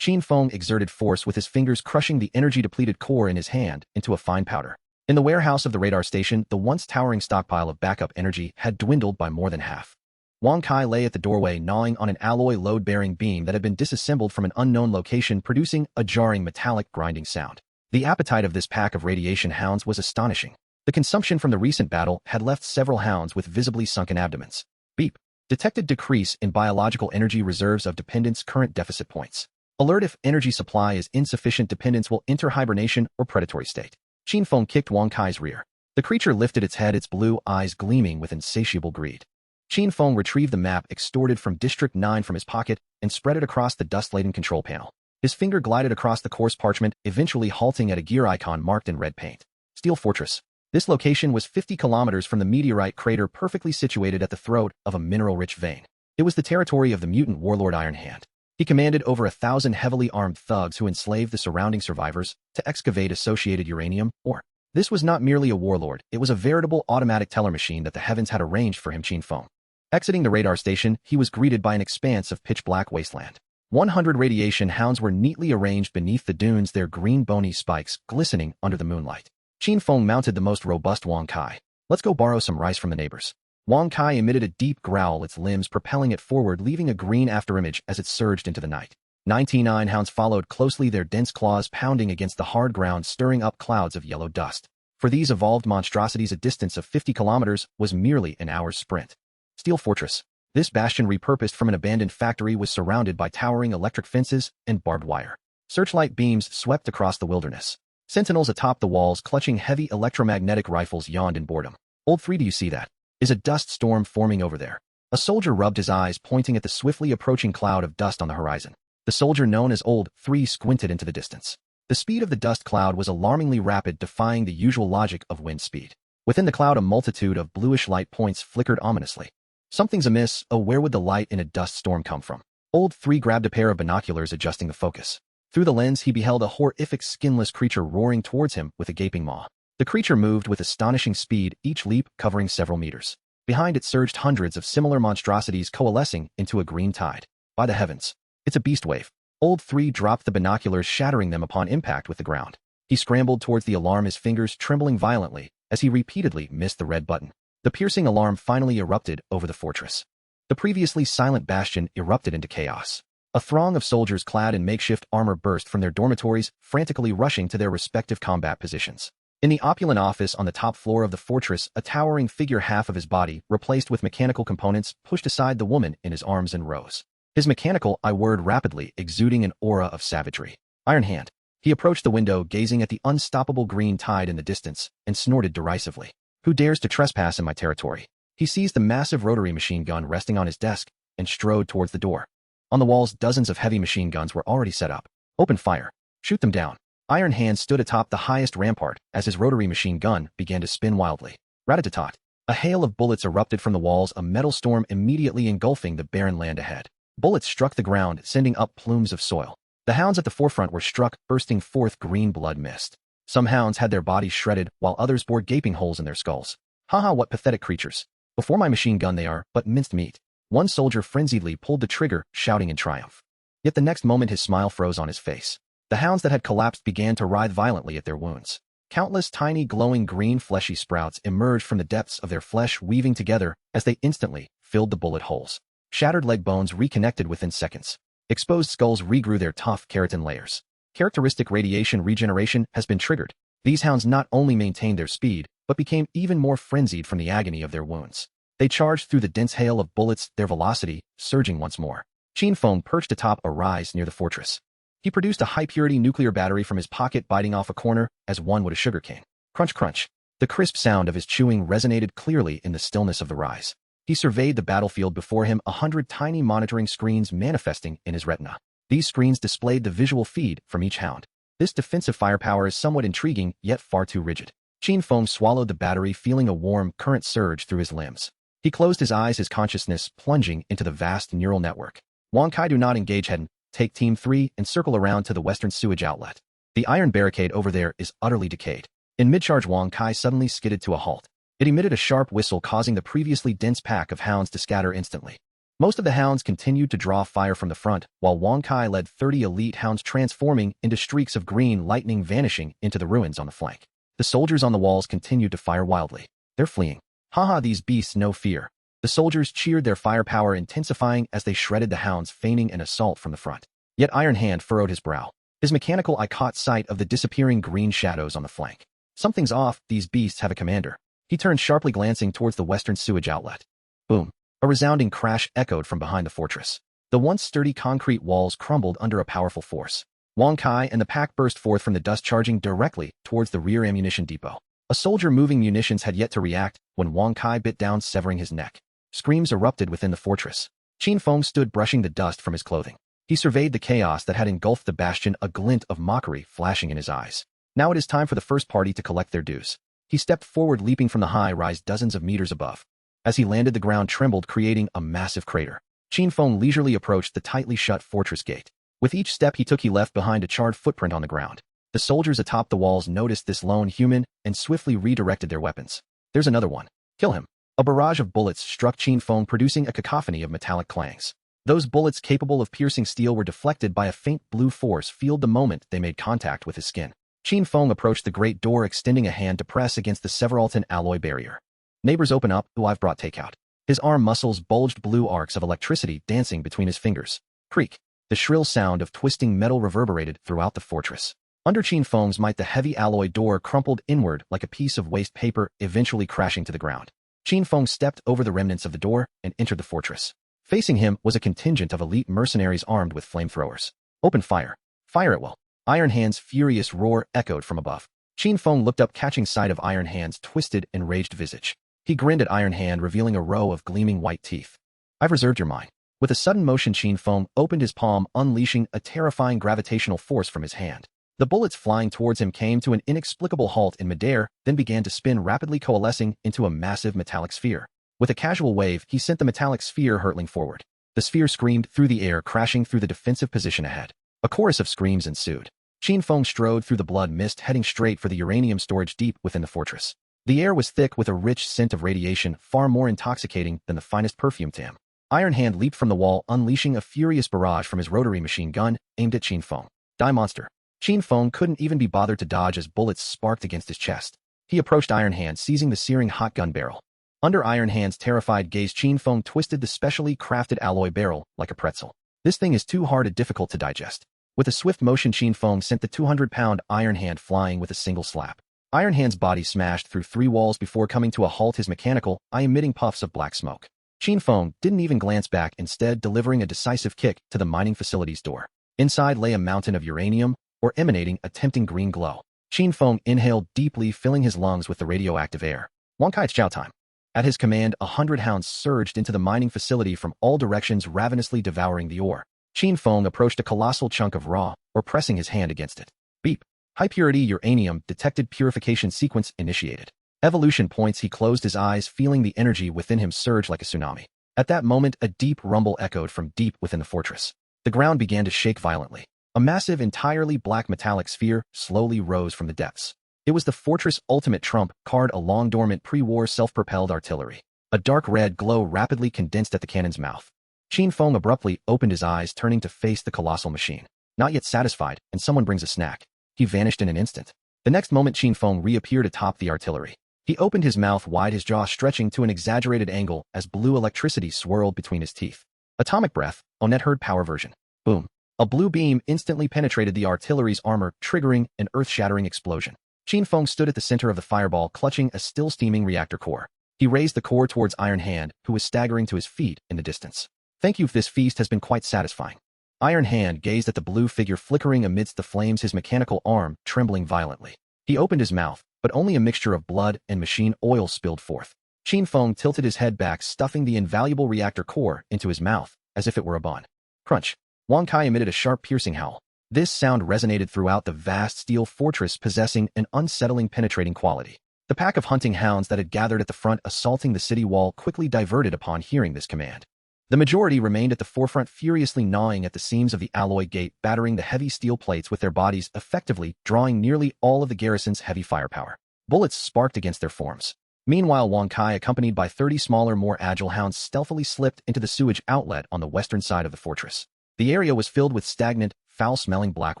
Qin Feng exerted force with his fingers, crushing the energy-depleted core in his hand into a fine powder. In the warehouse of the radar station, the once towering stockpile of backup energy had dwindled by more than half. Wang Ke lay at the doorway, gnawing on an alloy load-bearing beam that had been disassembled from an unknown location, producing a jarring metallic grinding sound. The appetite of this pack of radiation hounds was astonishing. The consumption from the recent battle had left several hounds with visibly sunken abdomens. Beep. Detected decrease in biological energy reserves of dependence, current deficit points. Alert: if energy supply is insufficient, dependence will enter hibernation or predatory state. Qin Feng kicked Wang Ke's rear. The creature lifted its head, its blue eyes gleaming with insatiable greed. Qin Feng retrieved the map extorted from District 9 from his pocket and spread it across the dust-laden control panel. His finger glided across the coarse parchment, eventually halting at a gear icon marked in red paint. Steel Fortress. This location was 50 kilometers from the meteorite crater, perfectly situated at the throat of a mineral-rich vein. It was the territory of the mutant warlord Iron Hand. He commanded over 1,000 heavily armed thugs who enslaved the surrounding survivors to excavate associated uranium ore. This was not merely a warlord, it was a veritable automatic teller machine that the heavens had arranged for him. Qin Feng. Exiting the radar station, he was greeted by an expanse of pitch-black wasteland. 100 radiation hounds were neatly arranged beneath the dunes, their green bony spikes glistening under the moonlight. Qin Feng mounted the most robust Wang Ke. Let's go borrow some rice from the neighbors. Wang Kai emitted a deep growl, its limbs propelling it forward, leaving a green afterimage as it surged into the night. 99 hounds followed closely, their dense claws pounding against the hard ground, stirring up clouds of yellow dust. For these evolved monstrosities, a distance of 50 kilometers was merely an hour's sprint. Steel Fortress. This bastion, repurposed from an abandoned factory, was surrounded by towering electric fences and barbed wire. Searchlight beams swept across the wilderness. Sentinels atop the walls clutching heavy electromagnetic rifles yawned in boredom. Old 3, do you see that? Is a dust storm forming over there? A soldier rubbed his eyes, pointing at the swiftly approaching cloud of dust on the horizon. The soldier known as Old 3 squinted into the distance. The speed of the dust cloud was alarmingly rapid, defying the usual logic of wind speed. Within the cloud, a multitude of bluish light points flickered ominously. Something's amiss. Oh, where would the light in a dust storm come from? Old 3 grabbed a pair of binoculars, adjusting the focus. Through the lens, he beheld a horrific, skinless creature roaring towards him with a gaping maw. The creature moved with astonishing speed, each leap covering several meters. Behind it surged hundreds of similar monstrosities, coalescing into a green tide. By the heavens, it's a beast wave. Old 3 dropped the binoculars, shattering them upon impact with the ground. He scrambled towards the alarm, his fingers trembling violently as he repeatedly missed the red button. The piercing alarm finally erupted over the fortress. The previously silent bastion erupted into chaos. A throng of soldiers clad in makeshift armor burst from their dormitories, frantically rushing to their respective combat positions. In the opulent office on the top floor of the fortress, a towering figure, half of his body replaced with mechanical components, pushed aside the woman in his arms and rose. His mechanical eye whirred rapidly, exuding an aura of savagery. Iron Hand. He approached the window, gazing at the unstoppable green tide in the distance, and snorted derisively. Who dares to trespass in my territory? He seized the massive rotary machine gun resting on his desk and strode towards the door. On the walls, dozens of heavy machine guns were already set up. Open fire. Shoot them down. Iron Hand stood atop the highest rampart as his rotary machine gun began to spin wildly. Rat-a-tat-tat. A hail of bullets erupted from the walls, a metal storm immediately engulfing the barren land ahead. Bullets struck the ground, sending up plumes of soil. The hounds at the forefront were struck, bursting forth green blood mist. Some hounds had their bodies shredded, while others bore gaping holes in their skulls. Haha, what pathetic creatures. Before my machine gun they are but minced meat. One soldier frenziedly pulled the trigger, shouting in triumph. Yet the next moment his smile froze on his face. The hounds that had collapsed began to writhe violently at their wounds. Countless tiny glowing green fleshy sprouts emerged from the depths of their flesh, weaving together as they instantly filled the bullet holes. Shattered leg bones reconnected within seconds. Exposed skulls regrew their tough keratin layers. Characteristic radiation regeneration has been triggered. These hounds not only maintained their speed, but became even more frenzied from the agony of their wounds. They charged through the dense hail of bullets, their velocity surging once more. Qin Feng perched atop a rise near the fortress. He produced a high-purity nuclear battery from his pocket, biting off a corner as one would a sugarcane. Crunch, crunch. The crisp sound of his chewing resonated clearly in the stillness of the rise. He surveyed the battlefield before him, 100 tiny monitoring screens manifesting in his retina. These screens displayed the visual feed from each hound. This defensive firepower is somewhat intriguing, yet far too rigid. Qin Feng swallowed the battery, feeling a warm current surge through his limbs. He closed his eyes, his consciousness plunging into the vast neural network. Wang Kai, do not engage, Hedden. Take Team 3 and circle around to the western sewage outlet. The iron barricade over there is utterly decayed. In mid-charge, Wang Kai suddenly skidded to a halt. It emitted a sharp whistle, causing the previously dense pack of hounds to scatter instantly. Most of the hounds continued to draw fire from the front, while Wang Kai led 30 elite hounds, transforming into streaks of green lightning, vanishing into the ruins on the flank. The soldiers on the walls continued to fire wildly. They're fleeing. Haha, these beasts know fear. The soldiers cheered, their firepower intensifying as they shredded the hounds, feigning an assault from the front. Yet Iron Hand furrowed his brow. His mechanical eye caught sight of the disappearing green shadows on the flank. Something's off, these beasts have a commander. He turned sharply, glancing towards the western sewage outlet. Boom. A resounding crash echoed from behind the fortress. The once sturdy concrete walls crumbled under a powerful force. Wang Kai and the pack burst forth from the dust, charging directly towards the rear ammunition depot. A soldier moving munitions had yet to react when Wang Kai bit down, severing his neck. Screams erupted within the fortress. Qin Feng stood brushing the dust from his clothing. He surveyed the chaos that had engulfed the bastion, a glint of mockery flashing in his eyes. Now it is time for the first party to collect their dues. He stepped forward, leaping from the high rise dozens of meters above. As he landed, the ground trembled, creating a massive crater. Qin Feng leisurely approached the tightly shut fortress gate. With each step he took, he left behind a charred footprint on the ground. The soldiers atop the walls noticed this lone human and swiftly redirected their weapons. There's another one. Kill him. A barrage of bullets struck Qin Feng, producing a cacophony of metallic clangs. Those bullets capable of piercing steel were deflected by a faint blue force field the moment they made contact with his skin. Qin Feng approached the great door, extending a hand to press against the Severalton alloy barrier. Neighbors open up, ooh, I've brought takeout. His arm muscles bulged blue arcs of electricity dancing between his fingers. Creak. The shrill sound of twisting metal reverberated throughout the fortress. Under Qin Feng's might, the heavy alloy door crumpled inward like a piece of waste paper, eventually crashing to the ground. Qin Feng stepped over the remnants of the door and entered the fortress. Facing him was a contingent of elite mercenaries armed with flamethrowers. Open fire. Fire at will. Iron Hand's furious roar echoed from above. Qin Feng looked up, catching sight of Iron Hand's twisted, enraged visage. He grinned at Iron Hand, revealing a row of gleaming white teeth. I've reserved your mind. With a sudden motion, Qin Feng opened his palm, unleashing a terrifying gravitational force from his hand. The bullets flying towards him came to an inexplicable halt in midair, then began to spin rapidly, coalescing into a massive metallic sphere. With a casual wave, he sent the metallic sphere hurtling forward. The sphere screamed through the air, crashing through the defensive position ahead. A chorus of screams ensued. Qin Feng strode through the blood mist, heading straight for the uranium storage deep within the fortress. The air was thick with a rich scent of radiation, far more intoxicating than the finest perfume to him. Iron Hand leaped from the wall, unleashing a furious barrage from his rotary machine gun, aimed at Qin Feng. Die, monster. Qin Feng couldn't even be bothered to dodge as bullets sparked against his chest. He approached Iron Hand, seizing the searing hot gun barrel. Under Iron Hand's terrified gaze, Qin Feng twisted the specially crafted alloy barrel like a pretzel. This thing is too hard and difficult to digest. With a swift motion, Qin Feng sent the 200-pound Iron Hand flying with a single slap. Iron Hand's body smashed through 3 walls before coming to a halt, his mechanical eye emitting puffs of black smoke. Qin Feng didn't even glance back, instead delivering a decisive kick to the mining facility's door. Inside lay a mountain of uranium, or emanating a tempting green glow. Qin Feng inhaled deeply, filling his lungs with the radioactive air. Wang-Kai, it's chow time. At his command, 100 hounds surged into the mining facility from all directions, ravenously devouring the ore. Qin Feng approached a colossal chunk of raw, or pressing his hand against it. Beep. High-purity uranium detected. Purification sequence initiated. Evolution points. He closed his eyes, feeling the energy within him surge like a tsunami. At that moment, a deep rumble echoed from deep within the fortress. The ground began to shake violently. A massive, entirely black metallic sphere slowly rose from the depths. It was the fortress' ultimate trump card, a long-dormant pre-war self-propelled artillery. A dark red glow rapidly condensed at the cannon's mouth. Qin Feng abruptly opened his eyes, turning to face the colossal machine. Not yet satisfied, and someone brings a snack. He vanished in an instant. The next moment, Qin Feng reappeared atop the artillery. He opened his mouth wide, his jaw stretching to an exaggerated angle as blue electricity swirled between his teeth. Atomic breath, Onet heard power version. Boom. A blue beam instantly penetrated the artillery's armor, triggering an earth-shattering explosion. Qin Feng stood at the center of the fireball, clutching a still-steaming reactor core. He raised the core towards Iron Hand, who was staggering to his feet in the distance. Thank you, this feast has been quite satisfying. Iron Hand gazed at the blue figure flickering amidst the flames, his mechanical arm trembling violently. He opened his mouth, but only a mixture of blood and machine oil spilled forth. Qin Feng tilted his head back, stuffing the invaluable reactor core into his mouth, as if it were a bun. Crunch. Wang-Kai emitted a sharp, piercing howl. This sound resonated throughout the vast steel fortress, possessing an unsettling, penetrating quality. The pack of hunting hounds that had gathered at the front, assaulting the city wall, quickly diverted upon hearing this command. The majority remained at the forefront, furiously gnawing at the seams of the alloy gate, battering the heavy steel plates with their bodies, effectively drawing nearly all of the garrison's heavy firepower. Bullets sparked against their forms. Meanwhile, Wang-Kai, accompanied by 30 smaller, more agile hounds, stealthily slipped into the sewage outlet on the western side of the fortress. The area was filled with stagnant, foul-smelling black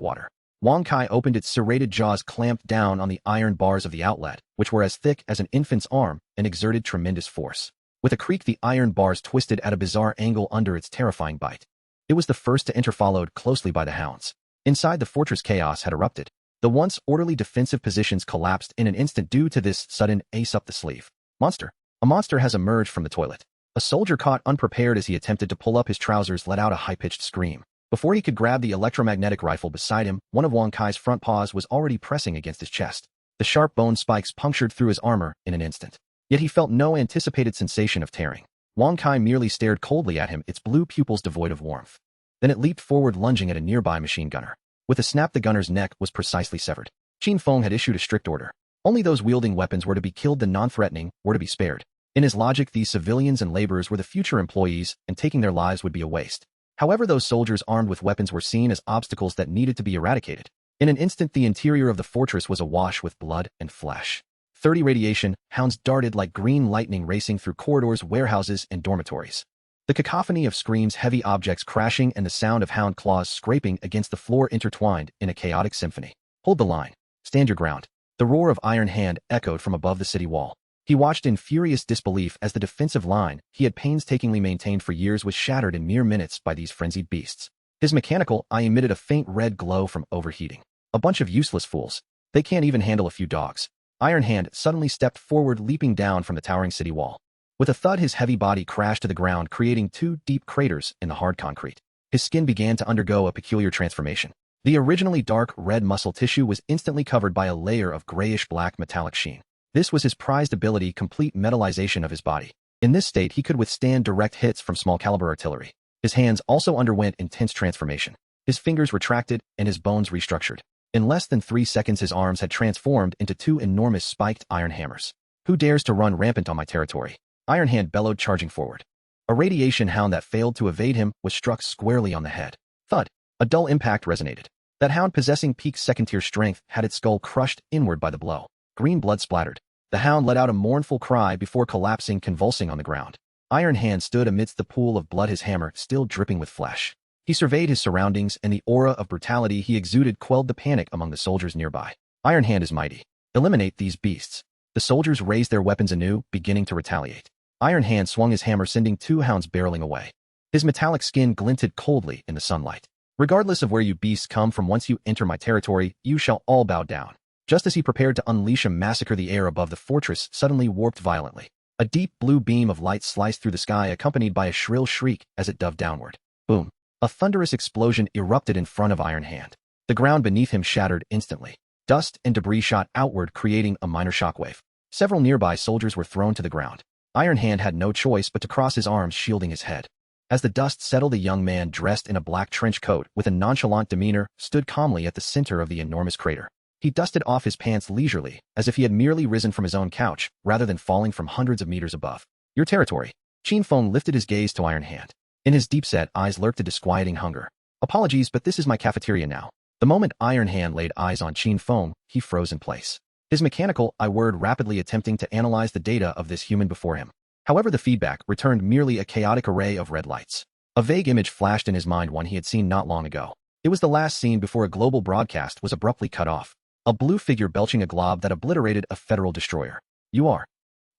water. Wang-Kai opened its serrated jaws, clamped down on the iron bars of the outlet, which were as thick as an infant's arm, and exerted tremendous force. With a creak, the iron bars twisted at a bizarre angle under its terrifying bite. It was the first to enter, followed closely by the hounds. Inside the fortress, chaos had erupted. The once orderly defensive positions collapsed in an instant due to this sudden ace-up-the-sleeve. Monster. A monster has emerged from the toilet. A soldier, caught unprepared as he attempted to pull up his trousers, let out a high-pitched scream. Before he could grab the electromagnetic rifle beside him, one of Wang-Kai's front paws was already pressing against his chest. The sharp bone spikes punctured through his armor in an instant. Yet he felt no anticipated sensation of tearing. Wang-Kai merely stared coldly at him, its blue pupils devoid of warmth. Then it leaped forward, lunging at a nearby machine gunner. With a snap, the gunner's neck was precisely severed. Qin Feng had issued a strict order. Only those wielding weapons were to be killed, the non-threatening were to be spared. In his logic, these civilians and laborers were the future employees, and taking their lives would be a waste. However, those soldiers armed with weapons were seen as obstacles that needed to be eradicated. In an instant, the interior of the fortress was awash with blood and flesh. 30 radiation hounds darted like green lightning, racing through corridors, warehouses, and dormitories. The cacophony of screams, heavy objects crashing, and the sound of hound claws scraping against the floor intertwined in a chaotic symphony. Hold the line. Stand your ground. The roar of Iron Hand echoed from above the city wall. He watched in furious disbelief as the defensive line he had painstakingly maintained for years was shattered in mere minutes by these frenzied beasts. His mechanical eye emitted a faint red glow from overheating. A bunch of useless fools. They can't even handle a few dogs. Iron Hand suddenly stepped forward, leaping down from the towering city wall. With a thud, his heavy body crashed to the ground, creating 2 deep craters in the hard concrete. His skin began to undergo a peculiar transformation. The originally dark red muscle tissue was instantly covered by a layer of grayish-black metallic sheen. This was his prized ability, complete metallization of his body. In this state, he could withstand direct hits from small-caliber artillery. His hands also underwent intense transformation. His fingers retracted and his bones restructured. In less than 3 seconds, his arms had transformed into 2 enormous spiked iron hammers. Who dares to run rampant on my territory? Iron Hand bellowed, charging forward. A radiation hound that failed to evade him was struck squarely on the head. Thud. A dull impact resonated. That hound, possessing peak second-tier strength, had its skull crushed inward by the blow. Green blood splattered. The hound let out a mournful cry before collapsing, convulsing on the ground. Iron Hand stood amidst the pool of blood, his hammer still dripping with flesh. He surveyed his surroundings, and the aura of brutality he exuded quelled the panic among the soldiers nearby. Iron Hand is mighty. Eliminate these beasts. The soldiers raised their weapons anew, beginning to retaliate. Iron Hand swung his hammer, sending 2 hounds barreling away. His metallic skin glinted coldly in the sunlight. Regardless of where you beasts come from, once you enter my territory, you shall all bow down. Just as he prepared to unleash a massacre, the air above the fortress suddenly warped violently. A deep blue beam of light sliced through the sky, accompanied by a shrill shriek as it dove downward. Boom. A thunderous explosion erupted in front of Iron Hand. The ground beneath him shattered instantly. Dust and debris shot outward, creating a minor shockwave. Several nearby soldiers were thrown to the ground. Iron Hand had no choice but to cross his arms, shielding his head. As the dust settled, a young man dressed in a black trench coat with a nonchalant demeanor stood calmly at the center of the enormous crater. He dusted off his pants leisurely, as if he had merely risen from his own couch, rather than falling from hundreds of meters above. Your territory. Qin Feng lifted his gaze to Iron Hand. In his deep-set eyes lurked a disquieting hunger. Apologies, but this is my cafeteria now. The moment Iron Hand laid eyes on Qin Feng, he froze in place. His mechanical eye whirred rapidly, attempting to analyze the data of this human before him. However, the feedback returned merely a chaotic array of red lights. A vague image flashed in his mind, one he had seen not long ago. It was the last scene before a global broadcast was abruptly cut off. A blue figure belching a glob that obliterated a federal destroyer. You are.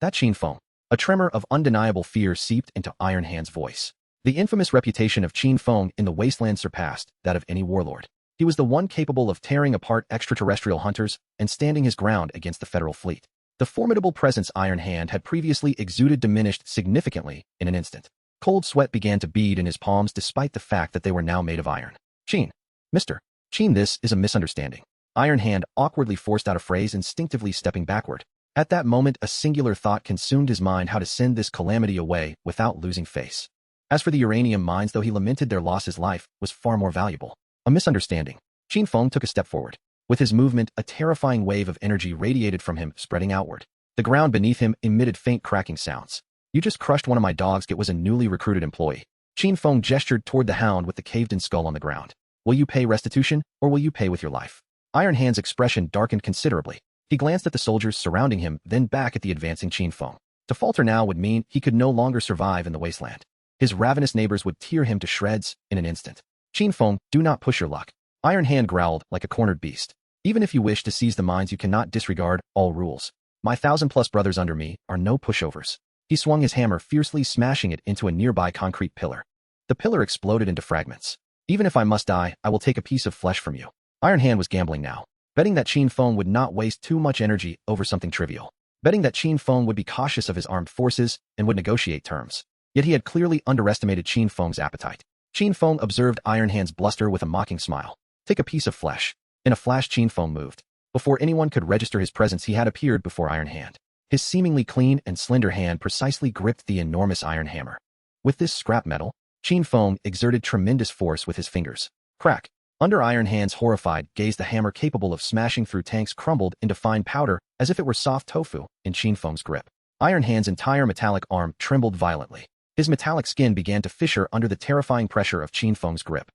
That Qin Feng. A tremor of undeniable fear seeped into Iron Hand's voice. The infamous reputation of Qin Feng in the wasteland surpassed that of any warlord. He was the one capable of tearing apart extraterrestrial hunters and standing his ground against the federal fleet. The formidable presence Iron Hand had previously exuded diminished significantly in an instant. Cold sweat began to bead in his palms despite the fact that they were now made of iron. Qin. Mr. Qin, this is a misunderstanding. Iron Hand awkwardly forced out a phrase, instinctively stepping backward. At that moment, a singular thought consumed his mind: how to send this calamity away without losing face. As for the uranium mines, though he lamented their loss, his life was far more valuable. A misunderstanding. Qin Feng took a step forward. With his movement, a terrifying wave of energy radiated from him, spreading outward. The ground beneath him emitted faint cracking sounds. You just crushed one of my dogs. It was a newly recruited employee. Qin Feng gestured toward the hound with the caved-in skull on the ground. Will you pay restitution, or will you pay with your life? Iron Hand's expression darkened considerably. He glanced at the soldiers surrounding him, then back at the advancing Qin Feng. To falter now would mean he could no longer survive in the wasteland. His ravenous neighbors would tear him to shreds in an instant. Qin Feng, do not push your luck. Iron Hand growled like a cornered beast. Even if you wish to seize the mines, you cannot disregard all rules. My 1,000+ brothers under me are no pushovers. He swung his hammer, fiercely smashing it into a nearby concrete pillar. The pillar exploded into fragments. Even if I must die, I will take a piece of flesh from you. Iron Hand was gambling now, betting that Qin Feng would not waste too much energy over something trivial, betting that Qin Feng would be cautious of his armed forces and would negotiate terms. Yet he had clearly underestimated Qin Feng's appetite. Qin Feng observed Iron Hand's bluster with a mocking smile. Take a piece of flesh. In a flash, Qin Feng moved. Before anyone could register his presence, he had appeared before Iron Hand. His seemingly clean and slender hand precisely gripped the enormous iron hammer. With this scrap metal, Qin Feng exerted tremendous force with his fingers. Crack! Under Iron Hand's horrified gaze, the hammer capable of smashing through tanks crumbled into fine powder as if it were soft tofu in Qin Feng's grip. Iron Hand's entire metallic arm trembled violently. His metallic skin began to fissure under the terrifying pressure of Qin Feng's grip.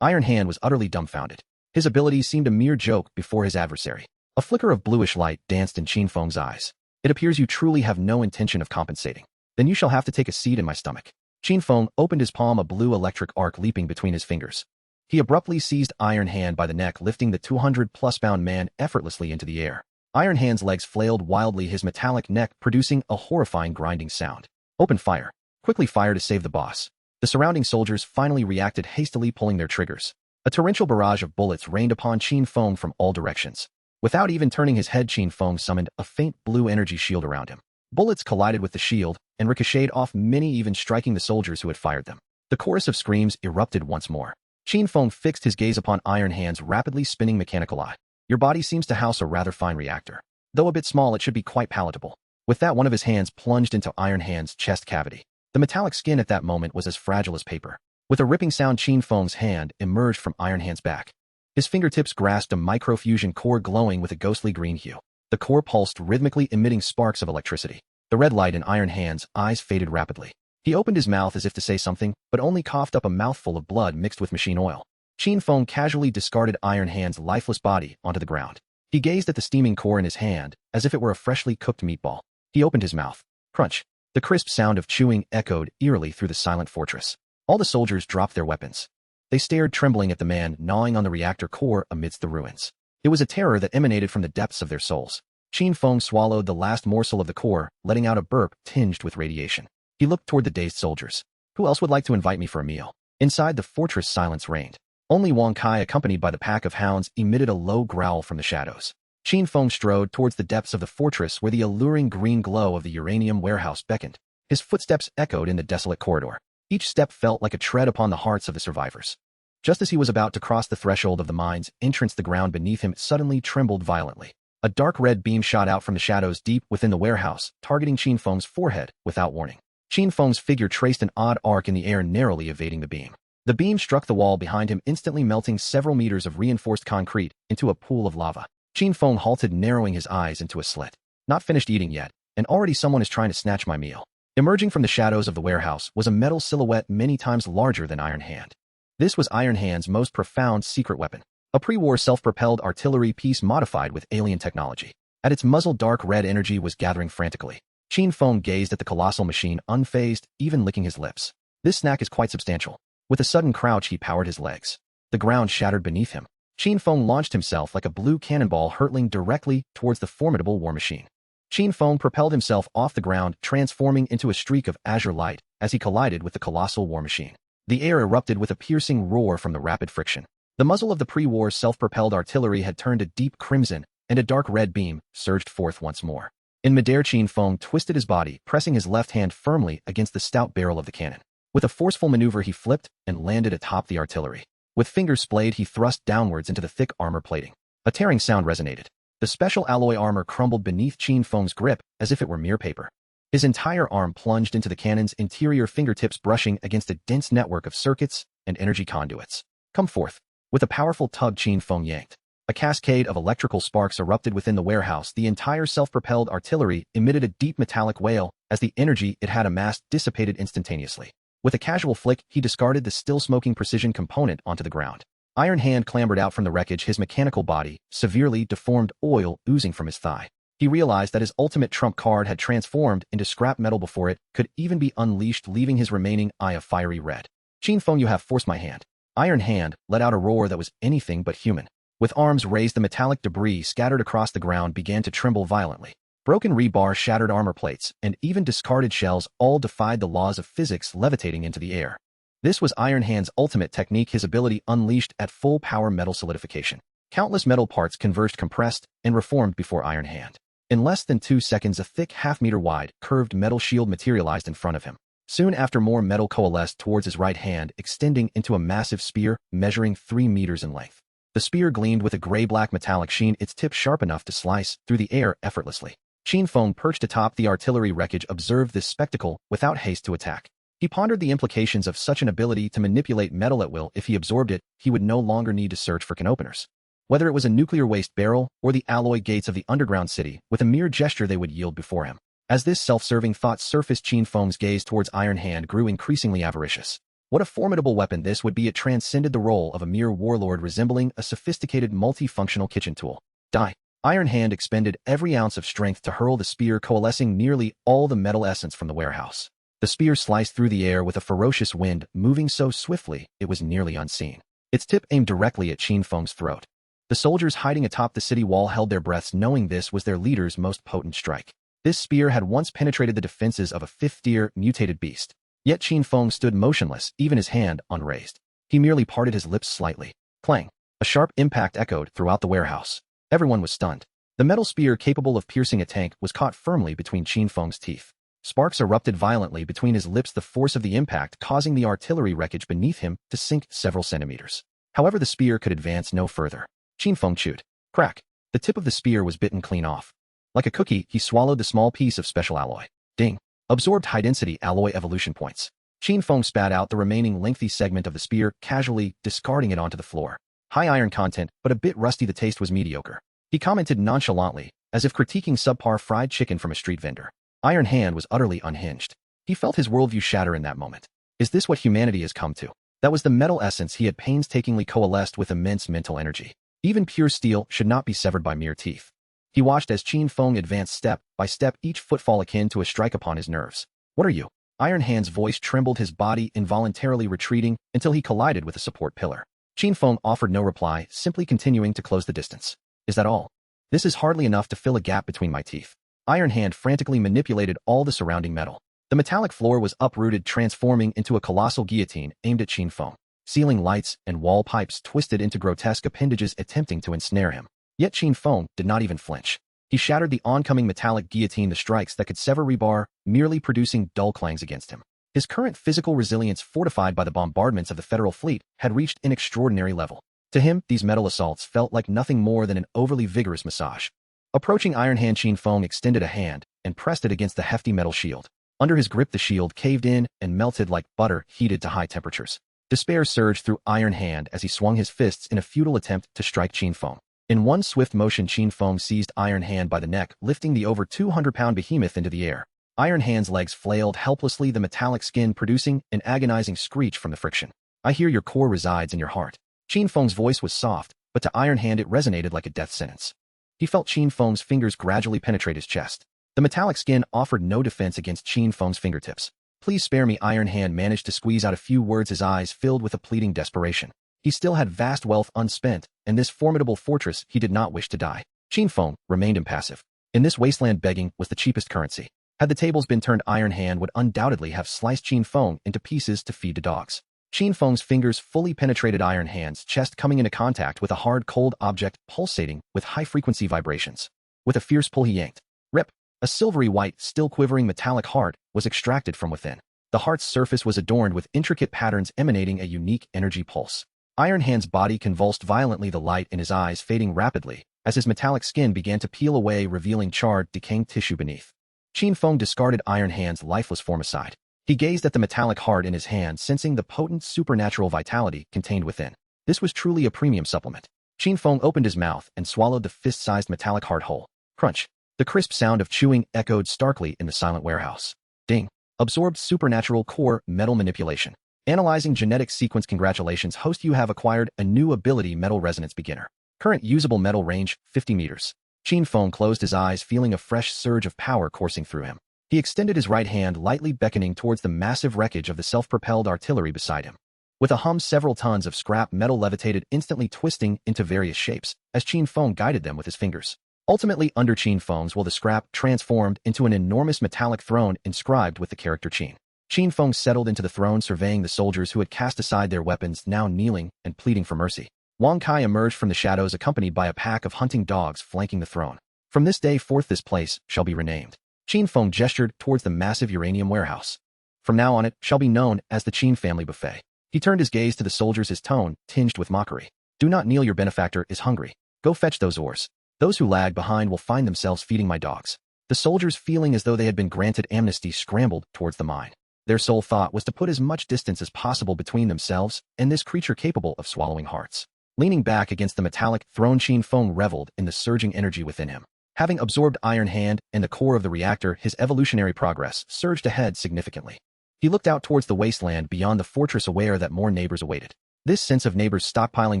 Iron Hand was utterly dumbfounded. His abilities seemed a mere joke before his adversary. A flicker of bluish light danced in Qin Feng's eyes. It appears you truly have no intention of compensating. Then you shall have to take a seat in my stomach. Qin Feng opened his palm, a blue electric arc leaping between his fingers. He abruptly seized Iron Hand by the neck, lifting the 200+ pound man effortlessly into the air. Iron Hand's legs flailed wildly, his metallic neck producing a horrifying grinding sound. Open fire. Quickly fire to save the boss. The surrounding soldiers finally reacted, hastily pulling their triggers. A torrential barrage of bullets rained upon Qin Feng from all directions. Without even turning his head, Qin Feng summoned a faint blue energy shield around him. Bullets collided with the shield and ricocheted off, many even striking the soldiers who had fired them. The chorus of screams erupted once more. Qin Feng fixed his gaze upon Iron Hand's rapidly spinning mechanical eye. Your body seems to house a rather fine reactor. Though a bit small, it should be quite palatable. With that, one of his hands plunged into Iron Hand's chest cavity. The metallic skin at that moment was as fragile as paper. With a ripping sound, Qin Feng's hand emerged from Iron Hand's back. His fingertips grasped a microfusion core glowing with a ghostly green hue. The core pulsed rhythmically, emitting sparks of electricity. The red light in Iron Hand's eyes faded rapidly. He opened his mouth as if to say something, but only coughed up a mouthful of blood mixed with machine oil. Qin Feng casually discarded Iron Hand's lifeless body onto the ground. He gazed at the steaming core in his hand, as if it were a freshly cooked meatball. He opened his mouth. Crunch. The crisp sound of chewing echoed eerily through the silent fortress. All the soldiers dropped their weapons. They stared trembling at the man gnawing on the reactor core amidst the ruins. It was a terror that emanated from the depths of their souls. Qin Feng swallowed the last morsel of the core, letting out a burp tinged with radiation. He looked toward the dazed soldiers. Who else would like to invite me for a meal? Inside the fortress, silence reigned. Only Wang Kai, accompanied by the pack of hounds, emitted a low growl from the shadows. Qin Feng strode towards the depths of the fortress where the alluring green glow of the uranium warehouse beckoned. His footsteps echoed in the desolate corridor. Each step felt like a tread upon the hearts of the survivors. Just as he was about to cross the threshold of the mine's entrance, the ground beneath him suddenly trembled violently. A dark red beam shot out from the shadows deep within the warehouse, targeting Qin Feng's forehead without warning. Qin Feng's figure traced an odd arc in the air, narrowly evading the beam. The beam struck the wall behind him, instantly melting several meters of reinforced concrete into a pool of lava. Qin Feng halted, narrowing his eyes into a slit. Not finished eating yet, and already someone is trying to snatch my meal. Emerging from the shadows of the warehouse was a metal silhouette many times larger than Iron Hand. This was Iron Hand's most profound secret weapon, a pre-war self-propelled artillery piece modified with alien technology. At its muzzle, dark red energy was gathering frantically. Qin Feng gazed at the colossal machine, unfazed, even licking his lips. This snack is quite substantial. With a sudden crouch, he powered his legs. The ground shattered beneath him. Qin Feng launched himself like a blue cannonball, hurtling directly towards the formidable war machine. Qin Feng propelled himself off the ground, transforming into a streak of azure light as he collided with the colossal war machine. The air erupted with a piercing roar from the rapid friction. The muzzle of the pre-war self-propelled artillery had turned a deep crimson, and a dark red beam surged forth once more. In midair, Qin Feng twisted his body, pressing his left hand firmly against the stout barrel of the cannon. With a forceful maneuver, he flipped and landed atop the artillery. With fingers splayed, he thrust downwards into the thick armor plating. A tearing sound resonated. The special alloy armor crumbled beneath Qin Feng's grip as if it were mere paper. His entire arm plunged into the cannon's interior, fingertips brushing against a dense network of circuits and energy conduits. Come forth. With a powerful tug, Qin Feng yanked. A cascade of electrical sparks erupted within the warehouse. The entire self-propelled artillery emitted a deep metallic wail as the energy it had amassed dissipated instantaneously. With a casual flick, he discarded the still-smoking precision component onto the ground. Iron Hand clambered out from the wreckage, his mechanical body, severely deformed, oil oozing from his thigh. He realized that his ultimate trump card had transformed into scrap metal before it could even be unleashed, leaving his remaining eye a fiery red. Qin Feng, you have forced my hand. Iron Hand let out a roar that was anything but human. With arms raised, the metallic debris scattered across the ground began to tremble violently. Broken rebar, shattered armor plates, and even discarded shells all defied the laws of physics, levitating into the air. This was Iron Hand's ultimate technique, his ability unleashed at full power metal solidification. Countless metal parts converged, compressed, and reformed before Iron Hand. In less than 2 seconds, a thick, half-meter-wide, curved metal shield materialized in front of him. Soon after, more metal coalesced towards his right hand, extending into a massive spear measuring 3 meters in length. The spear gleamed with a gray-black metallic sheen, its tip sharp enough to slice through the air effortlessly. Qin Feng, perched atop the artillery wreckage, observed this spectacle without haste to attack. He pondered the implications of such an ability to manipulate metal at will. If he absorbed it, he would no longer need to search for can openers. Whether it was a nuclear waste barrel or the alloy gates of the underground city, with a mere gesture they would yield before him. As this self-serving thought surfaced, Qin Feng's gaze towards Iron Hand grew increasingly avaricious. What a formidable weapon this would be! It transcended the role of a mere warlord, resembling a sophisticated multifunctional kitchen tool. Die! Iron Hand expended every ounce of strength to hurl the spear, coalescing nearly all the metal essence from the warehouse. The spear sliced through the air with a ferocious wind, moving so swiftly it was nearly unseen. Its tip aimed directly at Qin Feng's throat. The soldiers hiding atop the city wall held their breaths, knowing this was their leader's most potent strike. This spear had once penetrated the defenses of a fifth-tier mutated beast. Yet Qin Feng stood motionless, even his hand unraised. He merely parted his lips slightly. Clang! A sharp impact echoed throughout the warehouse. Everyone was stunned. The metal spear capable of piercing a tank was caught firmly between Qin Feng's teeth. Sparks erupted violently between his lips, the force of the impact causing the artillery wreckage beneath him to sink several centimeters. However, the spear could advance no further. Qin Feng chewed. Crack! The tip of the spear was bitten clean off. Like a cookie, he swallowed the small piece of special alloy. Ding! Absorbed high-density alloy evolution points. Qin Feng spat out the remaining lengthy segment of the spear, casually discarding it onto the floor. High iron content, but a bit rusty. The taste was mediocre. He commented nonchalantly, as if critiquing subpar fried chicken from a street vendor. Iron Hand was utterly unhinged. He felt his worldview shatter in that moment. Is this what humanity has come to? That was the metal essence he had painstakingly coalesced with immense mental energy. Even pure steel should not be severed by mere teeth. He watched as Qin Feng advanced step by step, each footfall akin to a strike upon his nerves. What are you? Iron Hand's voice trembled, his body involuntarily retreating until he collided with a support pillar. Qin Feng offered no reply, simply continuing to close the distance. Is that all? This is hardly enough to fill a gap between my teeth. Iron Hand frantically manipulated all the surrounding metal. The metallic floor was uprooted, transforming into a colossal guillotine aimed at Qin Feng. Ceiling lights and wall pipes twisted into grotesque appendages attempting to ensnare him. Yet Qin Feng did not even flinch. He shattered the oncoming metallic guillotine, the strikes that could sever rebar, merely producing dull clangs against him. His current physical resilience, fortified by the bombardments of the Federal fleet, had reached an extraordinary level. To him, these metal assaults felt like nothing more than an overly vigorous massage. Approaching Iron Hand, Qin Feng extended a hand and pressed it against the hefty metal shield. Under his grip, the shield caved in and melted like butter heated to high temperatures. Despair surged through Iron Hand as he swung his fists in a futile attempt to strike Qin Feng. In one swift motion, Qin Feng seized Iron Hand by the neck, lifting the over 200-pound behemoth into the air. Iron Hand's legs flailed helplessly, the metallic skin producing an agonizing screech from the friction. I hear your core resides in your heart. Qin Feng's voice was soft, but to Iron Hand it resonated like a death sentence. He felt Qin Feng's fingers gradually penetrate his chest. The metallic skin offered no defense against Qin Feng's fingertips. Please spare me, Iron Hand managed to squeeze out a few words, his eyes filled with a pleading desperation. He still had vast wealth unspent, and this formidable fortress he did not wish to die. Qin Feng remained impassive. In this wasteland, begging was the cheapest currency. Had the tables been turned, Iron Hand would undoubtedly have sliced Qin Feng into pieces to feed to dogs. Qin Feng's fingers fully penetrated Iron Hand's chest, coming into contact with a hard, cold object pulsating with high-frequency vibrations. With a fierce pull, he yanked. Rip! A silvery white, still quivering metallic heart was extracted from within. The heart's surface was adorned with intricate patterns emanating a unique energy pulse. Iron Hand's body convulsed violently, the light in his eyes fading rapidly as his metallic skin began to peel away, revealing charred, decaying tissue beneath. Qin Feng discarded Iron Hand's lifeless form aside. He gazed at the metallic heart in his hand, sensing the potent supernatural vitality contained within. This was truly a premium supplement. Qin Feng opened his mouth and swallowed the fist-sized metallic heart whole. Crunch! The crisp sound of chewing echoed starkly in the silent warehouse. Ding! Absorbed supernatural core metal manipulation. Analyzing genetic sequence. Congratulations, host, you have acquired a new ability, Metal Resonance Beginner. Current usable metal range, 50 meters. Qin Feng closed his eyes, feeling a fresh surge of power coursing through him. He extended his right hand, lightly beckoning towards the massive wreckage of the self-propelled artillery beside him. With a hum, several tons of scrap metal levitated, instantly twisting into various shapes, as Qin Feng guided them with his fingers. Ultimately, under Qin Feng's will, the scrap transformed into an enormous metallic throne inscribed with the character Qin. Qin Feng settled into the throne, surveying the soldiers who had cast aside their weapons, now kneeling and pleading for mercy. Wang Kai emerged from the shadows, accompanied by a pack of hunting dogs flanking the throne. From this day forth, this place shall be renamed. Qin Feng gestured towards the massive uranium warehouse. From now on, it shall be known as the Qin family buffet. He turned his gaze to the soldiers, his tone tinged with mockery. Do not kneel, your benefactor is hungry. Go fetch those ores. Those who lag behind will find themselves feeding my dogs. The soldiers, feeling as though they had been granted amnesty, scrambled towards the mine. Their sole thought was to put as much distance as possible between themselves and this creature capable of swallowing hearts. Leaning back against the metallic throne, Qin Feng reveled in the surging energy within him. Having absorbed Iron Hand and the core of the reactor, his evolutionary progress surged ahead significantly. He looked out towards the wasteland beyond the fortress, aware that more neighbors awaited. This sense of neighbors stockpiling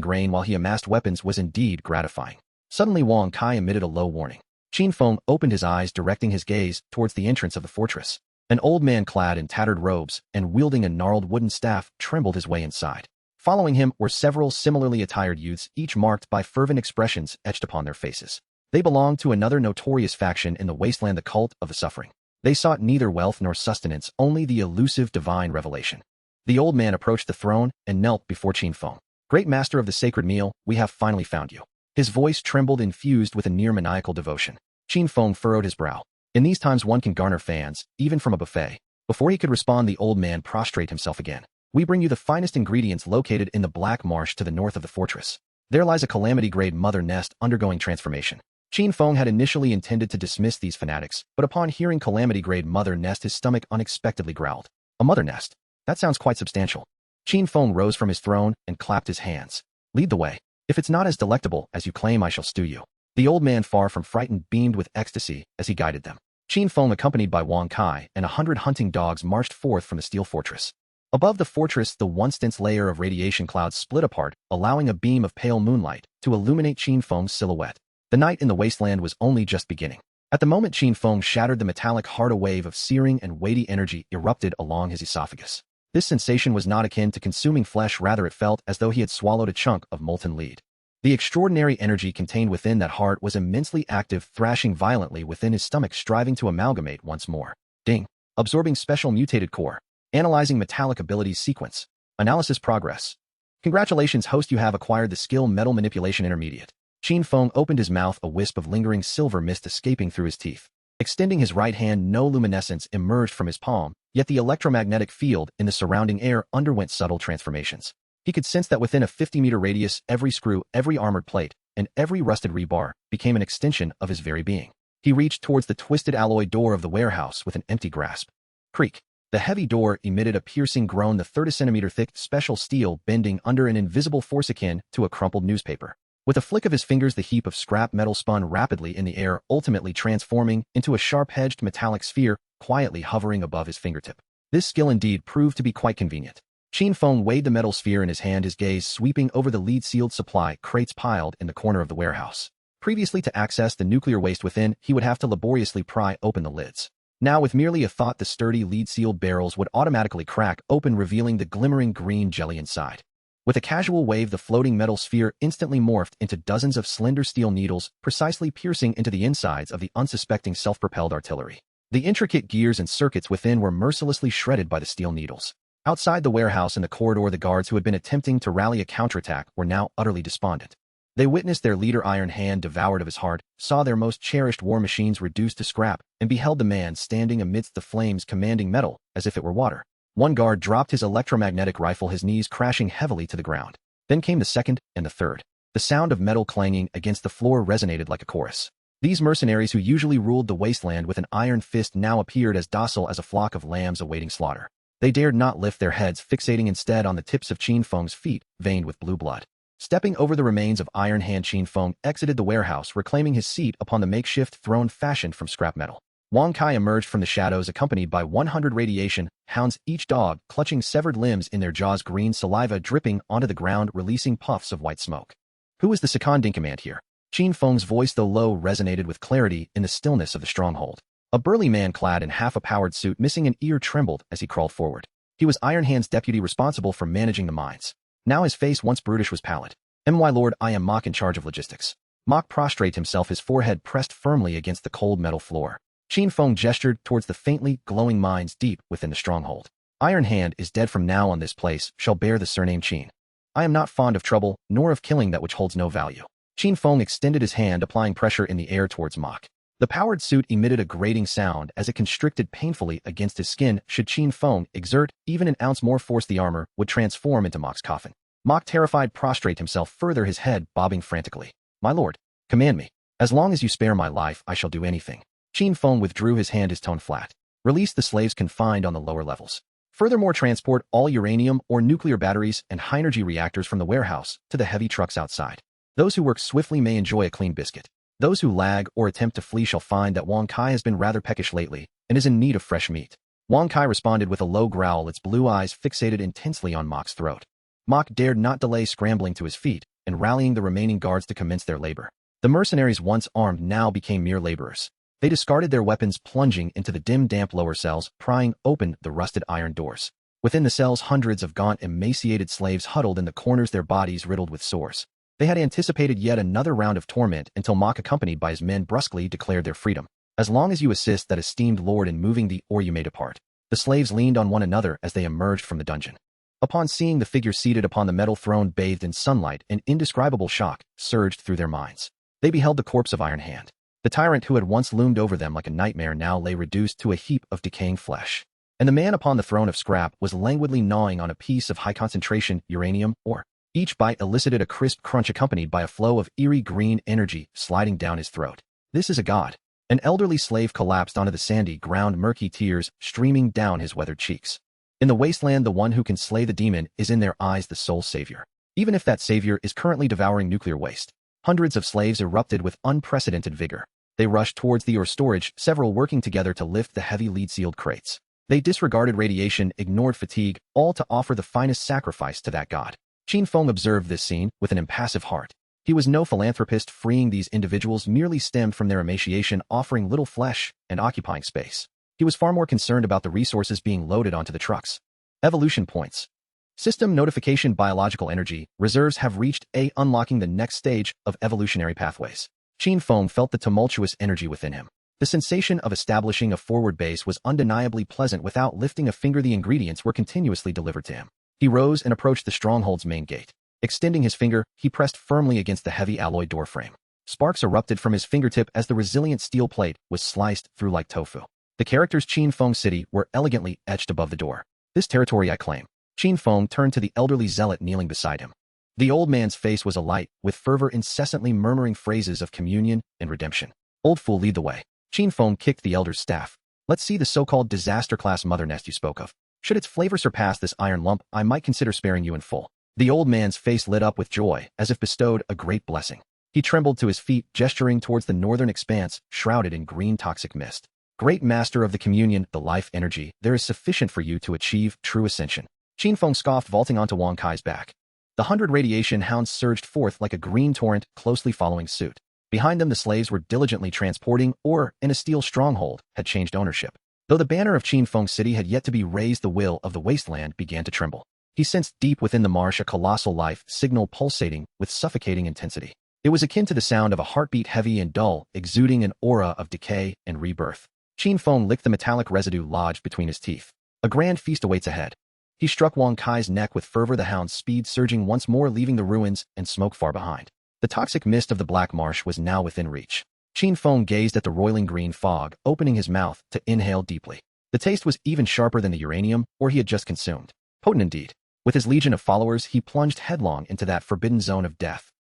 grain while he amassed weapons was indeed gratifying. Suddenly, Wang Kai emitted a low warning. Qin Feng opened his eyes, directing his gaze towards the entrance of the fortress. An old man clad in tattered robes and wielding a gnarled wooden staff trembled his way inside. Following him were several similarly attired youths, each marked by fervent expressions etched upon their faces. They belonged to another notorious faction in the wasteland, the cult of the suffering. They sought neither wealth nor sustenance, only the elusive divine revelation. The old man approached the throne and knelt before Qin Feng. "Great master of the sacred meal, we have finally found you." His voice trembled, infused with a near-maniacal devotion. Qin Feng furrowed his brow. In these times one can garner fans, even from a buffet. Before he could respond, the old man prostrated himself again. "We bring you the finest ingredients located in the Black Marsh to the north of the fortress. There lies a calamity-grade mother nest undergoing transformation." Qin Feng had initially intended to dismiss these fanatics, but upon hearing calamity-grade mother nest, his stomach unexpectedly growled. A mother nest? That sounds quite substantial. Qin Feng rose from his throne and clapped his hands. "Lead the way. If it's not as delectable as you claim, I shall stew you." The old man, far from frightened, beamed with ecstasy as he guided them. Qin Feng, accompanied by Wang Kai and 100 hunting dogs, marched forth from the steel fortress. Above the fortress, the once dense layer of radiation clouds split apart, allowing a beam of pale moonlight to illuminate Qin Feng's silhouette. The night in the wasteland was only just beginning. At the moment Qin Feng shattered the metallic heart, a wave of searing and weighty energy erupted along his esophagus. This sensation was not akin to consuming flesh, rather it felt as though he had swallowed a chunk of molten lead. The extraordinary energy contained within that heart was immensely active, thrashing violently within his stomach, striving to amalgamate once more. Ding. Absorbing special mutated core. Analyzing metallic abilities sequence. Analysis progress. Congratulations, host, you have acquired the skill Metal Manipulation Intermediate. Qin Feng opened his mouth, a wisp of lingering silver mist escaping through his teeth. Extending his right hand, no luminescence emerged from his palm, yet the electromagnetic field in the surrounding air underwent subtle transformations. He could sense that within a 50-meter radius, every screw, every armored plate, and every rusted rebar became an extension of his very being. He reached towards the twisted alloy door of the warehouse with an empty grasp. Creak. The heavy door emitted a piercing groan, the 30-centimeter thick special steel bending under an invisible force akin to a crumpled newspaper. With a flick of his fingers, the heap of scrap metal spun rapidly in the air, ultimately transforming into a sharp-edged metallic sphere quietly hovering above his fingertip. This skill indeed proved to be quite convenient. Qin Feng weighed the metal sphere in his hand, his gaze sweeping over the lead-sealed supply crates piled in the corner of the warehouse. Previously, to access the nuclear waste within, he would have to laboriously pry open the lids. Now, with merely a thought, the sturdy lead-sealed barrels would automatically crack open, revealing the glimmering green jelly inside. With a casual wave, the floating metal sphere instantly morphed into dozens of slender steel needles, precisely piercing into the insides of the unsuspecting self-propelled artillery. The intricate gears and circuits within were mercilessly shredded by the steel needles. Outside the warehouse in the corridor, the guards who had been attempting to rally a counterattack were now utterly despondent. They witnessed their leader, Iron Hand, devoured of his heart, saw their most cherished war machines reduced to scrap, and beheld the man standing amidst the flames commanding metal as if it were water. One guard dropped his electromagnetic rifle, his knees crashing heavily to the ground. Then came the second and the third. The sound of metal clanging against the floor resonated like a chorus. These mercenaries, who usually ruled the wasteland with an iron fist, now appeared as docile as a flock of lambs awaiting slaughter. They dared not lift their heads, fixating instead on the tips of Qin Feng's feet, veined with blue blood. Stepping over the remains of Iron Hand, Qin Feng exited the warehouse, reclaiming his seat upon the makeshift throne fashioned from scrap metal. Wang Kai emerged from the shadows, accompanied by 100 radiation hounds, each dog clutching severed limbs in their jaws, green saliva dripping onto the ground, releasing puffs of white smoke. "Who is the second in command here?" Qin Feng's voice, though low, resonated with clarity in the stillness of the stronghold. A burly man clad in half a powered suit, missing an ear, trembled as he crawled forward. He was Iron Hand's deputy, responsible for managing the mines. Now his face, once brutish, was pallid. "My lord, I am Mach, in charge of logistics." Mach prostrated himself, his forehead pressed firmly against the cold metal floor. Qin Feng gestured towards the faintly glowing mines deep within the stronghold. "Iron Hand is dead. From now on this place shall bear the surname Qin. I am not fond of trouble, nor of killing that which holds no value." Qin Feng extended his hand, applying pressure in the air towards Mach. The powered suit emitted a grating sound as it constricted painfully against his skin. Should Qin Feng exert even an ounce more force, the armor would transform into Mach's coffin. Mach, terrified, prostrated himself further, his head bobbing frantically. "My lord, command me. As long as you spare my life, I shall do anything." Qin Feng withdrew his hand, his tone flat. "Release the slaves confined on the lower levels. Furthermore, transport all uranium or nuclear batteries and high-energy reactors from the warehouse to the heavy trucks outside. Those who work swiftly may enjoy a clean biscuit. Those who lag or attempt to flee shall find that Wang Kai has been rather peckish lately and is in need of fresh meat." Wang Kai responded with a low growl, its blue eyes fixated intensely on Mach's throat. Mach dared not delay, scrambling to his feet and rallying the remaining guards to commence their labor. The mercenaries, once armed, now became mere laborers. They discarded their weapons, plunging into the dim, damp lower cells, prying open the rusted iron doors. Within the cells, hundreds of gaunt, emaciated slaves huddled in the corners, their bodies riddled with sores. They had anticipated yet another round of torment until Mach, accompanied by his men, brusquely declared their freedom. As long as you assist that esteemed lord in moving thee, or you may depart. The slaves leaned on one another as they emerged from the dungeon. Upon seeing the figure seated upon the metal throne bathed in sunlight, an indescribable shock surged through their minds. They beheld the corpse of Iron Hand. The tyrant who had once loomed over them like a nightmare now lay reduced to a heap of decaying flesh. And the man upon the throne of scrap was languidly gnawing on a piece of high-concentration uranium ore. Each bite elicited a crisp crunch accompanied by a flow of eerie green energy sliding down his throat. This is a god. An elderly slave collapsed onto the sandy ground, murky tears streaming down his weathered cheeks. In the wasteland, the one who can slay the demon is in their eyes the sole savior. Even if that savior is currently devouring nuclear waste. Hundreds of slaves erupted with unprecedented vigor. They rushed towards the ore storage, several working together to lift the heavy lead-sealed crates. They disregarded radiation, ignored fatigue, all to offer the finest sacrifice to that god. Qin Feng observed this scene with an impassive heart. He was no philanthropist. Freeing these individuals merely stemmed from their emaciation, offering little flesh and occupying space. He was far more concerned about the resources being loaded onto the trucks. Evolution points. System notification: biological energy reserves have reached A, unlocking the next stage of evolutionary pathways. Qin Feng felt the tumultuous energy within him. The sensation of establishing a forward base was undeniably pleasant. Without lifting a finger, the ingredients were continuously delivered to him. He rose and approached the stronghold's main gate. Extending his finger, he pressed firmly against the heavy alloy door frame. Sparks erupted from his fingertip as the resilient steel plate was sliced through like tofu. The characters Qin Feng City were elegantly etched above the door. This territory I claim. Qin Feng turned to the elderly zealot kneeling beside him. The old man's face was alight with fervor, incessantly murmuring phrases of communion and redemption. Old fool, lead the way. Qin Feng kicked the elder's staff. Let's see the so-called disaster-class mother nest you spoke of. Should its flavor surpass this iron lump, I might consider sparing you in full. The old man's face lit up with joy, as if bestowed a great blessing. He trembled to his feet, gesturing towards the northern expanse, shrouded in green toxic mist. Great master of the communion, the life energy, there is sufficient for you to achieve true ascension. Qin Feng scoffed, vaulting onto Wang Kai's back. The 100 radiation hounds surged forth like a green torrent, closely following suit. Behind them, the slaves were diligently transporting, or, in a steel stronghold, had changed ownership. Though the banner of Qin Feng City had yet to be raised, the will of the wasteland began to tremble. He sensed deep within the marsh a colossal life signal pulsating with suffocating intensity. It was akin to the sound of a heartbeat, heavy and dull, exuding an aura of decay and rebirth. Qin Feng licked the metallic residue lodged between his teeth. A grand feast awaits ahead. He struck Wang Kai's neck with fervor, the hound's speed surging once more, leaving the ruins and smoke far behind. The toxic mist of the black marsh was now within reach. Qin Feng gazed at the roiling green fog, opening his mouth to inhale deeply. The taste was even sharper than the uranium ore he had just consumed. Potent indeed. With his legion of followers, he plunged headlong into that forbidden zone of death.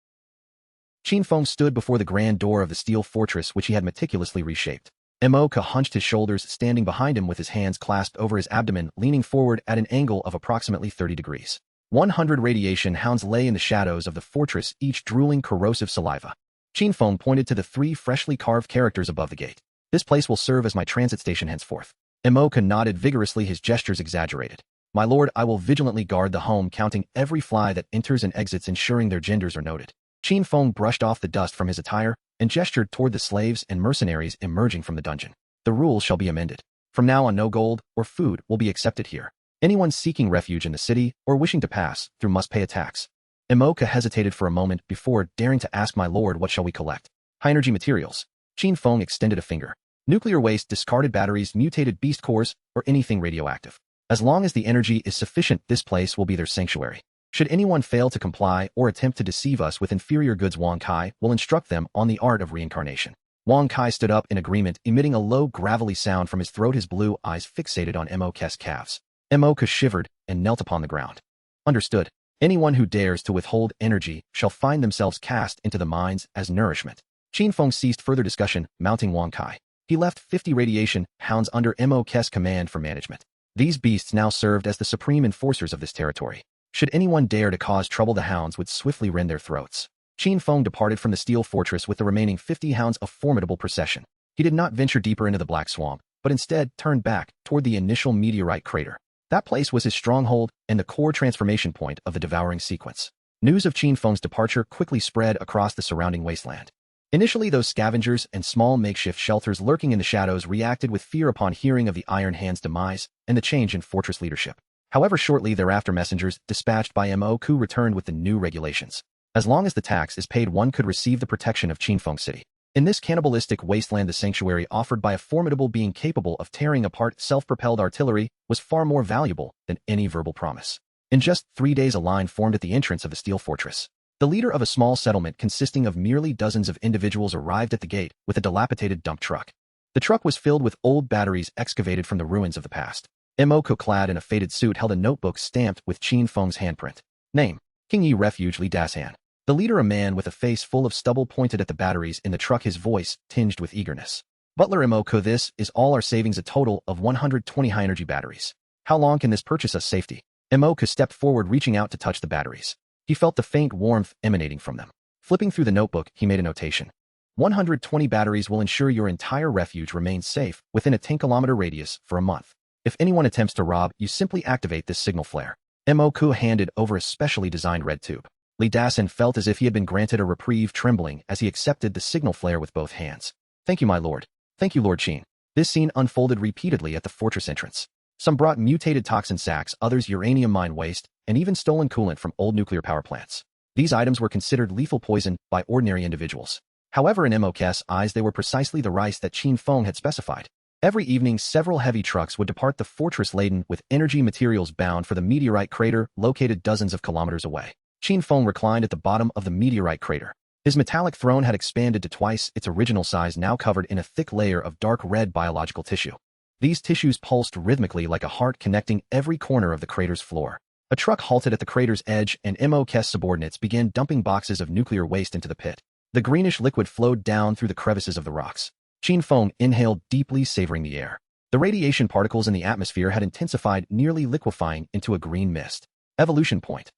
Qin Feng stood before the grand door of the steel fortress which he had meticulously reshaped. Mo-Ka hunched his shoulders, standing behind him with his hands clasped over his abdomen, leaning forward at an angle of approximately 30 degrees. 100 radiation hounds lay in the shadows of the fortress, each drooling corrosive saliva. Qin Feng pointed to the 3 freshly carved characters above the gate. This place will serve as my transit station henceforth. Mo-Ka nodded vigorously, his gestures exaggerated. My lord, I will vigilantly guard the home, counting every fly that enters and exits, ensuring their genders are noted. Qin Feng brushed off the dust from his attire and gestured toward the slaves and mercenaries emerging from the dungeon. The rules shall be amended. From now on, no gold or food will be accepted here. Anyone seeking refuge in the city or wishing to pass through must pay a tax. Mo-Ka hesitated for a moment before daring to ask, my lord, what shall we collect? High-energy materials. Qin Feng extended a finger. Nuclear waste, discarded batteries, mutated beast cores, or anything radioactive. As long as the energy is sufficient, this place will be their sanctuary. Should anyone fail to comply or attempt to deceive us with inferior goods, Wang Kai will instruct them on the art of reincarnation. Wang Kai stood up in agreement, emitting a low, gravelly sound from his throat, his blue eyes fixated on Mo-Ka's calves. Mo-Ka shivered and knelt upon the ground. Understood. Anyone who dares to withhold energy shall find themselves cast into the mines as nourishment. Qin Feng ceased further discussion, mounting Wang Kai. He left 50 radiation hounds under Mo-Ka's command for management. These beasts now served as the supreme enforcers of this territory. Should anyone dare to cause trouble, the hounds would swiftly rend their throats. Qin Feng departed from the steel fortress with the remaining 50 hounds, a formidable procession. He did not venture deeper into the black swamp, but instead turned back toward the initial meteorite crater. That place was his stronghold and the core transformation point of the devouring sequence. News of Qin Feng's departure quickly spread across the surrounding wasteland. Initially, those scavengers and small makeshift shelters lurking in the shadows reacted with fear upon hearing of the Iron Hand's demise and the change in fortress leadership. However, shortly thereafter messengers dispatched by Mo returned with the new regulations. As long as the tax is paid, one could receive the protection of Qin Feng City. In this cannibalistic wasteland, the sanctuary offered by a formidable being capable of tearing apart self-propelled artillery was far more valuable than any verbal promise. In just 3 days, a line formed at the entrance of the steel fortress. The leader of a small settlement consisting of merely dozens of individuals arrived at the gate with a dilapidated dump truck. The truck was filled with old batteries excavated from the ruins of the past. Mo, clad in a faded suit, held a notebook stamped with Qin Feng's handprint. Name: King Yi Refuge Li Dasan. The leader, a man with a face full of stubble, pointed at the batteries in the truck, his voice tinged with eagerness. Butler Mo, this is all our savings, a total of 120 high-energy batteries. How long can this purchase us safety? Mo stepped forward, reaching out to touch the batteries. He felt the faint warmth emanating from them. Flipping through the notebook, he made a notation. 120 batteries will ensure your entire refuge remains safe within a 10-kilometer radius for a month. If anyone attempts to rob, you simply activate this signal flare. Mo handed over a specially designed red tube. Li Dasan felt as if he had been granted a reprieve, trembling as he accepted the signal flare with both hands. Thank you, my lord. Thank you, Lord Qin. This scene unfolded repeatedly at the fortress entrance. Some brought mutated toxin sacs, others uranium mine waste, and even stolen coolant from old nuclear power plants. These items were considered lethal poison by ordinary individuals. However, in Mo's eyes, they were precisely the rice that Qin Feng had specified. Every evening, several heavy trucks would depart the fortress laden with energy materials bound for the meteorite crater located dozens of kilometers away. Qin Feng reclined at the bottom of the meteorite crater. His metallic throne had expanded to twice its original size, now covered in a thick layer of dark red biological tissue. These tissues pulsed rhythmically like a heart, connecting every corner of the crater's floor. A truck halted at the crater's edge, and Mo's subordinates began dumping boxes of nuclear waste into the pit. The greenish liquid flowed down through the crevices of the rocks. Qin Feng inhaled deeply, savoring the air. The radiation particles in the atmosphere had intensified, nearly liquefying into a green mist. Evolution point.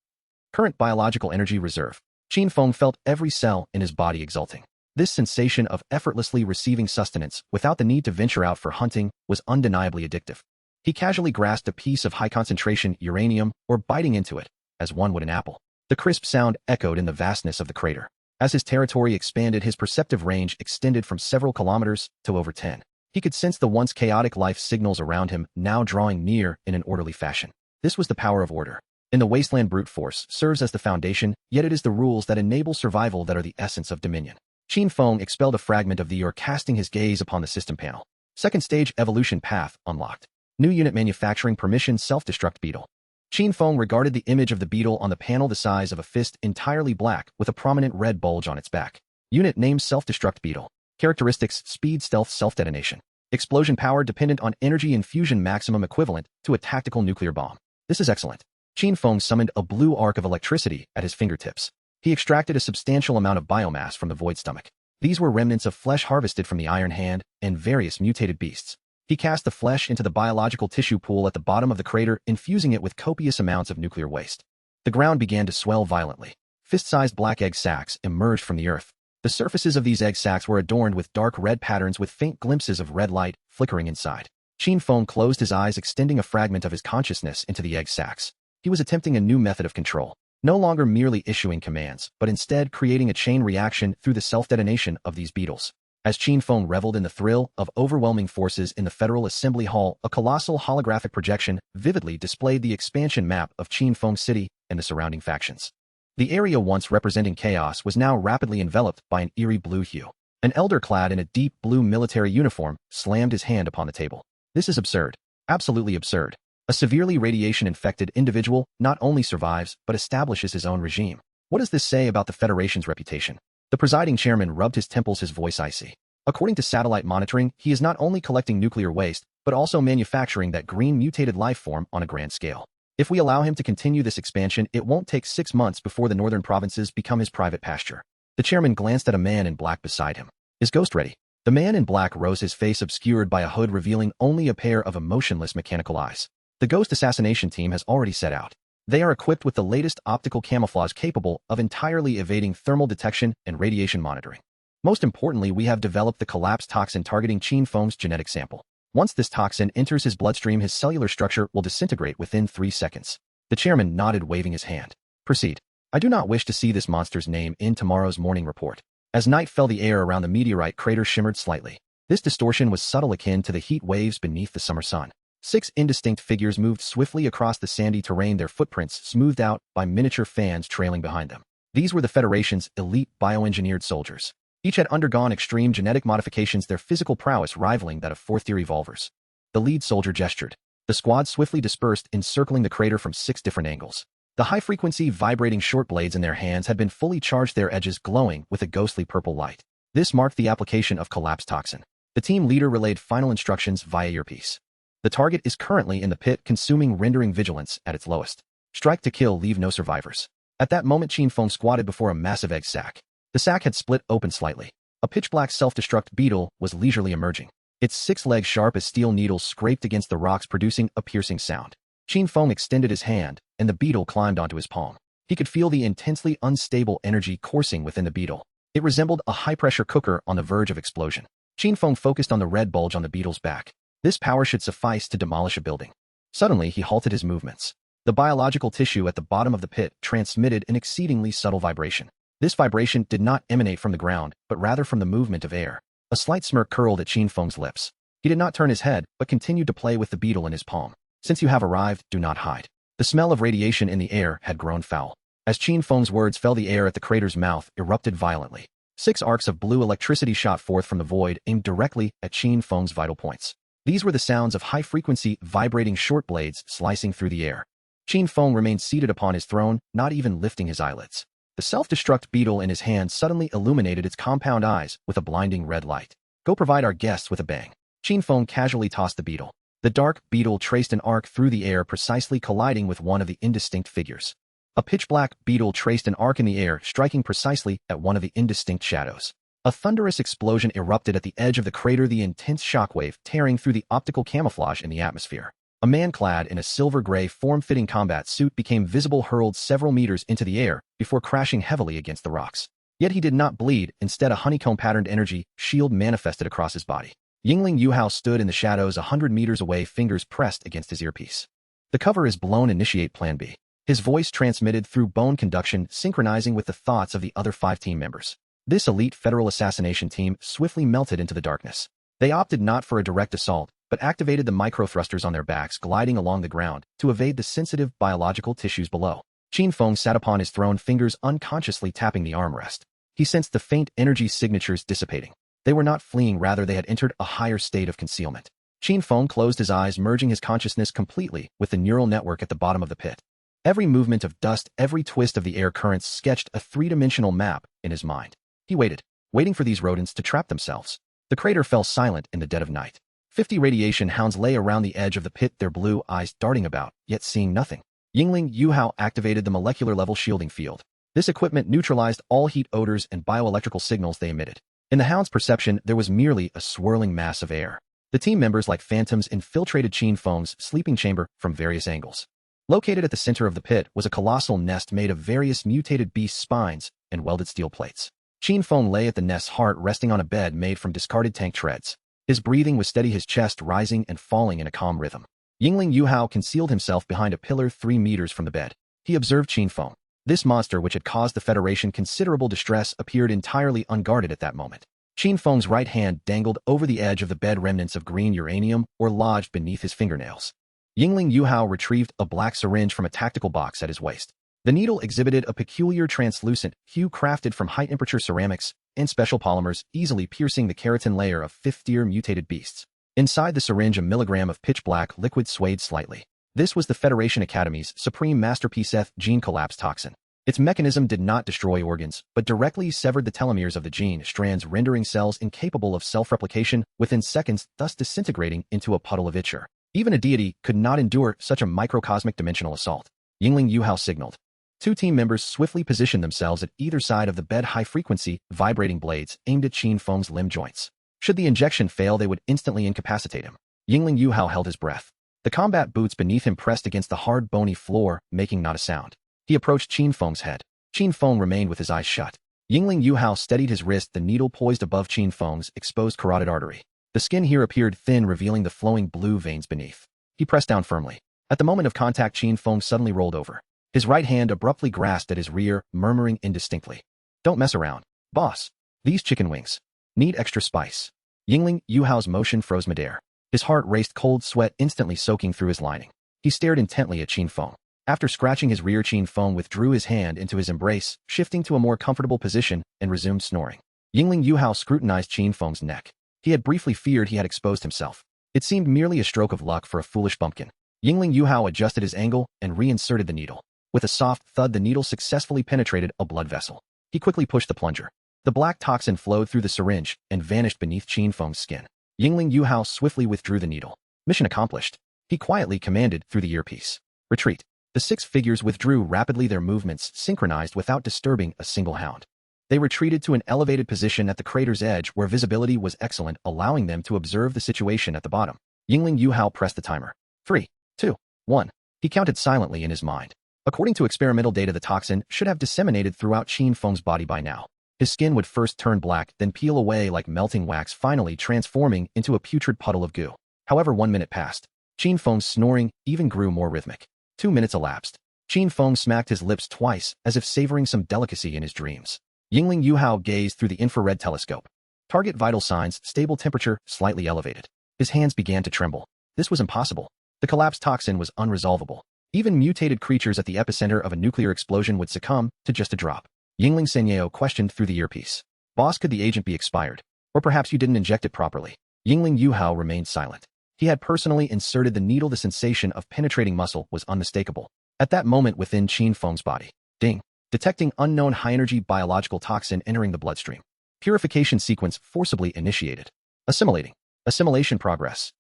Current biological energy reserve. Qin Feng felt every cell in his body exulting. This sensation of effortlessly receiving sustenance without the need to venture out for hunting was undeniably addictive. He casually grasped a piece of high-concentration uranium, or biting into it, as one would an apple. The crisp sound echoed in the vastness of the crater. As his territory expanded, his perceptive range extended from several kilometers to over 10. He could sense the once chaotic life signals around him, now drawing near in an orderly fashion. This was the power of order. In the wasteland, brute force serves as the foundation, yet it is the rules that enable survival that are the essence of dominion. Qin Feng expelled a fragment of the ore, casting his gaze upon the system panel. Second stage evolution path unlocked. New unit manufacturing permission, self-destruct beetle. Qin Feng regarded the image of the beetle on the panel, the size of a fist, entirely black, with a prominent red bulge on its back. Unit name: self-destruct beetle. Characteristics: speed, stealth, self-detonation. Explosion power dependent on energy infusion, maximum equivalent to a tactical nuclear bomb. This is excellent. Qin Feng summoned a blue arc of electricity at his fingertips. He extracted a substantial amount of biomass from the void stomach. These were remnants of flesh harvested from the Iron Hand and various mutated beasts. He cast the flesh into the biological tissue pool at the bottom of the crater, infusing it with copious amounts of nuclear waste. The ground began to swell violently. Fist-sized black egg sacs emerged from the earth. The surfaces of these egg sacs were adorned with dark red patterns, with faint glimpses of red light flickering inside. Qin Feng closed his eyes, extending a fragment of his consciousness into the egg sacs. He was attempting a new method of control. No longer merely issuing commands, but instead creating a chain reaction through the self-detonation of these beetles. As Qin Feng reveled in the thrill of overwhelming forces in the Federal Assembly Hall, a colossal holographic projection vividly displayed the expansion map of Qin Feng City and the surrounding factions. The area once representing chaos was now rapidly enveloped by an eerie blue hue. An elder clad in a deep blue military uniform slammed his hand upon the table. This is absurd. Absolutely absurd. A severely radiation-infected individual not only survives, but establishes his own regime. What does this say about the Federation's reputation? The presiding chairman rubbed his temples, his voice icy. According to satellite monitoring, he is not only collecting nuclear waste, but also manufacturing that green mutated life form on a grand scale. If we allow him to continue this expansion, it won't take 6 months before the northern provinces become his private pasture. The chairman glanced at a man in black beside him. Is Ghost ready? The man in black rose, his face obscured by a hood revealing only a pair of emotionless mechanical eyes. The Ghost assassination team has already set out. They are equipped with the latest optical camouflage capable of entirely evading thermal detection and radiation monitoring. Most importantly, we have developed the collapsed toxin targeting Qin Feng's genetic sample. Once this toxin enters his bloodstream, his cellular structure will disintegrate within 3 seconds. The chairman nodded, waving his hand. Proceed. I do not wish to see this monster's name in tomorrow's morning report. As night fell, the air around the meteorite crater shimmered slightly. This distortion was subtle, akin to the heat waves beneath the summer sun. 6 indistinct figures moved swiftly across the sandy terrain, their footprints smoothed out by miniature fans trailing behind them. These were the Federation's elite bioengineered soldiers. Each had undergone extreme genetic modifications, their physical prowess rivaling that of fourth-tier evolvers. The lead soldier gestured. The squad swiftly dispersed, encircling the crater from 6 different angles. The high-frequency vibrating short blades in their hands had been fully charged, their edges glowing with a ghostly purple light. This marked the application of collapse toxin. The team leader relayed final instructions via earpiece. The target is currently in the pit, consuming, rendering vigilance at its lowest. Strike to kill, leave no survivors. At that moment, Qin Feng squatted before a massive egg sac. The sac had split open slightly. A pitch-black self-destruct beetle was leisurely emerging. Its 6 legs sharp as steel needles scraped against the rocks, producing a piercing sound. Qin Feng extended his hand, and the beetle climbed onto his palm. He could feel the intensely unstable energy coursing within the beetle. It resembled a high-pressure cooker on the verge of explosion. Qin Feng focused on the red bulge on the beetle's back. This power should suffice to demolish a building. Suddenly, he halted his movements. The biological tissue at the bottom of the pit transmitted an exceedingly subtle vibration. This vibration did not emanate from the ground, but rather from the movement of air. A slight smirk curled at Qin Feng's lips. He did not turn his head, but continued to play with the beetle in his palm. Since you have arrived, do not hide. The smell of radiation in the air had grown foul. As Qin Feng's words fell, the air at the crater's mouth erupted violently. 6 arcs of blue electricity shot forth from the void, aimed directly at Qin Feng's vital points. These were the sounds of high-frequency, vibrating short blades slicing through the air. Qin Feng remained seated upon his throne, not even lifting his eyelids. The self-destruct beetle in his hand suddenly illuminated its compound eyes with a blinding red light. Go provide our guests with a bang. Qin Feng casually tossed the beetle. The dark beetle traced an arc through the air, precisely colliding with one of the indistinct figures. A pitch-black beetle traced an arc in the air, striking precisely at one of the indistinct shadows. A thunderous explosion erupted at the edge of the crater, the intense shockwave tearing through the optical camouflage in the atmosphere. A man clad in a silver-gray form-fitting combat suit became visible, hurled several meters into the air before crashing heavily against the rocks. Yet he did not bleed. Instead, a honeycomb-patterned energy shield manifested across his body. Yingling Yuhao stood in the shadows 100 meters away, fingers pressed against his earpiece. The cover is blown. Initiate Plan B. His voice transmitted through bone conduction, synchronizing with the thoughts of the other 5 team members. This elite federal assassination team swiftly melted into the darkness. They opted not for a direct assault, but activated the micro-thrusters on their backs, gliding along the ground to evade the sensitive biological tissues below. Qin Feng sat upon his throne, fingers unconsciously tapping the armrest. He sensed the faint energy signatures dissipating. They were not fleeing, rather they had entered a higher state of concealment. Qin Feng closed his eyes, merging his consciousness completely with the neural network at the bottom of the pit. Every movement of dust, every twist of the air currents sketched a 3-dimensional map in his mind. He waiting for these rodents to trap themselves. The crater fell silent in the dead of night. 50 radiation hounds lay around the edge of the pit, their blue eyes darting about, yet seeing nothing. Yingling Yuhao activated the molecular-level shielding field. This equipment neutralized all heat, odors, and bioelectrical signals they emitted. In the hound's perception, there was merely a swirling mass of air. The team members, like phantoms, infiltrated Qin Feng's sleeping chamber from various angles. Located at the center of the pit was a colossal nest made of various mutated beast spines and welded steel plates. Qin Feng lay at the nest's heart, resting on a bed made from discarded tank treads. His breathing was steady, his chest rising and falling in a calm rhythm. Yingling Yuhao concealed himself behind a pillar 3 meters from the bed. He observed Qin Feng. This monster, which had caused the Federation considerable distress, appeared entirely unguarded at that moment. Qin Feng's right hand dangled over the edge of the bed, remnants of green uranium were lodged beneath his fingernails. Yingling Yuhao retrieved a black syringe from a tactical box at his waist. The needle exhibited a peculiar translucent hue crafted from high-temperature ceramics and special polymers, easily piercing the keratin layer of 5th-tier mutated beasts. Inside the syringe, a milligram of pitch-black liquid swayed slightly. This was the Federation Academy's supreme masterpiece, gene collapse toxin. Its mechanism did not destroy organs, but directly severed the telomeres of the gene strands, rendering cells incapable of self-replication within seconds, thus disintegrating into a puddle of ichor. Even a deity could not endure such a microcosmic dimensional assault. Yingling Yuhao signaled. 2 team members swiftly positioned themselves at either side of the bed, high-frequency, vibrating blades aimed at Qin Feng's limb joints. Should the injection fail, they would instantly incapacitate him. Yingling Yuhao held his breath. The combat boots beneath him pressed against the hard, bony floor, making not a sound. He approached Qin Feng's head. Qin Feng remained with his eyes shut. Yingling Yuhao steadied his wrist, the needle poised above Qin Feng's exposed carotid artery. The skin here appeared thin, revealing the flowing blue veins beneath. He pressed down firmly. At the moment of contact, Qin Feng suddenly rolled over. His right hand abruptly grasped at his rear, murmuring indistinctly. Don't mess around, boss. These chicken wings need extra spice. Yingling Yuhao's motion froze midair. His heart raced, cold sweat instantly soaking through his lining. He stared intently at Qin Feng. After scratching his rear, Qin Feng withdrew his hand into his embrace, shifting to a more comfortable position, and resumed snoring. Yingling Yuhao scrutinized Qin Feng's neck. He had briefly feared he had exposed himself. It seemed merely a stroke of luck for a foolish bumpkin. Yingling Yuhao adjusted his angle and reinserted the needle. With a soft thud, the needle successfully penetrated a blood vessel. He quickly pushed the plunger. The black toxin flowed through the syringe and vanished beneath Qin Feng's skin. Yingling Yuhao swiftly withdrew the needle. Mission accomplished. He quietly commanded through the earpiece. Retreat. The 6 figures withdrew rapidly, their movements synchronized without disturbing a single hound. They retreated to an elevated position at the crater's edge where visibility was excellent, allowing them to observe the situation at the bottom. Yingling Yuhao pressed the timer. 3, 2, 1. He counted silently in his mind. According to experimental data, the toxin should have disseminated throughout Qin Feng's body by now. His skin would first turn black, then peel away like melting wax, finally transforming into a putrid puddle of goo. However, 1 minute passed. Qin Feng's snoring even grew more rhythmic. 2 minutes elapsed. Qin Feng smacked his lips twice, as if savoring some delicacy in his dreams. Yingling Yuhao gazed through the infrared telescope. Target vital signs, stable temperature, slightly elevated. His hands began to tremble. This was impossible. The collapsed toxin was unresolvable. Even mutated creatures at the epicenter of a nuclear explosion would succumb to just a drop. Yingling Senyeo questioned through the earpiece. Boss, could the agent be expired? Or perhaps you didn't inject it properly? Yingling Yuhao remained silent. He had personally inserted the needle. The sensation of penetrating muscle was unmistakable. At that moment within Qin Feng's body. Ding. Detecting unknown high-energy biological toxin entering the bloodstream. Purification sequence forcibly initiated. Assimilating. Assimilation progress.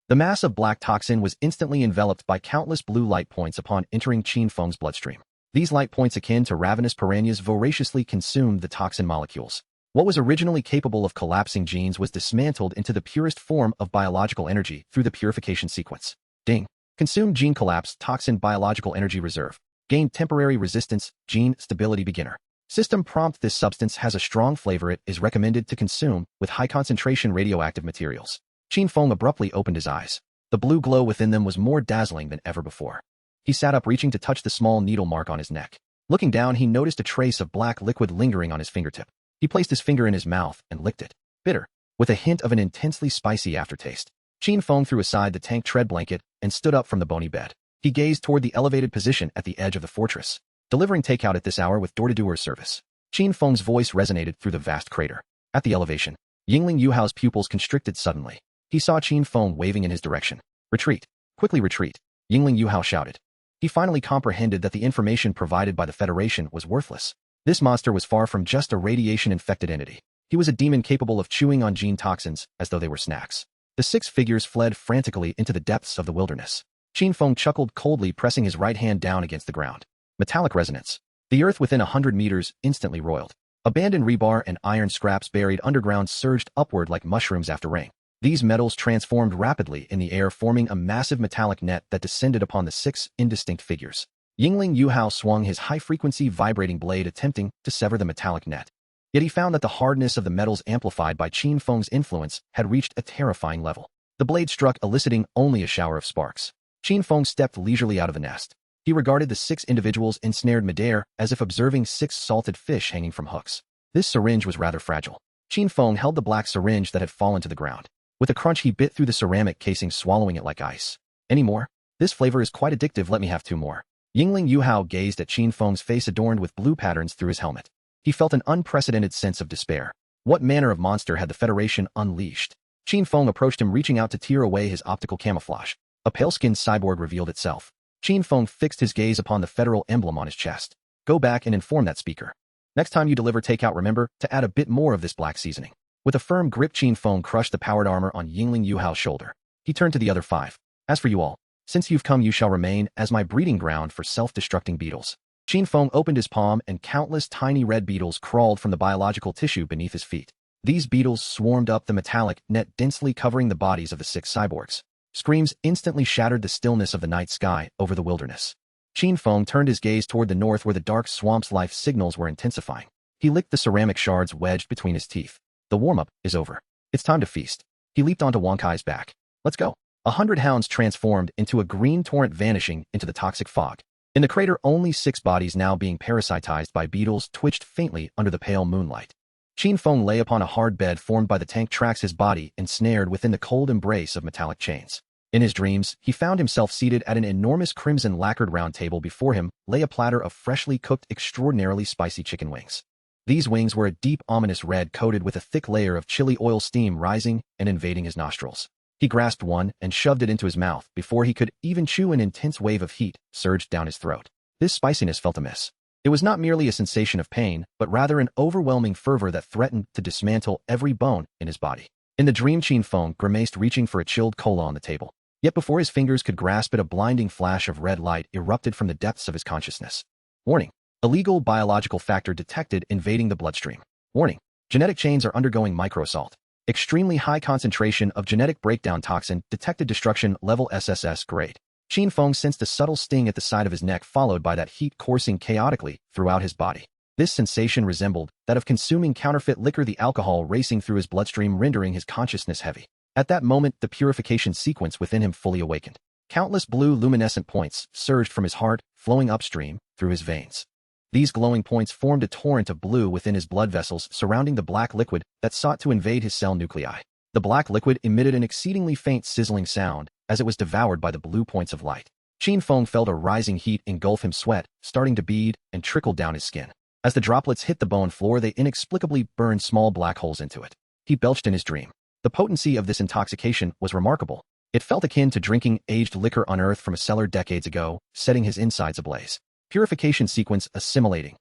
The mass of black toxin was instantly enveloped by countless blue light points upon entering Qin Feng's bloodstream. These light points, akin to ravenous piranhas, voraciously consumed the toxin molecules. What was originally capable of collapsing genes was dismantled into the purest form of biological energy through the purification sequence. Ding. Consumed gene collapse, toxin biological energy reserve. Gained temporary resistance, gene stability beginner. System prompt: this substance has a strong flavor. It is recommended to consume with high concentration radioactive materials. Qin Feng abruptly opened his eyes. The blue glow within them was more dazzling than ever before. He sat up, reaching to touch the small needle mark on his neck. Looking down, he noticed a trace of black liquid lingering on his fingertip. He placed his finger in his mouth and licked it. Bitter, with a hint of an intensely spicy aftertaste. Qin Feng threw aside the tank tread blanket and stood up from the bony bed. He gazed toward the elevated position at the edge of the fortress. Delivering takeout at this hour with door-to-door service. Qin Feng's voice resonated through the vast crater. At the elevation, Yingling Yuhao's pupils constricted suddenly. He saw Qin Feng waving in his direction. Retreat. Quickly retreat. Yingling Yuhao shouted. He finally comprehended that the information provided by the Federation was worthless. This monster was far from just a radiation-infected entity. He was a demon capable of chewing on gene toxins as though they were snacks. The 6 figures fled frantically into the depths of the wilderness. Qin Feng chuckled coldly, pressing his right hand down against the ground. Metallic resonance. The earth within 100 meters instantly roiled. Abandoned rebar and iron scraps buried underground surged upward like mushrooms after rain. These metals transformed rapidly in the air, forming a massive metallic net that descended upon the 6 indistinct figures. Yingling Yuhao swung his high-frequency vibrating blade, attempting to sever the metallic net. Yet he found that the hardness of the metals, amplified by Qin Feng's influence, had reached a terrifying level. The blade struck, eliciting only a shower of sparks. Qin Feng stepped leisurely out of the nest. He regarded the 6 individuals ensnared midair as if observing 6 salted fish hanging from hooks. This syringe was rather fragile. Qin Feng held the black syringe that had fallen to the ground. With a crunch, he bit through the ceramic casing, swallowing it like ice. Any more? This flavor is quite addictive. Let me have 2 more. Yingling Yuhao gazed at Qin Feng's face adorned with blue patterns through his helmet. He felt an unprecedented sense of despair. What manner of monster had the Federation unleashed? Qin Feng approached him, reaching out to tear away his optical camouflage. A pale-skinned cyborg revealed itself. Qin Feng fixed his gaze upon the federal emblem on his chest. Go back and inform that speaker. Next time you deliver takeout, remember to add a bit more of this black seasoning. With a firm grip, Qin Feng crushed the powered armor on Yingling Yuhao's shoulder. He turned to the other 5. As for you all, since you've come, you shall remain as my breeding ground for self-destructing beetles. Qin Feng opened his palm and countless tiny red beetles crawled from the biological tissue beneath his feet. These beetles swarmed up the metallic net, densely covering the bodies of the 6 cyborgs. Screams instantly shattered the stillness of the night sky over the wilderness. Qin Feng turned his gaze toward the north, where the dark swamp's life signals were intensifying. He licked the ceramic shards wedged between his teeth. The warm-up is over. It's time to feast. He leaped onto Wang Kai's back. Let's go. 100 hounds transformed into a green torrent, vanishing into the toxic fog. In the crater, only 6 bodies, now being parasitized by beetles, twitched faintly under the pale moonlight. Qin Feng lay upon a hard bed formed by the tank tracks, his body ensnared within the cold embrace of metallic chains. In his dreams, he found himself seated at an enormous crimson lacquered round table. Before him lay a platter of freshly cooked, extraordinarily spicy chicken wings. These wings were a deep, ominous red coated with a thick layer of chili oil, steam rising and invading his nostrils. He grasped one and shoved it into his mouth. Before he could even chew, an intense wave of heat surged down his throat. This spiciness felt amiss. It was not merely a sensation of pain, but rather an overwhelming fervor that threatened to dismantle every bone in his body. In the dream, Qin Feng grimaced, reaching for a chilled cola on the table. Yet before his fingers could grasp it, a blinding flash of red light erupted from the depths of his consciousness. Warning. Illegal biological factor detected invading the bloodstream. Warning. Genetic chains are undergoing microassault. Extremely high concentration of genetic breakdown toxin detected, destruction level SSS grade. Qin Feng sensed a subtle sting at the side of his neck, followed by that heat coursing chaotically throughout his body. This sensation resembled that of consuming counterfeit liquor, the alcohol racing through his bloodstream, rendering his consciousness heavy. At that moment, the purification sequence within him fully awakened. Countless blue luminescent points surged from his heart, flowing upstream through his veins. These glowing points formed a torrent of blue within his blood vessels, surrounding the black liquid that sought to invade his cell nuclei. The black liquid emitted an exceedingly faint sizzling sound as it was devoured by the blue points of light. Qin Feng felt a rising heat engulf him, sweat starting to bead and trickle down his skin. As the droplets hit the bone floor, they inexplicably burned small black holes into it. He belched in his dream. The potency of this intoxication was remarkable. It felt akin to drinking aged liquor unearthed from a cellar decades ago, setting his insides ablaze. Purification sequence assimilating.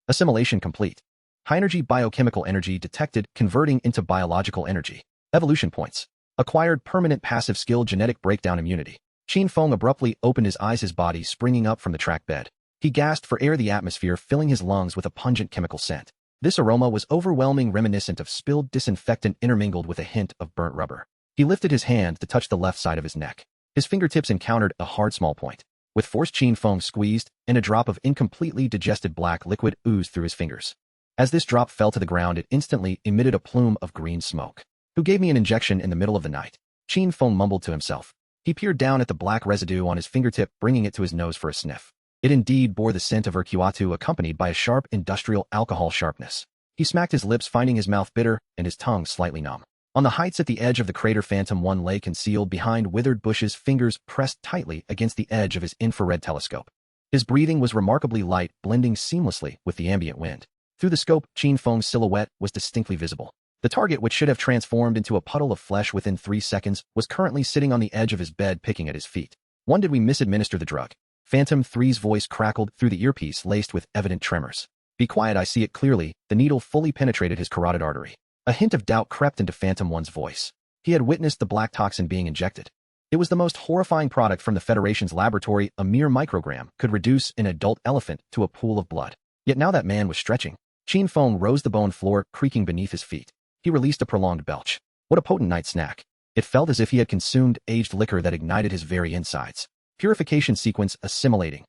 Assimilation complete. High-energy biochemical energy detected, converting into biological energy. Evolution points. Acquired permanent passive skill, genetic breakdown immunity. Qin Feng abruptly opened his eyes, his body springing up from the track bed. He gasped for air, the atmosphere filling his lungs with a pungent chemical scent. This aroma was overwhelming, reminiscent of spilled disinfectant intermingled with a hint of burnt rubber. He lifted his hand to touch the left side of his neck. His fingertips encountered a hard small point. With force, Qin Feng squeezed, and a drop of incompletely digested black liquid oozed through his fingers. As this drop fell to the ground, it instantly emitted a plume of green smoke. Who gave me an injection in the middle of the night? Qin Feng mumbled to himself. He peered down at the black residue on his fingertip, bringing it to his nose for a sniff. It indeed bore the scent of urquatu, accompanied by a sharp industrial alcohol sharpness. He smacked his lips, finding his mouth bitter and his tongue slightly numb. On the heights at the edge of the crater, Phantom 1 lay concealed behind withered bushes, fingers pressed tightly against the edge of his infrared telescope. His breathing was remarkably light, blending seamlessly with the ambient wind. Through the scope, Qin Feng's silhouette was distinctly visible. The target, which should have transformed into a puddle of flesh within 3 seconds, was currently sitting on the edge of his bed, picking at his feet. When did we misadminister the drug? Phantom 3's voice crackled through the earpiece, laced with evident tremors. Be quiet, I see it clearly. The needle fully penetrated his carotid artery. A hint of doubt crept into Phantom 1's voice. He had witnessed the black toxin being injected. It was the most horrifying product from the Federation's laboratory. A mere microgram could reduce an adult elephant to a pool of blood. Yet now that man was stretching. Qin Feng rose, the bone floor creaking beneath his feet. He released a prolonged belch. What a potent night snack. It felt as if he had consumed aged liquor that ignited his very insides. Purification sequence assimilating.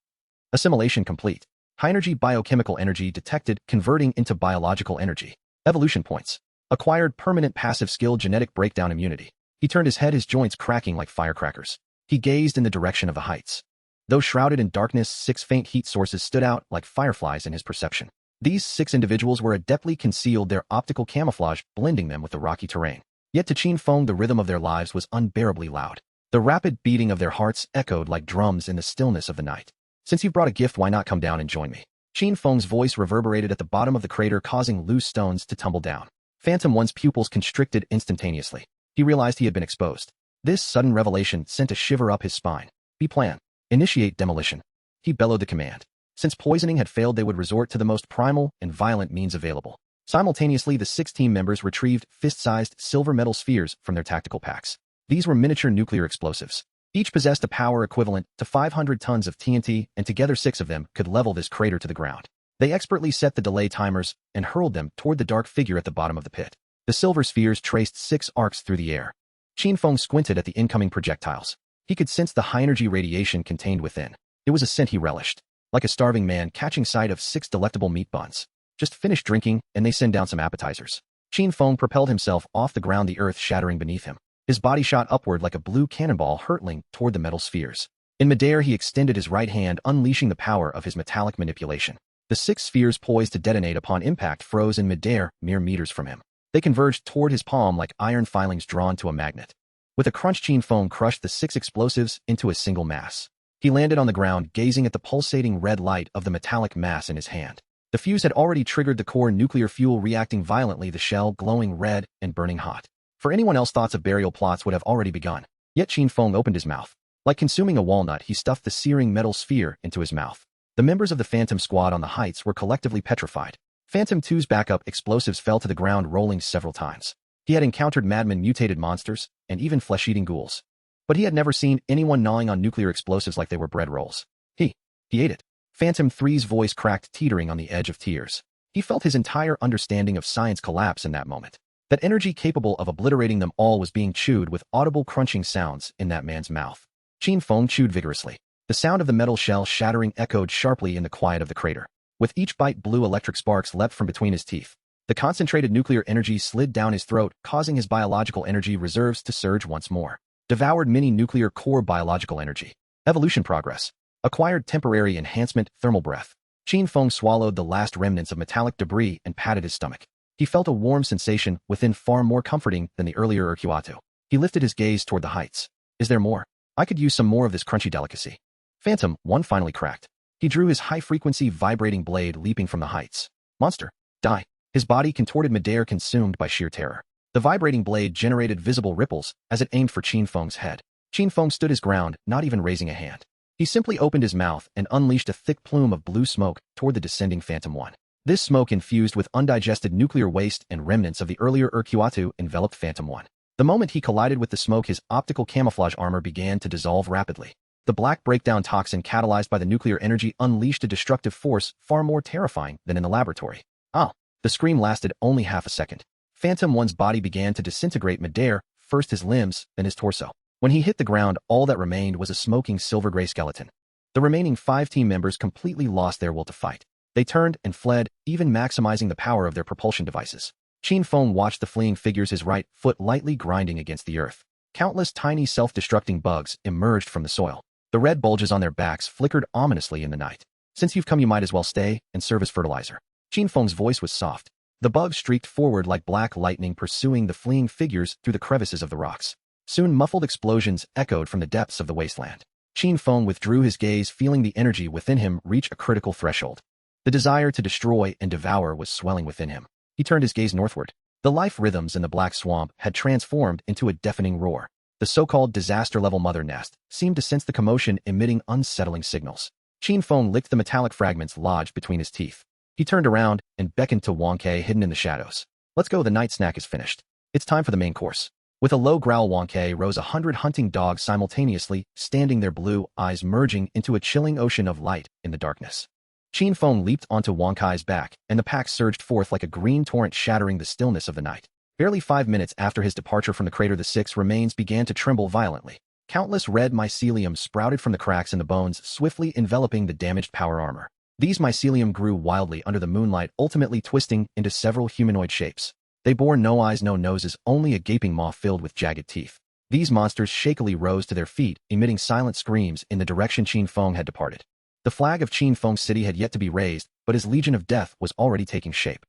Assimilation complete. High-energy biochemical energy detected, converting into biological energy. Evolution points. Acquired permanent passive skill, genetic breakdown immunity. He turned his head, his joints cracking like firecrackers. He gazed in the direction of the heights. Though shrouded in darkness, 6 faint heat sources stood out like fireflies in his perception. These 6 individuals were adeptly concealed, their optical camouflage blending them with the rocky terrain. Yet to Qin Feng, the rhythm of their lives was unbearably loud. The rapid beating of their hearts echoed like drums in the stillness of the night. Since you've brought a gift, why not come down and join me? Qin Feng's voice reverberated at the bottom of the crater, causing loose stones to tumble down. Phantom 1's pupils constricted instantaneously. He realized he had been exposed. This sudden revelation sent a shiver up his spine. B-plan. Initiate demolition. He bellowed the command. Since poisoning had failed, they would resort to the most primal and violent means available. Simultaneously, the 6 team members retrieved fist-sized silver metal spheres from their tactical packs. These were miniature nuclear explosives. Each possessed a power equivalent to 500 tons of TNT, and together 6 of them could level this crater to the ground. They expertly set the delay timers and hurled them toward the dark figure at the bottom of the pit. The silver spheres traced 6 arcs through the air. Qin Feng squinted at the incoming projectiles. He could sense the high-energy radiation contained within. It was a scent he relished. Like a starving man catching sight of 6 delectable meat buns. Just finish drinking, and they send down some appetizers. Qin Feng propelled himself off the ground, the earth shattering beneath him. His body shot upward like a blue cannonball, hurtling toward the metal spheres. In midair, he extended his right hand, unleashing the power of his metallic manipulation. The 6 spheres poised to detonate upon impact froze in midair, mere meters from him. They converged toward his palm like iron filings drawn to a magnet. With a crunch, Qin Feng crushed the 6 explosives into a single mass. He landed on the ground, gazing at the pulsating red light of the metallic mass in his hand. The fuse had already triggered the core nuclear fuel reacting violently, the shell glowing red and burning hot. For anyone else, thoughts of burial plots would have already begun. Yet Qin Feng opened his mouth. Like consuming a walnut, he stuffed the searing metal sphere into his mouth. The members of the Phantom Squad on the heights were collectively petrified. Phantom 2's backup explosives fell to the ground, rolling several times. He had encountered madmen, mutated monsters, and even flesh-eating ghouls. But he had never seen anyone gnawing on nuclear explosives like they were bread rolls. He ate it. Phantom 3's voice cracked, teetering on the edge of tears. He felt his entire understanding of science collapse in that moment. That energy capable of obliterating them all was being chewed with audible crunching sounds in that man's mouth. Qin Feng chewed vigorously. The sound of the metal shell shattering echoed sharply in the quiet of the crater. With each bite, blue electric sparks leapt from between his teeth. The concentrated nuclear energy slid down his throat, causing his biological energy reserves to surge once more. Devoured mini nuclear core biological energy. Evolution progress. Acquired temporary enhancement, thermal breath. Qin Feng swallowed the last remnants of metallic debris and patted his stomach. He felt a warm sensation within, far more comforting than the earlier urquiatu. He lifted his gaze toward the heights. Is there more? I could use some more of this crunchy delicacy. Phantom 1 finally cracked. He drew his high-frequency vibrating blade, leaping from the heights. Monster, die. His body contorted midair, consumed by sheer terror. The vibrating blade generated visible ripples as it aimed for Qin Feng's head. Qin Feng stood his ground, not even raising a hand. He simply opened his mouth and unleashed a thick plume of blue smoke toward the descending Phantom 1. This smoke, infused with undigested nuclear waste and remnants of the earlier urquiatu, enveloped Phantom 1. The moment he collided with the smoke, his optical camouflage armor began to dissolve rapidly. The black breakdown toxin catalyzed by the nuclear energy unleashed a destructive force far more terrifying than in the laboratory. Ah! The scream lasted only half a second. Phantom 1's body began to disintegrate midair, first his limbs, then his torso. When he hit the ground, all that remained was a smoking silver-gray skeleton. The remaining 5 team members completely lost their will to fight. They turned and fled, even maximizing the power of their propulsion devices. Qin Feng watched the fleeing figures, his right foot lightly grinding against the earth. Countless tiny self-destructing bugs emerged from the soil. The red bulges on their backs flickered ominously in the night. Since you've come, you might as well stay and serve as fertilizer. Qin Feng's voice was soft. The bugs streaked forward like black lightning, pursuing the fleeing figures through the crevices of the rocks. Soon muffled explosions echoed from the depths of the wasteland. Qin Feng withdrew his gaze, feeling the energy within him reach a critical threshold. The desire to destroy and devour was swelling within him. He turned his gaze northward. The life rhythms in the black swamp had transformed into a deafening roar. The so-called disaster-level mother nest seemed to sense the commotion, emitting unsettling signals. Qin Feng licked the metallic fragments lodged between his teeth. He turned around and beckoned to Wang Ke, hidden in the shadows. Let's go, the night snack is finished. It's time for the main course. With a low growl, Wang Ke rose 100 hunting dogs simultaneously, standing, their blue eyes merging into a chilling ocean of light in the darkness. Qin Feng leaped onto Wang Ke's back, and the pack surged forth like a green torrent, shattering the stillness of the night. Barely 5 minutes after his departure from the crater, the 6 remains began to tremble violently. Countless red mycelium sprouted from the cracks in the bones, swiftly enveloping the damaged power armor. These mycelium grew wildly under the moonlight, ultimately twisting into several humanoid shapes. They bore no eyes, no noses, only a gaping maw filled with jagged teeth. These monsters shakily rose to their feet, emitting silent screams in the direction Qin Feng had departed. The flag of Qin Feng's city had yet to be raised, but his Legion of Death was already taking shape.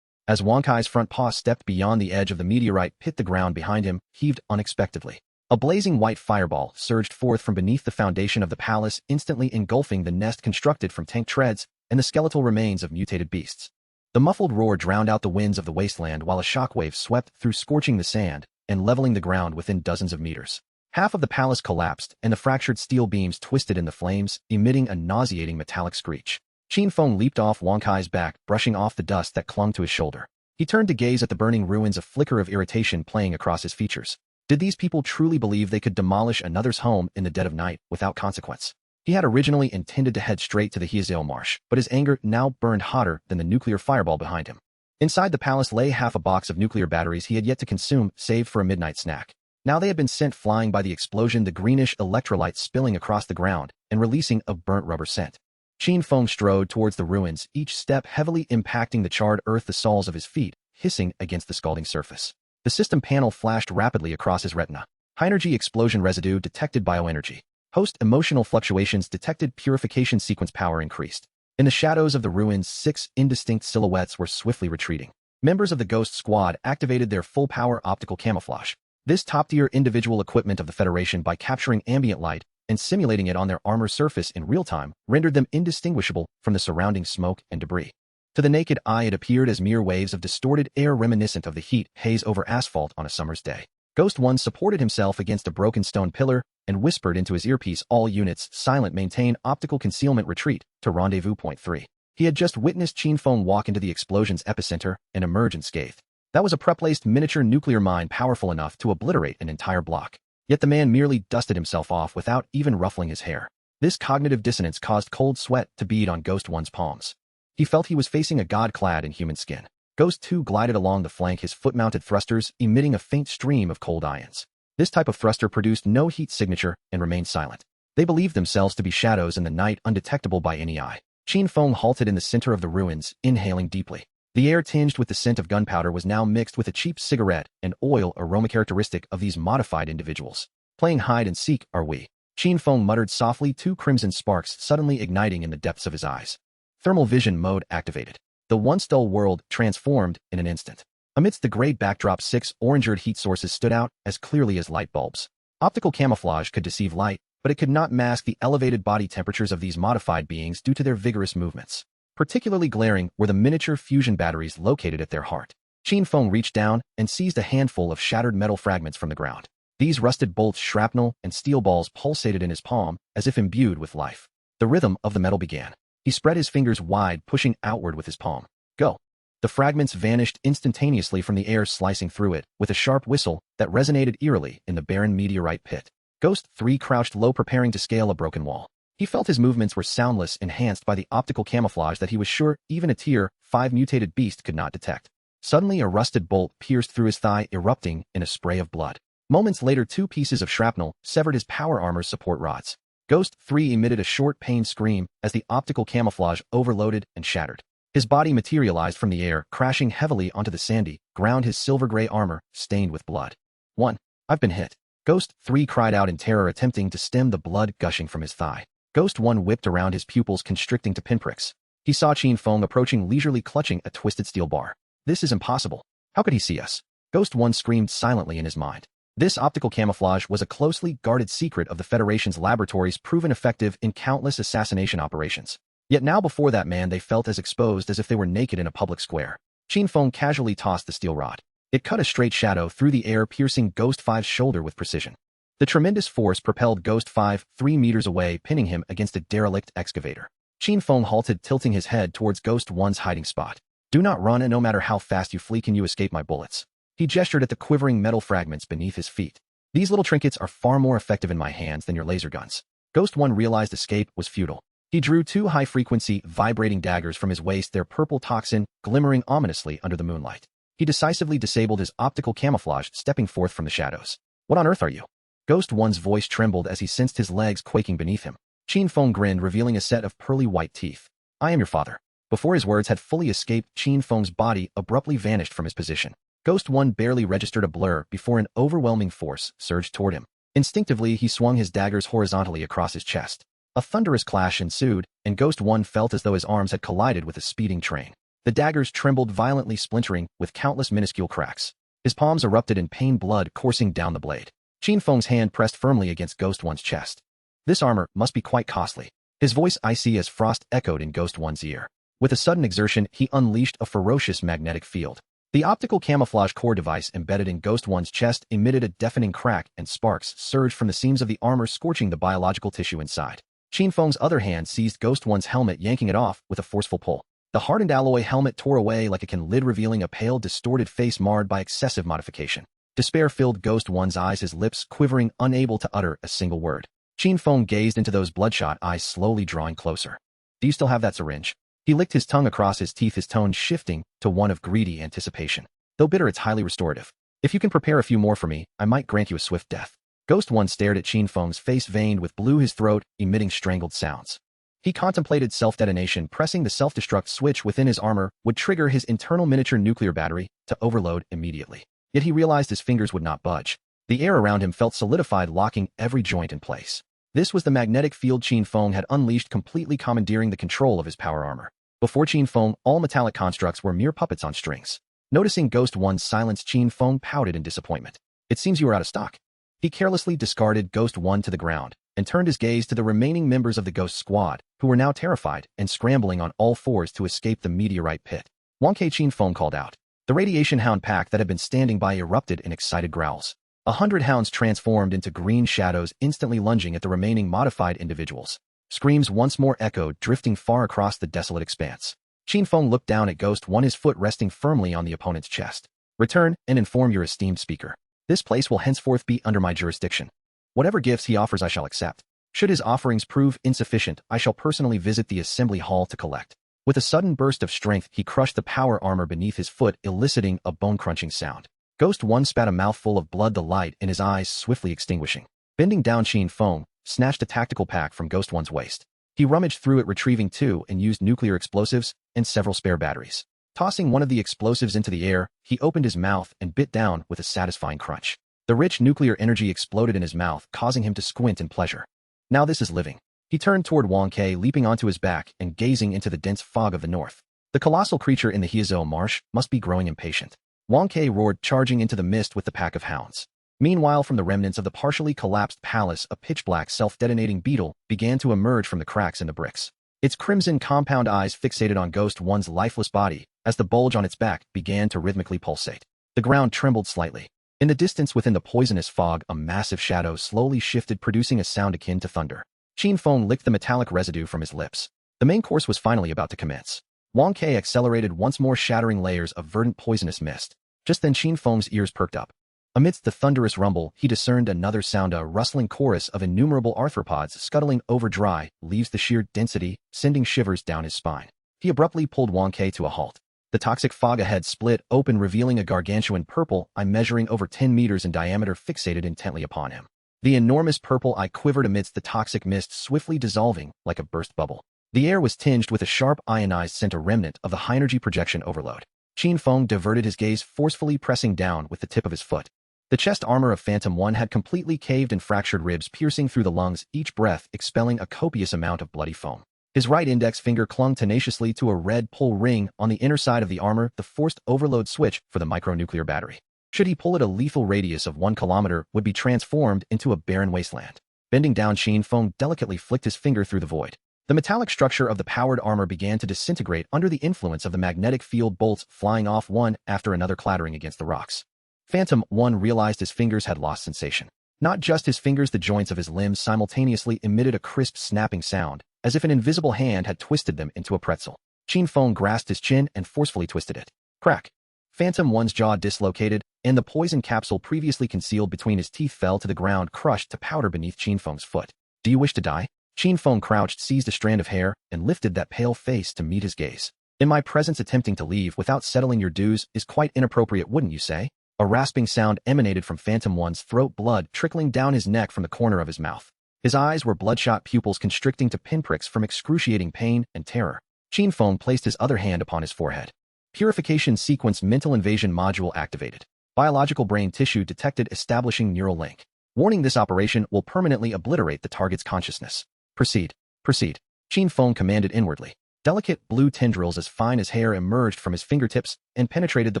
As Wang Kai's front paw stepped beyond the edge of the meteorite pit, the ground behind him heaved unexpectedly. A blazing white fireball surged forth from beneath the foundation of the palace, instantly engulfing the nest constructed from tank treads and the skeletal remains of mutated beasts. The muffled roar drowned out the winds of the wasteland, while a shockwave swept through, scorching the sand and leveling the ground within dozens of meters. Half of the palace collapsed, and the fractured steel beams twisted in the flames, emitting a nauseating metallic screech. Qin Feng leaped off Wang Kai's back, brushing off the dust that clung to his shoulder. He turned to gaze at the burning ruins, a flicker of irritation playing across his features. Did these people truly believe they could demolish another's home in the dead of night without consequence? He had originally intended to head straight to the Hyezel Marsh, but his anger now burned hotter than the nuclear fireball behind him. Inside the palace lay half a box of nuclear batteries he had yet to consume, saved for a midnight snack. Now they had been sent flying by the explosion, the greenish electrolytes spilling across the ground and releasing a burnt rubber scent. Qin Feng strode towards the ruins, each step heavily impacting the charred earth, the soles of his feet hissing against the scalding surface. The system panel flashed rapidly across his retina. High-energy explosion residue detected, bioenergy. Host emotional fluctuations detected, purification sequence power increased. In the shadows of the ruins, 6 indistinct silhouettes were swiftly retreating. Members of the Ghost Squad activated their full-power optical camouflage. This top-tier individual equipment of the Federation, by capturing ambient light and simulating it on their armor surface in real time, rendered them indistinguishable from the surrounding smoke and debris. To the naked eye, it appeared as mere waves of distorted air reminiscent of the heat haze over asphalt on a summer's day. Ghost 1 supported himself against a broken stone pillar and whispered into his earpiece, "All units, silent, maintain optical concealment, retreat to rendezvous point 3. He had just witnessed Qin Feng walk into the explosion's epicenter and emerge unscathed. That was a preplaced miniature nuclear mine powerful enough to obliterate an entire block. Yet the man merely dusted himself off without even ruffling his hair. This cognitive dissonance caused cold sweat to bead on Ghost 1's palms. He felt he was facing a god clad in human skin. Ghost 2 glided along the flank, his foot-mounted thrusters emitting a faint stream of cold ions. This type of thruster produced no heat signature and remained silent. They believed themselves to be shadows in the night, undetectable by any eye. Qin Feng halted in the center of the ruins, inhaling deeply. The air, tinged with the scent of gunpowder, was now mixed with a cheap cigarette and oil aroma characteristic of these modified individuals. "Playing hide and seek, are we?" Qin Feng muttered softly, 2 crimson sparks suddenly igniting in the depths of his eyes. Thermal vision mode activated. The once dull world transformed in an instant. Amidst the gray backdrop, 6 orange-red heat sources stood out as clearly as light bulbs. Optical camouflage could deceive light, but it could not mask the elevated body temperatures of these modified beings due to their vigorous movements. Particularly glaring were the miniature fusion batteries located at their heart. Qin Feng reached down and seized a handful of shattered metal fragments from the ground. These rusted bolts, shrapnel, and steel balls pulsated in his palm as if imbued with life. The rhythm of the metal began. He spread his fingers wide, pushing outward with his palm. "Go." The fragments vanished instantaneously from the air, slicing through it with a sharp whistle that resonated eerily in the barren meteorite pit. Ghost 3 crouched low, preparing to scale a broken wall. He felt his movements were soundless, enhanced by the optical camouflage that he was sure even a Tier 5 mutated beast could not detect. Suddenly, a rusted bolt pierced through his thigh, erupting in a spray of blood. Moments later, 2 pieces of shrapnel severed his power armor's support rods. Ghost 3 emitted a short, pained scream as the optical camouflage overloaded and shattered. His body materialized from the air, crashing heavily onto the sandy ground, his silver-gray armor stained with blood. "1. I've been hit." Ghost 3 cried out in terror, attempting to stem the blood gushing from his thigh. Ghost 1 whipped around, his pupils constricting to pinpricks. He saw Qin Feng approaching, leisurely clutching a twisted steel bar. "This is impossible. How could he see us?" Ghost 1 screamed silently in his mind. This optical camouflage was a closely guarded secret of the Federation's laboratories, proven effective in countless assassination operations. Yet now before that man, they felt as exposed as if they were naked in a public square. Qin Feng casually tossed the steel rod. It cut a straight shadow through the air, piercing Ghost 5's shoulder with precision. The tremendous force propelled Ghost 5 3 meters away, pinning him against a derelict excavator. Qin Feng halted, tilting his head towards Ghost 1's hiding spot. "Do not run, and no matter how fast you flee can you escape my bullets." He gestured at the quivering metal fragments beneath his feet. "These little trinkets are far more effective in my hands than your laser guns." Ghost 1 realized escape was futile. He drew 2 high-frequency, vibrating daggers from his waist, their purple toxin glimmering ominously under the moonlight. He decisively disabled his optical camouflage, stepping forth from the shadows. "What on earth are you?" Ghost 1's voice trembled as he sensed his legs quaking beneath him. Qin Feng grinned, revealing a set of pearly white teeth. "I am your father." Before his words had fully escaped, Qin Feng's body abruptly vanished from his position. Ghost 1 barely registered a blur before an overwhelming force surged toward him. Instinctively, he swung his daggers horizontally across his chest. A thunderous clash ensued, and Ghost 1 felt as though his arms had collided with a speeding train. The daggers trembled violently, splintering with countless minuscule cracks. His palms erupted in pain, blood coursing down the blade. Qin Feng's hand pressed firmly against Ghost 1's chest. "This armor must be quite costly." His voice, icy as frost, echoed in Ghost 1's ear. With a sudden exertion, he unleashed a ferocious magnetic field. The optical camouflage core device embedded in Ghost 1's chest emitted a deafening crack, and sparks surged from the seams of the armor, scorching the biological tissue inside. Qin Feng's other hand seized Ghost 1's helmet, yanking it off with a forceful pull. The hardened alloy helmet tore away like a can lid, revealing a pale, distorted face marred by excessive modification. Despair filled Ghost 1's eyes, his lips quivering, unable to utter a single word. Qin Feng gazed into those bloodshot eyes, slowly drawing closer. "Do you still have that syringe?" He licked his tongue across his teeth, his tone shifting to one of greedy anticipation. "Though bitter, it's highly restorative. If you can prepare a few more for me, I might grant you a swift death." Ghost 1 stared at Qin Feng's face, veined with blue, his throat emitting strangled sounds. He contemplated self-detonation. Pressing the self-destruct switch within his armor would trigger his internal miniature nuclear battery to overload immediately. Yet he realized his fingers would not budge. The air around him felt solidified, locking every joint in place. This was the magnetic field Qin Feng had unleashed, completely commandeering the control of his power armor. Before Qin Feng, all metallic constructs were mere puppets on strings. Noticing Ghost One's silence, Qin Feng pouted in disappointment. It seems you are out of stock. He carelessly discarded Ghost One to the ground and turned his gaze to the remaining members of the Ghost Squad, who were now terrified and scrambling on all fours to escape the meteorite pit. Wonke, Qin Feng called out. The radiation hound pack that had been standing by erupted in excited growls. 100 hounds transformed into green shadows, instantly lunging at the remaining modified individuals. Screams once more echoed, drifting far across the desolate expanse. Qin Feng looked down at Ghost One, his foot resting firmly on the opponent's chest. Return and inform your esteemed speaker. This place will henceforth be under my jurisdiction. Whatever gifts he offers I shall accept. Should his offerings prove insufficient, I shall personally visit the assembly hall to collect. With a sudden burst of strength, he crushed the power armor beneath his foot, eliciting a bone-crunching sound. Ghost One spat a mouthful of blood, the light in his eyes swiftly extinguishing. Bending down, Qin Feng snatched a tactical pack from Ghost One's waist. He rummaged through it, retrieving 2 and used nuclear explosives and several spare batteries. Tossing one of the explosives into the air, he opened his mouth and bit down with a satisfying crunch. The rich nuclear energy exploded in his mouth, causing him to squint in pleasure. Now this is living. He turned toward Wonke, leaping onto his back and gazing into the dense fog of the north. The colossal creature in the Hyezo marsh must be growing impatient. Wonke roared, charging into the mist with the pack of hounds. Meanwhile, from the remnants of the partially collapsed palace, a pitch-black self-detonating beetle began to emerge from the cracks in the bricks. Its crimson compound eyes fixated on Ghost One's lifeless body as the bulge on its back began to rhythmically pulsate. The ground trembled slightly. In the distance within the poisonous fog, a massive shadow slowly shifted, producing a sound akin to thunder. Qin Feng licked the metallic residue from his lips. The main course was finally about to commence. Wonke accelerated once more, shattering layers of verdant poisonous mist. Just then Qin Feng's ears perked up. Amidst the thunderous rumble, he discerned another sound, a rustling chorus of innumerable arthropods scuttling over dry leaves, the sheer density sending shivers down his spine. He abruptly pulled Wonke to a halt. The toxic fog ahead split open, revealing a gargantuan purple eye measuring over 10 meters in diameter, fixated intently upon him. The enormous purple eye quivered amidst the toxic mist, swiftly dissolving like a burst bubble. The air was tinged with a sharp ionized scent, a remnant of the high-energy projection overload. Qin Feng diverted his gaze, forcefully pressing down with the tip of his foot. The chest armor of Phantom One had completely caved and fractured, ribs piercing through the lungs, each breath expelling a copious amount of bloody foam. His right index finger clung tenaciously to a red pull ring on the inner side of the armor, the forced overload switch for the micronuclear battery. Should he pull it, a lethal radius of 1 kilometer would be transformed into a barren wasteland. Bending down, Qin Feng delicately flicked his finger through the void. The metallic structure of the powered armor began to disintegrate under the influence of the magnetic field, bolts flying off one after another, clattering against the rocks. Phantom One realized his fingers had lost sensation. Not just his fingers, the joints of his limbs simultaneously emitted a crisp snapping sound, as if an invisible hand had twisted them into a pretzel. Qin Feng grasped his chin and forcefully twisted it. Crack! Phantom One's jaw dislocated, and the poison capsule previously concealed between his teeth fell to the ground, crushed to powder beneath Qin Feng's foot. Do you wish to die? Qin Feng crouched, seized a strand of hair, and lifted that pale face to meet his gaze. In my presence, attempting to leave without settling your dues is quite inappropriate, wouldn't you say? A rasping sound emanated from Phantom One's throat, blood trickling down his neck from the corner of his mouth. His eyes were bloodshot, pupils constricting to pinpricks from excruciating pain and terror. Qin Feng placed his other hand upon his forehead. Purification Sequence mental invasion module activated. Biological brain tissue detected, establishing neural link. Warning: this operation will permanently obliterate the target's consciousness. Proceed. Proceed. Qin Feng commanded inwardly. Delicate blue tendrils as fine as hair emerged from his fingertips and penetrated the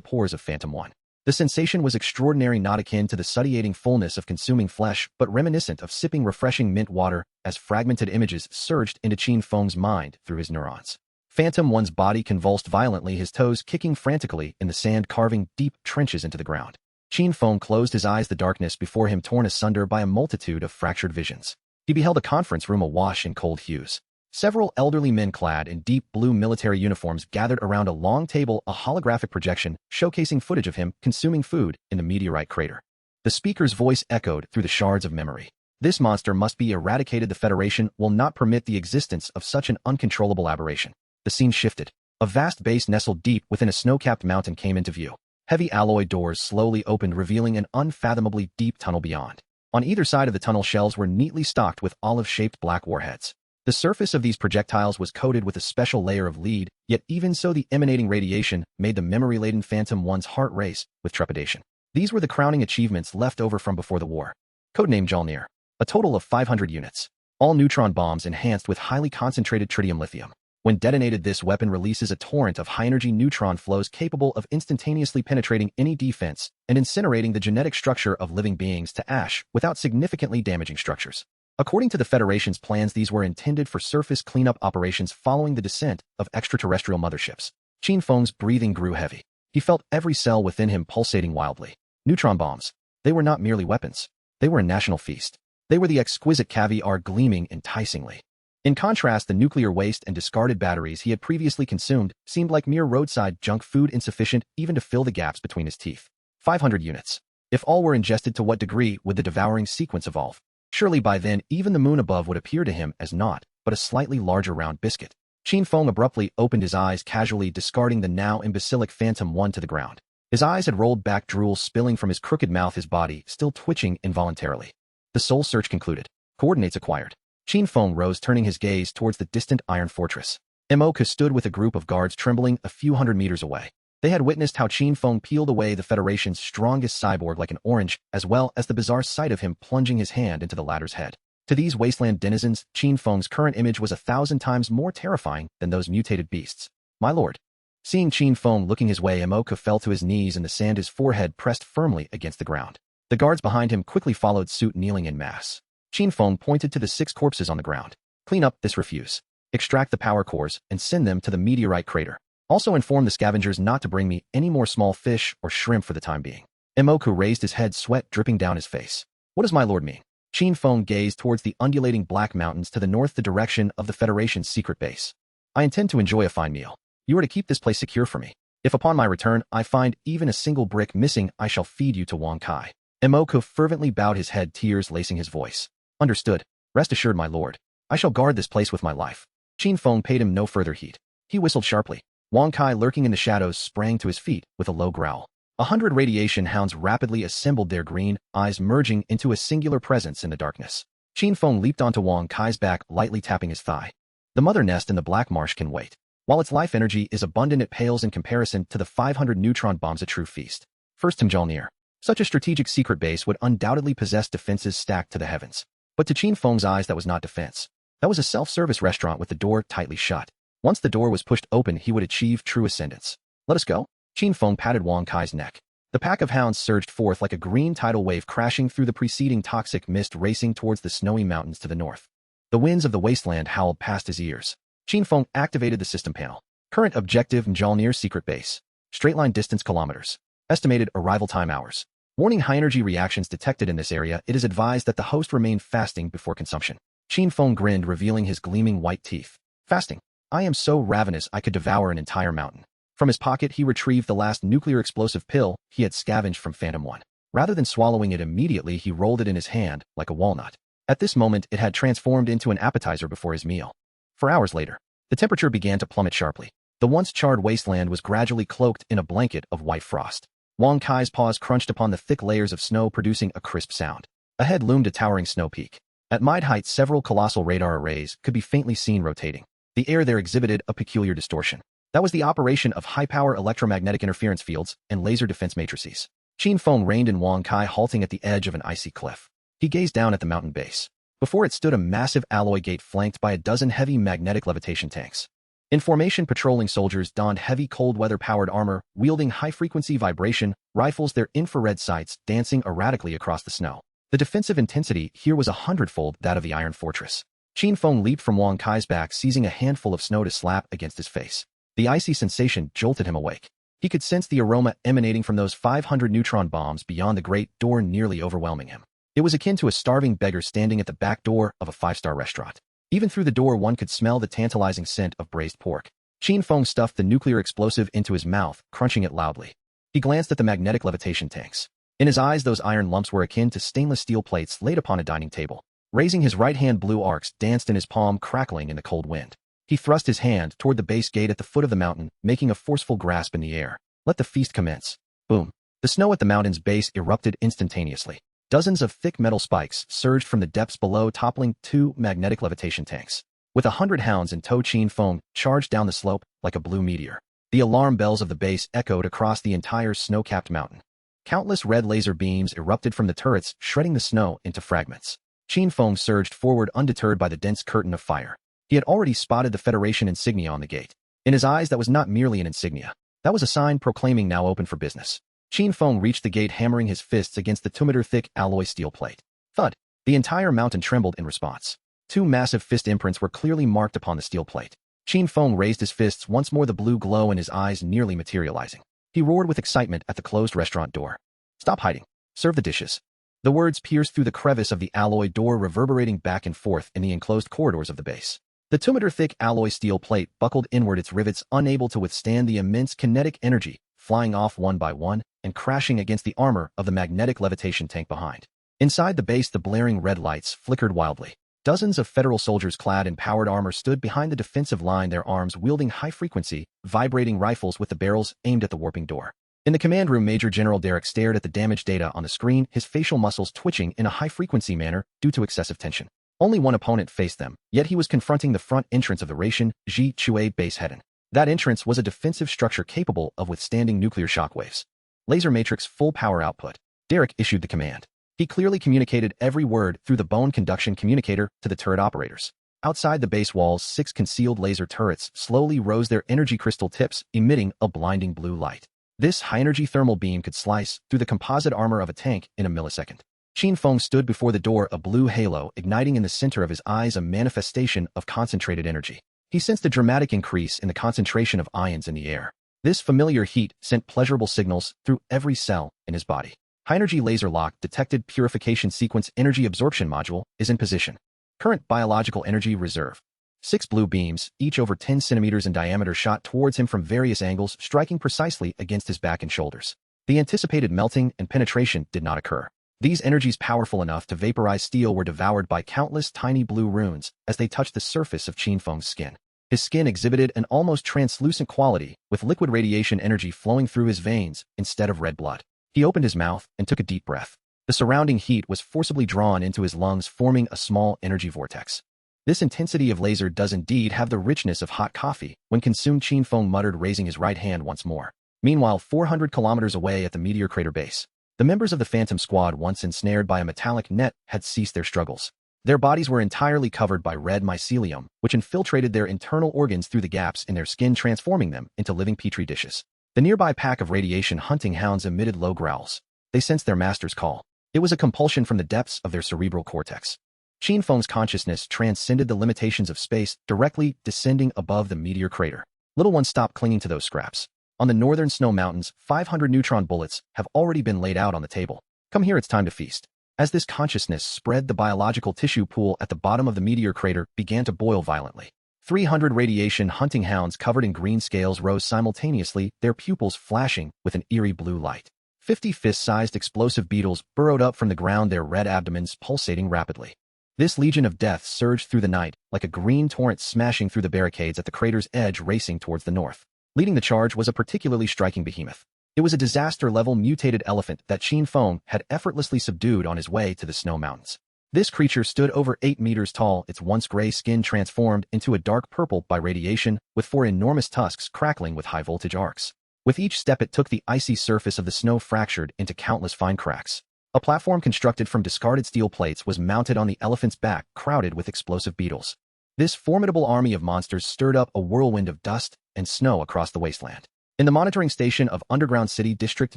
pores of Phantom One. The sensation was extraordinary, not akin to the satiating fullness of consuming flesh, but reminiscent of sipping refreshing mint water, as fragmented images surged into Qin Feng's mind through his neurons. Phantom One's body convulsed violently, his toes kicking frantically in the sand, carving deep trenches into the ground. Qin Feng closed his eyes, the darkness before him torn asunder by a multitude of fractured visions. He beheld a conference room awash in cold hues. Several elderly men clad in deep blue military uniforms gathered around a long table, a holographic projection showcasing footage of him consuming food in the meteorite crater. The speaker's voice echoed through the shards of memory. This monster must be eradicated. The Federation will not permit the existence of such an uncontrollable aberration. The scene shifted. A vast base nestled deep within a snow-capped mountain came into view. Heavy alloy doors slowly opened, revealing an unfathomably deep tunnel beyond. On either side of the tunnel, shelves were neatly stocked with olive-shaped black warheads. The surface of these projectiles was coated with a special layer of lead, yet even so the emanating radiation made the memory-laden Phantom One's heart race with trepidation. These were the crowning achievements left over from before the war. Codename Jalnir. A total of 500 units. All neutron bombs enhanced with highly concentrated tritium lithium. When detonated, this weapon releases a torrent of high-energy neutron flows capable of instantaneously penetrating any defense and incinerating the genetic structure of living beings to ash without significantly damaging structures. According to the Federation's plans, these were intended for surface cleanup operations following the descent of extraterrestrial motherships. Qin Feng's breathing grew heavy. He felt every cell within him pulsating wildly. Neutron bombs. They were not merely weapons. They were a national feast. They were the exquisite caviar gleaming enticingly. In contrast, the nuclear waste and discarded batteries he had previously consumed seemed like mere roadside junk food, insufficient even to fill the gaps between his teeth. 500 units. If all were ingested, to what degree would the devouring sequence evolve? Surely by then, even the moon above would appear to him as naught but a slightly larger round biscuit. Qin Feng abruptly opened his eyes, casually discarding the now imbecilic Phantom 1 to the ground. His eyes had rolled back, drool spilling from his crooked mouth, his body still twitching involuntarily. The soul search concluded. Coordinates acquired. Qin Feng rose, turning his gaze towards the distant iron fortress. Moka stood with a group of guards trembling a few hundred meters away. They had witnessed how Qin Feng peeled away the Federation's strongest cyborg like an orange, as well as the bizarre sight of him plunging his hand into the latter's head. To these wasteland denizens, Qin Feng's current image was 1,000 times more terrifying than those mutated beasts. My lord. Seeing Qin Feng looking his way, Moka fell to his knees in the sand, his forehead pressed firmly against the ground. The guards behind him quickly followed suit, kneeling in mass. Qin Feng pointed to the 6 corpses on the ground. Clean up this refuse. Extract the power cores and send them to the meteorite crater. Also inform the scavengers not to bring me any more small fish or shrimp for the time being. Moku raised his head, sweat dripping down his face. What does my lord mean? Qin Feng gazed towards the undulating black mountains to the north, the direction of the Federation's secret base. I intend to enjoy a fine meal. You are to keep this place secure for me. If upon my return I find even a single brick missing, I shall feed you to Wang Kai. Moku fervently bowed his head, tears lacing his voice. Understood. Rest assured, my lord. I shall guard this place with my life. Qin Feng paid him no further heed. He whistled sharply. Wang Kai, lurking in the shadows, sprang to his feet with a low growl. 100 radiation hounds rapidly assembled, their green eyes merging into a singular presence in the darkness. Qin Feng leaped onto Wang Kai's back, lightly tapping his thigh. The mother nest in the Black Marsh can wait. While its life energy is abundant, it pales in comparison to the 500 neutron bombs, a true feast. First Mjolnir. Such a strategic secret base would undoubtedly possess defenses stacked to the heavens. But to Qin Feng's eyes, that was not defense. That was a self-service restaurant with the door tightly shut. Once the door was pushed open, he would achieve true ascendance. Let us go. Qin Feng patted Wang Kai's neck. The pack of hounds surged forth like a green tidal wave, crashing through the preceding toxic mist, racing towards the snowy mountains to the north. The winds of the wasteland howled past his ears. Qin Feng activated the system panel. Current objective: Mjolnir secret base. Straight line distance kilometers. Estimated arrival time hours. Warning: high-energy reactions detected in this area. It is advised that the host remain fasting before consumption. Qin Feng grinned, revealing his gleaming white teeth. Fasting? I am so ravenous I could devour an entire mountain. From his pocket, he retrieved the last nuclear explosive pill he had scavenged from Phantom 1. Rather than swallowing it immediately, he rolled it in his hand like a walnut. At this moment, it had transformed into an appetizer before his meal. 4 hours later, the temperature began to plummet sharply. The once charred wasteland was gradually cloaked in a blanket of white frost. Wang Kai's paws crunched upon the thick layers of snow, producing a crisp sound. Ahead loomed a towering snow peak. At mid height, several colossal radar arrays could be faintly seen rotating. The air there exhibited a peculiar distortion. That was the operation of high-power electromagnetic interference fields and laser defense matrices. Qin Feng reined in Wang Kai, halting at the edge of an icy cliff. He gazed down at the mountain base. Before it stood a massive alloy gate flanked by a dozen heavy magnetic levitation tanks. In formation, patrolling soldiers donned heavy cold-weather-powered armor, wielding high-frequency vibration rifles, their infrared sights dancing erratically across the snow. The defensive intensity here was 100-fold that of the Iron Fortress. Qin Feng leaped from Wang Kai's back, seizing a handful of snow to slap against his face. The icy sensation jolted him awake. He could sense the aroma emanating from those 500 neutron bombs beyond the great door, nearly overwhelming him. It was akin to a starving beggar standing at the back door of a 5-star restaurant. Even through the door, one could smell the tantalizing scent of braised pork. Qin Feng stuffed the nuclear explosive into his mouth, crunching it loudly. He glanced at the magnetic levitation tanks. In his eyes, those iron lumps were akin to stainless steel plates laid upon a dining table. Raising his right hand, blue arcs danced in his palm, crackling in the cold wind. He thrust his hand toward the base gate at the foot of the mountain, making a forceful grasp in the air. Let the feast commence. Boom. The snow at the mountain's base erupted instantaneously. Dozens of thick metal spikes surged from the depths below, toppling 2 magnetic levitation tanks. With 100 hounds in tow, Qin Feng charged down the slope like a blue meteor. The alarm bells of the base echoed across the entire snow-capped mountain. Countless red laser beams erupted from the turrets, shredding the snow into fragments. Qin Feng surged forward undeterred by the dense curtain of fire. He had already spotted the Federation insignia on the gate. In his eyes, that was not merely an insignia. That was a sign proclaiming now open for business. Qin Feng reached the gate, hammering his fists against the 2-meter-thick alloy steel plate. Thud! The entire mountain trembled in response. 2 massive fist imprints were clearly marked upon the steel plate. Qin Feng raised his fists once more, the blue glow in his eyes nearly materializing. He roared with excitement at the closed restaurant door. "Stop hiding. Serve the dishes." The words pierced through the crevice of the alloy door, reverberating back and forth in the enclosed corridors of the base. The 2-meter-thick alloy steel plate buckled inward, its rivets unable to withstand the immense kinetic energy, flying off one by one and crashing against the armor of the magnetic levitation tank behind. Inside the base, the blaring red lights flickered wildly. Dozens of Federal soldiers clad in powered armor stood behind the defensive line, their arms wielding high-frequency, vibrating rifles with the barrels aimed at the warping door. In the command room, Major General Derek stared at the damage data on the screen, his facial muscles twitching in a high-frequency manner due to excessive tension. Only one opponent faced them, yet he was confronting the front entrance of the Ration Ji Chue base head-in. That entrance was a defensive structure capable of withstanding nuclear shockwaves. Laser matrix full power output. Derek issued the command. He clearly communicated every word through the bone conduction communicator to the turret operators. Outside the base walls, 6 concealed laser turrets slowly rose, their energy crystal tips emitting a blinding blue light. This high-energy thermal beam could slice through the composite armor of a tank in a millisecond. Qin Feng stood before the door, a blue halo igniting in the center of his eyes, a manifestation of concentrated energy. He sensed a dramatic increase in the concentration of ions in the air. This familiar heat sent pleasurable signals through every cell in his body. High-energy laser lock detected. Purification Sequence energy absorption module is in position. Current biological energy reserve. 6 blue beams, each over 10 centimeters in diameter, shot towards him from various angles, striking precisely against his back and shoulders. The anticipated melting and penetration did not occur. These energies, powerful enough to vaporize steel, were devoured by countless tiny blue runes as they touched the surface of Qin Feng's skin. His skin exhibited an almost translucent quality, with liquid radiation energy flowing through his veins instead of red blood. He opened his mouth and took a deep breath. The surrounding heat was forcibly drawn into his lungs, forming a small energy vortex. This intensity of laser does indeed have the richness of hot coffee when consumed, Qin Feng muttered, raising his right hand once more. Meanwhile, 400 kilometers away at the meteor crater base, the members of the Phantom Squad, once ensnared by a metallic net, had ceased their struggles. Their bodies were entirely covered by red mycelium, which infiltrated their internal organs through the gaps in their skin, transforming them into living petri dishes. The nearby pack of radiation hunting hounds emitted low growls. They sensed their master's call. It was a compulsion from the depths of their cerebral cortex. Qin Feng's consciousness transcended the limitations of space, directly descending above the meteor crater. Little ones, stop clinging to those scraps. On the northern snow mountains, 500 neutron bullets have already been laid out on the table. Come here, it's time to feast. As this consciousness spread, the biological tissue pool at the bottom of the meteor crater began to boil violently. 300 radiation hunting hounds covered in green scales rose simultaneously, their pupils flashing with an eerie blue light. 50 fist-sized explosive beetles burrowed up from the ground, their red abdomens pulsating rapidly. This legion of death surged through the night, like a green torrent smashing through the barricades at the crater's edge, racing towards the north. Leading the charge was a particularly striking behemoth. It was a disaster-level mutated elephant that Qin Feng had effortlessly subdued on his way to the snow mountains. This creature stood over 8 meters tall, its once gray skin transformed into a dark purple by radiation, with 4 enormous tusks crackling with high-voltage arcs. With each step it took, the icy surface of the snow fractured into countless fine cracks. A platform constructed from discarded steel plates was mounted on the elephant's back, crowded with explosive beetles. This formidable army of monsters stirred up a whirlwind of dust and snow across the wasteland. In the monitoring station of Underground City District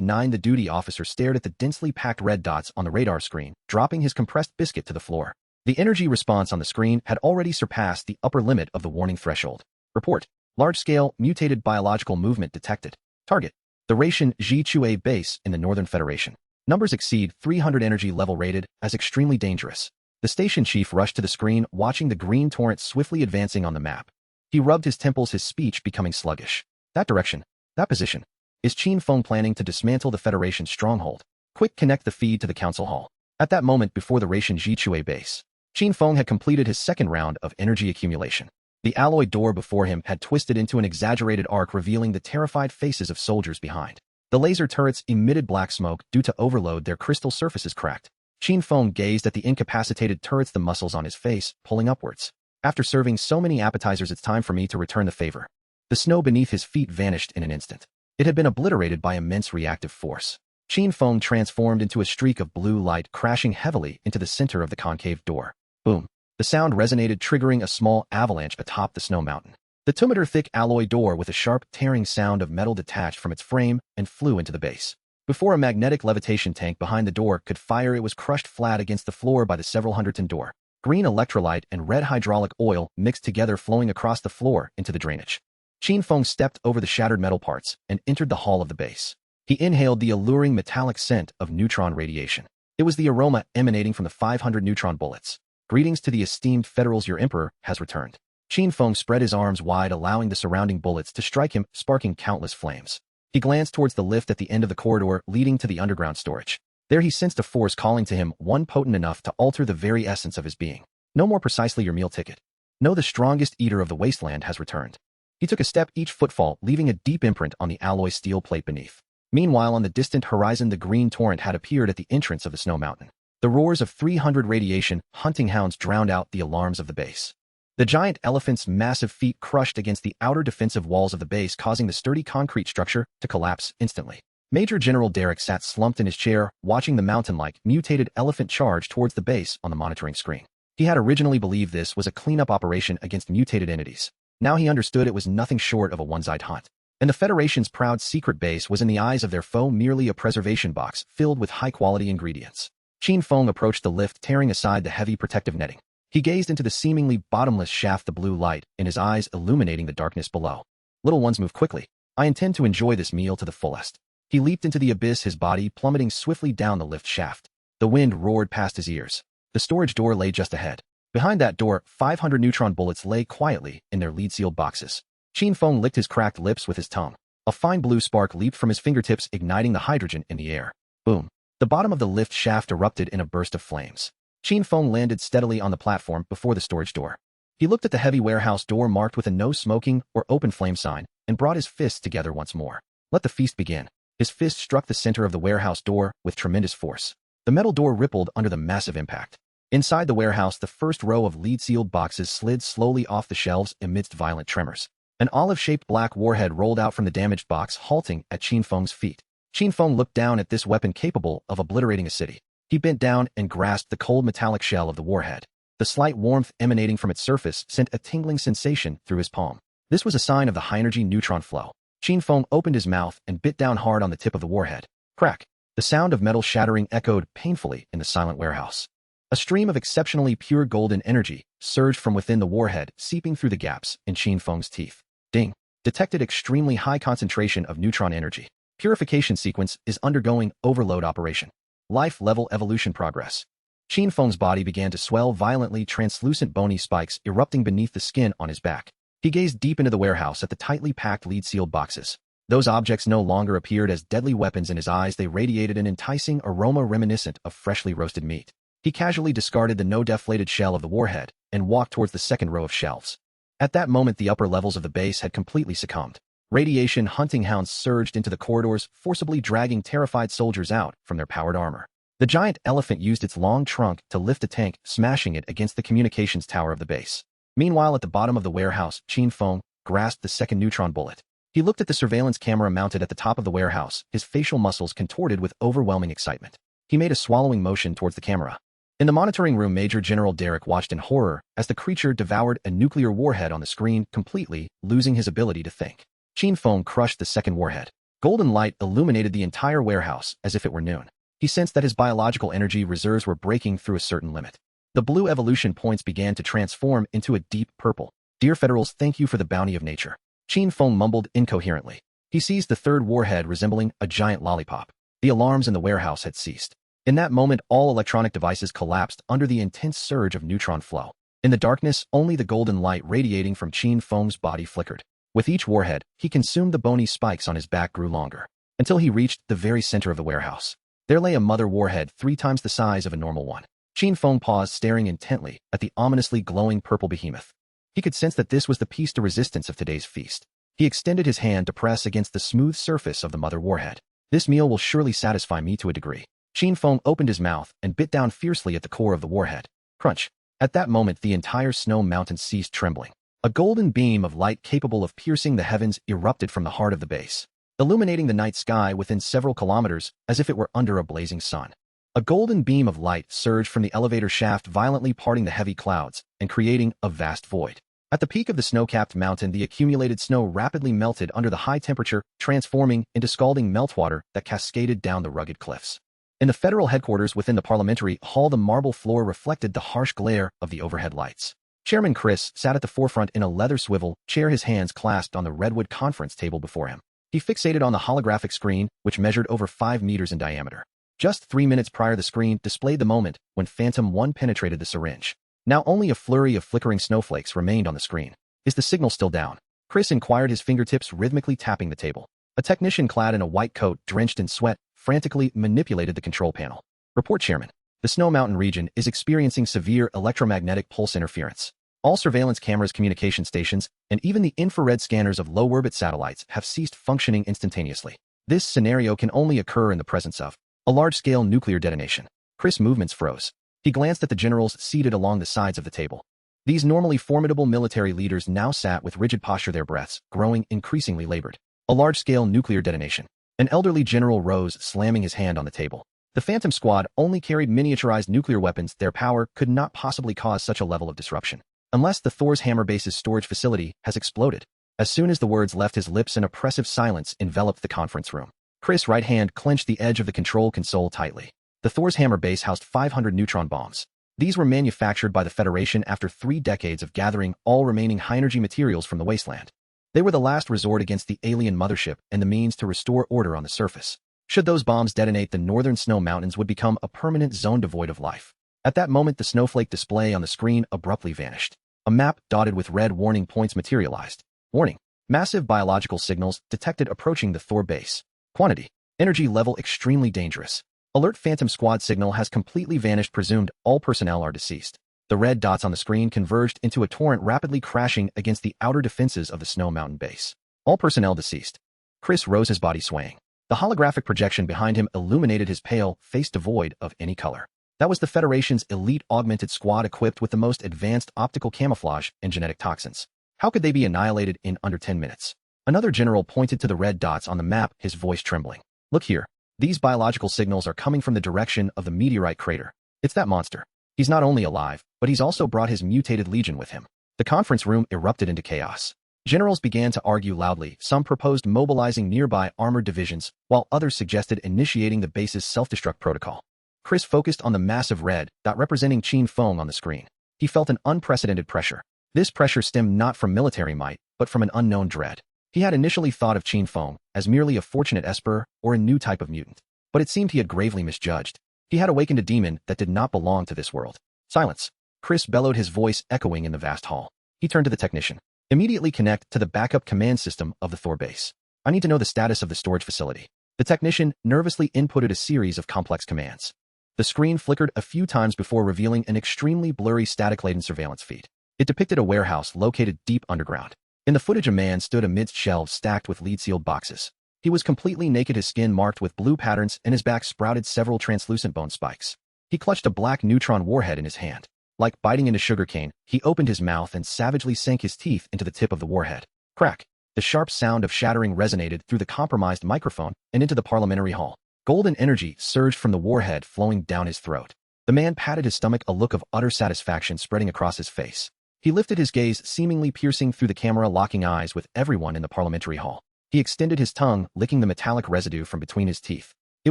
9, the duty officer stared at the densely packed red dots on the radar screen, dropping his compressed biscuit to the floor. The energy response on the screen had already surpassed the upper limit of the warning threshold. Report: large-scale, mutated biological movement detected. Target: the Ration Ji Chue base in the Northern Federation. Numbers exceed 300, energy level rated as extremely dangerous. The station chief rushed to the screen, watching the green torrent swiftly advancing on the map. He rubbed his temples, his speech becoming sluggish. That direction. That position. Is Qin Feng planning to dismantle the Federation's stronghold? Quick, connect the feed to the council hall. At that moment, before the Ration Ji Chue base, Qin Feng had completed his second round of energy accumulation. The alloy door before him had twisted into an exaggerated arc, revealing the terrified faces of soldiers behind. The laser turrets emitted black smoke due to overload, their crystal surfaces cracked. Qin Feng gazed at the incapacitated turrets, the muscles on his face pulling upwards. After serving so many appetizers, it's time for me to return the favor. The snow beneath his feet vanished in an instant. It had been obliterated by immense reactive force. Qin Feng transformed into a streak of blue light, crashing heavily into the center of the concave door. Boom. The sound resonated, triggering a small avalanche atop the snow mountain. The 2-meter-thick alloy door with a sharp, tearing sound of metal detached from its frame and flew into the base. Before a magnetic levitation tank behind the door could fire, it was crushed flat against the floor by the several hundred-ton door. Green electrolyte and red hydraulic oil mixed together, flowing across the floor into the drainage. Qin Feng stepped over the shattered metal parts and entered the hall of the base. He inhaled the alluring metallic scent of neutron radiation. It was the aroma emanating from the 500 neutron bullets. Greetings to the esteemed Federals, your Emperor has returned. Qin Feng spread his arms wide, allowing the surrounding bullets to strike him, sparking countless flames. He glanced towards the lift at the end of the corridor leading to the underground storage. There he sensed a force calling to him, one potent enough to alter the very essence of his being. No more precisely your meal ticket. No, the strongest eater of the wasteland has returned. He took a step each footfall, leaving a deep imprint on the alloy steel plate beneath. Meanwhile, on the distant horizon, the green torrent had appeared at the entrance of the snow mountain. The roars of 300 radiation hunting hounds drowned out the alarms of the base. The giant elephant's massive feet crushed against the outer defensive walls of the base, causing the sturdy concrete structure to collapse instantly. Major General Derek sat slumped in his chair, watching the mountain-like, mutated elephant charge towards the base on the monitoring screen. He had originally believed this was a cleanup operation against mutated entities. Now he understood it was nothing short of a one-sided hunt. And the Federation's proud secret base was, in the eyes of their foe, merely a preservation box filled with high-quality ingredients. Qin Feng approached the lift, tearing aside the heavy protective netting. He gazed into the seemingly bottomless shaft, the blue light in his eyes illuminating the darkness below. Little ones, move quickly. I intend to enjoy this meal to the fullest. He leaped into the abyss, his body plummeting swiftly down the lift shaft. The wind roared past his ears. The storage door lay just ahead. Behind that door, 500 neutron bullets lay quietly in their lead-sealed boxes. Qin Feng licked his cracked lips with his tongue. A fine blue spark leaped from his fingertips, igniting the hydrogen in the air. Boom. The bottom of the lift shaft erupted in a burst of flames. Qin Feng landed steadily on the platform before the storage door. He looked at the heavy warehouse door marked with a no smoking or open flame sign and brought his fists together once more. Let the feast begin. His fist struck the center of the warehouse door with tremendous force. The metal door rippled under the massive impact. Inside the warehouse, the first row of lead-sealed boxes slid slowly off the shelves amidst violent tremors. An olive-shaped black warhead rolled out from the damaged box, halting at Qin Feng's feet. Qin Feng looked down at this weapon capable of obliterating a city. He bent down and grasped the cold metallic shell of the warhead. The slight warmth emanating from its surface sent a tingling sensation through his palm. This was a sign of the high-energy neutron flow. Qin Feng opened his mouth and bit down hard on the tip of the warhead. Crack! The sound of metal shattering echoed painfully in the silent warehouse. A stream of exceptionally pure golden energy surged from within the warhead, seeping through the gaps in Qin Feng's teeth. Ding! Detected extremely high concentration of neutron energy. Purification Sequence is undergoing overload operation. Life level evolution progress. Qin Feng's body began to swell violently, translucent bony spikes erupting beneath the skin on his back. He gazed deep into the warehouse at the tightly packed lead-sealed boxes. Those objects no longer appeared as deadly weapons in his eyes. They radiated an enticing aroma reminiscent of freshly roasted meat. He casually discarded the no-deflated shell of the warhead and walked towards the second row of shelves. At that moment, the upper levels of the base had completely succumbed. Radiation hunting hounds surged into the corridors, forcibly dragging terrified soldiers out from their powered armor. The giant elephant used its long trunk to lift a tank, smashing it against the communications tower of the base. Meanwhile, at the bottom of the warehouse, Qin Feng grasped the second neutron bullet. He looked at the surveillance camera mounted at the top of the warehouse, his facial muscles contorted with overwhelming excitement. He made a swallowing motion towards the camera. In the monitoring room, Major General Derek watched in horror as the creature devoured a nuclear warhead on the screen, completely losing his ability to think. Qin Feng crushed the second warhead. Golden light illuminated the entire warehouse as if it were noon. He sensed that his biological energy reserves were breaking through a certain limit. The blue evolution points began to transform into a deep purple. Dear Federals, thank you for the bounty of nature. Qin Feng mumbled incoherently. He seized the third warhead, resembling a giant lollipop. The alarms in the warehouse had ceased. In that moment, all electronic devices collapsed under the intense surge of neutron flow. In the darkness, only the golden light radiating from Qin Feng's body flickered. With each warhead, he consumed the bony spikes on his back grew longer, until he reached the very center of the warehouse. There lay a mother warhead 3 times the size of a normal one. Qin Feng paused, staring intently at the ominously glowing purple behemoth. He could sense that this was the piece de resistance of today's feast. He extended his hand to press against the smooth surface of the mother warhead. This meal will surely satisfy me to a degree. Qin Feng opened his mouth and bit down fiercely at the core of the warhead. Crunch! At that moment, the entire snow mountain ceased trembling. A golden beam of light capable of piercing the heavens erupted from the heart of the base. illuminating the night sky within several kilometers as if it were under a blazing sun. A golden beam of light surged from the elevator shaft, violently parting the heavy clouds and creating a vast void. At the peak of the snow-capped mountain, the accumulated snow rapidly melted under the high temperature, transforming into scalding meltwater that cascaded down the rugged cliffs. In the federal headquarters within the parliamentary hall, the marble floor reflected the harsh glare of the overhead lights. Chairman Chris sat at the forefront in a leather swivel chair, his hands clasped on the redwood conference table before him. He fixated on the holographic screen, which measured over 5 meters in diameter. Just 3 minutes prior, the screen displayed the moment when Phantom 1 penetrated the syringe. Now only a flurry of flickering snowflakes remained on the screen. Is the signal still down? Chris inquired, his fingertips rhythmically tapping the table. A technician clad in a white coat, drenched in sweat, frantically manipulated the control panel. Report, Chairman. The Snow Mountain region is experiencing severe electromagnetic pulse interference. All surveillance cameras, communication stations, and even the infrared scanners of low-orbit satellites have ceased functioning instantaneously. This scenario can only occur in the presence of a large-scale nuclear detonation. Chris' movements froze. He glanced at the generals seated along the sides of the table. These normally formidable military leaders now sat with rigid posture, their breaths growing increasingly labored. A large-scale nuclear detonation. An elderly general rose, slamming his hand on the table. The Phantom Squad only carried miniaturized nuclear weapons. Their power could not possibly cause such a level of disruption. Unless the Thor's Hammer base's storage facility has exploded. As soon as the words left his lips, an oppressive silence enveloped the conference room. Chris' right hand clenched the edge of the control console tightly. The Thor's Hammer base housed 500 neutron bombs. These were manufactured by the Federation after 3 decades of gathering all remaining high-energy materials from the wasteland. They were the last resort against the alien mothership and the means to restore order on the surface. Should those bombs detonate, the northern snow mountains would become a permanent zone devoid of life. At that moment, the snowflake display on the screen abruptly vanished. A map dotted with red warning points materialized. Warning. Massive biological signals detected approaching the Thor base. Quantity. Energy level extremely dangerous. Alert, Phantom Squad signal has completely vanished. Presumed all personnel are deceased. The red dots on the screen converged into a torrent, rapidly crashing against the outer defenses of the Snow Mountain base. All personnel deceased. Chris rose, his body swaying. The holographic projection behind him illuminated his pale face devoid of any color. That was the Federation's elite augmented squad, equipped with the most advanced optical camouflage and genetic toxins. How could they be annihilated in under 10 minutes? Another general pointed to the red dots on the map, his voice trembling. Look here. These biological signals are coming from the direction of the meteorite crater. It's that monster. He's not only alive, but he's also brought his mutated legion with him. The conference room erupted into chaos. Generals began to argue loudly. Some proposed mobilizing nearby armored divisions, while others suggested initiating the base's self-destruct protocol. Chris focused on the massive red dot representing Qin Feng on the screen. He felt an unprecedented pressure. This pressure stemmed not from military might, but from an unknown dread. He had initially thought of Qin Feng as merely a fortunate esper or a new type of mutant, but it seemed he had gravely misjudged. He had awakened a demon that did not belong to this world. Silence. Chris bellowed, his voice echoing in the vast hall. He turned to the technician. Immediately connect to the backup command system of the Thor base. I need to know the status of the storage facility. The technician nervously inputted a series of complex commands. The screen flickered a few times before revealing an extremely blurry, static-laden surveillance feed. It depicted a warehouse located deep underground. In the footage, a man stood amidst shelves stacked with lead-sealed boxes. He was completely naked, his skin marked with blue patterns, and his back sprouted several translucent bone spikes. He clutched a black neutron warhead in his hand. Like biting into sugarcane, he opened his mouth and savagely sank his teeth into the tip of the warhead. Crack! The sharp sound of shattering resonated through the compromised microphone and into the parliamentary hall. Golden energy surged from the warhead, flowing down his throat. The man patted his stomach, a look of utter satisfaction spreading across his face. He lifted his gaze, seemingly piercing through the camera, locking eyes with everyone in the parliamentary hall. He extended his tongue, licking the metallic residue from between his teeth. It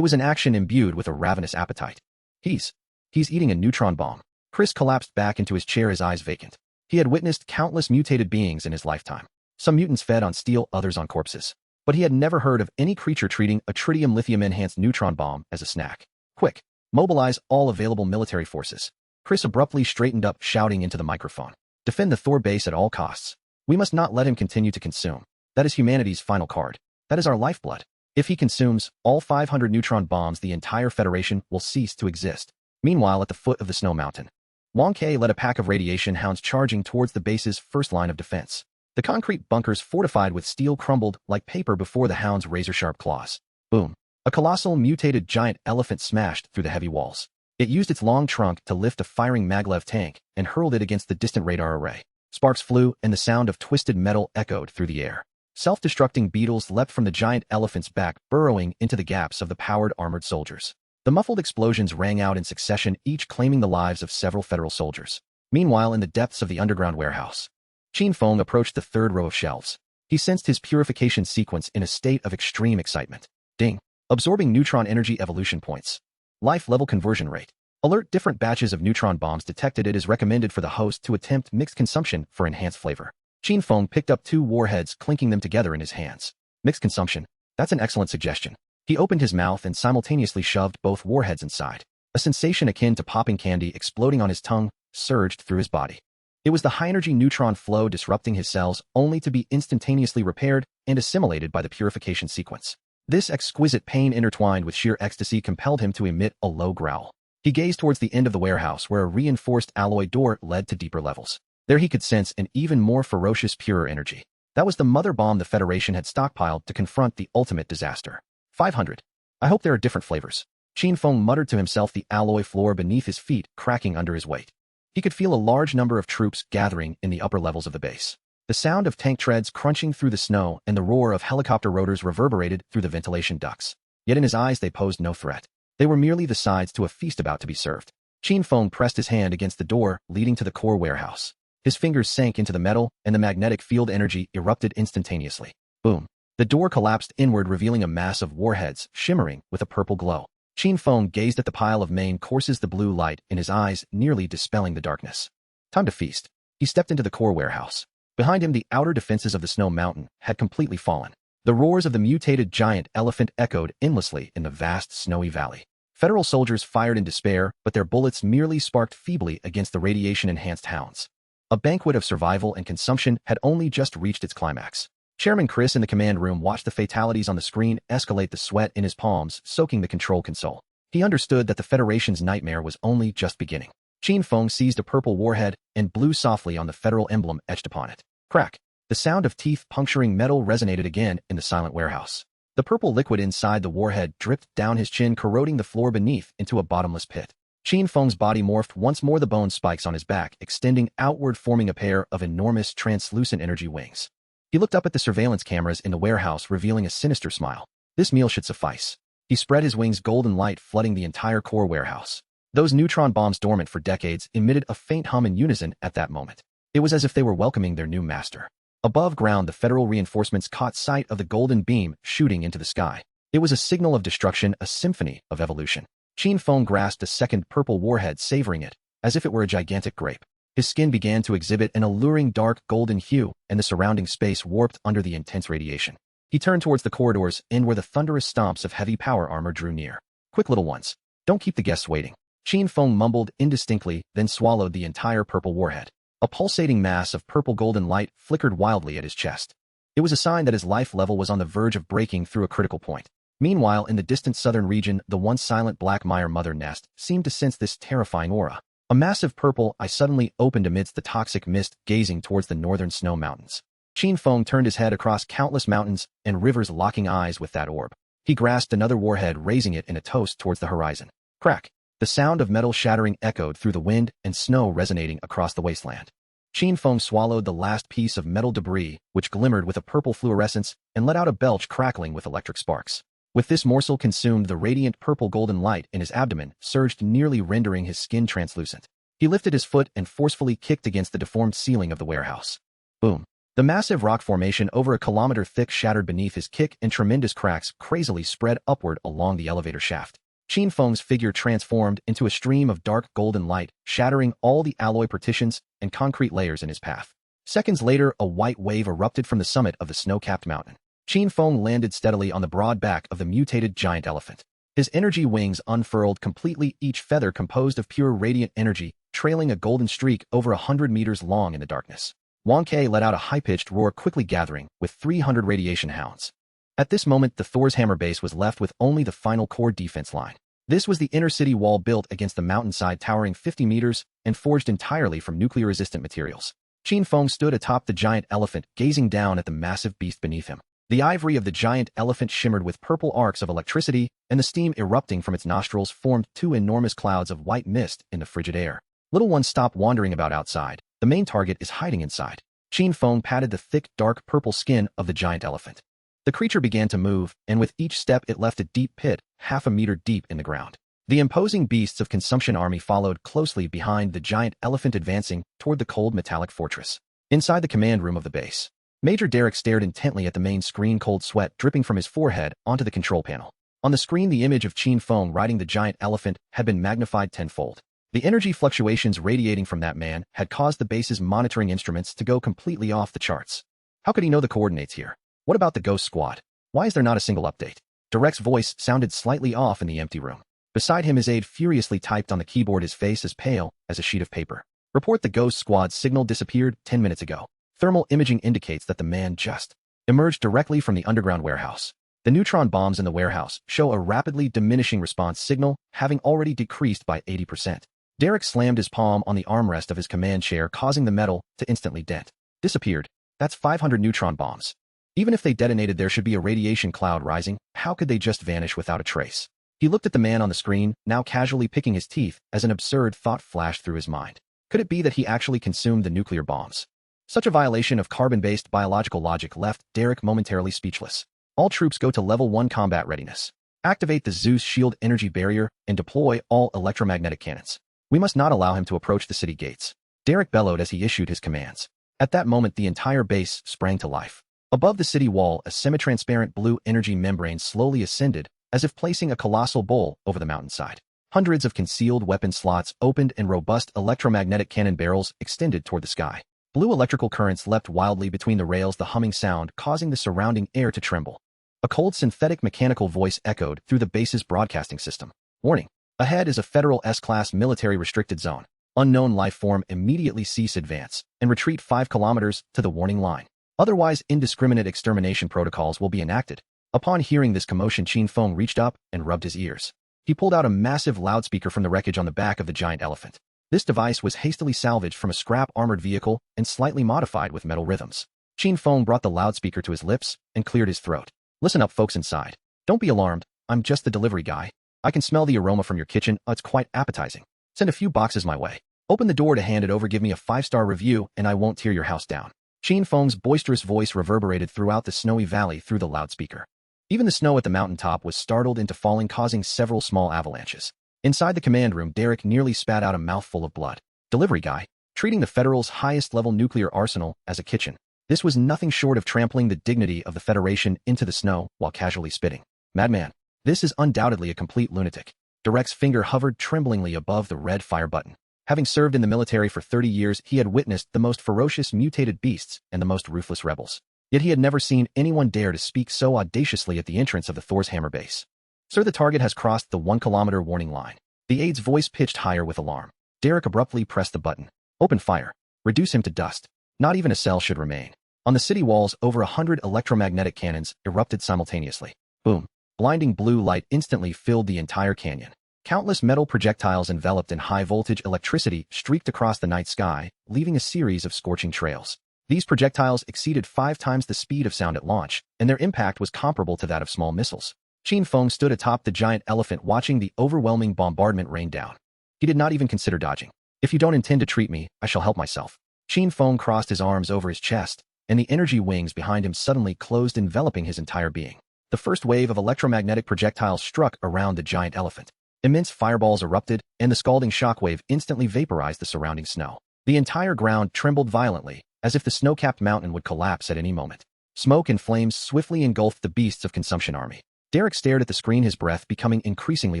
was an action imbued with a ravenous appetite. He's eating a neutron bomb. Chris collapsed back into his chair, his eyes vacant. He had witnessed countless mutated beings in his lifetime. Some mutants fed on steel, others on corpses. But he had never heard of any creature treating a tritium lithium-enhanced neutron bomb as a snack. Quick! Mobilize all available military forces. Chris abruptly straightened up, shouting into the microphone. Defend the Thor base at all costs. We must not let him continue to consume. That is humanity's final card. That is our lifeblood. If he consumes all 500 neutron bombs, the entire Federation will cease to exist. Meanwhile, at the foot of the Snow Mountain, Wang Ke led a pack of radiation hounds charging towards the base's first line of defense. The concrete bunkers fortified with steel crumbled like paper before the hounds' razor-sharp claws. Boom! A colossal mutated giant elephant smashed through the heavy walls. It used its long trunk to lift a firing maglev tank and hurled it against the distant radar array. Sparks flew, and the sound of twisted metal echoed through the air. Self-destructing beetles leapt from the giant elephant's back, burrowing into the gaps of the powered armored soldiers. The muffled explosions rang out in succession, each claiming the lives of several federal soldiers. Meanwhile, in the depths of the underground warehouse, Qin Feng approached the third row of shelves. He sensed his purification sequence in a state of extreme excitement. Ding. Absorbing neutron energy evolution points. Life level conversion rate. Alert, different batches of neutron bombs detected. It is recommended for the host to attempt mixed consumption for enhanced flavor. Qin Feng picked up 2 warheads, clinking them together in his hands. Mixed consumption. That's an excellent suggestion. He opened his mouth and simultaneously shoved both warheads inside. A sensation akin to popping candy exploding on his tongue surged through his body. It was the high-energy neutron flow disrupting his cells, only to be instantaneously repaired and assimilated by the purification sequence. This exquisite pain, intertwined with sheer ecstasy, compelled him to emit a low growl. He gazed towards the end of the warehouse, where a reinforced alloy door led to deeper levels. There he could sense an even more ferocious, purer energy. That was the mother bomb the Federation had stockpiled to confront the ultimate disaster. 500. I hope there are different flavors. Qin Feng muttered to himself, the alloy floor beneath his feet cracking under his weight. He could feel a large number of troops gathering in the upper levels of the base. The sound of tank treads crunching through the snow and the roar of helicopter rotors reverberated through the ventilation ducts. Yet in his eyes they posed no threat. They were merely the sides to a feast about to be served. Qin Feng pressed his hand against the door leading to the core warehouse. His fingers sank into the metal, and the magnetic field energy erupted instantaneously. Boom. The door collapsed inward, revealing a mass of warheads, shimmering with a purple glow. Qin Feng gazed at the pile of main courses, the blue light in his eyes nearly dispelling the darkness. Time to feast. He stepped into the core warehouse. Behind him, the outer defenses of the snow mountain had completely fallen. The roars of the mutated giant elephant echoed endlessly in the vast snowy valley. Federal soldiers fired in despair, but their bullets merely sparked feebly against the radiation-enhanced hounds. A banquet of survival and consumption had only just reached its climax. Chairman Chris in the command room watched the fatalities on the screen escalate, the sweat in his palms soaking the control console. He understood that the Federation's nightmare was only just beginning. Qin Feng seized a purple warhead and blew softly on the federal emblem etched upon it. Crack! The sound of teeth puncturing metal resonated again in the silent warehouse. The purple liquid inside the warhead dripped down his chin, corroding the floor beneath into a bottomless pit. Qin Feng's body morphed once more, the bone spikes on his back extending outward, forming a pair of enormous translucent energy wings. He looked up at the surveillance cameras in the warehouse, revealing a sinister smile. This meal should suffice. He spread his wings, golden light flooding the entire core warehouse. Those neutron bombs, dormant for decades, emitted a faint hum in unison at that moment. It was as if they were welcoming their new master. Above ground, the federal reinforcements caught sight of the golden beam shooting into the sky. It was a signal of destruction, a symphony of evolution. Qin Feng grasped a second purple warhead, savoring it as if it were a gigantic grape. His skin began to exhibit an alluring dark golden hue, and the surrounding space warped under the intense radiation. He turned towards the corridors, in where the thunderous stomps of heavy power armor drew near. Quick, little ones. Don't keep the guests waiting. Qin Feng mumbled indistinctly, then swallowed the entire purple warhead. A pulsating mass of purple golden light flickered wildly at his chest. It was a sign that his life level was on the verge of breaking through a critical point. Meanwhile, in the distant southern region, the once silent Black Mire mother nest seemed to sense this terrifying aura. A massive purple eye suddenly opened amidst the toxic mist, gazing towards the northern snow mountains. Qin Feng turned his head across countless mountains and rivers, locking eyes with that orb. He grasped another warhead, raising it in a toast towards the horizon. Crack! The sound of metal shattering echoed through the wind and snow resonating across the wasteland. Qin Feng swallowed the last piece of metal debris, which glimmered with a purple fluorescence, and let out a belch crackling with electric sparks. With this morsel consumed, the radiant purple golden light in his abdomen surged, nearly rendering his skin translucent. He lifted his foot and forcefully kicked against the deformed ceiling of the warehouse. Boom! The massive rock formation over a kilometer thick shattered beneath his kick, and tremendous cracks crazily spread upward along the elevator shaft. Qin Feng's figure transformed into a stream of dark golden light, shattering all the alloy partitions and concrete layers in his path. Seconds later, a white wave erupted from the summit of the snow-capped mountain. Qin Feng landed steadily on the broad back of the mutated giant elephant. His energy wings unfurled completely, each feather composed of pure radiant energy, trailing a golden streak over 100 meters long in the darkness. Wang Ke let out a high-pitched roar, quickly gathering with 300 radiation hounds. At this moment, the Thor's Hammer base was left with only the final core defense line. This was the inner city wall, built against the mountainside, towering 50 meters and forged entirely from nuclear-resistant materials. Qin Feng stood atop the giant elephant, gazing down at the massive beast beneath him. The ivory of the giant elephant shimmered with purple arcs of electricity, and the steam erupting from its nostrils formed 2 enormous clouds of white mist in the frigid air. Little ones, stop wandering about outside. The main target is hiding inside. Qin Feng patted the thick, dark purple skin of the giant elephant. The creature began to move, and with each step it left a deep pit, half a meter deep in the ground. The imposing beasts of consumption army followed closely behind the giant elephant, advancing toward the cold metallic fortress. Inside the command room of the base, Major Derek stared intently at the main screen, cold sweat dripping from his forehead onto the control panel. On the screen, the image of Qin Feng riding the giant elephant had been magnified tenfold. The energy fluctuations radiating from that man had caused the base's monitoring instruments to go completely off the charts. How could he know the coordinates here? What about the Ghost Squad? Why is there not a single update? Derek's voice sounded slightly off in the empty room. Beside him, his aide furiously typed on the keyboard, his face as pale as a sheet of paper. Report: the Ghost Squad signal disappeared 10 minutes ago. Thermal imaging indicates that the man just emerged directly from the underground warehouse. The neutron bombs in the warehouse show a rapidly diminishing response signal, having already decreased by 80%. Derek slammed his palm on the armrest of his command chair, causing the metal to instantly dent. Disappeared. That's 500 neutron bombs. Even if they detonated, there should be a radiation cloud rising. How could they just vanish without a trace? He looked at the man on the screen, now casually picking his teeth, as an absurd thought flashed through his mind. Could it be that he actually consumed the nuclear bombs? Such a violation of carbon-based biological logic left Derek momentarily speechless. All troops go to level 1 combat readiness. Activate the Zeus shield energy barrier and deploy all electromagnetic cannons. We must not allow him to approach the city gates. Derek bellowed as he issued his commands. At that moment, the entire base sprang to life. Above the city wall, a semi-transparent blue energy membrane slowly ascended, as if placing a colossal bowl over the mountainside. Hundreds of concealed weapon slots opened and robust electromagnetic cannon barrels extended toward the sky. Blue electrical currents leapt wildly between the rails, the humming sound causing the surrounding air to tremble. A cold synthetic mechanical voice echoed through the base's broadcasting system. Warning. Ahead is a Federal S-class military restricted zone. Unknown life form, immediately cease advance and retreat 5 kilometers to the warning line. Otherwise, indiscriminate extermination protocols will be enacted. Upon hearing this commotion, Qin Feng reached up and rubbed his ears. He pulled out a massive loudspeaker from the wreckage on the back of the giant elephant. This device was hastily salvaged from a scrap armored vehicle and slightly modified with metal rhythms. Qin Feng brought the loudspeaker to his lips and cleared his throat. Listen up, folks inside. Don't be alarmed. I'm just the delivery guy. I can smell the aroma from your kitchen. It's quite appetizing. Send a few boxes my way. Open the door to hand it over. Give me a 5-star review and I won't tear your house down. Qin Feng's boisterous voice reverberated throughout the snowy valley through the loudspeaker. Even the snow at the mountaintop was startled into falling, causing several small avalanches. Inside the command room, Derek nearly spat out a mouthful of blood. Delivery guy, treating the Federal's highest-level nuclear arsenal as a kitchen. This was nothing short of trampling the dignity of the Federation into the snow while casually spitting. Madman, this is undoubtedly a complete lunatic. Derek's finger hovered tremblingly above the red fire button. Having served in the military for 30 years, he had witnessed the most ferocious mutated beasts and the most ruthless rebels. Yet he had never seen anyone dare to speak so audaciously at the entrance of the Thor's Hammer base. Sir, the target has crossed the 1-kilometer warning line. The aide's voice pitched higher with alarm. Derek abruptly pressed the button. Open fire. Reduce him to dust. Not even a cell should remain. On the city walls, over 100 electromagnetic cannons erupted simultaneously. Boom. Blinding blue light instantly filled the entire canyon. Countless metal projectiles enveloped in high-voltage electricity streaked across the night sky, leaving a series of scorching trails. These projectiles exceeded 5 times the speed of sound at launch, and their impact was comparable to that of small missiles. Qin Feng stood atop the giant elephant, watching the overwhelming bombardment rain down. He did not even consider dodging. If you don't intend to treat me, I shall help myself. Qin Feng crossed his arms over his chest, and the energy wings behind him suddenly closed, enveloping his entire being. The first wave of electromagnetic projectiles struck around the giant elephant. Immense fireballs erupted, and the scalding shockwave instantly vaporized the surrounding snow. The entire ground trembled violently, as if the snow-capped mountain would collapse at any moment. Smoke and flames swiftly engulfed the beasts of consumption army. Derek stared at the screen, his breath becoming increasingly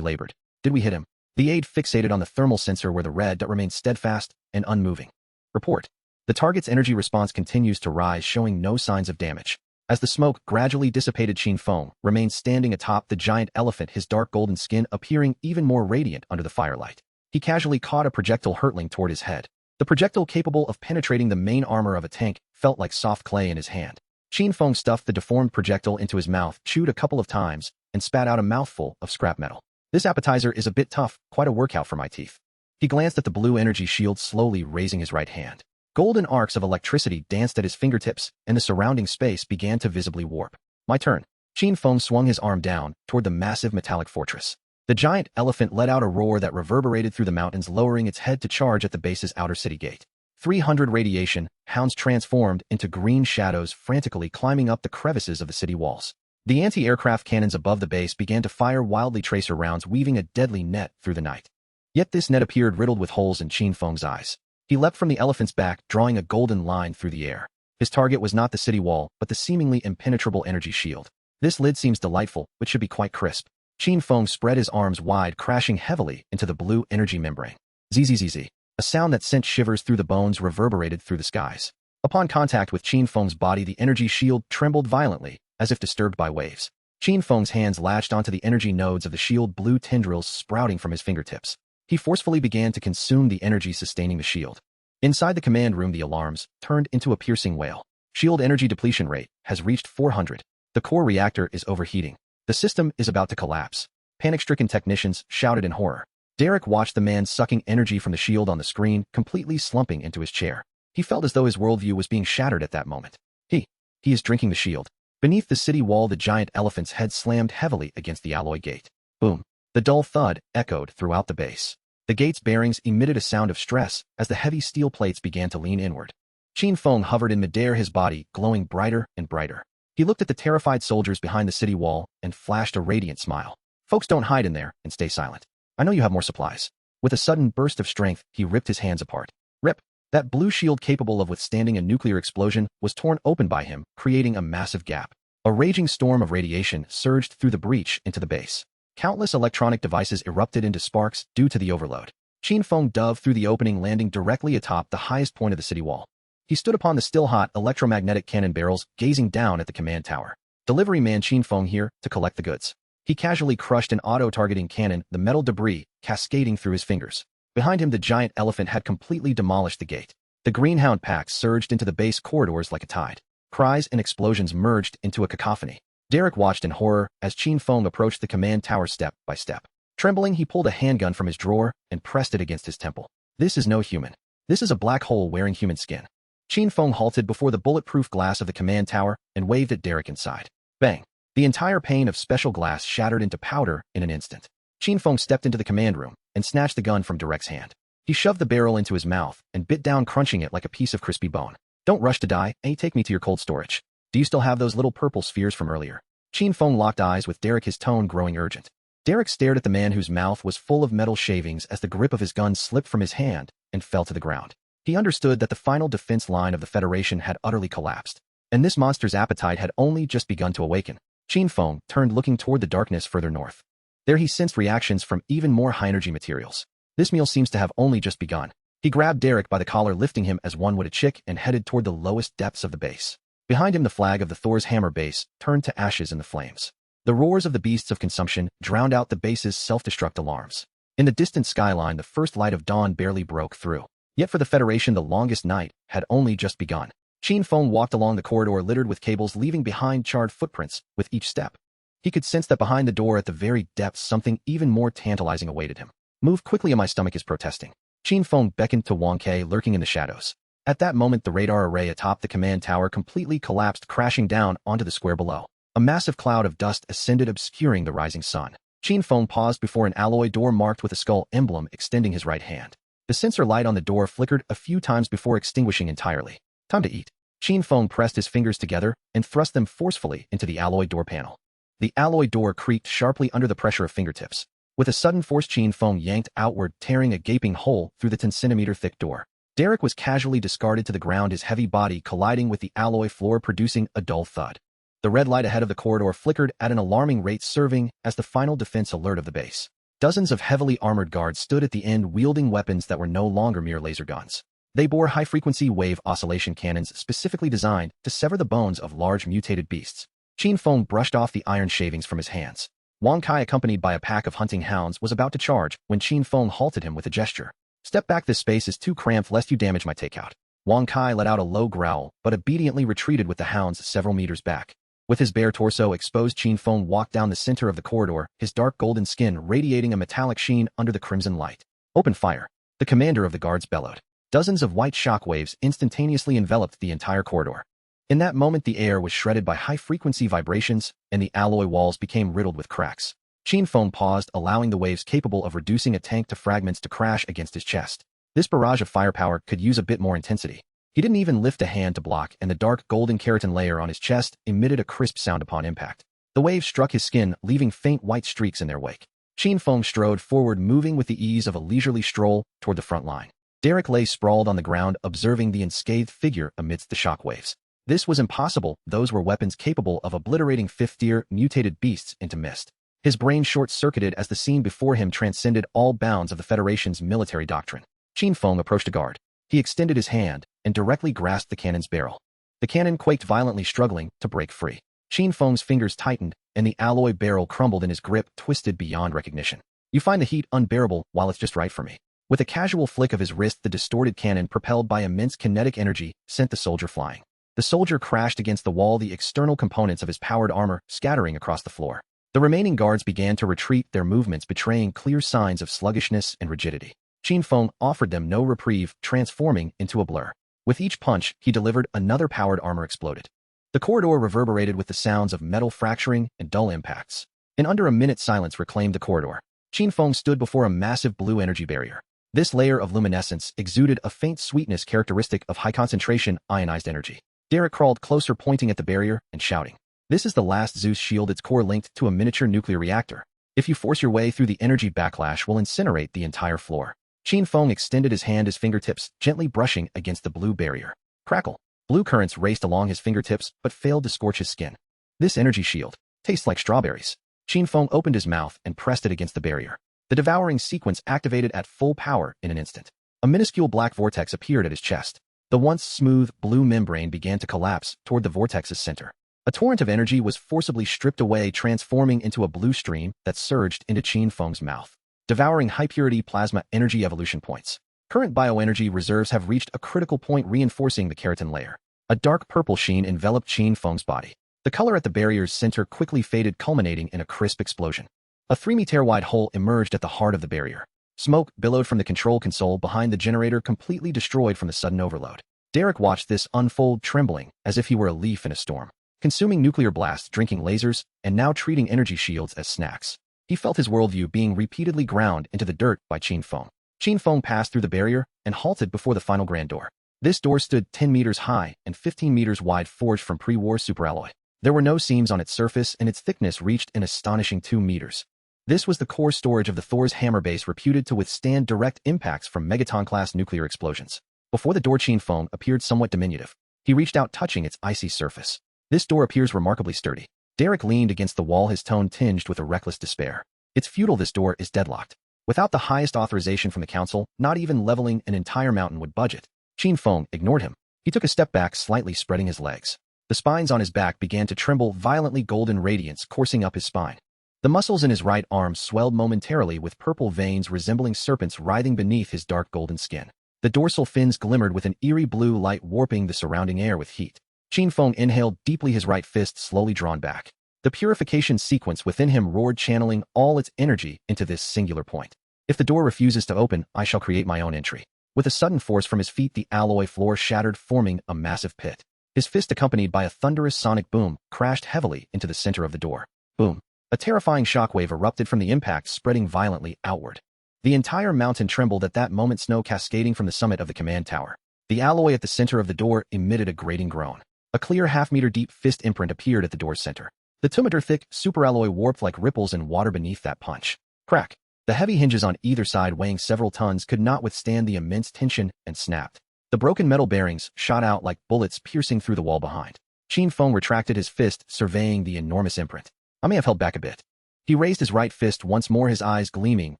labored. Did we hit him? The aide fixated on the thermal sensor where the red dot remained steadfast and unmoving. Report. The target's energy response continues to rise, showing no signs of damage. As the smoke gradually dissipated, Qin Feng remained standing atop the giant elephant, his dark golden skin appearing even more radiant under the firelight. He casually caught a projectile hurtling toward his head. The projectile, capable of penetrating the main armor of a tank, felt like soft clay in his hand. Qin Feng stuffed the deformed projectile into his mouth, chewed a couple of times, and spat out a mouthful of scrap metal. This appetizer is a bit tough, quite a workout for my teeth. He glanced at the blue energy shield, slowly raising his right hand. Golden arcs of electricity danced at his fingertips, and the surrounding space began to visibly warp. My turn. Qin Feng swung his arm down toward the massive metallic fortress. The giant elephant let out a roar that reverberated through the mountains, lowering its head to charge at the base's outer city gate. 300 radiation, hounds transformed into green shadows frantically climbing up the crevices of the city walls. The anti-aircraft cannons above the base began to fire wildly tracer rounds, weaving a deadly net through the night. Yet this net appeared riddled with holes in Qin Feng's eyes. He leapt from the elephant's back, drawing a golden line through the air. His target was not the city wall, but the seemingly impenetrable energy shield. This lid seems delightful, but should be quite crisp. Qin Feng spread his arms wide, crashing heavily into the blue energy membrane. Zzz. A sound that sent shivers through the bones reverberated through the skies. Upon contact with Qin Feng's body, the energy shield trembled violently, as if disturbed by waves. Qin Feng's hands latched onto the energy nodes of the shield, blue tendrils sprouting from his fingertips. He forcefully began to consume the energy sustaining the shield. Inside the command room, the alarms turned into a piercing wail. Shield energy depletion rate has reached 400. The core reactor is overheating. The system is about to collapse. Panic-stricken technicians shouted in horror. Derek watched the man sucking energy from the shield on the screen, completely slumping into his chair. He felt as though his worldview was being shattered at that moment. He is drinking the shield. Beneath the city wall, the giant elephant's head slammed heavily against the alloy gate. Boom. The dull thud echoed throughout the base. The gate's bearings emitted a sound of stress as the heavy steel plates began to lean inward. Qin Feng hovered in midair, his body glowing brighter and brighter. He looked at the terrified soldiers behind the city wall and flashed a radiant smile. Folks, don't hide in there and stay silent. I know you have more supplies. With a sudden burst of strength, he ripped his hands apart. Rip! That blue shield capable of withstanding a nuclear explosion was torn open by him, creating a massive gap. A raging storm of radiation surged through the breach into the base. Countless electronic devices erupted into sparks due to the overload. Qin Feng dove through the opening, landing directly atop the highest point of the city wall. He stood upon the still-hot electromagnetic cannon barrels, gazing down at the command tower. Delivery man Qin Feng here to collect the goods. He casually crushed an auto-targeting cannon, the metal debris cascading through his fingers. Behind him, the giant elephant had completely demolished the gate. The greenhound packs surged into the base corridors like a tide. Cries and explosions merged into a cacophony. Derek watched in horror as Qin Feng approached the command tower step by step. Trembling, he pulled a handgun from his drawer and pressed it against his temple. This is no human. This is a black hole wearing human skin. Qin Feng halted before the bulletproof glass of the command tower and waved at Derek inside. Bang! The entire pane of special glass shattered into powder in an instant. Qin Feng stepped into the command room and snatched the gun from Derek's hand. He shoved the barrel into his mouth and bit down, crunching it like a piece of crispy bone. Don't rush to die, take me to your cold storage. Do you still have those little purple spheres from earlier? Qin Feng locked eyes with Derek, his tone growing urgent. Derek stared at the man whose mouth was full of metal shavings as the grip of his gun slipped from his hand and fell to the ground. He understood that the final defense line of the Federation had utterly collapsed, and this monster's appetite had only just begun to awaken. Qin Feng turned, looking toward the darkness further north. There he sensed reactions from even more high-energy materials. This meal seems to have only just begun. He grabbed Derek by the collar, lifting him as one would a chick, and headed toward the lowest depths of the base. Behind him, the flag of the Thor's Hammer base turned to ashes in the flames. The roars of the beasts of consumption drowned out the base's self-destruct alarms. In the distant skyline, the first light of dawn barely broke through. Yet for the Federation, the longest night had only just begun. Qin Feng walked along the corridor littered with cables, leaving behind charred footprints with each step. He could sense that behind the door at the very depths, something even more tantalizing awaited him. Move quickly, or my stomach is protesting. Qin Feng beckoned to Wang Kai, lurking in the shadows. At that moment, the radar array atop the command tower completely collapsed, crashing down onto the square below. A massive cloud of dust ascended, obscuring the rising sun. Qin Feng paused before an alloy door marked with a skull emblem, extending his right hand. The sensor light on the door flickered a few times before extinguishing entirely. Time to eat. Qin Feng pressed his fingers together and thrust them forcefully into the alloy door panel. The alloy door creaked sharply under the pressure of fingertips. With a sudden force, Qin Feng yanked outward, tearing a gaping hole through the 10-centimeter-thick door. Derek was casually discarded to the ground, his heavy body colliding with the alloy floor, producing a dull thud. The red light ahead of the corridor flickered at an alarming rate, serving as the final defense alert of the base. Dozens of heavily armored guards stood at the end, wielding weapons that were no longer mere laser guns. They bore high-frequency wave oscillation cannons specifically designed to sever the bones of large mutated beasts. Qin Feng brushed off the iron shavings from his hands. Wang Kai, accompanied by a pack of hunting hounds, was about to charge when Qin Feng halted him with a gesture. Step back, this space is too cramped lest you damage my takeout. Wang Kai let out a low growl, but obediently retreated with the hounds several meters back. With his bare torso exposed, Qin Feng walked down the center of the corridor, his dark golden skin radiating a metallic sheen under the crimson light. Open fire! The commander of the guards bellowed. Dozens of white shockwaves instantaneously enveloped the entire corridor. In that moment, the air was shredded by high-frequency vibrations, and the alloy walls became riddled with cracks. Qin Feng paused, allowing the waves capable of reducing a tank to fragments to crash against his chest. This barrage of firepower could use a bit more intensity. He didn't even lift a hand to block, and the dark golden keratin layer on his chest emitted a crisp sound upon impact. The wave struck his skin, leaving faint white streaks in their wake. Qin Feng strode forward, moving with the ease of a leisurely stroll toward the front line. Derek lay sprawled on the ground, observing the unscathed figure amidst the shockwaves. This was impossible. Those were weapons capable of obliterating fifth-tier mutated beasts into mist. His brain short-circuited as the scene before him transcended all bounds of the Federation's military doctrine. Qin Feng approached a guard. He extended his hand and directly grasped the cannon's barrel. The cannon quaked violently, struggling to break free. Qin Feng's fingers tightened, and the alloy barrel crumbled in his grip, twisted beyond recognition. You find the heat unbearable while it's just right for me. With a casual flick of his wrist, the distorted cannon, propelled by immense kinetic energy, sent the soldier flying. The soldier crashed against the wall, the external components of his powered armor scattering across the floor. The remaining guards began to retreat, their movements betraying clear signs of sluggishness and rigidity. Qin Feng offered them no reprieve, transforming into a blur. With each punch he delivered, another powered armor exploded. The corridor reverberated with the sounds of metal fracturing and dull impacts. In under a minute, silence reclaimed the corridor. Qin Feng stood before a massive blue energy barrier. This layer of luminescence exuded a faint sweetness characteristic of high-concentration ionized energy. Derek crawled closer, pointing at the barrier and shouting, "This is the last Zeus shield, its core linked to a miniature nuclear reactor. If you force your way through, the energy backlash will incinerate the entire floor." Qin Feng extended his hand, his fingertips gently brushing against the blue barrier. Crackle. Blue currents raced along his fingertips but failed to scorch his skin. This energy shield tastes like strawberries. Qin Feng opened his mouth and pressed it against the barrier. The devouring sequence activated at full power in an instant. A minuscule black vortex appeared at his chest. The once smooth blue membrane began to collapse toward the vortex's center. A torrent of energy was forcibly stripped away, transforming into a blue stream that surged into Qin Feng's mouth. Devouring high-purity plasma energy evolution points. Current bioenergy reserves have reached a critical point, reinforcing the keratin layer. A dark purple sheen enveloped Qin Feng's body. The color at the barrier's center quickly faded, culminating in a crisp explosion. A 3-meter-wide hole emerged at the heart of the barrier. Smoke billowed from the control console behind the generator, completely destroyed from the sudden overload. Derek watched this unfold, trembling as if he were a leaf in a storm. Consuming nuclear blasts, drinking lasers, and now treating energy shields as snacks. He felt his worldview being repeatedly ground into the dirt by Qin Feng. Qin Feng passed through the barrier and halted before the final grand door. This door stood 10 meters high and 15 meters wide, forged from pre-war superalloy. There were no seams on its surface, and its thickness reached an astonishing 2 meters. This was the core storage of the Thor's hammer base, reputed to withstand direct impacts from megaton-class nuclear explosions. Before the door, Qin Feng appeared somewhat diminutive. He reached out, touching its icy surface. This door appears remarkably sturdy. Derek leaned against the wall, his tone tinged with a reckless despair. It's futile. This door is deadlocked. Without the highest authorization from the council, not even leveling an entire mountain would budge it. Qin Feng ignored him. He took a step back, slightly spreading his legs. The spines on his back began to tremble, violently, golden radiance coursing up his spine. The muscles in his right arm swelled momentarily, with purple veins resembling serpents writhing beneath his dark golden skin. The dorsal fins glimmered with an eerie blue light, warping the surrounding air with heat. Qin Feng inhaled deeply, his right fist slowly drawn back. The purification sequence within him roared, channeling all its energy into this singular point. If the door refuses to open, I shall create my own entry. With a sudden force from his feet, the alloy floor shattered, forming a massive pit. His fist, accompanied by a thunderous sonic boom, crashed heavily into the center of the door. Boom. A terrifying shockwave erupted from the impact, spreading violently outward. The entire mountain trembled at that moment, snow cascading from the summit of the command tower. The alloy at the center of the door emitted a grating groan. A clear half-meter-deep fist imprint appeared at the door's center. The 2-meter-thick superalloy warped like ripples in water beneath that punch. Crack. The heavy hinges on either side, weighing several tons, could not withstand the immense tension and snapped. The broken metal bearings shot out like bullets, piercing through the wall behind. Qin Feng retracted his fist, surveying the enormous imprint. I may have held back a bit. He raised his right fist once more, his eyes gleaming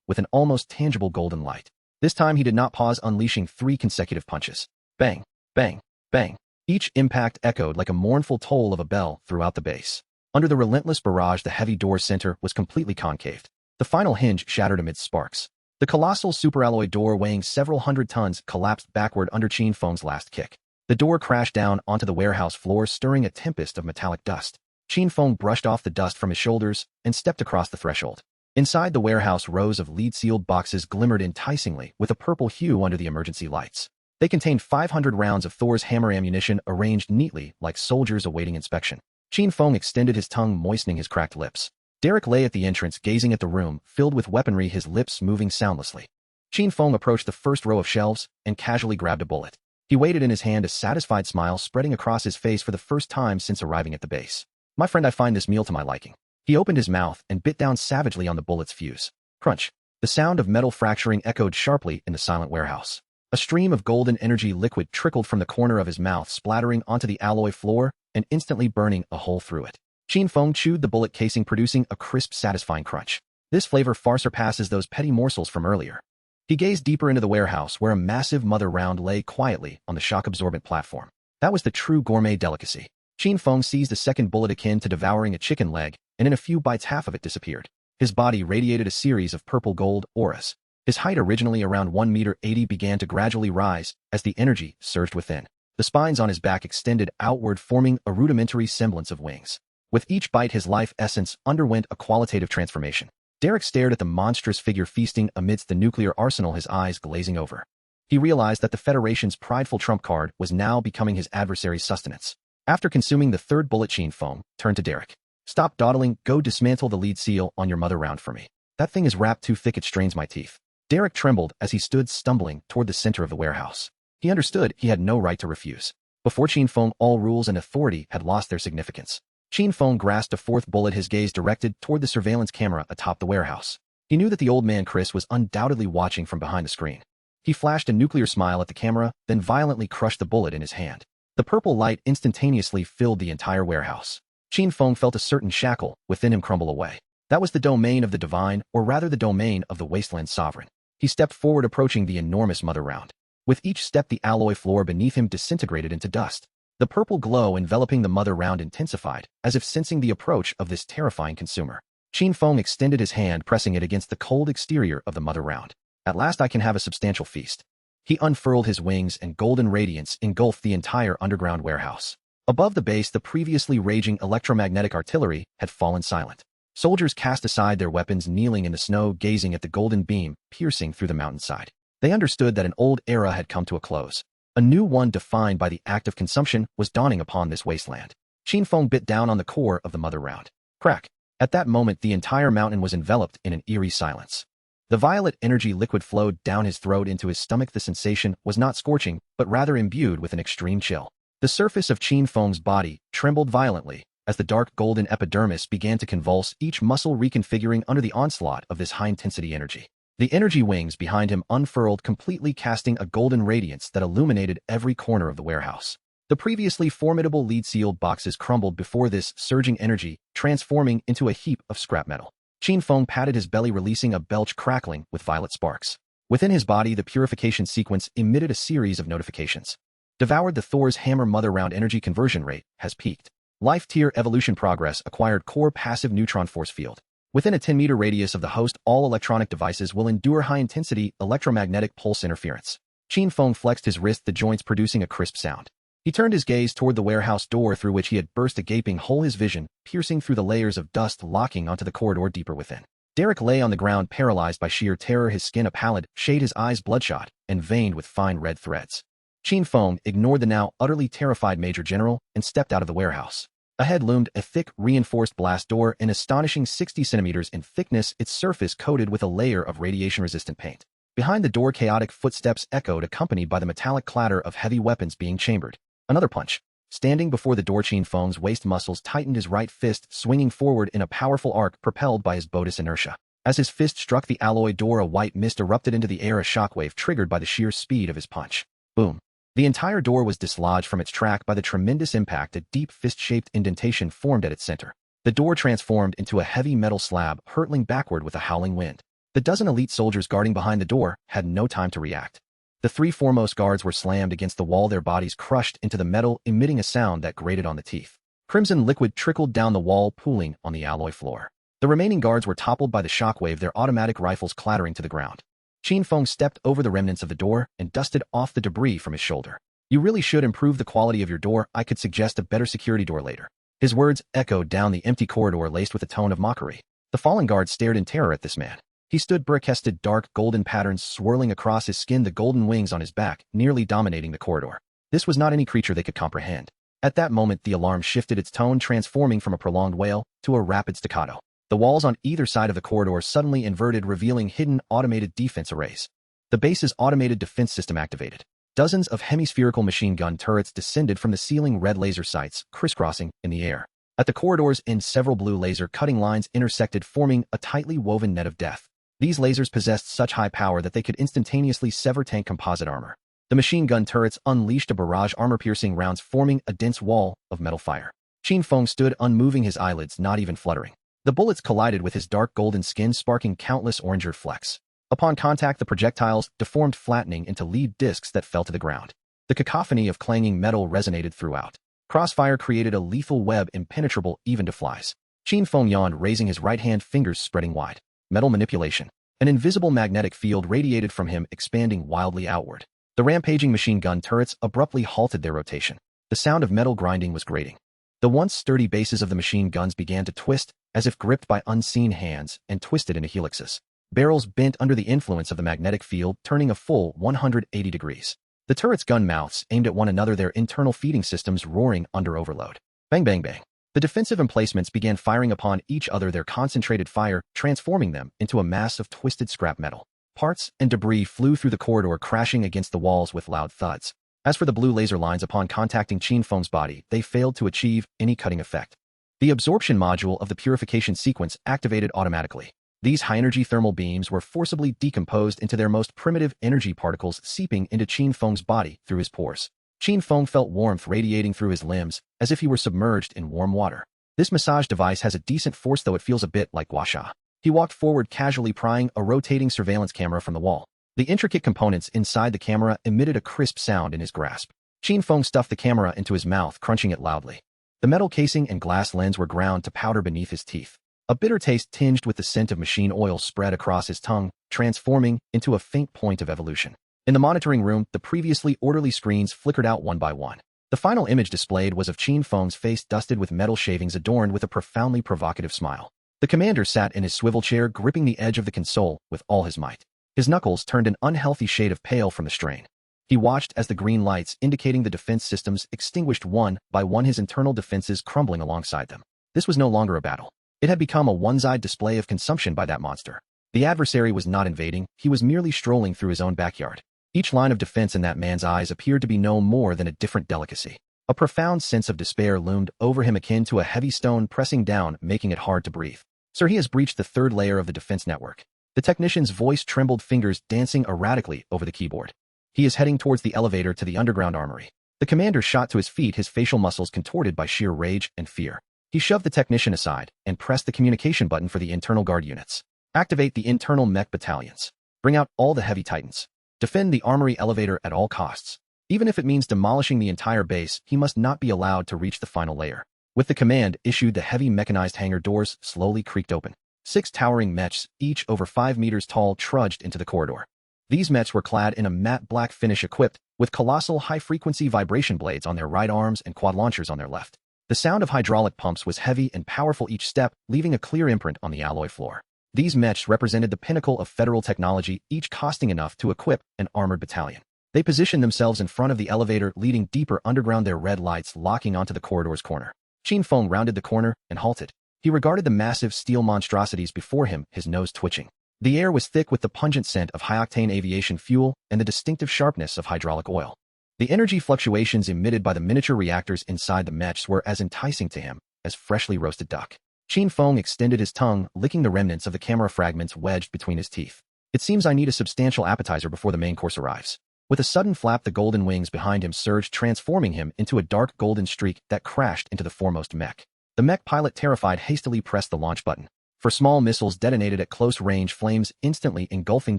with an almost tangible golden light. This time he did not pause, unleashing 3 consecutive punches. Bang, bang, bang. Each impact echoed like a mournful toll of a bell throughout the base. Under the relentless barrage, the heavy door's center was completely concaved. The final hinge shattered amidst sparks. The colossal superalloy door, weighing several hundred tons, collapsed backward under Qin Feng's last kick. The door crashed down onto the warehouse floor, stirring a tempest of metallic dust. Qin Feng brushed off the dust from his shoulders and stepped across the threshold. Inside the warehouse, rows of lead-sealed boxes glimmered enticingly with a purple hue under the emergency lights. They contained 500 rounds of Thor's hammer ammunition, arranged neatly like soldiers awaiting inspection. Qin Feng extended his tongue, moistening his cracked lips. Derek lay at the entrance, gazing at the room filled with weaponry, his lips moving soundlessly. Qin Feng approached the first row of shelves and casually grabbed a bullet. He weighed it in his hand, a satisfied smile spreading across his face for the first time since arriving at the base. My friend, I find this meal to my liking. He opened his mouth and bit down savagely on the bullet's fuse. Crunch. The sound of metal fracturing echoed sharply in the silent warehouse. A stream of golden energy liquid trickled from the corner of his mouth, splattering onto the alloy floor and instantly burning a hole through it. Qin Feng chewed the bullet casing, producing a crisp, satisfying crunch. This flavor far surpasses those petty morsels from earlier. He gazed deeper into the warehouse, where a massive mother round lay quietly on the shock-absorbent platform. That was the true gourmet delicacy. Qin Feng seized a second bullet akin to devouring a chicken leg, and in a few bites half of it disappeared. His body radiated a series of purple-gold auras. His height, originally around 1.80 meters, began to gradually rise as the energy surged within. The spines on his back extended outward, forming a rudimentary semblance of wings. With each bite, his life essence underwent a qualitative transformation. Derek stared at the monstrous figure feasting amidst the nuclear arsenal, his eyes glazing over. He realized that the Federation's prideful trump card was now becoming his adversary's sustenance. After consuming the third bullet, Qin Feng turned to Derek. Stop dawdling, go dismantle the lead seal on your mother round for me. That thing is wrapped too thick, it strains my teeth. Derek trembled as he stood stumbling toward the center of the warehouse. He understood he had no right to refuse. Before Qin Feng, all rules and authority had lost their significance. Qin Feng grasped a fourth bullet, his gaze directed toward the surveillance camera atop the warehouse. He knew that the old man Chris was undoubtedly watching from behind the screen. He flashed a nuclear smile at the camera, then violently crushed the bullet in his hand. The purple light instantaneously filled the entire warehouse. Qin Feng felt a certain shackle within him crumble away. That was the domain of the divine, or rather the domain of the wasteland sovereign. He stepped forward, approaching the enormous mother round. With each step, the alloy floor beneath him disintegrated into dust. The purple glow enveloping the mother round intensified, as if sensing the approach of this terrifying consumer. Qin Feng extended his hand, pressing it against the cold exterior of the mother round. At last I can have a substantial feast. He unfurled his wings, and golden radiance engulfed the entire underground warehouse. Above the base, the previously raging electromagnetic artillery had fallen silent. Soldiers cast aside their weapons, kneeling in the snow, gazing at the golden beam piercing through the mountainside. They understood that an old era had come to a close. A new one, defined by the act of consumption, was dawning upon this wasteland. Qin Feng bit down on the core of the mother round. Crack! At that moment, the entire mountain was enveloped in an eerie silence. The violet energy liquid flowed down his throat into his stomach. The sensation was not scorching, but rather imbued with an extreme chill. The surface of Qin Feng's body trembled violently as the dark golden epidermis began to convulse, each muscle reconfiguring under the onslaught of this high-intensity energy. The energy wings behind him unfurled completely, casting a golden radiance that illuminated every corner of the warehouse. The previously formidable lead-sealed boxes crumbled before this surging energy, transforming into a heap of scrap metal. Qin Feng patted his belly, releasing a belch crackling with violet sparks. Within his body, the Purification Sequence emitted a series of notifications. Devoured the Thor's hammer mother round energy conversion rate has peaked. Life tier evolution progress acquired core passive neutron force field. Within a 10-meter radius of the host, all electronic devices will endure high-intensity electromagnetic pulse interference. Qin Feng flexed his wrist, the joints producing a crisp sound. He turned his gaze toward the warehouse door, through which he had burst a gaping hole, his vision piercing through the layers of dust, locking onto the corridor deeper within. Derek lay on the ground, paralyzed by sheer terror, his skin a pallid shade, his eyes bloodshot and veined with fine red threads. Qin Feng ignored the now utterly terrified Major General and stepped out of the warehouse. Ahead loomed a thick, reinforced blast door, an astonishing 60 centimeters in thickness, its surface coated with a layer of radiation-resistant paint. Behind the door, chaotic footsteps echoed, accompanied by the metallic clatter of heavy weapons being chambered. Another punch. Standing before the door, Qin Feng's waist muscles tightened, his right fist swinging forward in a powerful arc propelled by his Bodis inertia. As his fist struck the alloy door, a white mist erupted into the air, a shockwave triggered by the sheer speed of his punch. Boom. The entire door was dislodged from its track by the tremendous impact. A deep fist-shaped indentation formed at its center. The door transformed into a heavy metal slab, hurtling backward with a howling wind. The dozen elite soldiers guarding behind the door had no time to react. The three foremost guards were slammed against the wall, their bodies crushed into the metal, emitting a sound that grated on the teeth. Crimson liquid trickled down the wall, pooling on the alloy floor. The remaining guards were toppled by the shockwave, their automatic rifles clattering to the ground. Qin Feng stepped over the remnants of the door and dusted off the debris from his shoulder. You really should improve the quality of your door. I could suggest a better security door later. His words echoed down the empty corridor, laced with a tone of mockery. The fallen guard stared in terror at this man. He stood brick-casted, dark golden patterns swirling across his skin, the golden wings on his back nearly dominating the corridor. This was not any creature they could comprehend. At that moment, the alarm shifted, its tone transforming from a prolonged wail to a rapid staccato. The walls on either side of the corridor suddenly inverted, revealing hidden automated defense arrays. The base's automated defense system activated. Dozens of hemispherical machine gun turrets descended from the ceiling, red laser sights crisscrossing in the air. At the corridor's end, several blue laser cutting lines intersected, forming a tightly woven net of death. These lasers possessed such high power that they could instantaneously sever tank composite armor. The machine gun turrets unleashed a barrage, armor-piercing rounds forming a dense wall of metal fire. Qin Feng stood unmoving, his eyelids not even fluttering. The bullets collided with his dark golden skin, sparking countless oranger flecks. Upon contact, the projectiles deformed, flattening into lead discs that fell to the ground. The cacophony of clanging metal resonated throughout. Crossfire created a lethal web impenetrable even to flies. Qin Feng yawned, raising his right hand, fingers spreading wide. Metal manipulation. An invisible magnetic field radiated from him, expanding wildly outward. The rampaging machine gun turrets abruptly halted their rotation. The sound of metal grinding was grating. The once sturdy bases of the machine guns began to twist, as if gripped by unseen hands, and twisted into helixes. Barrels bent under the influence of the magnetic field, turning a full 180 degrees. The turrets' gun mouths aimed at one another, their internal feeding systems roaring under overload. Bang, bang, bang. The defensive emplacements began firing upon each other, their concentrated fire transforming them into a mass of twisted scrap metal. Parts and debris flew through the corridor, crashing against the walls with loud thuds. As for the blue laser lines, upon contacting Qin Feng's body, they failed to achieve any cutting effect. The absorption module of the Purification Sequence activated automatically. These high-energy thermal beams were forcibly decomposed into their most primitive energy particles, seeping into Qin Feng's body through his pores. Qin Feng felt warmth radiating through his limbs, as if he were submerged in warm water. This massage device has a decent force, though it feels a bit like gua sha. He walked forward, casually prying a rotating surveillance camera from the wall. The intricate components inside the camera emitted a crisp sound in his grasp. Qin Feng stuffed the camera into his mouth, crunching it loudly. The metal casing and glass lens were ground to powder beneath his teeth. A bitter taste tinged with the scent of machine oil spread across his tongue, transforming into a faint point of evolution. In the monitoring room, the previously orderly screens flickered out one by one. The final image displayed was of Qin Feng's face, dusted with metal shavings, adorned with a profoundly provocative smile. The commander sat in his swivel chair, gripping the edge of the console with all his might. His knuckles turned an unhealthy shade of pale from the strain. He watched as the green lights indicating the defense systems extinguished one by one, his internal defenses crumbling alongside them. This was no longer a battle. It had become a one-sided display of consumption by that monster. The adversary was not invading, he was merely strolling through his own backyard. Each line of defense in that man's eyes appeared to be no more than a different delicacy. A profound sense of despair loomed over him, akin to a heavy stone pressing down, making it hard to breathe. Sir, he has breached the third layer of the defense network. The technician's voice trembled, fingers dancing erratically over the keyboard. He is heading towards the elevator to the underground armory. The commander shot to his feet, his facial muscles contorted by sheer rage and fear. He shoved the technician aside and pressed the communication button for the internal guard units. Activate the internal mech battalions. Bring out all the heavy titans. Defend the armory elevator at all costs. Even if it means demolishing the entire base, he must not be allowed to reach the final layer. With the command issued, the heavy mechanized hangar doors slowly creaked open. 6 towering mechs, each over 5 meters tall, trudged into the corridor. These mechs were clad in a matte black finish, equipped with colossal high-frequency vibration blades on their right arms and quad launchers on their left. The sound of hydraulic pumps was heavy and powerful, each step leaving a clear imprint on the alloy floor. These mechs represented the pinnacle of federal technology, each costing enough to equip an armored battalion. They positioned themselves in front of the elevator, leading deeper underground, their red lights locking onto the corridor's corner. Qin Feng rounded the corner and halted. He regarded the massive steel monstrosities before him, his nose twitching. The air was thick with the pungent scent of high-octane aviation fuel and the distinctive sharpness of hydraulic oil. The energy fluctuations emitted by the miniature reactors inside the mechs were as enticing to him as freshly roasted duck. Qin Feng extended his tongue, licking the remnants of the camera fragments wedged between his teeth. It seems I need a substantial appetizer before the main course arrives. With a sudden flap, the golden wings behind him surged, transforming him into a dark golden streak that crashed into the foremost mech. The mech pilot, terrified, hastily pressed the launch button. For small missiles detonated at close range, flames instantly engulfing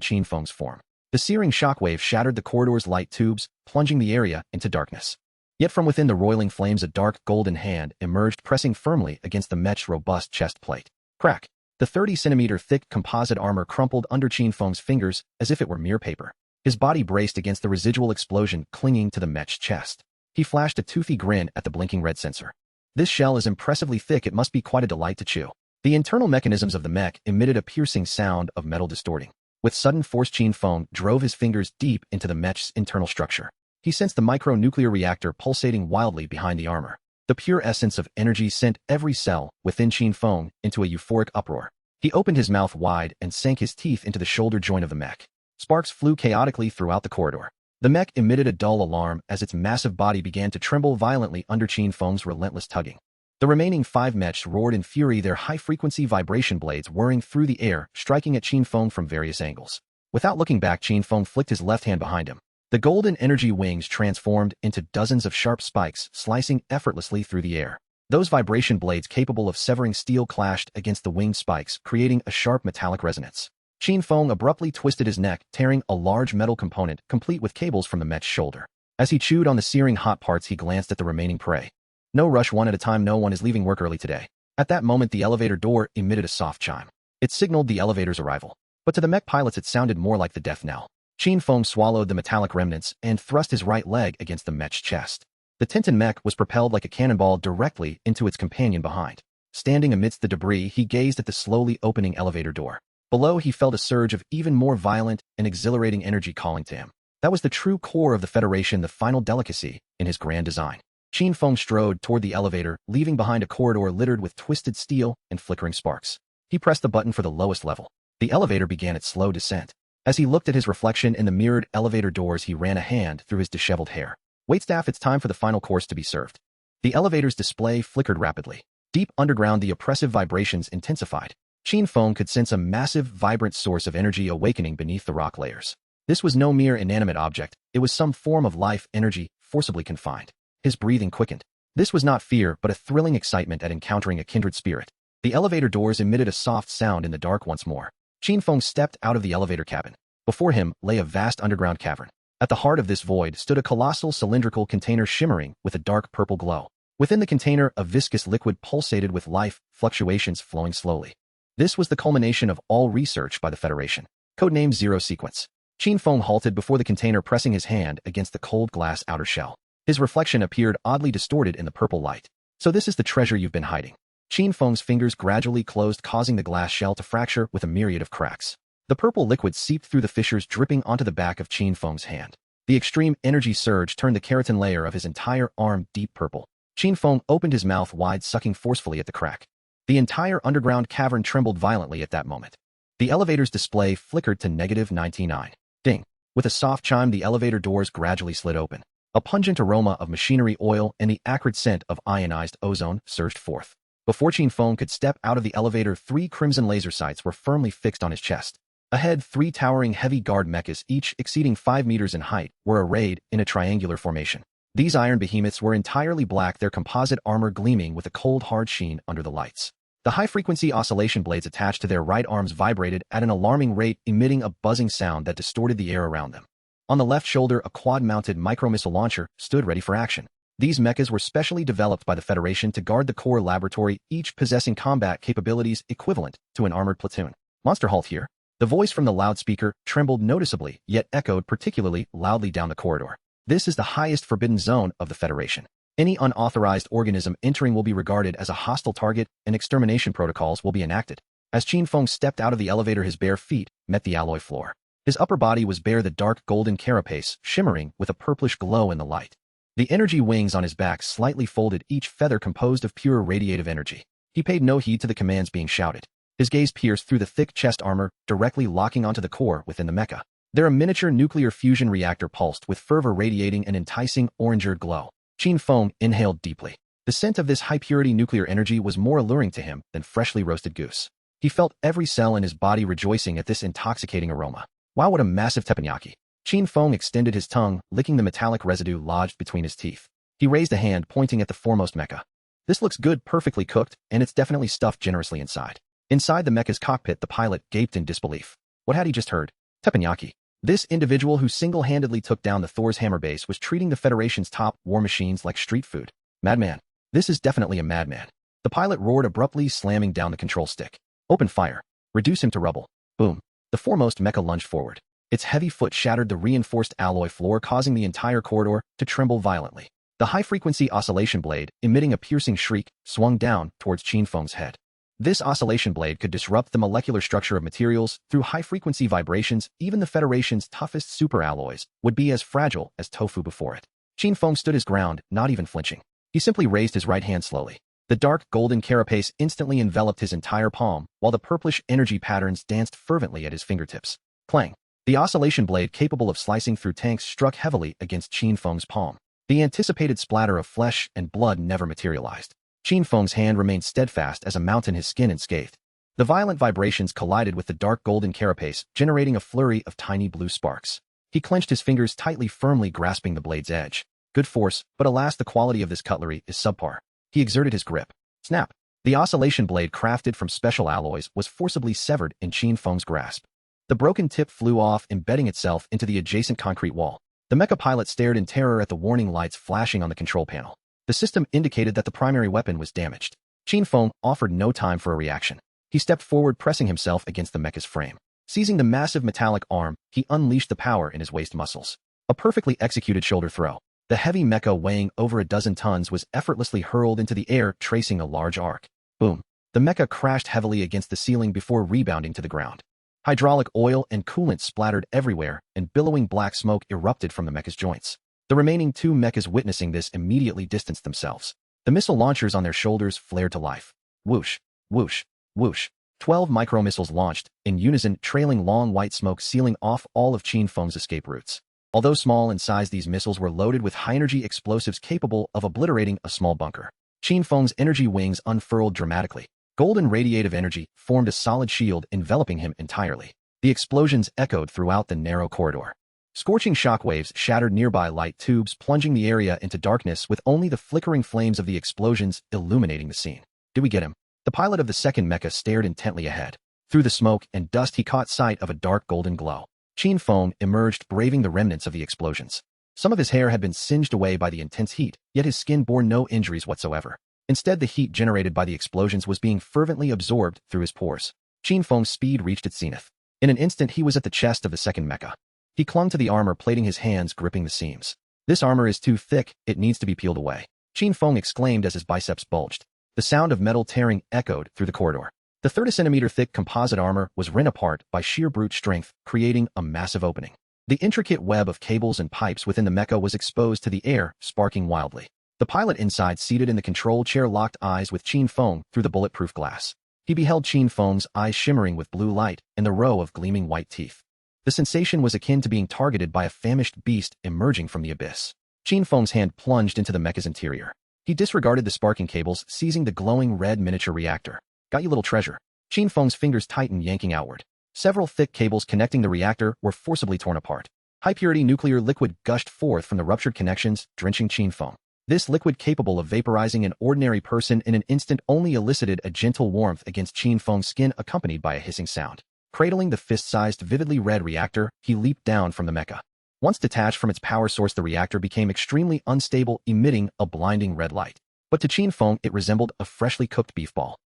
Qin Feng's form. The searing shockwave shattered the corridor's light tubes, plunging the area into darkness. Yet from within the roiling flames, a dark golden hand emerged, pressing firmly against the mech's robust chest plate. Crack! The 30-centimeter thick composite armor crumpled under Qin Feng's fingers as if it were mere paper. His body braced against the residual explosion clinging to the mech's chest. He flashed a toothy grin at the blinking red sensor. This shell is impressively thick, it must be quite a delight to chew. The internal mechanisms of the mech emitted a piercing sound of metal distorting. With sudden force, Qin Feng drove his fingers deep into the mech's internal structure. He sensed the micro-nuclear reactor pulsating wildly behind the armor. The pure essence of energy sent every cell within Qin Feng into a euphoric uproar. He opened his mouth wide and sank his teeth into the shoulder joint of the mech. Sparks flew chaotically throughout the corridor. The mech emitted a dull alarm as its massive body began to tremble violently under Qin Feng's relentless tugging. The remaining 5 mechs roared in fury, their high-frequency vibration blades whirring through the air, striking at Qin Feng from various angles. Without looking back, Qin Feng flicked his left hand behind him. The golden energy wings transformed into dozens of sharp spikes, slicing effortlessly through the air. Those vibration blades capable of severing steel clashed against the winged spikes, creating a sharp metallic resonance. Qin Feng abruptly twisted his neck, tearing a large metal component, complete with cables from the mech's shoulder. As he chewed on the searing hot parts, he glanced at the remaining prey. No rush, one at a time, no one is leaving work early today. At that moment, the elevator door emitted a soft chime. It signaled the elevator's arrival. But to the mech pilots it sounded more like the death knell. Qin Feng swallowed the metallic remnants and thrust his right leg against the mech's chest. The Tintin mech was propelled like a cannonball directly into its companion behind. Standing amidst the debris, he gazed at the slowly opening elevator door. Below, he felt a surge of even more violent and exhilarating energy calling to him. That was the true core of the Federation, the final delicacy in his grand design. Qin Feng strode toward the elevator, leaving behind a corridor littered with twisted steel and flickering sparks. He pressed the button for the lowest level. The elevator began its slow descent. As he looked at his reflection in the mirrored elevator doors, he ran a hand through his disheveled hair. Waitstaff, it's time for the final course to be served. The elevator's display flickered rapidly. Deep underground, the oppressive vibrations intensified. Qin Feng could sense a massive, vibrant source of energy awakening beneath the rock layers. This was no mere inanimate object. It was some form of life energy, forcibly confined. His breathing quickened. This was not fear, but a thrilling excitement at encountering a kindred spirit. The elevator doors emitted a soft sound in the dark once more. Qin Feng stepped out of the elevator cabin. Before him lay a vast underground cavern. At the heart of this void stood a colossal cylindrical container shimmering with a dark purple glow. Within the container, a viscous liquid pulsated with life, fluctuations flowing slowly. This was the culmination of all research by the Federation. Codenamed Zero Sequence. Qin Feng halted before the container, pressing his hand against the cold glass outer shell. His reflection appeared oddly distorted in the purple light. So this is the treasure you've been hiding. Qin Feng's fingers gradually closed, causing the glass shell to fracture with a myriad of cracks. The purple liquid seeped through the fissures, dripping onto the back of Qin Feng's hand. The extreme energy surge turned the keratin layer of his entire arm deep purple. Qin Feng opened his mouth wide, sucking forcefully at the crack. The entire underground cavern trembled violently at that moment. The elevator's display flickered to -99. Ding! With a soft chime, the elevator doors gradually slid open. A pungent aroma of machinery oil and the acrid scent of ionized ozone surged forth. Before Qin Feng could step out of the elevator, 3 crimson laser sights were firmly fixed on his chest. Ahead, 3 towering heavy guard mechas, each exceeding 5 meters in height, were arrayed in a triangular formation. These iron behemoths were entirely black, their composite armor gleaming with a cold, hard sheen under the lights. The high-frequency oscillation blades attached to their right arms vibrated at an alarming rate, emitting a buzzing sound that distorted the air around them. On the left shoulder, a quad-mounted micromissile launcher stood ready for action. These mechas were specially developed by the Federation to guard the core laboratory, each possessing combat capabilities equivalent to an armored platoon. Monster, halt here. The voice from the loudspeaker trembled noticeably, yet echoed particularly loudly down the corridor. This is the highest forbidden zone of the Federation. Any unauthorized organism entering will be regarded as a hostile target, and extermination protocols will be enacted. As Qin Feng stepped out of the elevator, his bare feet met the alloy floor. His upper body was bare, the dark golden carapace shimmering with a purplish glow in the light. The energy wings on his back slightly folded, each feather composed of pure radiative energy. He paid no heed to the commands being shouted. His gaze pierced through the thick chest armor, directly locking onto the core within the mecha. There, a miniature nuclear fusion reactor pulsed with fervor, radiating an enticing orange-eared glow. Qin Feng inhaled deeply. The scent of this high-purity nuclear energy was more alluring to him than freshly roasted goose. He felt every cell in his body rejoicing at this intoxicating aroma. Wow, what a massive teppanyaki. Qin Feng extended his tongue, licking the metallic residue lodged between his teeth. He raised a hand, pointing at the foremost mecha. This looks good, perfectly cooked, and it's definitely stuffed generously inside. Inside the mecha's cockpit, the pilot gaped in disbelief. What had he just heard? Teppanyaki. This individual who single-handedly took down the Thor's hammer base was treating the Federation's top war machines like street food. Madman. This is definitely a madman. The pilot roared abruptly, slamming down the control stick. Open fire. Reduce him to rubble. Boom. The foremost mecha lunged forward. Its heavy foot shattered the reinforced alloy floor, causing the entire corridor to tremble violently. The high-frequency oscillation blade, emitting a piercing shriek, swung down towards Qin Feng's head. This oscillation blade could disrupt the molecular structure of materials through high-frequency vibrations. Even the Federation's toughest superalloys would be as fragile as tofu before it. Qin Feng stood his ground, not even flinching. He simply raised his right hand slowly. The dark golden carapace instantly enveloped his entire palm, while the purplish energy patterns danced fervently at his fingertips. Clang! The oscillation blade capable of slicing through tanks struck heavily against Qin Feng's palm. The anticipated splatter of flesh and blood never materialized. Qin Feng's hand remained steadfast as a mountain, his skin unscathed. The violent vibrations collided with the dark golden carapace, generating a flurry of tiny blue sparks. He clenched his fingers tightly, firmly grasping the blade's edge. Good force, but alas, the quality of this cutlery is subpar. He exerted his grip. Snap! The oscillation blade, crafted from special alloys, was forcibly severed in Qin Feng's grasp. The broken tip flew off, embedding itself into the adjacent concrete wall. The mecha pilot stared in terror at the warning lights flashing on the control panel. The system indicated that the primary weapon was damaged. Qin Feng offered no time for a reaction. He stepped forward, pressing himself against the mecha's frame. Seizing the massive metallic arm, he unleashed the power in his waist muscles. A perfectly executed shoulder throw. The heavy mecha, weighing over a dozen tons, was effortlessly hurled into the air, tracing a large arc. Boom! The mecha crashed heavily against the ceiling before rebounding to the ground. Hydraulic oil and coolant splattered everywhere, and billowing black smoke erupted from the mecha's joints. The remaining two mechas, witnessing this, immediately distanced themselves. The missile launchers on their shoulders flared to life. Whoosh, whoosh, whoosh. 12 micro-missiles launched, in unison, trailing long white smoke, sealing off all of Qin Feng's escape routes. Although small in size, these missiles were loaded with high-energy explosives capable of obliterating a small bunker. Qin Feng's energy wings unfurled dramatically. Golden radiative energy formed a solid shield enveloping him entirely. The explosions echoed throughout the narrow corridor. Scorching shockwaves shattered nearby light tubes, plunging the area into darkness with only the flickering flames of the explosions illuminating the scene. Did we get him? The pilot of the second mecha stared intently ahead. Through the smoke and dust, he caught sight of a dark golden glow. Qin Feng emerged, braving the remnants of the explosions. Some of his hair had been singed away by the intense heat, yet his skin bore no injuries whatsoever. Instead, the heat generated by the explosions was being fervently absorbed through his pores. Qin Feng's speed reached its zenith. In an instant, he was at the chest of the second mecha. He clung to the armor, plating his hands, gripping the seams. This armor is too thick, it needs to be peeled away. Qin Feng exclaimed as his biceps bulged. The sound of metal tearing echoed through the corridor. The 30-centimeter-thick composite armor was rent apart by sheer brute strength, creating a massive opening. The intricate web of cables and pipes within the mecha was exposed to the air, sparking wildly. The pilot inside, seated in the control chair, locked eyes with Qin Feng through the bulletproof glass. He beheld Qin Feng's eyes shimmering with blue light and the row of gleaming white teeth. The sensation was akin to being targeted by a famished beast emerging from the abyss. Qin Feng's hand plunged into the mecha's interior. He disregarded the sparking cables, seizing the glowing red miniature reactor. Got you, little treasure. Qin Feng's fingers tightened, yanking outward. Several thick cables connecting the reactor were forcibly torn apart. High-purity nuclear liquid gushed forth from the ruptured connections, drenching Qin Feng. This liquid, capable of vaporizing an ordinary person in an instant, only elicited a gentle warmth against Qin Feng's skin, accompanied by a hissing sound. Cradling the fist-sized, vividly red reactor, he leaped down from the mecha. Once detached from its power source, the reactor became extremely unstable, emitting a blinding red light. But to Qin Feng, it resembled a freshly cooked beef ball.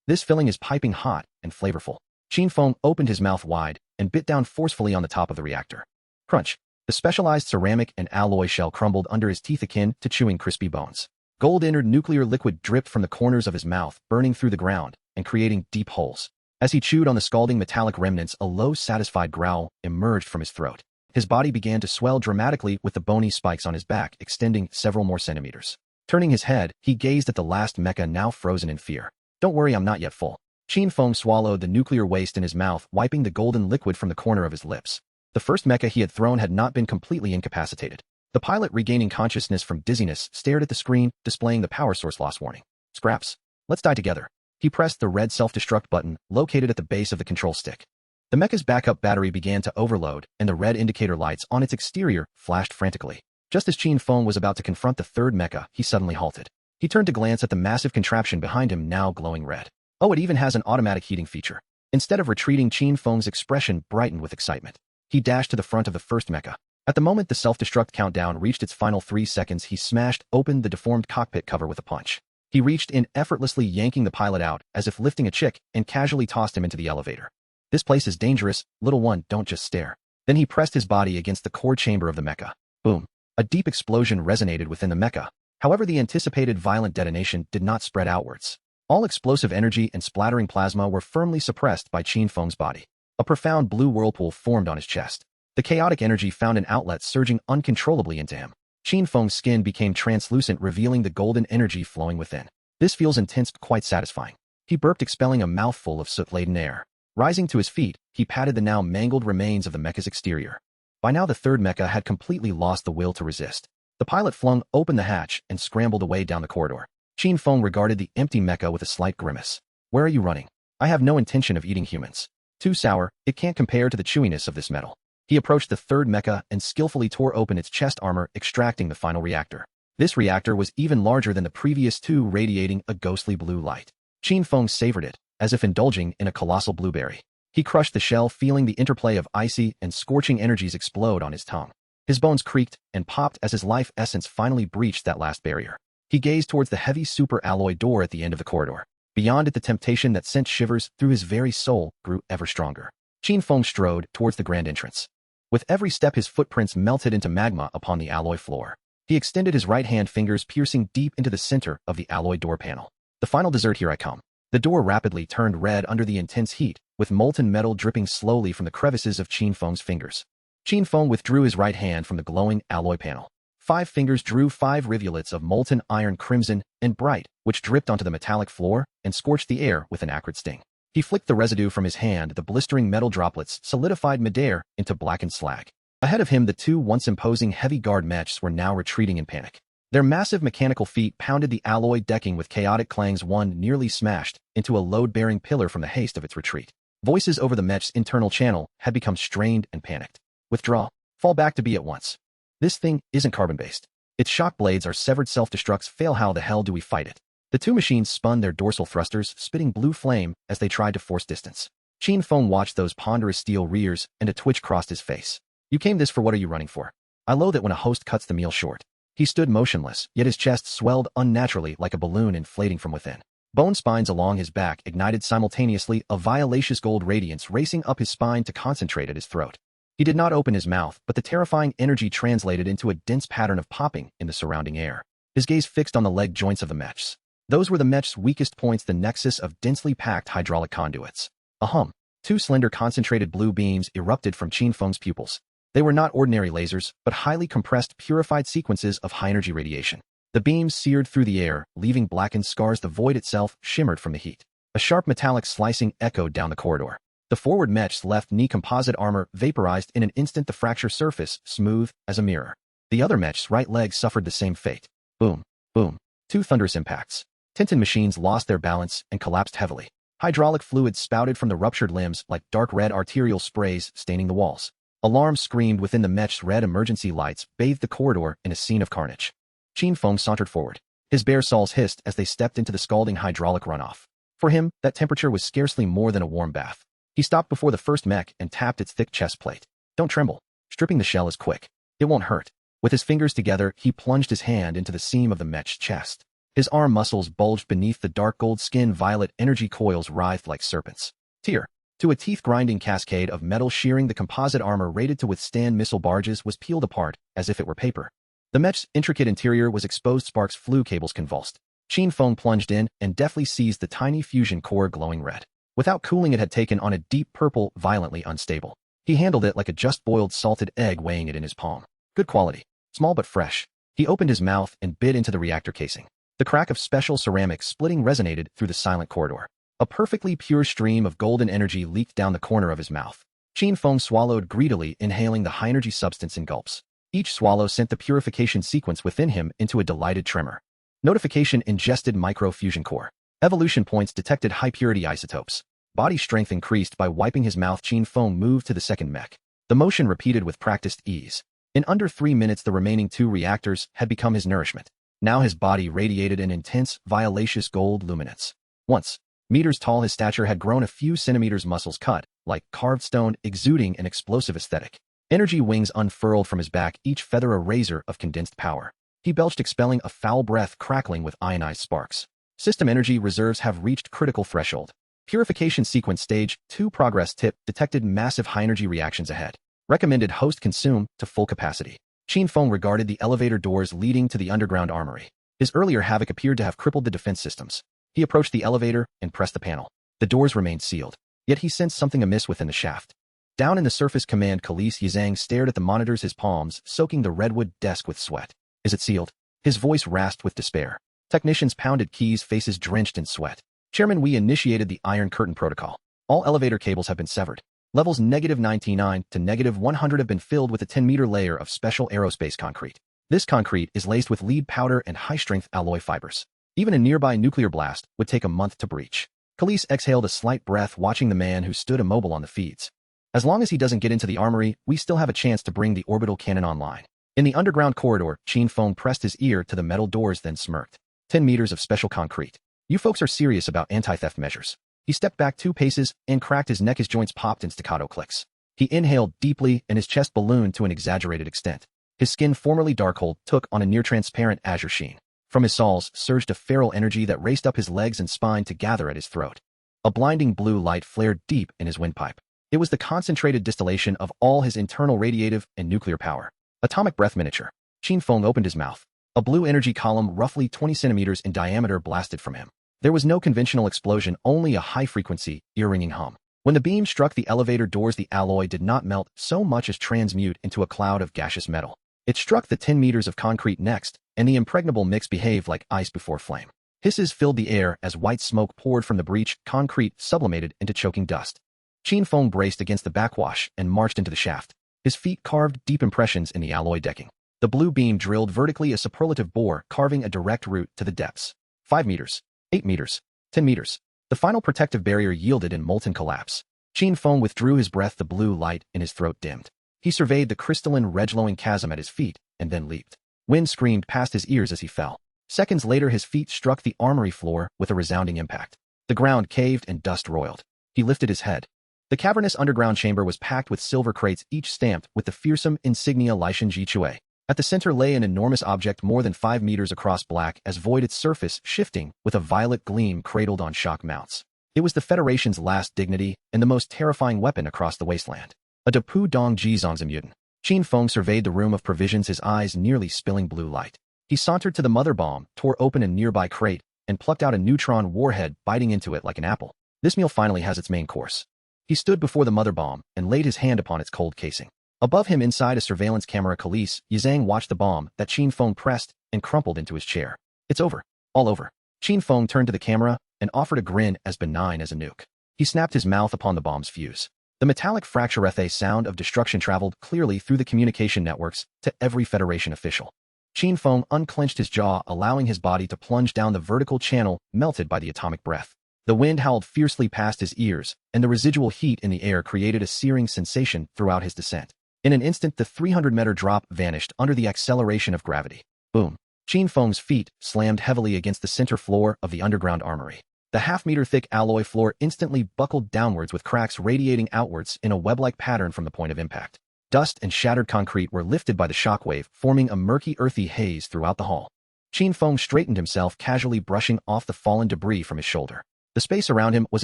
This filling is piping hot and flavorful. Qin Feng opened his mouth wide and bit down forcefully on the top of the reactor. Crunch. The specialized ceramic and alloy shell crumbled under his teeth, akin to chewing crispy bones. Gold-entered nuclear liquid dripped from the corners of his mouth, burning through the ground and creating deep holes. As he chewed on the scalding metallic remnants, a low, satisfied growl emerged from his throat. His body began to swell dramatically, with the bony spikes on his back extending several more centimeters. Turning his head, he gazed at the last mecha, now frozen in fear. Don't worry, I'm not yet full. Qin Feng swallowed the nuclear waste in his mouth, wiping the golden liquid from the corner of his lips. The first mecha he had thrown had not been completely incapacitated. The pilot, regaining consciousness from dizziness, stared at the screen, displaying the power source loss warning. Scraps. Let's die together. He pressed the red self-destruct button, located at the base of the control stick. The mecha's backup battery began to overload, and the red indicator lights on its exterior flashed frantically. Just as Qin Feng was about to confront the third mecha, he suddenly halted. He turned to glance at the massive contraption behind him, now glowing red. Oh, it even has an automatic heating feature. Instead of retreating, Qin Feng's expression brightened with excitement. He dashed to the front of the first mecha. At the moment the self-destruct countdown reached its final 3 seconds, he smashed open the deformed cockpit cover with a punch. He reached in, effortlessly yanking the pilot out, as if lifting a chick, and casually tossed him into the elevator. This place is dangerous, little one, don't just stare. Then he pressed his body against the core chamber of the mecha. Boom. A deep explosion resonated within the mecha. However, the anticipated violent detonation did not spread outwards. All explosive energy and splattering plasma were firmly suppressed by Qin Feng's body. A profound blue whirlpool formed on his chest. The chaotic energy found an outlet, surging uncontrollably into him. Qin Feng's skin became translucent, revealing the golden energy flowing within. This feels intense, quite satisfying. He burped, expelling a mouthful of soot-laden air. Rising to his feet, he patted the now mangled remains of the mecha's exterior. By now the third mecha had completely lost the will to resist. The pilot flung open the hatch and scrambled away down the corridor. Qin Feng regarded the empty mecha with a slight grimace. Where are you running? I have no intention of eating humans. Too sour, it can't compare to the chewiness of this metal. He approached the third mecha and skillfully tore open its chest armor, extracting the final reactor. This reactor was even larger than the previous two, radiating a ghostly blue light. Qin Feng savored it, as if indulging in a colossal blueberry. He crushed the shell, feeling the interplay of icy and scorching energies explode on his tongue. His bones creaked and popped as his life essence finally breached that last barrier. He gazed towards the heavy super alloy door at the end of the corridor. Beyond it, the temptation that sent shivers through his very soul grew ever stronger. Qin Feng strode towards the grand entrance. With every step, his footprints melted into magma upon the alloy floor. He extended his right-hand fingers, piercing deep into the center of the alloy door panel. The final dessert, here I come. The door rapidly turned red under the intense heat, with molten metal dripping slowly from the crevices of Qin Feng's fingers. Qin Feng withdrew his right hand from the glowing alloy panel. 5 fingers drew 5 rivulets of molten iron, crimson and bright, which dripped onto the metallic floor and scorched the air with an acrid sting. He flicked the residue from his hand. The blistering metal droplets solidified midair into blackened slag. Ahead of him, the two once imposing heavy guard mechs were now retreating in panic. Their massive mechanical feet pounded the alloy decking with chaotic clangs. One nearly smashed into a load-bearing pillar from the haste of its retreat. Voices over the mech's internal channel had become strained and panicked. Withdraw. Fall back to B at once. This thing isn't carbon-based. Its shock blades are severed. Self-destructs fail. How the hell do we fight it? The two machines spun their dorsal thrusters, spitting blue flame as they tried to force distance. Qin Feng watched those ponderous steel rears, and a twitch crossed his face. You came this for. What are you running for? I loathe it when a host cuts the meal short. He stood motionless, yet his chest swelled unnaturally like a balloon inflating from within. Bone spines along his back ignited simultaneously, a violacious gold radiance racing up his spine to concentrate at his throat. He did not open his mouth, but the terrifying energy translated into a dense pattern of popping in the surrounding air. His gaze fixed on the leg joints of the mechs. Those were the mech's weakest points, the nexus of densely packed hydraulic conduits. A hum. 2 slender concentrated blue beams erupted from Qin Feng's pupils. They were not ordinary lasers, but highly compressed, purified sequences of high-energy radiation. The beams seared through the air, leaving blackened scars. The void itself shimmered from the heat. A sharp metallic slicing echoed down the corridor. The forward mech's left knee composite armor vaporized in an instant, the fracture surface smooth as a mirror. The other mech's right leg suffered the same fate. Boom, boom. 2 thunderous impacts. Tintin machines lost their balance and collapsed heavily. Hydraulic fluid spouted from the ruptured limbs like dark red arterial sprays, staining the walls. Alarms screamed within the mech's. Red emergency lights bathed the corridor in a scene of carnage. Qin Feng sauntered forward. His bare soles hissed as they stepped into the scalding hydraulic runoff. For him, that temperature was scarcely more than a warm bath. He stopped before the first mech and tapped its thick chest plate. Don't tremble. Stripping the shell is quick. It won't hurt. With his fingers together, he plunged his hand into the seam of the mech's chest. His arm muscles bulged beneath the dark gold skin. Violet energy coils writhed like serpents. Tear. To a teeth-grinding cascade of metal shearing, the composite armor rated to withstand missile barges was peeled apart as if it were paper. The mech's intricate interior was exposed. Sparks flew, cables convulsed. Qin Feng plunged in and deftly seized the tiny fusion core, glowing red. Without cooling, it had taken on a deep purple, violently unstable. He handled it like a just-boiled salted egg, weighing it in his palm. Good quality. Small but fresh. He opened his mouth and bit into the reactor casing. The crack of special ceramic splitting resonated through the silent corridor. A perfectly pure stream of golden energy leaked down the corner of his mouth. Qin Feng swallowed greedily, inhaling the high-energy substance in gulps. Each swallow sent the purification sequence within him into a delighted tremor. Notification: ingested micro-fusion core. Evolution points detected: high-purity isotopes. Body strength increased. By wiping his mouth, Qin Feng moved to the second mech. The motion repeated with practiced ease. In under 3 minutes, the remaining 2 reactors had become his nourishment. Now his body radiated an intense, violacious gold luminance. Once meters tall, his stature had grown a few centimeters, muscles cut like carved stone, exuding an explosive aesthetic. Energy wings unfurled from his back, each feather a razor of condensed power. He belched, expelling a foul breath crackling with ionized sparks. System energy reserves have reached critical threshold. Purification Sequence Stage 2 progress. Tip: detected massive high-energy reactions ahead. Recommended host consume to full capacity. Qin Feng regarded the elevator doors leading to the underground armory. His earlier havoc appeared to have crippled the defense systems. He approached the elevator and pressed the panel. The doors remained sealed. Yet he sensed something amiss within the shaft. Down in the surface command, Khalees Yizhang stared at the monitors, his palms soaking the redwood desk with sweat. Is it sealed? His voice rasped with despair. Technicians pounded keys, faces drenched in sweat. Chairman, we initiated the Iron Curtain Protocol. All elevator cables have been severed. Levels -99 to -100 have been filled with a 10-meter layer of special aerospace concrete. This concrete is laced with lead powder and high-strength alloy fibers. Even a nearby nuclear blast would take a month to breach. Khalees exhaled a slight breath watching the man who stood immobile on the feeds. As long as he doesn't get into the armory, we still have a chance to bring the orbital cannon online. In the underground corridor, Qin Feng pressed his ear to the metal doors then smirked. 10 meters of special concrete. You folks are serious about anti-theft measures. He stepped back 2 paces and cracked his neck. His joints popped in staccato clicks. He inhaled deeply and his chest ballooned to an exaggerated extent. His skin, formerly dark-holed, took on a near-transparent azure sheen. From his soles surged a feral energy that raced up his legs and spine to gather at his throat. A blinding blue light flared deep in his windpipe. It was the concentrated distillation of all his internal radiative and nuclear power. Atomic breath miniature. Qin Feng opened his mouth. A blue energy column roughly 20 centimeters in diameter blasted from him. There was no conventional explosion, only a high-frequency, ear-ringing hum. When the beam struck the elevator doors, the alloy did not melt so much as transmute into a cloud of gaseous metal. It struck the 10 meters of concrete next, and the impregnable mix behaved like ice before flame. Hisses filled the air as white smoke poured from the breach, concrete sublimated into choking dust. Qin Feng braced against the backwash and marched into the shaft. His feet carved deep impressions in the alloy decking. The blue beam drilled vertically, a superlative bore, carving a direct route to the depths. 5 meters, 8 meters, 10 meters. The final protective barrier yielded in molten collapse. Qin Feng withdrew his breath, the blue light in his throat dimmed. He surveyed the crystalline, red-glowing chasm at his feet, and then leaped. Wind screamed past his ears as he fell. Seconds later, his feet struck the armory floor with a resounding impact. The ground caved and dust roiled. He lifted his head. The cavernous underground chamber was packed with silver crates, each stamped with the fearsome insignia Lishan Jicue. At the center lay an enormous object more than 5 meters across, black as void, its surface shifting with a violet gleam cradled on shock mounts. It was the Federation's last dignity and the most terrifying weapon across the wasteland. A Depu Dong Jizong's mutant. Qin Feng surveyed the room of provisions, his eyes nearly spilling blue light. He sauntered to the mother bomb, tore open a nearby crate, and plucked out a neutron warhead, biting into it like an apple. This meal finally has its main course. He stood before the mother bomb and laid his hand upon its cold casing. Above him, inside a surveillance camera, Khalees Yizhang watched the bomb that Qin Feng pressed and crumpled into his chair. It's over. All over. Qin Feng turned to the camera and offered a grin as benign as a nuke. He snapped his mouth upon the bomb's fuse. The metallic fracture sound of destruction traveled clearly through the communication networks to every Federation official. Qin Feng unclenched his jaw, allowing his body to plunge down the vertical channel, melted by the atomic breath. The wind howled fiercely past his ears, and the residual heat in the air created a searing sensation throughout his descent. In an instant, the 300-meter drop vanished under the acceleration of gravity. Boom. Qin Feng's feet slammed heavily against the center floor of the underground armory. The half-meter-thick alloy floor instantly buckled downwards with cracks radiating outwards in a web-like pattern from the point of impact. Dust and shattered concrete were lifted by the shockwave, forming a murky, earthy haze throughout the hall. Qin Feng straightened himself, casually brushing off the fallen debris from his shoulder. The space around him was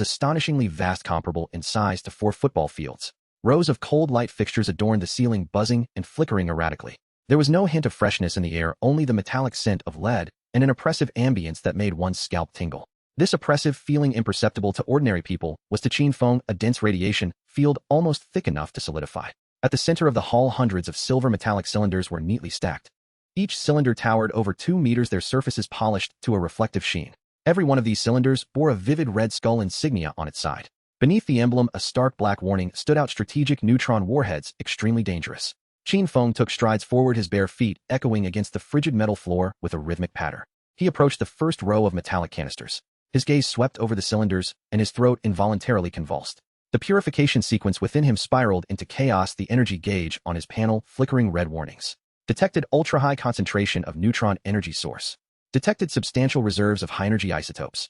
astonishingly vast, comparable in size to 4 football fields. Rows of cold light fixtures adorned the ceiling, buzzing and flickering erratically. There was no hint of freshness in the air, only the metallic scent of lead and an oppressive ambience that made one's scalp tingle. This oppressive feeling, imperceptible to ordinary people, was to Qin Feng a dense radiation field almost thick enough to solidify. At the center of the hall, hundreds of silver metallic cylinders were neatly stacked. Each cylinder towered over 2 meters, their surfaces polished to a reflective sheen. Every one of these cylinders bore a vivid red skull insignia on its side. Beneath the emblem, a stark black warning stood out: strategic neutron warheads, extremely dangerous. Qin Feng took strides forward, his bare feet echoing against the frigid metal floor with a rhythmic patter. He approached the first row of metallic canisters. His gaze swept over the cylinders, and his throat involuntarily convulsed. The purification sequence within him spiraled into chaos, the energy gauge on his panel flickering red warnings. Detected ultra-high concentration of neutron energy source. Detected substantial reserves of high-energy isotopes.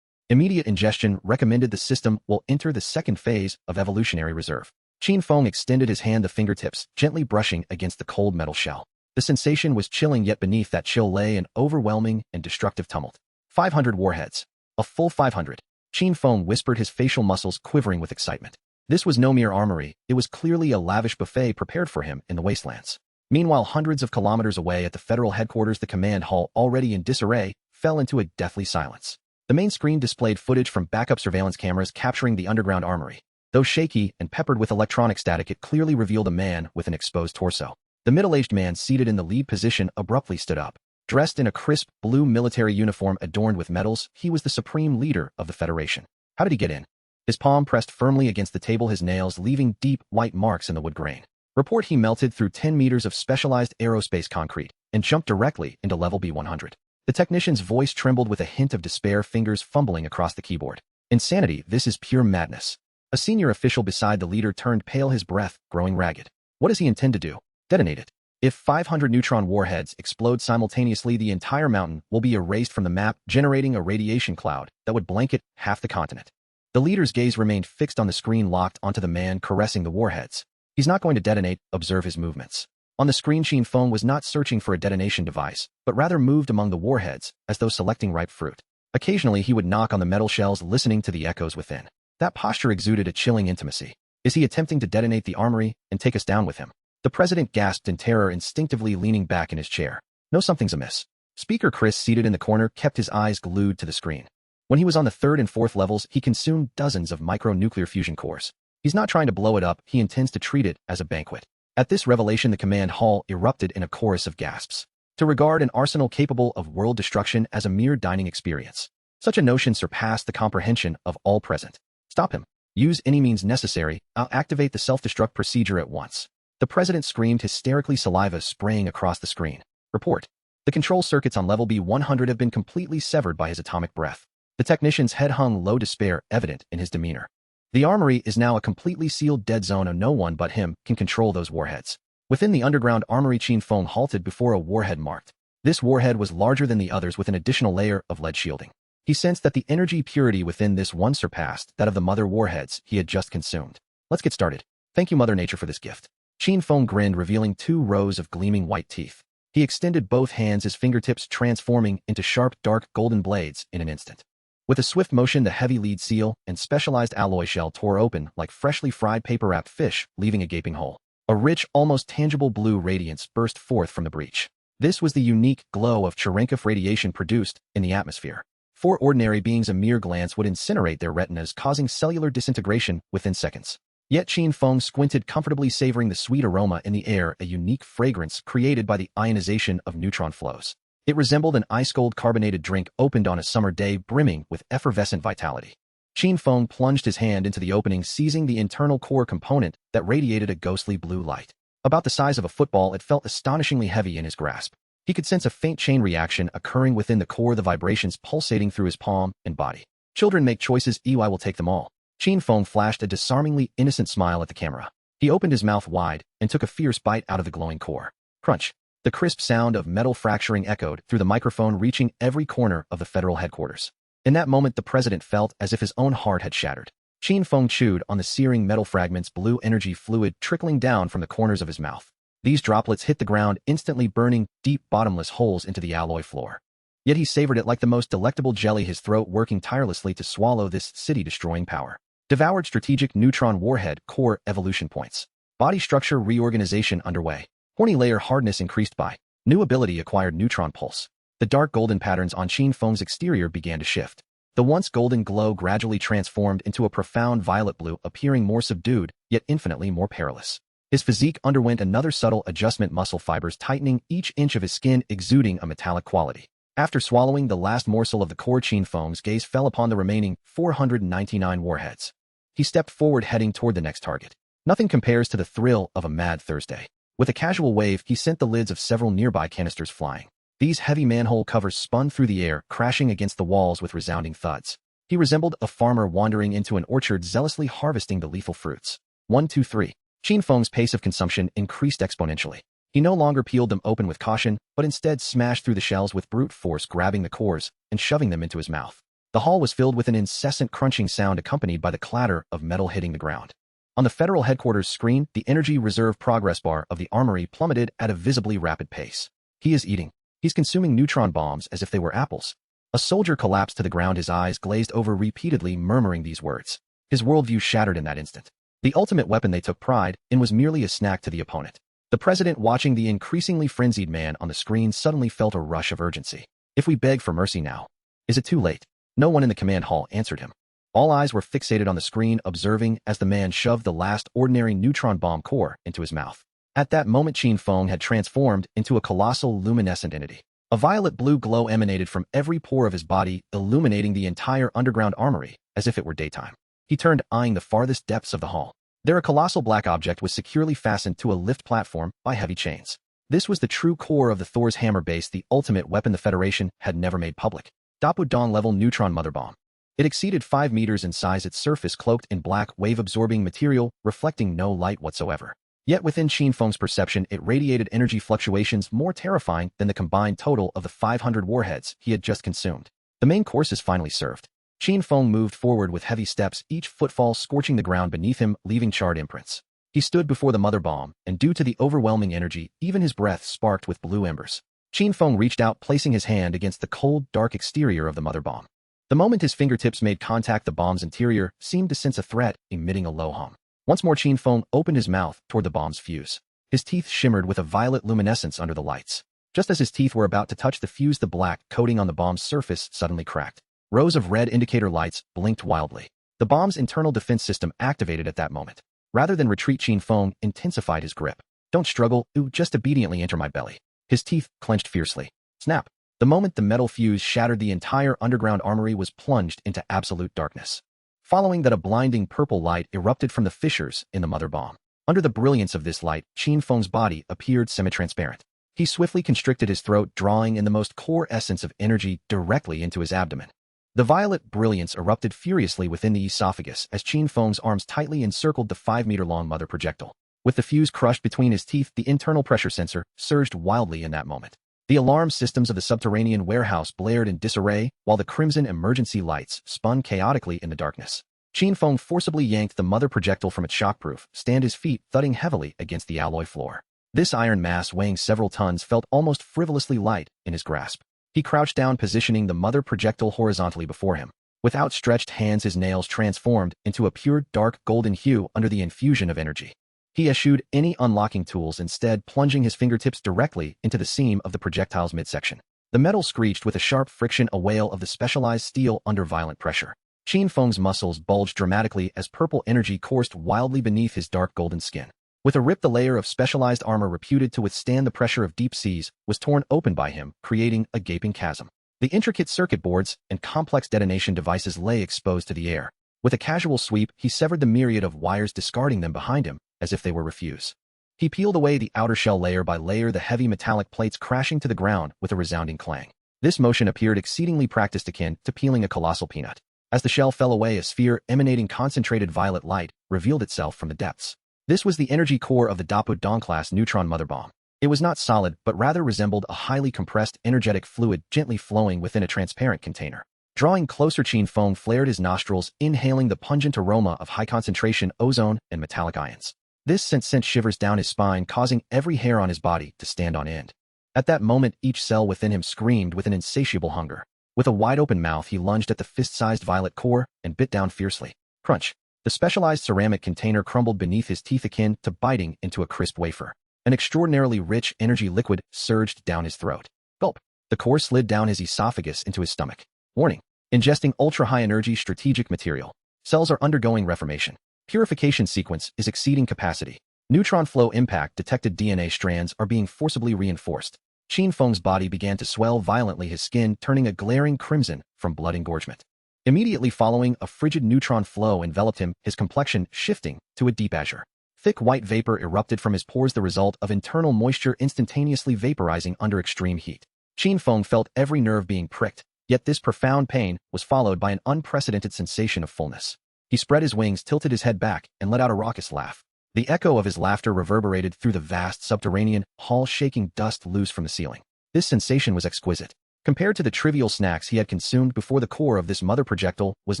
Immediate ingestion recommended. The system will enter the second phase of evolutionary reserve. Qin Feng extended his hand, the fingertips gently brushing against the cold metal shell. The sensation was chilling, yet beneath that chill lay an overwhelming and destructive tumult. 500 warheads. A full 500. Qin Feng whispered, his facial muscles quivering with excitement. This was no mere armory, it was clearly a lavish buffet prepared for him in the wastelands. Meanwhile, hundreds of kilometers away at the federal headquarters, the command hall, already in disarray, fell into a deathly silence. The main screen displayed footage from backup surveillance cameras capturing the underground armory. Though shaky and peppered with electronic static, it clearly revealed a man with an exposed torso. The middle-aged man seated in the lead position abruptly stood up. Dressed in a crisp, blue military uniform adorned with medals, he was the supreme leader of the Federation. How did he get in? His palm pressed firmly against the table, his nails leaving deep, white marks in the wood grain. Report he melted through 10 meters of specialized aerospace concrete and jumped directly into level B100. The technician's voice trembled with a hint of despair, fingers fumbling across the keyboard. Insanity, this is pure madness. A senior official beside the leader turned pale, his breath growing ragged. What does he intend to do? Detonate it. If 500 neutron warheads explode simultaneously, the entire mountain will be erased from the map, generating a radiation cloud that would blanket half the continent. The leader's gaze remained fixed on the screen, locked onto the man caressing the warheads. He's not going to detonate, observe his movements. On the screen, Qin Feng was not searching for a detonation device, but rather moved among the warheads, as though selecting ripe fruit. Occasionally, he would knock on the metal shells, listening to the echoes within. That posture exuded a chilling intimacy. Is he attempting to detonate the armory and take us down with him? The president gasped in terror, instinctively leaning back in his chair. No, something's amiss. Speaker Chris, seated in the corner, kept his eyes glued to the screen. When he was on the 3rd and 4th levels, he consumed dozens of micro-nuclear fusion cores. He's not trying to blow it up, he intends to treat it as a banquet. At this revelation, the command hall erupted in a chorus of gasps. To regard an arsenal capable of world destruction as a mere dining experience. Such a notion surpassed the comprehension of all present. Stop him. Use any means necessary. I'll activate the self-destruct procedure at once. The president screamed, hysterically, saliva spraying across the screen. Report. The control circuits on level B100 have been completely severed by his atomic breath. The technician's head hung low, despair evident in his demeanor. The armory is now a completely sealed dead zone, and no one but him can control those warheads. Within the underground armory, Qin Feng halted before a warhead marked. This warhead was larger than the others, with an additional layer of lead shielding. He sensed that the energy purity within this one surpassed that of the mother warheads he had just consumed. Let's get started. Thank you, Mother Nature, for this gift. Qin Feng grinned, revealing 2 rows of gleaming white teeth. He extended both hands, his fingertips transforming into sharp, dark, golden blades in an instant. With a swift motion, the heavy lead seal and specialized alloy shell tore open like freshly fried paper-wrapped fish, leaving a gaping hole. A rich, almost tangible blue radiance burst forth from the breach. This was the unique glow of Cherenkov radiation produced in the atmosphere. For ordinary beings, a mere glance would incinerate their retinas, causing cellular disintegration within seconds. Yet Qin Feng squinted comfortably, savoring the sweet aroma in the air, a unique fragrance created by the ionization of neutron flows. It resembled an ice-cold carbonated drink opened on a summer day, brimming with effervescent vitality. Qin Feng plunged his hand into the opening, seizing the internal core component that radiated a ghostly blue light. About the size of a football, it felt astonishingly heavy in his grasp. He could sense a faint chain reaction occurring within the core, the vibrations pulsating through his palm and body. Children make choices, I will take them all. Qin Feng flashed a disarmingly innocent smile at the camera. He opened his mouth wide and took a fierce bite out of the glowing core. Crunch. The crisp sound of metal fracturing echoed through the microphone, reaching every corner of the federal headquarters. In that moment, the president felt as if his own heart had shattered. Qin Feng chewed on the searing metal fragments, blue energy fluid trickling down from the corners of his mouth. These droplets hit the ground, instantly burning deep, bottomless holes into the alloy floor. Yet he savored it like the most delectable jelly, his throat working tirelessly to swallow this city-destroying power. Devoured. Strategic neutron warhead core evolution points. Body structure reorganization underway. Horny layer hardness increased by. New ability acquired, neutron pulse. The dark golden patterns on Qin Feng's exterior began to shift. The once golden glow gradually transformed into a profound violet blue, appearing more subdued, yet infinitely more perilous. His physique underwent another subtle adjustment, muscle fibers tightening, each inch of his skin exuding a metallic quality. After swallowing the last morsel of the core, Qin Feng's gaze fell upon the remaining 499 warheads. He stepped forward, heading toward the next target. Nothing compares to the thrill of a mad Thursday. With a casual wave, he sent the lids of several nearby canisters flying. These heavy manhole covers spun through the air, crashing against the walls with resounding thuds. He resembled a farmer wandering into an orchard, zealously harvesting the lethal fruits. 1, 2, 3. Qin Feng's pace of consumption increased exponentially. He no longer peeled them open with caution, but instead smashed through the shells with brute force, grabbing the cores and shoving them into his mouth. The hall was filled with an incessant crunching sound, accompanied by the clatter of metal hitting the ground. On the federal headquarters screen, the energy reserve progress bar of the armory plummeted at a visibly rapid pace. He is eating. He's consuming neutron bombs as if they were apples. A soldier collapsed to the ground, his eyes glazed over, repeatedly murmuring these words. His worldview shattered in that instant. The ultimate weapon they took pride in was merely a snack to the opponent. The president, watching the increasingly frenzied man on the screen, suddenly felt a rush of urgency. If we beg for mercy now, is it too late? No one in the command hall answered him. All eyes were fixated on the screen, observing as the man shoved the last ordinary neutron bomb core into his mouth. At that moment, Qin Feng had transformed into a colossal luminescent entity. A violet-blue glow emanated from every pore of his body, illuminating the entire underground armory as if it were daytime. He turned, eyeing the farthest depths of the hall. There a colossal black object was securely fastened to a lift platform by heavy chains. This was the true core of the Thor's hammer base, the ultimate weapon the Federation had never made public. Dapodon-level neutron mother bomb. It exceeded 5 meters in size, its surface cloaked in black, wave-absorbing material, reflecting no light whatsoever. Yet within Qin Feng's perception, it radiated energy fluctuations more terrifying than the combined total of the 500 warheads he had just consumed. The main course is finally served. Qin Feng moved forward with heavy steps, each footfall scorching the ground beneath him, leaving charred imprints. He stood before the mother bomb, and due to the overwhelming energy, even his breath sparked with blue embers. Qin Feng reached out, placing his hand against the cold, dark exterior of the mother bomb. The moment his fingertips made contact, the bomb's interior seemed to sense a threat, emitting a low hum. Once more Qin Feng opened his mouth toward the bomb's fuse. His teeth shimmered with a violet luminescence under the lights. Just as his teeth were about to touch the fuse, the black coating on the bomb's surface suddenly cracked. Rows of red indicator lights blinked wildly. The bomb's internal defense system activated at that moment. Rather than retreat, Qin Feng intensified his grip. Don't struggle, just obediently enter my belly. His teeth clenched fiercely. Snap! The moment the metal fuse shattered, the entire underground armory was plunged into absolute darkness. Following that, a blinding purple light erupted from the fissures in the mother bomb. Under the brilliance of this light, Qin Feng's body appeared semi-transparent. He swiftly constricted his throat, drawing in the most core essence of energy directly into his abdomen. The violet brilliance erupted furiously within the esophagus as Qin Feng's arms tightly encircled the 5-meter-long mother projectile. With the fuse crushed between his teeth, the internal pressure sensor surged wildly in that moment. The alarm systems of the subterranean warehouse blared in disarray, while the crimson emergency lights spun chaotically in the darkness. Qin Feng forcibly yanked the mother projectile from its shockproof stand, his feet thudding heavily against the alloy floor. This iron mass, weighing several tons, felt almost frivolously light in his grasp. He crouched down, positioning the mother projectile horizontally before him. With outstretched hands, his nails transformed into a pure dark golden hue under the infusion of energy. He eschewed any unlocking tools, instead plunging his fingertips directly into the seam of the projectile's midsection. The metal screeched with a sharp friction, a wail of the specialized steel under violent pressure. Qin Feng's muscles bulged dramatically as purple energy coursed wildly beneath his dark golden skin. With a rip, the layer of specialized armor reputed to withstand the pressure of deep seas was torn open by him, creating a gaping chasm. The intricate circuit boards and complex detonation devices lay exposed to the air. With a casual sweep, he severed the myriad of wires, discarding them behind him as if they were refuse. He peeled away the outer shell layer by layer, the heavy metallic plates crashing to the ground with a resounding clang. This motion appeared exceedingly practiced, akin to peeling a colossal peanut. As the shell fell away, a sphere emanating concentrated violet light revealed itself from the depths. This was the energy core of the Dapodon-class neutron mother bomb. It was not solid, but rather resembled a highly compressed, energetic fluid gently flowing within a transparent container. Drawing closer, Qin Feng flared his nostrils, inhaling the pungent aroma of high-concentration ozone and metallic ions. This scent sent shivers down his spine, causing every hair on his body to stand on end. At that moment, each cell within him screamed with an insatiable hunger. With a wide-open mouth, he lunged at the fist-sized violet core and bit down fiercely. Crunch! The specialized ceramic container crumbled beneath his teeth, akin to biting into a crisp wafer. An extraordinarily rich energy liquid surged down his throat. Gulp! The core slid down his esophagus into his stomach. Warning! Ingesting ultra-high-energy strategic material. Cells are undergoing reformation. Purification sequence is exceeding capacity. Neutron flow impact detected. DNA strands are being forcibly reinforced. Qin Feng's body began to swell violently, his skin turning a glaring crimson from blood engorgement. Immediately following, a frigid neutron flow enveloped him, his complexion shifting to a deep azure. Thick white vapor erupted from his pores, the result of internal moisture instantaneously vaporizing under extreme heat. Qin Feng felt every nerve being pricked, yet this profound pain was followed by an unprecedented sensation of fullness. He spread his wings, tilted his head back, and let out a raucous laugh. The echo of his laughter reverberated through the vast subterranean hall, shaking dust loose from the ceiling. This sensation was exquisite. Compared to the trivial snacks he had consumed before, the core of this mother projectile was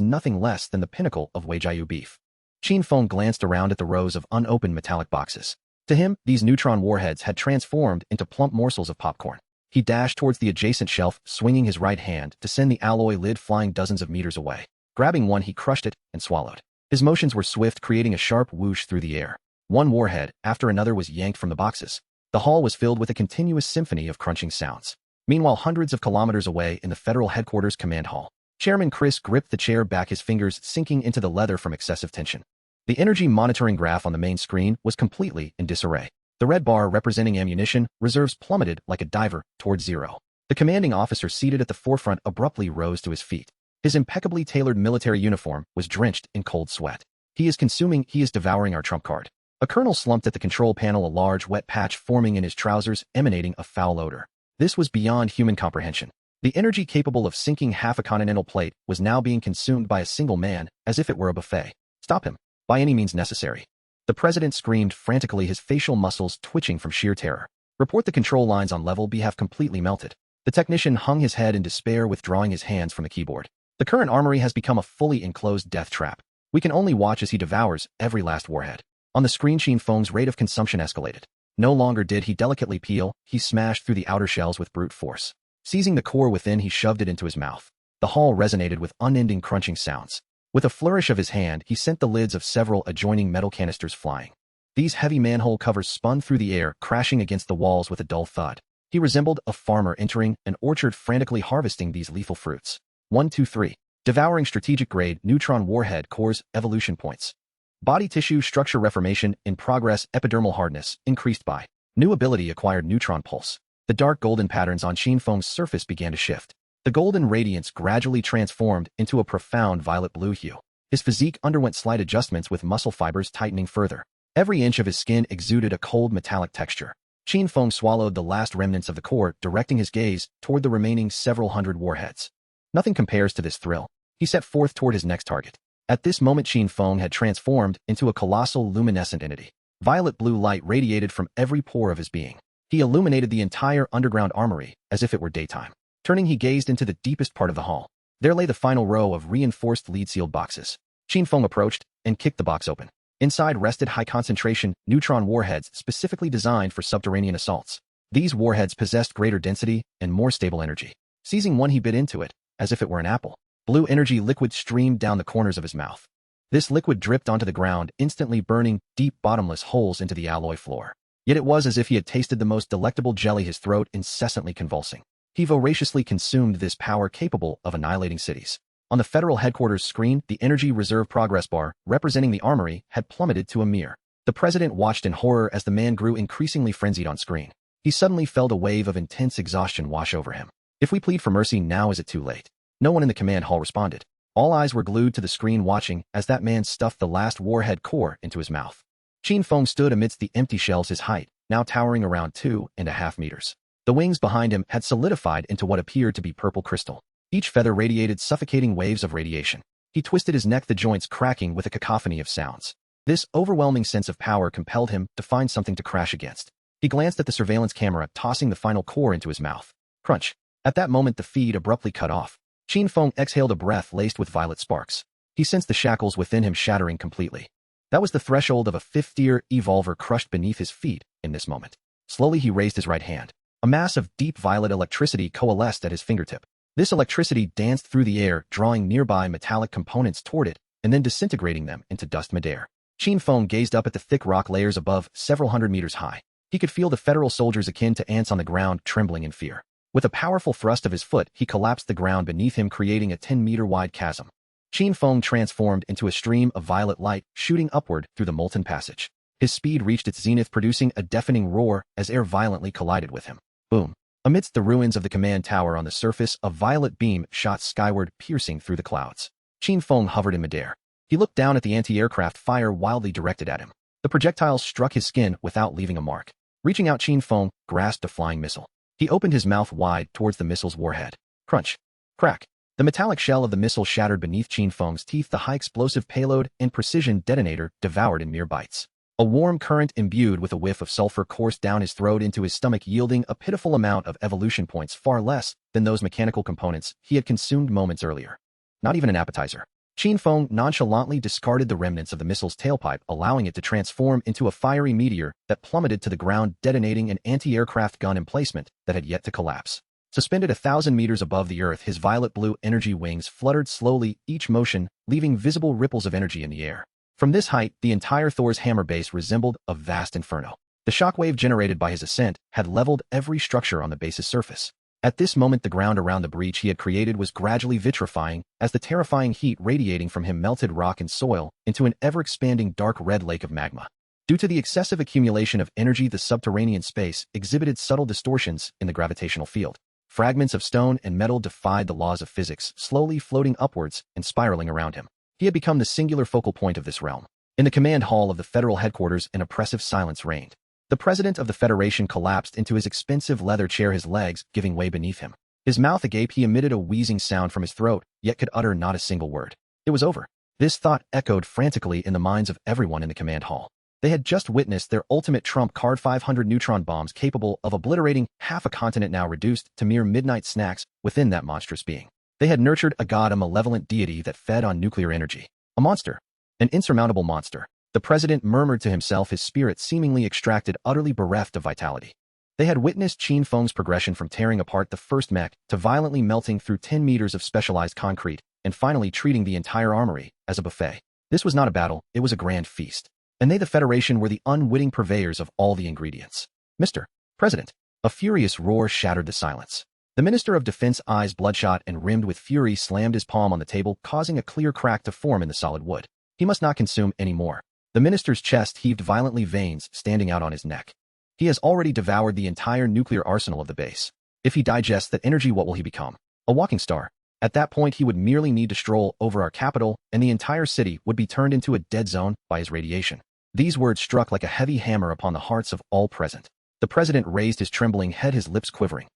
nothing less than the pinnacle of Wagyu beef. Qin Feng glanced around at the rows of unopened metallic boxes. To him, these neutron warheads had transformed into plump morsels of popcorn. He dashed towards the adjacent shelf, swinging his right hand to send the alloy lid flying dozens of meters away. Grabbing one, he crushed it and swallowed. His motions were swift, creating a sharp whoosh through the air. One warhead after another was yanked from the boxes. The hall was filled with a continuous symphony of crunching sounds. Meanwhile, hundreds of kilometers away in the Federal Headquarters Command Hall, Chairman Chris gripped the chair back, his fingers sinking into the leather from excessive tension. The energy monitoring graph on the main screen was completely in disarray. The red bar representing ammunition reserves plummeted like a diver towards zero. The commanding officer seated at the forefront abruptly rose to his feet. His impeccably tailored military uniform was drenched in cold sweat. He is devouring our trump card. A colonel slumped at the control panel, a large wet patch forming in his trousers, emanating a foul odor. This was beyond human comprehension. The energy capable of sinking half a continental plate was now being consumed by a single man, as if it were a buffet. Stop him, by any means necessary. The president screamed frantically, his facial muscles twitching from sheer terror. Report the control lines on level B have completely melted. The technician hung his head in despair, withdrawing his hands from the keyboard. The current armory has become a fully enclosed death trap. We can only watch as he devours every last warhead. On the screen, Qin Feng's rate of consumption escalated. No longer did he delicately peel, he smashed through the outer shells with brute force. Seizing the core within, he shoved it into his mouth. The hull resonated with unending crunching sounds. With a flourish of his hand, he sent the lids of several adjoining metal canisters flying. These heavy manhole covers spun through the air, crashing against the walls with a dull thud. He resembled a farmer entering an orchard, frantically harvesting these lethal fruits. 1, 2, 3. Devouring strategic-grade neutron warhead cores, evolution points. Body tissue structure reformation in progress, epidermal hardness increased by. New ability acquired, neutron pulse. The dark golden patterns on Qin Feng's surface began to shift. The golden radiance gradually transformed into a profound violet-blue hue. His physique underwent slight adjustments, with muscle fibers tightening further. Every inch of his skin exuded a cold metallic texture. Qin Feng swallowed the last remnants of the core, directing his gaze toward the remaining several hundred warheads. Nothing compares to this thrill. He set forth toward his next target. At this moment, Qin Feng had transformed into a colossal luminescent entity. Violet-blue light radiated from every pore of his being. He illuminated the entire underground armory as if it were daytime. Turning, he gazed into the deepest part of the hall. There lay the final row of reinforced lead-sealed boxes. Qin Feng approached and kicked the box open. Inside rested high-concentration neutron warheads specifically designed for subterranean assaults. These warheads possessed greater density and more stable energy. Seizing one, he bit into it, as if it were an apple. Blue energy liquid streamed down the corners of his mouth. This liquid dripped onto the ground, instantly burning deep bottomless holes into the alloy floor. Yet it was as if he had tasted the most delectable jelly, his throat incessantly convulsing. He voraciously consumed this power capable of annihilating cities. On the federal headquarters screen, the energy reserve progress bar, representing the armory, had plummeted to a mere. The president watched in horror as the man grew increasingly frenzied on screen. He suddenly felt a wave of intense exhaustion wash over him. If we plead for mercy now, is it too late? No one in the command hall responded. All eyes were glued to the screen, watching as that man stuffed the last warhead core into his mouth. Qin Feng stood amidst the empty shells, his height now towering around 2.5 meters. The wings behind him had solidified into what appeared to be purple crystal. Each feather radiated suffocating waves of radiation. He twisted his neck, the joints cracking with a cacophony of sounds. This overwhelming sense of power compelled him to find something to crash against. He glanced at the surveillance camera, tossing the final core into his mouth. Crunch. At that moment, the feed abruptly cut off. Qin Feng exhaled a breath laced with violet sparks. He sensed the shackles within him shattering completely. That was the threshold of a fifth-tier evolver crushed beneath his feet in this moment. Slowly, he raised his right hand. A mass of deep violet electricity coalesced at his fingertip. This electricity danced through the air, drawing nearby metallic components toward it, and then disintegrating them into dust midair. Qin Feng gazed up at the thick rock layers above, several hundred meters high. He could feel the federal soldiers, akin to ants on the ground, trembling in fear. With a powerful thrust of his foot, he collapsed the ground beneath him, creating a 10-meter-wide chasm. Qin Feng transformed into a stream of violet light, shooting upward through the molten passage. His speed reached its zenith, producing a deafening roar as air violently collided with him. Boom. Amidst the ruins of the command tower on the surface, a violet beam shot skyward, piercing through the clouds. Qin Feng hovered in midair. He looked down at the anti-aircraft fire wildly directed at him. The projectiles struck his skin without leaving a mark. Reaching out, Qin Feng grasped a flying missile. He opened his mouth wide towards the missile's warhead. Crunch. Crack. The metallic shell of the missile shattered beneath Qin Feng's teeth, the high-explosive payload and precision detonator devoured in mere bites. A warm current imbued with a whiff of sulfur coursed down his throat into his stomach, yielding a pitiful amount of evolution points, far less than those mechanical components he had consumed moments earlier. Not even an appetizer. Qin Feng nonchalantly discarded the remnants of the missile's tailpipe, allowing it to transform into a fiery meteor that plummeted to the ground, detonating an anti-aircraft gun emplacement that had yet to collapse. Suspended 1,000 meters above the earth, his violet-blue energy wings fluttered slowly, each motion leaving visible ripples of energy in the air. From this height, the entire Thor's hammer base resembled a vast inferno. The shockwave generated by his ascent had leveled every structure on the base's surface. At this moment, the ground around the breach he had created was gradually vitrifying as the terrifying heat radiating from him melted rock and soil into an ever-expanding dark red lake of magma. Due to the excessive accumulation of energy, the subterranean space exhibited subtle distortions in the gravitational field. Fragments of stone and metal defied the laws of physics, slowly floating upwards and spiraling around him. He had become the singular focal point of this realm. In the command hall of the federal headquarters, an oppressive silence reigned. The president of the Federation collapsed into his expensive leather chair, his legs giving way beneath him. His mouth agape, he emitted a wheezing sound from his throat, yet could utter not a single word. It was over. This thought echoed frantically in the minds of everyone in the command hall. They had just witnessed their ultimate trump card, 500 neutron bombs capable of obliterating half a continent, now reduced to mere midnight snacks within that monstrous being. They had nurtured a god, a malevolent deity that fed on nuclear energy. A monster. An insurmountable monster. The president murmured to himself, his spirit seemingly extracted, utterly bereft of vitality. They had witnessed Qin Feng's progression from tearing apart the first mech to violently melting through 10 meters of specialized concrete and finally treating the entire armory as a buffet. This was not a battle, it was a grand feast. And they, the Federation, were the unwitting purveyors of all the ingredients. Mr. President. A furious roar shattered the silence. The Minister of Defense, eyes bloodshot and rimmed with fury, slammed his palm on the table, causing a clear crack to form in the solid wood. He must not consume any more. The minister's chest heaved violently, veins standing out on his neck. He has already devoured the entire nuclear arsenal of the base. If he digests that energy, what will he become? A walking star. At that point, he would merely need to stroll over our capital, and the entire city would be turned into a dead zone by his radiation. These words struck like a heavy hammer upon the hearts of all present. The president raised his trembling head, his lips quivering.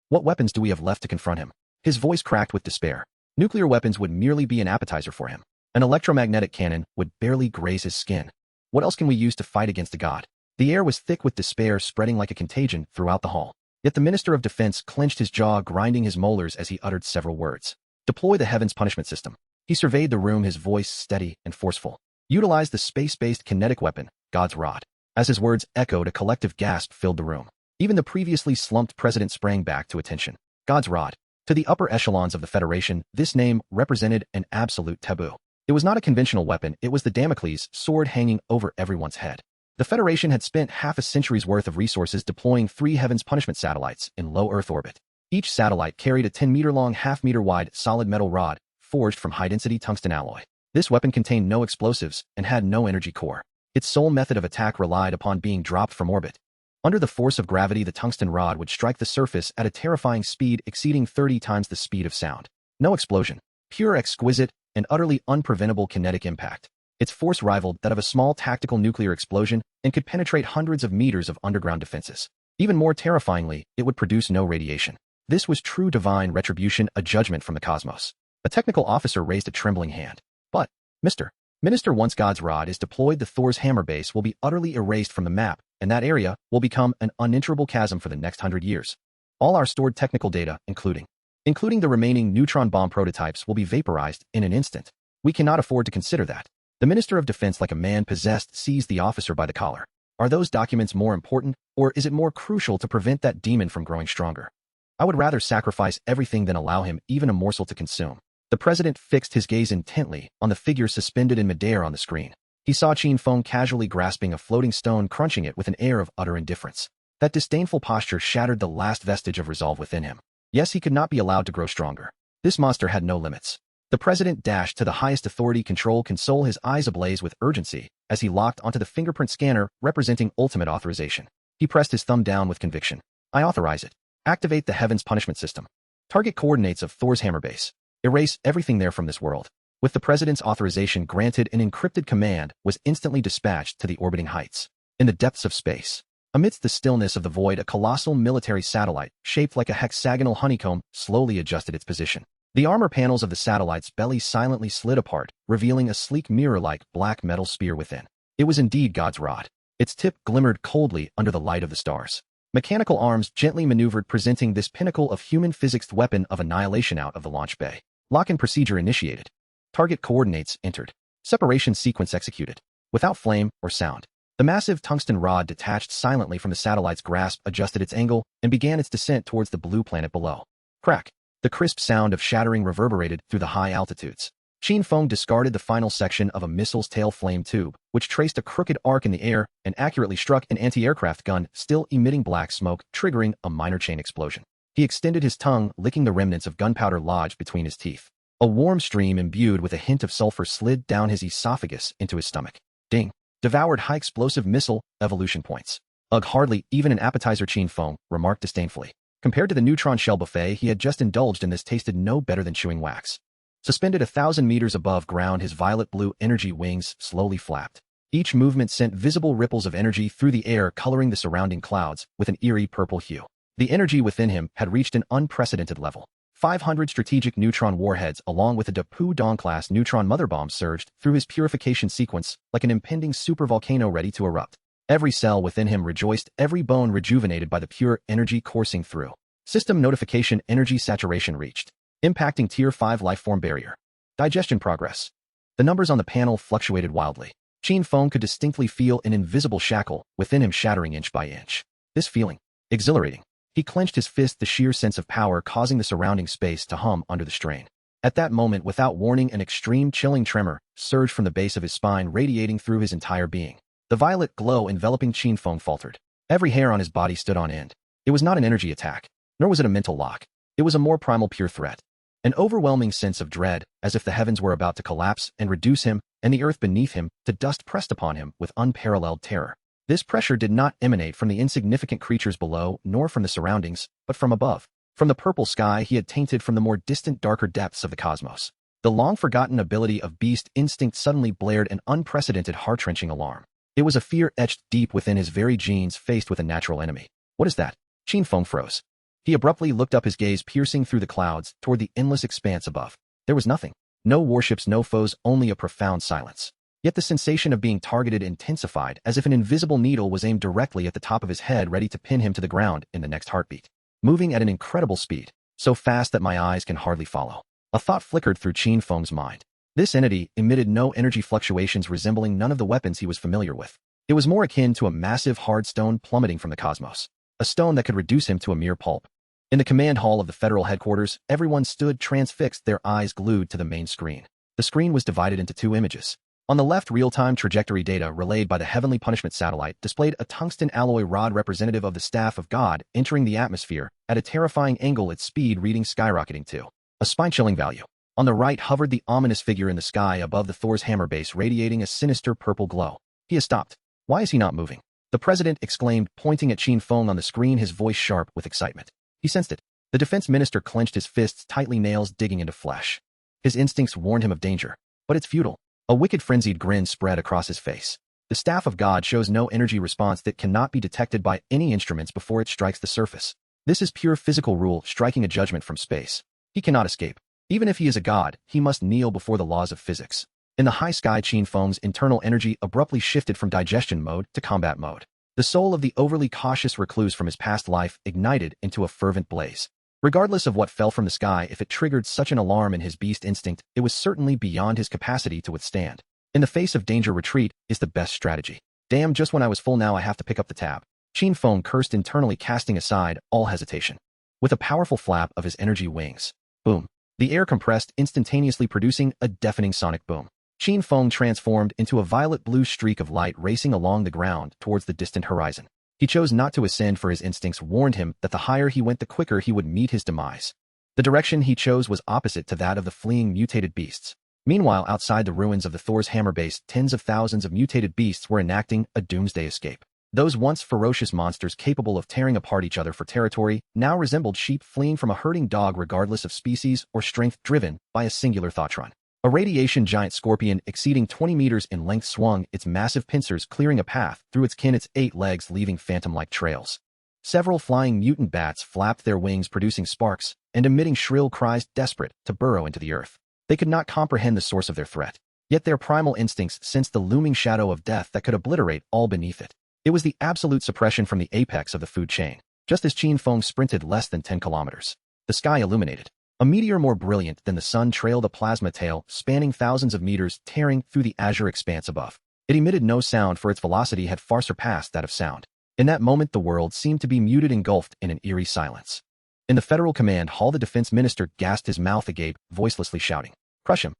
What weapons do we have left to confront him? His voice cracked with despair. Nuclear weapons would merely be an appetizer for him. An electromagnetic cannon would barely graze his skin. What else can we use to fight against a god? The air was thick with despair, spreading like a contagion throughout the hall. Yet the Minister of Defense clenched his jaw, grinding his molars as he uttered several words. Deploy the Heavens Punishment System. He surveyed the room, his voice steady and forceful. Utilize the space-based kinetic weapon, God's Rod. As his words echoed, a collective gasp filled the room. Even the previously slumped president sprang back to attention. God's Rod. To the upper echelons of the Federation, this name represented an absolute taboo. It was not a conventional weapon, it was the Damocles sword hanging over everyone's head. The Federation had spent half a century's worth of resources deploying 3 Heavens Punishment satellites in low Earth orbit. Each satellite carried a 10-meter-long, half-meter-wide solid metal rod forged from high-density tungsten alloy. This weapon contained no explosives and had no energy core. Its sole method of attack relied upon being dropped from orbit. Under the force of gravity, the tungsten rod would strike the surface at a terrifying speed exceeding 30 times the speed of sound. No explosion. Pure, exquisite, and utterly unpreventable kinetic impact. Its force rivaled that of a small tactical nuclear explosion and could penetrate hundreds of meters of underground defenses. Even more terrifyingly, it would produce no radiation. This was true divine retribution, a judgment from the cosmos. A technical officer raised a trembling hand. But, Minister, once God's Rod is deployed, the Thor's hammer base will be utterly erased from the map, and that area will become an unenterable chasm for the next 100 years. All our stored technical data, including the remaining neutron bomb prototypes, will be vaporized in an instant. We cannot afford to consider that. The Minister of Defense, like a man possessed, seized the officer by the collar. Are those documents more important, or is it more crucial to prevent that demon from growing stronger? I would rather sacrifice everything than allow him even a morsel to consume. The president fixed his gaze intently on the figure suspended in midair on the screen. He saw Qin Feng casually grasping a floating stone, crunching it with an air of utter indifference. That disdainful posture shattered the last vestige of resolve within him. Yes, he could not be allowed to grow stronger. This monster had no limits. The president dashed to the highest authority control console, his eyes ablaze with urgency as he locked onto the fingerprint scanner representing ultimate authorization. He pressed his thumb down with conviction. I authorize it. Activate the Heavens Punishment System. Target coordinates of Thor's hammer base. Erase everything there from this world. With the president's authorization granted, an encrypted command was instantly dispatched to the orbiting heights. In the depths of space, amidst the stillness of the void, a colossal military satellite, shaped like a hexagonal honeycomb, slowly adjusted its position. The armor panels of the satellite's belly silently slid apart, revealing a sleek mirror-like black metal spear within. It was indeed God's Rod. Its tip glimmered coldly under the light of the stars. Mechanical arms gently maneuvered, presenting this pinnacle of human physics weapon of annihilation out of the launch bay. Lock-in procedure initiated. Target coordinates entered. Separation sequence executed. Without flame or sound, the massive tungsten rod detached silently from the satellite's grasp, adjusted its angle, and began its descent towards the blue planet below. Crack. The crisp sound of shattering reverberated through the high altitudes. Qin Feng discarded the final section of a missile's tail flame tube, which traced a crooked arc in the air and accurately struck an anti-aircraft gun still emitting black smoke, triggering a minor chain explosion. He extended his tongue, licking the remnants of gunpowder lodged between his teeth. A warm stream imbued with a hint of sulfur slid down his esophagus into his stomach. Ding. Devoured high-explosive missile, evolution points. Ugh, hardly even an appetizer, Qin Feng remarked disdainfully. Compared to the neutron shell buffet he had just indulged in, this tasted no better than chewing wax. Suspended 1,000 meters above ground, his violet-blue energy wings slowly flapped. Each movement sent visible ripples of energy through the air, coloring the surrounding clouds with an eerie purple hue. The energy within him had reached an unprecedented level. 500 strategic neutron warheads along with a Depu Dong-class neutron mother bomb surged through his purification sequence like an impending supervolcano ready to erupt. Every cell within him rejoiced, every bone rejuvenated by the pure energy coursing through. System notification: energy saturation reached. Impacting Tier 5 lifeform barrier. Digestion progress. The numbers on the panel fluctuated wildly. Qin Feng could distinctly feel an invisible shackle within him shattering inch by inch. This feeling, exhilarating. He clenched his fist, the sheer sense of power causing the surrounding space to hum under the strain. At that moment, without warning, an extreme chilling tremor surged from the base of his spine, radiating through his entire being. The violet glow enveloping Qin Feng faltered. Every hair on his body stood on end. It was not an energy attack, nor was it a mental lock. It was a more primal, pure threat. An overwhelming sense of dread, as if the heavens were about to collapse and reduce him, and the earth beneath him, to dust, pressed upon him with unparalleled terror. This pressure did not emanate from the insignificant creatures below, nor from the surroundings, but from above. From the purple sky he had tainted, from the more distant, darker depths of the cosmos. The long-forgotten ability of beast instinct suddenly blared an unprecedented, heart-wrenching alarm. It was a fear etched deep within his very genes, faced with a natural enemy. What is that? Qin Feng froze. He abruptly looked up, his gaze piercing through the clouds toward the endless expanse above. There was nothing. No warships, no foes, only a profound silence. Yet the sensation of being targeted intensified, as if an invisible needle was aimed directly at the top of his head, ready to pin him to the ground in the next heartbeat. Moving at an incredible speed, so fast that my eyes can hardly follow. A thought flickered through Qin Feng's mind. This entity emitted no energy fluctuations, resembling none of the weapons he was familiar with. It was more akin to a massive hard stone plummeting from the cosmos. A stone that could reduce him to a mere pulp. In the command hall of the federal headquarters, everyone stood transfixed, their eyes glued to the main screen. The screen was divided into two images. On the left, real-time trajectory data relayed by the Heavenly Punishment satellite displayed a tungsten alloy rod representative of the Staff of God entering the atmosphere at a terrifying angle, its speed reading skyrocketing to a spine-chilling value. On the right hovered the ominous figure in the sky above the Thor's hammer base, radiating a sinister purple glow. He has stopped. Why is he not moving? The president exclaimed, pointing at Qin Feng on the screen, his voice sharp with excitement. He sensed it. The defense minister clenched his fists tightly, nails digging into flesh. His instincts warned him of danger, but it's futile. A wicked, frenzied grin spread across his face. The Staff of God shows no energy response that cannot be detected by any instruments before it strikes the surface. This is pure physical rule, striking a judgment from space. He cannot escape. Even if he is a god, he must kneel before the laws of physics. In the high sky, Qin Feng's internal energy abruptly shifted from digestion mode to combat mode. The soul of the overly cautious recluse from his past life ignited into a fervent blaze. Regardless of what fell from the sky, if it triggered such an alarm in his beast instinct, it was certainly beyond his capacity to withstand. In the face of danger, retreat is the best strategy. Damn, just when I was full, now I have to pick up the tab. Qin Feng cursed internally, casting aside all hesitation. With a powerful flap of his energy wings, boom. The air compressed, instantaneously producing a deafening sonic boom. Qin Feng transformed into a violet-blue streak of light racing along the ground towards the distant horizon. He chose not to ascend, for his instincts warned him that the higher he went, the quicker he would meet his demise. The direction he chose was opposite to that of the fleeing mutated beasts. Meanwhile, outside the ruins of the Thor's hammer base, tens of thousands of mutated beasts were enacting a doomsday escape. Those once ferocious monsters capable of tearing apart each other for territory now resembled sheep fleeing from a herding dog, regardless of species or strength, driven by a singular thoughtron. A radiation giant scorpion exceeding 20 meters in length swung its massive pincers, clearing a path through its 8 legs, leaving phantom-like trails. Several flying mutant bats flapped their wings, producing sparks and emitting shrill cries, desperate to burrow into the earth. They could not comprehend the source of their threat, yet their primal instincts sensed the looming shadow of death that could obliterate all beneath it. It was the absolute suppression from the apex of the food chain. Just as Qin Feng sprinted less than 10 kilometers, the sky illuminated. A meteor more brilliant than the sun trailed a plasma tail spanning thousands of meters, tearing through the azure expanse above. It emitted no sound, for its velocity had far surpassed that of sound. In that moment, the world seemed to be muted, engulfed in an eerie silence. In the federal command hall, the defense minister gasped, his mouth agape, voicelessly shouting, Crush him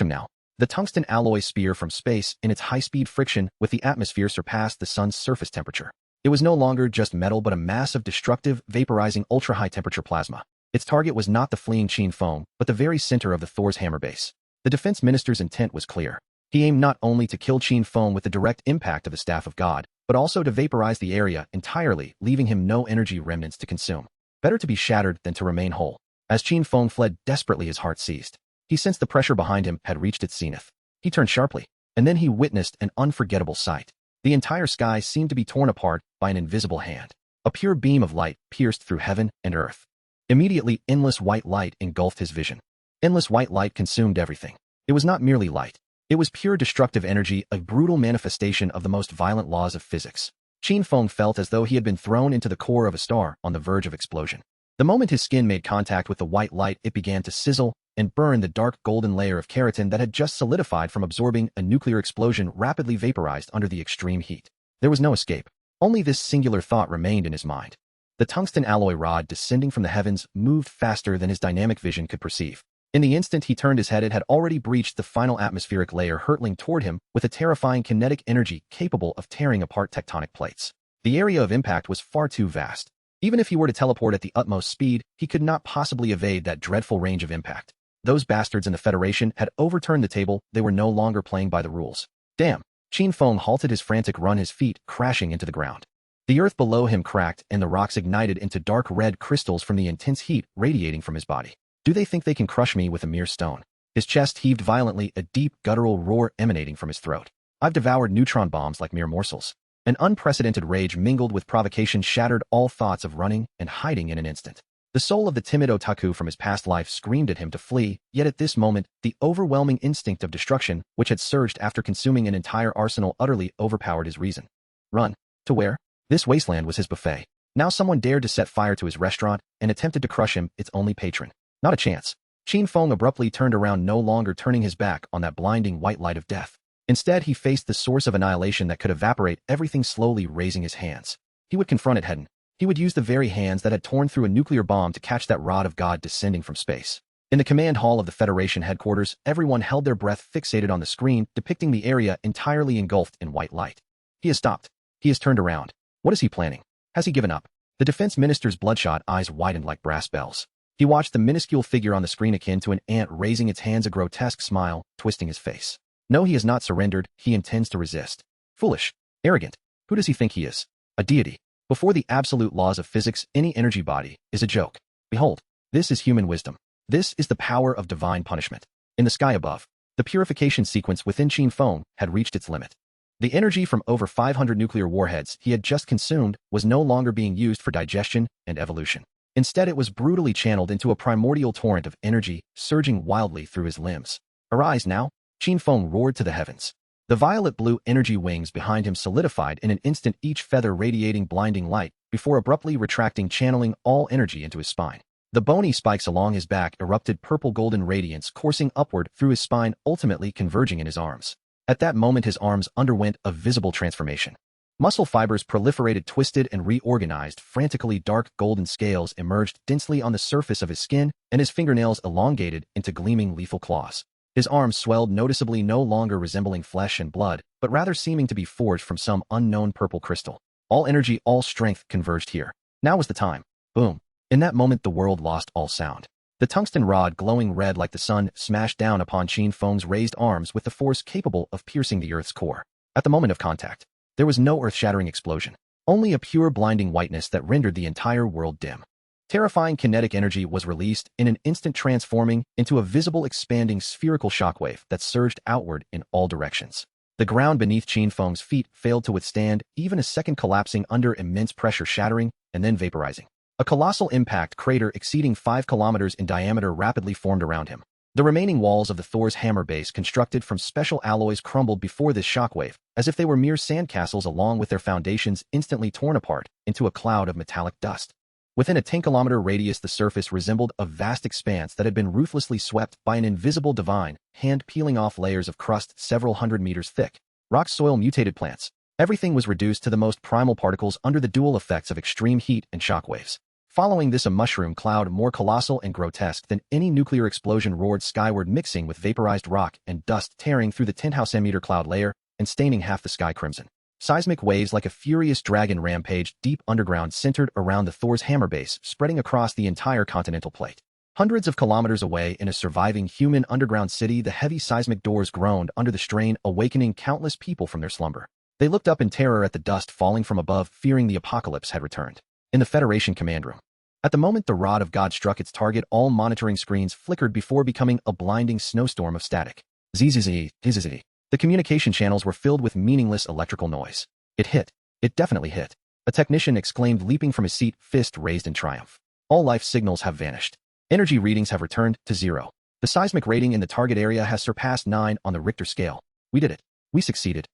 now. The tungsten alloy spear from space, in its high-speed friction with the atmosphere, surpassed the sun's surface temperature. It was no longer just metal, but a mass of destructive, vaporizing, ultra-high-temperature plasma. Its target was not the fleeing Qin Feng, but the very center of the Thor's hammer base. The defense minister's intent was clear. He aimed not only to kill Qin Feng with the direct impact of the Staff of God, but also to vaporize the area entirely, leaving him no energy remnants to consume. Better to be shattered than to remain whole. As Qin Feng fled desperately, his heart seized. He sensed the pressure behind him had reached its zenith. He turned sharply, and then he witnessed an unforgettable sight. The entire sky seemed to be torn apart by an invisible hand. A pure beam of light pierced through heaven and earth. Immediately, endless white light engulfed his vision. Endless white light consumed everything. It was not merely light. It was pure destructive energy, a brutal manifestation of the most violent laws of physics. Qin Feng felt as though he had been thrown into the core of a star on the verge of explosion. The moment his skin made contact with the white light, it began to sizzle and burn. The dark golden layer of keratin that had just solidified from absorbing a nuclear explosion rapidly vaporized under the extreme heat. There was no escape. Only this singular thought remained in his mind. The tungsten alloy rod descending from the heavens moved faster than his dynamic vision could perceive. In the instant he turned his head, it had already breached the final atmospheric layer, hurtling toward him with a terrifying kinetic energy capable of tearing apart tectonic plates. The area of impact was far too vast. Even if he were to teleport at the utmost speed, he could not possibly evade that dreadful range of impact. Those bastards in the Federation had overturned the table. They were no longer playing by the rules. Damn! Qin Feng halted his frantic run, his feet crashing into the ground. The earth below him cracked, and the rocks ignited into dark red crystals from the intense heat radiating from his body. Do they think they can crush me with a mere stone? His chest heaved violently, a deep guttural roar emanating from his throat. I've devoured neutron bombs like mere morsels. An unprecedented rage mingled with provocation shattered all thoughts of running and hiding in an instant. The soul of the timid otaku from his past life screamed at him to flee, yet at this moment, the overwhelming instinct of destruction, which had surged after consuming an entire arsenal, utterly overpowered his reason. Run. To where? This wasteland was his buffet. Now someone dared to set fire to his restaurant and attempted to crush him, its only patron. Not a chance. Qin Feng abruptly turned around, no longer turning his back on that blinding white light of death. Instead, he faced the source of annihilation that could evaporate everything, slowly raising his hands. He would confront it head-on. He would use the very hands that had torn through a nuclear bomb to catch that rod of God descending from space. In the command hall of the Federation headquarters, everyone held their breath, fixated on the screen, depicting the area entirely engulfed in white light. He has stopped. He has turned around. What is he planning? Has he given up? The defense minister's bloodshot eyes widened like brass bells. He watched the minuscule figure on the screen, akin to an ant raising its hands, a grotesque smile twisting his face. No, he has not surrendered. He intends to resist. Foolish. Arrogant. Who does he think he is? A deity. Before the absolute laws of physics, any energy body is a joke. Behold, this is human wisdom. This is the power of divine punishment. In the sky above, the purification sequence within Qin Feng had reached its limit. The energy from over 500 nuclear warheads he had just consumed was no longer being used for digestion and evolution. Instead, it was brutally channeled into a primordial torrent of energy, surging wildly through his limbs. Arise now! Qin Feng roared to the heavens. The violet-blue energy wings behind him solidified in an instant, each feather radiating blinding light, before abruptly retracting, channeling all energy into his spine. The bony spikes along his back erupted purple-golden radiance, coursing upward through his spine, ultimately converging in his arms. At that moment, his arms underwent a visible transformation. Muscle fibers proliferated, twisted, and reorganized. Frantically dark golden scales emerged densely on the surface of his skin, and his fingernails elongated into gleaming lethal claws. His arms swelled noticeably, no longer resembling flesh and blood, but rather seeming to be forged from some unknown purple crystal. All energy, all strength converged here. Now was the time. Boom. In that moment, the world lost all sound. The tungsten rod, glowing red like the sun, smashed down upon Qin Feng's raised arms with the force capable of piercing the Earth's core. At the moment of contact, there was no earth-shattering explosion, only a pure blinding whiteness that rendered the entire world dim. Terrifying kinetic energy was released in an instant, transforming into a visible expanding spherical shockwave that surged outward in all directions. The ground beneath Qin Feng's feet failed to withstand even a second, collapsing under immense pressure, shattering and then vaporizing. A colossal impact crater exceeding 5 kilometers in diameter rapidly formed around him. The remaining walls of the Thor's hammer base, constructed from special alloys, crumbled before this shockwave, as if they were mere sandcastles, along with their foundations instantly torn apart into a cloud of metallic dust. Within a 10-kilometer radius, the surface resembled a vast expanse that had been ruthlessly swept by an invisible divine hand, peeling off layers of crust several hundred meters thick. Rock, soil, mutated plants. Everything was reduced to the most primal particles under the dual effects of extreme heat and shockwaves. Following this, a mushroom cloud more colossal and grotesque than any nuclear explosion roared skyward, mixing with vaporized rock and dust, tearing through the 10,000-meter cloud layer and staining half the sky crimson. Seismic waves like a furious dragon rampaged deep underground, centered around the Thor's hammer base, spreading across the entire continental plate. Hundreds of kilometers away, in a surviving human underground city, the heavy seismic doors groaned under the strain, awakening countless people from their slumber. They looked up in terror at the dust falling from above, fearing the apocalypse had returned. In the Federation command room, At the moment the rod of God struck its target, all monitoring screens flickered before becoming a blinding snowstorm of static. Zzz. The communication channels were filled with meaningless electrical noise. It hit. It definitely hit. A technician exclaimed, leaping from his seat, fist raised in triumph. All life signals have vanished. Energy readings have returned to 0. The seismic rating in the target area has surpassed 9 on the Richter scale. We did it. We succeeded.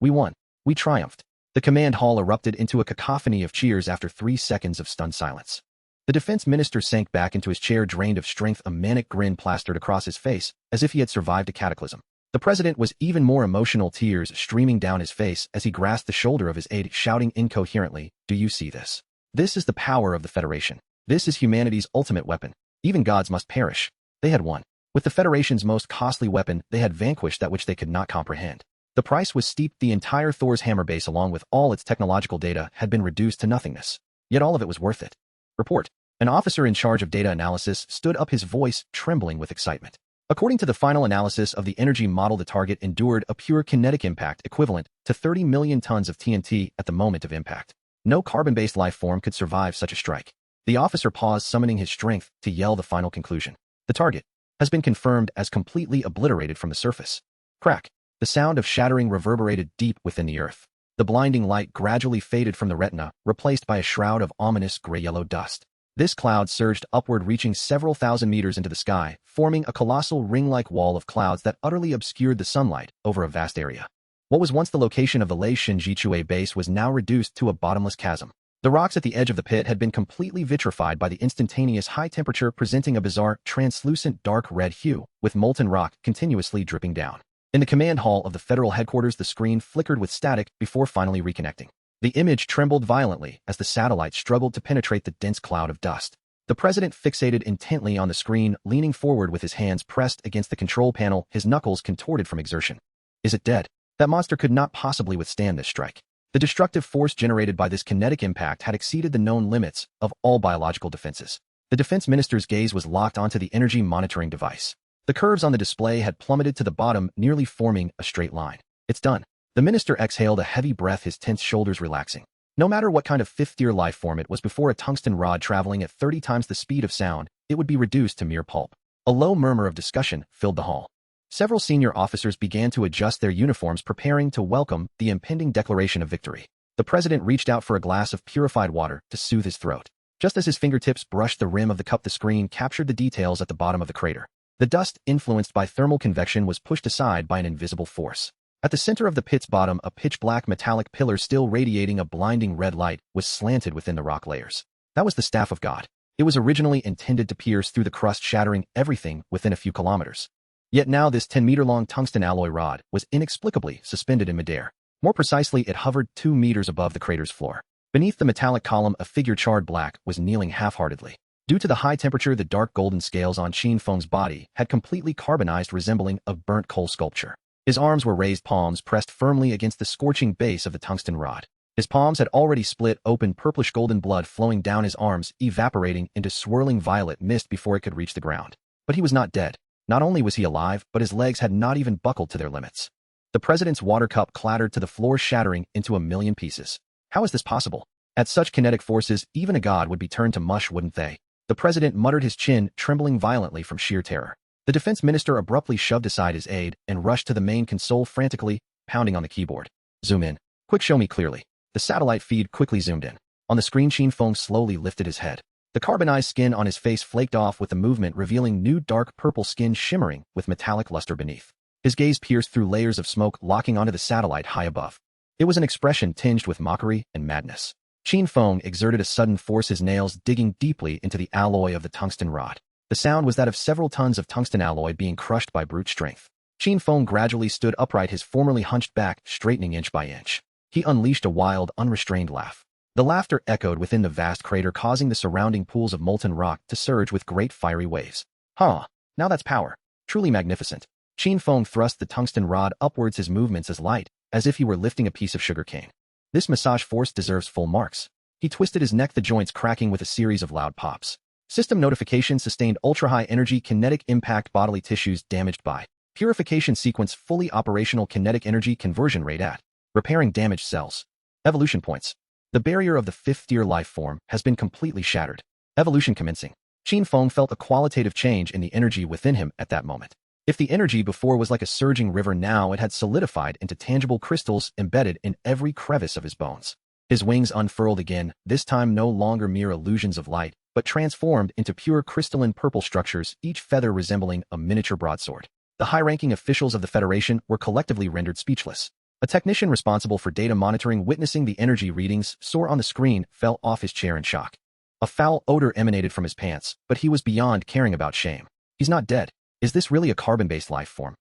We won. We triumphed. The command hall erupted into a cacophony of cheers after 3 seconds of stunned silence. The defense minister sank back into his chair, drained of strength, a manic grin plastered across his face, as if he had survived a cataclysm. The president was even more emotional, tears streaming down his face as he grasped the shoulder of his aide, shouting incoherently, "Do you see this? This is the power of the Federation. This is humanity's ultimate weapon. Even gods must perish." They had won. With the Federation's most costly weapon, they had vanquished that which they could not comprehend. The price was steep. The entire Thor's hammer base, along with all its technological data, had been reduced to nothingness. Yet all of it was worth it. Report. An officer in charge of data analysis stood up, his voice trembling with excitement. According to the final analysis of the energy model, the target endured a pure kinetic impact equivalent to 30 million tons of TNT at the moment of impact. No carbon-based life form could survive such a strike. The officer paused, summoning his strength to yell the final conclusion. The target has been confirmed as completely obliterated from the surface. Crack. The sound of shattering reverberated deep within the earth. The blinding light gradually faded from the retina, replaced by a shroud of ominous gray-yellow dust. This cloud surged upward, reaching several thousand meters into the sky, forming a colossal ring-like wall of clouds that utterly obscured the sunlight over a vast area. What was once the location of the Lei Shinjichue base was now reduced to a bottomless chasm. The rocks at the edge of the pit had been completely vitrified by the instantaneous high temperature, presenting a bizarre, translucent dark red hue, with molten rock continuously dripping down. In the command hall of the federal headquarters, the screen flickered with static before finally reconnecting. The image trembled violently as the satellite struggled to penetrate the dense cloud of dust. The president fixated intently on the screen, leaning forward with his hands pressed against the control panel, his knuckles contorted from exertion. Is it dead? That monster could not possibly withstand this strike. The destructive force generated by this kinetic impact had exceeded the known limits of all biological defenses. The defense minister's gaze was locked onto the energy monitoring device. The curves on the display had plummeted to the bottom, nearly forming a straight line. It's done. The minister exhaled a heavy breath, his tense shoulders relaxing. No matter what kind of fifth-tier life form it was, before a tungsten rod traveling at 30 times the speed of sound, it would be reduced to mere pulp. A low murmur of discussion filled the hall. Several senior officers began to adjust their uniforms, preparing to welcome the impending declaration of victory. The president reached out for a glass of purified water to soothe his throat. Just as his fingertips brushed the rim of the cup, the screen captured the details at the bottom of the crater. The dust, influenced by thermal convection, was pushed aside by an invisible force. At the center of the pit's bottom, a pitch-black metallic pillar, still radiating a blinding red light, was slanted within the rock layers. That was the Staff of God. It was originally intended to pierce through the crust, shattering everything within a few kilometers. Yet now this 10-meter-long tungsten alloy rod was inexplicably suspended in midair. More precisely, it hovered 2 meters above the crater's floor. Beneath the metallic column, a figure charred black was kneeling half-heartedly. Due to the high temperature, the dark golden scales on Qin Feng's body had completely carbonized, resembling a burnt coal sculpture. His arms were raised, palms pressed firmly against the scorching base of the tungsten rod. His palms had already split open, purplish golden blood flowing down his arms, evaporating into swirling violet mist before it could reach the ground. But he was not dead. Not only was he alive, but his legs had not even buckled to their limits. The president's water cup clattered to the floor, shattering into a million pieces. How is this possible? At such kinetic forces, even a god would be turned to mush, wouldn't they? The president muttered, his chin trembling violently from sheer terror. The defense minister abruptly shoved aside his aide and rushed to the main console, frantically pounding on the keyboard. Zoom in. Quick, show me clearly. The satellite feed quickly zoomed in. On the screen, Qin Feng slowly lifted his head. The carbonized skin on his face flaked off with the movement, revealing new dark purple skin shimmering with metallic luster beneath. His gaze pierced through layers of smoke, locking onto the satellite high above. It was an expression tinged with mockery and madness. Qin Feng exerted a sudden force, his nails digging deeply into the alloy of the tungsten rod. The sound was that of several tons of tungsten alloy being crushed by brute strength. Qin Feng gradually stood upright, his formerly hunched back straightening inch by inch. He unleashed a wild, unrestrained laugh. The laughter echoed within the vast crater, causing the surrounding pools of molten rock to surge with great fiery waves. Now that's power. Truly magnificent. Qin Feng thrust the tungsten rod upwards, his movements as light as if he were lifting a piece of sugarcane. This massage force deserves full marks. He twisted his neck, the joints cracking with a series of loud pops. System notification: sustained ultra-high energy kinetic impact, bodily tissues damaged by Purification Sequence, fully operational, kinetic energy conversion rate at repairing damaged cells. Evolution points. The barrier of the fifth-tier life form has been completely shattered. Evolution commencing. Qin Feng felt a qualitative change in the energy within him at that moment. If the energy before was like a surging river, now it had solidified into tangible crystals embedded in every crevice of his bones. His wings unfurled again, this time no longer mere illusions of light, but transformed into pure crystalline purple structures, each feather resembling a miniature broadsword. The high-ranking officials of the Federation were collectively rendered speechless. A technician responsible for data monitoring, witnessing the energy readings soar on the screen, fell off his chair in shock. A foul odor emanated from his pants, but he was beyond caring about shame. He's not dead. Is this really a carbon-based life form?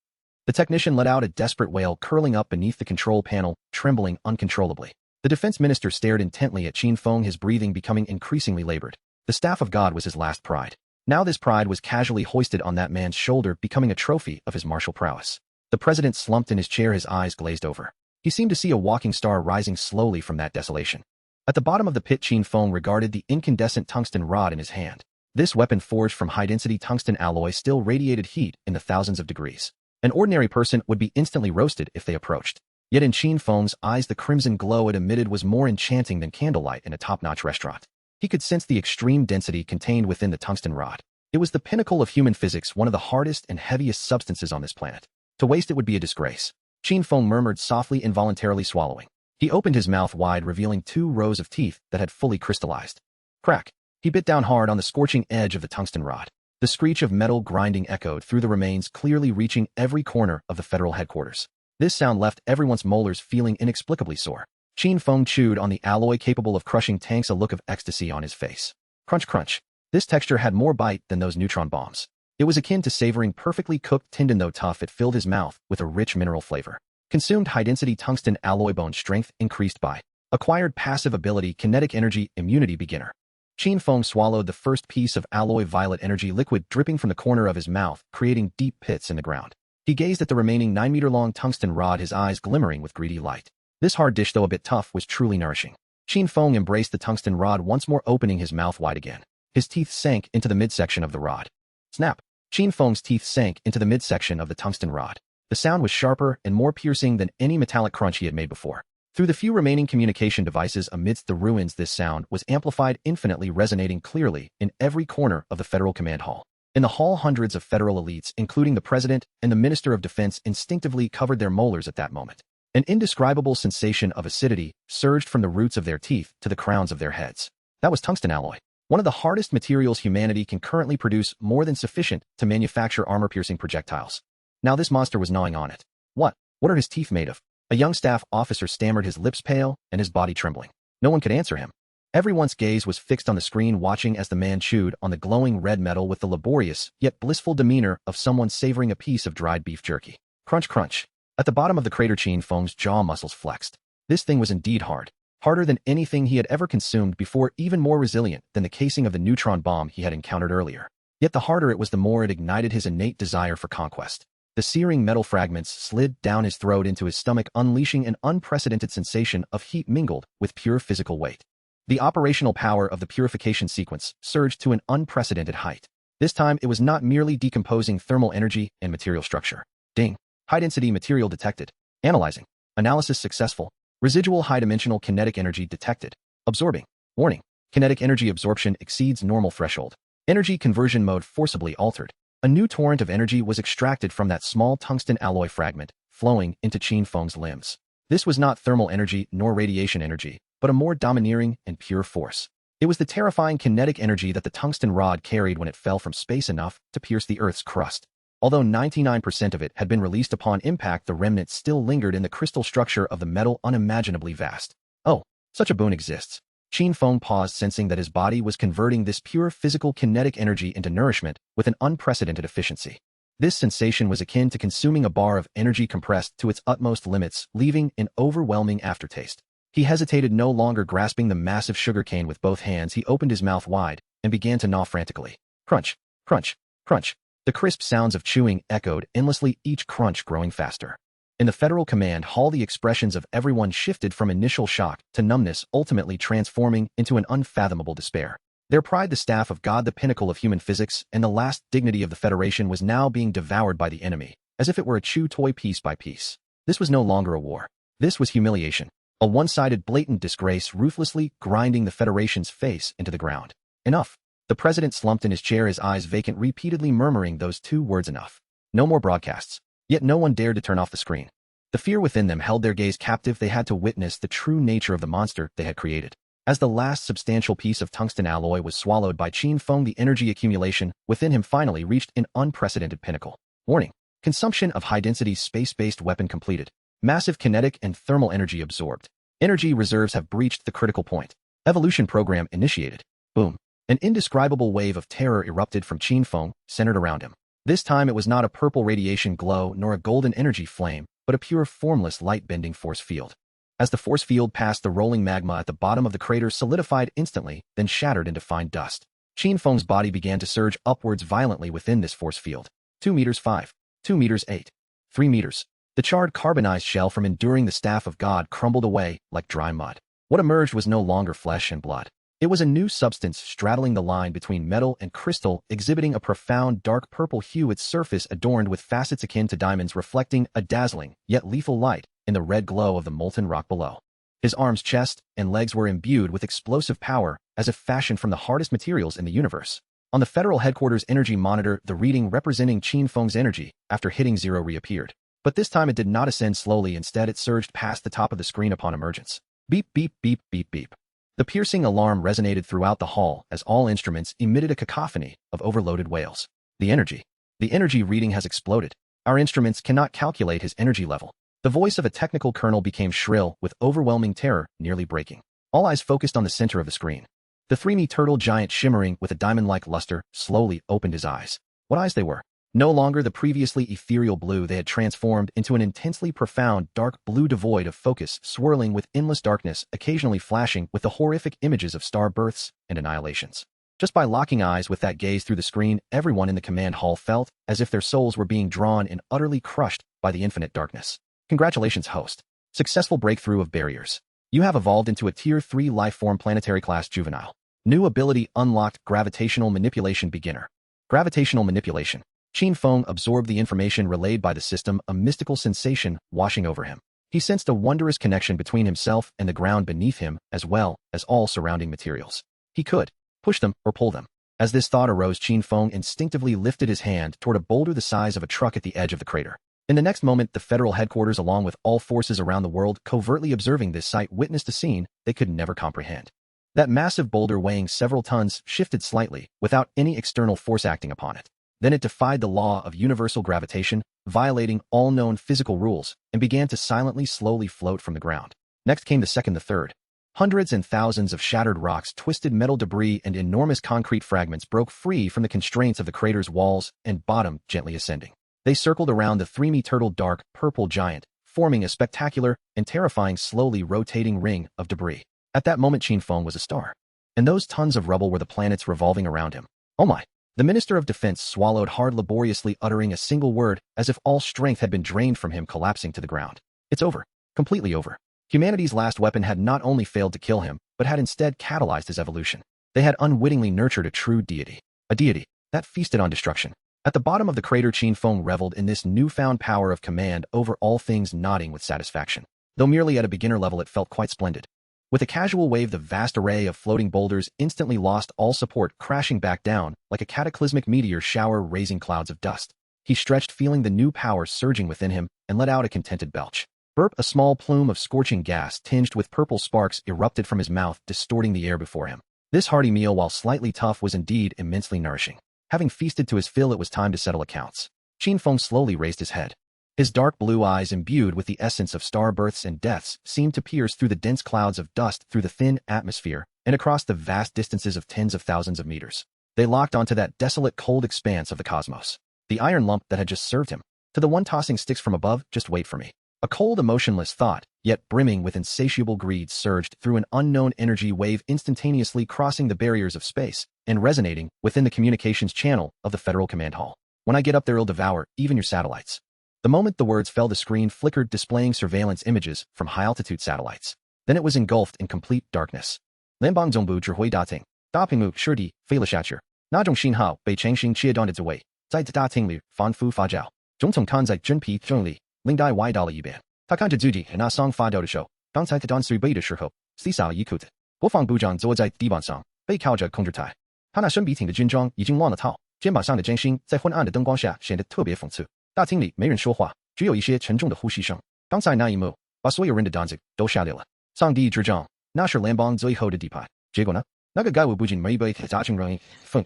The technician let out a desperate wail, curling up beneath the control panel, trembling uncontrollably. The defense minister stared intently at Qin Feng, his breathing becoming increasingly labored. The staff of God was his last pride. Now this pride was casually hoisted on that man's shoulder, becoming a trophy of his martial prowess. The president slumped in his chair, his eyes glazed over. He seemed to see a walking star rising slowly from that desolation. At the bottom of the pit, Qin Feng regarded the incandescent tungsten rod in his hand. This weapon, forged from high-density tungsten alloy, still radiated heat in the thousands of degrees. An ordinary person would be instantly roasted if they approached. Yet in Qin Feng's eyes, the crimson glow it emitted was more enchanting than candlelight in a top-notch restaurant. He could sense the extreme density contained within the tungsten rod. It was the pinnacle of human physics, one of the hardest and heaviest substances on this planet. To waste it would be a disgrace. Qin Feng murmured softly, involuntarily swallowing. He opened his mouth wide, revealing 2 rows of teeth that had fully crystallized. Crack. He bit down hard on the scorching edge of the tungsten rod. The screech of metal grinding echoed through the remains, clearly reaching every corner of the federal headquarters. This sound left everyone's molars feeling inexplicably sore. Qin Feng chewed on the alloy capable of crushing tanks, a look of ecstasy on his face. Crunch, crunch. This texture had more bite than those neutron bombs. It was akin to savoring perfectly cooked tendon. Though tough, it filled his mouth with a rich mineral flavor. Consumed high-density tungsten alloy. Bone strength increased by. Acquired passive ability, kinetic energy, immunity, beginner. Qin Feng swallowed the first piece of alloy, violet energy liquid dripping from the corner of his mouth, creating deep pits in the ground. He gazed at the remaining 9-meter-long tungsten rod, his eyes glimmering with greedy light. This hard dish, though a bit tough, was truly nourishing. Qin Feng embraced the tungsten rod once more, opening his mouth wide again. His teeth sank into the midsection of the rod. Snap! Qin Feng's teeth sank into the midsection of the tungsten rod. The sound was sharper and more piercing than any metallic crunch he had made before. Through the few remaining communication devices amidst the ruins, this sound was amplified infinitely, resonating clearly in every corner of the Federal Command Hall. In the hall, hundreds of federal elites, including the President and the Minister of Defense, instinctively covered their molars at that moment. An indescribable sensation of acidity surged from the roots of their teeth to the crowns of their heads. That was tungsten alloy, one of the hardest materials humanity can currently produce, more than sufficient to manufacture armor-piercing projectiles. Now this monster was gnawing on it. What are his teeth made of? A young staff officer stammered, his lips pale and his body trembling. No one could answer him. Everyone's gaze was fixed on the screen, watching as the man chewed on the glowing red metal with the laborious yet blissful demeanor of someone savoring a piece of dried beef jerky. Crunch, crunch. At the bottom of the crater, Qin Feng's jaw muscles flexed. This thing was indeed hard. Harder than anything he had ever consumed before, even more resilient than the casing of the neutron bomb he had encountered earlier. Yet the harder it was, the more it ignited his innate desire for conquest. The searing metal fragments slid down his throat into his stomach, unleashing an unprecedented sensation of heat mingled with pure physical weight. The operational power of the Purification Sequence surged to an unprecedented height. This time, it was not merely decomposing thermal energy and material structure. Ding. High-density material detected. Analyzing. Analysis successful. Residual high-dimensional kinetic energy detected. Absorbing. Warning. Kinetic energy absorption exceeds normal threshold. Energy conversion mode forcibly altered. A new torrent of energy was extracted from that small tungsten alloy fragment, flowing into Qin Feng's limbs. This was not thermal energy nor radiation energy, but a more domineering and pure force. It was the terrifying kinetic energy that the tungsten rod carried when it fell from space, enough to pierce the Earth's crust. Although 99% of it had been released upon impact, the remnant still lingered in the crystal structure of the metal, unimaginably vast. Oh, such a boon exists. Qin Feng paused, sensing that his body was converting this pure physical kinetic energy into nourishment with an unprecedented efficiency. This sensation was akin to consuming a bar of energy compressed to its utmost limits, leaving an overwhelming aftertaste. He hesitated, no longer grasping the massive sugarcane with both hands. He opened his mouth wide and began to gnaw frantically. Crunch, crunch, crunch. The crisp sounds of chewing echoed endlessly, each crunch growing faster. In the Federal Command Hall, the expressions of everyone shifted from initial shock to numbness, ultimately transforming into an unfathomable despair. Their pride, the staff of God, the pinnacle of human physics, and the last dignity of the Federation, was now being devoured by the enemy, as if it were a chew toy, piece by piece. This was no longer a war. This was humiliation. A one-sided, blatant disgrace, ruthlessly grinding the Federation's face into the ground. Enough. The president slumped in his chair, his eyes vacant, repeatedly murmuring those two words: enough. No more broadcasts. Yet no one dared to turn off the screen. The fear within them held their gaze captive. They had to witness the true nature of the monster they had created. As the last substantial piece of tungsten alloy was swallowed by Qin Feng, the energy accumulation within him finally reached an unprecedented pinnacle. Warning. Consumption of high-density space-based weapon completed. Massive kinetic and thermal energy absorbed. Energy reserves have breached the critical point. Evolution program initiated. Boom. An indescribable wave of terror erupted from Qin Feng, centered around him. This time it was not a purple radiation glow nor a golden energy flame, but a pure formless light-bending force field. As the force field passed, the rolling magma at the bottom of the crater solidified instantly, then shattered into fine dust. Qin Feng's body began to surge upwards violently within this force field. 2 meters 5. 2 meters 8. 3 meters. The charred carbonized shell from enduring the staff of God crumbled away like dry mud. What emerged was no longer flesh and blood. It was a new substance straddling the line between metal and crystal, exhibiting a profound dark purple hue, its surface adorned with facets akin to diamonds, reflecting a dazzling, yet lethal light in the red glow of the molten rock below. His arms, chest, and legs were imbued with explosive power, as if fashioned from the hardest materials in the universe. On the Federal Headquarters energy monitor, the reading representing Qin Feng's energy, after hitting 0, reappeared. But this time it did not ascend slowly. Instead, it surged past the top of the screen upon emergence. Beep, beep, beep, beep, beep. The piercing alarm resonated throughout the hall as all instruments emitted a cacophony of overloaded wails. The energy reading has exploded. Our instruments cannot calculate his energy level. The voice of a technical colonel became shrill with overwhelming terror, nearly breaking. All eyes focused on the center of the screen. The 3-me turtle giant, shimmering with a diamond-like luster, slowly opened his eyes. What eyes they were! No longer the previously ethereal blue, they had transformed into an intensely profound dark blue devoid of focus, swirling with endless darkness, occasionally flashing with the horrific images of star births and annihilations. Just by locking eyes with that gaze through the screen, everyone in the command hall felt as if their souls were being drawn and utterly crushed by the infinite darkness. Congratulations, host. Successful breakthrough of barriers. You have evolved into a Tier 3 lifeform, planetary class juvenile. New ability unlocked: Gravitational Manipulation Beginner. Gravitational Manipulation. Qin Feng absorbed the information relayed by the system, a mystical sensation washing over him. He sensed a wondrous connection between himself and the ground beneath him, as well as all surrounding materials. He could push them or pull them. As this thought arose, Qin Feng instinctively lifted his hand toward a boulder the size of a truck at the edge of the crater. In the next moment, the Federal Headquarters, along with all forces around the world covertly observing this sight, witnessed a scene they could never comprehend. That massive boulder, weighing several tons, shifted slightly, without any external force acting upon it. Then it defied the law of universal gravitation, violating all known physical rules, and began to silently, slowly float from the ground. Next came the second, the third. Hundreds and thousands of shattered rocks, twisted metal debris, and enormous concrete fragments broke free from the constraints of the crater's walls and bottom, gently ascending. They circled around the 3-me turtle dark purple giant, forming a spectacular and terrifying, slowly rotating ring of debris. At that moment, Qin Feng was a star. And those tons of rubble were the planets revolving around him. Oh my! The Minister of Defense swallowed hard, laboriously uttering a single word, as if all strength had been drained from him, collapsing to the ground. It's over. Completely over. Humanity's last weapon had not only failed to kill him, but had instead catalyzed his evolution. They had unwittingly nurtured a true deity. A deity that feasted on destruction. At the bottom of the crater, Qin Feng reveled in this newfound power of command over all things, nodding with satisfaction. Though merely at a beginner level, it felt quite splendid. With a casual wave, the vast array of floating boulders instantly lost all support, crashing back down like a cataclysmic meteor shower, raising clouds of dust. He stretched, feeling the new power surging within him, and let out a contented belch. Burp! A small plume of scorching gas tinged with purple sparks erupted from his mouth, distorting the air before him. This hearty meal, while slightly tough, was indeed immensely nourishing. Having feasted to his fill, it was time to settle accounts. Qin Feng slowly raised his head. His dark blue eyes, imbued with the essence of star births and deaths, seemed to pierce through the dense clouds of dust, through the thin atmosphere, and across the vast distances of tens of thousands of meters. They locked onto that desolate, cold expanse of the cosmos. The iron lump that had just served him. To the one tossing sticks from above, just wait for me. A cold, emotionless thought, yet brimming with insatiable greed, surged through an unknown energy wave, instantaneously crossing the barriers of space and resonating within the communications channel of the Federal Command Hall. When I get up there, I'll devour even your satellites. The moment the words fell, the screen flickered, displaying surveillance images from high-altitude satellites. Then it was engulfed in complete darkness. 联邦总部指挥大厅，大屏幕设计飞了下去，那种信号被强行切断的滋味，在大厅里反复发酵。总统看在真皮中里，领带歪到了一边。他看着自己那上发抖的手，刚才他当水杯的时候，思考一口的。国防部长坐在地板上，背靠着控制台。他那身笔挺的军装已经乱了套，肩膀上的尖星在昏暗的灯光下显得特别讽刺。大厅里没人说话，只有一些沉重的呼吸声。刚才那一幕把所有人的胆子都吓裂了。上帝之杖，那是联邦最后的底牌。结果呢？那个怪物不仅没被砸成人粉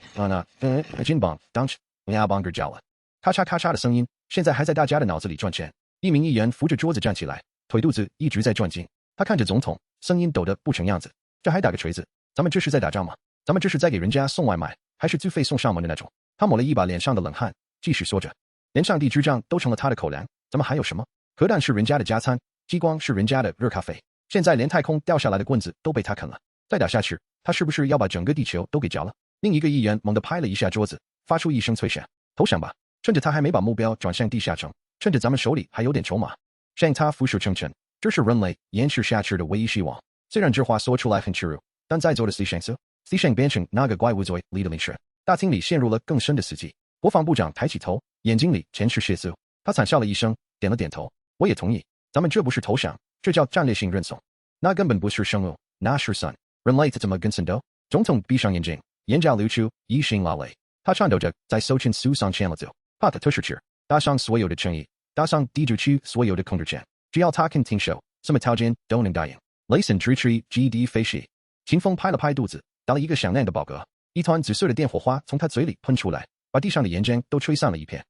金棒当成牙棒给嚼了，咔嚓咔嚓的声音现在还在大家的脑子里转圈。一名议员扶着桌子站起来，腿肚子一直在转筋。他看着总统，声音抖得不成样子。这还打个锤子？咱们这是在打仗吗？咱们这是在给人家送外卖，还是自费送上门的那种？他抹了一把脸上的冷汗，继续说着。连上帝之杖都成了他的口粮，咱们还有什么？核弹是人家的加餐，激光是人家的热咖啡，现在连太空掉下来的棍子都被他啃了。再打下去，他是不是要把整个地球都给嚼了？另一个议员猛地拍了一下桌子，发出一声脆响。投降吧，趁着他还没把目标转向地下城，趁着咱们手里还有点筹码，向他俯首称臣，这是人类延续下去的唯一希望。虽然这话说出来很耻辱，但在座的思想变成那个怪物嘴里的零食。大厅里陷入了更深的死寂。国防部长抬起头，眼睛里全是血色。他惨笑了一声，点了点头。我也同意，咱们这不是投降，这叫战略性认怂。那根本不是生物，那是神。人类怎么跟神斗？总统闭上眼睛，眼角流出一行老泪。他颤抖着在搜寻书上签了字，怕他特使劲，搭上所有的诚意，搭上地主区所有的控制权，只要他肯听手，什么条件都能答应。雷神支持 GD 飞行。秦风拍了拍肚子，打了一个响亮的饱嗝，一团紫色的电火花从他嘴里喷出来，把地上的岩浆都吹散了一片。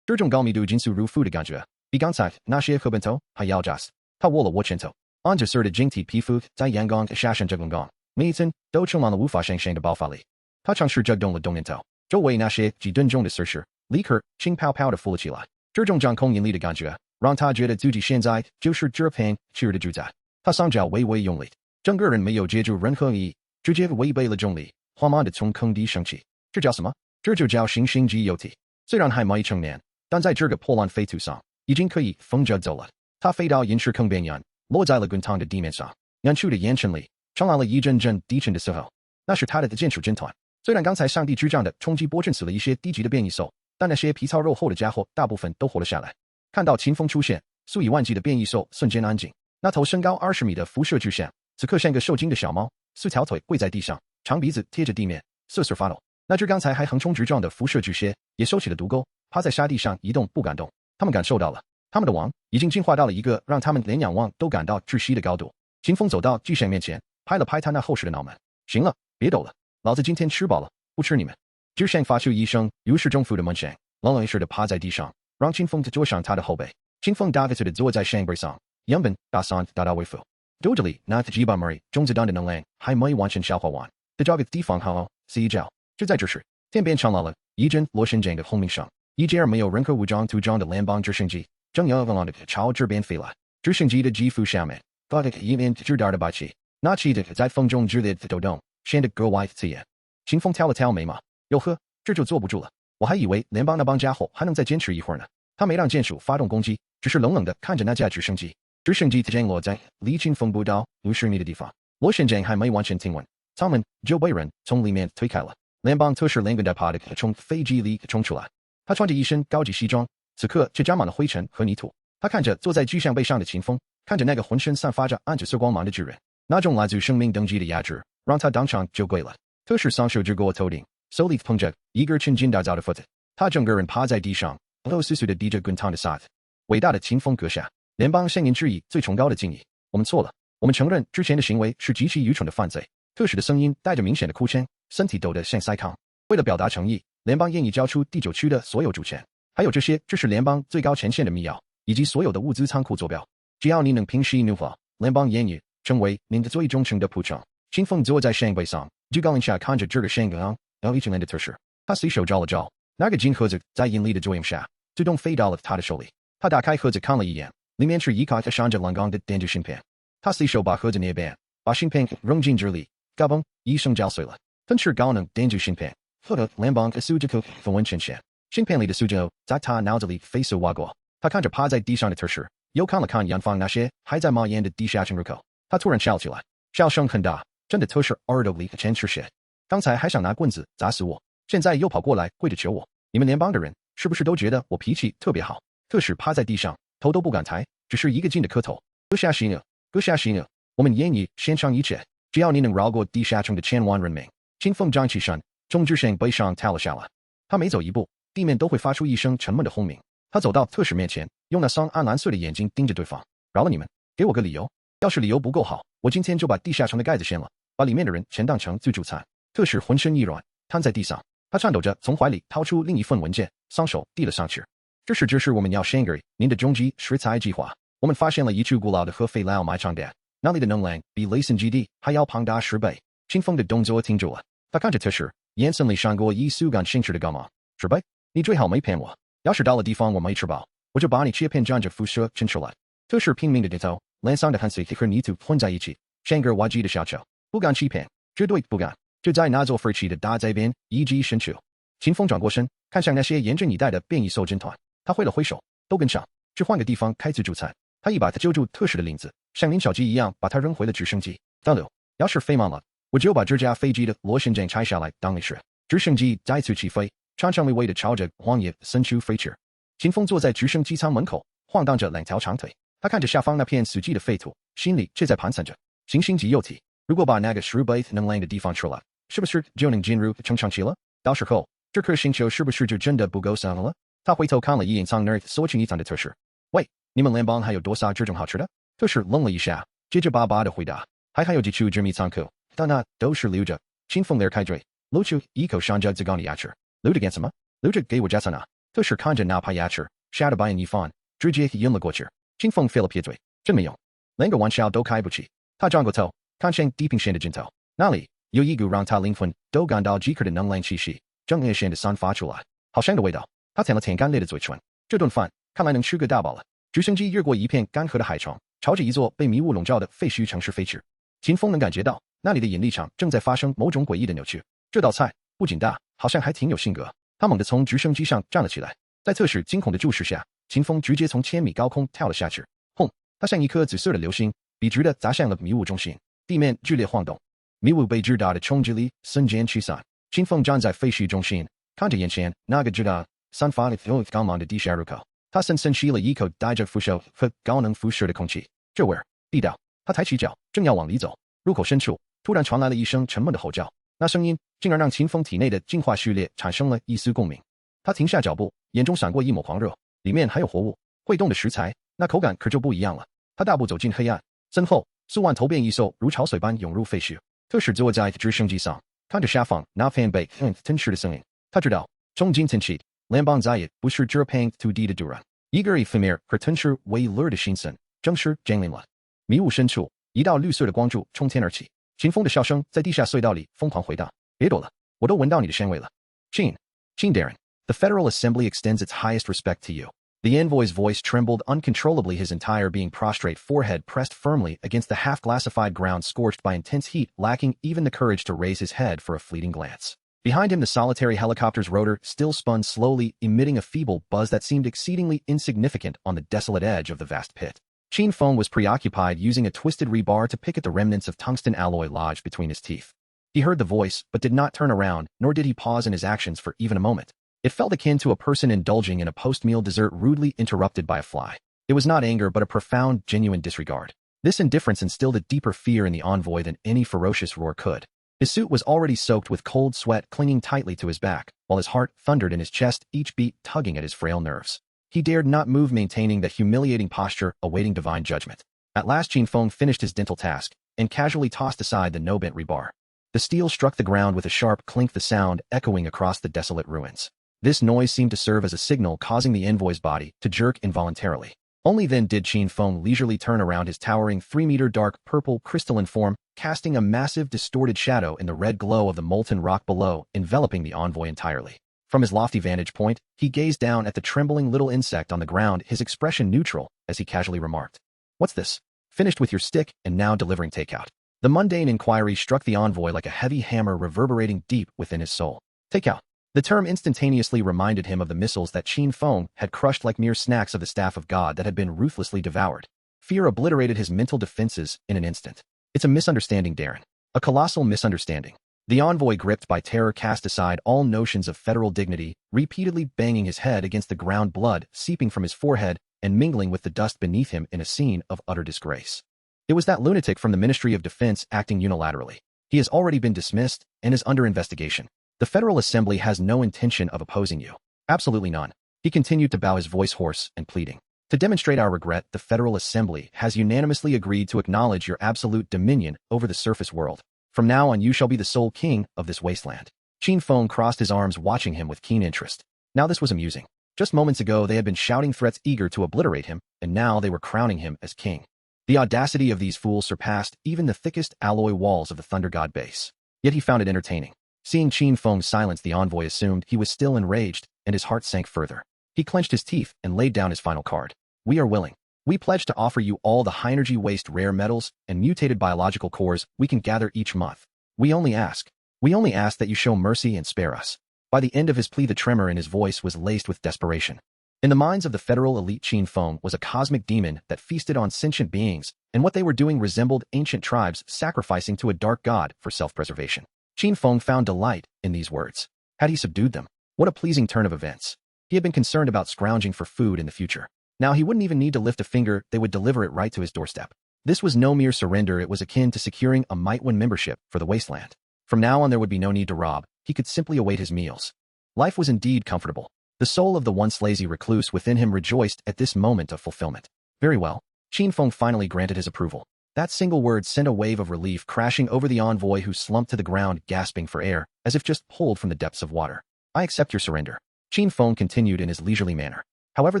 这种高密度金属入腹的感觉，比刚才那些荷本头还要扎死。他握了握拳头，按着色的晶体皮肤在阳光下闪着光光，每一层都充满了无法想象的爆发力。他尝试着动了动念头，周围那些几吨重的碎石立刻轻飘飘地浮了起来。这种掌控引力的感觉，让他觉得自己现在就是这片区域的主宰。他双脚微微用力，整个人没有借助任何意义，直接违背了重力，缓慢地从空地升起。这叫什么？这就叫新星际有体。虽然还没成年，但在这个破烂飞图上，已经可以风着走了。他飞到陨石坑边缘，落在了滚烫的地面上，远处的烟尘里传来了一阵阵低沉的嘶吼。那是他的剑术军团。虽然刚才上帝之杖的冲击波震死了一些低级的变异兽，但那些皮糙肉厚的家伙大部分都活了下来。看到秦风出现，数以万计的变异兽瞬间安静。那头身高20米的辐射巨象，此刻像个受惊的小猫，四条腿跪在地上，长鼻子贴着地面，瑟瑟发抖。那只刚才还横冲直撞的辐射巨蟹也收起了毒钩，趴在沙地上一动不敢动。他们感受到了，他们的王已经进化到了一个让他们连仰望都感到窒息的高度。秦风走到巨象面前，拍了拍他那厚实的脑门：“行了，别抖了，老子今天吃饱了，不吃你们。”巨象发出一声如释重负的闷声，冷冷似的趴在地上，让秦风坐上他的后背。秦风大概似的坐在象背上，原本打算打道回府。肚子里那几百枚中子弹的能量还没完全消化完，得找个地方好好睡一觉。就在这时，天边传来了一阵螺旋桨的轰鸣声，一架没有任何武装涂装的联邦直升机正摇晃地朝这边飞来。直升机的机腹下面发着一面巨大的白气，那气的在风中剧烈的抖动，显得格外刺眼。秦风挑了挑眉毛，哟呵，这就坐不住了。我还以为联邦那帮家伙还能再坚持一会儿呢。他没让剑手发动攻击，只是冷冷地看着那架直升机。直升机降落在离秦风不到50米的地方，螺旋桨还没完全停稳，他们就被人从里面推开了。联邦特使连个带爬的从飞机里冲出来，他穿着一身高级西装，此刻却沾满了灰尘和泥土。他看着坐在巨象背上的秦风，看着那个浑身散发着暗紫色光芒的巨人，那种来自生命等级的压制，让他当场就跪了。特使双手支过头顶，手里捧着一根千斤打造的斧子，他整个人趴在地上，露簌簌地滴着滚烫的沙子。伟大的秦风阁下，联邦向您致以最崇高的敬意。我们错了，我们承认之前的行为是极其愚蠢的犯罪。特使的声音带着明显的哭腔，身体抖得像塞糠。为了表达诚意，联邦愿意交出第9区的所有主权，还有这是联邦最高前线的密钥，以及所有的物资仓库坐标。只要你能平息怒火，联邦愿意成为您的最忠诚的仆从。秦风坐在象背上，居高临下看着这个像个一群人的特使，他随手照了照，那个金盒子在引力的作用下，自动飞到了他的手里。他打开盒子看了一眼，里面是一卡闪着蓝光的电子芯片。他随手把盒子捏扁，把芯片扔进纸里，嘎嘣一声嚼碎了。分是高能电子芯片，获得联邦的数据库分文权限。芯片里的数据在他脑子里飞速划过。他看着趴在地上的特使，又看了看远方那些还在冒烟的地下城入口。他突然笑起来，笑声很大，真的特使耳朵里全是血。刚才还想拿棍子砸死我，现在又跑过来跪着求我。你们联邦的人是不是都觉得我脾气特别好？特使趴在地上，头都不敢抬，只是一个劲的磕头。阁下息怒，阁下息怒，我们愿意献上一切，只要你能饶过地下城的1000万人民。秦风站起身，中之声悲伤跳了下来。他每走一步，地面都会发出一声沉闷的轰鸣。他走到特使面前，用那双暗蓝色的眼睛盯着对方。饶了你们，给我个理由。要是理由不够好，我今天就把地下城的盖子掀了，把里面的人全当成自助餐。特使浑身一软，瘫在地上。他颤抖着从怀里掏出另一份文件，双手递了上去。这是我们要献给您的终极食材计划。我们发现了一处古老的核废料埋藏点，那里的能量比雷森基地还要庞大10倍。Qin Feng的动作停住了，他看着特使，眼神里闪过一丝感兴趣的光芒。10倍？你最好没骗我。要是到了地方我没吃饱，我就把你切片蘸着辐射蒸出来。特使拼命的点头，脸上的汗水和泥土混在一起，像个滑稽的小丑。不敢欺骗，绝对不敢。就在那座废弃的大宅边一击深处。秦风转过身，看向那些严阵以待的便衣搜侦团，他挥了挥手，都跟上，去换个地方开自助餐。他一把揪住特使的领子，像拎小鸡一样把他扔回了直升机。大刘，要是飞慢了，我就把这架飞机的螺旋桨拆下来当利是。直升机再次起飞，长长微微的朝着荒野深处飞去。秦风坐在直升机舱门口，晃荡着2条长腿，他看着下方那片死寂的废土，心里却在盘算着：行星级幼体，如果把那个10倍能量的地方出来，是不是就能进入成长期了？到时候，这颗星球是不是就真的不够生了？他回头看了一眼藏那儿缩进一藏的特使，喂，你们联邦还有多少这种好吃的？特使愣了一下，结结巴巴的回答：还有几处致密仓库，但那都是留着。秦风咧开嘴，露出一口上着自高的牙齿，留着干什么？留着给我加餐啊！特使看着那排牙齿，吓得白眼一翻，直接晕了过去。秦风撇了撇嘴，真没用，连个玩笑都开不起。他转过头，看向地平线的尽头，那里有一股让他灵魂都感到饥渴的能量气息，正暗显的散发出来，好香的味道。他舔了舔干裂的嘴唇，这顿饭看来能吃个大饱了。直升机越过一片干涸的海床，朝着一座被迷雾笼罩的废墟城市飞去。秦风能感觉到那里的引力场正在发生某种诡异的扭曲。这道菜不仅大，好像还挺有性格。他猛地从直升机上站了起来，在特使惊恐的注视下，秦风直接从1000米高空跳了下去。轰！他像一颗紫色的流星，笔直地砸向了迷雾中心，地面剧烈晃动，迷雾被巨大的冲击力瞬间驱散。秦风站在废墟中心，看着眼前那个巨大散发着光芒的地下入口，他深深吸了一口带着腐朽和高能辐射的空气，这味儿地道。他抬起脚，正要往里走，入口深处突然传来了一声沉闷的吼叫，那声音竟然让秦风体内的进化序列产生了一丝共鸣。他停下脚步，眼中闪过一抹狂热，里面还有活物，会动的食材，那口感可就不一样了。他大步走进黑暗，身后数万头变异兽如潮水般涌入废墟。特使坐在直升机上，看着下方那片被吞噬的森林，他知道从今天起，联邦再也不是这片土地的主人。一个ephemer和吞噬为乐的新生正式降临了。迷雾深处，一道绿色的光柱冲天而起，秦风的笑声在地下隧道里疯狂回荡。别躲了，我都闻到你的香味了。Qin Darren, the Federal Assembly extends its highest respect to you. The envoy's voice trembled uncontrollably, his entire being prostrate, forehead pressed firmly against the half-glassified ground scorched by intense heat, lacking even the courage to raise his head for a fleeting glance. Behind him, the solitary helicopter's rotor still spun slowly, emitting a feeble buzz that seemed exceedingly insignificant on the desolate edge of the vast pit. Qin Feng was preoccupied using a twisted rebar to pick at the remnants of tungsten alloy lodged between his teeth. He heard the voice, but did not turn around, nor did he pause in his actions for even a moment. It felt akin to a person indulging in a post-meal dessert rudely interrupted by a fly. It was not anger, but a profound, genuine disregard. This indifference instilled a deeper fear in the envoy than any ferocious roar could. His suit was already soaked with cold sweat clinging tightly to his back, while his heart thundered in his chest, each beat tugging at his frail nerves. He dared not move, maintaining that humiliating posture, awaiting divine judgment. At last, Qin Feng finished his dental task, and casually tossed aside the no-bent rebar. The steel struck the ground with a sharp clink, the sound echoing across the desolate ruins. This noise seemed to serve as a signal, causing the envoy's body to jerk involuntarily. Only then did Qin Feng leisurely turn around, his towering 3-meter dark purple crystalline form, casting a massive distorted shadow in the red glow of the molten rock below, enveloping the envoy entirely. From his lofty vantage point, he gazed down at the trembling little insect on the ground, his expression neutral, as he casually remarked, "What's this? Finished with your stick and now delivering takeout." The mundane inquiry struck the envoy like a heavy hammer, reverberating deep within his soul. Takeout. The term instantaneously reminded him of the missiles that Qin Feng had crushed like mere snacks of the staff of God that had been ruthlessly devoured. Fear obliterated his mental defenses in an instant. It's a misunderstanding, Darren. A colossal misunderstanding. The envoy, gripped by terror, cast aside all notions of federal dignity, repeatedly banging his head against the ground, blood seeping from his forehead and mingling with the dust beneath him in a scene of utter disgrace. It was that lunatic from the Ministry of Defense acting unilaterally. He has already been dismissed and is under investigation. The Federal Assembly has no intention of opposing you. Absolutely none. He continued to bow, his voice hoarse and pleading. To demonstrate our regret, the Federal Assembly has unanimously agreed to acknowledge your absolute dominion over the surface world. From now on, you shall be the sole king of this wasteland. Qin Feng crossed his arms, watching him with keen interest. Now this was amusing. Just moments ago, they had been shouting threats eager to obliterate him, and now they were crowning him as king. The audacity of these fools surpassed even the thickest alloy walls of the Thunder God base. Yet he found it entertaining. Seeing Qin Feng silence, the envoy assumed he was still enraged, and his heart sank further. He clenched his teeth and laid down his final card. We are willing. We pledge to offer you all the high-energy waste rare metals and mutated biological cores we can gather each month. We only ask that you show mercy and spare us. By the end of his plea, the tremor in his voice was laced with desperation. In the minds of the federal elite, Qin Feng was a cosmic demon that feasted on sentient beings, and what they were doing resembled ancient tribes sacrificing to a dark god for self-preservation. Qin Feng found delight in these words. Had he subdued them? What a pleasing turn of events. He had been concerned about scrounging for food in the future. Now he wouldn't even need to lift a finger, they would deliver it right to his doorstep. This was no mere surrender, it was akin to securing a might-win membership for the wasteland. From now on, there would be no need to rob, he could simply await his meals. Life was indeed comfortable. The soul of the once lazy recluse within him rejoiced at this moment of fulfillment. Very well. Qin Feng finally granted his approval. That single word sent a wave of relief crashing over the envoy, who slumped to the ground, gasping for air, as if just pulled from the depths of water. I accept your surrender. Qin Feng continued in his leisurely manner. However,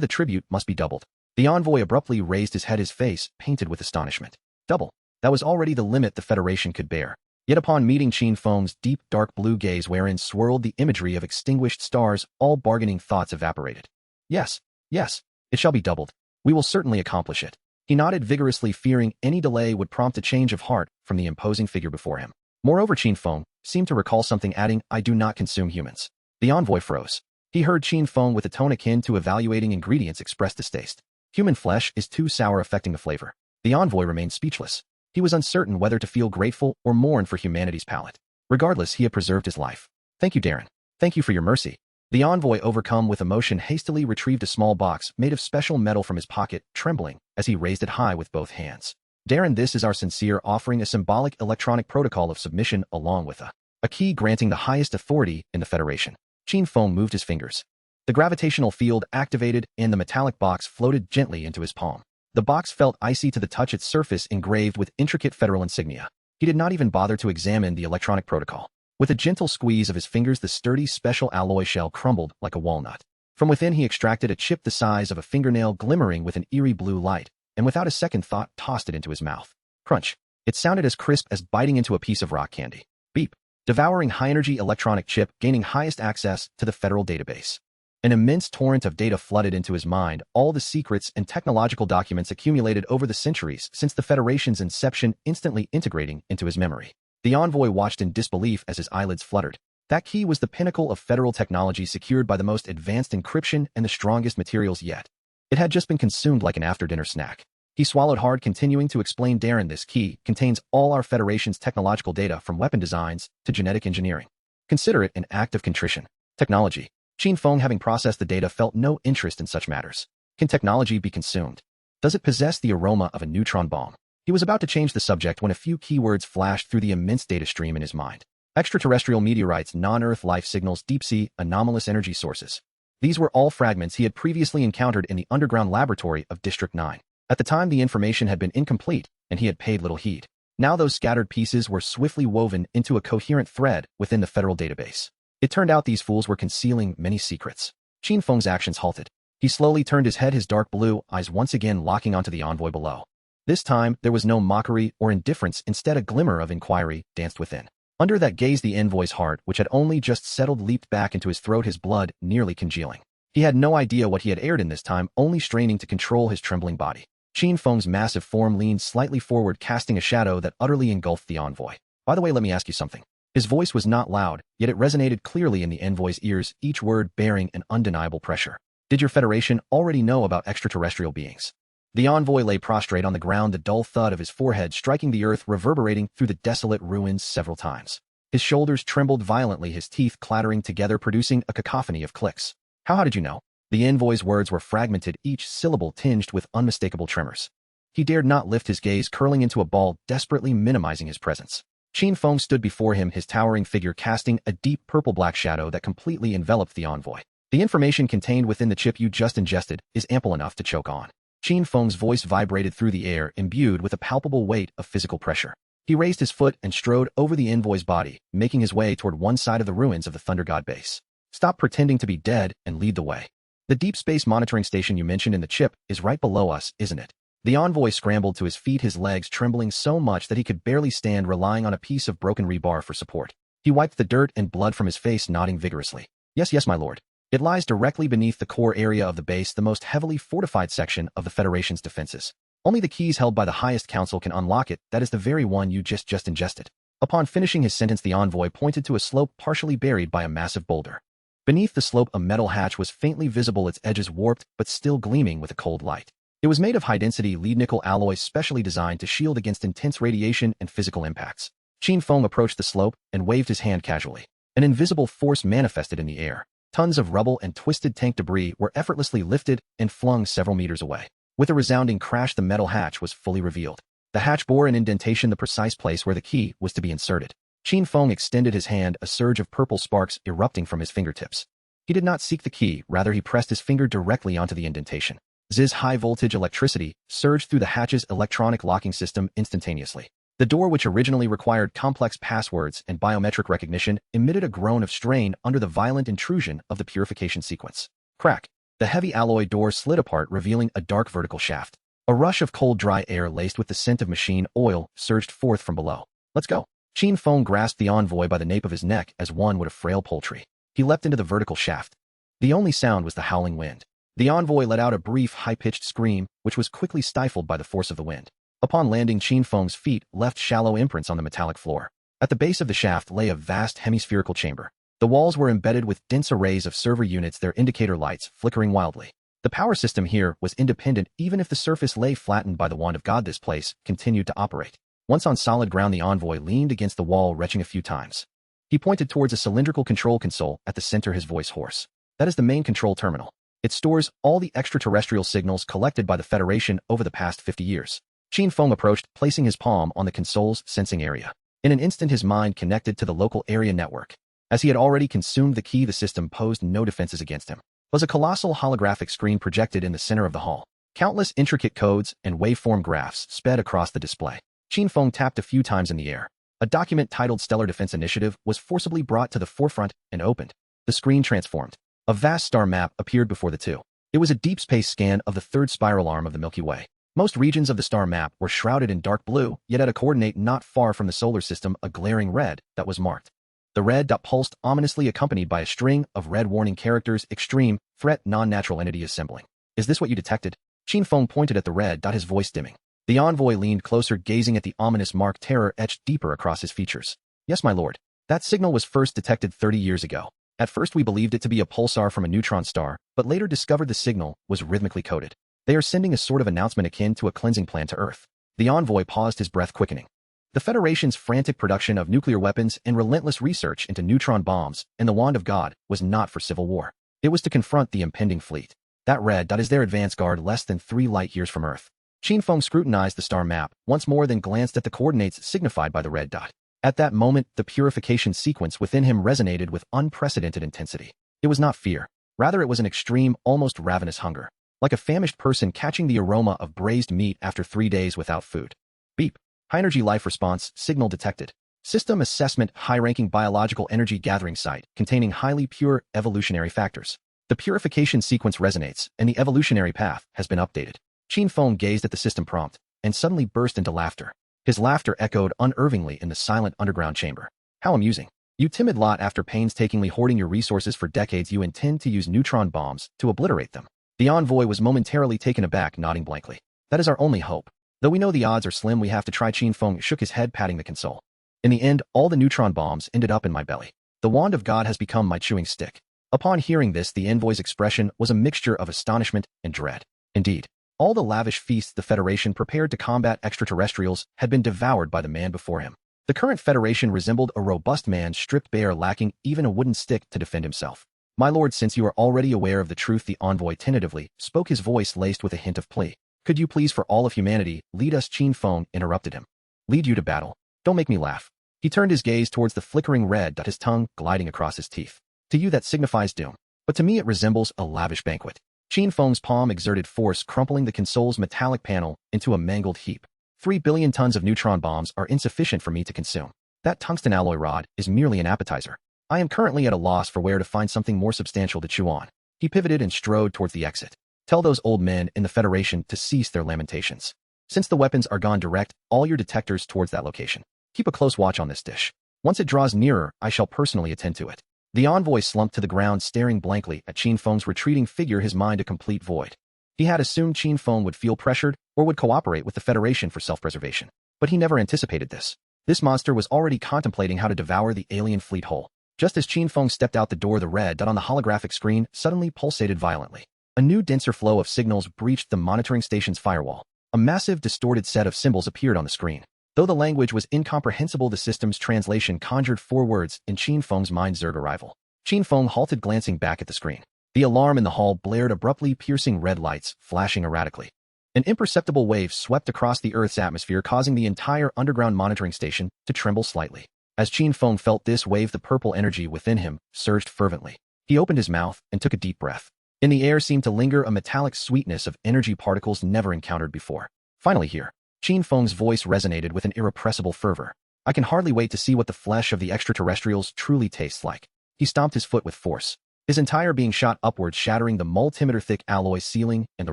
the tribute must be doubled. The envoy abruptly raised his head, his face painted with astonishment. Double. That was already the limit the Federation could bear. Yet upon meeting Qin Feng's deep dark blue gaze, wherein swirled the imagery of extinguished stars, all bargaining thoughts evaporated. Yes, it shall be doubled. We will certainly accomplish it. He nodded vigorously, fearing any delay would prompt a change of heart from the imposing figure before him. Moreover, Qin Feng seemed to recall something, adding, I do not consume humans. The envoy froze. He heard Qin Feng with a tone akin to evaluating ingredients express distaste. Human flesh is too sour, affecting the flavor. The envoy remained speechless. He was uncertain whether to feel grateful or mourn for humanity's palate. Regardless, he had preserved his life. Thank you, Darren. Thank you for your mercy. The envoy, overcome with emotion, hastily retrieved a small box made of special metal from his pocket, trembling as he raised it high with both hands. Darren, this is our sincere offering, a symbolic electronic protocol of submission along with a key granting the highest authority in the Federation. Qin Feng moved his fingers. The gravitational field activated and the metallic box floated gently into his palm. The box felt icy to the touch, its surface engraved with intricate federal insignia. He did not even bother to examine the electronic protocol. With a gentle squeeze of his fingers, the sturdy special alloy shell crumbled like a walnut. From within, he extracted a chip the size of a fingernail, glimmering with an eerie blue light, and without a second thought tossed it into his mouth. Crunch. It sounded as crisp as biting into a piece of rock candy. Beep. Devouring high-energy electronic chip, gaining highest access to the federal database. An immense torrent of data flooded into his mind, all the secrets and technological documents accumulated over the centuries since the Federation's inception instantly integrating into his memory. The envoy watched in disbelief as his eyelids fluttered. That key was the pinnacle of federal technology, secured by the most advanced encryption and the strongest materials yet. It had just been consumed like an after-dinner snack. He swallowed hard, continuing to explain, Darren, this key contains all our Federation's technological data, from weapon designs to genetic engineering. Consider it an act of contrition. Technology. Qin Feng, having processed the data, felt no interest in such matters. Can technology be consumed? Does it possess the aroma of a neutron bomb? He was about to change the subject when a few keywords flashed through the immense data stream in his mind. Extraterrestrial meteorites, non-Earth life signals, deep-sea, anomalous energy sources. These were all fragments he had previously encountered in the underground laboratory of District 9. At the time, the information had been incomplete, and he had paid little heed. Now those scattered pieces were swiftly woven into a coherent thread within the federal database. It turned out these fools were concealing many secrets. Qin Feng's actions halted. He slowly turned his head, his dark blue eyes once again locking onto the envoy below. This time, there was no mockery or indifference, instead a glimmer of inquiry danced within. Under that gaze, the envoy's heart, which had only just settled, leaped back into his throat, his blood nearly congealing. He had no idea what he had aired in this time, only straining to control his trembling body. Qin Feng's massive form leaned slightly forward, casting a shadow that utterly engulfed the envoy. By the way, let me ask you something. His voice was not loud, yet it resonated clearly in the envoy's ears, each word bearing an undeniable pressure. Did your Federation already know about extraterrestrial beings? The envoy lay prostrate on the ground, the dull thud of his forehead striking the earth reverberating through the desolate ruins several times. His shoulders trembled violently, his teeth clattering together, producing a cacophony of clicks. How did you know? The envoy's words were fragmented, each syllable tinged with unmistakable tremors. He dared not lift his gaze, curling into a ball, desperately minimizing his presence. Qin Feng stood before him, his towering figure casting a deep purple-black shadow that completely enveloped the envoy. The information contained within the chip you just ingested is ample enough to choke on. Qin Feng's voice vibrated through the air, imbued with a palpable weight of physical pressure. He raised his foot and strode over the envoy's body, making his way toward one side of the ruins of the Thunder God base. Stop pretending to be dead and lead the way. The deep space monitoring station you mentioned in the chip is right below us, isn't it? The envoy scrambled to his feet, his legs trembling so much that he could barely stand, relying on a piece of broken rebar for support. He wiped the dirt and blood from his face, nodding vigorously. Yes, my lord. It lies directly beneath the core area of the base, the most heavily fortified section of the Federation's defenses. Only the keys held by the highest council can unlock it. That is the very one you just ingested. Upon finishing his sentence, the envoy pointed to a slope partially buried by a massive boulder. Beneath the slope, a metal hatch was faintly visible, its edges warped but still gleaming with a cold light. It was made of high-density lead-nickel alloy specially designed to shield against intense radiation and physical impacts. Qin Feng approached the slope and waved his hand casually. An invisible force manifested in the air. Tons of rubble and twisted tank debris were effortlessly lifted and flung several meters away. With a resounding crash, the metal hatch was fully revealed. The hatch bore an indentation, the precise place where the key was to be inserted. Qin Feng extended his hand, a surge of purple sparks erupting from his fingertips. He did not seek the key, rather he pressed his finger directly onto the indentation. Z's high-voltage electricity surged through the hatch's electronic locking system instantaneously. The door, which originally required complex passwords and biometric recognition, emitted a groan of strain under the violent intrusion of the purification sequence. Crack! The heavy alloy door slid apart, revealing a dark vertical shaft. A rush of cold, dry air laced with the scent of machine oil surged forth from below. Let's go! Qin Feng grasped the envoy by the nape of his neck as one would a frail poultry. He leapt into the vertical shaft. The only sound was the howling wind. The envoy let out a brief, high-pitched scream, which was quickly stifled by the force of the wind. Upon landing, Qin Feng's feet left shallow imprints on the metallic floor. At the base of the shaft lay a vast hemispherical chamber. The walls were embedded with dense arrays of server units, their indicator lights flickering wildly. The power system here was independent. Even if the surface lay flattened by the wand of God, this place continued to operate. Once on solid ground, the envoy leaned against the wall, retching a few times. He pointed towards a cylindrical control console at the center, his voice hoarse. That is the main control terminal. It stores all the extraterrestrial signals collected by the Federation over the past 50 years. Qin Feng approached, placing his palm on the console's sensing area. In an instant, his mind connected to the local area network. As he had already consumed the key, the system posed no defenses against him. It was a colossal holographic screen projected in the center of the hall. Countless intricate codes and waveform graphs sped across the display. Qin Feng tapped a few times in the air. A document titled Stellar Defense Initiative was forcibly brought to the forefront and opened. The screen transformed. A vast star map appeared before the two. It was a deep space scan of the third spiral arm of the Milky Way. Most regions of the star map were shrouded in dark blue, yet at a coordinate not far from the solar system, a glaring red that was marked. The red dot pulsed ominously, accompanied by a string of red warning characters: extreme, threat, non-natural entity assembling. Is this what you detected? Qin Feng pointed at the red dot, his voice dimming. The envoy leaned closer, gazing at the ominous mark, terror etched deeper across his features. Yes, my lord. That signal was first detected 30 years ago. At first we believed it to be a pulsar from a neutron star, but later discovered the signal was rhythmically coded. They are sending a sort of announcement akin to a cleansing plan to Earth. The envoy paused, his breath quickening. The Federation's frantic production of nuclear weapons and relentless research into neutron bombs and the Wand of God was not for civil war. It was to confront the impending fleet. That red dot is their advance guard, less than 3 light years from Earth. Qin Feng scrutinized the star map once more, then glanced at the coordinates signified by the red dot. At that moment, the purification sequence within him resonated with unprecedented intensity. It was not fear. Rather, it was an extreme, almost ravenous hunger. Like a famished person catching the aroma of braised meat after 3 days without food. Beep. High-energy life response signal detected. System assessment: high-ranking biological energy gathering site containing highly pure evolutionary factors. The purification sequence resonates, and the evolutionary path has been updated. Qin Feng gazed at the system prompt and suddenly burst into laughter. His laughter echoed unervingly in the silent underground chamber. How amusing. You timid lot, after painstakingly hoarding your resources for decades, you intend to use neutron bombs to obliterate them. The envoy was momentarily taken aback, nodding blankly. That is our only hope. Though we know the odds are slim, we have to try. Qin Feng shook his head, patting the console. In the end, all the neutron bombs ended up in my belly. The Wand of God has become my chewing stick. Upon hearing this, the envoy's expression was a mixture of astonishment and dread. Indeed, all the lavish feasts the Federation prepared to combat extraterrestrials had been devoured by the man before him. The current Federation resembled a robust man stripped bare, lacking even a wooden stick to defend himself. My lord, since you are already aware of the truth, the envoy tentatively spoke, his voice laced with a hint of plea. Could you please, for all of humanity, lead us? Qin Feng interrupted him. Lead you to battle? Don't make me laugh. He turned his gaze towards the flickering red dot, his tongue gliding across his teeth. To you that signifies doom, but to me it resembles a lavish banquet. Qin Feng's palm exerted force, crumpling the console's metallic panel into a mangled heap. 3 billion tons of neutron bombs are insufficient for me to consume. That tungsten alloy rod is merely an appetizer. I am currently at a loss for where to find something more substantial to chew on. He pivoted and strode towards the exit. Tell those old men in the Federation to cease their lamentations. Since the weapons are gone, direct all your detectors towards that location. Keep a close watch on this dish. Once it draws nearer, I shall personally attend to it. The envoy slumped to the ground, staring blankly at Qin Feng's retreating figure, his mind a complete void. He had assumed Qin Feng would feel pressured or would cooperate with the Federation for self-preservation. But he never anticipated this. This monster was already contemplating how to devour the alien fleet whole. Just as Qin Feng stepped out the door, the red dot on the holographic screen suddenly pulsated violently. A new denser flow of signals breached the monitoring station's firewall. A massive, distorted set of symbols appeared on the screen. Though the language was incomprehensible, the system's translation conjured 4 words in Qin Feng's mind: Zerg arrival. Qin Feng halted, glancing back at the screen. The alarm in the hall blared abruptly, piercing red lights, flashing erratically. An imperceptible wave swept across the Earth's atmosphere, causing the entire underground monitoring station to tremble slightly. As Qin Feng felt this wave, the purple energy within him surged fervently. He opened his mouth and took a deep breath. In the air seemed to linger a metallic sweetness of energy particles never encountered before. Finally here, Qin Feng's voice resonated with an irrepressible fervor. I can hardly wait to see what the flesh of the extraterrestrials truly tastes like. He stomped his foot with force, his entire being shot upwards, shattering the multimeter-thick alloy ceiling and the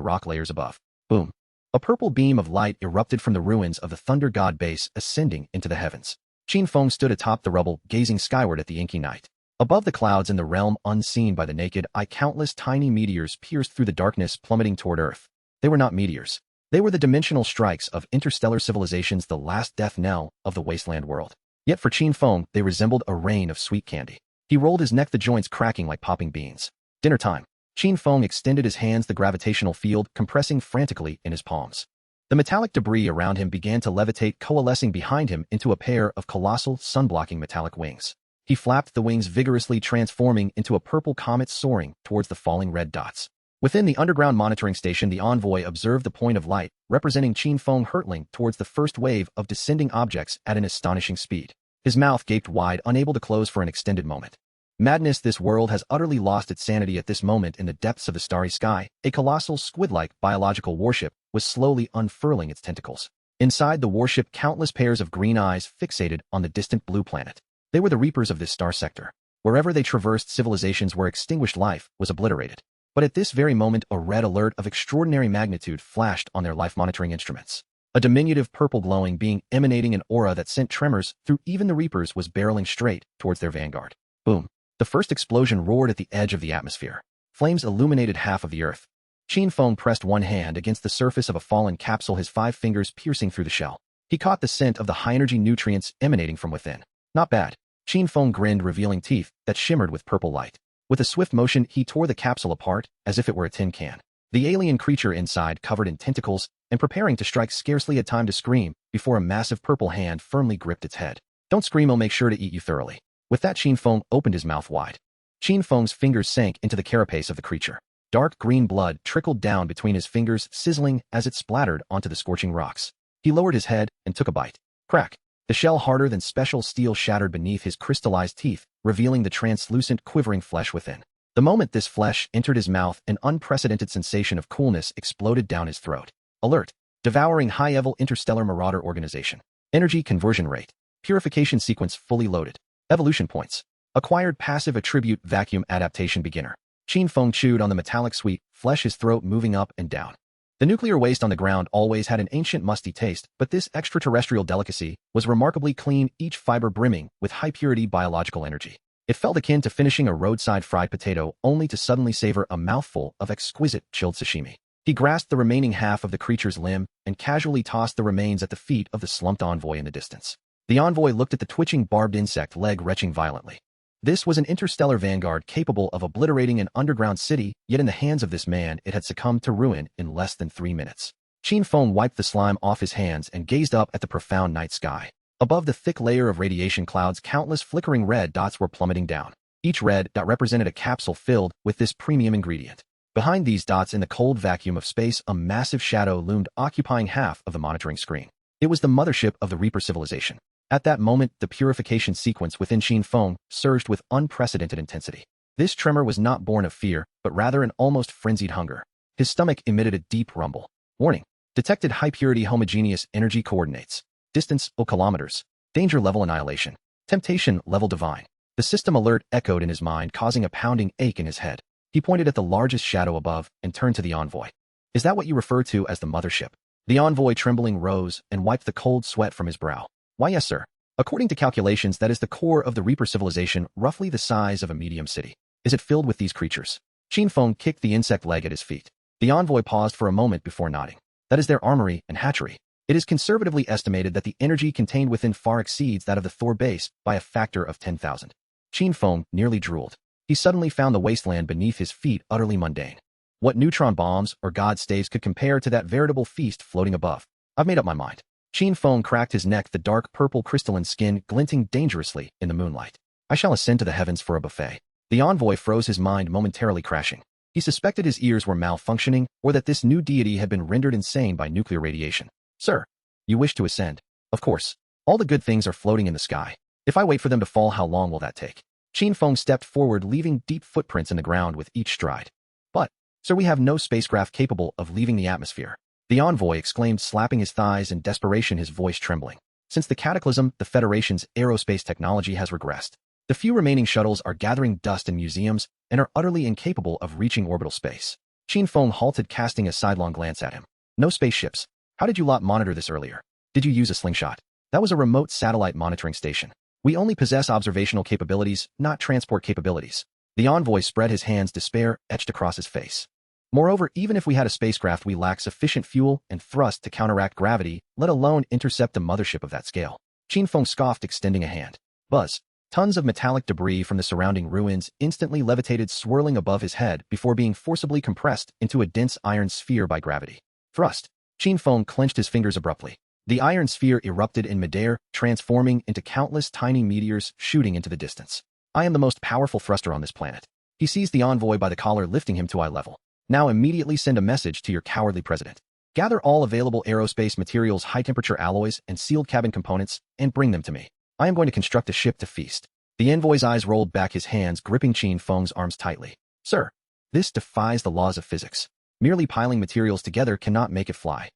rock layers above. Boom! A purple beam of light erupted from the ruins of the Thunder God base, ascending into the heavens. Qin Feng stood atop the rubble, gazing skyward at the inky night. Above the clouds in the realm unseen by the naked eye, countless tiny meteors pierced through the darkness, plummeting toward Earth. They were not meteors. They were the dimensional strikes of interstellar civilizations, the last death knell of the wasteland world. Yet for Qin Feng, they resembled a rain of sweet candy. He rolled his neck, the joints cracking like popping beans. Dinner time. Qin Feng extended his hands, the gravitational field compressing frantically in his palms. The metallic debris around him began to levitate, coalescing behind him into a pair of colossal, sun-blocking metallic wings. He flapped the wings vigorously, transforming into a purple comet soaring towards the falling red dots. Within the underground monitoring station, the envoy observed the point of light, representing Qin Feng, hurtling towards the first wave of descending objects at an astonishing speed. His mouth gaped wide, unable to close for an extended moment. Madness! This world has utterly lost its sanity. At this moment, in the depths of the starry sky, a colossal, squid-like biological warship was slowly unfurling its tentacles. Inside the warship, countless pairs of green eyes fixated on the distant blue planet. They were the reapers of this star sector. Wherever they traversed, civilizations where extinguished life was obliterated. But at this very moment, a red alert of extraordinary magnitude flashed on their life-monitoring instruments. A diminutive purple glowing being emanating an aura that sent tremors through even the reapers was barreling straight towards their vanguard. Boom! The first explosion roared at the edge of the atmosphere. Flames illuminated half of the Earth. Qin Feng pressed one hand against the surface of a fallen capsule, his 5 fingers piercing through the shell. He caught the scent of the high-energy nutrients emanating from within. Not bad. Qin Feng grinned, revealing teeth that shimmered with purple light. With a swift motion, he tore the capsule apart as if it were a tin can. The alien creature inside, covered in tentacles and preparing to strike, scarcely had time to scream before a massive purple hand firmly gripped its head. Don't scream, I'll make sure to eat you thoroughly. With that, Qin Feng opened his mouth wide. Qin Feng's fingers sank into the carapace of the creature. Dark green blood trickled down between his fingers, sizzling as it splattered onto the scorching rocks. He lowered his head and took a bite. Crack! The shell, harder than special steel, shattered beneath his crystallized teeth, revealing the translucent, quivering flesh within. The moment this flesh entered his mouth, an unprecedented sensation of coolness exploded down his throat. Alert! Devouring high-level interstellar marauder organization. Energy conversion rate. Purification sequence fully loaded. Evolution points. Acquired passive attribute vacuum adaptation beginner. Qin Feng chewed on the metallic sweet flesh, his throat moving up and down. The nuclear waste on the ground always had an ancient musty taste, but this extraterrestrial delicacy was remarkably clean, each fiber brimming with high-purity biological energy. It felt akin to finishing a roadside fried potato, only to suddenly savor a mouthful of exquisite chilled sashimi. He grasped the remaining half of the creature's limb and casually tossed the remains at the feet of the slumped envoy in the distance. The envoy looked at the twitching barbed insect leg, retching violently. This was an interstellar vanguard capable of obliterating an underground city, yet in the hands of this man it had succumbed to ruin in less than 3 minutes. Qin Feng wiped the slime off his hands and gazed up at the profound night sky. Above the thick layer of radiation clouds, countless flickering red dots were plummeting down. Each red dot represented a capsule filled with this premium ingredient. Behind these dots, in the cold vacuum of space, a massive shadow loomed, occupying half of the monitoring screen. It was the mothership of the Reaper civilization. At that moment, the purification sequence within Qin Feng surged with unprecedented intensity. This tremor was not born of fear, but rather an almost frenzied hunger. His stomach emitted a deep rumble. Warning. Detected high-purity homogeneous energy coordinates. Distance, kilometers. Danger level annihilation. Temptation level divine. The system alert echoed in his mind, causing a pounding ache in his head. He pointed at the largest shadow above and turned to the envoy. Is that what you refer to as the mothership? The envoy, trembling, rose and wiped the cold sweat from his brow. Why, yes, sir. According to calculations, that is the core of the Reaper civilization, roughly the size of a medium city. Is it filled with these creatures? Qin Feng kicked the insect leg at his feet. The envoy paused for a moment before nodding. That is their armory and hatchery. It is conservatively estimated that the energy contained within far exceeds that of the Thor base by a factor of 10,000. Qin Feng nearly drooled. He suddenly found the wasteland beneath his feet utterly mundane. What neutron bombs or god staves could compare to that veritable feast floating above? I've made up my mind. Qin Feng cracked his neck, the dark purple crystalline skin glinting dangerously in the moonlight. I shall ascend to the heavens for a buffet. The envoy froze, his mind momentarily crashing. He suspected his ears were malfunctioning or that this new deity had been rendered insane by nuclear radiation. Sir, you wish to ascend? Of course. All the good things are floating in the sky. If I wait for them to fall, how long will that take? Qin Feng stepped forward, leaving deep footprints in the ground with each stride. But, sir, we have no spacecraft capable of leaving the atmosphere. The envoy exclaimed, slapping his thighs in desperation, his voice trembling. Since the cataclysm, the Federation's aerospace technology has regressed. The few remaining shuttles are gathering dust in museums and are utterly incapable of reaching orbital space. Qin Feng halted, casting a sidelong glance at him. No spaceships. How did you lot monitor this earlier? Did you use a slingshot? That was a remote satellite monitoring station. We only possess observational capabilities, not transport capabilities. The envoy spread his hands, despair etched across his face. Moreover, even if we had a spacecraft, we lack sufficient fuel and thrust to counteract gravity, let alone intercept a mothership of that scale. Qin Feng scoffed, extending a hand. Buzz. Tons of metallic debris from the surrounding ruins instantly levitated, swirling above his head before being forcibly compressed into a dense iron sphere by gravity. Thrust. Qin Feng clenched his fingers abruptly. The iron sphere erupted in midair, transforming into countless tiny meteors shooting into the distance. I am the most powerful thruster on this planet. He seized the envoy by the collar, lifting him to eye level. Now immediately send a message to your cowardly president. Gather all available aerospace materials, high-temperature alloys, and sealed cabin components, and bring them to me. I am going to construct a ship to feast. The envoy's eyes rolled back, his hands gripping Qin Feng's arms tightly. Sir, this defies the laws of physics. Merely piling materials together cannot make it fly.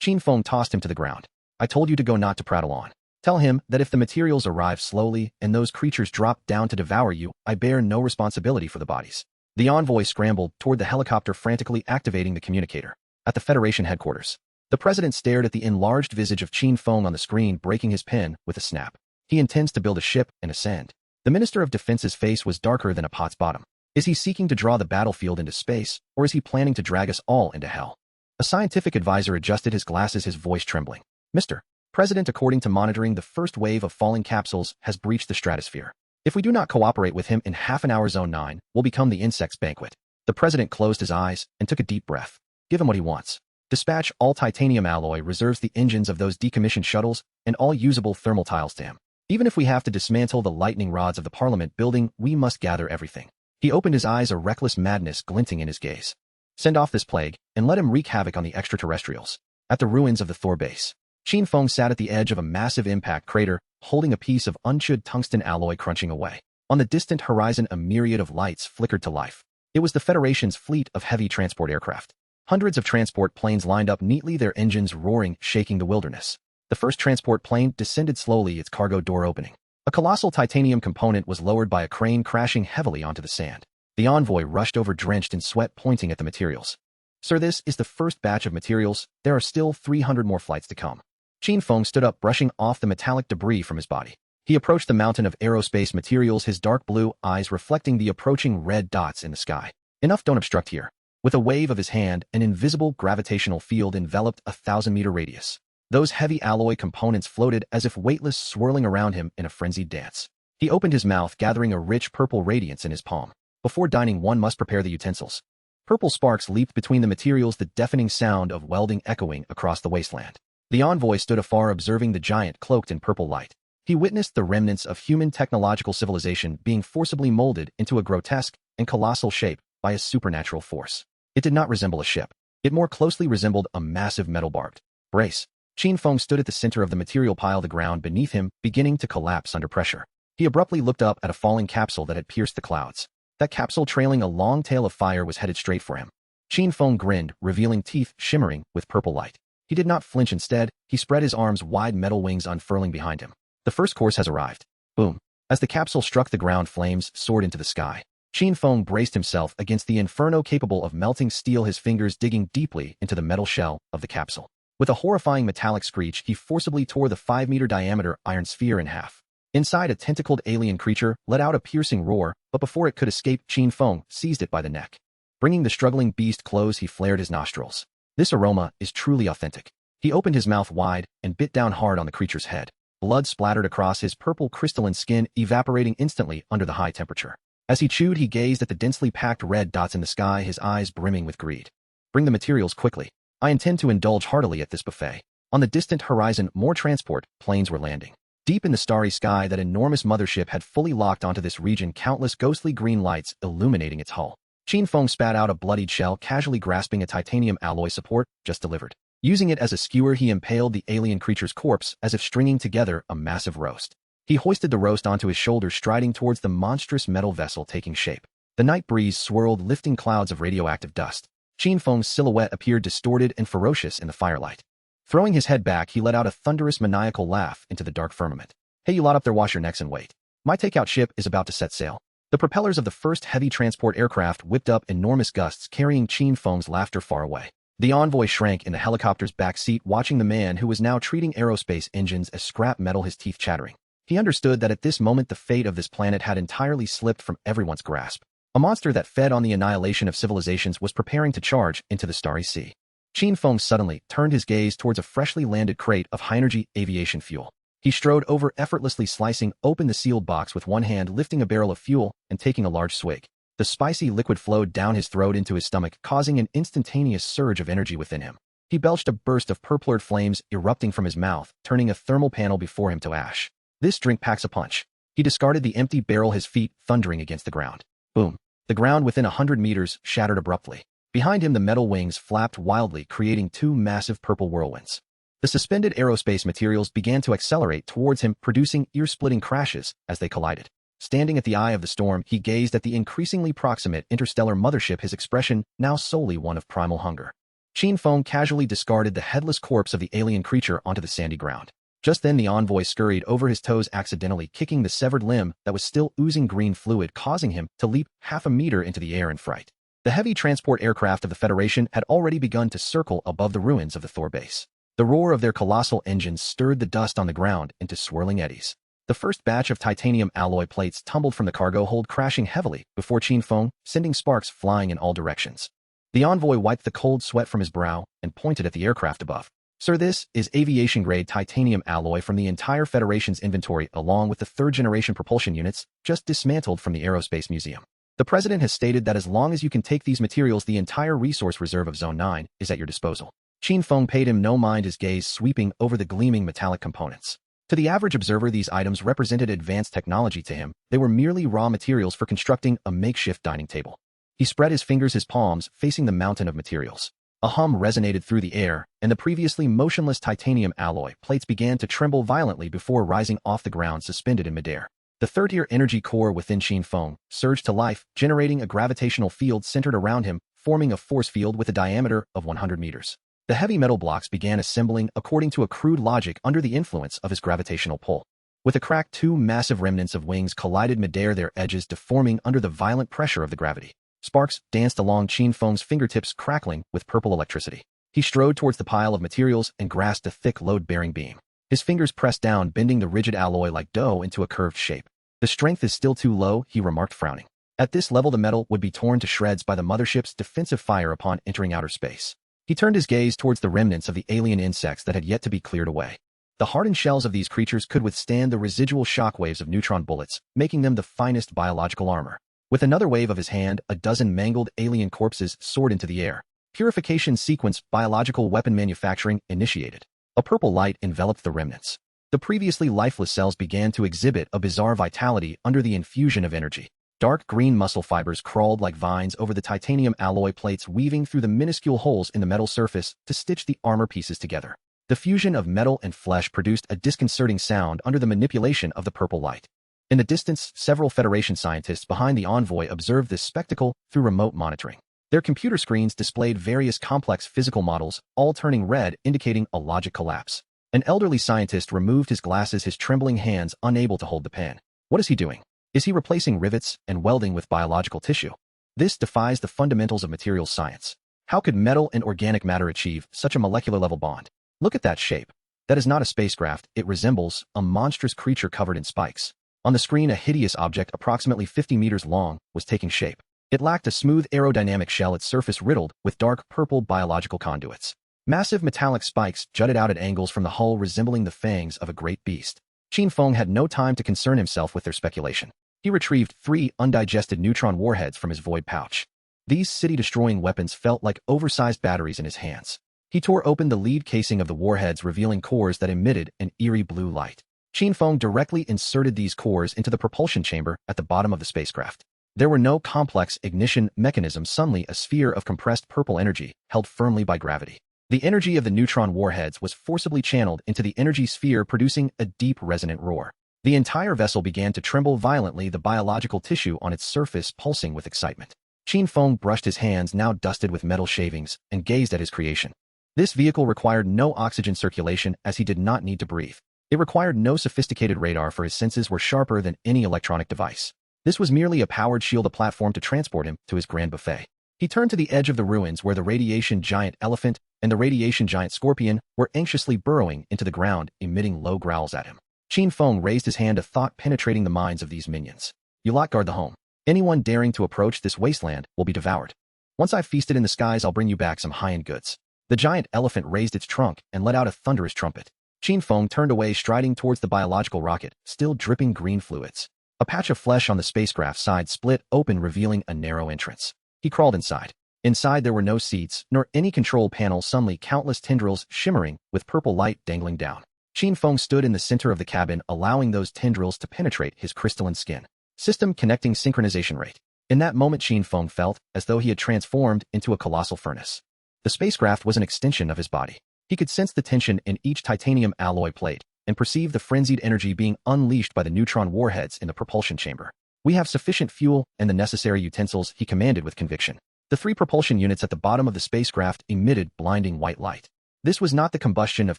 Qin Feng tossed him to the ground. I told you to go, not to prattle on. Tell him that if the materials arrive slowly and those creatures drop down to devour you, I bear no responsibility for the bodies. The envoy scrambled toward the helicopter, frantically activating the communicator. At the Federation headquarters, the president stared at the enlarged visage of Qin Feng on the screen, breaking his pen with a snap. He intends to build a ship and ascend. The Minister of Defense's face was darker than a pot's bottom. Is he seeking to draw the battlefield into space, or is he planning to drag us all into hell? A scientific advisor adjusted his glasses, his voice trembling. Mr. President, according to monitoring, the first wave of falling capsules has breached the stratosphere. If we do not cooperate with him in half an hour, Zone 9 will become the insect's banquet. The president closed his eyes and took a deep breath. Give him what he wants. Dispatch all titanium alloy reserves, the engines of those decommissioned shuttles, and all usable thermal tiles to him. Even if we have to dismantle the lightning rods of the Parliament building, we must gather everything. He opened his eyes, a reckless madness glinting in his gaze. Send off this plague, and let him wreak havoc on the extraterrestrials. At the ruins of the Thor base, Qin Feng sat at the edge of a massive impact crater, holding a piece of unchewed tungsten alloy crunching away. On the distant horizon, a myriad of lights flickered to life. It was the Federation's fleet of heavy transport aircraft. Hundreds of transport planes lined up neatly, their engines roaring, shaking the wilderness. The first transport plane descended slowly, its cargo door opening. A colossal titanium component was lowered by a crane, crashing heavily onto the sand. The envoy rushed over, drenched in sweat, pointing at the materials. Sir, this is the first batch of materials. There are still 300 more flights to come. Qin Feng stood up, brushing off the metallic debris from his body. He approached the mountain of aerospace materials, his dark blue eyes reflecting the approaching red dots in the sky. Enough, don't obstruct here. With a wave of his hand, an invisible gravitational field enveloped a 1,000-meter radius. Those heavy alloy components floated as if weightless, swirling around him in a frenzied dance. He opened his mouth, gathering a rich purple radiance in his palm. Before dining, one must prepare the utensils. Purple sparks leaped between the materials, the deafening sound of welding echoing across the wasteland. The envoy stood afar, observing the giant cloaked in purple light. He witnessed the remnants of human technological civilization being forcibly molded into a grotesque and colossal shape by a supernatural force. It did not resemble a ship. It more closely resembled a massive metal barbed brace. Qin Feng stood at the center of the material pile, the ground beneath him beginning to collapse under pressure. He abruptly looked up at a falling capsule that had pierced the clouds. That capsule, trailing a long tail of fire, was headed straight for him. Qin Feng grinned, revealing teeth shimmering with purple light. He did not flinch. Instead, he spread his arms wide, metal wings unfurling behind him. The first course has arrived. Boom. As the capsule struck the ground, flames soared into the sky. Qin Feng braced himself against the inferno capable of melting steel, his fingers digging deeply into the metal shell of the capsule. With a horrifying metallic screech, he forcibly tore the 5-meter diameter iron sphere in half. Inside, a tentacled alien creature let out a piercing roar, but before it could escape, Qin Feng seized it by the neck. Bringing the struggling beast close, he flared his nostrils. This aroma is truly authentic. He opened his mouth wide and bit down hard on the creature's head. Blood splattered across his purple crystalline skin, evaporating instantly under the high temperature. As he chewed, he gazed at the densely packed red dots in the sky, his eyes brimming with greed. Bring the materials quickly. I intend to indulge heartily at this buffet. On the distant horizon, more transport planes were landing. Deep in the starry sky, that enormous mothership had fully locked onto this region, countless ghostly green lights illuminating its hull. Qin Feng spat out a bloodied shell, casually grasping a titanium alloy support just delivered. Using it as a skewer, he impaled the alien creature's corpse as if stringing together a massive roast. He hoisted the roast onto his shoulders, striding towards the monstrous metal vessel taking shape. The night breeze swirled, lifting clouds of radioactive dust. Qin Feng's silhouette appeared distorted and ferocious in the firelight. Throwing his head back, he let out a thunderous, maniacal laugh into the dark firmament. Hey, you lot up there, wash your necks and wait. My takeout ship is about to set sail. The propellers of the first heavy transport aircraft whipped up enormous gusts, carrying Qin Feng's laughter far away. The envoy shrank in the helicopter's back seat, watching the man who was now treating aerospace engines as scrap metal, his teeth chattering. He understood that at this moment the fate of this planet had entirely slipped from everyone's grasp. A monster that fed on the annihilation of civilizations was preparing to charge into the starry sea. Qin Feng suddenly turned his gaze towards a freshly landed crate of high-energy aviation fuel. He strode over, effortlessly slicing open the sealed box with one hand, lifting a barrel of fuel and taking a large swig. The spicy liquid flowed down his throat into his stomach, causing an instantaneous surge of energy within him. He belched a burst of purplured flames erupting from his mouth, turning a thermal panel before him to ash. This drink packs a punch. He discarded the empty barrel, his feet thundering against the ground. Boom. The ground within 100 meters shattered abruptly. Behind him, the metal wings flapped wildly, creating two massive purple whirlwinds. The suspended aerospace materials began to accelerate towards him, producing ear-splitting crashes as they collided. Standing at the eye of the storm, he gazed at the increasingly proximate interstellar mothership, his expression now solely one of primal hunger. Qin Feng casually discarded the headless corpse of the alien creature onto the sandy ground. Just then, the envoy scurried over his toes, accidentally kicking the severed limb that was still oozing green fluid, causing him to leap half a meter into the air in fright. The heavy transport aircraft of the Federation had already begun to circle above the ruins of the Thor base. The roar of their colossal engines stirred the dust on the ground into swirling eddies. The first batch of titanium alloy plates tumbled from the cargo hold, crashing heavily before Qin Feng, sending sparks flying in all directions. The envoy wiped the cold sweat from his brow and pointed at the aircraft above. Sir, this is aviation-grade titanium alloy from the entire Federation's inventory, along with the third-generation propulsion units just dismantled from the Aerospace Museum. The President has stated that as long as you can take these materials, the entire resource reserve of Zone 9 is at your disposal. Qin Feng paid him no mind, his gaze sweeping over the gleaming metallic components. To the average observer, these items represented advanced technology. To him, they were merely raw materials for constructing a makeshift dining table. He spread his fingers, his palms facing the mountain of materials. A hum resonated through the air, and the previously motionless titanium alloy plates began to tremble violently before rising off the ground, suspended in midair. The third-tier energy core within Qin Feng surged to life, generating a gravitational field centered around him, forming a force field with a diameter of 100 meters. The heavy metal blocks began assembling according to a crude logic under the influence of his gravitational pull. With a crack, two massive remnants of wings collided midair, their edges deforming under the violent pressure of the gravity. Sparks danced along Qin Feng's fingertips, crackling with purple electricity. He strode towards the pile of materials and grasped a thick, load-bearing beam. His fingers pressed down, bending the rigid alloy like dough into a curved shape. The strength is still too low, he remarked, frowning. At this level, the metal would be torn to shreds by the mothership's defensive fire upon entering outer space. He turned his gaze towards the remnants of the alien insects that had yet to be cleared away. The hardened shells of these creatures could withstand the residual shockwaves of neutron bullets, making them the finest biological armor. With another wave of his hand, a dozen mangled alien corpses soared into the air. Purification Sequence biological weapon manufacturing initiated. A purple light enveloped the remnants. The previously lifeless cells began to exhibit a bizarre vitality under the infusion of energy. Dark green muscle fibers crawled like vines over the titanium alloy plates, weaving through the minuscule holes in the metal surface to stitch the armor pieces together. The fusion of metal and flesh produced a disconcerting sound under the manipulation of the purple light. In the distance, several Federation scientists behind the envoy observed this spectacle through remote monitoring. Their computer screens displayed various complex physical models, all turning red, indicating a logic collapse. An elderly scientist removed his glasses, his trembling hands unable to hold the pen. What is he doing? Is he replacing rivets and welding with biological tissue? This defies the fundamentals of materials science. How could metal and organic matter achieve such a molecular-level bond? Look at that shape. That is not a spacecraft, it resembles a monstrous creature covered in spikes. On the screen, a hideous object approximately 50 meters long was taking shape. It lacked a smooth aerodynamic shell, its surface riddled with dark purple biological conduits. Massive metallic spikes jutted out at angles from the hull, resembling the fangs of a great beast. Qin Feng had no time to concern himself with their speculation. He retrieved 3 undigested neutron warheads from his void pouch. These city-destroying weapons felt like oversized batteries in his hands. He tore open the lead casing of the warheads, revealing cores that emitted an eerie blue light. Qin Feng directly inserted these cores into the propulsion chamber at the bottom of the spacecraft. There were no complex ignition mechanisms, suddenly a sphere of compressed purple energy held firmly by gravity. The energy of the neutron warheads was forcibly channeled into the energy sphere, producing a deep resonant roar. The entire vessel began to tremble violently, the biological tissue on its surface pulsing with excitement. Qin Feng brushed his hands, now dusted with metal shavings, and gazed at his creation. This vehicle required no oxygen circulation, as he did not need to breathe. It required no sophisticated radar, for his senses were sharper than any electronic device. This was merely a powered shield, a platform to transport him to his grand buffet. He turned to the edge of the ruins where the radiation giant elephant and the radiation giant scorpion were anxiously burrowing into the ground, emitting low growls at him. Qin Feng raised his hand, a thought penetrating the minds of these minions. You lot guard the home. Anyone daring to approach this wasteland will be devoured. Once I've feasted in the skies, I'll bring you back some high-end goods. The giant elephant raised its trunk and let out a thunderous trumpet. Qin Feng turned away, striding towards the biological rocket, still dripping green fluids. A patch of flesh on the spacecraft's side split open, revealing a narrow entrance. He crawled inside. Inside there were no seats, nor any control panel, suddenly countless tendrils shimmering with purple light dangling down. Qin Feng stood in the center of the cabin, allowing those tendrils to penetrate his crystalline skin. System connecting, synchronization rate. In that moment, Qin Feng felt as though he had transformed into a colossal furnace. The spacecraft was an extension of his body. He could sense the tension in each titanium alloy plate and perceive the frenzied energy being unleashed by the neutron warheads in the propulsion chamber. We have sufficient fuel and the necessary utensils, he commanded with conviction. The 3 propulsion units at the bottom of the spacecraft emitted blinding white light. This was not the combustion of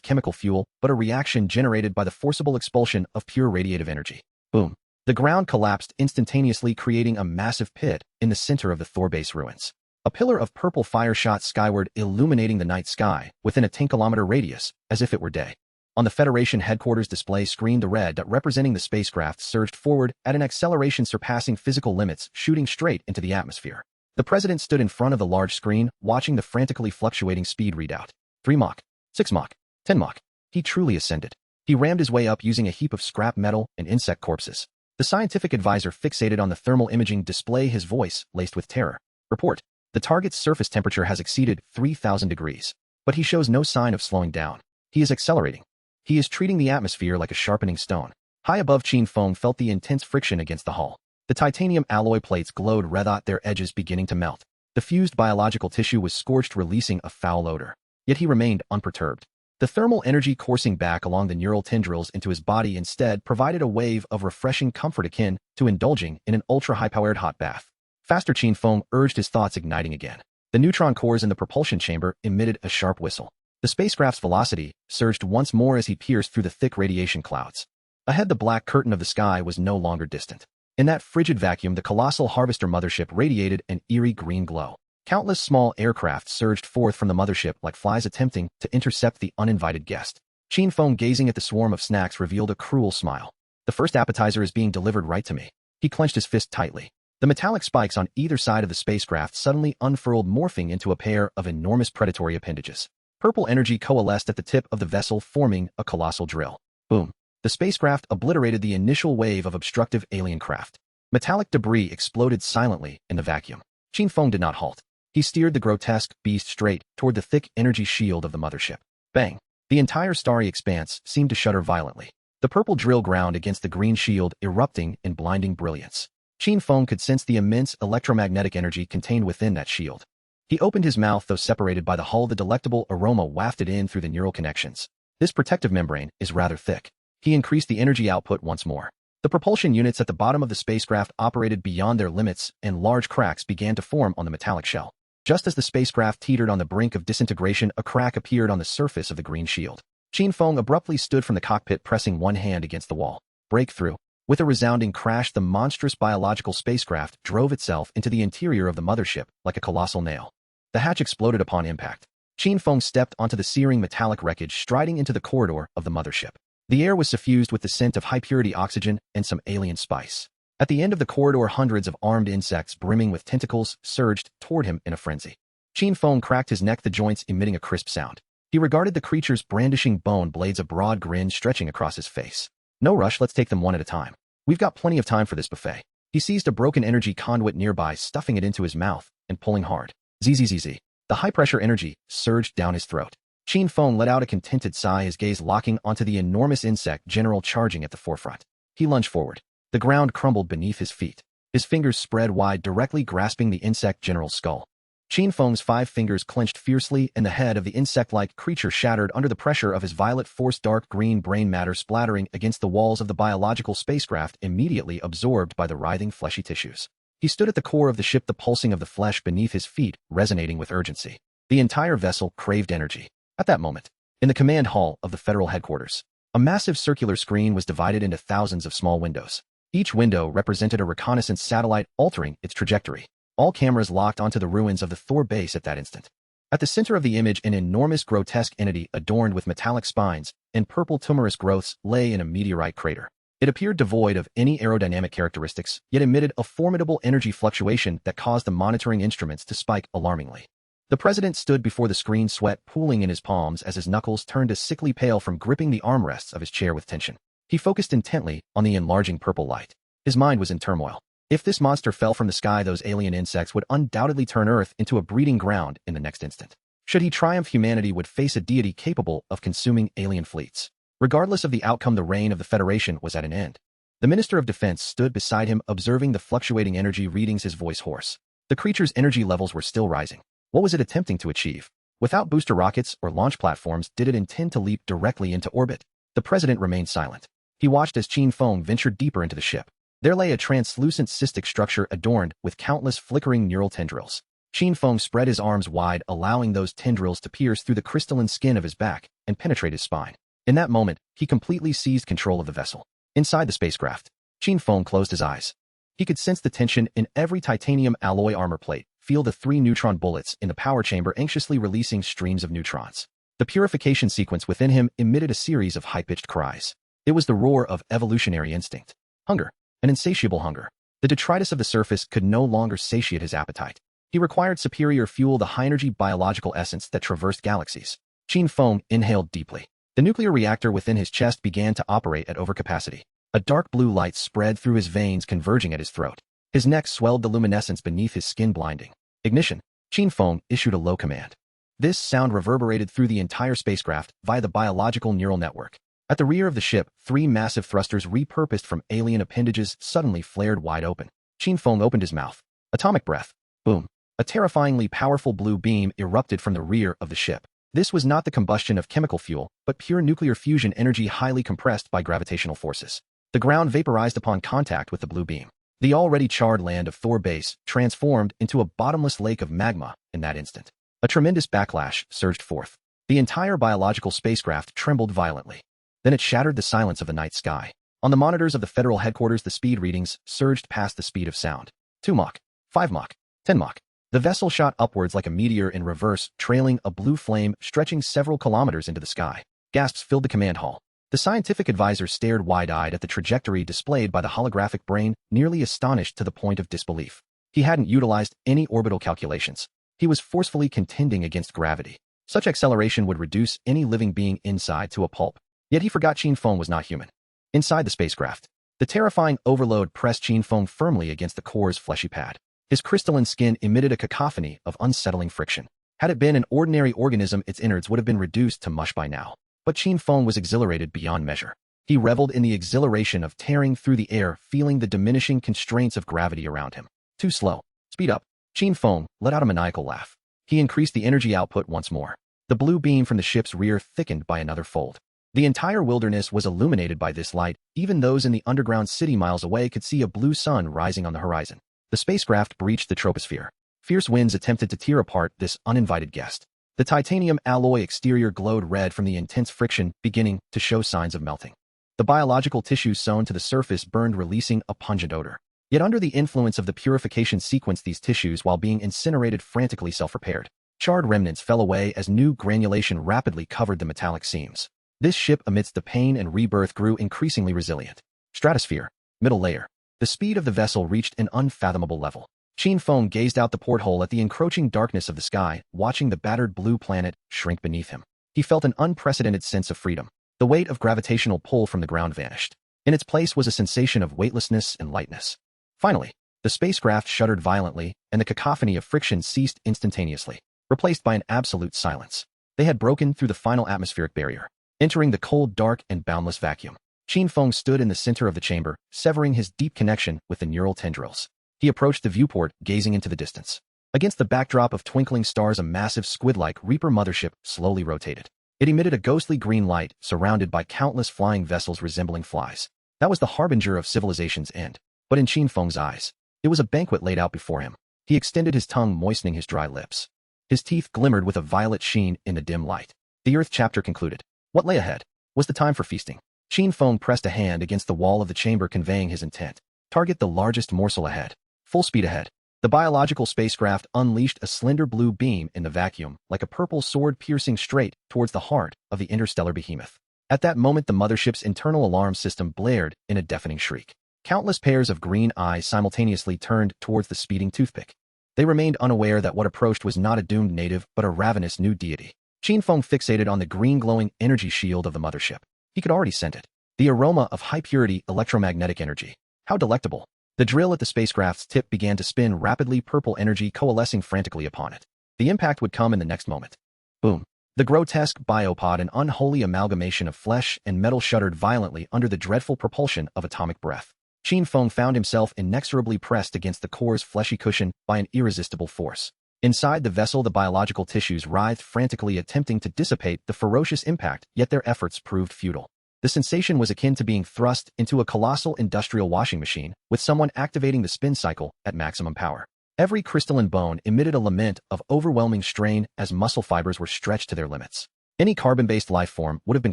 chemical fuel, but a reaction generated by the forcible expulsion of pure radiative energy. Boom. The ground collapsed instantaneously, creating a massive pit in the center of the Thor base ruins. A pillar of purple fire shot skyward, illuminating the night sky within a 10-kilometer radius, as if it were day. On the Federation headquarters display screen, the red dot representing the spacecraft surged forward at an acceleration surpassing physical limits, shooting straight into the atmosphere. The president stood in front of the large screen, watching the frantically fluctuating speed readout. 3 Mach, 6 Mach, 10 Mach. He truly ascended. He rammed his way up using a heap of scrap metal and insect corpses. The scientific advisor fixated on the thermal imaging display, his voice laced with terror. Report. The target's surface temperature has exceeded 3,000 degrees. But he shows no sign of slowing down. He is accelerating. He is treating the atmosphere like a sharpening stone. High above, Qin Feng felt the intense friction against the hull. The titanium alloy plates glowed red hot, their edges beginning to melt. The fused biological tissue was scorched, releasing a foul odor. Yet he remained unperturbed. The thermal energy coursing back along the neural tendrils into his body instead provided a wave of refreshing comfort akin to indulging in an ultra-high-powered hot bath. Faster, Qin Feng urged, his thoughts igniting again. The neutron cores in the propulsion chamber emitted a sharp whistle. The spacecraft's velocity surged once more as he pierced through the thick radiation clouds. Ahead, the black curtain of the sky was no longer distant. In that frigid vacuum, the colossal Harvester mothership radiated an eerie green glow. Countless small aircraft surged forth from the mothership like flies attempting to intercept the uninvited guest. Qin Feng, gazing at the swarm of snacks, revealed a cruel smile. The first appetizer is being delivered right to me. He clenched his fist tightly. The metallic spikes on either side of the spacecraft suddenly unfurled, morphing into a pair of enormous predatory appendages. Purple energy coalesced at the tip of the vessel, forming a colossal drill. Boom. The spacecraft obliterated the initial wave of obstructive alien craft. Metallic debris exploded silently in the vacuum. Qin Feng did not halt. He steered the grotesque beast straight toward the thick energy shield of the mothership. Bang! The entire starry expanse seemed to shudder violently. The purple drill ground against the green shield, erupting in blinding brilliance. Qin Feng could sense the immense electromagnetic energy contained within that shield. He opened his mouth, though separated by the hull, the delectable aroma wafted in through the neural connections. This protective membrane is rather thick. He increased the energy output once more. The propulsion units at the bottom of the spacecraft operated beyond their limits, and large cracks began to form on the metallic shell. Just as the spacecraft teetered on the brink of disintegration, a crack appeared on the surface of the green shield. Qin Feng abruptly stood from the cockpit, pressing one hand against the wall. Breakthrough. With a resounding crash, the monstrous biological spacecraft drove itself into the interior of the mothership like a colossal nail. The hatch exploded upon impact. Qin Feng stepped onto the searing metallic wreckage, striding into the corridor of the mothership. The air was suffused with the scent of high-purity oxygen and some alien spice. At the end of the corridor, hundreds of armed insects brimming with tentacles surged toward him in a frenzy. Qin Feng cracked his neck, the joints emitting a crisp sound. He regarded the creatures brandishing bone blades, a broad grin stretching across his face. No rush, let's take them one at a time. We've got plenty of time for this buffet. He seized a broken energy conduit nearby, stuffing it into his mouth and pulling hard. Zzz. The high-pressure energy surged down his throat. Qin Feng let out a contented sigh, his gaze locking onto the enormous insect general charging at the forefront. He lunged forward. The ground crumbled beneath his feet. His fingers spread wide, directly grasping the insect general's skull. Qin Feng's 5 fingers clenched fiercely, and the head of the insect-like creature shattered under the pressure of his violet force. Dark green brain matter splattering against the walls of the biological spacecraft, immediately absorbed by the writhing fleshy tissues. He stood at the core of the ship, the pulsing of the flesh beneath his feet resonating with urgency. The entire vessel craved energy. At that moment, in the command hall of the federal headquarters, a massive circular screen was divided into thousands of small windows. Each window represented a reconnaissance satellite, altering its trajectory. All cameras locked onto the ruins of the Thor base at that instant. At the center of the image, an enormous grotesque entity adorned with metallic spines and purple tumorous growths lay in a meteorite crater. It appeared devoid of any aerodynamic characteristics, yet emitted a formidable energy fluctuation that caused the monitoring instruments to spike alarmingly. The president stood before the screen, sweat pooling in his palms as his knuckles turned a sickly pale from gripping the armrests of his chair with tension. He focused intently on the enlarging purple light. His mind was in turmoil. If this monster fell from the sky, those alien insects would undoubtedly turn Earth into a breeding ground in the next instant. Should he triumph, humanity would face a deity capable of consuming alien fleets. Regardless of the outcome, the reign of the Federation was at an end. The Minister of Defense stood beside him, observing the fluctuating energy readings, his voice hoarse. The creature's energy levels were still rising. What was it attempting to achieve? Without booster rockets or launch platforms, did it intend to leap directly into orbit? The president remained silent. He watched as Qin Feng ventured deeper into the ship. There lay a translucent cystic structure adorned with countless flickering neural tendrils. Qin Feng spread his arms wide, allowing those tendrils to pierce through the crystalline skin of his back and penetrate his spine. In that moment, he completely seized control of the vessel. Inside the spacecraft, Qin Feng closed his eyes. He could sense the tension in every titanium alloy armor plate, feel the 3 neutron bullets in the power chamber anxiously releasing streams of neutrons. The purification sequence within him emitted a series of high-pitched cries. It was the roar of evolutionary instinct. Hunger. An insatiable hunger. The detritus of the surface could no longer satiate his appetite. He required superior fuel, the high-energy biological essence that traversed galaxies. Qin Feng inhaled deeply. The nuclear reactor within his chest began to operate at overcapacity. A dark blue light spread through his veins, converging at his throat. His neck swelled, the luminescence beneath his skin blinding. Ignition. Qin Feng issued a low command. This sound reverberated through the entire spacecraft via the biological neural network. At the rear of the ship, 3 massive thrusters repurposed from alien appendages suddenly flared wide open. Qin Feng opened his mouth. Atomic breath. Boom. A terrifyingly powerful blue beam erupted from the rear of the ship. This was not the combustion of chemical fuel, but pure nuclear fusion energy highly compressed by gravitational forces. The ground vaporized upon contact with the blue beam. The already charred land of Thor base transformed into a bottomless lake of magma in that instant. A tremendous backlash surged forth. The entire biological spacecraft trembled violently. Then it shattered the silence of the night sky. On the monitors of the federal headquarters, the speed readings surged past the speed of sound. 2 Mach, 5 Mach, 10 Mach. The vessel shot upwards like a meteor in reverse, trailing a blue flame stretching several kilometers into the sky. Gasps filled the command hall. The scientific advisor stared wide-eyed at the trajectory displayed by the holographic brain, nearly astonished to the point of disbelief. He hadn't utilized any orbital calculations. He was forcefully contending against gravity. Such acceleration would reduce any living being inside to a pulp. Yet he forgot Qin Feng was not human. Inside the spacecraft, the terrifying overload pressed Qin Feng firmly against the core's fleshy pad. His crystalline skin emitted a cacophony of unsettling friction. Had it been an ordinary organism, its innards would have been reduced to mush by now. But Qin Feng was exhilarated beyond measure. He reveled in the exhilaration of tearing through the air, feeling the diminishing constraints of gravity around him. Too slow. Speed up. Qin Feng let out a maniacal laugh. He increased the energy output once more. The blue beam from the ship's rear thickened by another fold. The entire wilderness was illuminated by this light. Even those in the underground city miles away could see a blue sun rising on the horizon. The spacecraft breached the troposphere. Fierce winds attempted to tear apart this uninvited guest. The titanium alloy exterior glowed red from the intense friction, beginning to show signs of melting. The biological tissues sewn to the surface burned, releasing a pungent odor. Yet under the influence of the purification sequence, these tissues, while being incinerated, frantically self-repaired. Charred remnants fell away as new granulation rapidly covered the metallic seams. This ship, amidst the pain and rebirth, grew increasingly resilient. Stratosphere. Middle layer. The speed of the vessel reached an unfathomable level. Qin Feng gazed out the porthole at the encroaching darkness of the sky, watching the battered blue planet shrink beneath him. He felt an unprecedented sense of freedom. The weight of gravitational pull from the ground vanished. In its place was a sensation of weightlessness and lightness. Finally, the spacecraft shuddered violently, and the cacophony of friction ceased instantaneously, replaced by an absolute silence. They had broken through the final atmospheric barrier, entering the cold, dark, and boundless vacuum. Qin Feng stood in the center of the chamber, severing his deep connection with the neural tendrils. He approached the viewport, gazing into the distance. Against the backdrop of twinkling stars, a massive squid-like Reaper mothership slowly rotated. It emitted a ghostly green light, surrounded by countless flying vessels resembling flies. That was the harbinger of civilization's end. But in Qin Feng's eyes, it was a banquet laid out before him. He extended his tongue, moistening his dry lips. His teeth glimmered with a violet sheen in the dim light. The Earth chapter concluded. What lay ahead was the time for feasting. Qin Feng pressed a hand against the wall of the chamber, conveying his intent. Target the largest morsel ahead. Full speed ahead. The biological spacecraft unleashed a slender blue beam in the vacuum, like a purple sword piercing straight towards the heart of the interstellar behemoth. At that moment, the mothership's internal alarm system blared in a deafening shriek. Countless pairs of green eyes simultaneously turned towards the speeding toothpick. They remained unaware that what approached was not a doomed native, but a ravenous new deity. Qin Feng fixated on the green glowing energy shield of the mothership. He could already scent it. The aroma of high-purity electromagnetic energy. How delectable. The drill at the spacecraft's tip began to spin rapidly, purple energy coalescing frantically upon it. The impact would come in the next moment. Boom. The grotesque biopod, an unholy amalgamation of flesh and metal, shuddered violently under the dreadful propulsion of atomic breath. Qin Feng found himself inexorably pressed against the core's fleshy cushion by an irresistible force. Inside the vessel, the biological tissues writhed frantically, attempting to dissipate the ferocious impact, yet their efforts proved futile. The sensation was akin to being thrust into a colossal industrial washing machine, with someone activating the spin cycle at maximum power. Every crystalline bone emitted a lament of overwhelming strain as muscle fibers were stretched to their limits. Any carbon-based life form would have been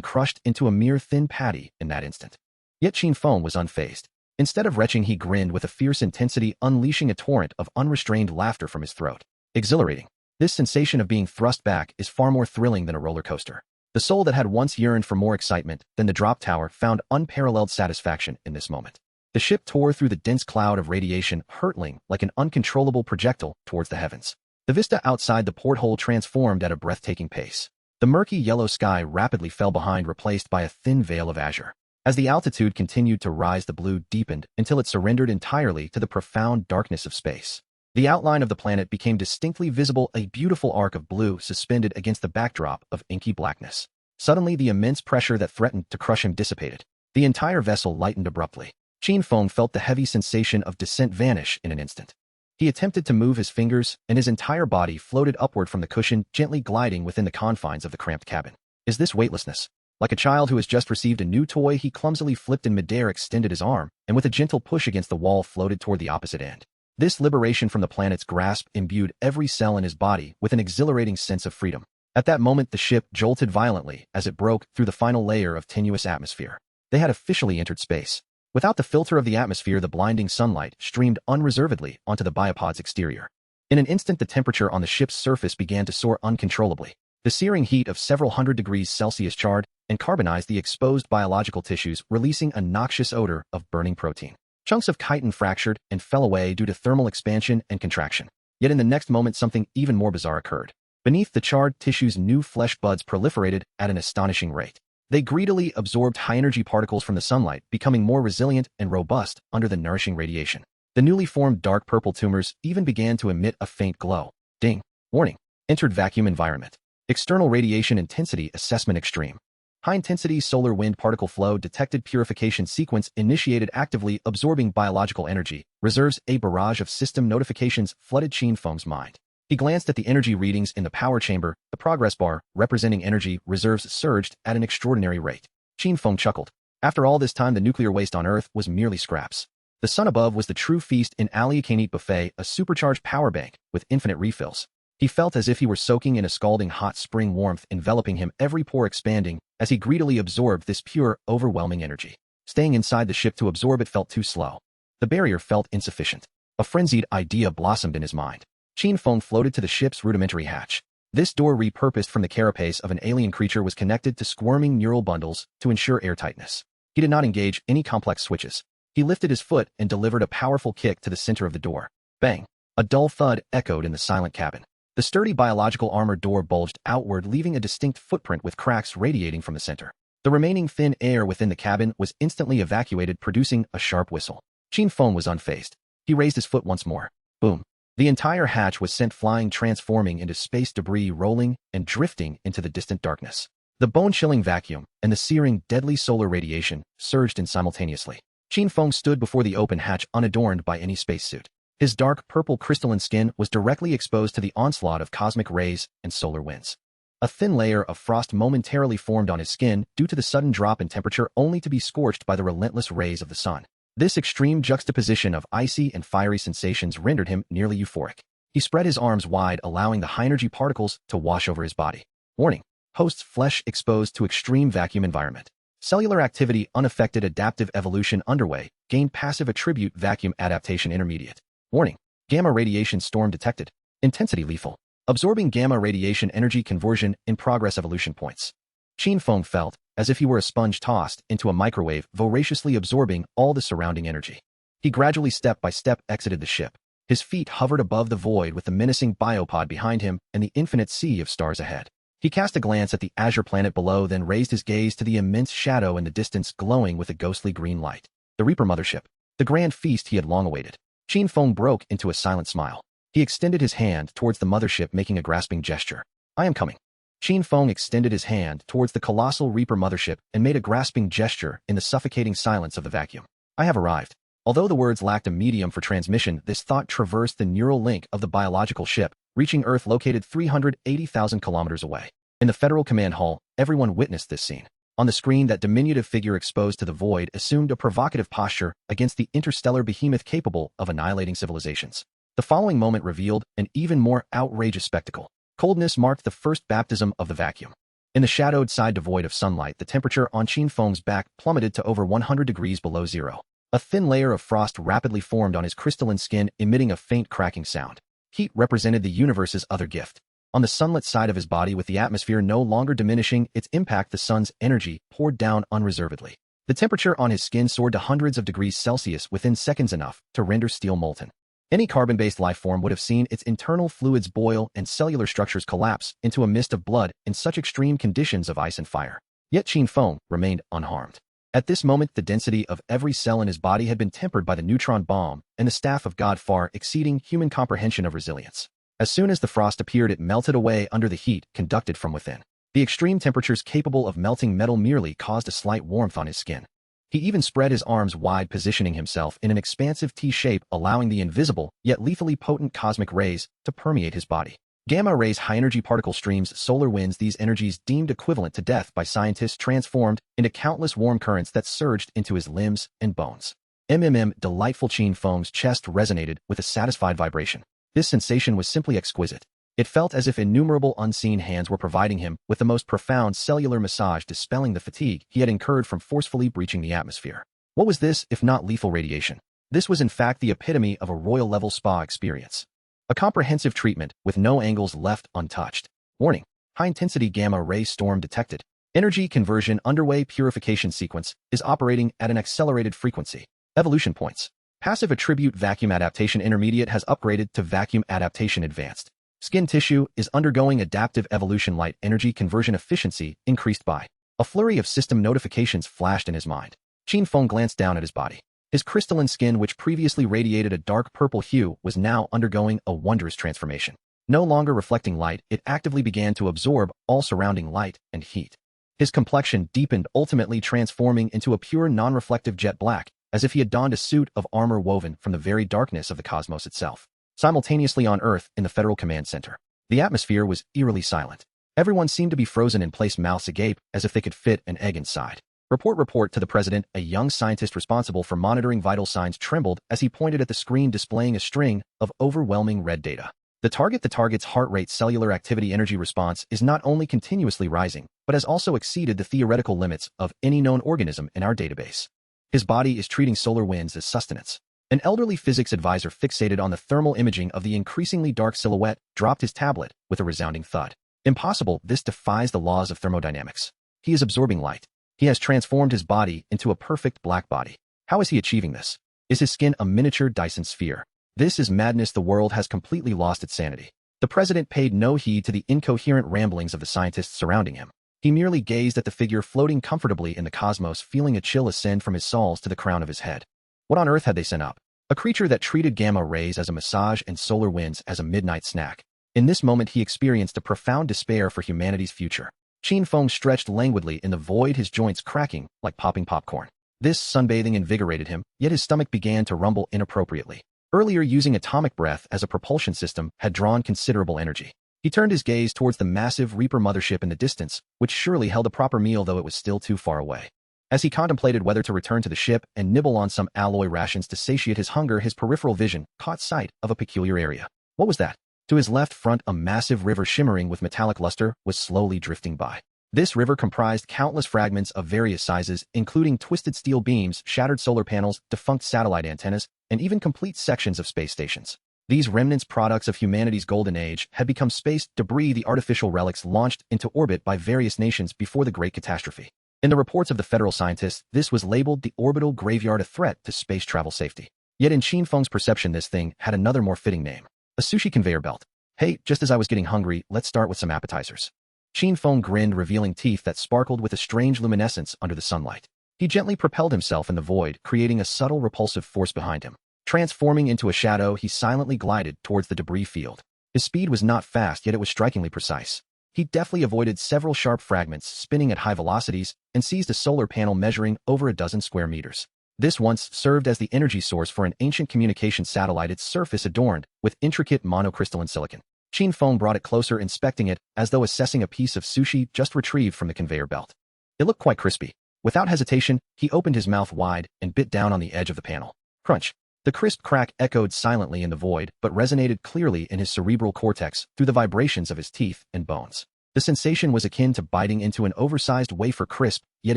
crushed into a mere thin patty in that instant. Yet Qin Feng was unfazed. Instead of retching, he grinned with a fierce intensity, unleashing a torrent of unrestrained laughter from his throat. Exhilarating. This sensation of being thrust back is far more thrilling than a roller coaster. The soul that had once yearned for more excitement than the drop tower found unparalleled satisfaction in this moment. The ship tore through the dense cloud of radiation, hurtling like an uncontrollable projectile towards the heavens. The vista outside the porthole transformed at a breathtaking pace. The murky yellow sky rapidly fell behind, replaced by a thin veil of azure. As the altitude continued to rise, the blue deepened until it surrendered entirely to the profound darkness of space. The outline of the planet became distinctly visible, a beautiful arc of blue suspended against the backdrop of inky blackness. Suddenly, the immense pressure that threatened to crush him dissipated. The entire vessel lightened abruptly. Qin Feng felt the heavy sensation of descent vanish in an instant. He attempted to move his fingers, and his entire body floated upward from the cushion, gently gliding within the confines of the cramped cabin. Is this weightlessness? Like a child who has just received a new toy, he clumsily flipped in midair, extended his arm, and with a gentle push against the wall, floated toward the opposite end. This liberation from the planet's grasp imbued every cell in his body with an exhilarating sense of freedom. At that moment, the ship jolted violently as it broke through the final layer of tenuous atmosphere. They had officially entered space. Without the filter of the atmosphere, the blinding sunlight streamed unreservedly onto the biopod's exterior. In an instant, the temperature on the ship's surface began to soar uncontrollably. The searing heat of several hundred degrees Celsius charred and carbonized the exposed biological tissues, releasing a noxious odor of burning protein. Chunks of chitin fractured and fell away due to thermal expansion and contraction. Yet in the next moment, something even more bizarre occurred. Beneath the charred tissues, new flesh buds proliferated at an astonishing rate. They greedily absorbed high-energy particles from the sunlight, becoming more resilient and robust under the nourishing radiation. The newly formed dark purple tumors even began to emit a faint glow. Ding. Warning. Entered vacuum environment. External radiation intensity assessment extreme. High-intensity solar wind particle flow detected. Purification sequence initiated, actively absorbing biological energy. Reserves. A barrage of system notifications flooded Qin Feng's mind. He glanced at the energy readings in the power chamber. The progress bar, representing energy reserves, surged at an extraordinary rate. Qin Feng chuckled. After all this time, the nuclear waste on Earth was merely scraps. The sun above was the true feast, in Aliakanite buffet, a supercharged power bank with infinite refills. He felt as if he were soaking in a scalding hot spring, warmth enveloping him, every pore expanding as he greedily absorbed this pure, overwhelming energy. Staying inside the ship to absorb it felt too slow. The barrier felt insufficient. A frenzied idea blossomed in his mind. Qin Feng floated to the ship's rudimentary hatch. This door, repurposed from the carapace of an alien creature, was connected to squirming neural bundles to ensure airtightness. He did not engage any complex switches. He lifted his foot and delivered a powerful kick to the center of the door. Bang! A dull thud echoed in the silent cabin. The sturdy biological armor door bulged outward, leaving a distinct footprint with cracks radiating from the center. The remaining thin air within the cabin was instantly evacuated, producing a sharp whistle. Qin Feng was unfazed. He raised his foot once more. Boom! The entire hatch was sent flying, transforming into space debris, rolling and drifting into the distant darkness. The bone-chilling vacuum and the searing, deadly solar radiation surged in simultaneously. Qin Feng stood before the open hatch, unadorned by any spacesuit. His dark purple crystalline skin was directly exposed to the onslaught of cosmic rays and solar winds. A thin layer of frost momentarily formed on his skin due to the sudden drop in temperature, only to be scorched by the relentless rays of the sun. This extreme juxtaposition of icy and fiery sensations rendered him nearly euphoric. He spread his arms wide, allowing the high-energy particles to wash over his body. Warning: host's flesh exposed to extreme vacuum environment. Cellular activity unaffected, adaptive evolution underway, gained passive attribute, vacuum adaptation intermediate. Warning: gamma radiation storm detected. Intensity lethal. Absorbing gamma radiation, energy conversion in progress, evolution points. Qin Feng felt as if he were a sponge tossed into a microwave, voraciously absorbing all the surrounding energy. He gradually, step by step, exited the ship. His feet hovered above the void with the menacing biopod behind him and the infinite sea of stars ahead. He cast a glance at the azure planet below, then raised his gaze to the immense shadow in the distance, glowing with a ghostly green light. The Reaper mothership. The grand feast he had long awaited. Qin Feng broke into a silent smile. He extended his hand towards the mothership, making a grasping gesture. I am coming. Qin Feng extended his hand towards the colossal Reaper mothership and made a grasping gesture in the suffocating silence of the vacuum. I have arrived. Although the words lacked a medium for transmission, this thought traversed the neural link of the biological ship, reaching Earth located 380,000 kilometers away. In the Federal Command Hall, everyone witnessed this scene. On the screen, that diminutive figure exposed to the void assumed a provocative posture against the interstellar behemoth capable of annihilating civilizations. The following moment revealed an even more outrageous spectacle. Coldness marked the first baptism of the vacuum. In the shadowed side devoid of sunlight, the temperature on Qin Feng's back plummeted to over 100 degrees below zero. A thin layer of frost rapidly formed on his crystalline skin, emitting a faint cracking sound. Heat represented the universe's other gift. On the sunlit side of his body, with the atmosphere no longer diminishing its impact, the sun's energy poured down unreservedly. The temperature on his skin soared to hundreds of degrees Celsius within seconds, enough to render steel molten. Any carbon-based life form would have seen its internal fluids boil and cellular structures collapse into a mist of blood in such extreme conditions of ice and fire. Yet Qin Feng remained unharmed. At this moment, the density of every cell in his body had been tempered by the neutron bomb and the staff of God, far exceeding human comprehension of resilience. As soon as the frost appeared, it melted away under the heat conducted from within. The extreme temperatures capable of melting metal merely caused a slight warmth on his skin. He even spread his arms wide, positioning himself in an expansive T shape, allowing the invisible, yet lethally potent cosmic rays to permeate his body. Gamma rays, high-energy particle streams, solar winds, these energies deemed equivalent to death by scientists, transformed into countless warm currents that surged into his limbs and bones. Delightful. Qin Feng's chest resonated with a satisfied vibration. This sensation was simply exquisite. It felt as if innumerable unseen hands were providing him with the most profound cellular massage, dispelling the fatigue he had incurred from forcefully breaching the atmosphere. What was this, if not lethal radiation? This was in fact the epitome of a royal-level spa experience. A comprehensive treatment with no angles left untouched. Warning: high-intensity gamma ray storm detected. Energy conversion underway. Purification sequence is operating at an accelerated frequency. Evolution points. Passive attribute vacuum adaptation intermediate has upgraded to vacuum adaptation advanced. Skin tissue is undergoing adaptive evolution. Light energy conversion efficiency increased by. A flurry of system notifications flashed in his mind. Qin Feng glanced down at his body. His crystalline skin, which previously radiated a dark purple hue, was now undergoing a wondrous transformation. No longer reflecting light, it actively began to absorb all surrounding light and heat. His complexion deepened, ultimately transforming into a pure non-reflective jet black, as if he had donned a suit of armor woven from the very darkness of the cosmos itself. Simultaneously on Earth in the Federal Command Center, the atmosphere was eerily silent. Everyone seemed to be frozen in place, mouths agape, as if they could fit an egg inside. Report to the president. A young scientist responsible for monitoring vital signs trembled as he pointed at the screen displaying a string of overwhelming red data. The target's heart rate, cellular activity, energy response is not only continuously rising, but has also exceeded the theoretical limits of any known organism in our database. His body is treating solar winds as sustenance. An elderly physics advisor fixated on the thermal imaging of the increasingly dark silhouette dropped his tablet with a resounding thud. Impossible, this defies the laws of thermodynamics. He is absorbing light. He has transformed his body into a perfect black body. How is he achieving this? Is his skin a miniature Dyson sphere? This is madness. The world has completely lost its sanity. The president paid no heed to the incoherent ramblings of the scientists surrounding him. He merely gazed at the figure floating comfortably in the cosmos, feeling a chill ascend from his soles to the crown of his head. What on earth had they sent up? A creature that treated gamma rays as a massage and solar winds as a midnight snack. In this moment he experienced a profound despair for humanity's future. Qin Feng stretched languidly in the void, his joints cracking like popping popcorn. This sunbathing invigorated him, yet his stomach began to rumble inappropriately. Earlier, using atomic breath as a propulsion system had drawn considerable energy. He turned his gaze towards the massive Reaper mothership in the distance, which surely held a proper meal, though it was still too far away. As he contemplated whether to return to the ship and nibble on some alloy rations to satiate his hunger, his peripheral vision caught sight of a peculiar area. What was that? To his left front, a massive river shimmering with metallic luster was slowly drifting by. This river comprised countless fragments of various sizes, including twisted steel beams, shattered solar panels, defunct satellite antennas, and even complete sections of space stations. These remnants, products of humanity's golden age, had become space debris, the artificial relics launched into orbit by various nations before the Great Catastrophe. In the reports of the federal scientists, this was labeled the orbital graveyard, a threat to space travel safety. Yet in Qin Feng's perception, this thing had another more fitting name. A sushi conveyor belt. Hey, just as I was getting hungry, let's start with some appetizers. Qin Feng grinned, revealing teeth that sparkled with a strange luminescence under the sunlight. He gently propelled himself in the void, creating a subtle repulsive force behind him. Transforming into a shadow, he silently glided towards the debris field. His speed was not fast, yet it was strikingly precise. He deftly avoided several sharp fragments spinning at high velocities and seized a solar panel measuring over a dozen square meters. This once served as the energy source for an ancient communication satellite, its surface adorned with intricate monocrystalline silicon. Qin Feng brought it closer, inspecting it as though assessing a piece of sushi just retrieved from the conveyor belt. It looked quite crispy. Without hesitation, he opened his mouth wide and bit down on the edge of the panel. Crunch. The crisp crack echoed silently in the void, but resonated clearly in his cerebral cortex through the vibrations of his teeth and bones. The sensation was akin to biting into an oversized wafer, crisp, yet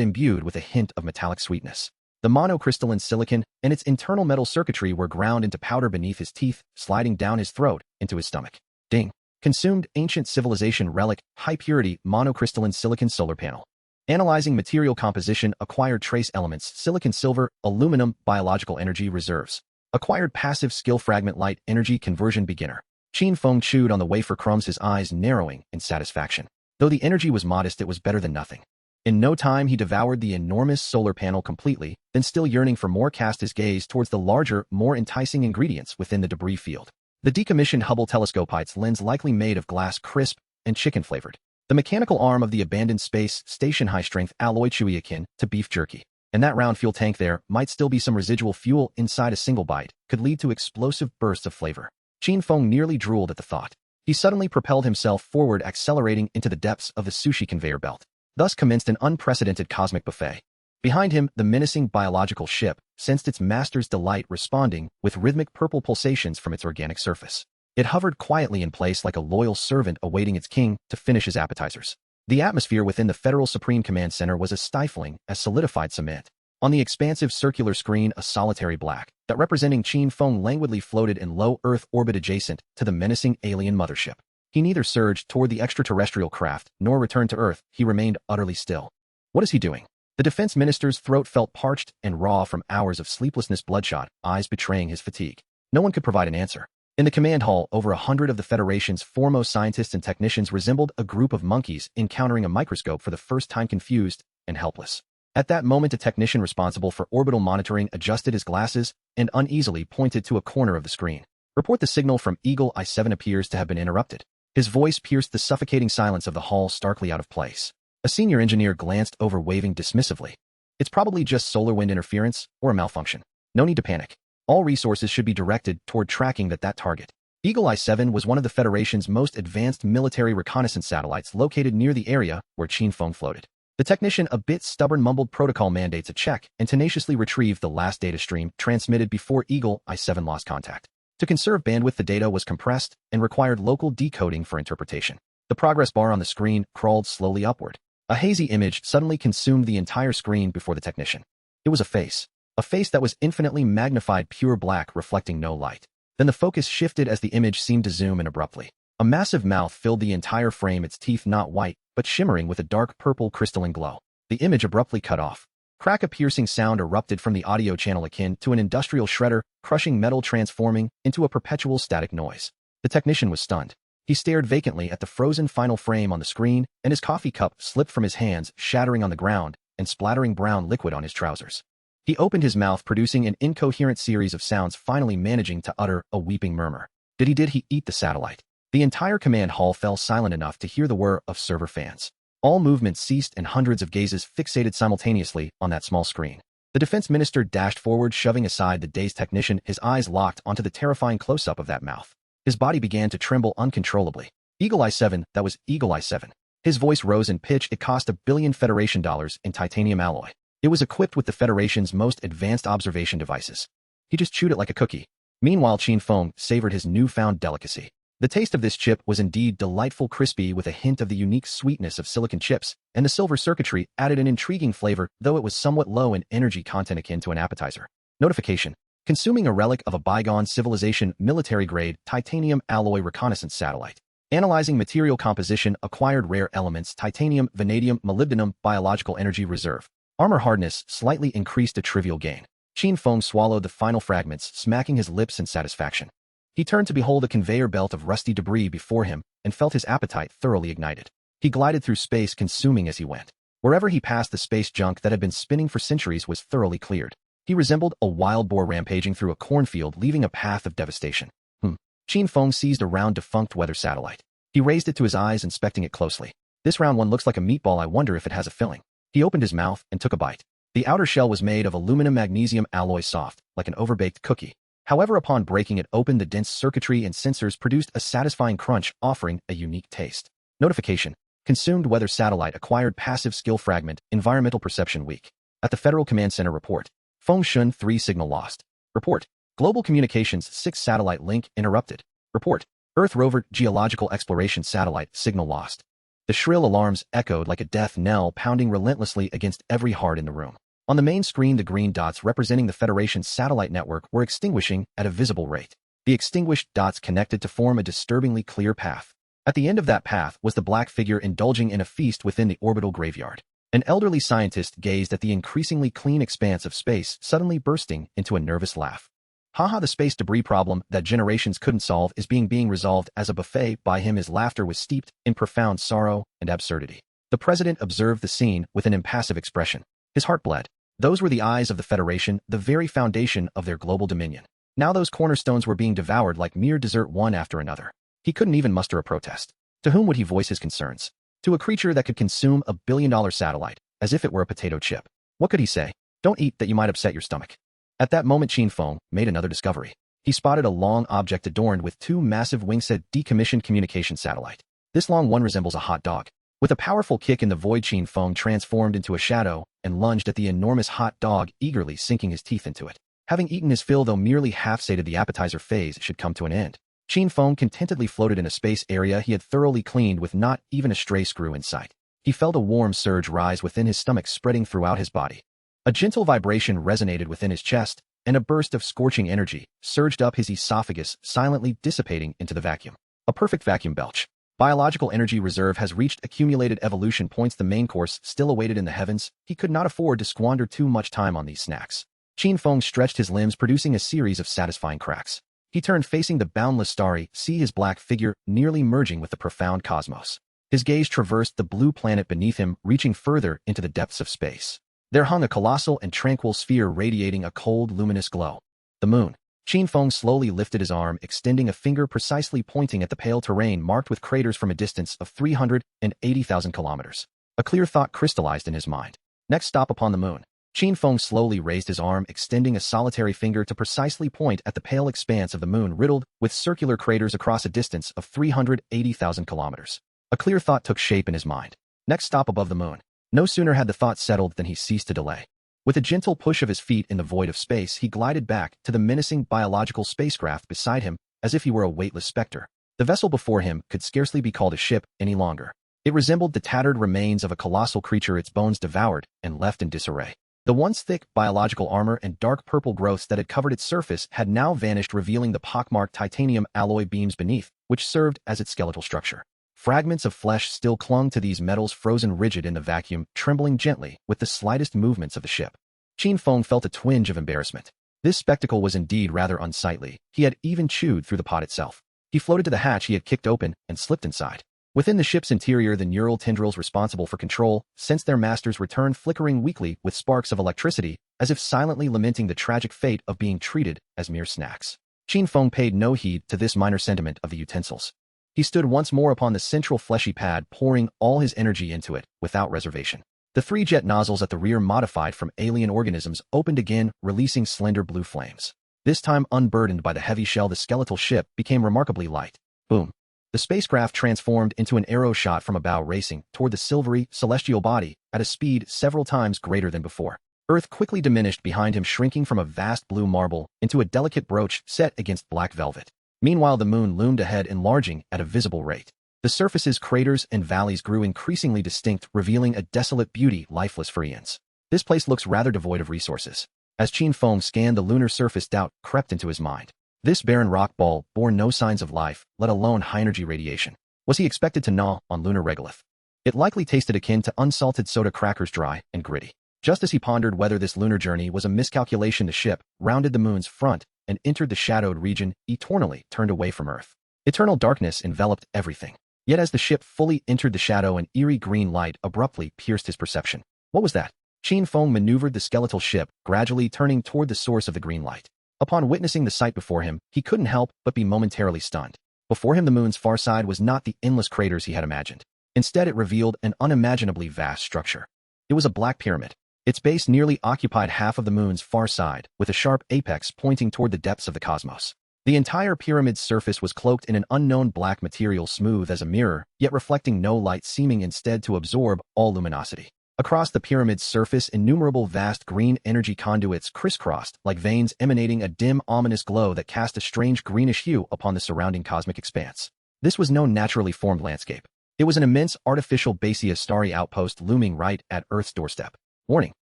imbued with a hint of metallic sweetness. The monocrystalline silicon and its internal metal circuitry were ground into powder beneath his teeth, sliding down his throat into his stomach. Ding. Consumed ancient civilization relic, high-purity monocrystalline silicon solar panel. Analyzing material composition, acquired trace elements, silicon, silver, aluminum, biological energy reserves. Acquired passive skill fragment, light energy conversion, beginner. Qin Feng chewed on the wafer crumbs, his eyes narrowing in satisfaction. Though the energy was modest, it was better than nothing. In no time he devoured the enormous solar panel completely, then, still yearning for more, cast his gaze towards the larger, more enticing ingredients within the debris field. The decommissioned Hubble telescope's lens, likely made of glass, crisp and chicken-flavored. The mechanical arm of the abandoned space station, high-strength alloy, chewy akin to beef jerky. And that round fuel tank, there might still be some residual fuel inside. A single bite could lead to explosive bursts of flavor. Qin Feng nearly drooled at the thought. He suddenly propelled himself forward, accelerating into the depths of the sushi conveyor belt. Thus commenced an unprecedented cosmic buffet. Behind him, the menacing biological ship sensed its master's delight, responding with rhythmic purple pulsations from its organic surface. It hovered quietly in place like a loyal servant awaiting its king to finish his appetizers. The atmosphere within the Federal Supreme Command Center was as stifling as solidified cement. On the expansive circular screen, a solitary black dot representing Qin Feng languidly floated in low Earth orbit adjacent to the menacing alien mothership. He neither surged toward the extraterrestrial craft nor returned to Earth. He remained utterly still. What is he doing? The defense minister's throat felt parched and raw from hours of sleeplessness, bloodshot eyes betraying his fatigue. No one could provide an answer. In the command hall, over 100 of the Federation's foremost scientists and technicians resembled a group of monkeys encountering a microscope for the first time, confused and helpless. At that moment, a technician responsible for orbital monitoring adjusted his glasses and uneasily pointed to a corner of the screen. Report, the signal from Eagle Eye 7 appears to have been interrupted. His voice pierced the suffocating silence of the hall, starkly out of place. A senior engineer glanced over, waving dismissively. It's probably just solar wind interference or a malfunction. No need to panic. All resources should be directed toward tracking that target. Eagle Eye 7 was one of the Federation's most advanced military reconnaissance satellites located near the area where Qin Feng floated. The technician, a bit stubborn, mumbled protocol mandates a check and tenaciously retrieved the last data stream transmitted before Eagle Eye 7 lost contact. To conserve bandwidth, the data was compressed and required local decoding for interpretation. The progress bar on the screen crawled slowly upward. A hazy image suddenly consumed the entire screen before the technician. It was a face that was infinitely magnified, pure black, reflecting no light. Then the focus shifted as the image seemed to zoom in abruptly. A massive mouth filled the entire frame, its teeth not white, but shimmering with a dark purple crystalline glow. The image abruptly cut off. Crack! A piercing sound erupted from the audio channel akin to an industrial shredder, crushing metal, transforming into a perpetual static noise. The technician was stunned. He stared vacantly at the frozen final frame on the screen, and his coffee cup slipped from his hands, shattering on the ground and splattering brown liquid on his trousers. He opened his mouth, producing an incoherent series of sounds, finally managing to utter a weeping murmur. Did he eat the satellite? The entire command hall fell silent enough to hear the whir of server fans. All movement ceased and hundreds of gazes fixated simultaneously on that small screen. The defense minister dashed forward, shoving aside the dazed technician, his eyes locked onto the terrifying close-up of that mouth. His body began to tremble uncontrollably. Eagle Eye 7, that was Eagle Eye 7. His voice rose in pitch. It cost $1 billion Federation in titanium alloy. It was equipped with the Federation's most advanced observation devices. He just chewed it like a cookie. Meanwhile, Qin Feng savored his newfound delicacy. The taste of this chip was indeed delightful, crispy with a hint of the unique sweetness of silicon chips, and the silver circuitry added an intriguing flavor, though it was somewhat low in energy content, akin to an appetizer. Notification. Consuming a relic of a bygone civilization, military-grade titanium alloy reconnaissance satellite. Analyzing material composition, acquired rare elements, titanium, vanadium, molybdenum, biological energy reserve. Armor hardness slightly increased, a trivial gain. Qin Feng swallowed the final fragments, smacking his lips in satisfaction. He turned to behold a conveyor belt of rusty debris before him and felt his appetite thoroughly ignited. He glided through space, consuming as he went. Wherever he passed, the space junk that had been spinning for centuries was thoroughly cleared. He resembled a wild boar rampaging through a cornfield, leaving a path of devastation. Qin Feng seized a round defunct weather satellite. He raised it to his eyes, inspecting it closely. This round one looks like a meatball. I wonder if it has a filling. He opened his mouth and took a bite. The outer shell was made of aluminum magnesium alloy, soft, like an overbaked cookie. However, upon breaking it open, the dense circuitry and sensors produced a satisfying crunch, offering a unique taste. Notification. Consumed weather satellite acquired, passive skill fragment, environmental perception weak. At the Federal Command Center, report. Fengshun 3 signal lost. Report. Global Communications 6 satellite link interrupted. Report. Earth rover geological exploration satellite signal lost. The shrill alarms echoed like a death knell, pounding relentlessly against every heart in the room. On the main screen, the green dots representing the Federation's satellite network were extinguishing at a visible rate. The extinguished dots connected to form a disturbingly clear path. At the end of that path was the black figure indulging in a feast within the orbital graveyard. An elderly scientist gazed at the increasingly clean expanse of space, suddenly bursting into a nervous laugh. Haha, the space debris problem that generations couldn't solve is being resolved as a buffet by him. His laughter was steeped in profound sorrow and absurdity. The president observed the scene with an impassive expression. His heart bled. Those were the eyes of the Federation, the very foundation of their global dominion. Now those cornerstones were being devoured like mere dessert, one after another. He couldn't even muster a protest. To whom would he voice his concerns? To a creature that could consume $1 billion satellite, as if it were a potato chip. What could he say? Don't eat that, you might upset your stomach. At that moment, Qin Feng made another discovery. He spotted a long object adorned with 2 massive wings, said decommissioned communication satellite. This long one resembles a hot dog. With a powerful kick in the void, Qin Feng transformed into a shadow and lunged at the enormous hot dog, eagerly sinking his teeth into it. Having eaten his fill, though merely half-sated, the appetizer phase should come to an end. Qin Feng contentedly floated in a space area he had thoroughly cleaned, with not even a stray screw in sight. He felt a warm surge rise within his stomach, spreading throughout his body. A gentle vibration resonated within his chest, and a burst of scorching energy surged up his esophagus, silently dissipating into the vacuum. A perfect vacuum belch. Biological energy reserve has reached accumulated evolution points. The main course still awaited in the heavens. He could not afford to squander too much time on these snacks. Qin Feng stretched his limbs, producing a series of satisfying cracks. He turned, facing the boundless starry sea, his black figure nearly merging with the profound cosmos. His gaze traversed the blue planet beneath him, reaching further into the depths of space. There hung a colossal and tranquil sphere radiating a cold, luminous glow. The moon. Qin Feng slowly lifted his arm, extending a finger precisely pointing at the pale terrain marked with craters from a distance of 380,000 kilometers. A clear thought crystallized in his mind. Next stop upon the moon. Qin Feng slowly raised his arm, extending a solitary finger to precisely point at the pale expanse of the moon riddled with circular craters across a distance of 380,000 kilometers. A clear thought took shape in his mind. Next stop above the moon. No sooner had the thought settled than he ceased to delay. With a gentle push of his feet in the void of space, he glided back to the menacing biological spacecraft beside him as if he were a weightless specter. The vessel before him could scarcely be called a ship any longer. It resembled the tattered remains of a colossal creature, its bones devoured and left in disarray. The once thick biological armor and dark purple growths that had covered its surface had now vanished, revealing the pockmarked titanium alloy beams beneath, which served as its skeletal structure. Fragments of flesh still clung to these metals, frozen rigid in the vacuum, trembling gently with the slightest movements of the ship. Qin Feng felt a twinge of embarrassment. This spectacle was indeed rather unsightly. He had even chewed through the pod itself. He floated to the hatch he had kicked open and slipped inside. Within the ship's interior, the neural tendrils responsible for control sensed their master's return, flickering weakly with sparks of electricity, as if silently lamenting the tragic fate of being treated as mere snacks. Qin Feng paid no heed to this minor sentiment of the utensils. He stood once more upon the central fleshy pad, pouring all his energy into it, without reservation. The 3 jet nozzles at the rear, modified from alien organisms, opened again, releasing slender blue flames. This time unburdened by the heavy shell, the skeletal ship became remarkably light. Boom. The spacecraft transformed into an arrow shot from a bow, racing toward the silvery, celestial body at a speed several times greater than before. Earth quickly diminished behind him, shrinking from a vast blue marble into a delicate brooch set against black velvet. Meanwhile, the moon loomed ahead, enlarging at a visible rate. The surface's craters and valleys grew increasingly distinct, revealing a desolate beauty lifeless for eons. This place looks rather devoid of resources. As Qin Feng scanned the lunar surface, doubt crept into his mind. This barren rock ball bore no signs of life, let alone high-energy radiation. Was he expected to gnaw on lunar regolith? It likely tasted akin to unsalted soda crackers, dry and gritty. Just as he pondered whether this lunar journey was a miscalculation, the ship rounded the moon's front and entered the shadowed region, eternally turned away from Earth. Eternal darkness enveloped everything. Yet as the ship fully entered the shadow, an eerie green light abruptly pierced his perception. What was that? Qin Feng maneuvered the skeletal ship, gradually turning toward the source of the green light. Upon witnessing the sight before him, he couldn't help but be momentarily stunned. Before him, the moon's far side was not the endless craters he had imagined. Instead, it revealed an unimaginably vast structure. It was a black pyramid. Its base nearly occupied half of the moon's far side, with a sharp apex pointing toward the depths of the cosmos. The entire pyramid's surface was cloaked in an unknown black material, smooth as a mirror, yet reflecting no light, seeming instead to absorb all luminosity. Across the pyramid's surface, innumerable vast green energy conduits crisscrossed like veins, emanating a dim, ominous glow that cast a strange greenish hue upon the surrounding cosmic expanse. This was no naturally formed landscape. It was an immense artificial Basia starry outpost looming right at Earth's doorstep. Warning.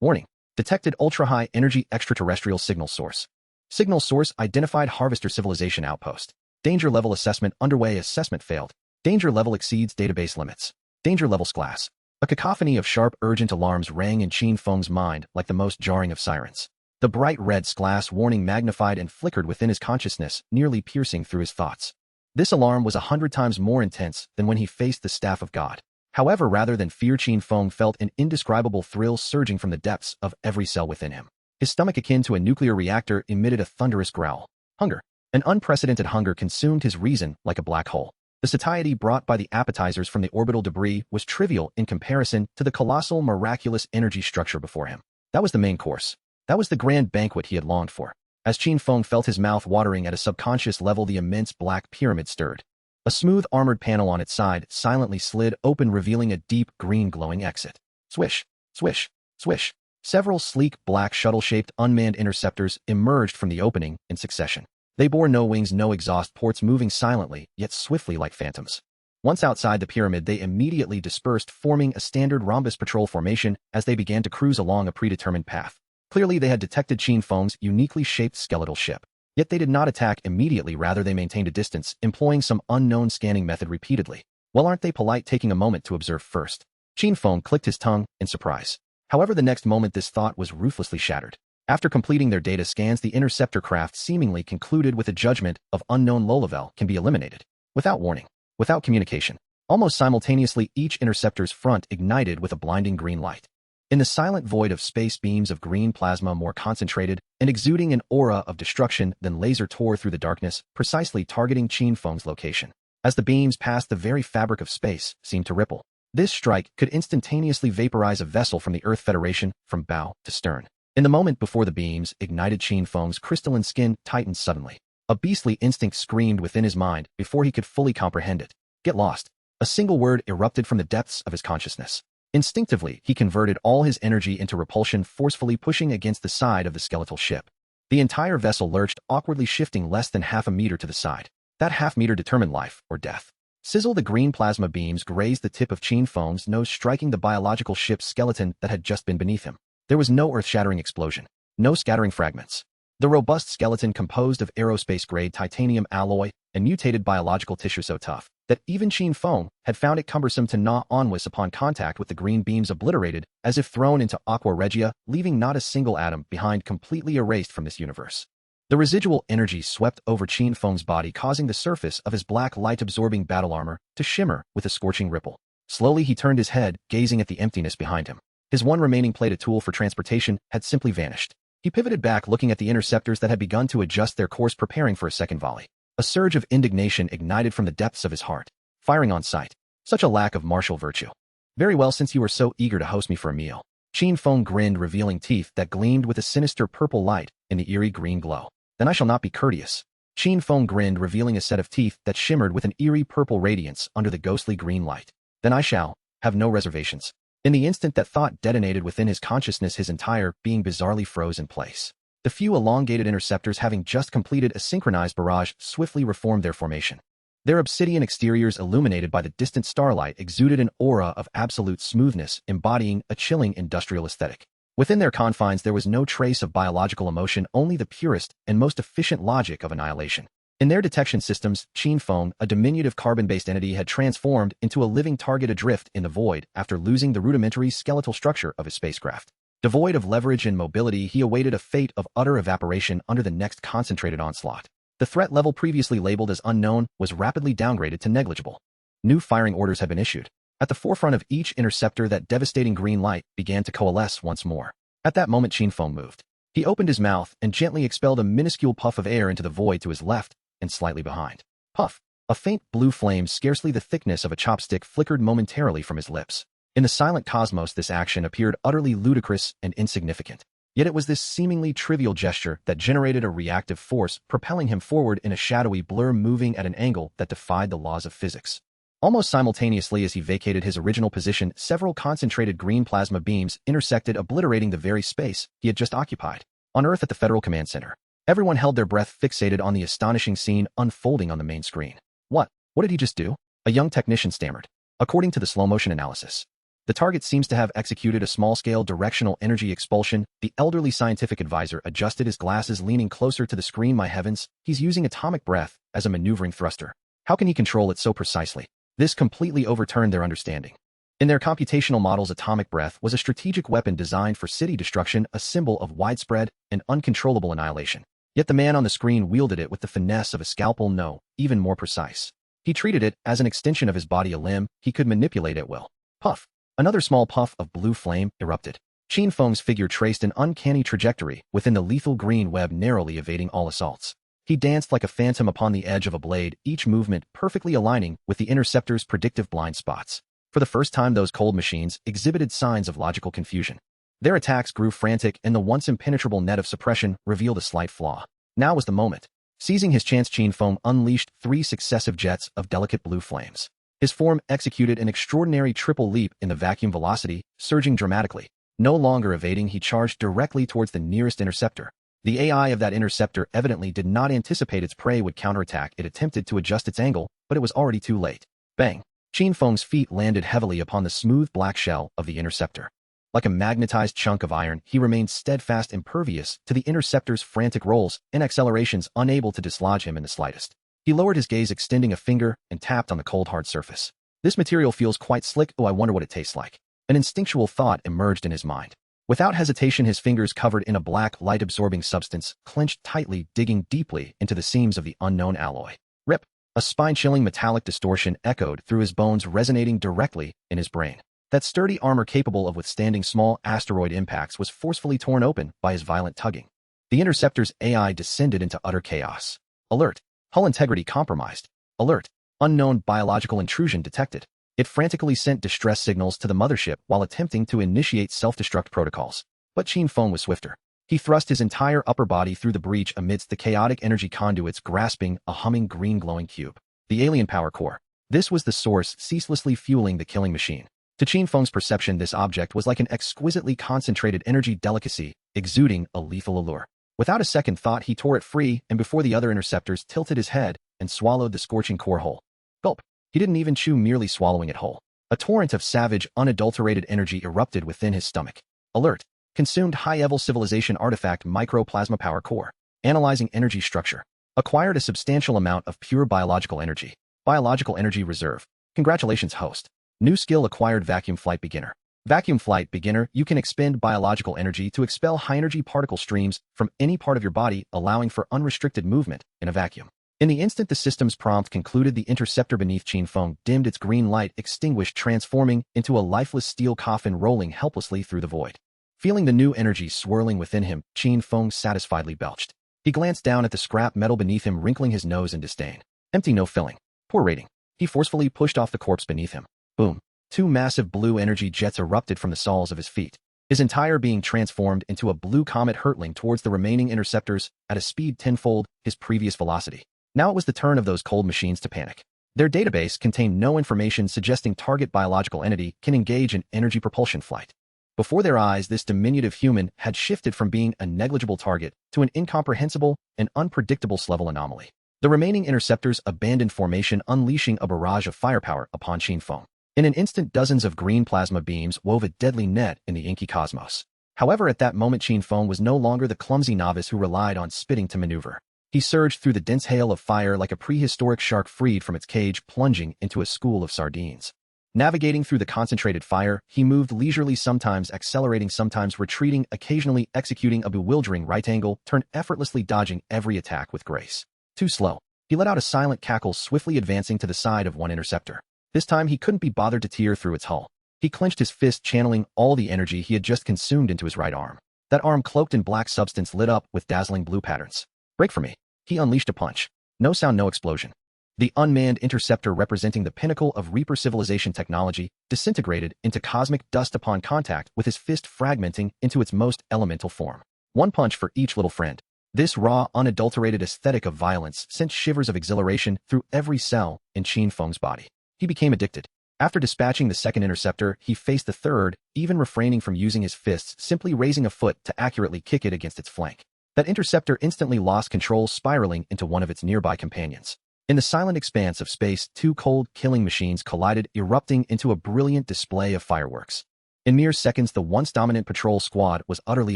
Warning. Detected ultra-high energy extraterrestrial signal source. Signal source identified. Harvester civilization outpost. Danger level assessment underway. Assessment failed. Danger level exceeds database limits. Danger levels class. A cacophony of sharp, urgent alarms rang in Qin Feng's mind like the most jarring of sirens. The bright red glass warning magnified and flickered within his consciousness, nearly piercing through his thoughts. This alarm was 100 times more intense than when he faced the staff of God. However, rather than fear, Qin Feng felt an indescribable thrill surging from the depths of every cell within him. His stomach, akin to a nuclear reactor, emitted a thunderous growl. Hunger. An unprecedented hunger consumed his reason like a black hole. The satiety brought by the appetizers from the orbital debris was trivial in comparison to the colossal, miraculous energy structure before him. That was the main course. That was the grand banquet he had longed for. As Qin Feng felt his mouth watering at a subconscious level, the immense black pyramid stirred. A smooth armored panel on its side silently slid open, revealing a deep green glowing exit. Swish, swish, swish. Several sleek, black, shuttle-shaped unmanned interceptors emerged from the opening in succession. They bore no wings, no exhaust ports, moving silently, yet swiftly like phantoms. Once outside the pyramid, they immediately dispersed, forming a standard rhombus patrol formation as they began to cruise along a predetermined path. Clearly, they had detected Qin Feng's uniquely shaped skeletal ship. Yet they did not attack immediately, rather they maintained a distance, employing some unknown scanning method repeatedly. Well, aren't they polite, taking a moment to observe first? Qin Feng clicked his tongue in surprise. However, the next moment this thought was ruthlessly shattered. After completing their data scans, the interceptor craft seemingly concluded with a judgment of unknown low level can be eliminated. Without warning. Without communication. Almost simultaneously, each interceptor's front ignited with a blinding green light. In the silent void of space, beams of green plasma, more concentrated and exuding an aura of destruction than laser, tore through the darkness, precisely targeting Qin Feng's location. As the beams passed, the very fabric of space seemed to ripple. This strike could instantaneously vaporize a vessel from the Earth Federation from bow to stern. In the moment before the beams ignited, Qin Feng's crystalline skin tightened suddenly. A beastly instinct screamed within his mind before he could fully comprehend it. Get lost. A single word erupted from the depths of his consciousness. Instinctively, he converted all his energy into repulsion, forcefully pushing against the side of the skeletal ship. The entire vessel lurched, awkwardly shifting less than half a meter to the side. That half meter determined life or death. Sizzle, the green plasma beams grazed the tip of Qin Feng's nose, striking the biological ship's skeleton that had just been beneath him. There was no earth-shattering explosion. No scattering fragments. The robust skeleton, composed of aerospace-grade titanium alloy and mutated biological tissue so tough that even Qin Feng had found it cumbersome to gnaw onwards upon contact with the green beams, obliterated as if thrown into aqua regia, leaving not a single atom behind, completely erased from this universe. The residual energy swept over Qin Feng's body, causing the surface of his black light-absorbing battle armor to shimmer with a scorching ripple. Slowly he turned his head, gazing at the emptiness behind him. His one remaining plated tool for transportation had simply vanished. He pivoted back, looking at the interceptors that had begun to adjust their course, preparing for a second volley. A surge of indignation ignited from the depths of his heart. Firing on sight. Such a lack of martial virtue. Very well, since you were so eager to host me for a meal. Qin Feng grinned, revealing teeth that gleamed with a sinister purple light in the eerie green glow. Then I shall not be courteous. Qin Feng grinned, revealing a set of teeth that shimmered with an eerie purple radiance under the ghostly green light. Then I shall have no reservations. In the instant that thought detonated within his consciousness, his entire being bizarrely froze in place. The few elongated interceptors, having just completed a synchronized barrage, swiftly reformed their formation. Their obsidian exteriors, illuminated by the distant starlight, exuded an aura of absolute smoothness, embodying a chilling industrial aesthetic. Within their confines there was no trace of biological emotion, only the purest and most efficient logic of annihilation. In their detection systems, Qin Feng, a diminutive carbon-based entity, had transformed into a living target adrift in the void after losing the rudimentary skeletal structure of his spacecraft. Devoid of leverage and mobility, he awaited a fate of utter evaporation under the next concentrated onslaught. The threat level, previously labeled as unknown, was rapidly downgraded to negligible. New firing orders had been issued. At the forefront of each interceptor, that devastating green light began to coalesce once more. At that moment, Qin Feng moved. He opened his mouth and gently expelled a minuscule puff of air into the void to his left and slightly behind. Puff! A faint blue flame, scarcely the thickness of a chopstick, flickered momentarily from his lips. In the silent cosmos, this action appeared utterly ludicrous and insignificant. Yet it was this seemingly trivial gesture that generated a reactive force, propelling him forward in a shadowy blur, moving at an angle that defied the laws of physics. Almost simultaneously as he vacated his original position, several concentrated green plasma beams intersected, obliterating the very space he had just occupied. On Earth, at the Federal Command Center, everyone held their breath, fixated on the astonishing scene unfolding on the main screen. What did he just do? A young technician stammered. According to the slow-motion analysis, the target seems to have executed a small-scale directional energy expulsion. The elderly scientific advisor adjusted his glasses, leaning closer to the screen. My heavens, he's using atomic breath as a maneuvering thruster. How can he control it so precisely? This completely overturned their understanding. In their computational models, atomic breath was a strategic weapon designed for city destruction, a symbol of widespread and uncontrollable annihilation. Yet the man on the screen wielded it with the finesse of a scalpel, no, even more precise. He treated it as an extension of his body, a limb he could manipulate at will. Puff! Another small puff of blue flame erupted. Qin Feng's figure traced an uncanny trajectory within the lethal green web, narrowly evading all assaults. He danced like a phantom upon the edge of a blade, each movement perfectly aligning with the interceptor's predictive blind spots. For the first time, those cold machines exhibited signs of logical confusion. Their attacks grew frantic, and the once impenetrable net of suppression revealed a slight flaw. Now was the moment. Seizing his chance, Qin Feng unleashed 3 successive jets of delicate blue flames. His form executed an extraordinary triple leap in the vacuum, velocity surging dramatically. No longer evading, he charged directly towards the nearest interceptor. The AI of that interceptor evidently did not anticipate its prey would counterattack. It attempted to adjust its angle, but it was already too late. Bang! Qin Feng's feet landed heavily upon the smooth black shell of the interceptor. Like a magnetized chunk of iron, he remained steadfast, impervious to the interceptor's frantic rolls and accelerations, unable to dislodge him in the slightest. He lowered his gaze, extending a finger, and tapped on the cold, hard surface. This material feels quite slick. Oh, I wonder what it tastes like. An instinctual thought emerged in his mind. Without hesitation, his fingers, covered in a black, light-absorbing substance, clenched tightly, digging deeply into the seams of the unknown alloy. Rip! A spine-chilling metallic distortion echoed through his bones, resonating directly in his brain. That sturdy armor capable of withstanding small asteroid impacts was forcefully torn open by his violent tugging. The interceptor's AI descended into utter chaos. Alert! Hull integrity compromised. Alert! Unknown biological intrusion detected. It frantically sent distress signals to the mothership while attempting to initiate self-destruct protocols. But Qin Feng was swifter. He thrust his entire upper body through the breach amidst the chaotic energy conduits, grasping a humming green glowing cube. The alien power core. This was the source ceaselessly fueling the killing machine. To Qin Feng's perception, this object was like an exquisitely concentrated energy delicacy, exuding a lethal allure. Without a second thought, he tore it free, and before the other interceptors, tilted his head and swallowed the scorching core whole. Gulp. He didn't even chew, merely swallowing it whole. A torrent of savage, unadulterated energy erupted within his stomach. Alert. Consumed high-level civilization artifact microplasma power core. Analyzing energy structure. Acquired a substantial amount of pure biological energy. Biological energy reserve. Congratulations, host. New skill acquired, vacuum flight beginner. Vacuum flight beginner, you can expend biological energy to expel high-energy particle streams from any part of your body, allowing for unrestricted movement in a vacuum. In the instant the system's prompt concluded, the interceptor beneath Qin Feng dimmed, its green light extinguished, transforming into a lifeless steel coffin rolling helplessly through the void. Feeling the new energy swirling within him, Qin Feng satisfiedly belched. He glanced down at the scrap metal beneath him, wrinkling his nose in disdain. Empty, no filling. Poor rating. He forcefully pushed off the corpse beneath him. Boom. Two massive blue energy jets erupted from the soles of his feet. His entire being transformed into a blue comet, hurtling towards the remaining interceptors at a speed tenfold his previous velocity. Now it was the turn of those cold machines to panic. Their database contained no information suggesting target biological entity can engage in energy propulsion flight. Before their eyes, this diminutive human had shifted from being a negligible target to an incomprehensible and unpredictable level anomaly. The remaining interceptors abandoned formation, unleashing a barrage of firepower upon Qin Feng. In an instant, dozens of green plasma beams wove a deadly net in the inky cosmos. However, at that moment, Qin Feng was no longer the clumsy novice who relied on spitting to maneuver. He surged through the dense hail of fire like a prehistoric shark freed from its cage, plunging into a school of sardines. Navigating through the concentrated fire, he moved leisurely, sometimes accelerating, sometimes retreating, occasionally executing a bewildering right angle turn, effortlessly dodging every attack with grace. Too slow. He let out a silent cackle, swiftly advancing to the side of one interceptor. This time he couldn't be bothered to tear through its hull. He clenched his fist, channeling all the energy he had just consumed into his right arm. That arm, cloaked in black substance, lit up with dazzling blue patterns. Break for me. He unleashed a punch. No sound, no explosion. The unmanned interceptor, representing the pinnacle of Reaper civilization technology, disintegrated into cosmic dust upon contact with his fist, fragmenting into its most elemental form. One punch for each little friend. This raw, unadulterated aesthetic of violence sent shivers of exhilaration through every cell in Qin Feng's body. He became addicted. After dispatching the second interceptor, he faced the third, even refraining from using his fists, simply raising a foot to accurately kick it against its flank. That interceptor instantly lost control, spiraling into one of its nearby companions. In the silent expanse of space, two cold, killing machines collided, erupting into a brilliant display of fireworks. In mere seconds, the once dominant patrol squad was utterly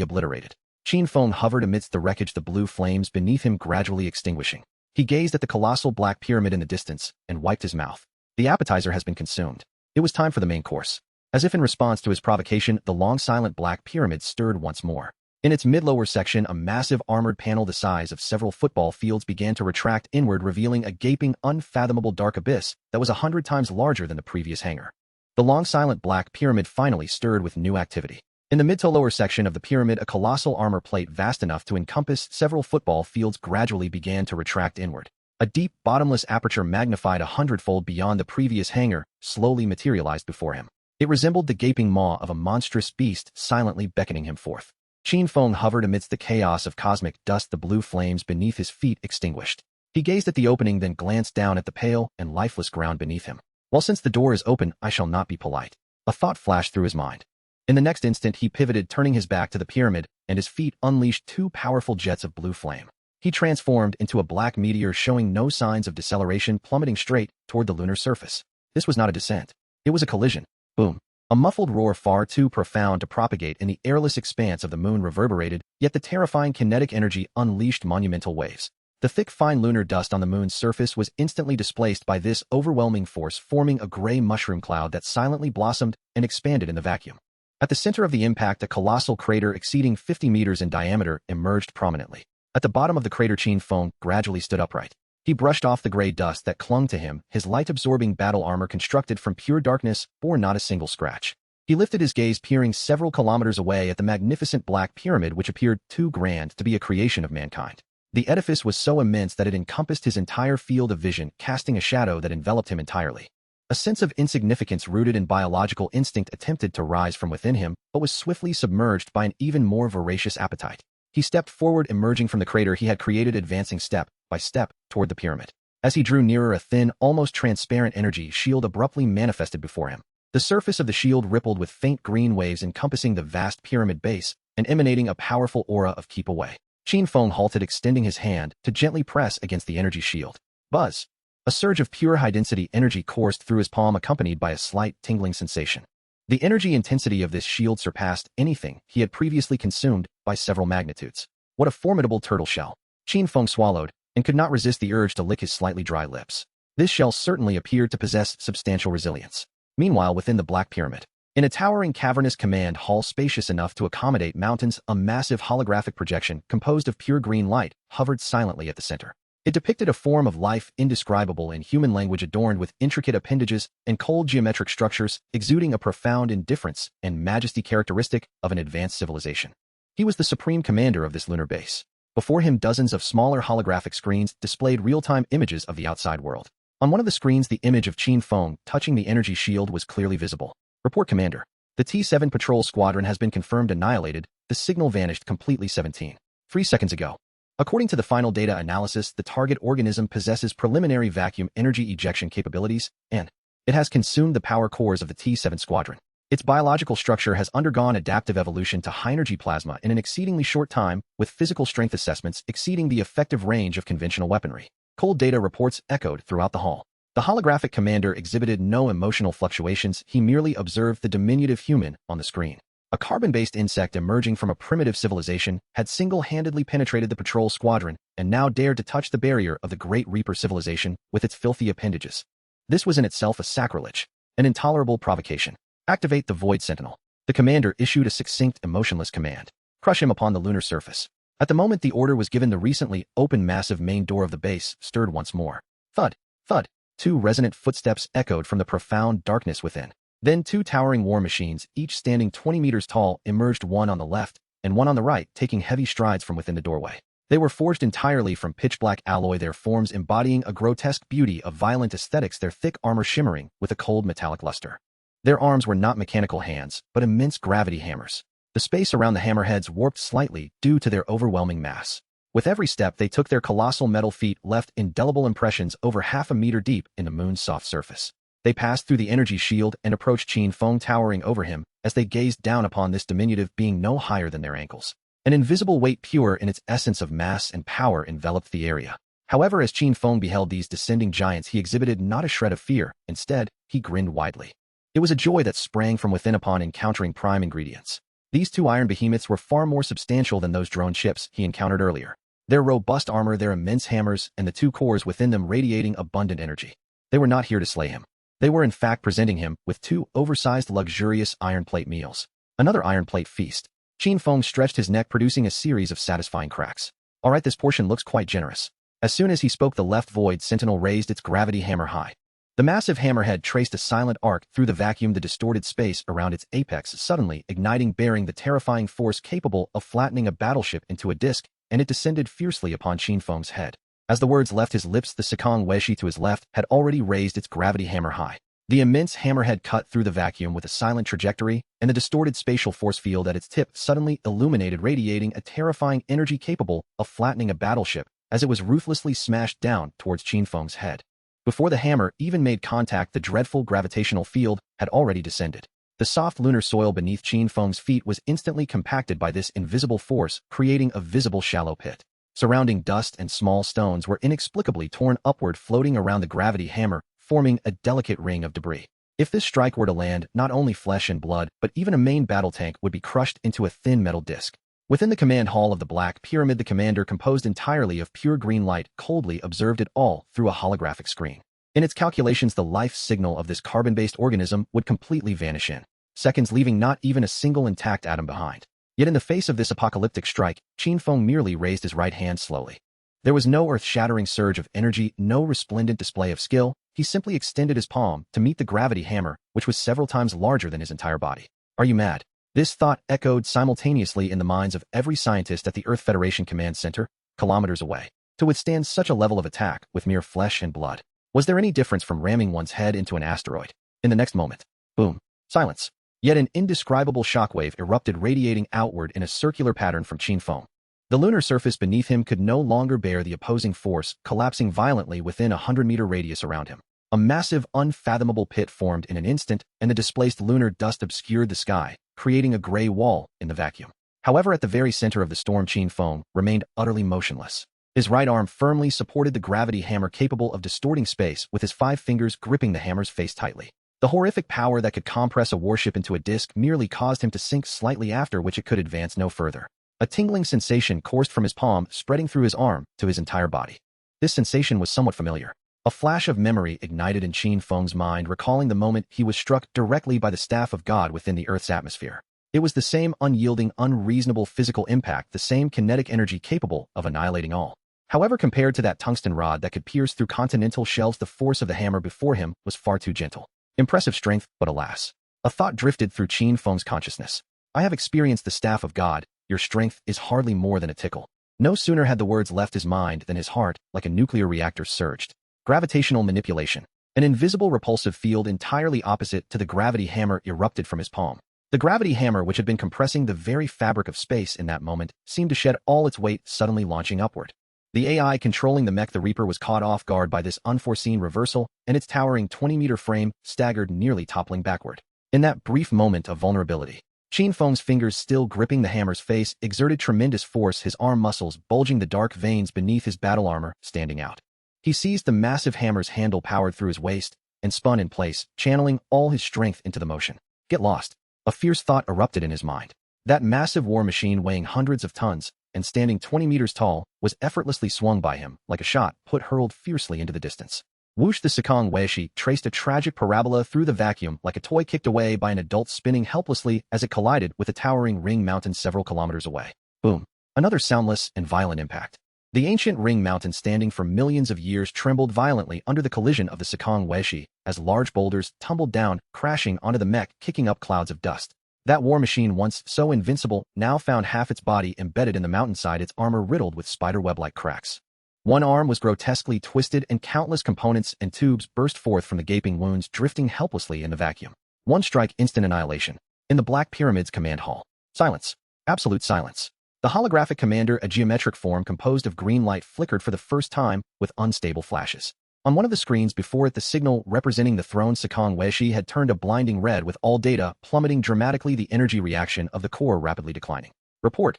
obliterated. Qin Feng hovered amidst the wreckage, the blue flames beneath him gradually extinguishing. He gazed at the colossal black pyramid in the distance and wiped his mouth. The appetizer has been consumed. It was time for the main course. As if in response to his provocation, the long silent black pyramid stirred once more. In its mid-lower section, a massive armored panel the size of several football fields began to retract inward, revealing a gaping, unfathomable dark abyss that was 100 times larger than the previous hangar. The long silent black pyramid finally stirred with new activity. In the mid-to-lower section of the pyramid, a colossal armor plate vast enough to encompass several football fields gradually began to retract inward. A deep, bottomless aperture, magnified 100-fold beyond the previous hangar, slowly materialized before him. It resembled the gaping maw of a monstrous beast, silently beckoning him forth. Qin Feng hovered amidst the chaos of cosmic dust, the blue flames beneath his feet extinguished. He gazed at the opening, then glanced down at the pale and lifeless ground beneath him. Well, since the door is open, I shall not be polite. A thought flashed through his mind. In the next instant, he pivoted, turning his back to the pyramid, and his feet unleashed two powerful jets of blue flame. He transformed into a black meteor, showing no signs of deceleration, plummeting straight toward the lunar surface. This was not a descent. It was a collision. Boom. A muffled roar far too profound to propagate in the airless expanse of the moon reverberated, yet the terrifying kinetic energy unleashed monumental waves. The thick, fine lunar dust on the moon's surface was instantly displaced by this overwhelming force, forming a gray mushroom cloud that silently blossomed and expanded in the vacuum. At the center of the impact, a colossal crater exceeding 50 meters in diameter emerged prominently. At the bottom of the crater, Qin Feng gradually stood upright. He brushed off the gray dust that clung to him, his light-absorbing battle armor constructed from pure darkness bore not a single scratch. He lifted his gaze, peering several kilometers away at the magnificent black pyramid, which appeared too grand to be a creation of mankind. The edifice was so immense that it encompassed his entire field of vision, casting a shadow that enveloped him entirely. A sense of insignificance rooted in biological instinct attempted to rise from within him, but was swiftly submerged by an even more voracious appetite. He stepped forward, emerging from the crater he had created, advancing step by step toward the pyramid. As he drew nearer, a thin, almost transparent energy shield abruptly manifested before him. The surface of the shield rippled with faint green waves encompassing the vast pyramid base and emanating a powerful aura of keep away. Qin Feng halted, extending his hand to gently press against the energy shield. Buzz! A surge of pure high-density energy coursed through his palm, accompanied by a slight tingling sensation. The energy intensity of this shield surpassed anything he had previously consumed by several magnitudes. What a formidable turtle shell! Qin Feng swallowed and could not resist the urge to lick his slightly dry lips. This shell certainly appeared to possess substantial resilience. Meanwhile, within the Black Pyramid, in a towering cavernous command hall spacious enough to accommodate mountains, a massive holographic projection composed of pure green light hovered silently at the center. It depicted a form of life indescribable in human language, adorned with intricate appendages and cold geometric structures, exuding a profound indifference and majesty characteristic of an advanced civilization. He was the supreme commander of this lunar base. Before him, dozens of smaller holographic screens displayed real-time images of the outside world. On one of the screens, the image of Qin Feng touching the energy shield was clearly visible. Report, Commander. The T-7 patrol squadron has been confirmed annihilated. The signal vanished completely 3 seconds ago. According to the final data analysis, the target organism possesses preliminary vacuum energy ejection capabilities, and it has consumed the power cores of the T-7 squadron. Its biological structure has undergone adaptive evolution to high-energy plasma in an exceedingly short time, with physical strength assessments exceeding the effective range of conventional weaponry. Cold data reports echoed throughout the hall. The holographic commander exhibited no emotional fluctuations. He merely observed the diminutive human on the screen. A carbon-based insect emerging from a primitive civilization had single-handedly penetrated the patrol squadron and now dared to touch the barrier of the Great Reaper civilization with its filthy appendages. This was in itself a sacrilege, an intolerable provocation. Activate the Void Sentinel. The commander issued a succinct, emotionless command. Crush him upon the lunar surface. At the moment the order was given, the recently open massive main door of the base stirred once more. Thud! Thud! 2 resonant footsteps echoed from the profound darkness within. Then 2 towering war machines, each standing 20 meters tall, emerged, one on the left and one on the right, taking heavy strides from within the doorway. They were forged entirely from pitch-black alloy, their forms embodying a grotesque beauty of violent aesthetics, their thick armor shimmering with a cold metallic luster. Their arms were not mechanical hands, but immense gravity hammers. The space around the hammerheads warped slightly due to their overwhelming mass. With every step they took, their colossal metal feet left indelible impressions over half a meter deep in the moon's soft surface. They passed through the energy shield and approached Qin Feng, towering over him as they gazed down upon this diminutive being no higher than their ankles. An invisible weight, pure in its essence of mass and power, enveloped the area. However, as Qin Feng beheld these descending giants, he exhibited not a shred of fear. Instead, he grinned widely. It was a joy that sprang from within upon encountering prime ingredients. These 2 iron behemoths were far more substantial than those drone ships he encountered earlier. Their robust armor, their immense hammers, and the 2 cores within them radiating abundant energy. They were not here to slay him. They were in fact presenting him with 2 oversized, luxurious iron plate meals. Another iron plate feast. Qin Feng stretched his neck, producing a series of satisfying cracks. All right, this portion looks quite generous. As soon as he spoke, the left Void Sentinel raised its gravity hammer high. The massive hammerhead traced a silent arc through the vacuum, the distorted space around its apex suddenly igniting, bearing the terrifying force capable of flattening a battleship into a disk, and it descended fiercely upon Qin Feng's head. As the words left his lips, the Sekong Weishi to his left had already raised its gravity hammer high. The immense hammerhead cut through the vacuum with a silent trajectory, and the distorted spatial force field at its tip suddenly illuminated, radiating a terrifying energy capable of flattening a battleship as it was ruthlessly smashed down towards Qin Feng's head. Before the hammer even made contact, the dreadful gravitational field had already descended. The soft lunar soil beneath Qin Feng's feet was instantly compacted by this invisible force, creating a visible shallow pit. Surrounding dust and small stones were inexplicably torn upward, floating around the gravity hammer, forming a delicate ring of debris. If this strike were to land, not only flesh and blood, but even a main battle tank would be crushed into a thin metal disc. Within the command hall of the Black Pyramid, the commander, composed entirely of pure green light, coldly observed it all through a holographic screen. In its calculations, the life signal of this carbon-based organism would completely vanish in seconds, leaving not even a single intact atom behind. Yet in the face of this apocalyptic strike, Qin Feng merely raised his right hand slowly. There was no earth-shattering surge of energy, no resplendent display of skill. He simply extended his palm to meet the gravity hammer, which was several times larger than his entire body. Are you mad? This thought echoed simultaneously in the minds of every scientist at the Earth Federation Command Center, kilometers away. To withstand such a level of attack with mere flesh and blood, Was there any difference from ramming one's head into an asteroid? In the next moment, boom, silence. Yet an indescribable shockwave erupted, radiating outward in a circular pattern from Qin Feng. The lunar surface beneath him could no longer bear the opposing force, collapsing violently within a 100-meter radius around him. A massive, unfathomable pit formed in an instant, and the displaced lunar dust obscured the sky, creating a gray wall in the vacuum. However, at the very center of the storm, Qin Feng remained utterly motionless. His right arm firmly supported the gravity hammer, capable of distorting space, with his 5 fingers gripping the hammer's face tightly. The horrific power that could compress a warship into a disk merely caused him to sink slightly, after which it could advance no further. A tingling sensation coursed from his palm, spreading through his arm to his entire body. This sensation was somewhat familiar. A flash of memory ignited in Qin Feng's mind, recalling the moment he was struck directly by the staff of God within the Earth's atmosphere. It was the same unyielding, unreasonable physical impact, the same kinetic energy capable of annihilating all. However, compared to that tungsten rod that could pierce through continental shelves, the force of the hammer before him was far too gentle. Impressive strength, but alas. A thought drifted through Qin Feng's consciousness. I have experienced the staff of God. Your strength is hardly more than a tickle. No sooner had the words left his mind than his heart, like a nuclear reactor, surged. Gravitational manipulation. An invisible repulsive field entirely opposite to the gravity hammer erupted from his palm. The gravity hammer, which had been compressing the very fabric of space in that moment, seemed to shed all its weight, suddenly launching upward. The AI controlling the mech, the Reaper, was caught off guard by this unforeseen reversal, and its towering 20-meter frame staggered, nearly toppling backward. In that brief moment of vulnerability, Qin Feng's fingers, still gripping the hammer's face, exerted tremendous force, his arm muscles bulging, the dark veins beneath his battle armor standing out. He seized the massive hammer's handle, powered through his waist, and spun in place, channeling all his strength into the motion. Get lost. A fierce thought erupted in his mind. That massive war machine, weighing hundreds of tons and standing 20 meters tall, was effortlessly swung by him, like a shot put hurled fiercely into the distance. Whoosh! The Sakang Weishi traced a tragic parabola through the vacuum, like a toy kicked away by an adult, spinning helplessly as it collided with a towering ring mountain several kilometers away. Boom! Another soundless and violent impact. The ancient ring mountain, standing for millions of years, trembled violently under the collision of the Sakang Weishi, as large boulders tumbled down, crashing onto the mech, kicking up clouds of dust. That war machine, once so invincible, now found half its body embedded in the mountainside, its armor riddled with spiderweb-like cracks. One arm was grotesquely twisted, and countless components and tubes burst forth from the gaping wounds, drifting helplessly in the vacuum. One strike, instant annihilation. In the Black Pyramid's command hall. Silence. Absolute silence. The holographic commander, a geometric form composed of green light, flickered for the first time with unstable flashes. On one of the screens before it, the signal representing the throne Sakang Weishi had turned a blinding red, with all data plummeting dramatically, the energy reaction of the core rapidly declining. Report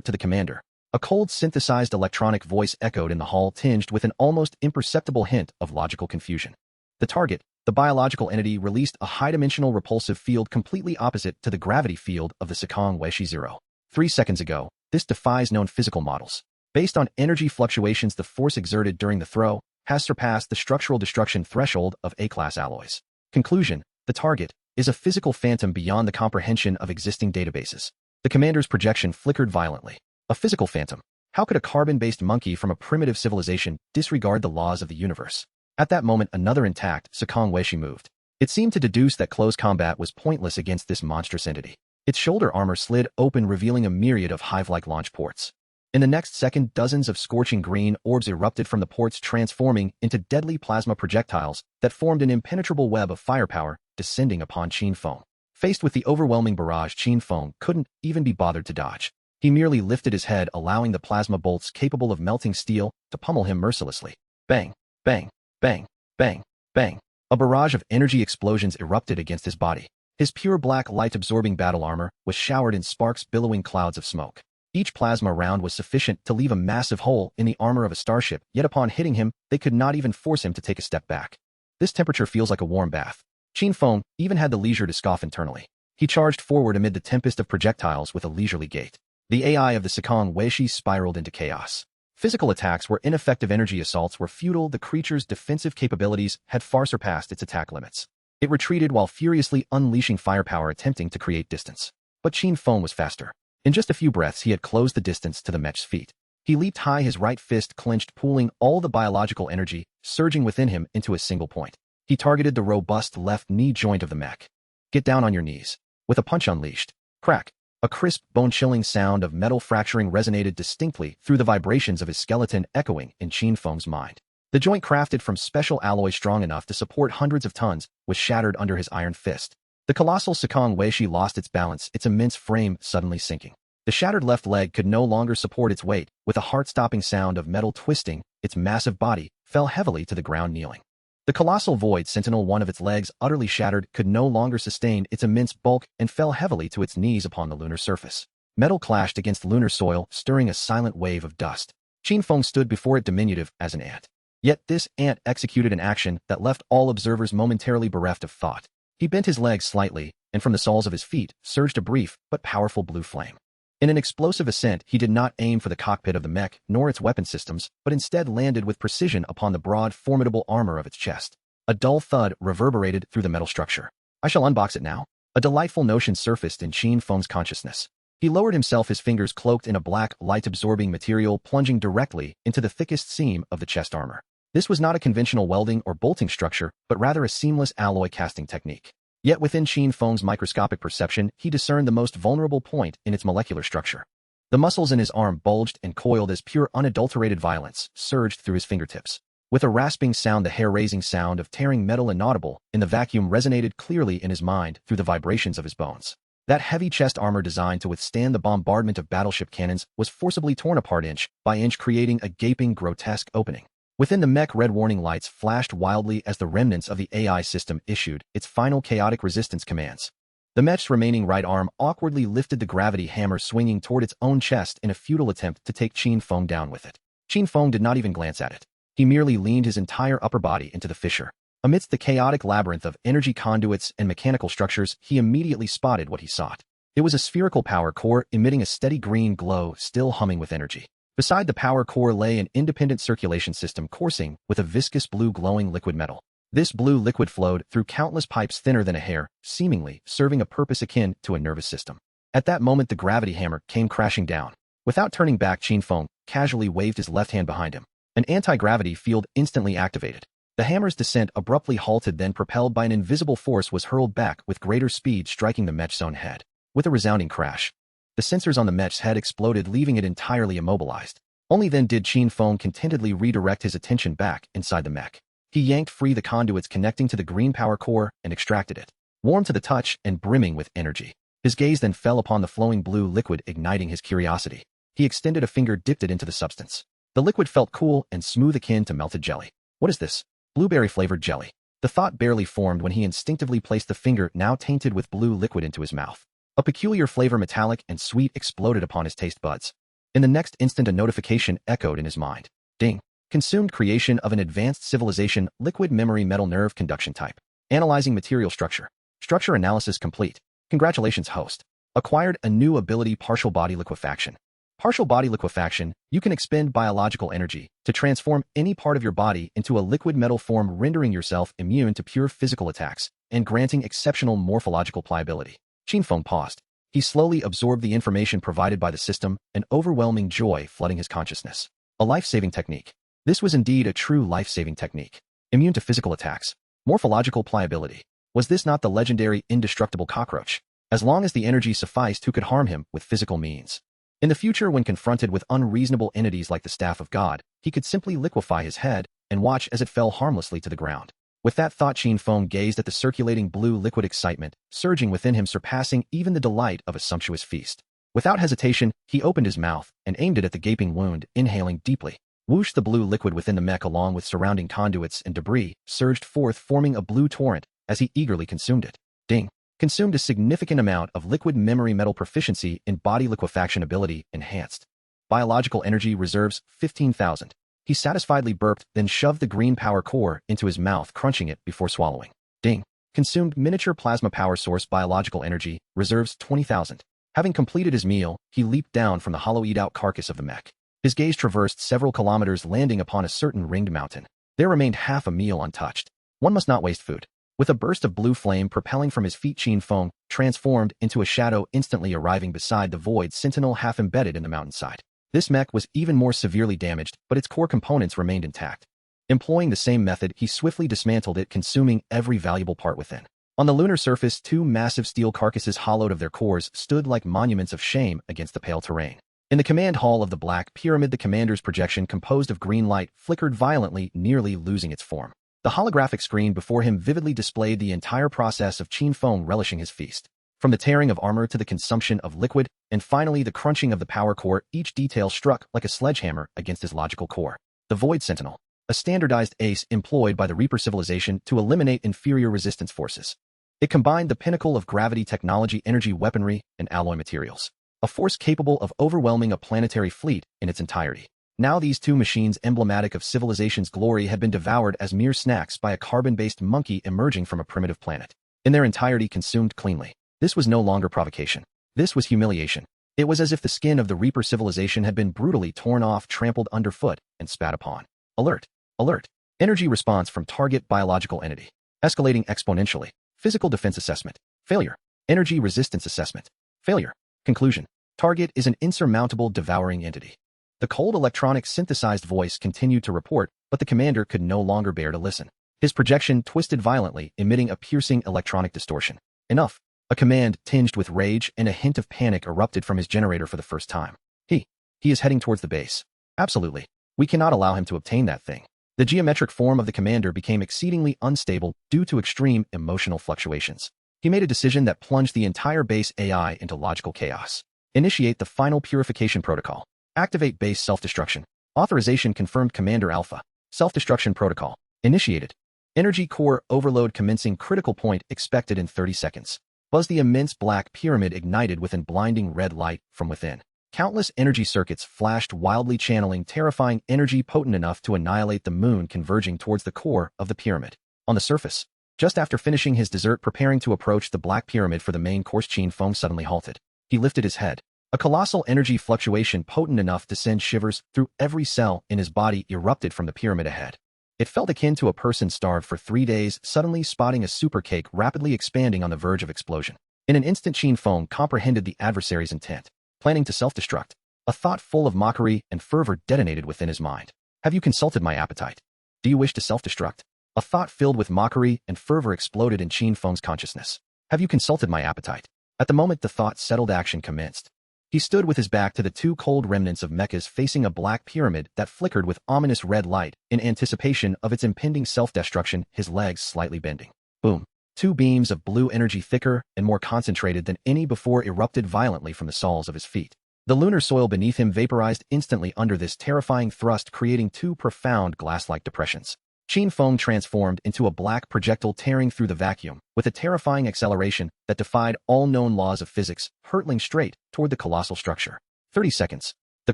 to the commander. A cold, synthesized electronic voice echoed in the hall, tinged with an almost imperceptible hint of logical confusion. The target, the biological entity, released a high-dimensional repulsive field completely opposite to the gravity field of the Sakang Weishi 0. 3 seconds ago, this defies known physical models. Based on energy fluctuations, the force exerted during the throw has surpassed the structural destruction threshold of A-class alloys. Conclusion: the target is a physical phantom beyond the comprehension of existing databases. The commander's projection flickered violently. A physical phantom? How could a carbon-based monkey from a primitive civilization disregard the laws of the universe? At that moment, another intact Sakang Weishi moved. It seemed to deduce that close combat was pointless against this monstrous entity. Its shoulder armor slid open, revealing a myriad of hive-like launch ports. In the next second, dozens of scorching green orbs erupted from the ports, transforming into deadly plasma projectiles that formed an impenetrable web of firepower, descending upon Qin Feng. Faced with the overwhelming barrage, Qin Feng couldn't even be bothered to dodge. He merely lifted his head, allowing the plasma bolts capable of melting steel to pummel him mercilessly. Bang, bang, bang, bang, bang. A barrage of energy explosions erupted against his body. His pure black light-absorbing battle armor was showered in sparks, billowing clouds of smoke. Each plasma round was sufficient to leave a massive hole in the armor of a starship, yet upon hitting him, they could not even force him to take a step back. This temperature feels like a warm bath. Qin Feng even had the leisure to scoff internally. He charged forward amid the tempest of projectiles with a leisurely gait. The AI of the Sakang Weishi spiraled into chaos. Physical attacks were ineffective, energy assaults were futile, the creature's defensive capabilities had far surpassed its attack limits. It retreated while furiously unleashing firepower, attempting to create distance. But Qin Feng was faster. In just a few breaths, he had closed the distance to the mech's feet. He leaped high, his right fist clenched, pooling all the biological energy surging within him into a single point. He targeted the robust left knee joint of the mech. Get down on your knees. With a punch unleashed. Crack. A crisp, bone-chilling sound of metal fracturing resonated distinctly through the vibrations of his skeleton, echoing in Qin Feng's mind. The joint, crafted from special alloy strong enough to support hundreds of tons, was shattered under his iron fist. The colossal Sekong Weishi lost its balance, its immense frame suddenly sinking. The shattered left leg could no longer support its weight. With a heart-stopping sound of metal twisting, its massive body fell heavily to the ground, kneeling. The colossal void sentinel, one of its legs utterly shattered, could no longer sustain its immense bulk and fell heavily to its knees upon the lunar surface. Metal clashed against lunar soil, stirring a silent wave of dust. Qin Feng stood before it, diminutive as an ant. Yet this ant executed an action that left all observers momentarily bereft of thought. He bent his legs slightly, and from the soles of his feet surged a brief but powerful blue flame. In an explosive ascent, he did not aim for the cockpit of the mech nor its weapon systems, but instead landed with precision upon the broad, formidable armor of its chest. A dull thud reverberated through the metal structure. I shall unbox it now. A delightful notion surfaced in Qin Feng's consciousness. He lowered himself, his fingers cloaked in a black, light-absorbing material, plunging directly into the thickest seam of the chest armor. This was not a conventional welding or bolting structure, but rather a seamless alloy casting technique. Yet within Qin Feng's microscopic perception, he discerned the most vulnerable point in its molecular structure. The muscles in his arm bulged and coiled as pure, unadulterated violence surged through his fingertips. With a rasping sound, the hair-raising sound of tearing metal, inaudible in the vacuum, resonated clearly in his mind through the vibrations of his bones. That heavy chest armor, designed to withstand the bombardment of battleship cannons, was forcibly torn apart inch by inch, creating a gaping, grotesque opening. Within the mech, red warning lights flashed wildly as the remnants of the AI system issued its final chaotic resistance commands. The mech's remaining right arm awkwardly lifted the gravity hammer, swinging toward its own chest in a futile attempt to take Qin Feng down with it. Qin Feng did not even glance at it. He merely leaned his entire upper body into the fissure. Amidst the chaotic labyrinth of energy conduits and mechanical structures, he immediately spotted what he sought. It was a spherical power core emitting a steady green glow, still humming with energy. Beside the power core lay an independent circulation system coursing with a viscous blue glowing liquid metal. This blue liquid flowed through countless pipes thinner than a hair, seemingly serving a purpose akin to a nervous system. At that moment, the gravity hammer came crashing down. Without turning back, Qin Feng casually waved his left hand behind him. An anti-gravity field instantly activated. The hammer's descent abruptly halted, then, propelled by an invisible force, was hurled back with greater speed, striking the mech's own head. With a resounding crash, the sensors on the mech's head exploded, leaving it entirely immobilized. Only then did Qin Feng contentedly redirect his attention back inside the mech. He yanked free the conduits connecting to the green power core and extracted it. Warm to the touch and brimming with energy, his gaze then fell upon the flowing blue liquid, igniting his curiosity. He extended a finger, dipped it into the substance. The liquid felt cool and smooth, akin to melted jelly. What is this? Blueberry-flavored jelly. The thought barely formed when he instinctively placed the finger, now tainted with blue liquid, into his mouth. A peculiar flavor, metallic and sweet, exploded upon his taste buds. In the next instant, a notification echoed in his mind. Ding. Consumed creation of an advanced civilization, liquid memory, metal nerve conduction type. Analyzing material structure. Structure analysis complete. Congratulations, host. Acquired a new ability, partial body liquefaction. Partial body liquefaction, you can expend biological energy to transform any part of your body into a liquid metal form, rendering yourself immune to pure physical attacks and granting exceptional morphological pliability. Qin Feng paused. He slowly absorbed the information provided by the system, an overwhelming joy flooding his consciousness. A life-saving technique. This was indeed a true life-saving technique. Immune to physical attacks. Morphological pliability. Was this not the legendary indestructible cockroach? As long as the energy sufficed, who could harm him with physical means? In the future, when confronted with unreasonable entities like the Staff of God, he could simply liquefy his head and watch as it fell harmlessly to the ground. With that thought, Qin Feng gazed at the circulating blue liquid, excitement surging within him, surpassing even the delight of a sumptuous feast. Without hesitation, he opened his mouth and aimed it at the gaping wound, inhaling deeply. Whoosh! The blue liquid within the mech, along with surrounding conduits and debris, surged forth, forming a blue torrent as he eagerly consumed it. Ding! Consumed a significant amount of liquid memory, metal proficiency in body liquefaction ability enhanced. Biological energy reserves 15,000. He satisfiedly burped, then shoved the green power core into his mouth, crunching it before swallowing. Ding! Consumed miniature plasma power source, biological energy reserves 20,000. Having completed his meal, he leaped down from the hollowed-out carcass of the mech. His gaze traversed several kilometers, landing upon a certain ringed mountain. There remained half a meal untouched. One must not waste food. With a burst of blue flame propelling from his feet, Qin Feng transformed into a shadow, instantly arriving beside the void sentinel half embedded in the mountainside. This mech was even more severely damaged, but its core components remained intact. Employing the same method, he swiftly dismantled it, consuming every valuable part within. On the lunar surface, two massive steel carcasses, hollowed of their cores, stood like monuments of shame against the pale terrain. In the command hall of the Black Pyramid, the commander's projection, composed of green light, flickered violently, nearly losing its form. The holographic screen before him vividly displayed the entire process of Qin Feng relishing his feast. From the tearing of armor to the consumption of liquid, and finally the crunching of the power core, each detail struck like a sledgehammer against his logical core. The Void Sentinel, a standardized ace employed by the Reaper civilization to eliminate inferior resistance forces. It combined the pinnacle of gravity technology, energy weaponry, and alloy materials. A force capable of overwhelming a planetary fleet in its entirety. Now these two machines, emblematic of civilization's glory, had been devoured as mere snacks by a carbon-based monkey emerging from a primitive planet. In their entirety consumed cleanly. This was no longer provocation. This was humiliation. It was as if the skin of the Reaper civilization had been brutally torn off, trampled underfoot, and spat upon. Alert! Alert! Energy response from target biological entity. Escalating exponentially. Physical defense assessment. Failure. Energy resistance assessment. Failure. Conclusion. Target is an insurmountable, devouring entity. The cold electronic synthesized voice continued to report, but the commander could no longer bear to listen. His projection twisted violently, emitting a piercing electronic distortion. Enough. A command tinged with rage and a hint of panic erupted from his generator for the first time. He is heading towards the base. Absolutely. We cannot allow him to obtain that thing. The geometric form of the commander became exceedingly unstable due to extreme emotional fluctuations. He made a decision that plunged the entire base AI into logical chaos. Initiate the final purification protocol. Activate base self-destruction. Authorization confirmed. Commander Alpha. Self-destruction protocol. Initiated. Energy core overload commencing. Critical point expected in 30 seconds. Buzz. The immense black pyramid ignited with blinding red light from within. Countless energy circuits flashed wildly, channeling terrifying energy potent enough to annihilate the moon, converging towards the core of the pyramid. On the surface, just after finishing his dessert, preparing to approach the Black Pyramid for the main course, Qin Feng suddenly halted. He lifted his head. A colossal energy fluctuation potent enough to send shivers through every cell in his body erupted from the pyramid ahead. It felt akin to a person starved for 3 days, suddenly spotting a super cake rapidly expanding on the verge of explosion. In an instant, Qin Feng comprehended the adversary's intent, planning to self-destruct. A thought full of mockery and fervor detonated within his mind. Have you consulted my appetite? Do you wish to self-destruct? A thought filled with mockery and fervor exploded in Qin Feng's consciousness. Have you consulted my appetite? At the moment the thought settled, action commenced. He stood with his back to the two cold remnants of mechas, facing a black pyramid that flickered with ominous red light in anticipation of its impending self-destruction, his legs slightly bending. Boom. Two beams of blue energy, thicker and more concentrated than any before, erupted violently from the soles of his feet. The lunar soil beneath him vaporized instantly under this terrifying thrust, creating two profound glass-like depressions. Qin Feng transformed into a black projectile tearing through the vacuum, with a terrifying acceleration that defied all known laws of physics, hurtling straight toward the colossal structure. 30 seconds. The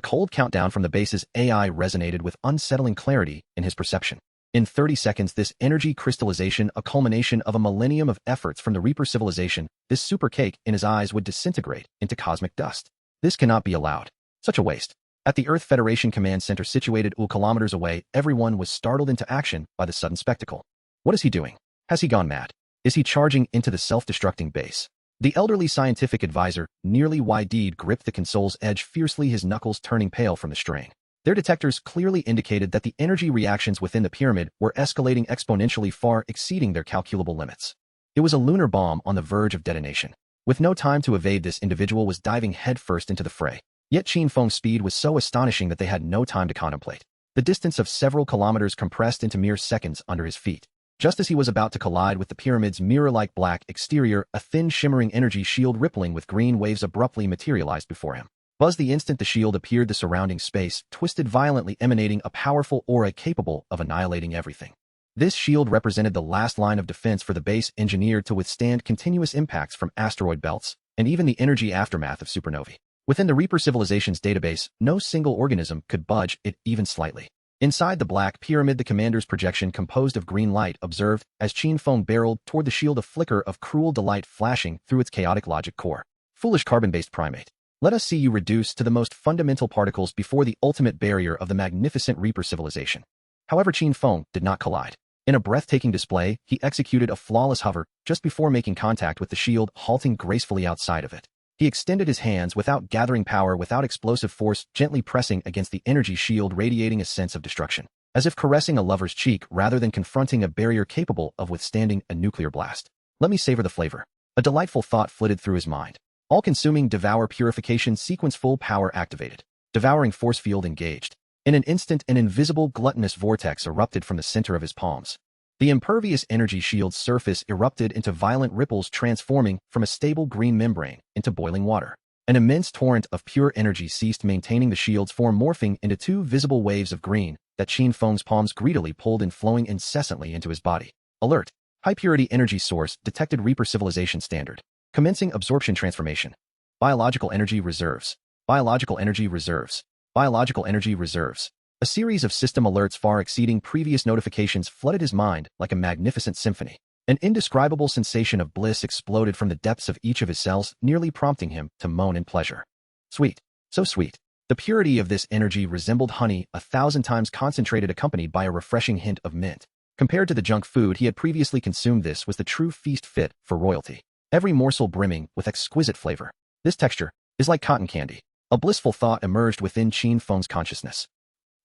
cold countdown from the base's AI resonated with unsettling clarity in his perception. In 30 seconds, this energy crystallization, a culmination of a millennium of efforts from the Reaper civilization, this super cake in his eyes would disintegrate into cosmic dust. This cannot be allowed. Such a waste. At the Earth Federation Command Center, situated kilometers away, everyone was startled into action by the sudden spectacle. What is he doing? Has he gone mad? Is he charging into the self-destructing base? The elderly scientific advisor, nearly wide-eyed, gripped the console's edge fiercely, his knuckles turning pale from the strain. Their detectors clearly indicated that the energy reactions within the pyramid were escalating exponentially, far exceeding their calculable limits. It was a lunar bomb on the verge of detonation. With no time to evade, this individual was diving headfirst into the fray. Yet Qin Feng's speed was so astonishing that they had no time to contemplate. The distance of several kilometers compressed into mere seconds under his feet. Just as he was about to collide with the pyramid's mirror-like black exterior, a thin shimmering energy shield rippling with green waves abruptly materialized before him. Buzz. The instant the shield appeared, the surrounding space twisted violently, emanating a powerful aura capable of annihilating everything. This shield represented the last line of defense for the base, engineered to withstand continuous impacts from asteroid belts and even the energy aftermath of supernovae. Within the Reaper civilization's database, no single organism could budge it even slightly. Inside the Black Pyramid, the commander's projection, composed of green light, observed as Qin Feng barreled toward the shield, a flicker of cruel delight flashing through its chaotic logic core. Foolish carbon-based primate. Let us see you reduced to the most fundamental particles before the ultimate barrier of the magnificent Reaper civilization. However, Qin Feng did not collide. In a breathtaking display, he executed a flawless hover just before making contact with the shield, halting gracefully outside of it. He extended his hands without gathering power, without explosive force, gently pressing against the energy shield, radiating a sense of destruction, as if caressing a lover's cheek rather than confronting a barrier capable of withstanding a nuclear blast. Let me savor the flavor. A delightful thought flitted through his mind. All-consuming devour purification sequence, full power activated. Devouring force field engaged. In an instant, an invisible gluttonous vortex erupted from the center of his palms. The impervious energy shield's surface erupted into violent ripples, transforming from a stable green membrane into boiling water. An immense torrent of pure energy ceased maintaining the shield's form, morphing into two visible waves of green that Qin Feng's palms greedily pulled and flowing incessantly into his body. Alert! High-purity energy source detected. Reaper civilization standard. Commencing absorption transformation. Biological energy reserves. Biological energy reserves. Biological energy reserves. A series of system alerts far exceeding previous notifications flooded his mind like a magnificent symphony. An indescribable sensation of bliss exploded from the depths of each of his cells, nearly prompting him to moan in pleasure. Sweet. So sweet. The purity of this energy resembled honey 1,000 times concentrated, accompanied by a refreshing hint of mint. Compared to the junk food he had previously consumed, this was the true feast fit for royalty. Every morsel brimming with exquisite flavor. This texture is like cotton candy. A blissful thought emerged within Qin Feng's consciousness.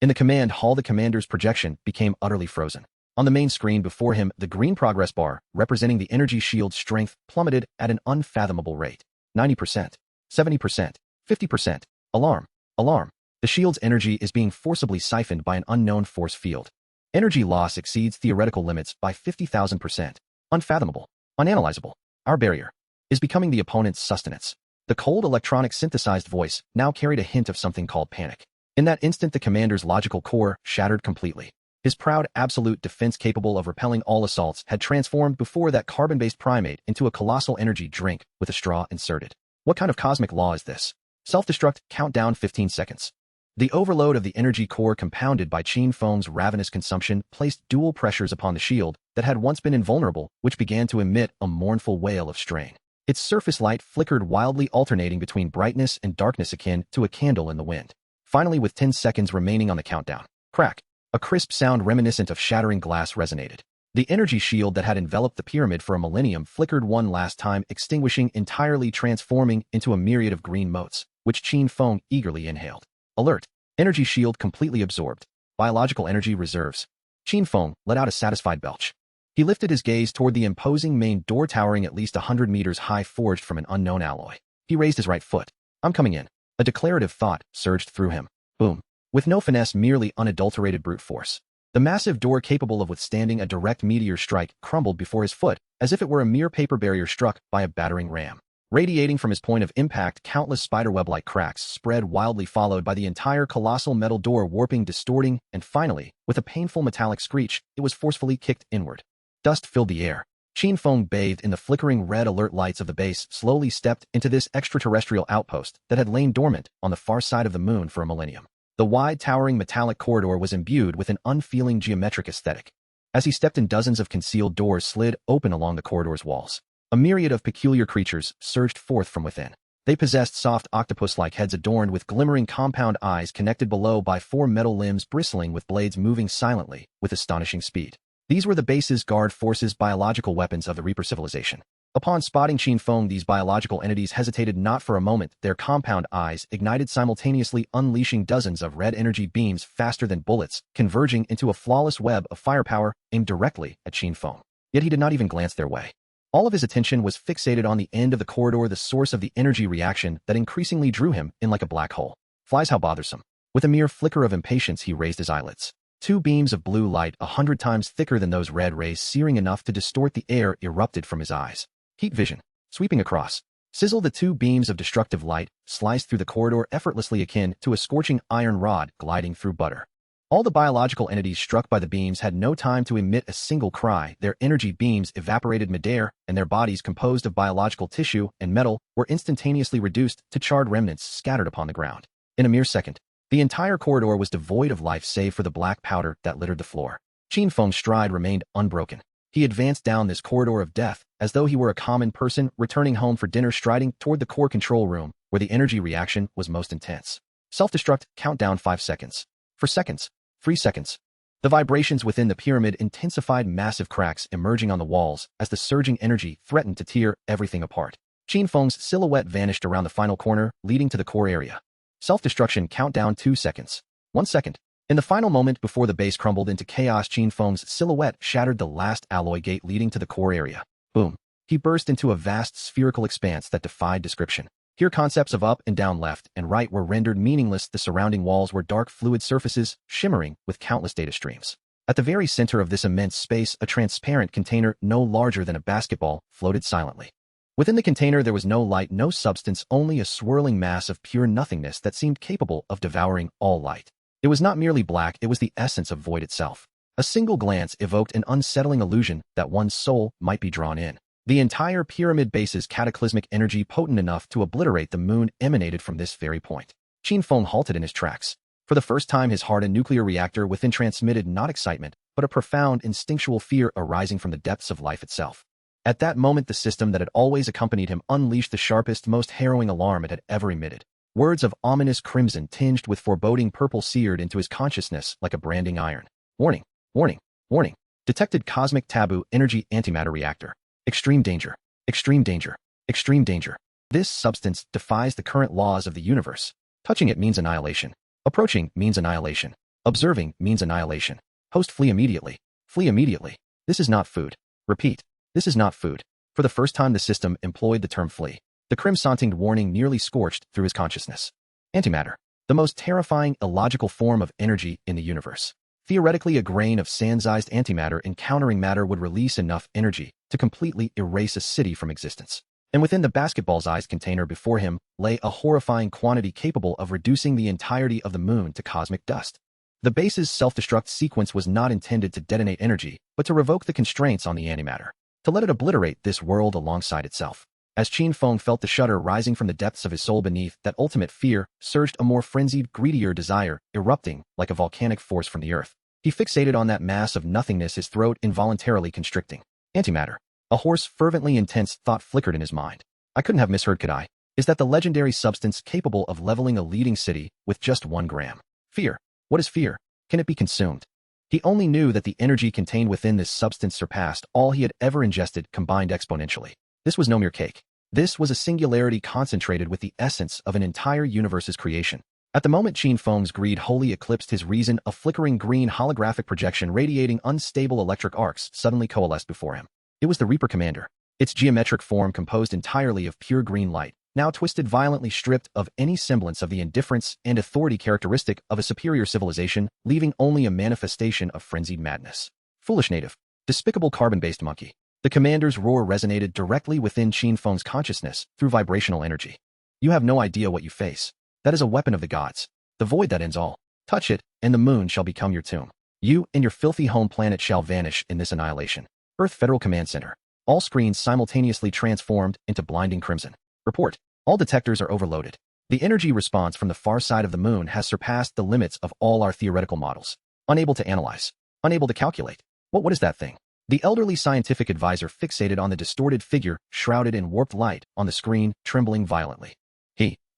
In the command hall, the commander's projection became utterly frozen. On the main screen before him, the green progress bar, representing the energy shield's strength, plummeted at an unfathomable rate. 90%, 70%, 50%. Alarm, alarm. The shield's energy is being forcibly siphoned by an unknown force field. Energy loss exceeds theoretical limits by 50,000%. Unfathomable, unanalyzable. Our barrier is becoming the opponent's sustenance. The cold electronic synthesized voice now carried a hint of something called panic. In that instant, the commander's logical core shattered completely. His proud absolute defense capable of repelling all assaults had transformed before that carbon-based primate into a colossal energy drink with a straw inserted. What kind of cosmic law is this? Self-destruct, countdown 15 seconds. The overload of the energy core, compounded by Qin Feng's ravenous consumption, placed dual pressures upon the shield that had once been invulnerable, which began to emit a mournful wail of strain. Its surface light flickered wildly, alternating between brightness and darkness akin to a candle in the wind. Finally, with 10 seconds remaining on the countdown, crack! A crisp sound reminiscent of shattering glass resonated. The energy shield that had enveloped the pyramid for a millennium flickered one last time, extinguishing entirely, transforming into a myriad of green motes, which Qin Feng eagerly inhaled. Alert! Energy shield completely absorbed. Biological energy reserves. Qin Feng let out a satisfied belch. He lifted his gaze toward the imposing main door, towering at least 100 meters high, forged from an unknown alloy. He raised his right foot. I'm coming in. A declarative thought surged through him. Boom. With no finesse, merely unadulterated brute force. The massive door, capable of withstanding a direct meteor strike, crumbled before his foot, as if it were a mere paper barrier struck by a battering ram. Radiating from his point of impact, countless spiderweb-like cracks spread wildly, followed by the entire colossal metal door warping, distorting, and finally, with a painful metallic screech, it was forcefully kicked inward. Dust filled the air. Qin Feng, bathed in the flickering red alert lights of the base, slowly stepped into this extraterrestrial outpost that had lain dormant on the far side of the moon for a millennium. The wide, towering metallic corridor was imbued with an unfeeling geometric aesthetic. As he stepped in, dozens of concealed doors slid open along the corridor's walls. A myriad of peculiar creatures surged forth from within. They possessed soft octopus-like heads adorned with glimmering compound eyes, connected below by 4 metal limbs bristling with blades moving silently with astonishing speed. These were the base's guard forces, biological weapons of the Reaper civilization. Upon spotting Qin Feng, these biological entities hesitated not for a moment. Their compound eyes ignited simultaneously, unleashing dozens of red energy beams faster than bullets, converging into a flawless web of firepower aimed directly at Qin Feng. Yet he did not even glance their way. All of his attention was fixated on the end of the corridor, the source of the energy reaction that increasingly drew him in like a black hole. Flies, how bothersome. With a mere flicker of impatience, he raised his eyelids. 2 beams of blue light, 100 times thicker than those red rays, searing enough to distort the air, erupted from his eyes. Heat vision. Sweeping across. Sizzle, the 2 beams of destructive light sliced through the corridor, effortlessly akin to a scorching iron rod gliding through butter. All the biological entities struck by the beams had no time to emit a single cry. Their energy beams evaporated midair, and their bodies, composed of biological tissue and metal, were instantaneously reduced to charred remnants scattered upon the ground. In a mere second, the entire corridor was devoid of life save for the black powder that littered the floor. Qin Feng's stride remained unbroken. He advanced down this corridor of death as though he were a common person returning home for dinner, striding toward the core control room where the energy reaction was most intense. Self-destruct, countdown 5 seconds. 4 seconds. 3 seconds. The vibrations within the pyramid intensified, massive cracks emerging on the walls as the surging energy threatened to tear everything apart. Qin Feng's silhouette vanished around the final corner, leading to the core area. Self-destruction, countdown 2 seconds. 1 second. In the final moment before the base crumbled into chaos, Qin Feng's silhouette shattered the last alloy gate leading to the core area. Boom. He burst into a vast spherical expanse that defied description. Here concepts of up and down, left and right were rendered meaningless. The surrounding walls were dark fluid surfaces, shimmering with countless data streams. At the very center of this immense space, a transparent container no larger than a basketball floated silently. Within the container there was no light, no substance, only a swirling mass of pure nothingness that seemed capable of devouring all light. It was not merely black, it was the essence of void itself. A single glance evoked an unsettling illusion that one's soul might be drawn in. The entire pyramid base's cataclysmic energy, potent enough to obliterate the moon, emanated from this very point. Qin Feng halted in his tracks. For the first time, his heart, a nuclear reactor within, transmitted not excitement, but a profound instinctual fear arising from the depths of life itself. At that moment, the system that had always accompanied him unleashed the sharpest, most harrowing alarm it had ever emitted. Words of ominous crimson tinged with foreboding purple seared into his consciousness like a branding iron. Warning, warning, warning. Detected cosmic taboo, energy antimatter reactor. Extreme danger, extreme danger, extreme danger. This substance defies the current laws of the universe. Touching it means annihilation. Approaching means annihilation. Observing means annihilation. Host, flee immediately. Flee immediately. This is not food. Repeat. This is not food. For the first time the system employed the term flee. The crimson-tinged warning nearly scorched through his consciousness. Antimatter. The most terrifying, illogical form of energy in the universe. Theoretically, a grain of sand-sized antimatter encountering matter would release enough energy to completely erase a city from existence. And within the basketball-sized container before him lay a horrifying quantity capable of reducing the entirety of the moon to cosmic dust. The base's self-destruct sequence was not intended to detonate energy, but to revoke the constraints on the antimatter, to let it obliterate this world alongside itself. As Qin Feng felt the shudder rising from the depths of his soul beneath that ultimate fear, surged a more frenzied, greedier desire, erupting like a volcanic force from the earth. He fixated on that mass of nothingness, his throat involuntarily constricting. Antimatter. A hoarse, fervently intense thought flickered in his mind. I couldn't have misheard, could I? Is that the legendary substance capable of leveling a leading city with just 1 gram? Fear. What is fear? Can it be consumed? He only knew that the energy contained within this substance surpassed all he had ever ingested combined exponentially. This was no mere cake. This was a singularity concentrated with the essence of an entire universe's creation. At the moment Qin Feng's greed wholly eclipsed his reason, a flickering green holographic projection radiating unstable electric arcs suddenly coalesced before him. It was the Reaper Commander. Its geometric form, composed entirely of pure green light, now twisted, violently stripped of any semblance of the indifference and authority characteristic of a superior civilization, leaving only a manifestation of frenzied madness. Foolish native. Despicable carbon-based monkey. The commander's roar resonated directly within Qin Feng's consciousness through vibrational energy. You have no idea what you face. That is a weapon of the gods. The void that ends all. Touch it, and the moon shall become your tomb. You and your filthy home planet shall vanish in this annihilation. Earth Federal Command Center. All screens simultaneously transformed into blinding crimson. Report. All detectors are overloaded. The energy response from the far side of the moon has surpassed the limits of all our theoretical models. Unable to analyze. Unable to calculate. What is that thing? The elderly scientific advisor fixated on the distorted figure, shrouded in warped light, on the screen, trembling violently.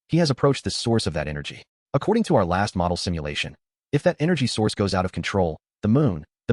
He has approached the source of that energy. According to our last model simulation, if that energy source goes out of control, the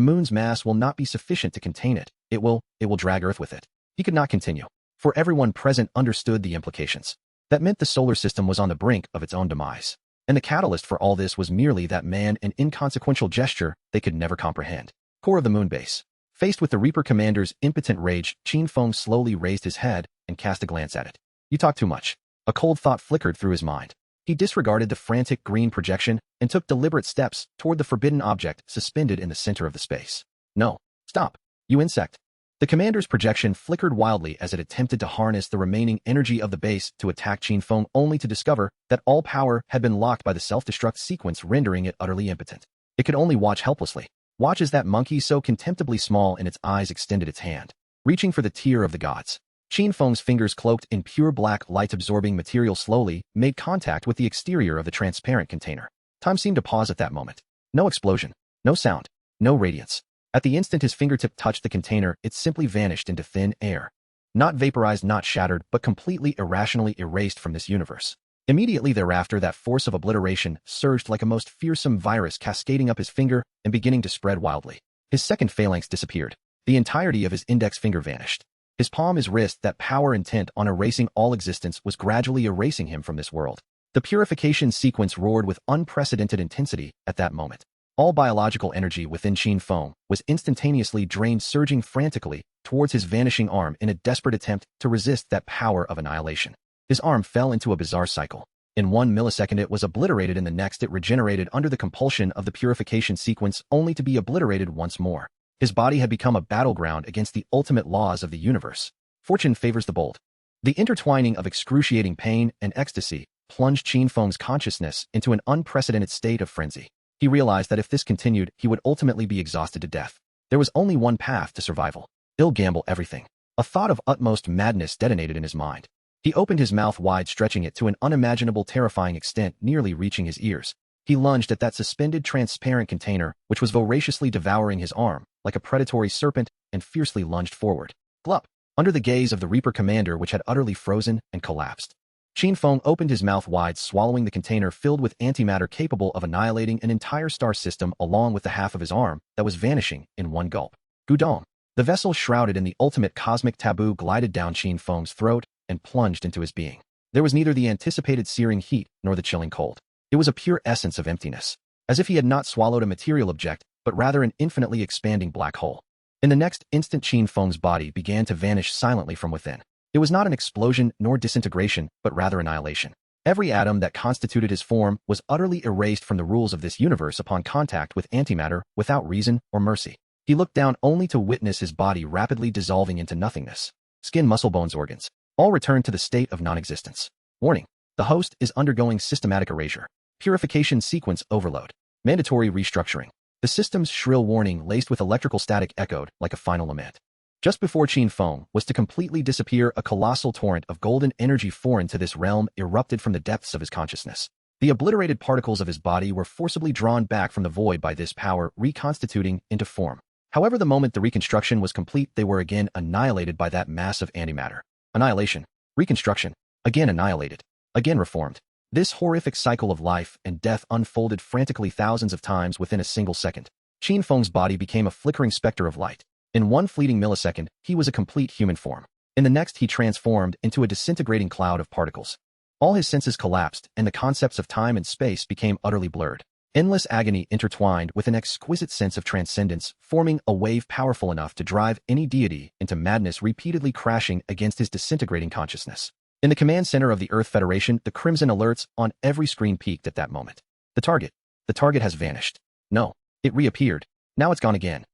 moon's mass will not be sufficient to contain it. It will drag Earth with it. He could not continue. For everyone present understood the implications. That meant the solar system was on the brink of its own demise. And the catalyst for all this was merely that man, an inconsequential gesture they could never comprehend. Core of the moon base. Faced with the Reaper Commander's impotent rage, Qin Feng slowly raised his head and cast a glance at it. You talk too much. A cold thought flickered through his mind. He disregarded the frantic green projection and took deliberate steps toward the forbidden object suspended in the center of the space. No. Stop. You insect. The commander's projection flickered wildly as it attempted to harness the remaining energy of the base to attack Qin Feng, only to discover that all power had been locked by the self-destruct sequence, rendering it utterly impotent. It could only watch helplessly. Watch as that monkey, so contemptibly small in its eyes, extended its hand, reaching for the tear of the gods. Qin Feng's fingers, cloaked in pure black light-absorbing material, slowly made contact with the exterior of the transparent container. Time seemed to pause at that moment. No explosion, no sound, no radiance. At the instant his fingertip touched the container, it simply vanished into thin air. Not vaporized, not shattered, but completely irrationally erased from this universe. Immediately thereafter, that force of obliteration surged like a most fearsome virus, cascading up his finger and beginning to spread wildly. His second phalanx disappeared. The entirety of his index finger vanished. His palm, his wrist, that power intent on erasing all existence, was gradually erasing him from this world. The purification sequence roared with unprecedented intensity at that moment. All biological energy within Qin Feng was instantaneously drained, surging frantically towards his vanishing arm in a desperate attempt to resist that power of annihilation. His arm fell into a bizarre cycle. In 1 millisecond it was obliterated, in the next it regenerated under the compulsion of the purification sequence, only to be obliterated once more. His body had become a battleground against the ultimate laws of the universe. Fortune favors the bold. The intertwining of excruciating pain and ecstasy plunged Qin Feng's consciousness into an unprecedented state of frenzy. He realized that if this continued, he would ultimately be exhausted to death. There was only one path to survival. He'll gamble everything. A thought of utmost madness detonated in his mind. He opened his mouth wide, stretching it to an unimaginable, terrifying extent, nearly reaching his ears. He lunged at that suspended, transparent container, which was voraciously devouring his arm, like a predatory serpent, and fiercely lunged forward. Glup! Under the gaze of the Reaper commander, which had utterly frozen and collapsed. Qin Feng opened his mouth wide, swallowing the container filled with antimatter capable of annihilating an entire star system, along with the half of his arm that was vanishing in one gulp. Gudong. The vessel shrouded in the ultimate cosmic taboo glided down Qin Feng's throat and plunged into his being. There was neither the anticipated searing heat nor the chilling cold. It was a pure essence of emptiness, as if he had not swallowed a material object, but rather an infinitely expanding black hole. In the next instant, Qin Feng's body began to vanish silently from within. It was not an explosion nor disintegration, but rather annihilation. Every atom that constituted his form was utterly erased from the rules of this universe upon contact with antimatter, without reason or mercy. He looked down only to witness his body rapidly dissolving into nothingness. Skin, muscle, bones, organs, all returned to the state of non-existence. Warning: the host is undergoing systematic erasure. Purification sequence overload. Mandatory restructuring. The system's shrill warning, laced with electrical static, echoed like a final lament. Just before Qin Feng was to completely disappear, a colossal torrent of golden energy foreign to this realm erupted from the depths of his consciousness. The obliterated particles of his body were forcibly drawn back from the void by this power, reconstituting into form. However, the moment the reconstruction was complete, they were again annihilated by that mass of antimatter. Annihilation. Reconstruction. Again annihilated. Again reformed. This horrific cycle of life and death unfolded frantically thousands of times within a single second. Qin Feng's body became a flickering specter of light. In one fleeting millisecond, he was a complete human form. In the next, he transformed into a disintegrating cloud of particles. All his senses collapsed, and the concepts of time and space became utterly blurred. Endless agony intertwined with an exquisite sense of transcendence, forming a wave powerful enough to drive any deity into madness, repeatedly crashing against his disintegrating consciousness. In the command center of the Earth Federation, the crimson alerts on every screen peaked at that moment. The target has vanished. No, it reappeared. Now it's gone again.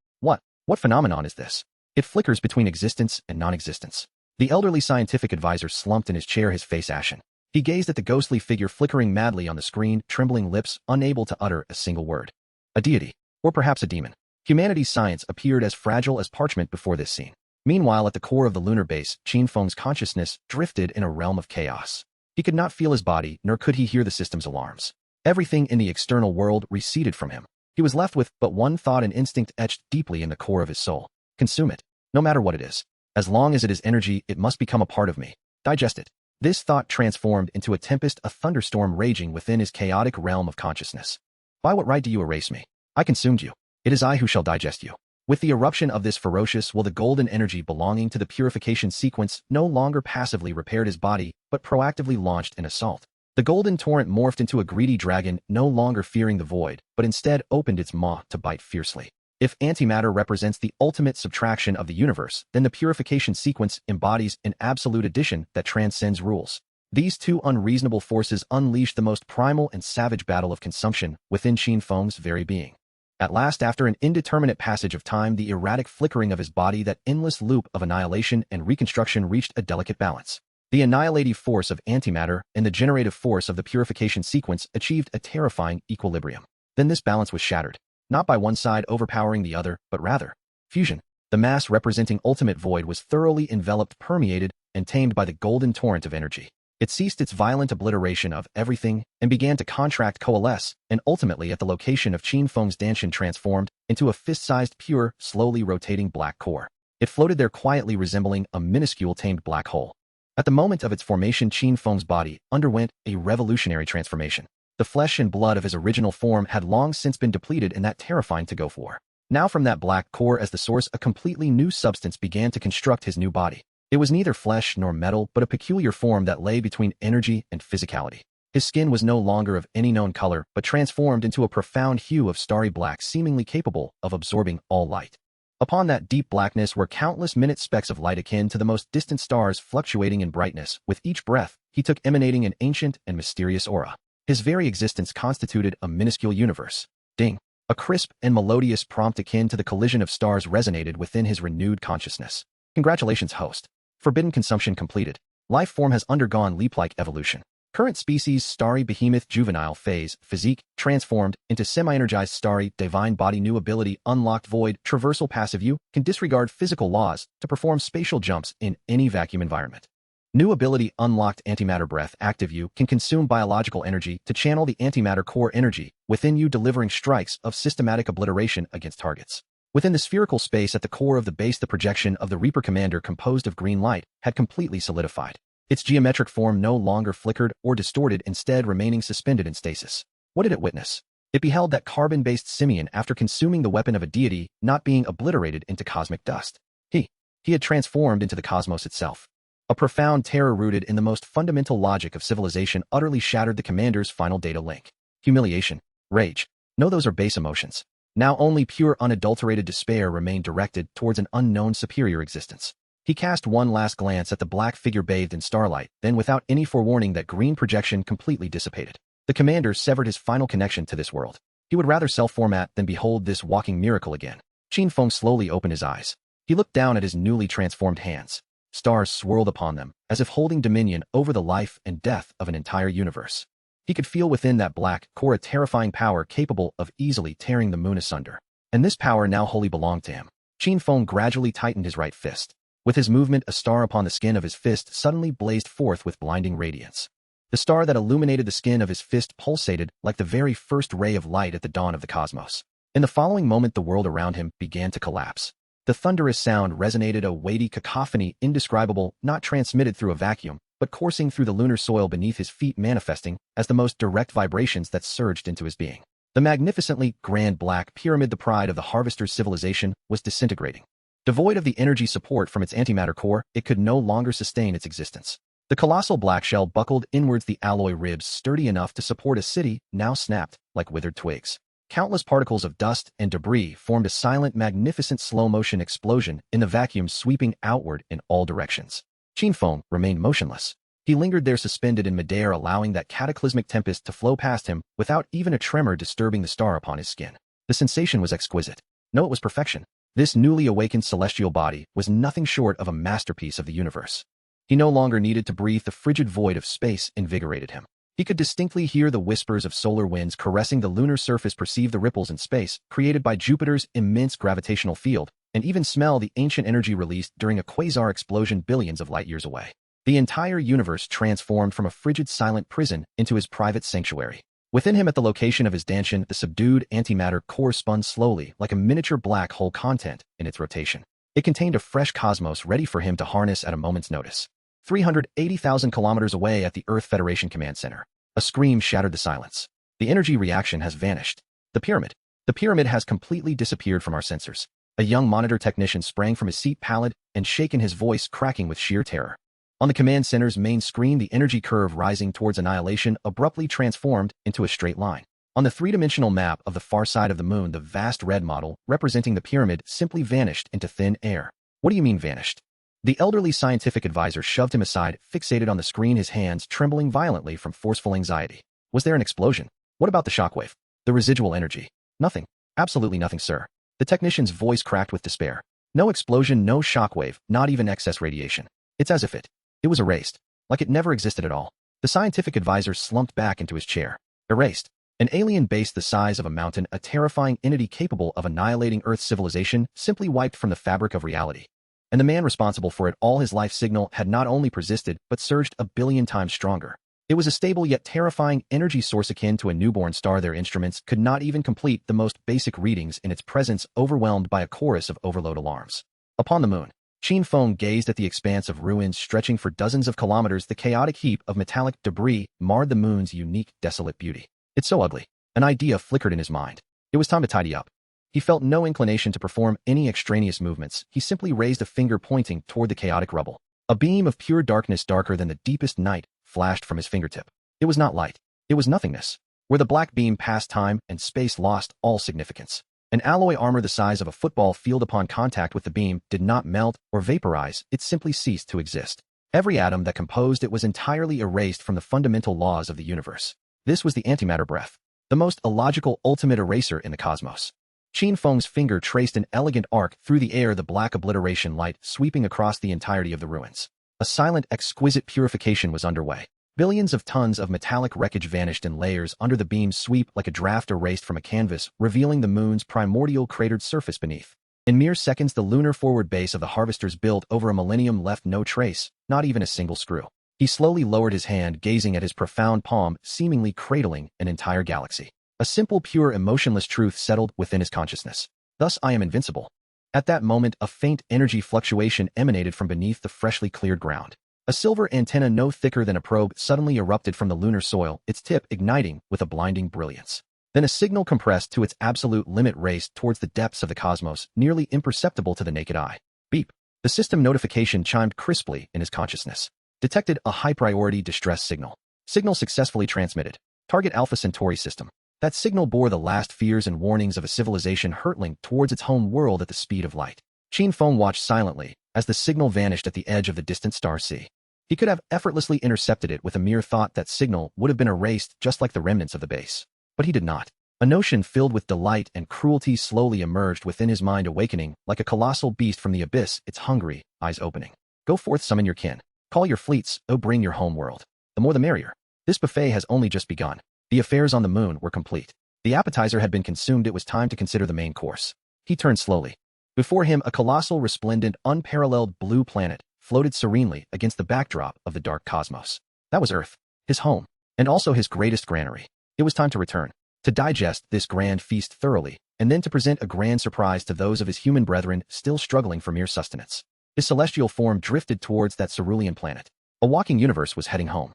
What phenomenon is this? It flickers between existence and non-existence. The elderly scientific advisor slumped in his chair, his face ashen. He gazed at the ghostly figure flickering madly on the screen, trembling lips, unable to utter a single word. A deity, or perhaps a demon. Humanity's science appeared as fragile as parchment before this scene. Meanwhile, at the core of the lunar base, Qin Feng's consciousness drifted in a realm of chaos. He could not feel his body, nor could he hear the system's alarms. Everything in the external world receded from him. He was left with but one thought, and instinct etched deeply in the core of his soul. Consume it. No matter what it is. As long as it is energy, it must become a part of me. Digest it. This thought transformed into a tempest, a thunderstorm raging within his chaotic realm of consciousness. By what right do you erase me? I consumed you. It is I who shall digest you. With the eruption of this ferocious will, the golden energy belonging to the purification sequence no longer passively repaired his body, but proactively launched an assault. The golden torrent morphed into a greedy dragon, no longer fearing the void, but instead opened its maw to bite fiercely. If antimatter represents the ultimate subtraction of the universe, then the purification sequence embodies an absolute addition that transcends rules. These two unreasonable forces unleashed the most primal and savage battle of consumption within Qin Feng's very being. At last, after an indeterminate passage of time, the erratic flickering of his body, that endless loop of annihilation and reconstruction, reached a delicate balance. The annihilative force of antimatter and the generative force of the purification sequence achieved a terrifying equilibrium. Then this balance was shattered, not by one side overpowering the other, but rather fusion. The mass representing ultimate void was thoroughly enveloped, permeated, and tamed by the golden torrent of energy. It ceased its violent obliteration of everything and began to contract, coalesce, and ultimately at the location of Qin Feng's Danshan transformed into a fist-sized, pure, slowly rotating black core. It floated there quietly, resembling a minuscule tamed black hole. At the moment of its formation, Qin Feng's body underwent a revolutionary transformation. The flesh and blood of his original form had long since been depleted in that terrifying to-go war. Now from that black core as the source, a completely new substance began to construct his new body. It was neither flesh nor metal, but a peculiar form that lay between energy and physicality. His skin was no longer of any known color, but transformed into a profound hue of starry black, seemingly capable of absorbing all light. Upon that deep blackness were countless minute specks of light akin to the most distant stars, fluctuating in brightness with each breath he took emanating an ancient and mysterious aura. His very existence constituted a minuscule universe. Ding! A crisp and melodious prompt akin to the collision of stars resonated within his renewed consciousness. Congratulations, host. Forbidden consumption completed. Life form has undergone leap-like evolution. Current species starry behemoth juvenile phase, physique, transformed into semi-energized starry, divine body new ability unlocked void, traversal passive you, can disregard physical laws to perform spatial jumps in any vacuum environment. New ability unlocked antimatter breath active you can consume biological energy to channel the antimatter core energy within you delivering strikes of systematic obliteration against targets. Within the spherical space at the core of the base the projection of the Reaper Commander composed of green light had completely solidified. Its geometric form no longer flickered or distorted, instead remaining suspended in stasis. What did it witness? It beheld that carbon-based simian after consuming the weapon of a deity not being obliterated into cosmic dust. He had transformed into the cosmos itself. A profound terror rooted in the most fundamental logic of civilization utterly shattered the commander's final data link. Humiliation, rage. No, those are base emotions. Now only pure unadulterated despair remained directed towards an unknown superior existence. He cast one last glance at the black figure bathed in starlight, then without any forewarning that green projection completely dissipated. The commander severed his final connection to this world. He would rather self-format than behold this walking miracle again. Qin Feng slowly opened his eyes. He looked down at his newly transformed hands. Stars swirled upon them, as if holding dominion over the life and death of an entire universe. He could feel within that black core a terrifying power capable of easily tearing the moon asunder. And this power now wholly belonged to him. Qin Feng gradually tightened his right fist. With his movement, a star upon the skin of his fist suddenly blazed forth with blinding radiance. The star that illuminated the skin of his fist pulsated like the very first ray of light at the dawn of the cosmos. In the following moment, the world around him began to collapse. The thunderous sound resonated, a weighty cacophony indescribable, not transmitted through a vacuum, but coursing through the lunar soil beneath his feet, manifesting as the most direct vibrations that surged into his being. The magnificently grand black pyramid, the pride of the harvester's civilization, was disintegrating. Devoid of the energy support from its antimatter core, it could no longer sustain its existence. The colossal black shell buckled inwards, the alloy ribs sturdy enough to support a city, now snapped like withered twigs. Countless particles of dust and debris formed a silent, magnificent slow-motion explosion in the vacuum, sweeping outward in all directions. Qin Feng remained motionless. He lingered there, suspended in midair, allowing that cataclysmic tempest to flow past him without even a tremor disturbing the star upon his skin. The sensation was exquisite. No, it was perfection. This newly awakened celestial body was nothing short of a masterpiece of the universe. He no longer needed to breathe. The frigid void of space invigorated him. He could distinctly hear the whispers of solar winds caressing the lunar surface, perceive the ripples in space created by Jupiter's immense gravitational field, and even smell the ancient energy released during a quasar explosion billions of light years away. The entire universe transformed from a frigid, silent prison into his private sanctuary. Within him, at the location of his danshan, the subdued antimatter core spun slowly like a miniature black hole content in its rotation. It contained a fresh cosmos ready for him to harness at a moment's notice. 380,000 kilometers away at the Earth Federation Command Center, a scream shattered the silence. The energy reaction has vanished. The pyramid has completely disappeared from our sensors. A young monitor technician sprang from his seat, pallid and shaken, his voice cracking with sheer terror. On the command center's main screen, the energy curve rising towards annihilation abruptly transformed into a straight line. On the three-dimensional map of the far side of the moon, the vast red model representing the pyramid simply vanished into thin air. What do you mean vanished? The elderly scientific advisor shoved him aside, fixated on the screen, his hands trembling violently from forceful anxiety. Was there an explosion? What about the shockwave? The residual energy? Nothing. Absolutely nothing, sir. The technician's voice cracked with despair. No explosion, no shockwave, not even excess radiation. It's as if it was erased, like it never existed at all. The scientific advisor slumped back into his chair. Erased. An alien base the size of a mountain, a terrifying entity capable of annihilating Earth's civilization, simply wiped from the fabric of reality. And the man responsible for it all, his life signal, had not only persisted, but surged 1 billion times stronger. It was a stable yet terrifying energy source akin to a newborn star. Their instruments could not even complete the most basic readings in its presence, overwhelmed by a chorus of overload alarms. Upon the moon, Qin Feng gazed at the expanse of ruins stretching for dozens of kilometers. The chaotic heap of metallic debris marred the moon's unique, desolate beauty. It's so ugly. An idea flickered in his mind. It was time to tidy up. He felt no inclination to perform any extraneous movements. He simply raised a finger pointing toward the chaotic rubble. A beam of pure darkness, darker than the deepest night, flashed from his fingertip. It was not light. It was nothingness. Where the black beam passed, time and space lost all significance. An alloy armor the size of a football field, upon contact with the beam, did not melt or vaporize. It simply ceased to exist. Every atom that composed it was entirely erased from the fundamental laws of the universe. This was the antimatter breath, the most illogical ultimate eraser in the cosmos. Qin Feng's finger traced an elegant arc through the air, the black obliteration light sweeping across the entirety of the ruins. A silent, exquisite purification was underway. Billions of tons of metallic wreckage vanished in layers under the beam's sweep like a draft erased from a canvas, revealing the moon's primordial cratered surface beneath. In mere seconds, the lunar forward base of the harvesters built over a millennium left no trace, not even a single screw. He slowly lowered his hand, gazing at his profound palm, seemingly cradling an entire galaxy. A simple, pure, emotionless truth settled within his consciousness. Thus I am invincible. At that moment, a faint energy fluctuation emanated from beneath the freshly cleared ground. A silver antenna no thicker than a probe suddenly erupted from the lunar soil, its tip igniting with a blinding brilliance. Then a signal compressed to its absolute limit raced towards the depths of the cosmos, nearly imperceptible to the naked eye. Beep. The system notification chimed crisply in his consciousness. Detected a high-priority distress signal. Signal successfully transmitted. Target Alpha Centauri system. That signal bore the last fears and warnings of a civilization hurtling towards its home world at the speed of light. Qin Feng watched silently as the signal vanished at the edge of the distant star sea. He could have effortlessly intercepted it with a mere thought. That signal would have been erased just like the remnants of the base. But he did not. A notion filled with delight and cruelty slowly emerged within his mind, awakening like a colossal beast from the abyss, its hungry eyes opening. Go forth, summon your kin. Call your fleets, bring your home world. The more the merrier. This buffet has only just begun. The affairs on the moon were complete. The appetizer had been consumed. It was time to consider the main course. He turned slowly. Before him, a colossal, resplendent, unparalleled blue planet floated serenely against the backdrop of the dark cosmos. That was Earth, his home, and also his greatest granary. It was time to return, to digest this grand feast thoroughly, and then to present a grand surprise to those of his human brethren still struggling for mere sustenance. His celestial form drifted towards that cerulean planet. A walking universe was heading home.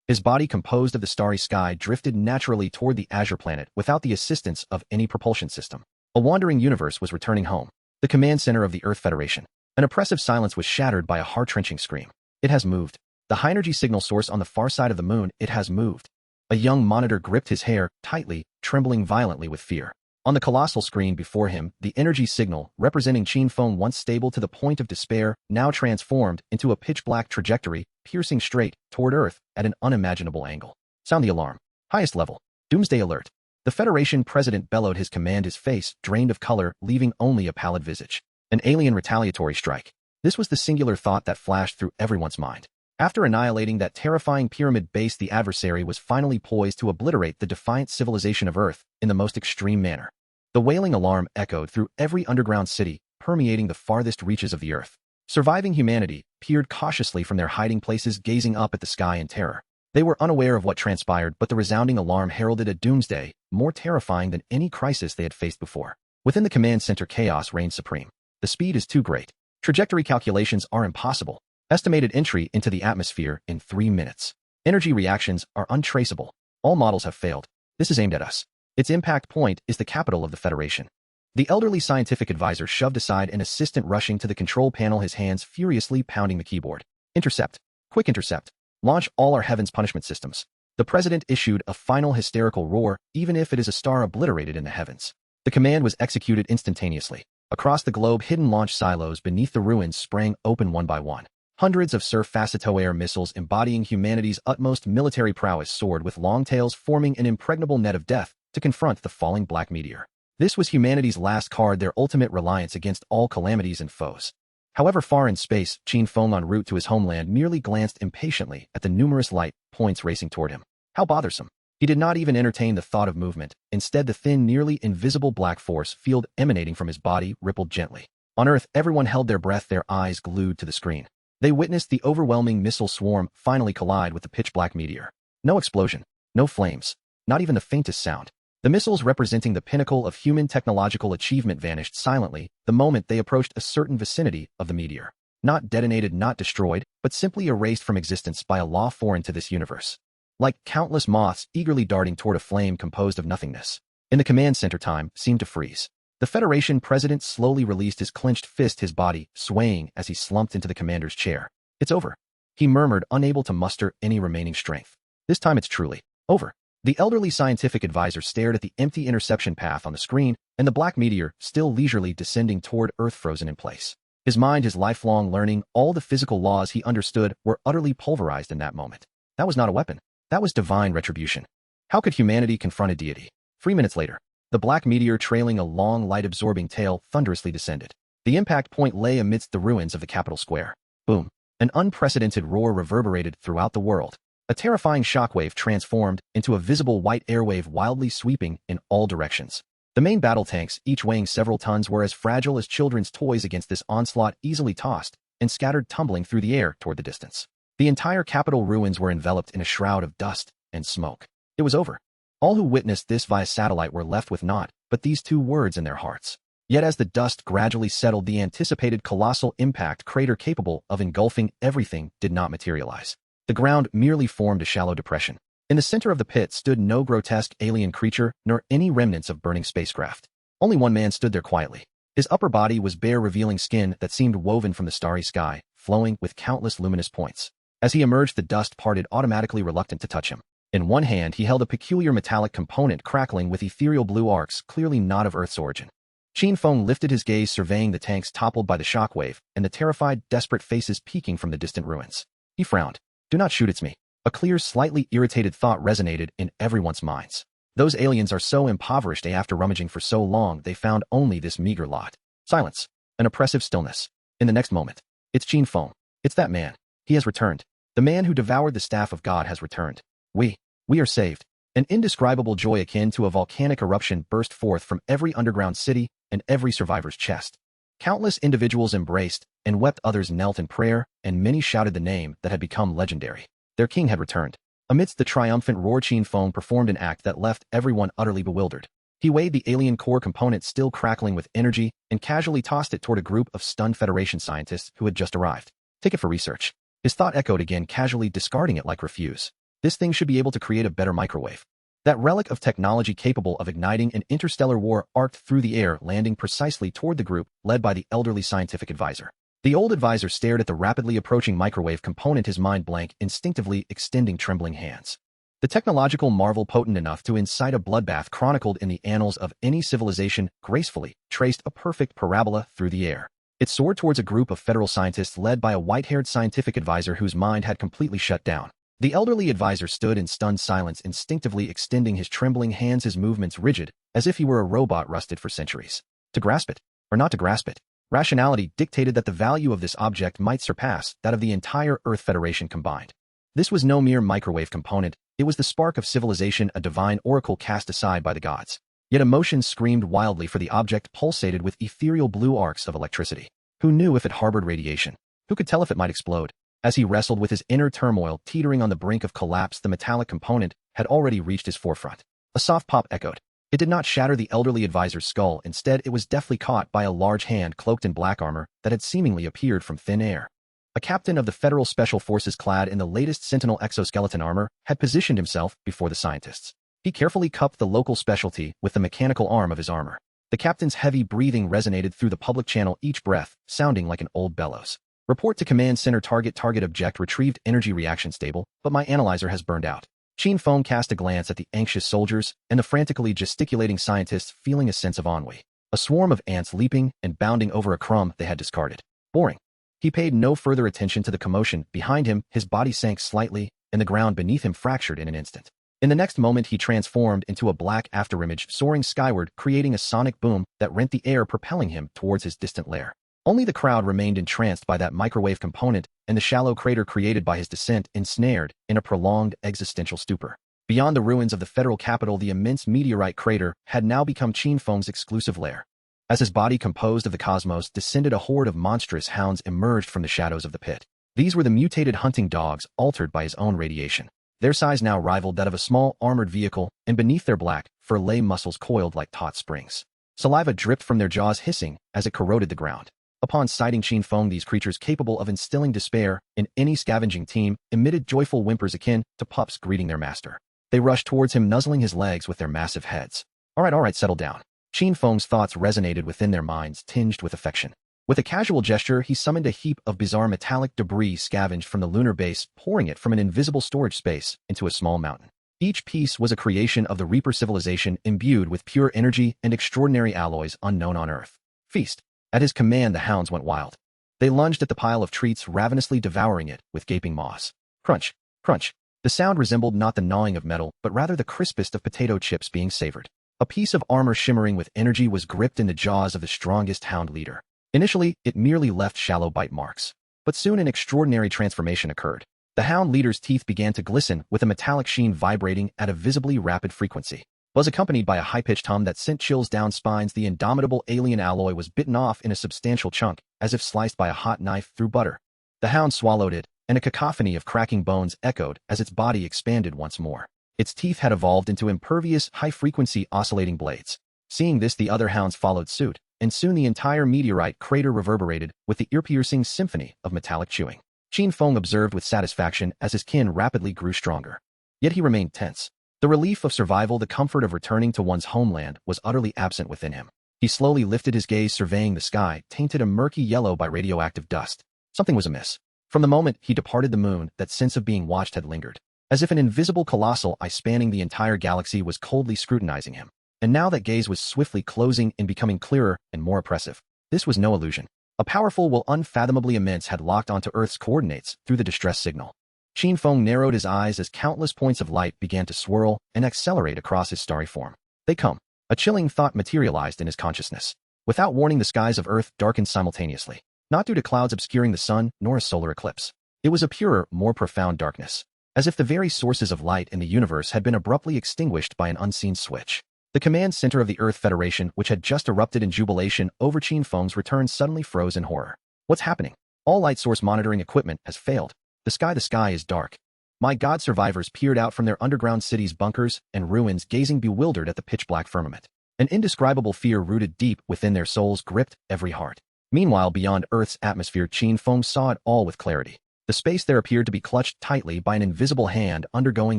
His body, composed of the starry sky, drifted naturally toward the azure planet without the assistance of any propulsion system. A wandering universe was returning home, the command center of the Earth Federation. An oppressive silence was shattered by a heart-wrenching scream. It has moved. The high-energy signal source on the far side of the moon, it has moved. A young monitor gripped his hair tightly, trembling violently with fear. On the colossal screen before him, the energy signal, representing Qin Feng, once stable to the point of despair, now transformed into a pitch-black trajectory, piercing straight toward Earth at an unimaginable angle. Sound the alarm. Highest level. Doomsday alert. The Federation president bellowed his command, his face drained of color, leaving only a pallid visage. An alien retaliatory strike. This was the singular thought that flashed through everyone's mind. After annihilating that terrifying pyramid base, the adversary was finally poised to obliterate the defiant civilization of Earth in the most extreme manner. The wailing alarm echoed through every underground city, permeating the farthest reaches of the Earth. Surviving humanity peered cautiously from their hiding places, gazing up at the sky in terror. They were unaware of what transpired, but the resounding alarm heralded a doomsday more terrifying than any crisis they had faced before. Within the command center, chaos reigned supreme. The speed is too great. Trajectory calculations are impossible. Estimated entry into the atmosphere in 3 minutes. Energy reactions are untraceable. All models have failed. This is aimed at us. Its impact point is the capital of the Federation. The elderly scientific advisor shoved aside an assistant rushing to the control panel, his hands furiously pounding the keyboard. Intercept. Quick intercept. Launch all our heavens punishment systems. The president issued a final hysterical roar, even if it is a star obliterated in the heavens. The command was executed instantaneously. Across the globe, hidden launch silos beneath the ruins sprang open one by one. Hundreds of surface-to-air missiles embodying humanity's utmost military prowess soared with long tails, forming an impregnable net of death to confront the falling black meteor. This was humanity's last card, their ultimate reliance against all calamities and foes. However far in space, Qin Feng, en route to his homeland, merely glanced impatiently at the numerous light points racing toward him. How bothersome. He did not even entertain the thought of movement. Instead, the thin, nearly invisible black force field emanating from his body rippled gently. On Earth, everyone held their breath, their eyes glued to the screen. They witnessed the overwhelming missile swarm finally collide with the pitch-black meteor. No explosion, no flames, not even the faintest sound. The missiles, representing the pinnacle of human technological achievement, vanished silently the moment they approached a certain vicinity of the meteor. Not detonated, not destroyed, but simply erased from existence by a law foreign to this universe. Like countless moths eagerly darting toward a flame composed of nothingness. In the command center, time seemed to freeze. The Federation president slowly released his clenched fist, his body swaying as he slumped into the commander's chair. It's over, he murmured, unable to muster any remaining strength. This time it's truly over. The elderly scientific advisor stared at the empty interception path on the screen and the black meteor still leisurely descending toward Earth, frozen in place. His mind, his lifelong learning, all the physical laws he understood were utterly pulverized in that moment. That was not a weapon. That was divine retribution. How could humanity confront a deity? 3 minutes later, the black meteor trailing a long, light-absorbing tail thunderously descended. The impact point lay amidst the ruins of the capital square. Boom. An unprecedented roar reverberated throughout the world. A terrifying shockwave transformed into a visible white airwave wildly sweeping in all directions. The main battle tanks, each weighing several tons, were as fragile as children's toys against this onslaught, easily tossed and scattered, tumbling through the air toward the distance. The entire capital ruins were enveloped in a shroud of dust and smoke. It was over. All who witnessed this via satellite were left with naught but these two words in their hearts. Yet as the dust gradually settled, the anticipated colossal impact crater capable of engulfing everything did not materialize. The ground merely formed a shallow depression. In the center of the pit stood no grotesque alien creature nor any remnants of burning spacecraft. Only one man stood there quietly. His upper body was bare, revealing skin that seemed woven from the starry sky, flowing with countless luminous points. As he emerged, the dust parted automatically, reluctant to touch him. In one hand, he held a peculiar metallic component crackling with ethereal blue arcs, clearly not of Earth's origin. Qin Feng lifted his gaze, surveying the tanks toppled by the shockwave and the terrified, desperate faces peeking from the distant ruins. He frowned. "Do not shoot, it's me." A clear, slightly irritated thought resonated in everyone's minds. Those aliens are so impoverished, after rummaging for so long, they found only this meager lot. Silence. An oppressive stillness. In the next moment, it's Qin Feng. It's that man. He has returned. The man who devoured the staff of God has returned. We are saved. An indescribable joy akin to a volcanic eruption burst forth from every underground city and every survivor's chest. Countless individuals embraced and wept, others knelt in prayer, and many shouted the name that had become legendary. Their king had returned. Amidst the triumphant roar, Qin Feng performed an act that left everyone utterly bewildered. He weighed the alien core component still crackling with energy and casually tossed it toward a group of stunned Federation scientists who had just arrived. "Take it for research." His thought echoed again, casually discarding it like refuse. This thing should be able to create a better microwave. That relic of technology capable of igniting an interstellar war arced through the air, landing precisely toward the group led by the elderly scientific advisor. The old advisor stared at the rapidly approaching microwave component, his mind blank, instinctively extending trembling hands. The technological marvel, potent enough to incite a bloodbath chronicled in the annals of any civilization, gracefully traced a perfect parabola through the air. It soared towards a group of federal scientists led by a white-haired scientific advisor whose mind had completely shut down. The elderly advisor stood in stunned silence, instinctively extending his trembling hands, his movements rigid, as if he were a robot rusted for centuries. To grasp it, or not to grasp it, rationality dictated that the value of this object might surpass that of the entire Earth Federation combined. This was no mere microwave component, it was the spark of civilization, a divine oracle cast aside by the gods. Yet emotions screamed wildly, for the object pulsated with ethereal blue arcs of electricity. Who knew if it harbored radiation? Who could tell if it might explode? As he wrestled with his inner turmoil, teetering on the brink of collapse, the metallic component had already reached his forefront. A soft pop echoed. It did not shatter the elderly advisor's skull. Instead, it was deftly caught by a large hand cloaked in black armor that had seemingly appeared from thin air. A captain of the Federal Special Forces, clad in the latest Sentinel exoskeleton armor, had positioned himself before the scientists. He carefully cupped the local specialty with the mechanical arm of his armor. The captain's heavy breathing resonated through the public channel, each breath sounding like an old bellows. "Report to command center, target object retrieved, energy reaction stable, but my analyzer has burned out." Qin Feng cast a glance at the anxious soldiers and the frantically gesticulating scientists, feeling a sense of ennui. A swarm of ants leaping and bounding over a crumb they had discarded. Boring. He paid no further attention to the commotion behind him. His body sank slightly, and the ground beneath him fractured in an instant. In the next moment, he transformed into a black afterimage, soaring skyward, creating a sonic boom that rent the air, propelling him towards his distant lair. Only the crowd remained entranced by that microwave component and the shallow crater created by his descent, ensnared in a prolonged existential stupor. Beyond the ruins of the federal capital, the immense meteorite crater had now become Qin Feng's exclusive lair. As his body, composed of the cosmos, descended, a horde of monstrous hounds emerged from the shadows of the pit. These were the mutated hunting dogs, altered by his own radiation. Their size now rivaled that of a small armored vehicle, and beneath their black fur lay muscles coiled like taut springs. Saliva dripped from their jaws, hissing as it corroded the ground. Upon sighting Qin Feng, these creatures, capable of instilling despair in any scavenging team, emitted joyful whimpers akin to pups greeting their master. They rushed towards him, nuzzling his legs with their massive heads. All right, settle down." Qin Feng's thoughts resonated within their minds, tinged with affection. With a casual gesture, he summoned a heap of bizarre metallic debris scavenged from the lunar base, pouring it from an invisible storage space into a small mountain. Each piece was a creation of the Reaper civilization, imbued with pure energy and extraordinary alloys unknown on Earth. "Feast." At his command, the hounds went wild. They lunged at the pile of treats, ravenously devouring it with gaping maws. Crunch, crunch. The sound resembled not the gnawing of metal, but rather the crispest of potato chips being savored. A piece of armor shimmering with energy was gripped in the jaws of the strongest hound leader. Initially, it merely left shallow bite marks. But soon an extraordinary transformation occurred. The hound leader's teeth began to glisten, with a metallic sheen vibrating at a visibly rapid frequency. Was accompanied by a high-pitched hum that sent chills down spines. The indomitable alien alloy was bitten off in a substantial chunk, as if sliced by a hot knife through butter. The hound swallowed it, and a cacophony of cracking bones echoed as its body expanded once more. Its teeth had evolved into impervious, high-frequency oscillating blades. Seeing this, the other hounds followed suit, and soon the entire meteorite crater reverberated with the ear-piercing symphony of metallic chewing. Qin Feng observed with satisfaction as his kin rapidly grew stronger. Yet he remained tense. The relief of survival, the comfort of returning to one's homeland, was utterly absent within him. He slowly lifted his gaze, surveying the sky, tainted a murky yellow by radioactive dust. Something was amiss. From the moment he departed the moon, that sense of being watched had lingered, as if an invisible colossal eye spanning the entire galaxy was coldly scrutinizing him. And now that gaze was swiftly closing and becoming clearer and more oppressive. This was no illusion. A powerful will unfathomably immense had locked onto Earth's coordinates through the distress signal. Qin Feng narrowed his eyes as countless points of light began to swirl and accelerate across his starry form. They come. A chilling thought materialized in his consciousness. Without warning, the skies of Earth darkened simultaneously, not due to clouds obscuring the sun nor a solar eclipse. It was a purer, more profound darkness, as if the very sources of light in the universe had been abruptly extinguished by an unseen switch. The command center of the Earth Federation, which had just erupted in jubilation over Qin Feng's return, suddenly froze in horror. What's happening? All light source monitoring equipment has failed. The sky is dark. My God! Survivors peered out from their underground cities, bunkers, and ruins, gazing bewildered at the pitch-black firmament. An indescribable fear rooted deep within their souls gripped every heart. Meanwhile, beyond Earth's atmosphere, Qin Feng saw it all with clarity. The space there appeared to be clutched tightly by an invisible hand undergoing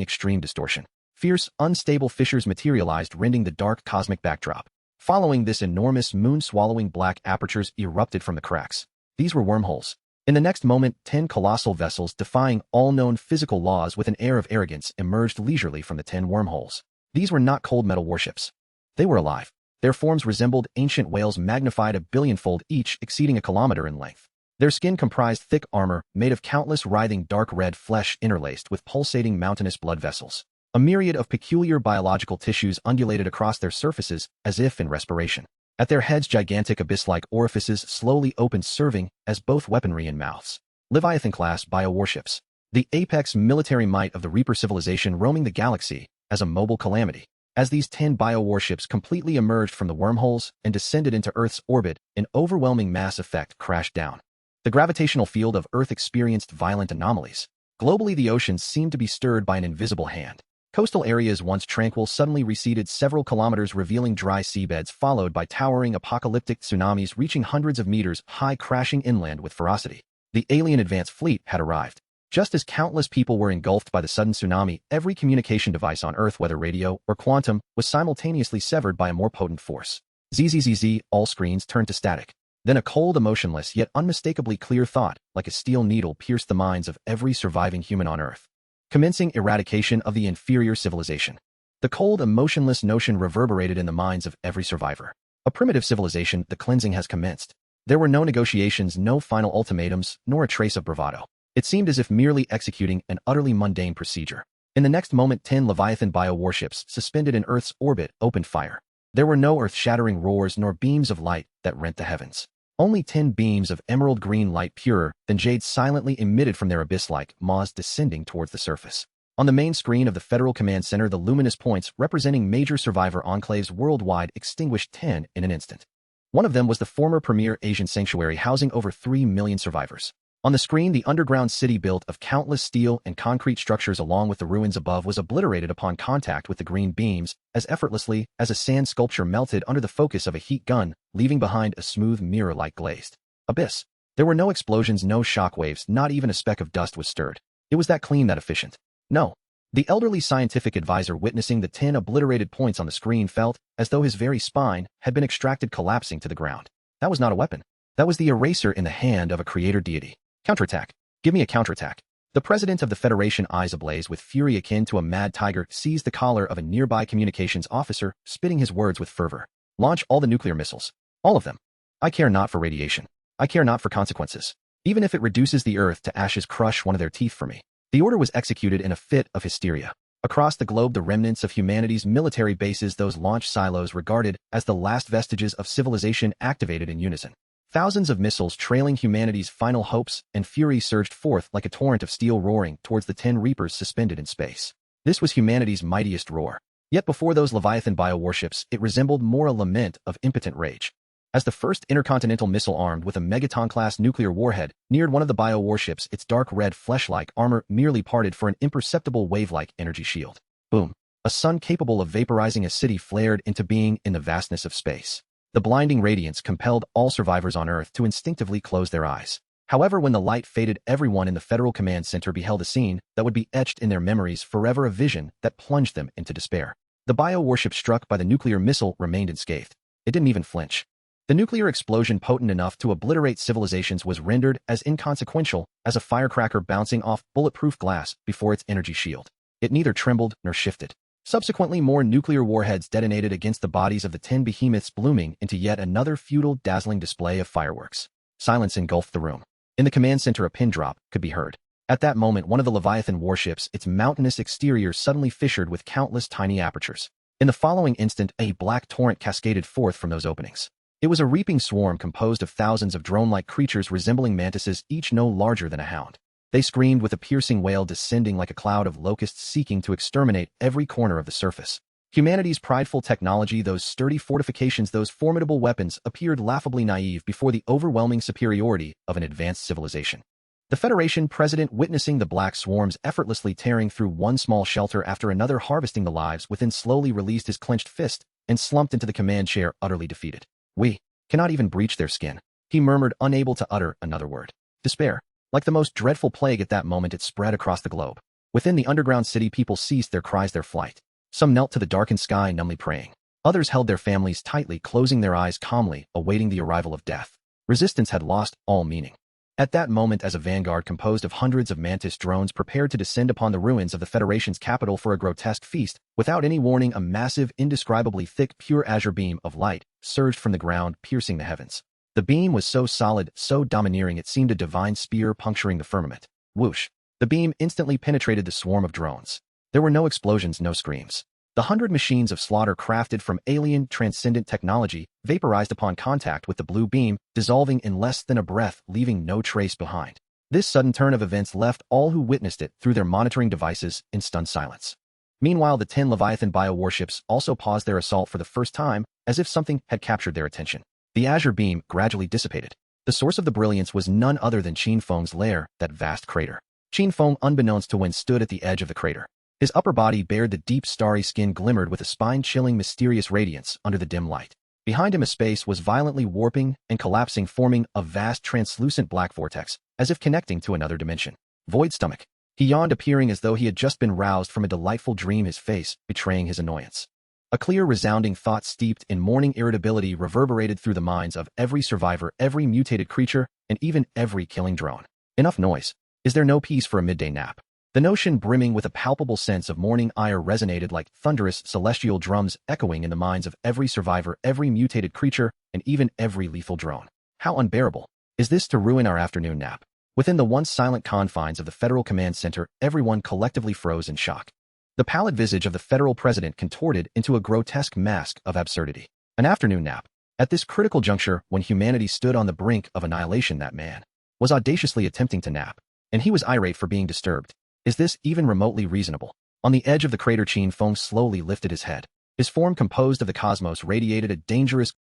extreme distortion. Fierce, unstable fissures materialized, rending the dark cosmic backdrop. Following this, enormous, moon-swallowing black apertures erupted from the cracks. These were wormholes. In the next moment, 10 colossal vessels, defying all known physical laws with an air of arrogance, emerged leisurely from the 10 wormholes. These were not cold metal warships. They were alive. Their forms resembled ancient whales, magnified a billionfold each, exceeding a kilometer in length. Their skin comprised thick armor, made of countless writhing dark red flesh interlaced with pulsating mountainous blood vessels. A myriad of peculiar biological tissues undulated across their surfaces, as if in respiration. At their heads, gigantic abyss-like orifices slowly opened, serving as both weaponry and mouths. Leviathan-class biowarships. The apex military might of the Reaper civilization, roaming the galaxy as a mobile calamity. As these 10 biowarships completely emerged from the wormholes and descended into Earth's orbit, an overwhelming mass effect crashed down. The gravitational field of Earth experienced violent anomalies. Globally, the oceans seemed to be stirred by an invisible hand. Coastal areas once tranquil suddenly receded several kilometers, revealing dry seabeds, followed by towering apocalyptic tsunamis reaching hundreds of meters high, crashing inland with ferocity. The alien advance fleet had arrived. Just as countless people were engulfed by the sudden tsunami, every communication device on Earth, whether radio or quantum, was simultaneously severed by a more potent force. Zzz, all screens turned to static. Then a cold, emotionless, yet unmistakably clear thought, like a steel needle, pierced the minds of every surviving human on Earth. Commencing eradication of the inferior civilization. The cold, emotionless notion reverberated in the minds of every survivor. A primitive civilization, the cleansing has commenced. There were no negotiations, no final ultimatums, nor a trace of bravado. It seemed as if merely executing an utterly mundane procedure. In the next moment, 10 Leviathan biowarships, suspended in Earth's orbit, opened fire. There were no earth-shattering roars nor beams of light that rent the heavens. Only 10 beams of emerald green light, purer than jade, silently emitted from their abyss-like maws, descending towards the surface. On the main screen of the Federal Command Center, the luminous points representing major survivor enclaves worldwide extinguished 10 in an instant. One of them was the former premier Asian sanctuary, housing over 3 million survivors. On the screen, the underground city, built of countless steel and concrete structures along with the ruins above, was obliterated upon contact with the green beams, as effortlessly as a sand sculpture melted under the focus of a heat gun, leaving behind a smooth mirror-like glazed abyss. There were no explosions, no shockwaves, not even a speck of dust was stirred. It was that clean, that efficient. No. The elderly scientific advisor, witnessing the 10 obliterated points on the screen, felt as though his very spine had been extracted, collapsing to the ground. That was not a weapon. That was the eraser in the hand of a creator deity. Counterattack. Give me a counterattack. The president of the Federation, eyes ablaze with fury akin to a mad tiger, seized the collar of a nearby communications officer, spitting his words with fervor. Launch all the nuclear missiles. All of them. I care not for radiation. I care not for consequences. Even if it reduces the earth to ashes, crush one of their teeth for me. The order was executed in a fit of hysteria. Across the globe, the remnants of humanity's military bases, those launch silos regarded as the last vestiges of civilization, activated in unison. Thousands of missiles trailing humanity's final hopes and fury surged forth like a torrent of steel roaring towards the 10 Reapers suspended in space. This was humanity's mightiest roar. Yet before those Leviathan biowarships, it resembled more a lament of impotent rage. As the first intercontinental missile armed with a megaton-class nuclear warhead neared one of the biowarships, its dark red flesh-like armor merely parted for an imperceptible wave-like energy shield. Boom! A sun capable of vaporizing a city flared into being in the vastness of space. The blinding radiance compelled all survivors on Earth to instinctively close their eyes. However, when the light faded, everyone in the Federal Command Center beheld a scene that would be etched in their memories forever, a vision that plunged them into despair. The biowarship struck by the nuclear missile remained unscathed. It didn't even flinch. The nuclear explosion, potent enough to obliterate civilizations, was rendered as inconsequential as a firecracker bouncing off bulletproof glass before its energy shield. It neither trembled nor shifted. Subsequently, more nuclear warheads detonated against the bodies of the 10 behemoths, blooming into yet another futile, dazzling display of fireworks. Silence engulfed the room. In the command center, a pin drop could be heard. At that moment, one of the Leviathan warships, its mountainous exterior suddenly fissured with countless tiny apertures. In the following instant, a black torrent cascaded forth from those openings. It was a reaping swarm composed of thousands of drone-like creatures resembling mantises, each no larger than a hound. They screamed with a piercing wail, descending like a cloud of locusts, seeking to exterminate every corner of the surface. Humanity's prideful technology, those sturdy fortifications, those formidable weapons, appeared laughably naive before the overwhelming superiority of an advanced civilization. The Federation president, witnessing the black swarms effortlessly tearing through one small shelter after another, harvesting the lives within, slowly released his clenched fist and slumped into the command chair, utterly defeated. "We cannot even breach their skin," he murmured, unable to utter another word. Despair, like the most dreadful plague at that moment, it spread across the globe. Within the underground city, people ceased their cries, their flight. Some knelt to the darkened sky, numbly praying. Others held their families tightly, closing their eyes calmly, awaiting the arrival of death. Resistance had lost all meaning. At that moment, as a vanguard composed of hundreds of Mantis drones prepared to descend upon the ruins of the Federation's capital for a grotesque feast, without any warning, a massive, indescribably thick, pure azure beam of light surged from the ground, piercing the heavens. The beam was so solid, so domineering, it seemed a divine spear puncturing the firmament. Whoosh! The beam instantly penetrated the swarm of drones. There were no explosions, no screams. The 100 machines of slaughter, crafted from alien, transcendent technology, vaporized upon contact with the blue beam, dissolving in less than a breath, leaving no trace behind. This sudden turn of events left all who witnessed it through their monitoring devices in stunned silence. Meanwhile, the 10 Leviathan biowarships also paused their assault for the first time, as if something had captured their attention. The azure beam gradually dissipated. The source of the brilliance was none other than Qin Feng's lair, that vast crater. Qin Feng, unbeknownst to Wen, stood at the edge of the crater. His upper body bared, the deep starry skin glimmered with a spine-chilling, mysterious radiance under the dim light. Behind him, a space was violently warping and collapsing, forming a vast translucent black vortex, as if connecting to another dimension. Void stomach. He yawned, appearing as though he had just been roused from a delightful dream, his face betraying his annoyance. A clear, resounding thought steeped in morning irritability reverberated through the minds of every survivor, every mutated creature, and even every killing drone. Enough noise. Is there no peace for a midday nap? The notion, brimming with a palpable sense of morning ire, resonated like thunderous celestial drums, echoing in the minds of every survivor, every mutated creature, and even every lethal drone. How unbearable is this to ruin our afternoon nap? Within the once silent confines of the Federal Command Center, everyone collectively froze in shock. The pallid visage of the Federal President contorted into a grotesque mask of absurdity. An afternoon nap. At this critical juncture, when humanity stood on the brink of annihilation, that man was audaciously attempting to nap, and he was irate for being disturbed. Is this even remotely reasonable? On the edge of the crater, Qin Feng slowly lifted his head. His form, composed of the cosmos, radiated a dangerous,